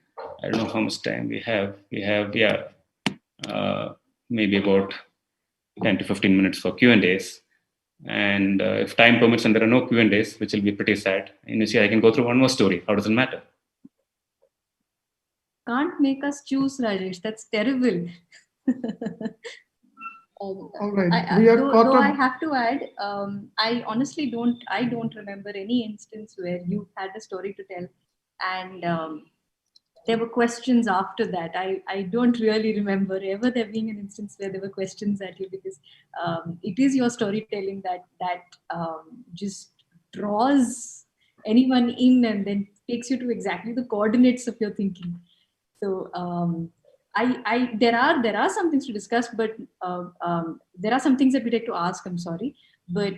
S9: I don't know how much time we have. Maybe about 10 to 15 minutes for Q&As. And if time permits and there are no Q&As, which will be pretty sad, and you see, I can go through one more story. How does it matter?
S12: Can't make us choose, Rajesh. That's terrible.
S1: All right.
S12: Though I have to add, I honestly don't remember any instance where you had a story to tell and there were questions after that. I don't really remember ever there being an instance where there were questions at you, because it is your storytelling that just draws anyone in and then takes you to exactly the coordinates of your thinking. So there are some things to discuss, but there are some things that we like to ask. I'm sorry, but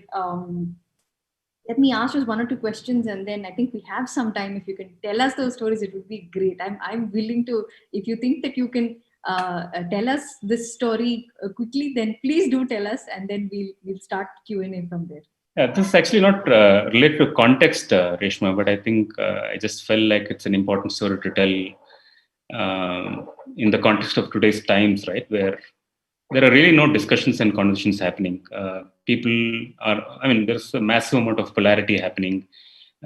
S12: let me ask just one or two questions, and then I think we have some time. If you can tell us those stories, it would be great. I'm willing to. If you think that you can tell us this story quickly, then please do tell us, and then we'll start Q&A from there.
S9: Yeah, this is actually not related to context, Reshma, but I think I just felt like it's an important story to tell in the context of today's times, right, where there are really no discussions and conversations happening. There's a massive amount of polarity happening.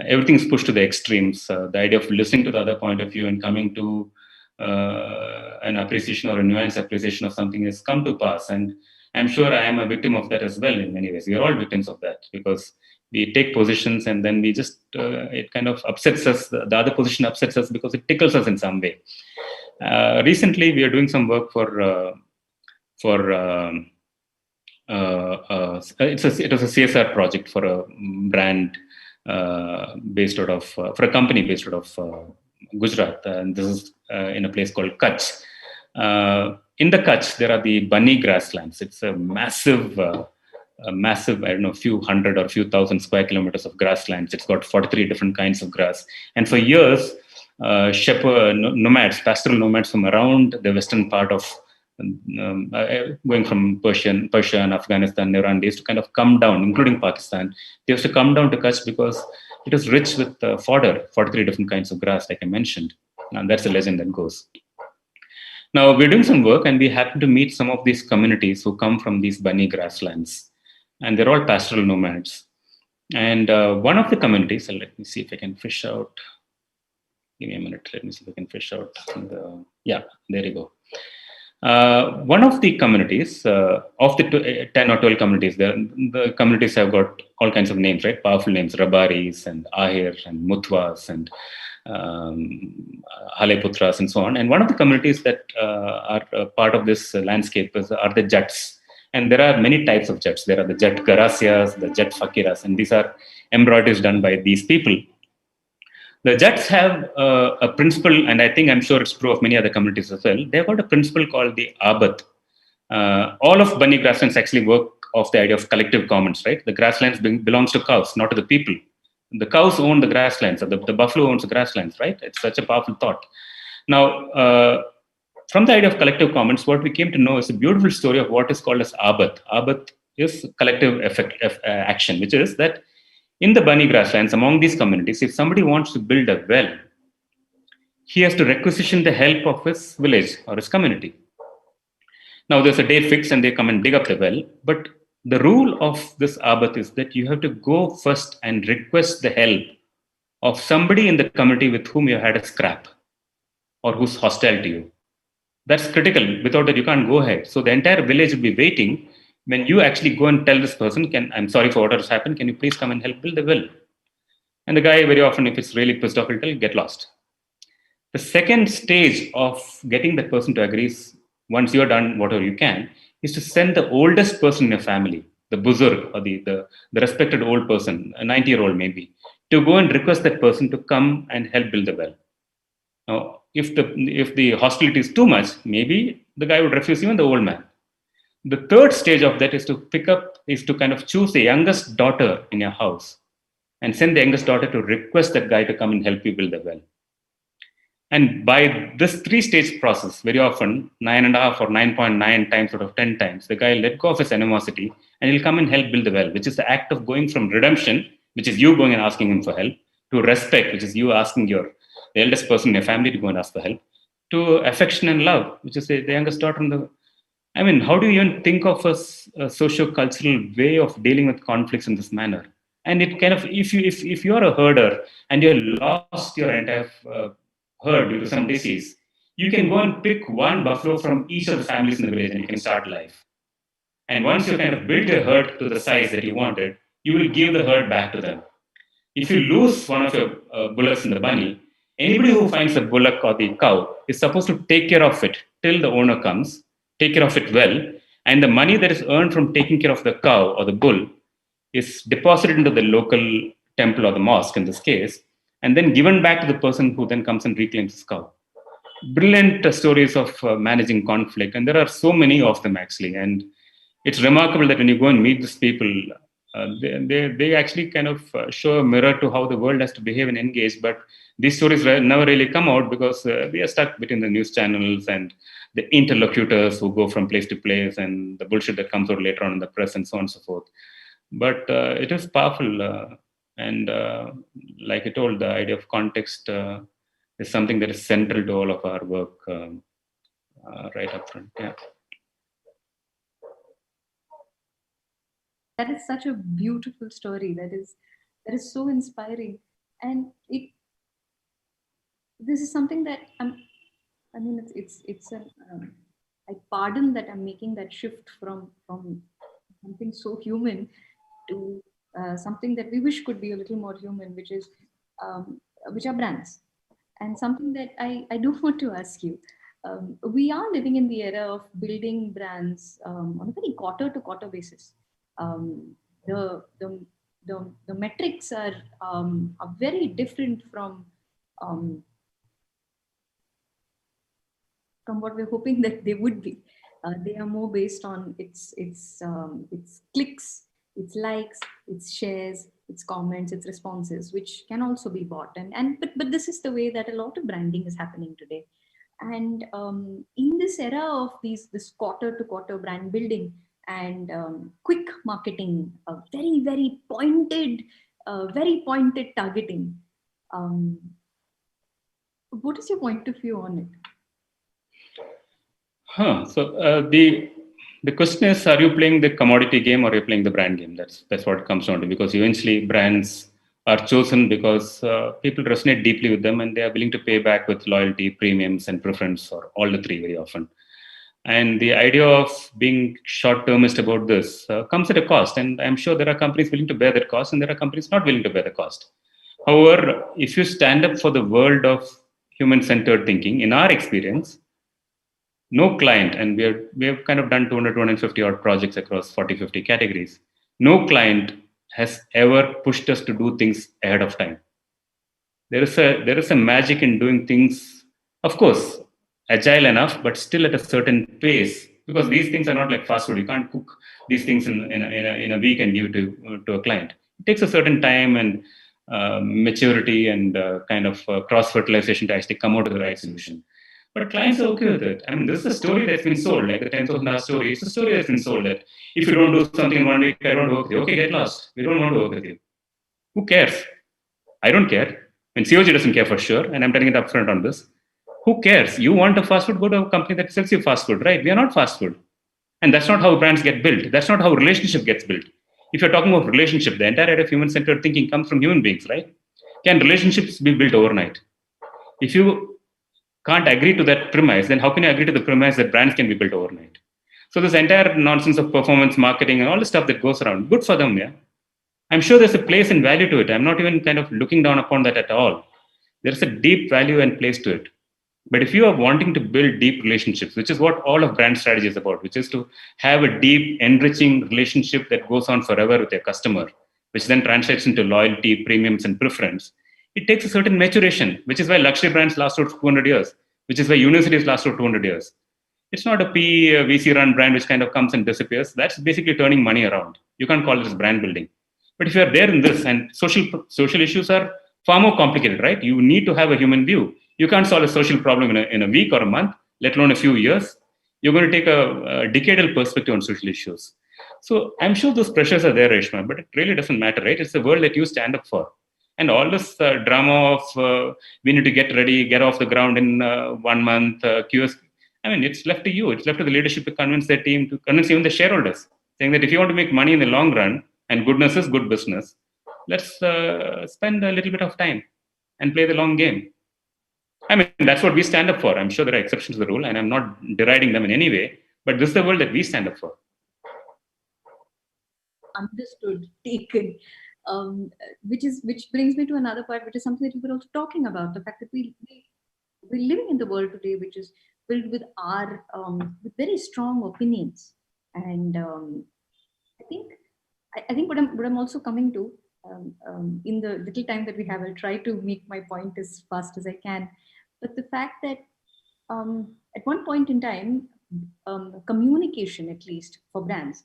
S9: Everything's pushed to the extremes. The idea of listening to the other point of view and coming to an appreciation or a nuanced appreciation of something has come to pass. And I'm sure I am a victim of that as well in many ways. We are all victims of that, because we take positions and then we just, it kind of upsets us. The other position upsets us because it tickles us in some way. Recently, we are doing some work it was a CSR project for a brand based out of, for a company based out of Gujarat. And this is in a place called Kutch. In the Kutch, there are the bunny grasslands. It's a massive, I don't know, few hundred or few thousand square kilometers of grasslands. It's got 43 different kinds of grass. And for years, pastoral nomads from around the western part of going from Persia and Afghanistan, Iran, they used to kind of come down, including Pakistan. They used to come down to Kutch because it is rich with fodder, 43 different kinds of grass, like I mentioned. And that's the legend that goes. Now, we're doing some work and we happen to meet some of these communities who come from these bunny grasslands. And they're all pastoral nomads. And one of the communities, and let me see if I can fish out. Give me a minute. Let me see if I can fish out. Yeah, there you go. One of the communities, of the 10 or 12 communities, the communities have got all kinds of names, right? Powerful names, Rabaris and Ahir and Mutwas and Haleputras and so on. And one of the communities that are part of this landscape are the Jats. And there are many types of Jats. There are the Jat Garasias, the Jat Fakiras, and these are embroideries done by these people. The Jats have a principle, and I'm sure it's true of many other communities as well. They've got a principle called the Abat. All of Bunny grasslands actually work off the idea of collective commons, right? The grasslands belongs to cows, not to the people. The cows own the grasslands, or the buffalo owns the grasslands, right? It's such a powerful thought. Now, from the idea of collective commons, what we came to know is a beautiful story of what is called as Abat. Abat is collective action, which is that in the Bunny grasslands, among these communities, if somebody wants to build a well, he has to requisition the help of his village or his community. Now, there's a day fixed and they come and dig up the well. But the rule of this Abat is that you have to go first and request the help of somebody in the community with whom you had a scrap or who's hostile to you. That's critical. Without that, you can't go ahead. So the entire village will be waiting when you actually go and tell this person, I'm sorry for what has happened. Can you please come and help build the well? And the guy, very often, if it's really pissed off, he'll get lost. The second stage of getting that person to agree is, once you're done whatever you can, is to send the oldest person in your family, the buzurg, or the respected old person, a 90-year-old maybe, to go and request that person to come and help build the well. Now, if the hostility is too much, maybe the guy would refuse, even the old man. The third stage of that is to kind of choose the youngest daughter in your house and send the youngest daughter to request that guy to come and help you build the well. And by this 3-stage process, very often 9.5 or 9.9 times out of 10 times, the guy will let go of his animosity and he'll come and help build the well, which is the act of going from redemption, which is you going and asking him for help, to respect, which is you asking the eldest person in your family to go and ask for help, to affection and love, which is the youngest daughter in the... how do you even think of a socio-cultural way of dealing with conflicts in this manner? And it kind of, if you're a herder and you lost your entire herd due to some disease, you can go and pick one buffalo from each of the families in the village and you can start life. And once you kind of build your herd to the size that you wanted, you will give the herd back to them. If you lose one of your bullocks in the bunny, anybody who finds the bullock or the cow is supposed to take care of it till the owner comes, take care of it well, and the money that is earned from taking care of the cow or the bull is deposited into the local temple or the mosque in this case, and then given back to the person who then comes and reclaims his cow. Brilliant stories of managing conflict, and there are so many of them actually. And it's remarkable that when you go and meet these people, they actually kind of show a mirror to how the world has to behave and engage. But these stories never really come out because we are stuck between the news channels and the interlocutors who go from place to place and the bullshit that comes out later on in the press and so on and so forth. But it is powerful. And like I told, the idea of context is something that is central to all of our work right up front. Yeah.
S12: That is such a beautiful story. That is so inspiring, and this is something that I pardon that I'm making that shift from something so human to something that we wish could be a little more human, which are brands. And something that I do want to ask you, we are living in the era of building brands on a very quarter-to-quarter basis. The metrics are very different from what we're hoping that they would be. They are more based on its clicks, its likes, its shares, its comments, its responses, which can also be bought. But this is the way that a lot of branding is happening today. And in this era of this quarter-to-quarter brand building and quick marketing, very, very pointed targeting, what is your point of view on it?
S9: So the question is, are you playing the commodity game or are you playing the brand game? That's what it comes down to, because eventually brands are chosen because people resonate deeply with them and they are willing to pay back with loyalty, premiums, and preference, or all the three very often. And the idea of being short-termist about this comes at a cost. And I'm sure there are companies willing to bear that cost, and there are companies not willing to bear the cost. However, if you stand up for the world of human-centered thinking, in our experience, no client, and we have kind of done 200, 250 odd projects across 40, 50 categories. No client has ever pushed us to do things ahead of time. There is a magic in doing things, of course, agile enough, but still at a certain pace, because these things are not like fast food. You can't cook these things in a week and give it to a client. It takes a certain time and maturity and kind of cross-fertilization to actually come out with the right solution. But clients are okay with it. I mean, this is a story that's been sold, like the 10,000 story. It's a story that's been sold that if you don't do something in 1 week, I don't work with you. Okay, get lost. We don't want to work with you. Who cares? I don't care. And COG doesn't care for sure, and I'm telling it upfront on this. Who cares? You want a fast food, go to a company that sells you fast food, right? We are not fast food. And that's not how brands get built. That's not how relationship gets built. If you're talking about relationship, the entire idea of human-centered thinking comes from human beings, right? Can relationships be built overnight? If you can't agree to that premise, then how can you agree to the premise that brands can be built overnight? So this entire nonsense of performance marketing and all the stuff that goes around, good for them, yeah. I'm sure there's a place and value to it. I'm not even kind of looking down upon that at all. There's a deep value and place to it. But if you are wanting to build deep relationships, which is what all of brand strategy is about, which is to have a deep, enriching relationship that goes on forever with your customer, which then translates into loyalty, premiums, and preference, it takes a certain maturation, which is why luxury brands last out 200 years, which is why universities last out 200 years. It's not a PE, VC-run brand which kind of comes and disappears. That's basically turning money around. You can't call it as brand building. But if you are there in this, and social issues are far more complicated, right? You need to have a human view. You can't solve a social problem in a week or a month, let alone a few years. You're going to take a decadal perspective on social issues. So I'm sure those pressures are there, Reshma, but it really doesn't matter, right? It's the world that you stand up for. And all this drama of we need to get ready, get off the ground in 1 month, QS, I mean, it's left to you. It's left to the leadership to convince their team, to convince even the shareholders, saying that if you want to make money in the long run, and goodness is good business, let's spend a little bit of time and play the long game. I mean, that's what we stand up for. I'm sure there are exceptions to the rule, and I'm not deriding them in any way, but this is the world that we stand up for.
S12: Understood, taken. Which brings me to another part, which is something that you were also talking about, the fact that we're living in the world today, which is filled with our with very strong opinions. And I think what I'm also coming to in the little time that we have, I'll try to make my point as fast as I can. But the fact that at one point in time, communication, at least for brands,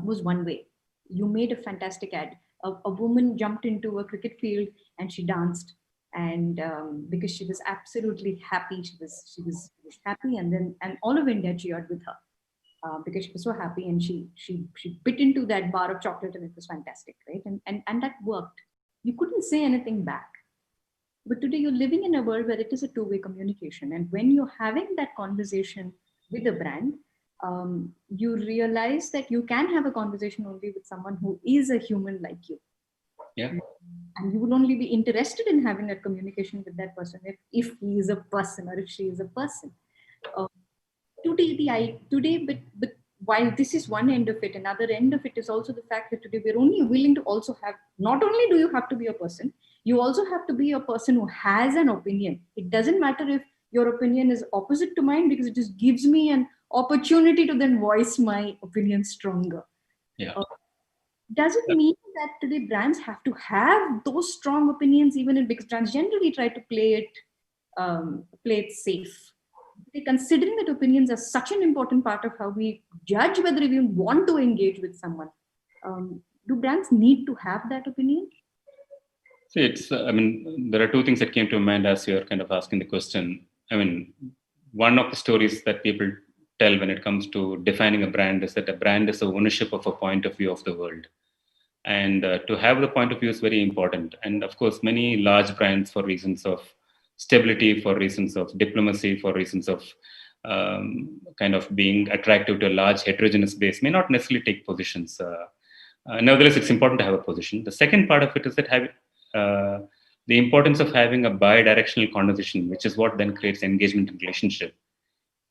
S12: was one way. You made a fantastic ad. A woman jumped into a cricket field and she danced, and because she was absolutely happy, she was happy, and all of India cheered with her. Because she was so happy, and she bit into that bar of chocolate, and it was fantastic, right? And that worked. You couldn't say anything back. But today you're living in a world where it is a two-way communication, and when you're having that conversation with a brand, you realize that you can have a conversation only with someone who is a human like you.
S9: Yeah.
S12: And you will only be interested in having a communication with that person if he is a person or if she is a person. Today, but while this is one end of it, another end of it is also the fact that today we're only willing to also have, not only do you have to be a person, you also have to be a person who has an opinion. It doesn't matter if your opinion is opposite to mine, because it just gives me an opportunity to then voice my opinion stronger.
S9: Yeah.
S12: Doesn't mean that today brands have to have those strong opinions, even if, because brands generally try to play it safe. Considering that opinions are such an important part of how we judge whether we want to engage with someone, do brands need to have that opinion?
S9: See, it's, I mean, there are two things that came to mind as you're kind of asking the question. I mean, one of the stories that people tell when it comes to defining a brand is that a brand is the ownership of a point of view of the world. And to have the point of view is very important. And of course, many large brands, for reasons of stability, for reasons of diplomacy, for reasons of kind of being attractive to a large heterogeneous base, may not necessarily take positions. Nevertheless, it's important to have a position. The second part of it is that the importance of having a bi-directional conversation, which is what then creates engagement and relationship.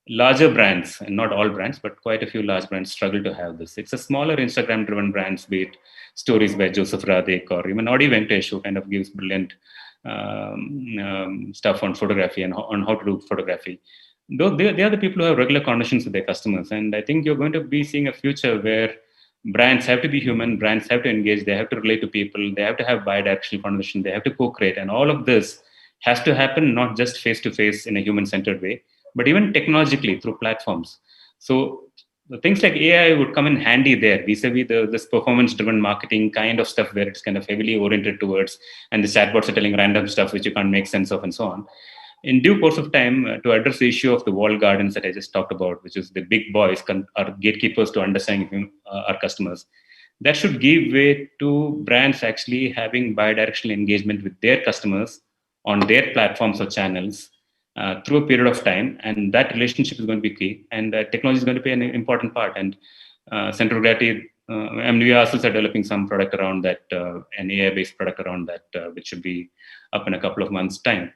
S9: larger brands, and not all brands, but quite a few large brands struggle to have this. It's a smaller Instagram-driven brands, be it stories by Joseph Radek or even Audi Venkatesh, who kind of gives brilliant stuff on photography and on how to do photography. Though they are the people who have regular conversations with their customers. And I think you're going to be seeing a future where brands have to be human, brands have to engage, they have to relate to people, they have to have bi-directional conversation, they have to co-create. And all of this has to happen not just face-to-face in a human-centered way, but even technologically through platforms. So the things like AI would come in handy there, vis-a-vis this performance-driven marketing kind of stuff where it's kind of heavily oriented towards, and the chatbots are telling random stuff which you can't make sense of and so on. In due course of time, to address the issue of the walled gardens that I just talked about, which is the big boys are gatekeepers to understanding our customers, that should give way to brands actually having bi-directional engagement with their customers on their platforms or channels through a period of time, and that relationship is going to be key, and technology is going to be an important part. And Central Gravity, and we ourselves are developing some product around that, an AI-based product around that, which should be up in a couple of months' time.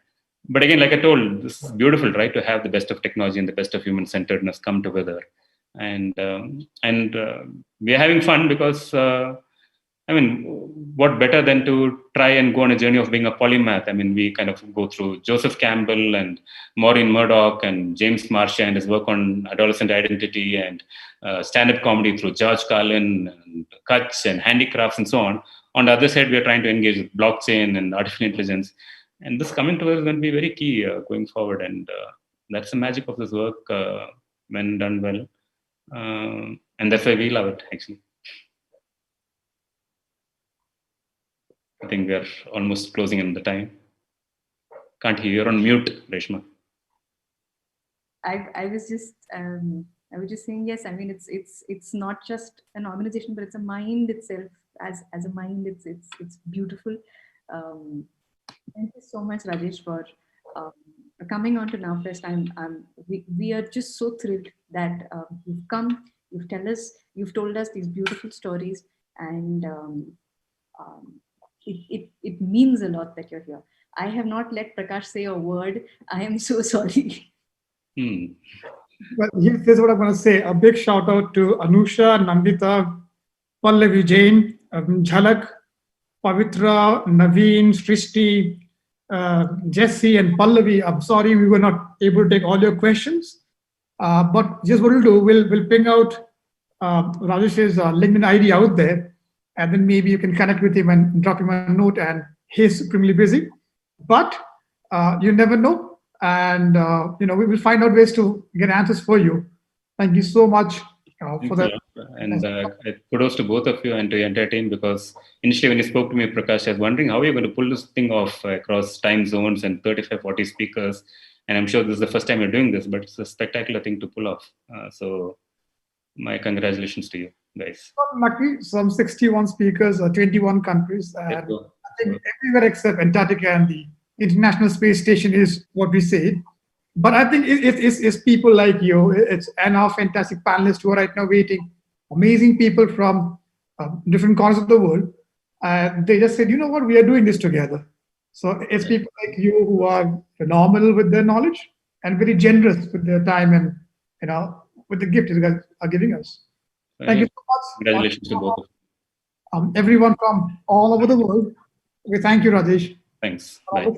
S9: But again, like I told, this is beautiful, right? To have the best of technology and the best of human-centeredness come together, and we are having fun because I mean, what better than to try and go on a journey of being a polymath? I mean, we kind of go through Joseph Campbell and Maureen Murdoch and James Marcia and his work on adolescent identity, and stand-up comedy through George Carlin and Kutch and handicrafts and so on. On the other side, we are trying to engage with blockchain and artificial intelligence. And this coming together is going to be very key going forward. And that's the magic of this work when done well. And that's why we love it, actually. I think we are almost closing in the time. Can't hear. You're on mute, Reshma.
S12: I was just saying, yes. I mean, it's not just an organization, but it's a mind itself. As a mind, it's beautiful. Thank you so much, Rajesh, for coming on to NowFest. We are just so thrilled that you've come. You've told us these beautiful stories, and it means a lot that you're here. I have not let Prakash say a word. I am so sorry.
S1: Well, here's what I'm going to say. A big shout out to Anusha, Nandita, Pallavi Jain, Jhalak, Pavitra, Naveen, Srishti, Jesse, and Pallavi. I'm sorry we were not able to take all your questions. But just what we'll do, we'll ping out Rajesh's LinkedIn ID out there, and then maybe you can connect with him and drop him a note. And he's supremely busy, but you never know. And we will find out ways to get answers for you. Thank you so much for that.
S9: And kudos to both of you and to your entire team, because initially when you spoke to me, Prakash, I was wondering how you're going to pull this thing off across time zones and 35, 40 speakers. And I'm sure this is the first time you're doing this, but it's a spectacular thing to pull off. So my congratulations to you guys.
S1: Lucky, some 61 speakers, 21 countries. And I think everywhere except Antarctica and the International Space Station is what we say. But I think it's people like you, and our fantastic panelists who are right now waiting, amazing people from different corners of the world. They just said, you know what, we are doing this together. So it's people like you who are phenomenal with their knowledge and very generous with their time and, with the gift you guys are giving us. Thank you so much.
S9: Congratulations to both of you.
S1: Everyone from all over the world. We thank you, Rajesh.
S9: Thanks. Bye.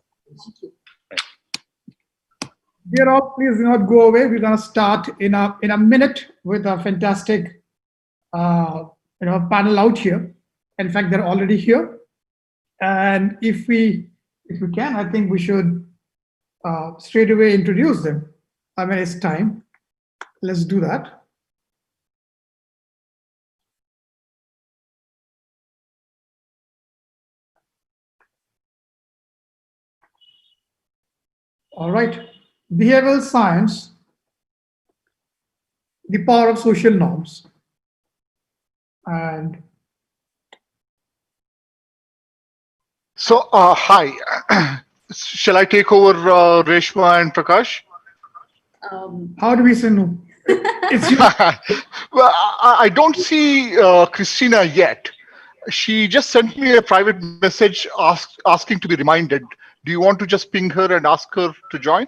S1: Dear all, please do not go away. We're going to start in a minute with a fantastic panel out here. In fact, they're already here. And if we can, I think we should straight away introduce them. I mean, it's time. Let's do that. All right. Behavioral science, the power of social norms. And
S15: so, hi. Shall I take over Reshma and Prakash?
S1: How do we say no? It's you.
S15: Well, I don't see Christina yet. She just sent me a private message asking to be reminded. Do you want to just ping her and ask her to join?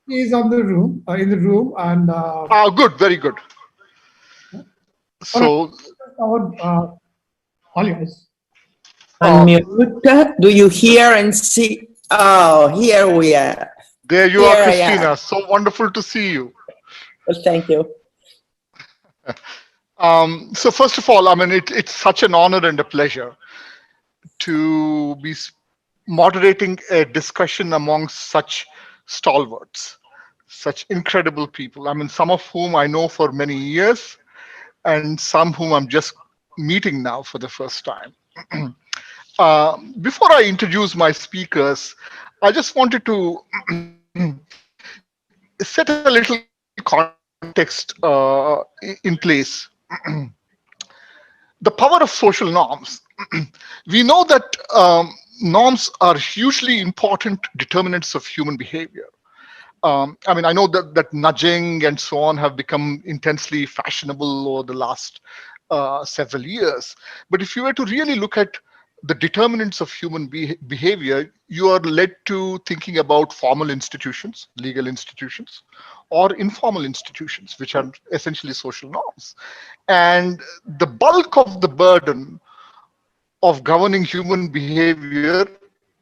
S1: is on the room, in the room, and
S15: Good, very good. So,
S1: all yours.
S18: Unmute. Do you hear and see? Oh, here we are.
S15: There you
S18: Here
S15: are,
S18: I
S15: Christina.
S18: am.
S15: So wonderful to see you.
S18: Well, thank you.
S15: So first of all, I mean, it's such an honor and a pleasure to be moderating a discussion among such stalwarts, such incredible people. I mean, some of whom I know for many years, and some whom I'm just meeting now for the first time. Before I introduce my speakers, I just wanted to set a little context in place. The power of social norms. We know that norms are hugely important determinants of human behavior. I mean, I know that nudging and so on have become intensely fashionable over the last several years. But if you were to really look at the determinants of human behavior, you are led to thinking about formal institutions, legal institutions, or informal institutions, which are essentially social norms. And the bulk of the burden of governing human behavior,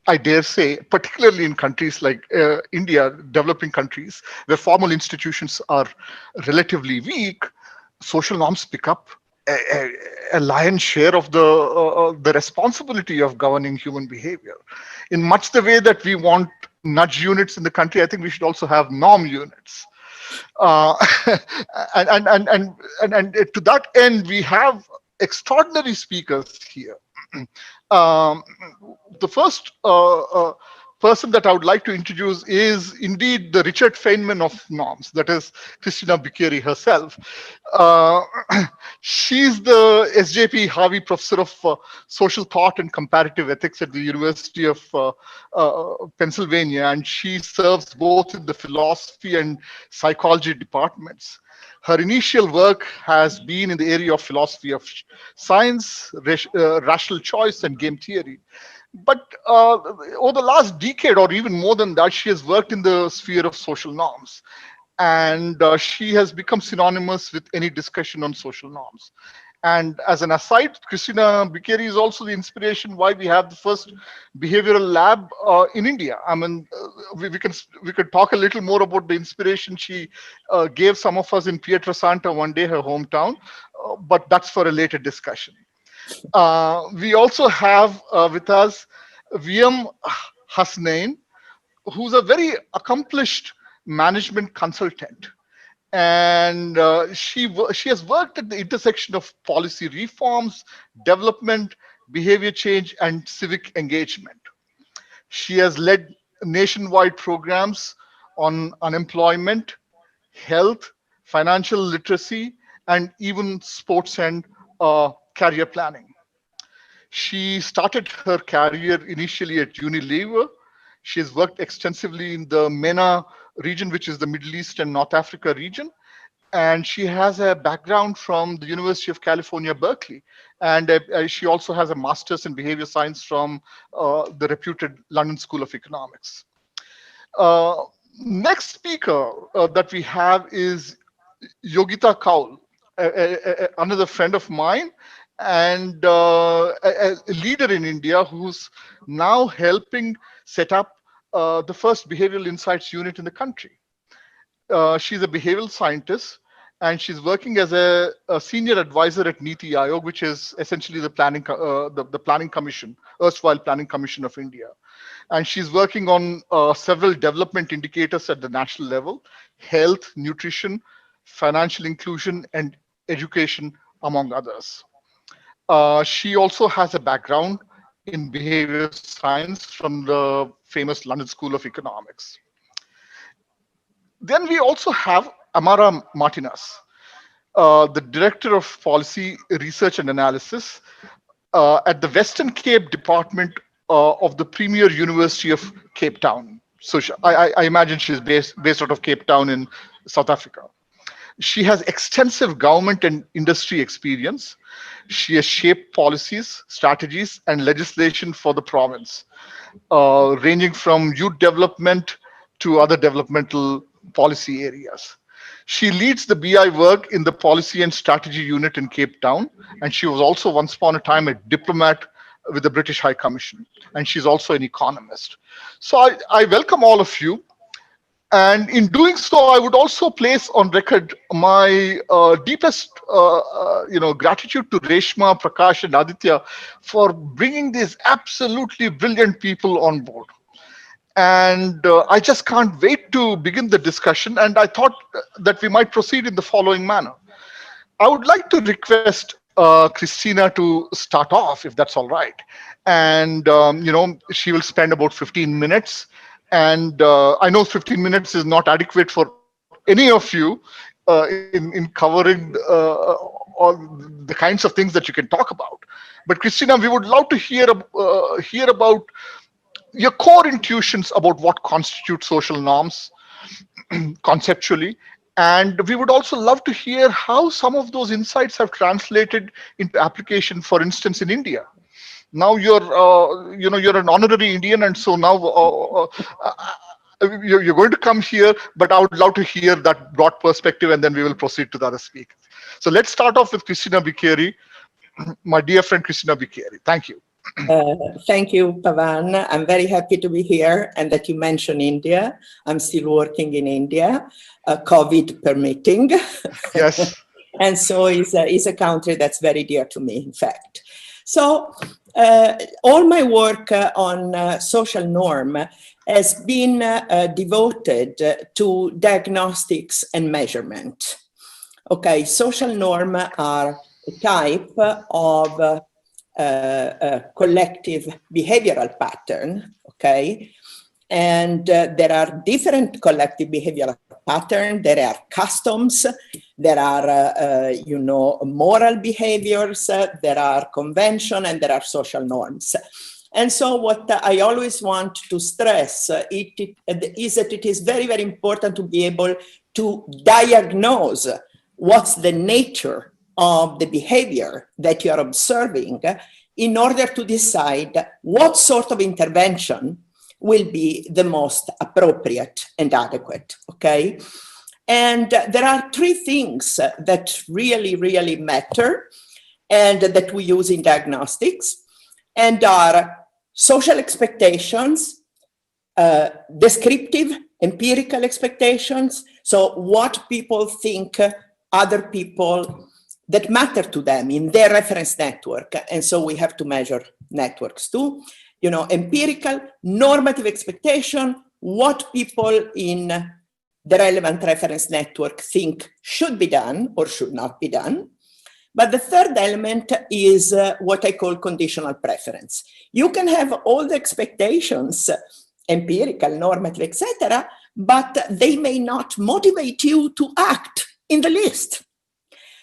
S15: I dare say, particularly in countries like India, developing countries, where formal institutions are relatively weak, social norms pick up a lion's share of the responsibility of governing human behavior. In much the way that we want nudge units in the country, I think we should also have norm units. And to that end, we have extraordinary speakers here. The first person that I would like to introduce is indeed the Richard Feynman of norms, that is Christina Bicchieri herself. She's the SJP Harvey Professor of Social Thought and Comparative Ethics at the University of Pennsylvania, and she serves both in the philosophy and psychology departments. Her initial work has been in the area of philosophy of science, rational choice, and game theory. But over the last decade or even more than that, she has worked in the sphere of social norms. And she has become synonymous with any discussion on social norms. And as an aside, Christina Bicchieri is also the inspiration why we have the first behavioral lab in India. I mean, we could talk a little more about the inspiration she gave some of us in Pietrasanta one day, her hometown, but that's for a later discussion. We also have with us VM Hasnain, who's a very accomplished management consultant. And she has worked at the intersection of policy reforms, development, behavior change, and civic engagement. She has led nationwide programs on unemployment, health, financial literacy, and even sports and career planning. She started her career initially at Unilever. She has worked extensively in the MENA region, which is the Middle East and North Africa region. And she has a background from the University of California, Berkeley. And she also has a master's in behavior science from the reputed London School of Economics. Next speaker that we have is Yogita Kaul, another friend of mine, and a leader in India who's now helping set up the first behavioral insights unit in the country. She's a behavioral scientist, and she's working as a senior advisor at Niti Aayog, which is essentially the planning commission, erstwhile Planning Commission of India. And she's working on several development indicators at the national level: health, nutrition, financial inclusion, and education, among others. She also has a background in behavior science from the famous London School of Economics. Then we also have Amara Martinez, the Director of Policy Research and Analysis at the Western Cape Department of the Premier University of Cape Town. So I imagine she's based out of Cape Town in South Africa. She has extensive government and industry experience. She has shaped policies, strategies, and legislation for the province, ranging from youth development to other developmental policy areas. She leads the BI work in the Policy and Strategy Unit in Cape Town, and she was also once upon a time a diplomat with the British High Commission, and she's also an economist. So I welcome all of you. And in doing so, I would also place on record my deepest gratitude to Reshma, Prakash, and Aditya for bringing these absolutely brilliant people on board. And I just can't wait to begin the discussion. And I thought that we might proceed in the following manner. I would like to request Christina to start off, if that's all right. And, she will spend about 15 minutes. And I know 15 minutes is not adequate for any of you in covering all the kinds of things that you can talk about. But Christina, we would love to hear about your core intuitions about what constitutes social norms conceptually. And we would also love to hear how some of those insights have translated into application, for instance, in India. Now you're an honorary Indian, and so now you're going to come here, but I would love to hear that broad perspective, and then we will proceed to the other speakers. So let's start off with Christina Bikeri, my dear friend Christina Bikeri. Thank you.
S18: Thank you, Pavan. I'm very happy to be here, and that you mentioned India. I'm still working in India, COVID permitting.
S15: Yes.
S18: And so it's a country that's very dear to me, in fact. So all my work on social norm has been devoted to diagnostics and measurement. Okay, social norm are a type of collective behavioral pattern, okay? And there are different collective behavioral patterns. There are customs, there are, moral behaviors, there are convention, and there are social norms. And so what I always want to stress is that it is very, very important to be able to diagnose what's the nature of the behavior that you are observing in order to decide what sort of intervention will be the most appropriate and adequate, okay? And there are three things that really, really matter and that we use in diagnostics, and are social expectations, descriptive, empirical expectations, so what people think other people that matter to them in their reference network. And so we have to measure networks too. Empirical, normative expectation, what people in the relevant reference network think should be done or should not be done. But the third element is what I call conditional preference. You can have all the expectations, empirical, normative, etc., but they may not motivate you to act in the least.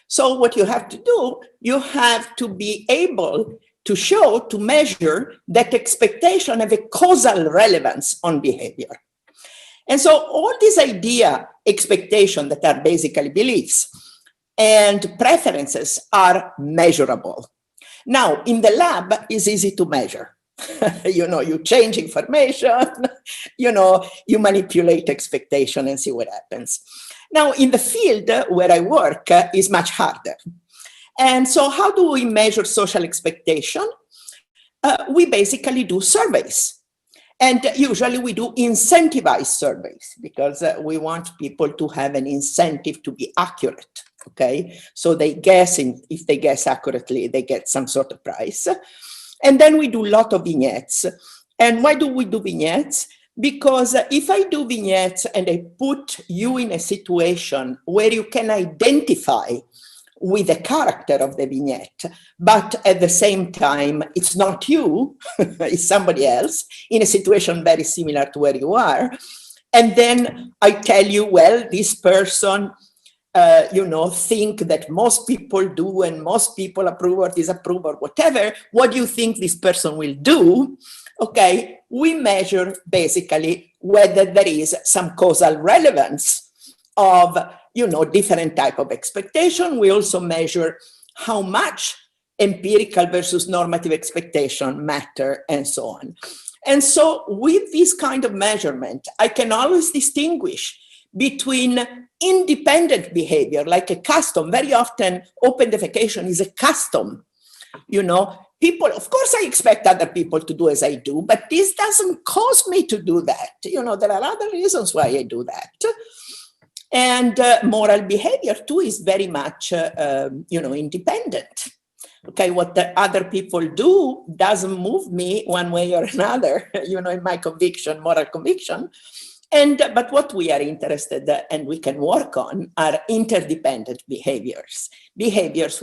S18: So what you have to do, you have to be able to show, to measure that expectation have a causal relevance on behavior. And so all these expectation that are basically beliefs and preferences are measurable. Now, in the lab, it's easy to measure. You change information, you manipulate expectation and see what happens. Now, in the field where I work is much harder. And so how do we measure social expectation? We basically do surveys. And usually we do incentivized surveys because we want people to have an incentive to be accurate, okay? So they guess, if they guess accurately, they get some sort of prize. And then we do a lot of vignettes. And why do we do vignettes? Because if I do vignettes and I put you in a situation where you can identify with the character of the vignette, but at the same time, it's not you, it's somebody else in a situation very similar to where you are. And then I tell you, well, this person, think that most people do and most people approve or disapprove or whatever. What do you think this person will do? Okay, we measure basically whether there is some causal relevance of different type of expectation. We also measure how much empirical versus normative expectation matter and so on. And so with this kind of measurement, I can always distinguish between independent behavior, like a custom. Very often, open defecation is a custom. You know, people, of course, I expect other people to do as I do, but this doesn't cause me to do that. You know, there are other reasons why I do that. And moral behavior, too, is very much, you know, independent. Okay, what the other people do doesn't move me one way or another, you know, in my conviction, moral conviction. But what we are interested in and we can work on are interdependent behaviors. Behaviors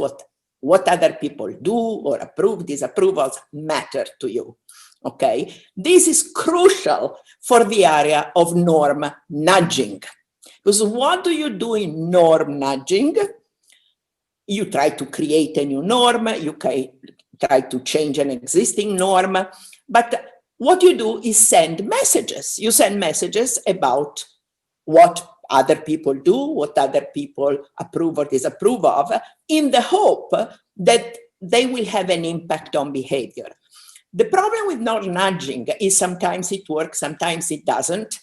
S18: what other people do or approve, disapprovals matter to you. Okay, this is crucial for the area of norm nudging. Because what do you do in norm nudging? You try to create a new norm, you try to change an existing norm, but what you do is send messages. You send messages about what other people do, what other people approve or disapprove of, in the hope that they will have an impact on behavior. The problem with norm nudging is sometimes it works, sometimes it doesn't,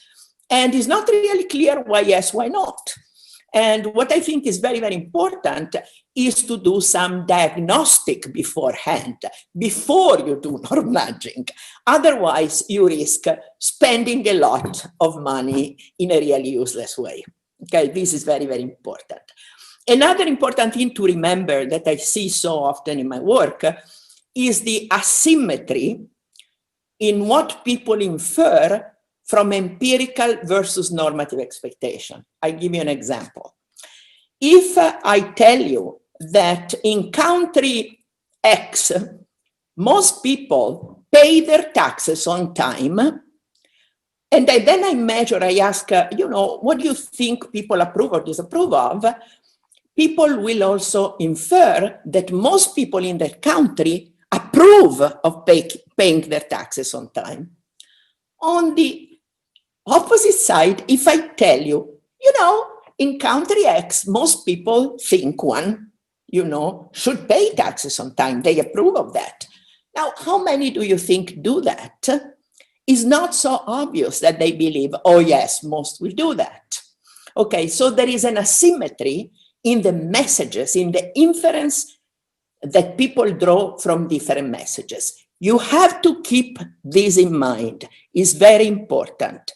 S18: and it's not really clear why yes, why not. And what I think is very, very important is to do some diagnostic beforehand, before you do norm nudging. Otherwise, you risk spending a lot of money in a really useless way. Okay, this is very, very important. Another important thing to remember that I see so often in my work is the asymmetry in what people infer from empirical versus normative expectation. I give you an example. If I tell you that in country X, most people pay their taxes on time, and then I measure, I ask, you know, what do you think people approve or disapprove of? People will also infer that most people in that country approve of paying their taxes on time. On the opposite side, if I tell you, you know, in country X, most people think one, you know, should pay taxes on time. They approve of that. Now, how many do you think do that? It's not so obvious that they believe, oh yes, most will do that. Okay, so there is an asymmetry in the messages, in the inference that people draw from different messages. You have to keep this in mind. It's very important.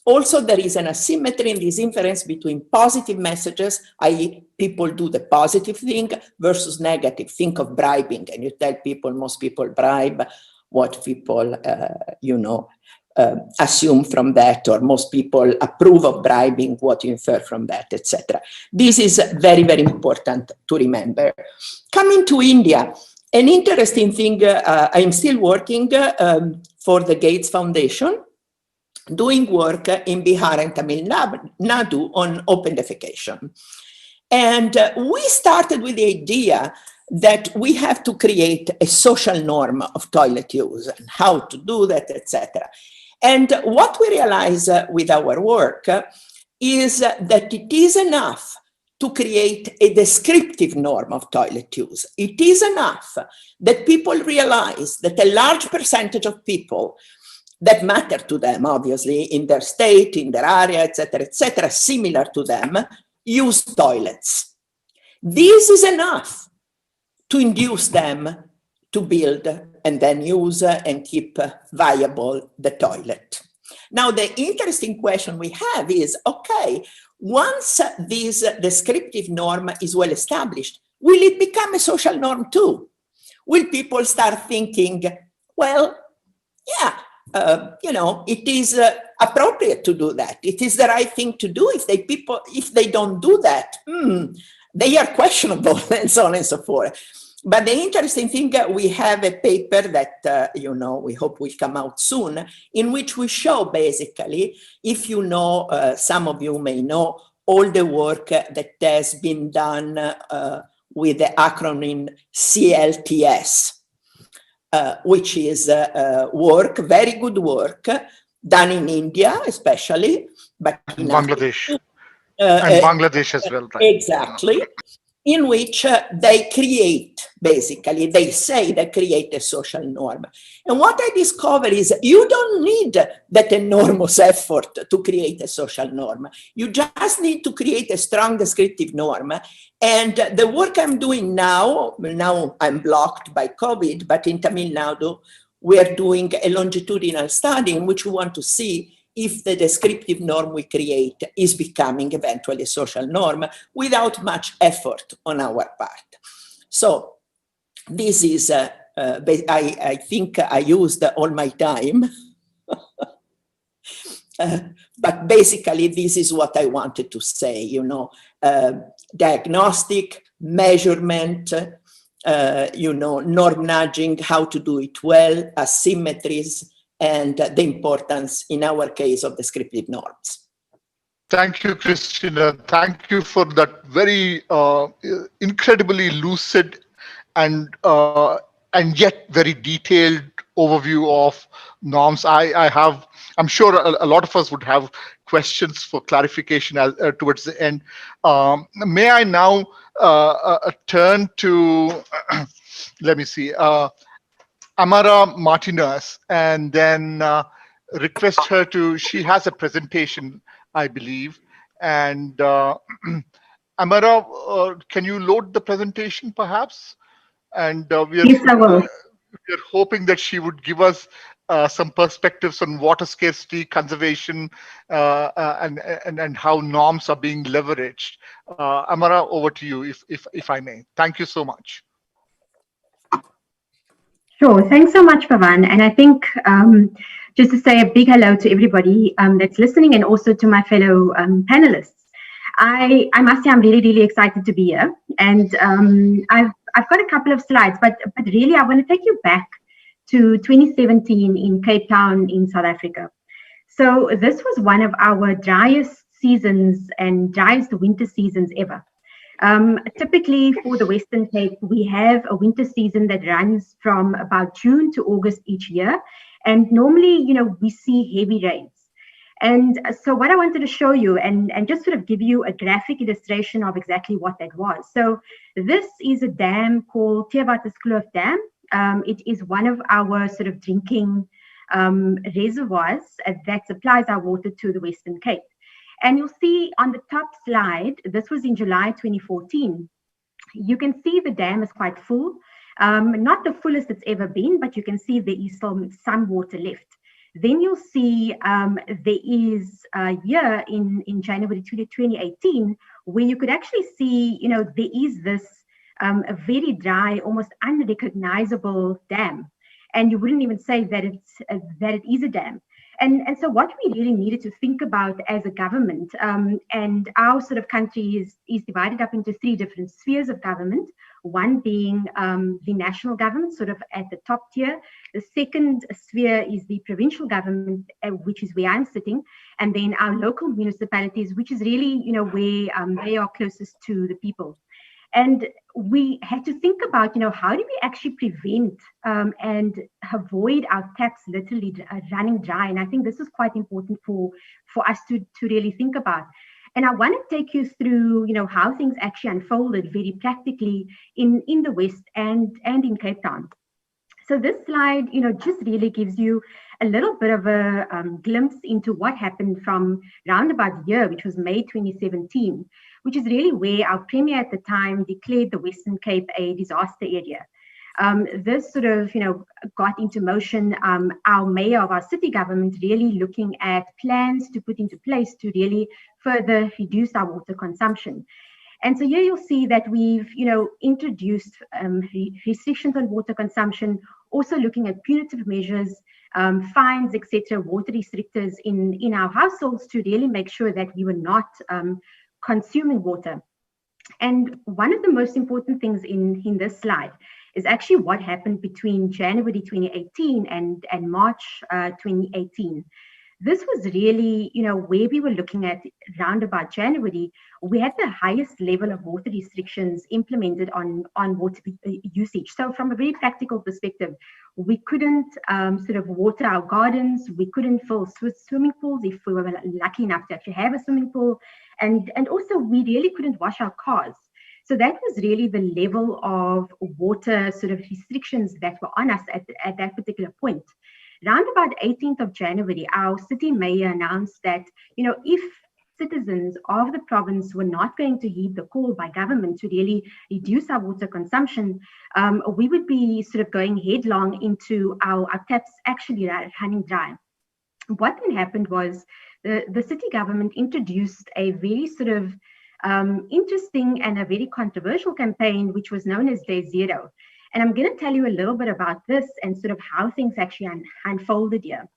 S18: Also, there is an asymmetry in this inference between positive messages, i.e. people do the positive thing, versus negative. Think of bribing, and you tell people, most people bribe, what people, you know, assume from that, or most people approve of bribing, what you infer from that, etc. This is very, very important to remember. Coming to India, an interesting thing, I'm still working for the Gates Foundation, doing work in Bihar and Tamil Nadu on open defecation. And we started with the idea that we have to create a social norm of toilet use and how to do that, etc. And what we realize with our work is that it is enough to create a descriptive norm of toilet use. It is enough that people realize that a large percentage of people that matter to them, obviously, in their state, in their area, etc., similar to them, use toilets. This is enough to induce them to build and then use and keep viable the toilet. Now, the interesting question we have is, okay, once this descriptive norm is well established, will it become a social norm too? Will people start thinking, well, yeah, you know, it is appropriate to do that. It is the right thing to do. If they don't do that, they are questionable, and so on and so forth. But the interesting thing, we have a paper that, you know, we hope will come out soon, in which we show basically, if you know, some of you may know, all the work that has been done with the acronym CLTS, which is work, very good work, done in India especially, but in
S15: Bangladesh. And Bangladesh as well, right?
S18: Exactly. in which they say they create a social norm. And what I discover is you don't need that enormous effort to create a social norm. You just need to create a strong descriptive norm. And the work I'm doing now I'm blocked by COVID, but in Tamil Nadu, we are doing a longitudinal study in which we want to see if the descriptive norm we create is becoming eventually a social norm without much effort on our part. So this is, I think I used all my time, but basically this is what I wanted to say, you know, diagnostic, measurement, you know, norm nudging, how to do it well, asymmetries, and the importance, in our case, of descriptive norms.
S15: Thank you, Christina. Thank you for that very incredibly lucid and yet very detailed overview of norms. I'm sure a lot of us would have questions for clarification towards the end. May I now turn to, let me see, Amara Martinez, and then request her to, she has a presentation, I believe. And Amara, can you load the presentation perhaps? And
S17: yes, I will.
S15: We're hoping that she would give us some perspectives on water scarcity, conservation, and how norms are being leveraged. Amara, over to you, if I may. Thank you so much.
S17: Sure. Thanks so much, Pavan. And I think just to say a big hello to everybody that's listening, and also to my fellow panelists. I must say I'm really, really excited to be here. And I've got a couple of slides, but really I want to take you back to 2017 in Cape Town in South Africa. So this was one of our driest seasons and driest winter seasons ever. Typically for the Western Cape, we have a winter season that runs from about June to August each year. And normally, you know, we see heavy rains. And so what I wanted to show you and just sort of give you a graphic illustration of exactly what that was. So this is a dam called Theewaterskloof Dam. It is one of our sort of drinking reservoirs that supplies our water to the Western Cape. And you'll see on the top slide, this was in July 2014. You can see the dam is quite full. Not the fullest it's ever been, but you can see there is some water left. Then you'll see there is a year in January 2018 where you could actually see, you know, there is this a very dry, almost unrecognizable dam. And you wouldn't even say that it is a dam. And so what we really needed to think about as a government, and our sort of country is divided up into three different spheres of government, one being the national government, sort of at the top tier. The second sphere is the provincial government, which is where I'm sitting, and then our local municipalities, which is really, you know, where they are closest to the people. And we had to think about, you know, how do we actually prevent and avoid our taps literally running dry? And I think this is quite important for us to really think about. And I want to take you through, you know, how things actually unfolded very practically in the West and in Cape Town. So this slide, you know, just really gives you a little bit of a glimpse into what happened from round about the year, which was May 2017, which is really where our Premier at the time declared the Western Cape a disaster area. This sort of, you know, got into motion our mayor of our city government really looking at plans to put into place to really further reduce our water consumption. And so here you'll see that we've, you know, introduced restrictions on water consumption, also looking at punitive measures, fines, etc., water restrictors in our households to really make sure that we were not consuming water. And one of the most important things in this slide is actually what happened between January 2018 and March 2018. This was really, you know, where we were looking at round about January, we had the highest level of water restrictions implemented on water usage. So from a very practical perspective, we couldn't sort of water our gardens, we couldn't fill swimming pools if we were lucky enough to actually have a swimming pool, and also we really couldn't wash our cars. So that was really the level of water sort of restrictions that were on us at that particular point. Around about 18th of January, our city mayor announced that, if citizens of the province were not going to heed the call by government to really reduce our water consumption, we would be sort of going headlong into our taps actually running dry. What then happened was the city government introduced a very sort of interesting and a very controversial campaign, which was known as Day Zero. And I'm going to tell you a little bit about this and sort of how things actually unfolded here.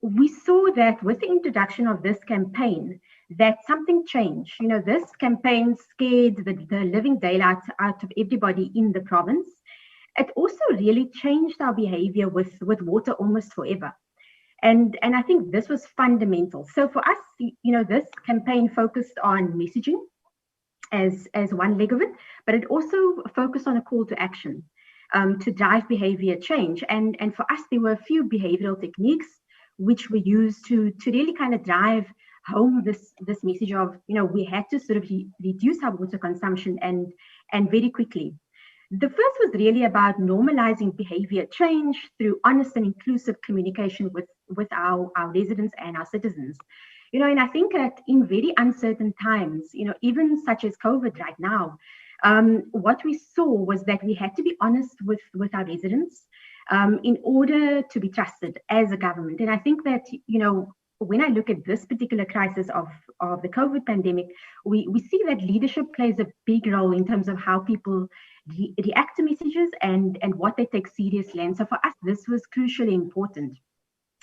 S17: We saw that with the introduction of this campaign, that something changed. This campaign scared the living daylights out of everybody in the province. It also really changed our behavior with water almost forever. And I think this was fundamental. So for us, this campaign focused on messaging as one leg of it, but it also focused on a call to action to drive behavior change. And for us, there were a few behavioral techniques which we used to really kind of drive home this message of, we had to sort of reduce our water consumption and very quickly. The first was really about normalizing behavior change through honest and inclusive communication with our residents and our citizens. And I think that in very uncertain times, even such as COVID right now, what we saw was that we had to be honest with our residents in order to be trusted as a government. And I think that, when I look at this particular crisis of the COVID pandemic, we see that leadership plays a big role in terms of how people react to messages and what they take seriously. And so for us, this was crucially important.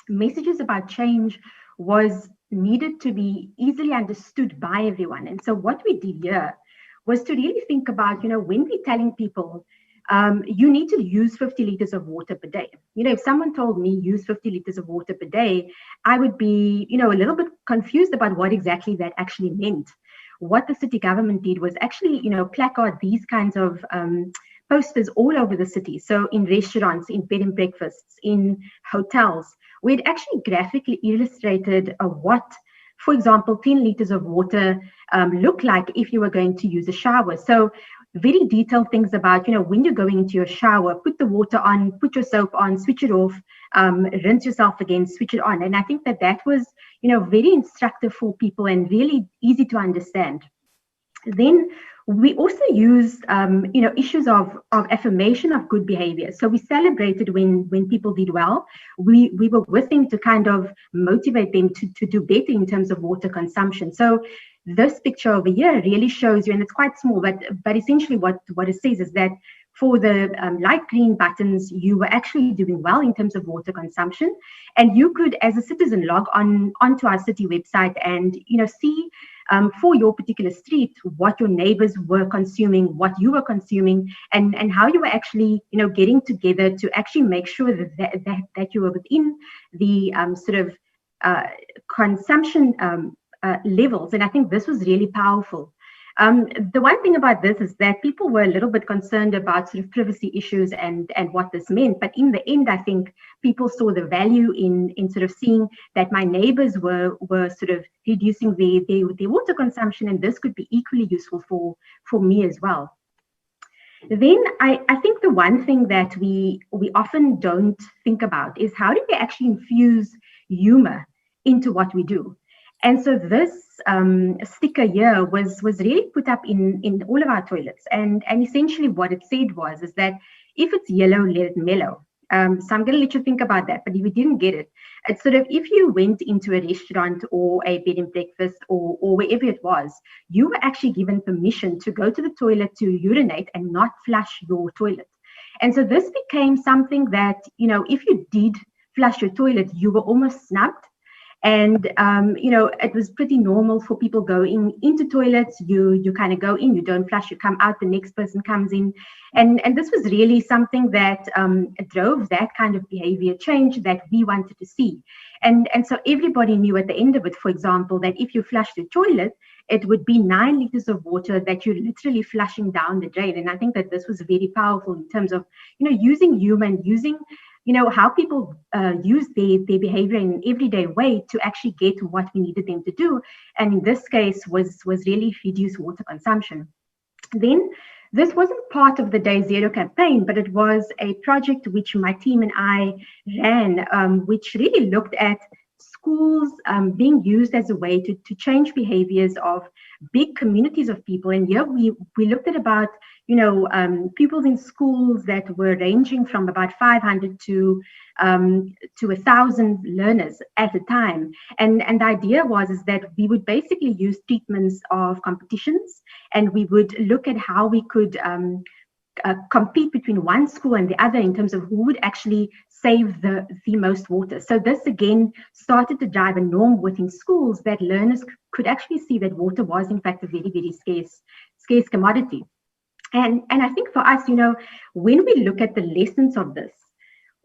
S17: Messages about change was needed to be easily understood by everyone. And so what we did here was to really think about, when we're telling people, you need to use 50 liters of water per day. If someone told me use 50 liters of water per day, I would be, a little bit confused about what exactly that actually meant. What the city government did was actually, placard these kinds of posters all over the city. So in restaurants, in bed and breakfasts, in hotels, where it actually graphically illustrated what, for example, 10 liters of water look like if you were going to use a shower. So very detailed things about, when you're going into your shower, put the water on, put your soap on, switch it off, rinse yourself again, switch it on. And I think that was, very instructive for people and really easy to understand. Then we also used, issues of affirmation of good behavior. So we celebrated when people did well. We were with them to kind of motivate them to do better in terms of water consumption. So this picture over here really shows you, and it's quite small, but essentially what it says is that for the light green buttons, you were actually doing well in terms of water consumption. And you could, as a citizen, log onto our city website and, see for your particular street what your neighbors were consuming, what you were consuming, and how you were actually, getting together to actually make sure that you were within the sort of consumption levels. And I think this was really powerful. The one thing about this is that people were a little bit concerned about sort of privacy issues and what this meant. But in the end, I think people saw the value in sort of seeing that my neighbors were sort of reducing their water consumption, and this could be equally useful for me as well. Then I think the one thing that we often don't think about is how do we actually infuse humor into what we do. And so this sticker here was really put up in all of our toilets. And essentially what it said is that if it's yellow, let it mellow. So I'm going to let you think about that. But if you didn't get it, it's sort of if you went into a restaurant or a bed and breakfast or wherever it was, you were actually given permission to go to the toilet to urinate and not flush your toilet. And so this became something that, if you did flush your toilet, you were almost snubbed. And, it was pretty normal for people going into toilets. You kind of go in, you don't flush, you come out, the next person comes in. And this was really something that drove that kind of behavior change that we wanted to see. And so everybody knew at the end of it, for example, that if you flushed the toilet, it would be 9 liters of water that you're literally flushing down the drain. And I think that this was very powerful in terms of, using humor and using how people use their behavior in an everyday way to actually get what we needed them to do. And in this case was really reduce water consumption. Then this wasn't part of the Day Zero campaign, but it was a project which my team and I ran, which really looked at schools being used as a way to change behaviors of big communities of people. And here we looked at about, pupils in schools that were ranging from about 500 to 1,000 learners at a time. And the idea was is that we would basically use treatments of competitions, and we would look at how we could compete between one school and the other in terms of who would actually save the most water. So this again started to drive a norm within schools that learners could actually see that water was in fact a very, very scarce commodity. And I think for us, when we look at the lessons of this,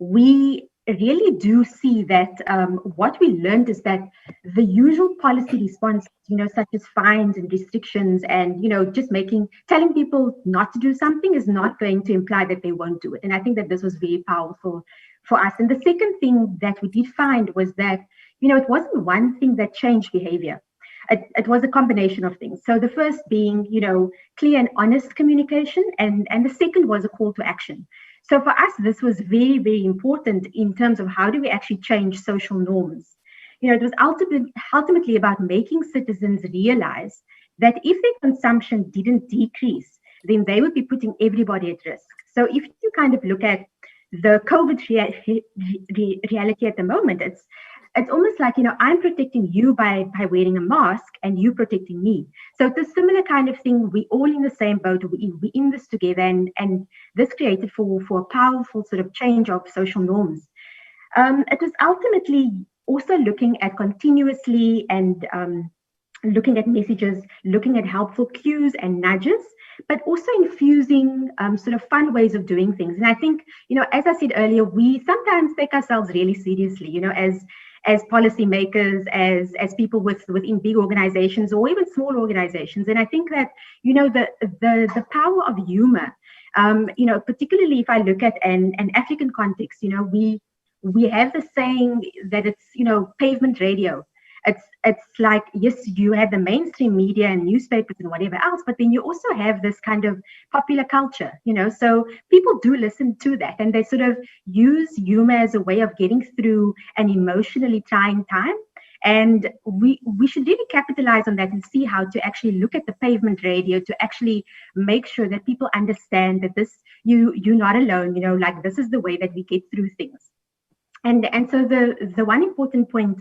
S17: we really do see that what we learned is that the usual policy response, such as fines and restrictions and, just telling people not to do something is not going to imply that they won't do it. And I think that this was very powerful for us. And the second thing that we did find was that, it wasn't one thing that changed behavior. It was a combination of things. So the first being, clear and honest communication, and the second was a call to action. So for us, this was very, very important in terms of how do we actually change social norms. It was ultimately about making citizens realize that if their consumption didn't decrease, then they would be putting everybody at risk. So if you kind of look at the COVID reality at the moment, it's almost like, I'm protecting you by wearing a mask and you protecting me. So it's a similar kind of thing. We all in the same boat. We in this together, and this created for a powerful sort of change of social norms. It was ultimately also looking at continuously and looking at messages, looking at helpful cues and nudges, but also infusing sort of fun ways of doing things. And I think, as I said earlier, we sometimes take ourselves really seriously, as policymakers, as people within big organizations or even small organizations. And I think that, the power of humor, particularly if I look at an African context, we have the saying that it's, pavement radio. It's like, yes, you have the mainstream media and newspapers and whatever else, but then you also have this kind of popular culture, so people do listen to that, and they sort of use humor as a way of getting through an emotionally trying time. And we should really capitalize on that and see how to actually look at the pavement radio to actually make sure that people understand that you're not alone, like this is the way that we get through things. And so the one important point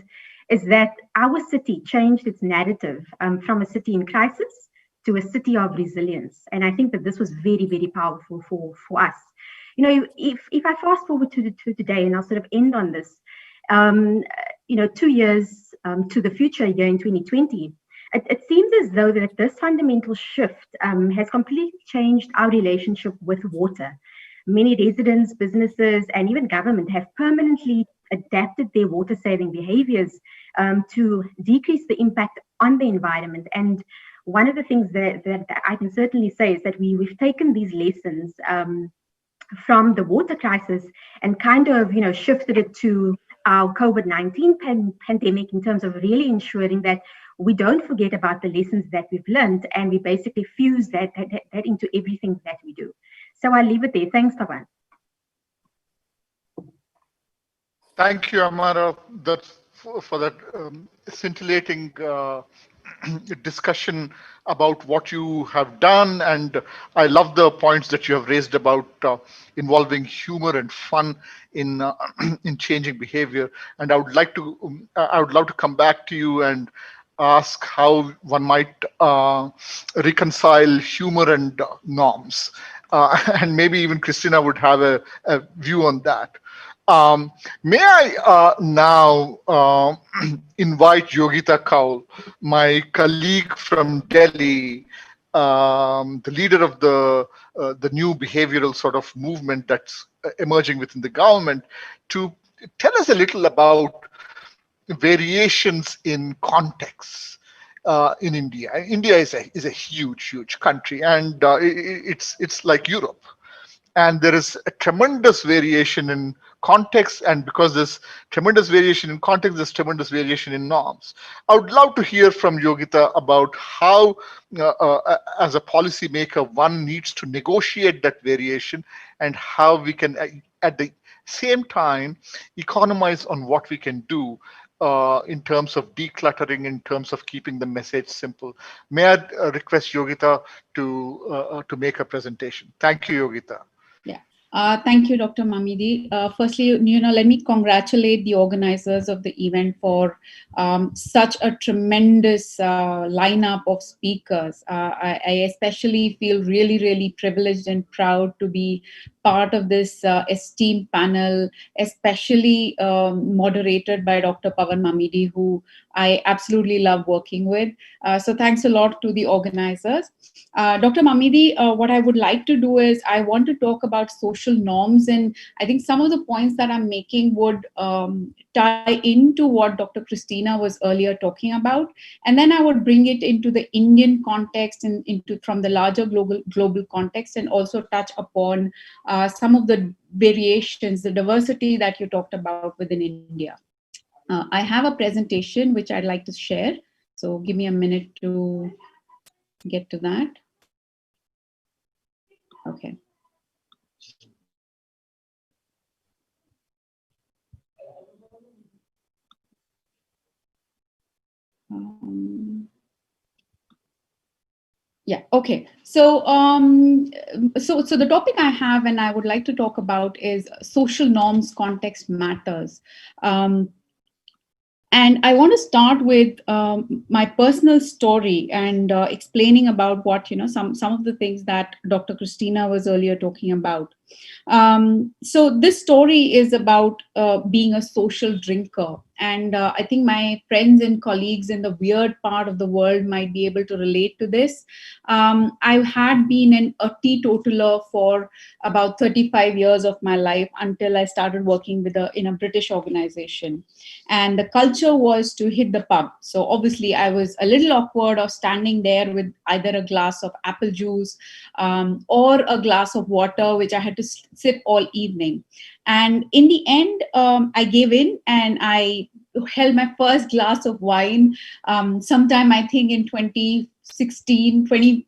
S17: is that our city changed its narrative from a city in crisis to a city of resilience. And I think that this was very, very powerful for us. If I fast forward to today, and I'll sort of end on this, 2 years to the future year in 2020, it seems as though that this fundamental shift has completely changed our relationship with water. Many residents, businesses, and even government have permanently adapted their water-saving behaviors to decrease the impact on the environment. And one of the things that I can certainly say is that we've taken these lessons from the water crisis and kind of, shifted it to our COVID-19 pandemic in terms of really ensuring that we don't forget about the lessons that we've learned, and we basically fuse that into everything that we do. So I'll leave it there. Thanks, Pavan.
S15: Thank you, Amara, for that scintillating discussion about what you have done. And I love the points that you have raised about involving humor and fun in changing behavior. And I would love to come back to you and ask how one might reconcile humor and norms. And maybe even Christina would have a view on that. May I now invite Yogita Kaul, my colleague from Delhi, the leader of the new behavioral sort of movement that's emerging within the government, to tell us a little about variations in context in India. India is a huge country, and it's like Europe. and there is a tremendous variation in context, and because there's tremendous variation in context, there's tremendous variation in norms. I would love to hear from Yogita about how, as a policymaker, one needs to negotiate that variation, and how we can, at the same time, economize on what we can do in terms of decluttering, in terms of keeping the message simple. May I request Yogita to make a presentation? Thank you, Yogita.
S19: Yeah. Thank you, Dr. Mamidi. Firstly, let me congratulate the organizers of the event for such a tremendous lineup of speakers. I especially feel really, really privileged and proud to be part of this esteemed panel, especially moderated by Dr. Pawan Mamidi, who I absolutely love working with. So thanks a lot to the organizers. Dr. Mamidi, what I would like to do is I want to talk about social norms, and I think some of the points that I'm making would tie into what Dr. Christina was earlier talking about, and then I would bring it into the Indian context and into from the larger global context, and also touch upon some of the variations, the diversity that you talked about within India. I have a presentation which I'd like to share, so give me a minute to get to that. Okay. Yeah, okay. So, so the topic I have and I would like to talk about is social norms, context matters. And I want to start with my personal story and explaining about what, some of the things that Dr. Christina was earlier talking about. So this story is about being a social drinker. And I think my friends and colleagues in the weird part of the world might be able to relate to this. I had been a teetotaler for about 35 years of my life until I started working with in a British organization. And the culture was to hit the pub. So obviously I was a little awkward of standing there with either a glass of apple juice or a glass of water, which I had to sip all evening. And in the end, I gave in and I held my first glass of wine sometime, I think in 2013, 14.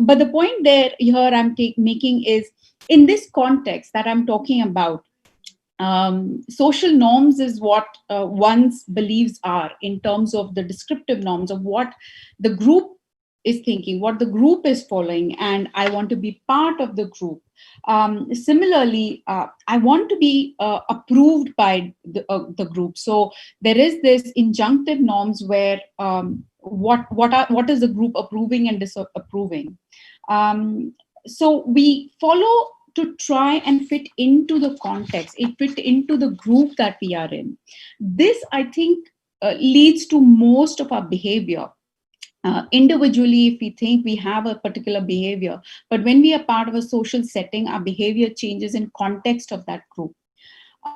S19: But the point here I'm making is, in this context that I'm talking about, social norms is what one's beliefs are in terms of the descriptive norms of what the group is thinking, what the group is following, and I want to be part of the group. Similarly, I want to be approved by the group. So there is this injunctive norms where what is the group approving and disapproving. So we follow to try and fit into the context, fit into the group that we are in. This, I think, leads to most of our behavior. Individually, if we think we have a particular behavior, but when we are part of a social setting, our behavior changes in context of that group.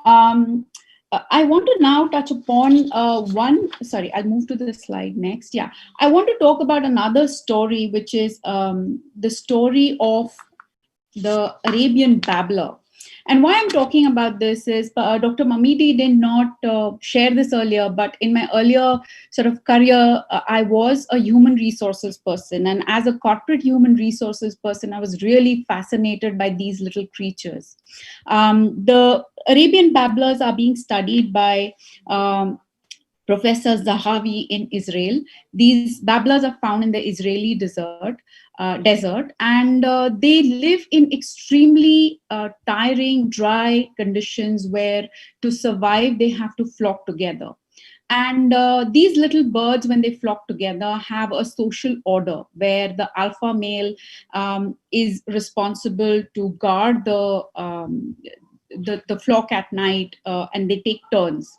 S19: I want to now touch upon I'll move to the slide next. Yeah, I want to talk about another story, which is the story of the Arabian babbler. And why I'm talking about this is Dr. Mamidi did not share this earlier, but in my earlier sort of career, I was a human resources person. And as a corporate human resources person, I was really fascinated by these little creatures. The Arabian babblers are being studied by Professor Zahavi in Israel. These babblers are found in the Israeli desert, and they live in extremely tiring, dry conditions where to survive, they have to flock together. And these little birds, when they flock together, have a social order where the alpha male is responsible to guard the flock at night, and they take turns.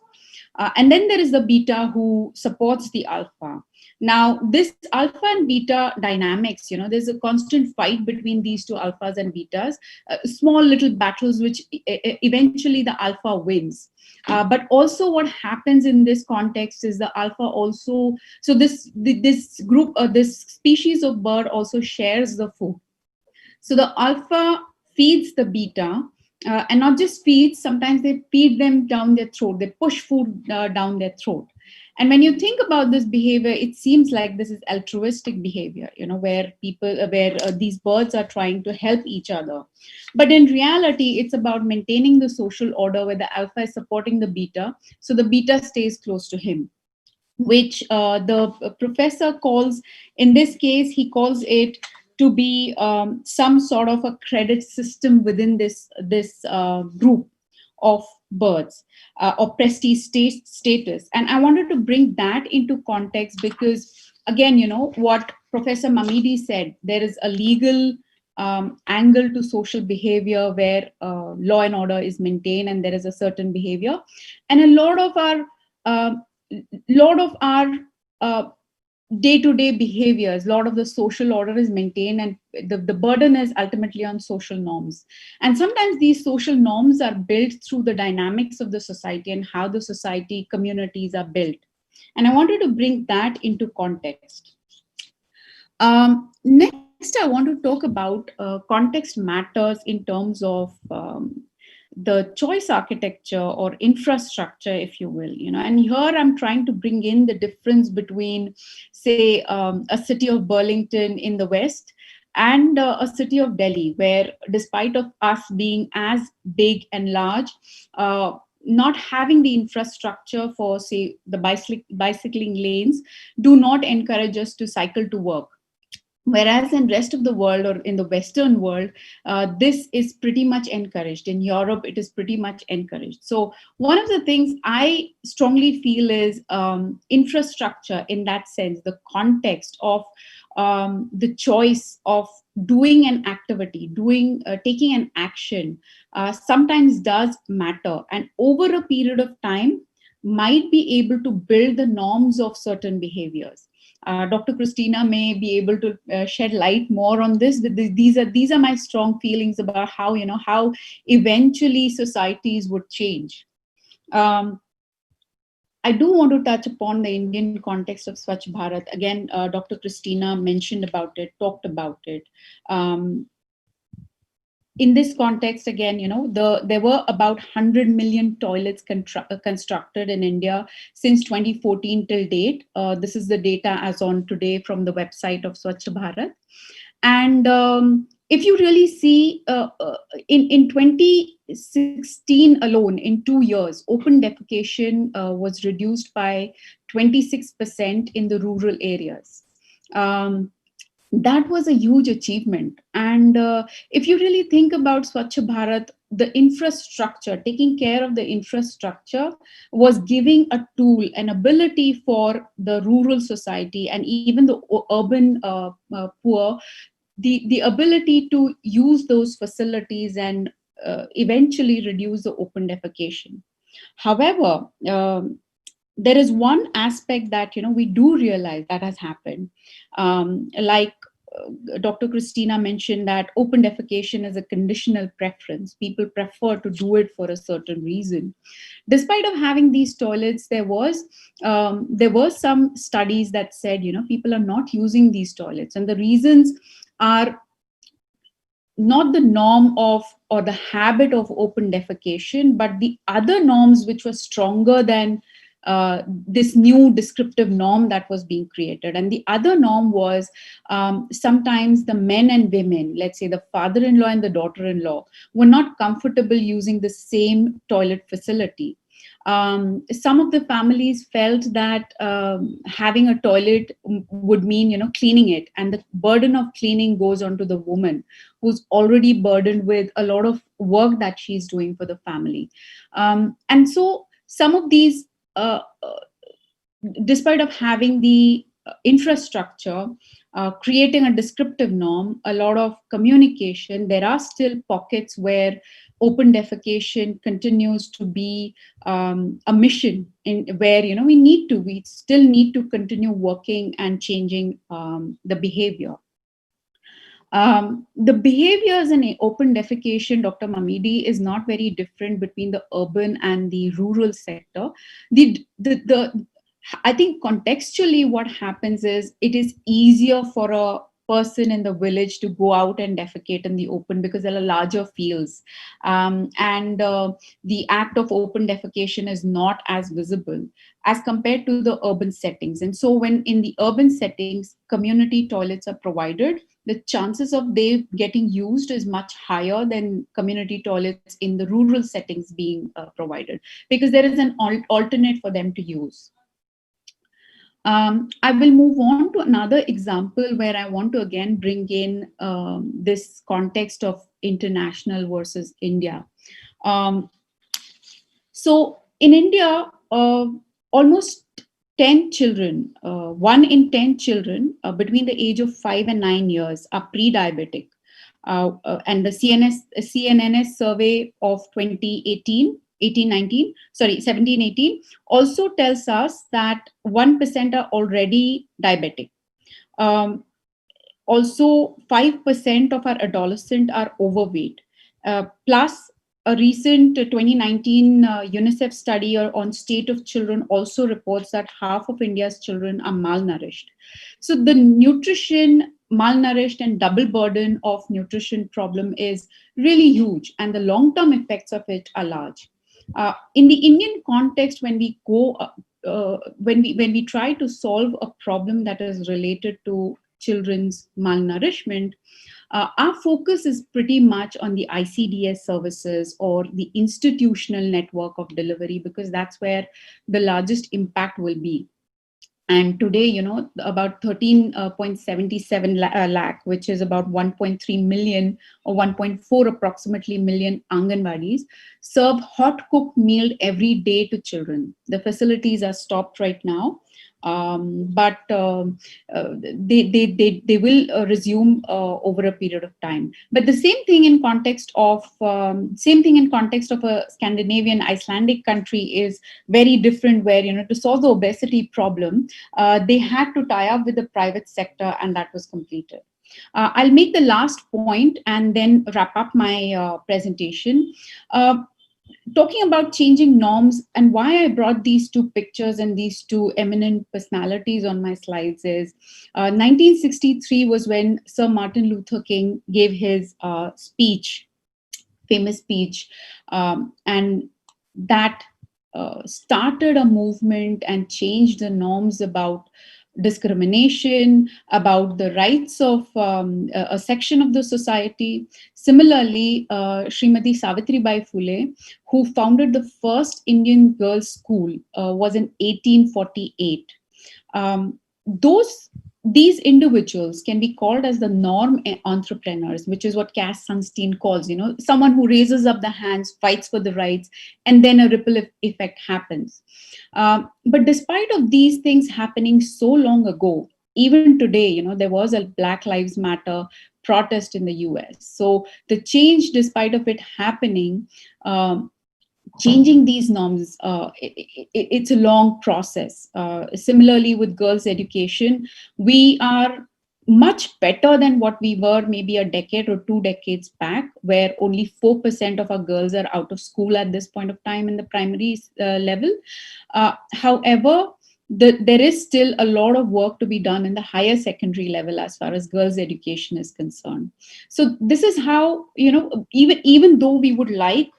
S19: And then there is the beta who supports the alpha. Now, this alpha and beta dynamics, there's a constant fight between these two alphas and betas, small little battles, which eventually the alpha wins. But also what happens in this context is the alpha also, so this group, this species of bird also shares the food. So the alpha feeds the beta, and not just feeds, sometimes they feed them down their throat, they push food down their throat. And when you think about this behavior, it seems like this is altruistic behavior, where these birds are trying to help each other. But in reality, it's about maintaining the social order where the alpha is supporting the beta, so the beta stays close to him, which the professor calls, in this case, he calls it to be some sort of a credit system within this group of birds, or prestige status. And I wanted to bring that into context because, again, what Professor Mamidi said, there is a legal angle to social behavior where law and order is maintained and there is a certain behavior. And a lot of our day-to-day behaviors, a lot of the social order is maintained, and the burden is ultimately on social norms. And sometimes these social norms are built through the dynamics of the society and how the society communities are built. And I wanted to bring that into context. Next, I want to talk about context matters in terms of the choice architecture or infrastructure, if you will, and here I'm trying to bring in the difference between, say, a city of Burlington in the West and a city of Delhi, where despite of us being as big and large, not having the infrastructure for, say, the bicycling lanes do not encourage us to cycle to work. Whereas in rest of the world, or in the Western world, this is pretty much encouraged. In Europe, it is pretty much encouraged. So one of the things I strongly feel is infrastructure in that sense, the context of the choice of doing an activity, taking an action, sometimes does matter. And over a period of time, might be able to build the norms of certain behaviors. Dr. Christina may be able to shed light more on this. These are my strong feelings about how eventually societies would change. I do want to touch upon the Indian context of Swachh Bharat. Again, Dr. Christina mentioned about it, talked about it. In this context, again, there were about 100 million toilets constructed in India since 2014 till date. This is the data as on today from the website of Swachh Bharat. And if you really see, in 2016 alone, in 2 years, open defecation was reduced by 26% in the rural areas. That was a huge achievement. And if you really think about Swachh Bharat, the infrastructure, taking care of the infrastructure was giving a tool, an ability for the rural society and even the urban poor, the ability to use those facilities and eventually reduce the open defecation. However, there is one aspect that we do realize that has happened. Like Dr. Christina mentioned, that open defecation is a conditional preference. People prefer to do it for a certain reason. Despite of having these toilets, there were some studies that said people are not using these toilets, and the reasons are not the norm of or the habit of open defecation, but the other norms which were stronger than this new descriptive norm that was being created. And the other norm was sometimes the men and women, let's say the father-in-law and the daughter-in-law, were not comfortable using the same toilet facility. Some of the families felt that having a toilet would mean, cleaning it, and the burden of cleaning goes on to the woman who's already burdened with a lot of work that she's doing for the family. And so some of these, despite of having the infrastructure, creating a descriptive norm, a lot of communication, there are still pockets where open defecation continues to be a mission in where we still need to continue working and changing the behavior. The behaviors in open defecation, Dr. Mamidi, is not very different between the urban and the rural sector. I think contextually what happens is it is easier for a person in the village to go out and defecate in the open because there are larger fields, and the act of open defecation is not as visible as compared to the urban settings. And so when in the urban settings community toilets are provided, the chances of they getting used is much higher than community toilets in the rural settings being provided, because there is an alternate for them to use. I will move on to another example where I want to again bring in this context of international versus India. So in India, almost 10 children, 1 in 10 children between the age of 5 and 9 years are pre-diabetic. And the CNNS survey of 17-18 also tells us that 1% are already diabetic. Also 5% of our adolescents are overweight. Plus a recent 2019 UNICEF study on state of children also reports that half of India's children are malnourished. So the nutrition, malnourished and double burden of nutrition problem is really huge, and the long-term effects of it are large. In the Indian context, when we go, when we try to solve a problem that is related to children's malnourishment, our focus is pretty much on the ICDS services or the institutional network of delivery, because that's where the largest impact will be. And today, about 13.77 lakh, which is about 1.3 million or 1.4 approximately million Anganwadis, serve hot cooked meal every day to children. The facilities are stopped right now, but they will resume over a period of time. But the same thing in context of a Scandinavian, Icelandic country is very different, where to solve the obesity problem, they had to tie up with the private sector, and that was completed. I'll make the last point and then wrap up my presentation. Talking about changing norms, and why I brought these two pictures and these two eminent personalities on my slides is 1963 was when Sir Martin Luther King gave his famous speech, and that started a movement and changed the norms about discrimination, about the rights of a section of the society. Similarly, Srimati Savitribai Phule, who founded the first Indian girls' school, was in 1848. These individuals can be called as the norm entrepreneurs, which is what Cass Sunstein calls, someone who raises up the hands, fights for the rights, and then a ripple effect happens. But despite of these things happening so long ago, even today, there was a Black Lives Matter protest in the US. So the change, despite of it happening, changing these norms, it's a long process. Similarly, with girls' education, we are much better than what we were maybe a decade or 2 decades back, where only 4% of our girls are out of school at this point of time in the primary level. However, there is still a lot of work to be done in the higher secondary level as far as girls' education is concerned. So this is how, even though we would like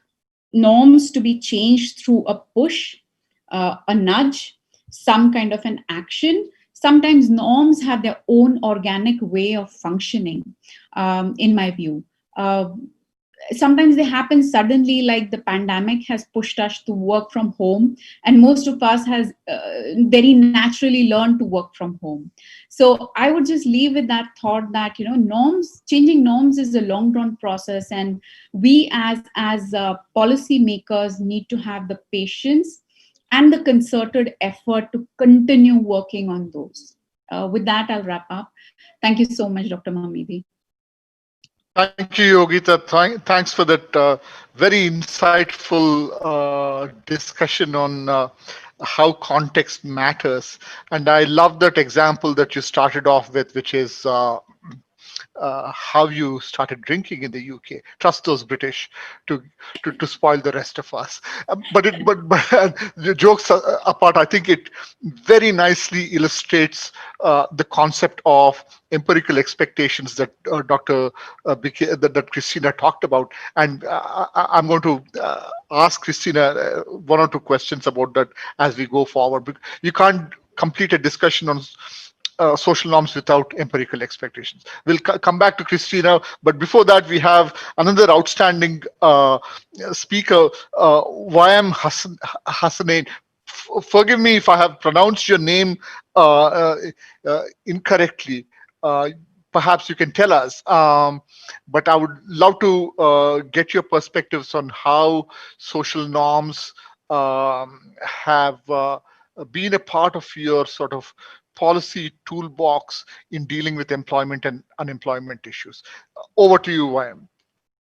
S19: norms to be changed through a push, a nudge, some kind of an action, sometimes norms have their own organic way of functioning, in my view. Sometimes they happen suddenly, like the pandemic has pushed us to work from home, and most of us has very naturally learned to work from home. So I would just leave with that thought that changing norms is a long drawn process, and we as policy makers need to have the patience and the concerted effort to continue working on those. With that, I'll wrap up. Thank you so much, Dr. Mamidi.
S15: Thank you, Yogita. Thanks for that very insightful discussion on how context matters. And I love that example that you started off with, which is how you started drinking in the UK. Trust those British to spoil the rest of us. But the jokes apart, I think it very nicely illustrates the concept of empirical expectations that that Christina talked about. And I'm going to ask Christina one or two questions about that as we go forward. You can't complete a discussion on social norms without empirical expectations. We'll come back to Christina, but before that, we have another outstanding speaker, Wayam Hassanein. Forgive me if I have pronounced your name incorrectly. Perhaps you can tell us. But I would love to get your perspectives on how social norms have been a part of your sort of policy toolbox in dealing with employment and unemployment issues. Over to you, Wayam.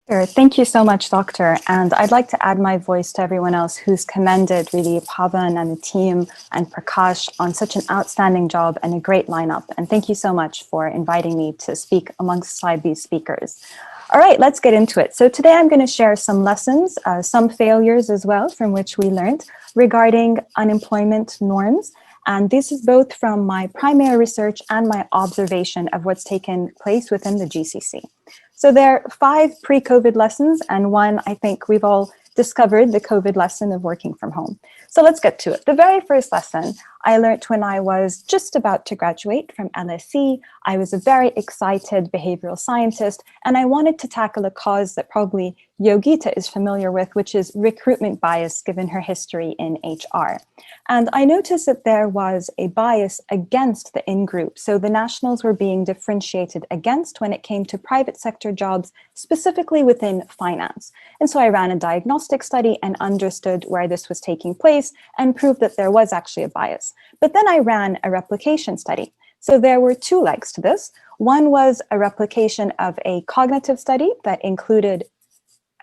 S16: Sure. Thank you so much, Doctor. And I'd like to add my voice to everyone else who's commended really Pavan and the team and Prakash on such an outstanding job and a great lineup. And thank you so much for inviting me to speak alongside these speakers. All right, let's get into it. So today I'm going to share some lessons, some failures as well, from which we learned regarding unemployment norms. And this is both from my primary research and my observation of what's taken place within the GCC. So there are 5 pre-COVID lessons and one I think we've all discovered, the COVID lesson of working from home. So let's get to it. The very first lesson I learned when I was just about to graduate from LSE. I was a very excited behavioral scientist, and I wanted to tackle a cause that probably Yogita is familiar with, which is recruitment bias, given her history in HR. And I noticed that there was a bias against the in-group. So the nationals were being differentiated against when it came to private sector jobs, specifically within finance. And so I ran a diagnostic study and understood where this was taking place and proved that there was actually a bias. But then I ran a replication study. So there were 2 legs to this. One was a replication of a cognitive study that included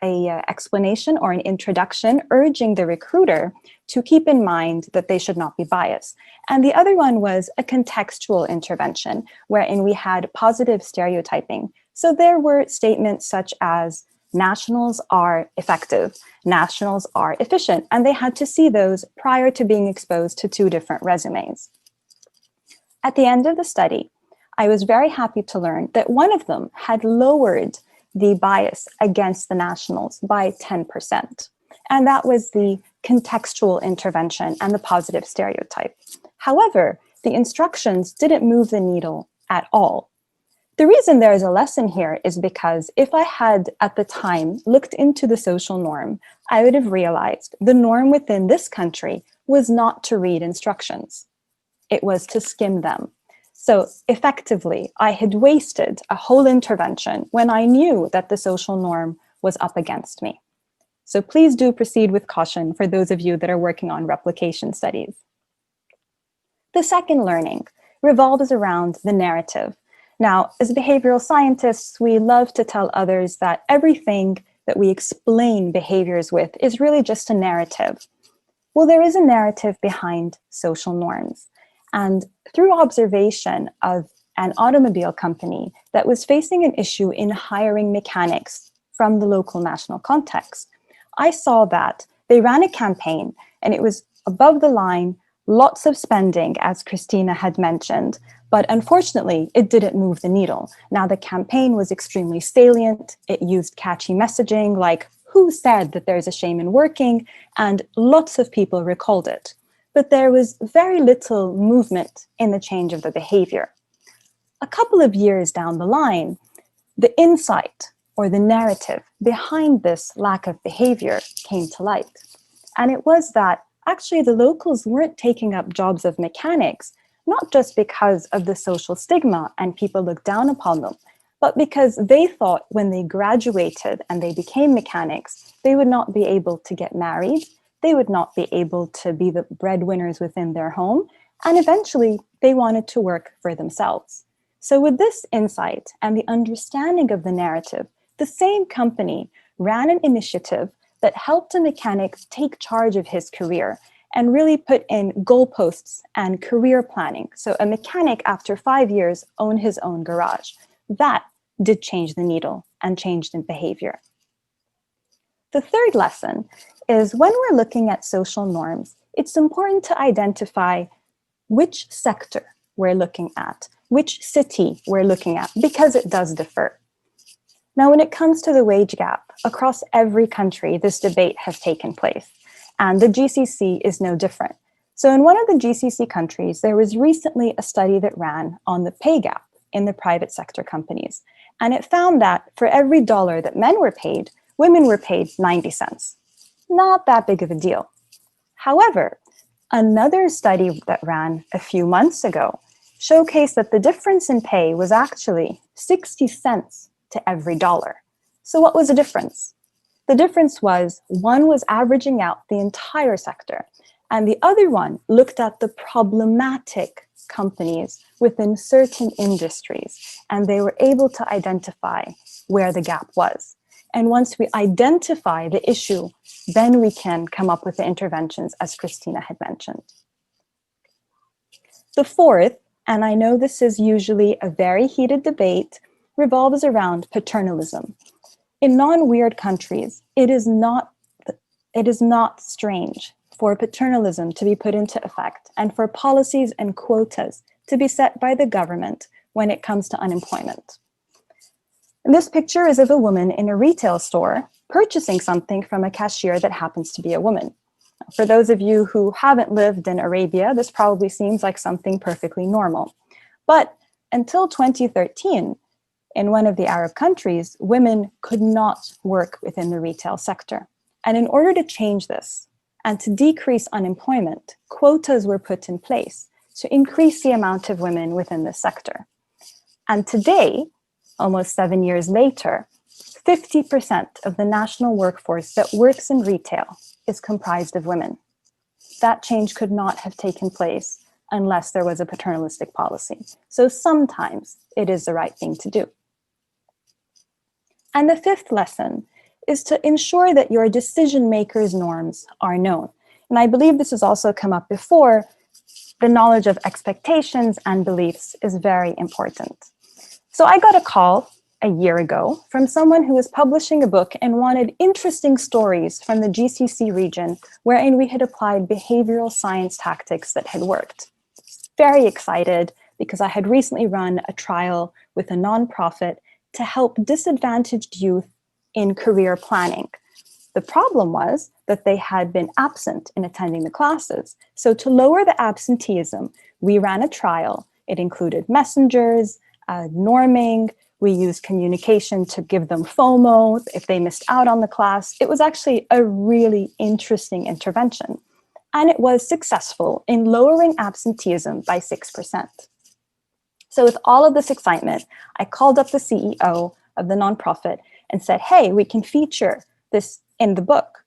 S16: an explanation or an introduction urging the recruiter to keep in mind that they should not be biased. And the other one was a contextual intervention wherein we had positive stereotyping. So there were statements such as nationals are effective, nationals are efficient, and they had to see those prior to being exposed to 2 different resumes. At the end of the study, I was very happy to learn that one of them had lowered the bias against the nationals by 10%. And that was the contextual intervention and the positive stereotype. However, the instructions didn't move the needle at all. The reason there is a lesson here is because if I had at the time looked into the social norm, I would have realized the norm within this country was not to read instructions. It was to skim them. So effectively, I had wasted a whole intervention when I knew that the social norm was up against me. So please do proceed with caution for those of you that are working on replication studies. The second learning revolves around the narrative. Now, as behavioral scientists, we love to tell others that everything that we explain behaviors with is really just a narrative. Well, there is a narrative behind social norms. And through observation of an automobile company that was facing an issue in hiring mechanics from the local national context, I saw that they ran a campaign and it was above the line, lots of spending, as Christina had mentioned, but unfortunately, it didn't move the needle. Now, the campaign was extremely salient. It used catchy messaging like, who said that there's a shame in working? And lots of people recalled it. But there was very little movement in the change of the behavior. A couple of years down the line, the insight or the narrative behind this lack of behavior came to light. And it was that actually the locals weren't taking up jobs of mechanics, not just because of the social stigma and people looked down upon them, but because they thought when they graduated and they became mechanics, they would not be able to get married, they would not be able to be the breadwinners within their home, and eventually they wanted to work for themselves. So with this insight and the understanding of the narrative, the same company ran an initiative that helped a mechanic take charge of his career and really put in goalposts and career planning. So a mechanic, after 5 years, owned his own garage. That did change the needle and changed in behavior. The third lesson is when we're looking at social norms, it's important to identify which sector we're looking at, which city we're looking at, because it does differ. Now, when it comes to the wage gap, across every country, this debate has taken place, and the GCC is no different. So in one of the GCC countries, there was recently a study that ran on the pay gap in the private sector companies, and it found that for every dollar that men were paid, women were paid 90 cents. Not that big of a deal. However, another study that ran a few months ago showcased that the difference in pay was actually 60 cents to every dollar. So what was the difference? The difference was one was averaging out the entire sector, and the other one looked at the problematic companies within certain industries, and they were able to identify where the gap was. And once we identify the issue, then we can come up with the interventions, as Christina had mentioned. The fourth, and I know this is usually a very heated debate, revolves around paternalism. In non-weird countries, it is not strange for paternalism to be put into effect and for policies and quotas to be set by the government when it comes to unemployment. And this picture is of a woman in a retail store purchasing something from a cashier that happens to be a woman. For those of you who haven't lived in Arabia, this probably seems like something perfectly normal. But until 2013, in one of the Arab countries, women could not work within the retail sector. And in order to change this and to decrease unemployment, quotas were put in place to increase the amount of women within the sector. And today, almost 7 years later, 50% of the national workforce that works in retail is comprised of women. That change could not have taken place unless there was a paternalistic policy. So sometimes it is the right thing to do. And the fifth lesson is to ensure that your decision makers' norms are known. And I believe this has also come up before. The knowledge of expectations and beliefs is very important. So I got a call a year ago from someone who was publishing a book and wanted interesting stories from the GCC region wherein we had applied behavioral science tactics that had worked. Very excited because I had recently run a trial with a nonprofit to help disadvantaged youth in career planning. The problem was that they had been absent in attending the classes. So to lower the absenteeism, we ran a trial. It included messengers, norming. We used communication to give them FOMO if they missed out on the class. It was actually a really interesting intervention. And it was successful in lowering absenteeism by 6%. So with all of this excitement, I called up the CEO of the nonprofit and said, hey, we can feature this in the book.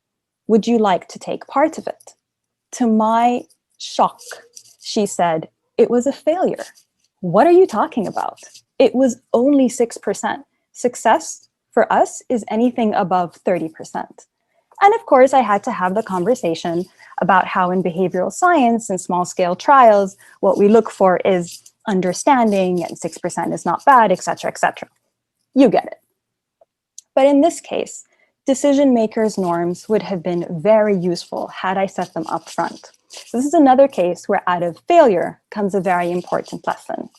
S16: Would you like to take part of it? To my shock, she said, it was a failure. What are you talking about? It was only 6%. Success for us is anything above 30%. And of course, I had to have the conversation about how in behavioral science and small scale trials, what we look for is understanding and 6% is not bad, et cetera, et cetera. You get it. But in this case, decision makers' norms would have been very useful had I set them up front. So this is another case where out of failure comes a very important lesson.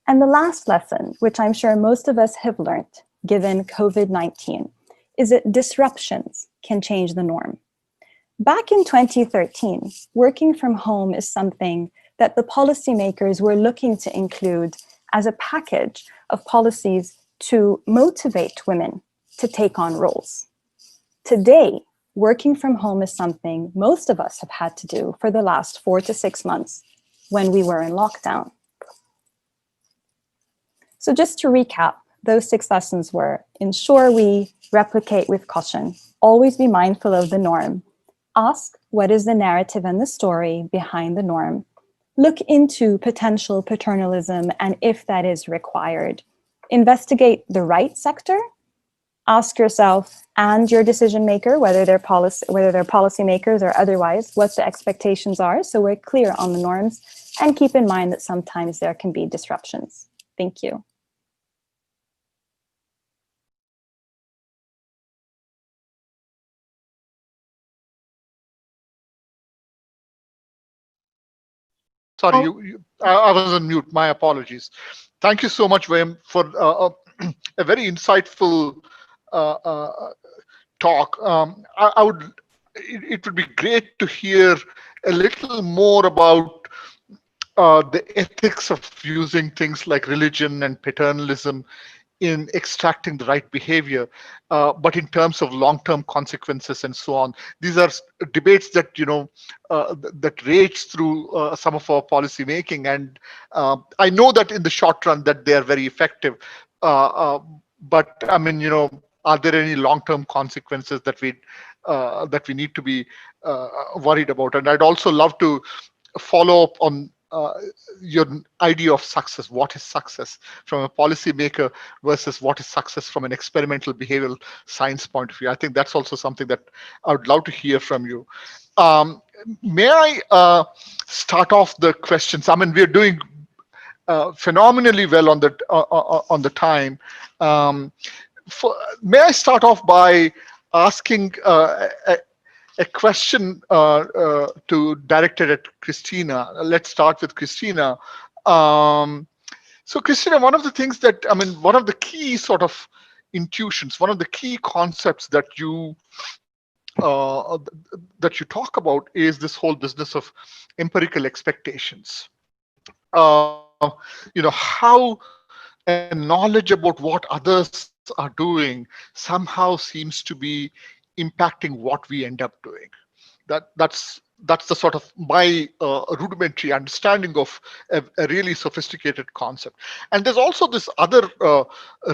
S16: And the last lesson, which I'm sure most of us have learned given COVID-19, is that disruptions can change the norm. Back in 2013, working from home is something that the policymakers were looking to include as a package of policies to motivate women to take on roles. Today, working from home is something most of us have had to do for the last 4 to 6 months when we were in lockdown. So just to recap, those 6 lessons were: ensure we replicate with caution, always be mindful of the norm, ask what is the narrative and the story behind the norm, look into potential paternalism and if that is required. Investigate the right sector. Ask yourself and your decision maker, whether they're policymakers or otherwise, what the expectations are, so we're clear on the norms, and keep in mind that sometimes there can be disruptions. Thank you.
S15: Sorry, I was on mute. My apologies. Thank you so much, Wim, for a very insightful talk. It would be great to hear a little more about the ethics of using things like religion and paternalism in extracting the right behavior, but in terms of long-term consequences and so on. These are debates that that rage through some of our policy making, and I know that in the short run that they are very effective. But I mean, are there any long-term consequences that we need to be worried about? And I'd also love to follow up on your idea of success. What is success from a policymaker versus what is success from an experimental behavioral science point of view? I think that's also something that I would love to hear from you. May I start off the questions? I mean, we're doing phenomenally well on the time. May I start off by asking a question directed at Christina. Let's start with Christina. So Christina, one of the things that, one of the key sort of intuitions, one of the key concepts that you talk about is this whole business of empirical expectations. How a knowledge about what others are doing somehow seems to be impacting what we end up doing. That's the sort of my rudimentary understanding of a really sophisticated concept. And there's also this other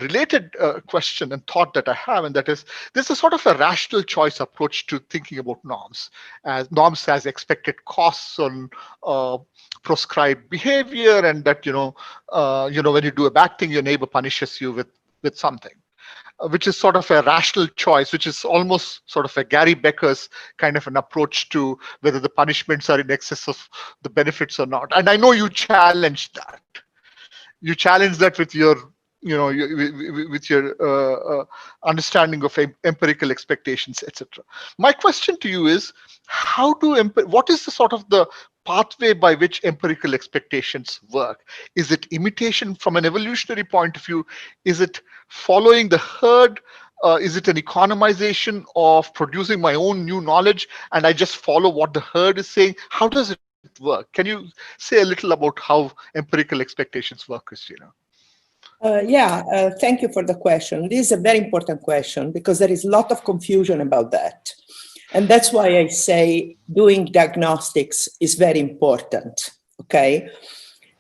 S15: related question and thought that I have, and that is there's a sort of a rational choice approach to thinking about norms as expected costs on proscribed behavior, and that when you do a bad thing, your neighbor punishes you with something. Which is sort of a rational choice, which is almost sort of a Gary Becker's kind of an approach to whether the punishments are in excess of the benefits or not. And I know you challenge that. You challenge that with your, with your understanding of empirical expectations, etc. My question to you is, what is the sort of the pathway by which empirical expectations work? Is it imitation from an evolutionary point of view? Is it following the herd? Is it an economization of producing my own new knowledge and I just follow what the herd is saying? How does it work? Can you say a little about how empirical expectations work, Christina?
S18: Thank you for the question. This is a very important question because there is a lot of confusion about that. And that's why I say doing diagnostics is very important, okay?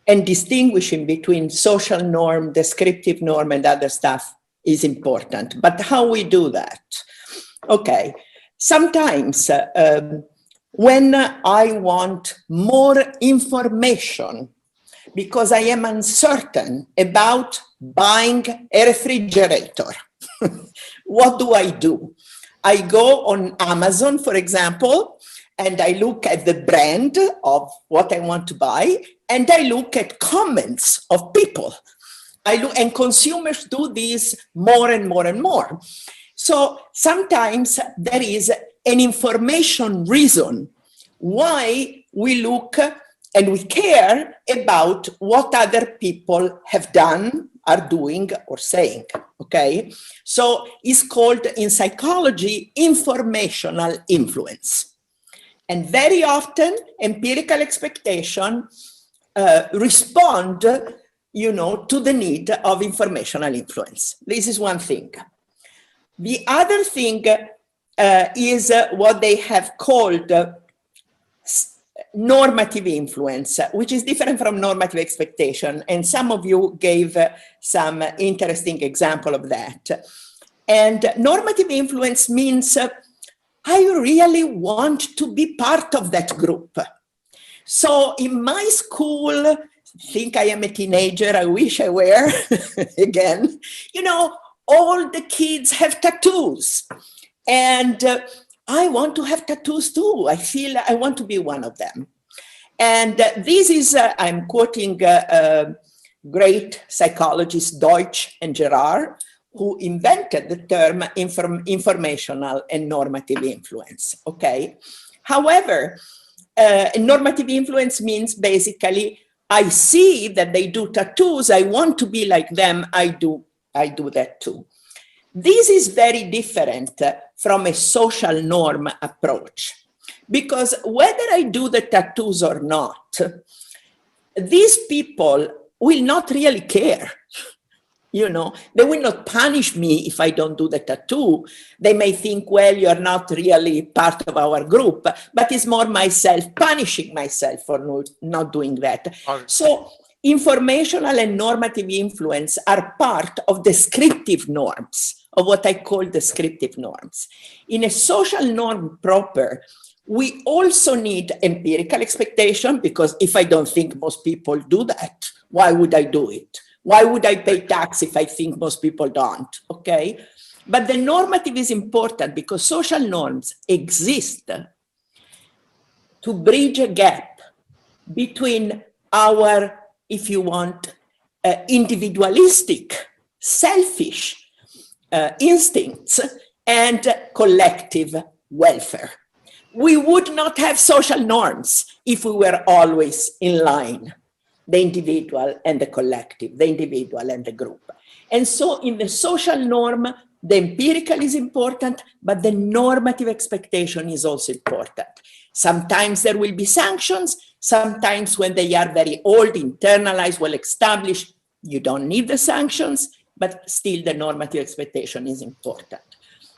S18: And distinguishing between social norm, descriptive norm, and other stuff is important. But how we do that? Okay, sometimes when I want more information because I am uncertain about buying a refrigerator, what do? I go on Amazon, for example, and I look at the brand of what I want to buy, and I look at comments of people. And consumers do this more and more and more. So sometimes there is an information reason why we look and we care about what other people have done, are doing, or saying, okay? So it's called in psychology informational influence. And very often empirical expectation respond, to the need of informational influence. This is one thing. The other thing is what they have called normative influence, which is different from normative expectation. And some of you gave some interesting example of that. And normative influence means I really want to be part of that group. So in my school, I think I am a teenager, I wish I were, again, you know, all the kids have tattoos. And I want to have tattoos too. I feel I want to be one of them. And this is, I'm quoting great psychologists Deutsch and Gerard, who invented the term informational and normative influence, okay? However, normative influence means basically, I see that they do tattoos, I want to be like them, I do that too. This is very different from a social norm approach, because whether I do the tattoos or not, these people will not really care. You know, they will not punish me if I don't do the tattoo. They may think, well, you're not really part of our group, but it's more myself punishing myself for not doing that. So informational and normative influence are part of descriptive norms, of what I call descriptive norms. In a social norm proper, we also need empirical expectation, because if I don't think most people do that, why would I do it? Why would I pay tax if I think most people don't, okay? But the normative is important because social norms exist to bridge a gap between our, if you want, individualistic, selfish instincts and collective welfare. We would not have social norms if we were always in line. The individual and the collective, the individual and the group. And so in the social norm, the empirical is important, but the normative expectation is also important. Sometimes there will be sanctions, sometimes when they are very old, internalized, well established, you don't need the sanctions, but still the normative expectation is important.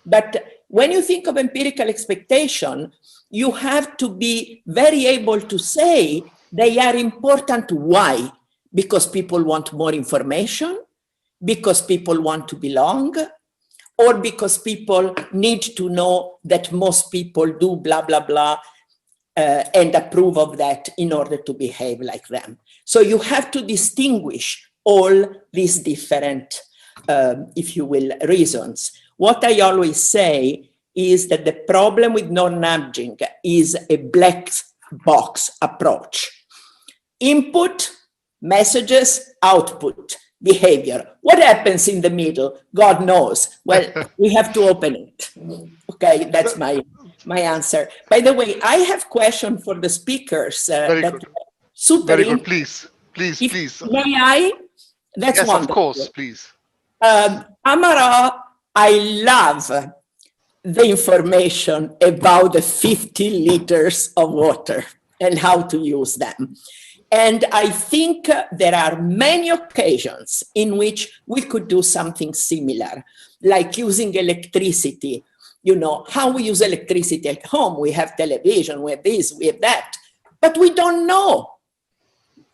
S18: But when you think of empirical expectation, you have to be very able to say they are important. Why? Because people want more information, because people want to belong, or because people need to know that most people do blah, blah, blah, and approve of that in order to behave like them. So you have to distinguish all these different, if you will, reasons. What I always say is that the problem with non-nudging is a black box approach. Input, messages, output, behavior. What happens in the middle? God knows. Well, we have to open it. Okay, that's my answer. By the way, I have question for the speakers.
S15: Very good.
S18: Super.
S15: Very good. Please.
S18: May I? That's
S15: yes,
S18: wonderful.
S15: Of course, please.
S18: Amara, I love the information about the 50 liters of water and how to use them. And I think there are many occasions in which we could do something similar, like using electricity. You know, how we use electricity at home. We have television, we have this, we have that, but we don't know.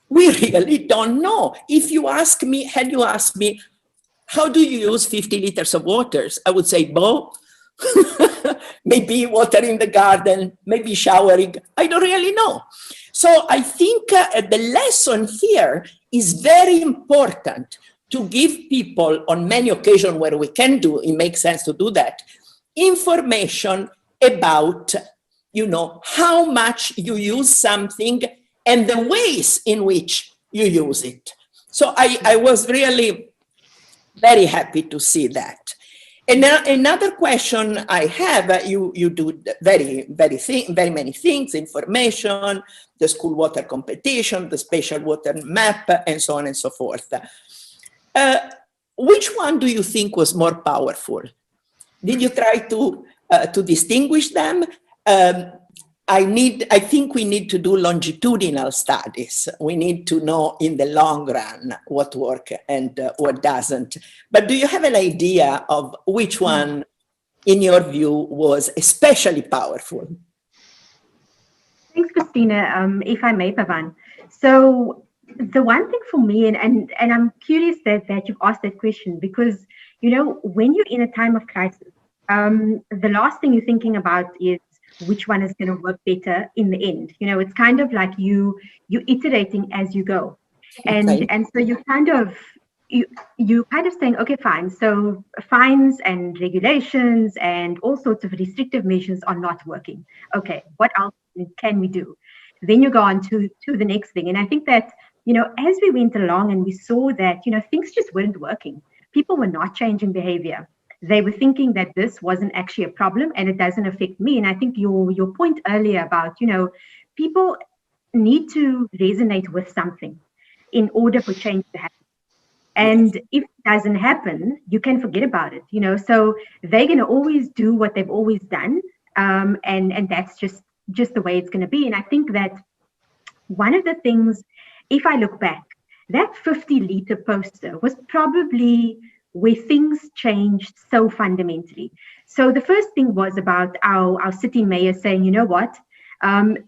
S18: We really don't know. If you ask me, had you asked me, how do you use 50 liters of water? I would say, Bo, maybe watering the garden, maybe showering. I don't really know. So I think the lesson here is very important to give people on many occasions where we can do, it makes sense to do that, information about, you know, how much you use something and the ways in which you use it. So I was really very happy to see that. And now another question I have, you do very many things, information, the school water competition, the spatial water map, and so on and so forth. Which one do you think was more powerful? Did you try to distinguish them? I think we need to do longitudinal studies. We need to know in the long run what works and what doesn't. But do you have an idea of which one, in your view, was especially powerful?
S17: Thanks, Christina. If I may, Pavan. So the one thing for me, and I'm curious that you've asked that question, because, you know, when you're in a time of crisis, the last thing you're thinking about is which one is going to work better in the end. You know, it's kind of like you iterating as you go. And so you kind of saying, okay, fine. So fines and regulations and all sorts of restrictive measures are not working. Okay, what else can we do? Then you go on to the next thing. And I think that, you know, as we went along and we saw that, you know, things just weren't working. People were not changing behavior. They were thinking that this wasn't actually a problem and it doesn't affect me. And I think your point earlier about, you know, people need to resonate with something in order for change to happen. And if it doesn't happen, you can forget about it, you know. So they're going to always do what they've always done, and that's just the way it's going to be. And I think that one of the things, if I look back, that 50-liter poster was probably where things changed so fundamentally. So the first thing was about our city mayor saying, you know what,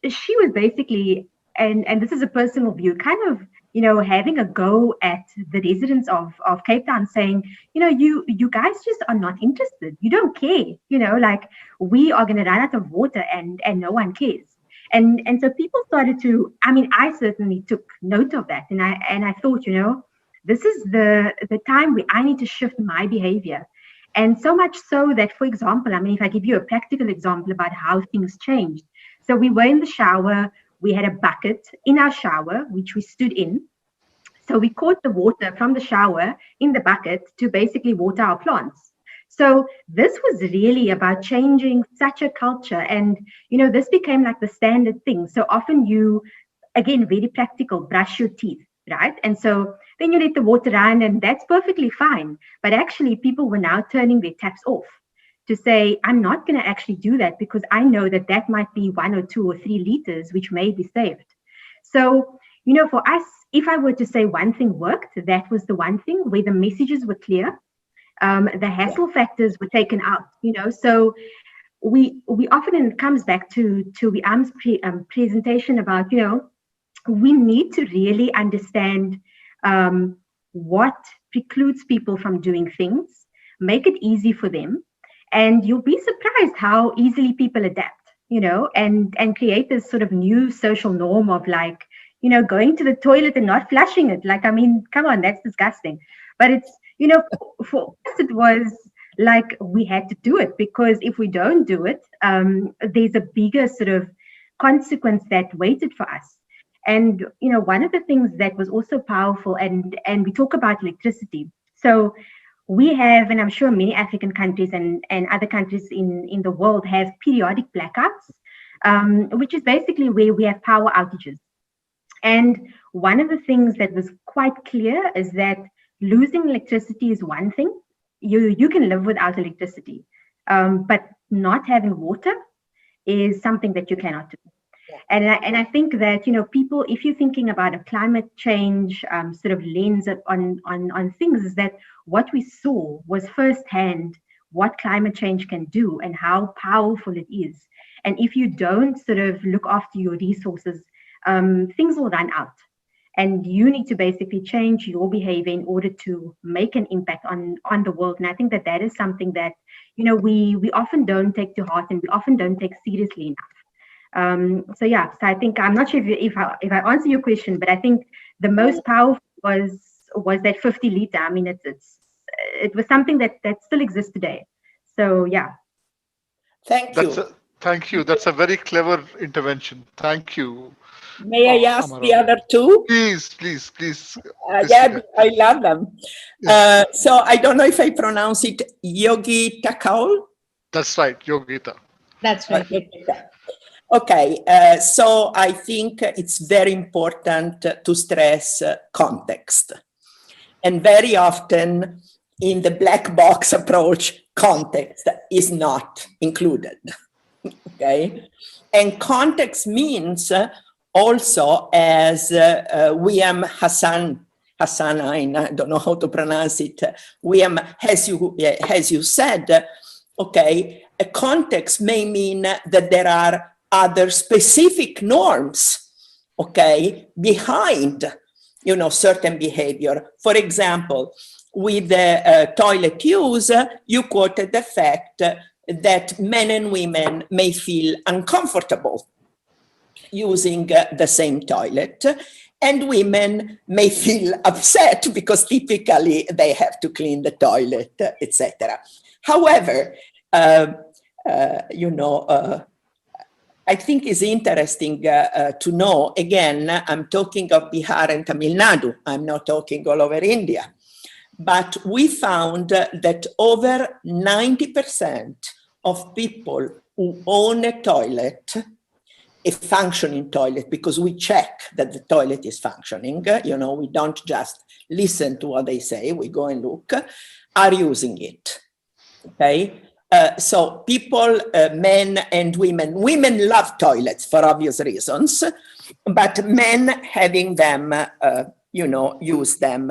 S17: she was basically, and this is a personal view, kind of, you know, having a go at the residents of Cape Town, saying, you know, you guys just are not interested. You don't care, you know, like we are going to run out of water and no one cares. And so people started to, I mean, I certainly took note of that. And I thought, you know, this is the time where I need to shift my behavior. And so much so that, for example, I mean, if I give you a practical example about how things changed. So we were in the shower. We had a bucket in our shower, which we stood in. So we caught the water from the shower in the bucket to basically water our plants. So this was really about changing such a culture. And, you know, this became like the standard thing. So often you, again, very practical, brush your teeth, right? And so then you let the water run and that's perfectly fine. But actually people were now turning their taps off to say, I'm not going to actually do that because I know that that might be 1 or 2 or 3 liters, which may be saved. So, you know, for us, if I were to say one thing worked, that was the one thing where the messages were clear. The hassle factors were taken out, you know. So we often, and it comes back to Wiam's presentation about, you know, we need to really understand what precludes people from doing things, make it easy for them. And you'll be surprised how easily people adapt, you know, and create this sort of new social norm of like, you know, going to the toilet and not flushing it. Like, I mean, come on, that's disgusting. But it's, you know, for us, it was like we had to do it because if we don't do it, there's a bigger sort of consequence that waited for us. And, you know, one of the things that was also powerful, and we talk about electricity. So we have, and I'm sure many African countries and other countries in the world have periodic blackouts, which is basically where we have power outages. And one of the things that was quite clear is that losing electricity is one thing. You can live without electricity, but not having water is something that you cannot do. And I think that, you know, people, if you're thinking about a climate change sort of lens on things, is that what we saw was firsthand what climate change can do and how powerful it is. And if you don't sort of look after your resources, things will run out. And you need to basically change your behavior in order to make an impact on the world. And I think that is something that, you know, we often don't take to heart and we often don't take seriously enough. So yeah, so I think, I'm not sure if I answer your question, but I think the most powerful was that 50-liter. I mean, it was something that still exists today. So yeah.
S18: Thank you.
S15: Thank you. That's a very clever intervention. Thank you.
S18: May I ask the other two?
S15: Please.
S18: Yeah, I love them. Yeah. So I don't know if I pronounce it Yogi Takaul.
S15: That's right, Yogita.
S19: That's right.
S18: Okay, so I think it's very important to stress context. And very often in the black box approach, context is not included. Okay, and context means also, as Wiam Hassan, I don't know how to pronounce it, Wiam, as you said, okay, a context may mean that there are other specific norms, okay, behind, you know, certain behavior. For example, with the toilet use, you quoted the fact that men and women may feel uncomfortable using the same toilet, and women may feel upset because typically they have to clean the toilet, etc. However, I think it's interesting to know, again, I'm talking of Bihar and Tamil Nadu, I'm not talking all over India, but we found that over 90% of people who own a toilet, a functioning toilet, because we check that the toilet is functioning, we don't just listen to what they say, we go and look, are using it, okay? So people, men and women love toilets for obvious reasons, but men having them, use them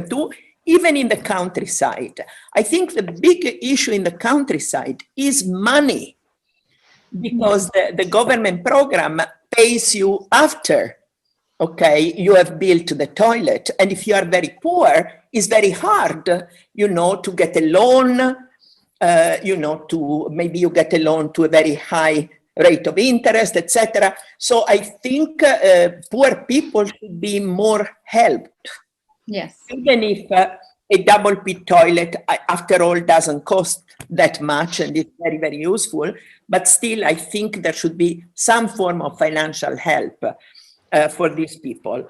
S18: too, even in the countryside. I think the big issue in the countryside is money, because the government program pays you after, okay, you have built the toilet. And if you are very poor, it's very hard, to get a loan, maybe you get a loan to a very high rate of interest, etc. So I think poor people should be more helped.
S19: Yes.
S18: Even if a double pit toilet, after all, doesn't cost that much and it's very, very useful, but still I think there should be some form of financial help for these people.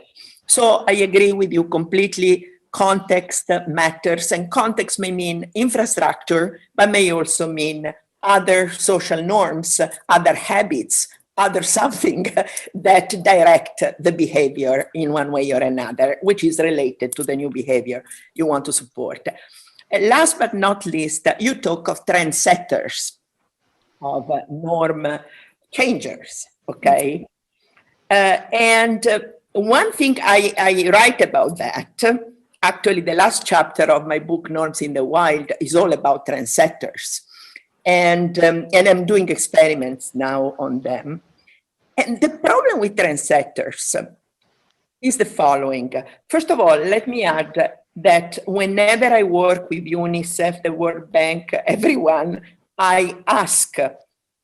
S18: So I agree with you completely. Context matters, and context may mean infrastructure, but may also mean other social norms, other habits, other something that direct the behavior in one way or another, which is related to the new behavior you want to support. Last but not least, you talk of trendsetters, of norm changers, okay? And one thing I write about that, actually the last chapter of my book, Norms in the Wild, is all about trendsetters. And I'm doing experiments now on them. And the problem with trendsetters is the following. First of all, let me add that whenever I work with UNICEF, the World Bank, everyone, I ask,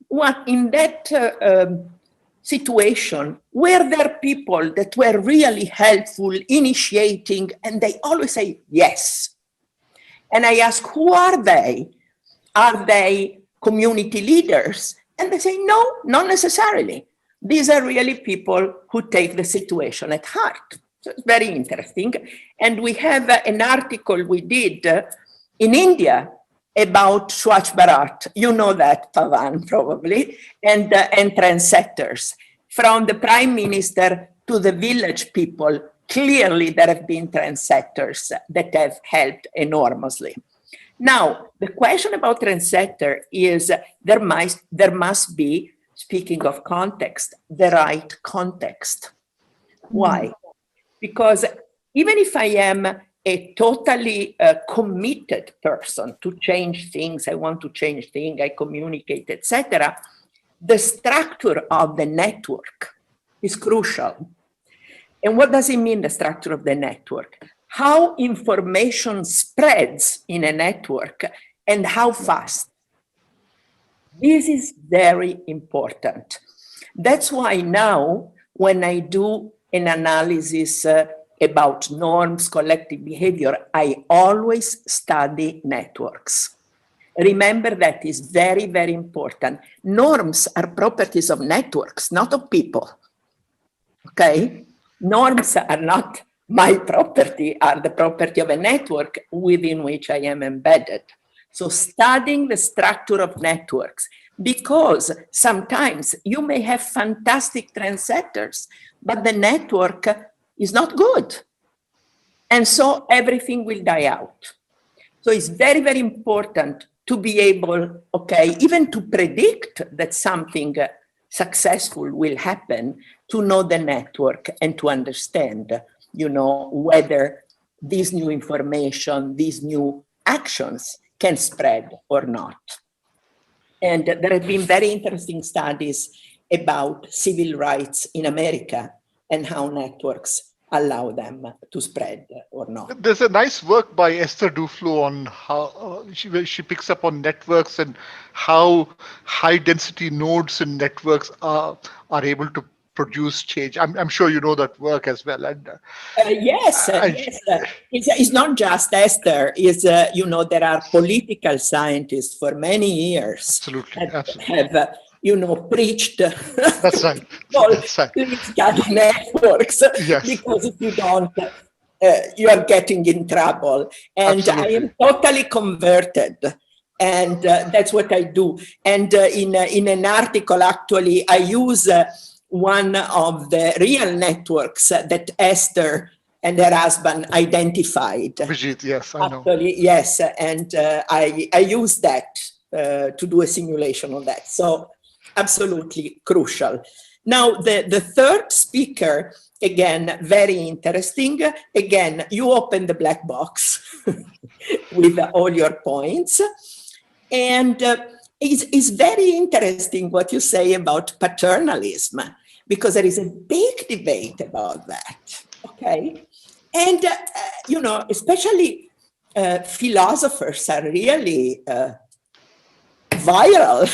S18: what in that situation, were there people that were really helpful, initiating, and they always say yes. And I ask, who are they? Are they community leaders? And they say, no, not necessarily. These are really people who take the situation at heart. So it's very interesting. And we have an article we did in India about Swachh Bharat. You know that, Pavan, probably, and trendsetters. From the Prime Minister to the village people, clearly there have been trendsetters that have helped enormously. Now, the question about trendsetter is there must be, speaking of context, the right context. Why? Because even if I am a totally committed person to change things, I want to change things, I communicate, etc., the structure of the network is crucial. And what does it mean, the structure of the network? How information spreads in a network and how fast. This is very important. That's why now, when I do an analysis about norms, collective behavior, I always study networks. Remember that is very, very important. Norms are properties of networks, not of people. Okay? Norms are not my property, are the property of a network within which I am embedded. So studying the structure of networks, because sometimes you may have fantastic trendsetters, but the network is not good. And so everything will die out. So it's very, very important to be able, okay, even to predict that something successful will happen, to know the network and to understand, whether this new information, these new actions can spread or not. And there have been very interesting studies about civil rights in America and how networks allow them to spread or not.
S15: There's a nice work by Esther Duflo on how she picks up on networks and how high density nodes in networks are able to produce change. I'm sure you know that work as well. And
S18: yes. It's not just Esther. It's there are political scientists for many years that have preached.
S15: That's right.
S18: Please study networks, because if you don't, you are getting in trouble. And I am totally converted. And that's what I do. And in an article, actually, I use one of the real networks that Esther and her husband identified.
S15: Brigitte, yes, I know.
S18: Actually, yes, and I use that to do a simulation on that. So absolutely crucial. Now, the third speaker, again, very interesting. Again, you open the black box with all your points. And it's very interesting what you say about paternalism, because there is a big debate about that, okay? And, especially philosophers are really viral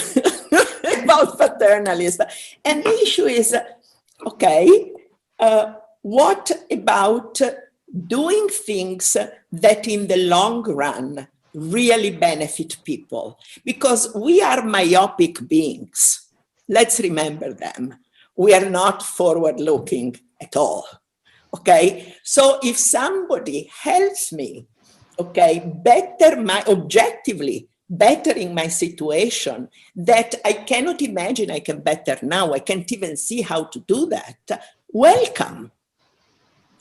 S18: about paternalism. And the issue is, okay, what about doing things that in the long run really benefit people? Because we are myopic beings. Let's remember them. We are not forward-looking at all, okay? So if somebody helps me, okay, objectively bettering my situation that I cannot imagine I can better now, I can't even see how to do that, welcome.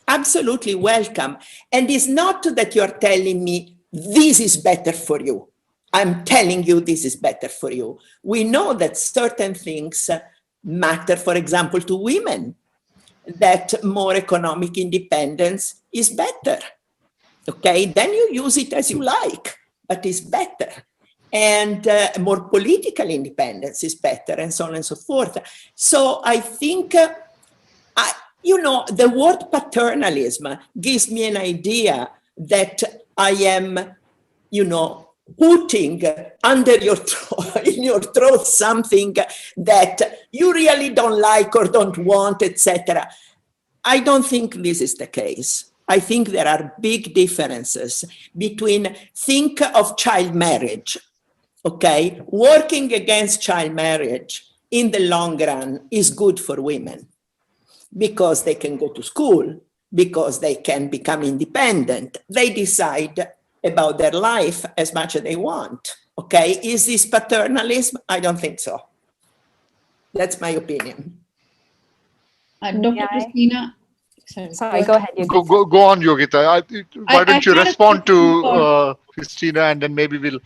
S18: Absolutely welcome. And it's not that you're telling me, this is better for you. I'm telling you this is better for you. We know that certain things matter, for example, to women, that more economic independence is better. Okay, then you use it as you like, but it's better. And more political independence is better, and so on and so forth. So I think, the word paternalism gives me an idea that I am, putting under your in your throat something that you really don't like or don't want, etc. I don't think this is the case. I think there are big differences between, think of child marriage, okay? Working against child marriage in the long run is good for women because they can go to school, because they can become independent. They decide about their life as much as they want, okay? Is this paternalism? I don't think so. That's my opinion.
S19: Dr. Christina.
S16: Sorry, go ahead.
S15: Go on, Yogita. Why don't you respond to Christina, and then maybe we'll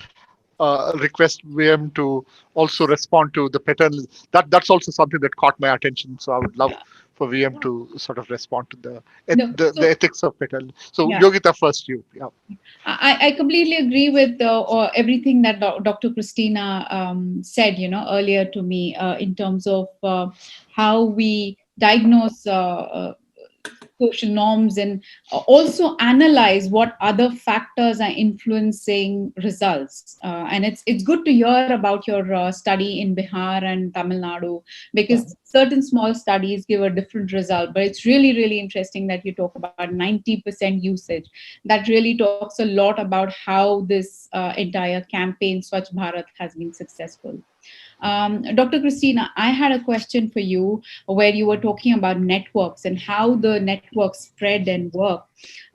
S15: request VM to also respond to the paternalism. That's also something that caught my attention. So I would love for VM to sort of respond to the ethics of paternalism. So Yogita, first you. Yeah.
S19: I completely agree with everything that Dr. Christina said, earlier to me in terms of how we diagnose social norms and also analyze what other factors are influencing results. And it's good to hear about your study in Bihar and Tamil Nadu, because certain small studies give a different result. But it's really, really interesting that you talk about 90% usage. That really talks a lot about how this entire campaign, Swachh Bharat, has been successful. Dr. Christina, I had a question for you where you were talking about networks and how the networks spread and work.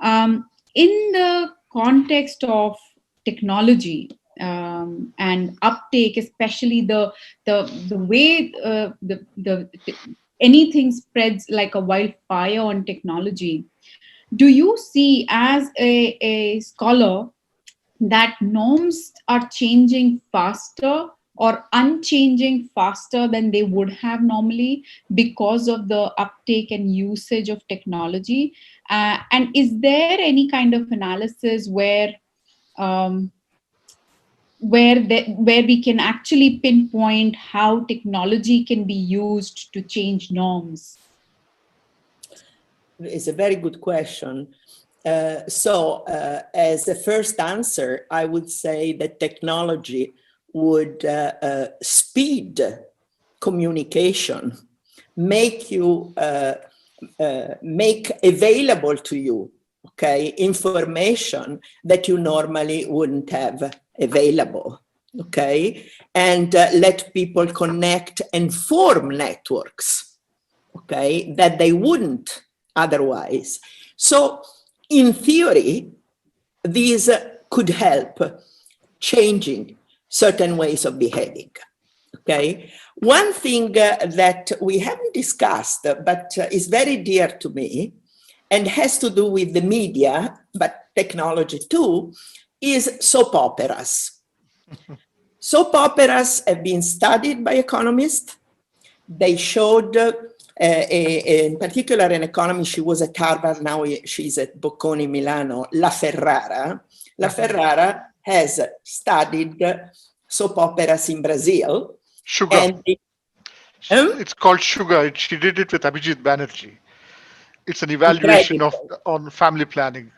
S19: In the context of technology and uptake, especially the way anything spreads like a wildfire on technology, do you see as a scholar that norms are changing faster or unchanging faster than they would have normally because of the uptake and usage of technology? And is there any kind of analysis where we can actually pinpoint how technology can be used to change norms?
S18: is a very good question. As a first answer, I would say that technology would speed communication, make available to you, okay, information that you normally wouldn't have available, okay, and let people connect and form networks, okay, that they wouldn't otherwise. So in theory, these could help changing certain ways of behaving, okay? One thing that we haven't discussed, but is very dear to me and has to do with the media, but technology too, is soap operas. Soap operas have been studied by economists. They showed, in particular an economist, she was at Harvard, now she's at Bocconi, Milano, La Ferrara. La Ferrara has studied soap operas in Brazil.
S15: Sugar.
S18: And
S15: it's called Sugar. She did it with Abhijit Banerjee. It's an evaluation on family planning.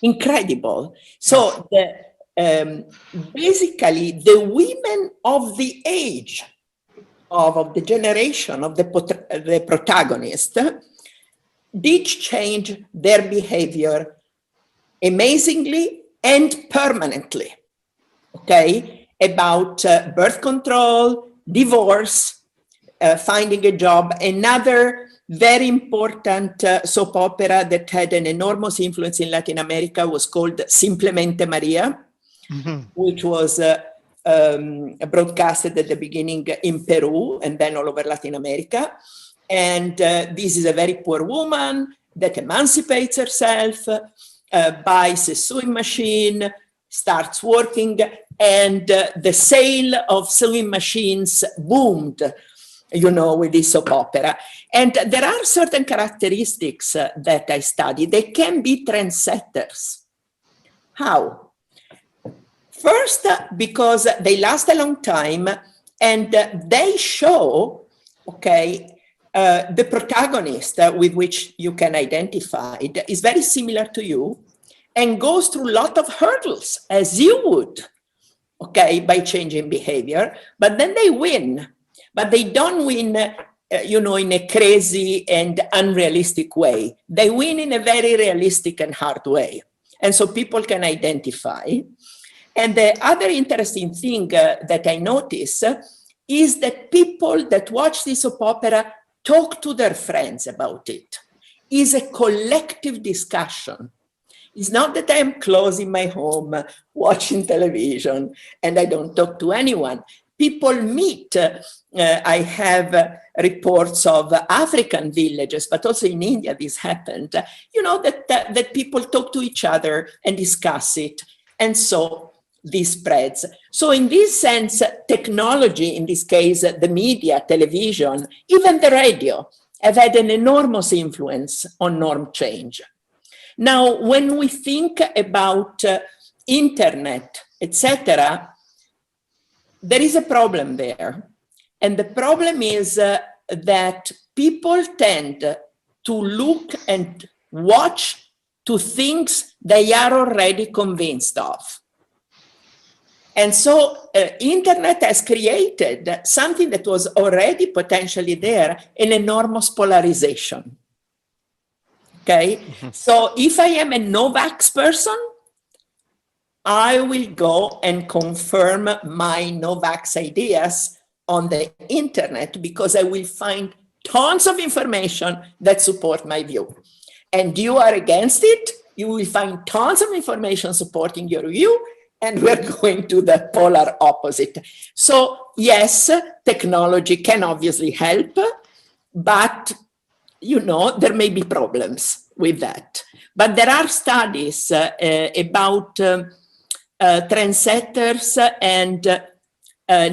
S18: Incredible. So basically the women of the age of the generation of the protagonist did change their behavior amazingly and permanently, okay, about birth control, divorce, finding a job. Another very important soap opera that had an enormous influence in Latin America was called Simplemente Maria, which was broadcasted at the beginning in Peru and then all over Latin America. And this is a very poor woman that emancipates herself, buys a sewing machine, starts working, and the sale of sewing machines boomed, you know, with this soap opera. And there are certain characteristics that I study. They can be trendsetters. How? First, because they last a long time and they show, okay, the protagonist with which you can identify is very similar to you and goes through a lot of hurdles as you would, okay, by changing behavior, but then they win. But they don't win, you know, in a crazy and unrealistic way. They win in a very realistic and hard way. And so people can identify. And the other interesting thing that I notice is that people that watch this soap opera talk to their friends about it. It's a collective discussion. It's not that I'm close in my home watching television and I don't talk to anyone. People meet. I have reports of African villages, but also in India this happened. You know, that people talk to each other and discuss it. And so this spreads. So in this sense, technology, in this case, the media, television, even the radio, have had an enormous influence on norm change. Now, when we think about internet, etc., there is a problem there. And the problem is that people tend to look and watch to things they are already convinced of. And so internet has created something that was already potentially there, an enormous polarization. Okay, so if I am a no-vax person, I will go and confirm my no-vax ideas on the internet because I will find tons of information that support my view. And you are against it, you will find tons of information supporting your view, and we're going to the polar opposite. So yes, technology can obviously help, but you know, there may be problems with that. But there are studies about trendsetters and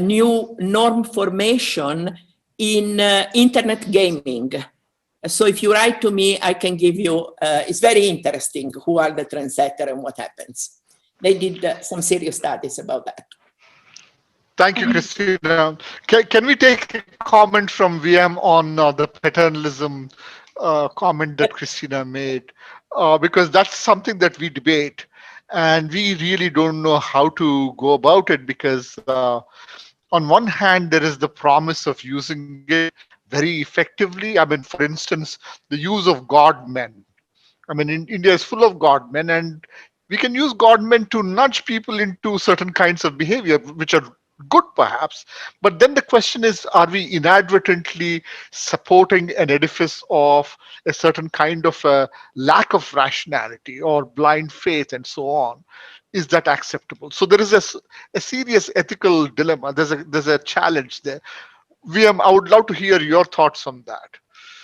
S18: new norm formation in internet gaming. So if you write to me, I can give you, it's very interesting who are the trendsetter and what happens. They did some serious studies about that.
S15: Thank you, Christina. Can we take a comment from VM on the paternalism comment that Christina made, because that's something that we debate, and we really don't know how to go about it, because on one hand, there is the promise of using it very effectively. I mean, for instance, the use of God men. I mean, India is full of God men, and we can use God men to nudge people into certain kinds of behavior, which are good perhaps. But then the question is, are we inadvertently supporting an edifice of a certain kind of a lack of rationality or blind faith and so on? Is that acceptable? So there is a serious ethical dilemma. There's a challenge there. I would love to hear your thoughts on that.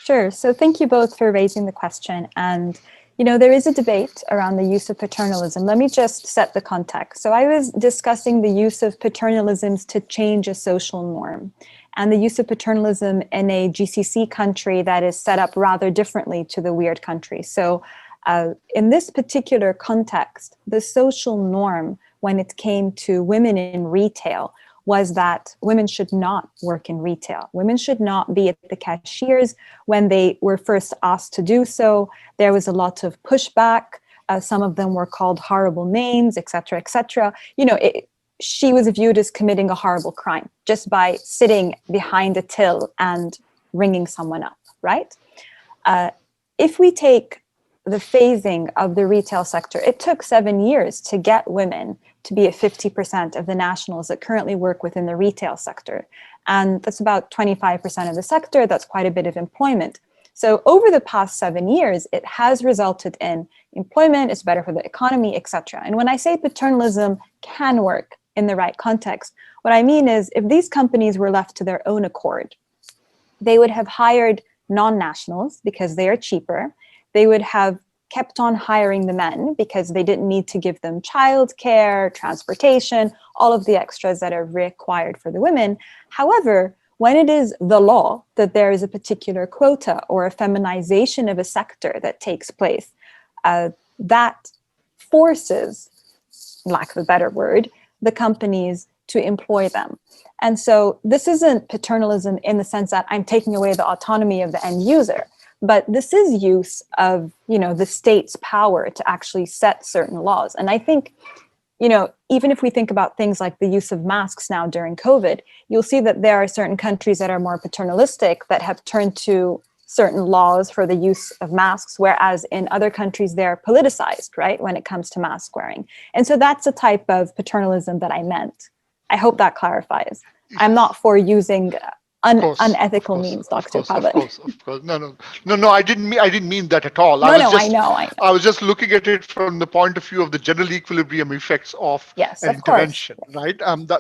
S16: Sure. So thank you both for raising the question. And, there is a debate around the use of paternalism. Let me just set the context. So I was discussing the use of paternalisms to change a social norm, and the use of paternalism in a GCC country that is set up rather differently to the weird country. So in this particular context, the social norm when it came to women in retail was that women should not work in retail. Women should not be at the cashiers. When they were first asked to do so, there was a lot of pushback. Some of them were called horrible names, et cetera, et cetera. She was viewed as committing a horrible crime just by sitting behind a till and ringing someone up, right? If we take the phasing of the retail sector, it took 7 years to get women to be at 50% of the nationals that currently work within the retail sector. And that's about 25% of the sector. That's quite a bit of employment. So over the past 7 years, it has resulted in employment, it's better for the economy, etc. And when I say paternalism can work in the right context, what I mean is if these companies were left to their own accord, they would have hired non-nationals because they are cheaper. They would have kept on hiring the men because they didn't need to give them childcare, transportation, all of the extras that are required for the women. However, when it is the law that there is a particular quota or a feminization of a sector that takes place, that forces, lack of a better word, the companies to employ them. And so this isn't paternalism in the sense that I'm taking away the autonomy of the end user. But this is use of, the state's power to actually set certain laws. And I think, even if we think about things like the use of masks now during COVID, you'll see that there are certain countries that are more paternalistic that have turned to certain laws for the use of masks, whereas in other countries they're politicized, right, when it comes to mask wearing. And so that's a type of paternalism that I meant. I hope that clarifies. I'm not for using unethical means, Dr. Pavan.
S15: Of course. No. I didn't mean that at all.
S16: I know.
S15: I was just looking at it from the point of view of the general equilibrium effects of an intervention, right?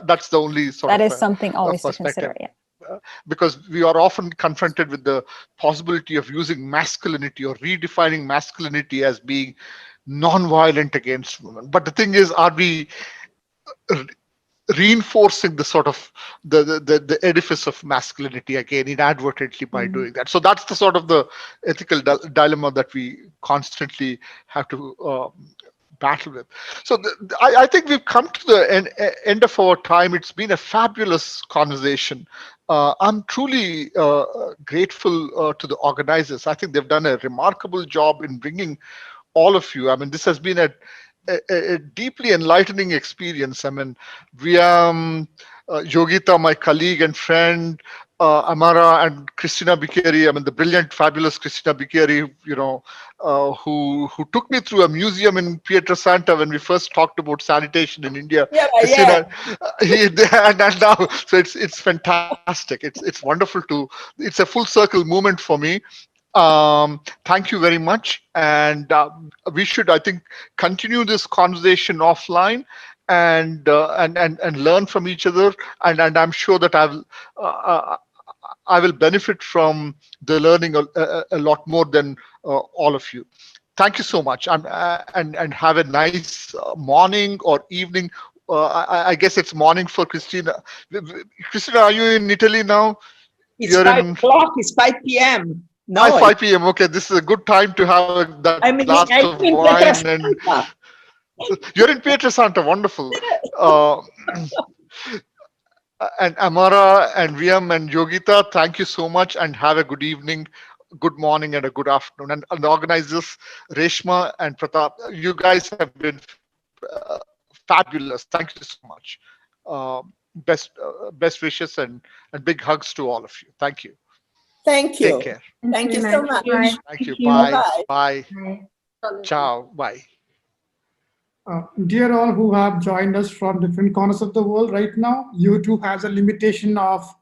S15: That's the only sort of.
S16: That is something always to consider. Yeah.
S15: Because we are often confronted with the possibility of using masculinity or redefining masculinity as being non-violent against women. But the thing is, are we reinforcing the sort of the edifice of masculinity again inadvertently by doing that? So that's the sort of the ethical dilemma that we constantly have to battle with. So I think we've come to the end of our time. It's been a fabulous conversation. I'm truly grateful to the organizers. I think they've done a remarkable job in bringing all of you. I mean, this has been a deeply enlightening experience. I mean, Yogita, my colleague and friend, Amara and Christina Bicchieri, I mean, the brilliant, fabulous Christina Bicchieri, who took me through a museum in Pietrasanta when we first talked about sanitation in India.
S18: Yeah.
S15: And now, so it's fantastic. It's wonderful it's a full circle moment for me. Thank you very much, and we should, I think, continue this conversation offline and learn from each other. And I'm sure that I will benefit from the learning a lot more than all of you. Thank you so much, and have a nice morning or evening. I guess it's morning for Christina. Christina, are you in Italy now?
S18: It's 5 o'clock. It's 5 p.m.
S15: No, 5 p.m. Okay, this is a good time to have that glass of wine. And you're in Pietrasanta, wonderful. And Amara and Viam and Yogita, thank you so much and have a good evening. good morning and a good afternoon. And the organizers, Reshma and Pratap, you guys have been fabulous. Thank you so much. Best wishes and big hugs to all of you. Thank you.
S18: Thank you.
S15: Take care.
S18: Thank you so much.
S15: Thank you. Bye.
S18: Bye.
S15: Bye. Ciao. Bye.
S1: Dear all who have joined us from different corners of the world right now, YouTube has a limitation of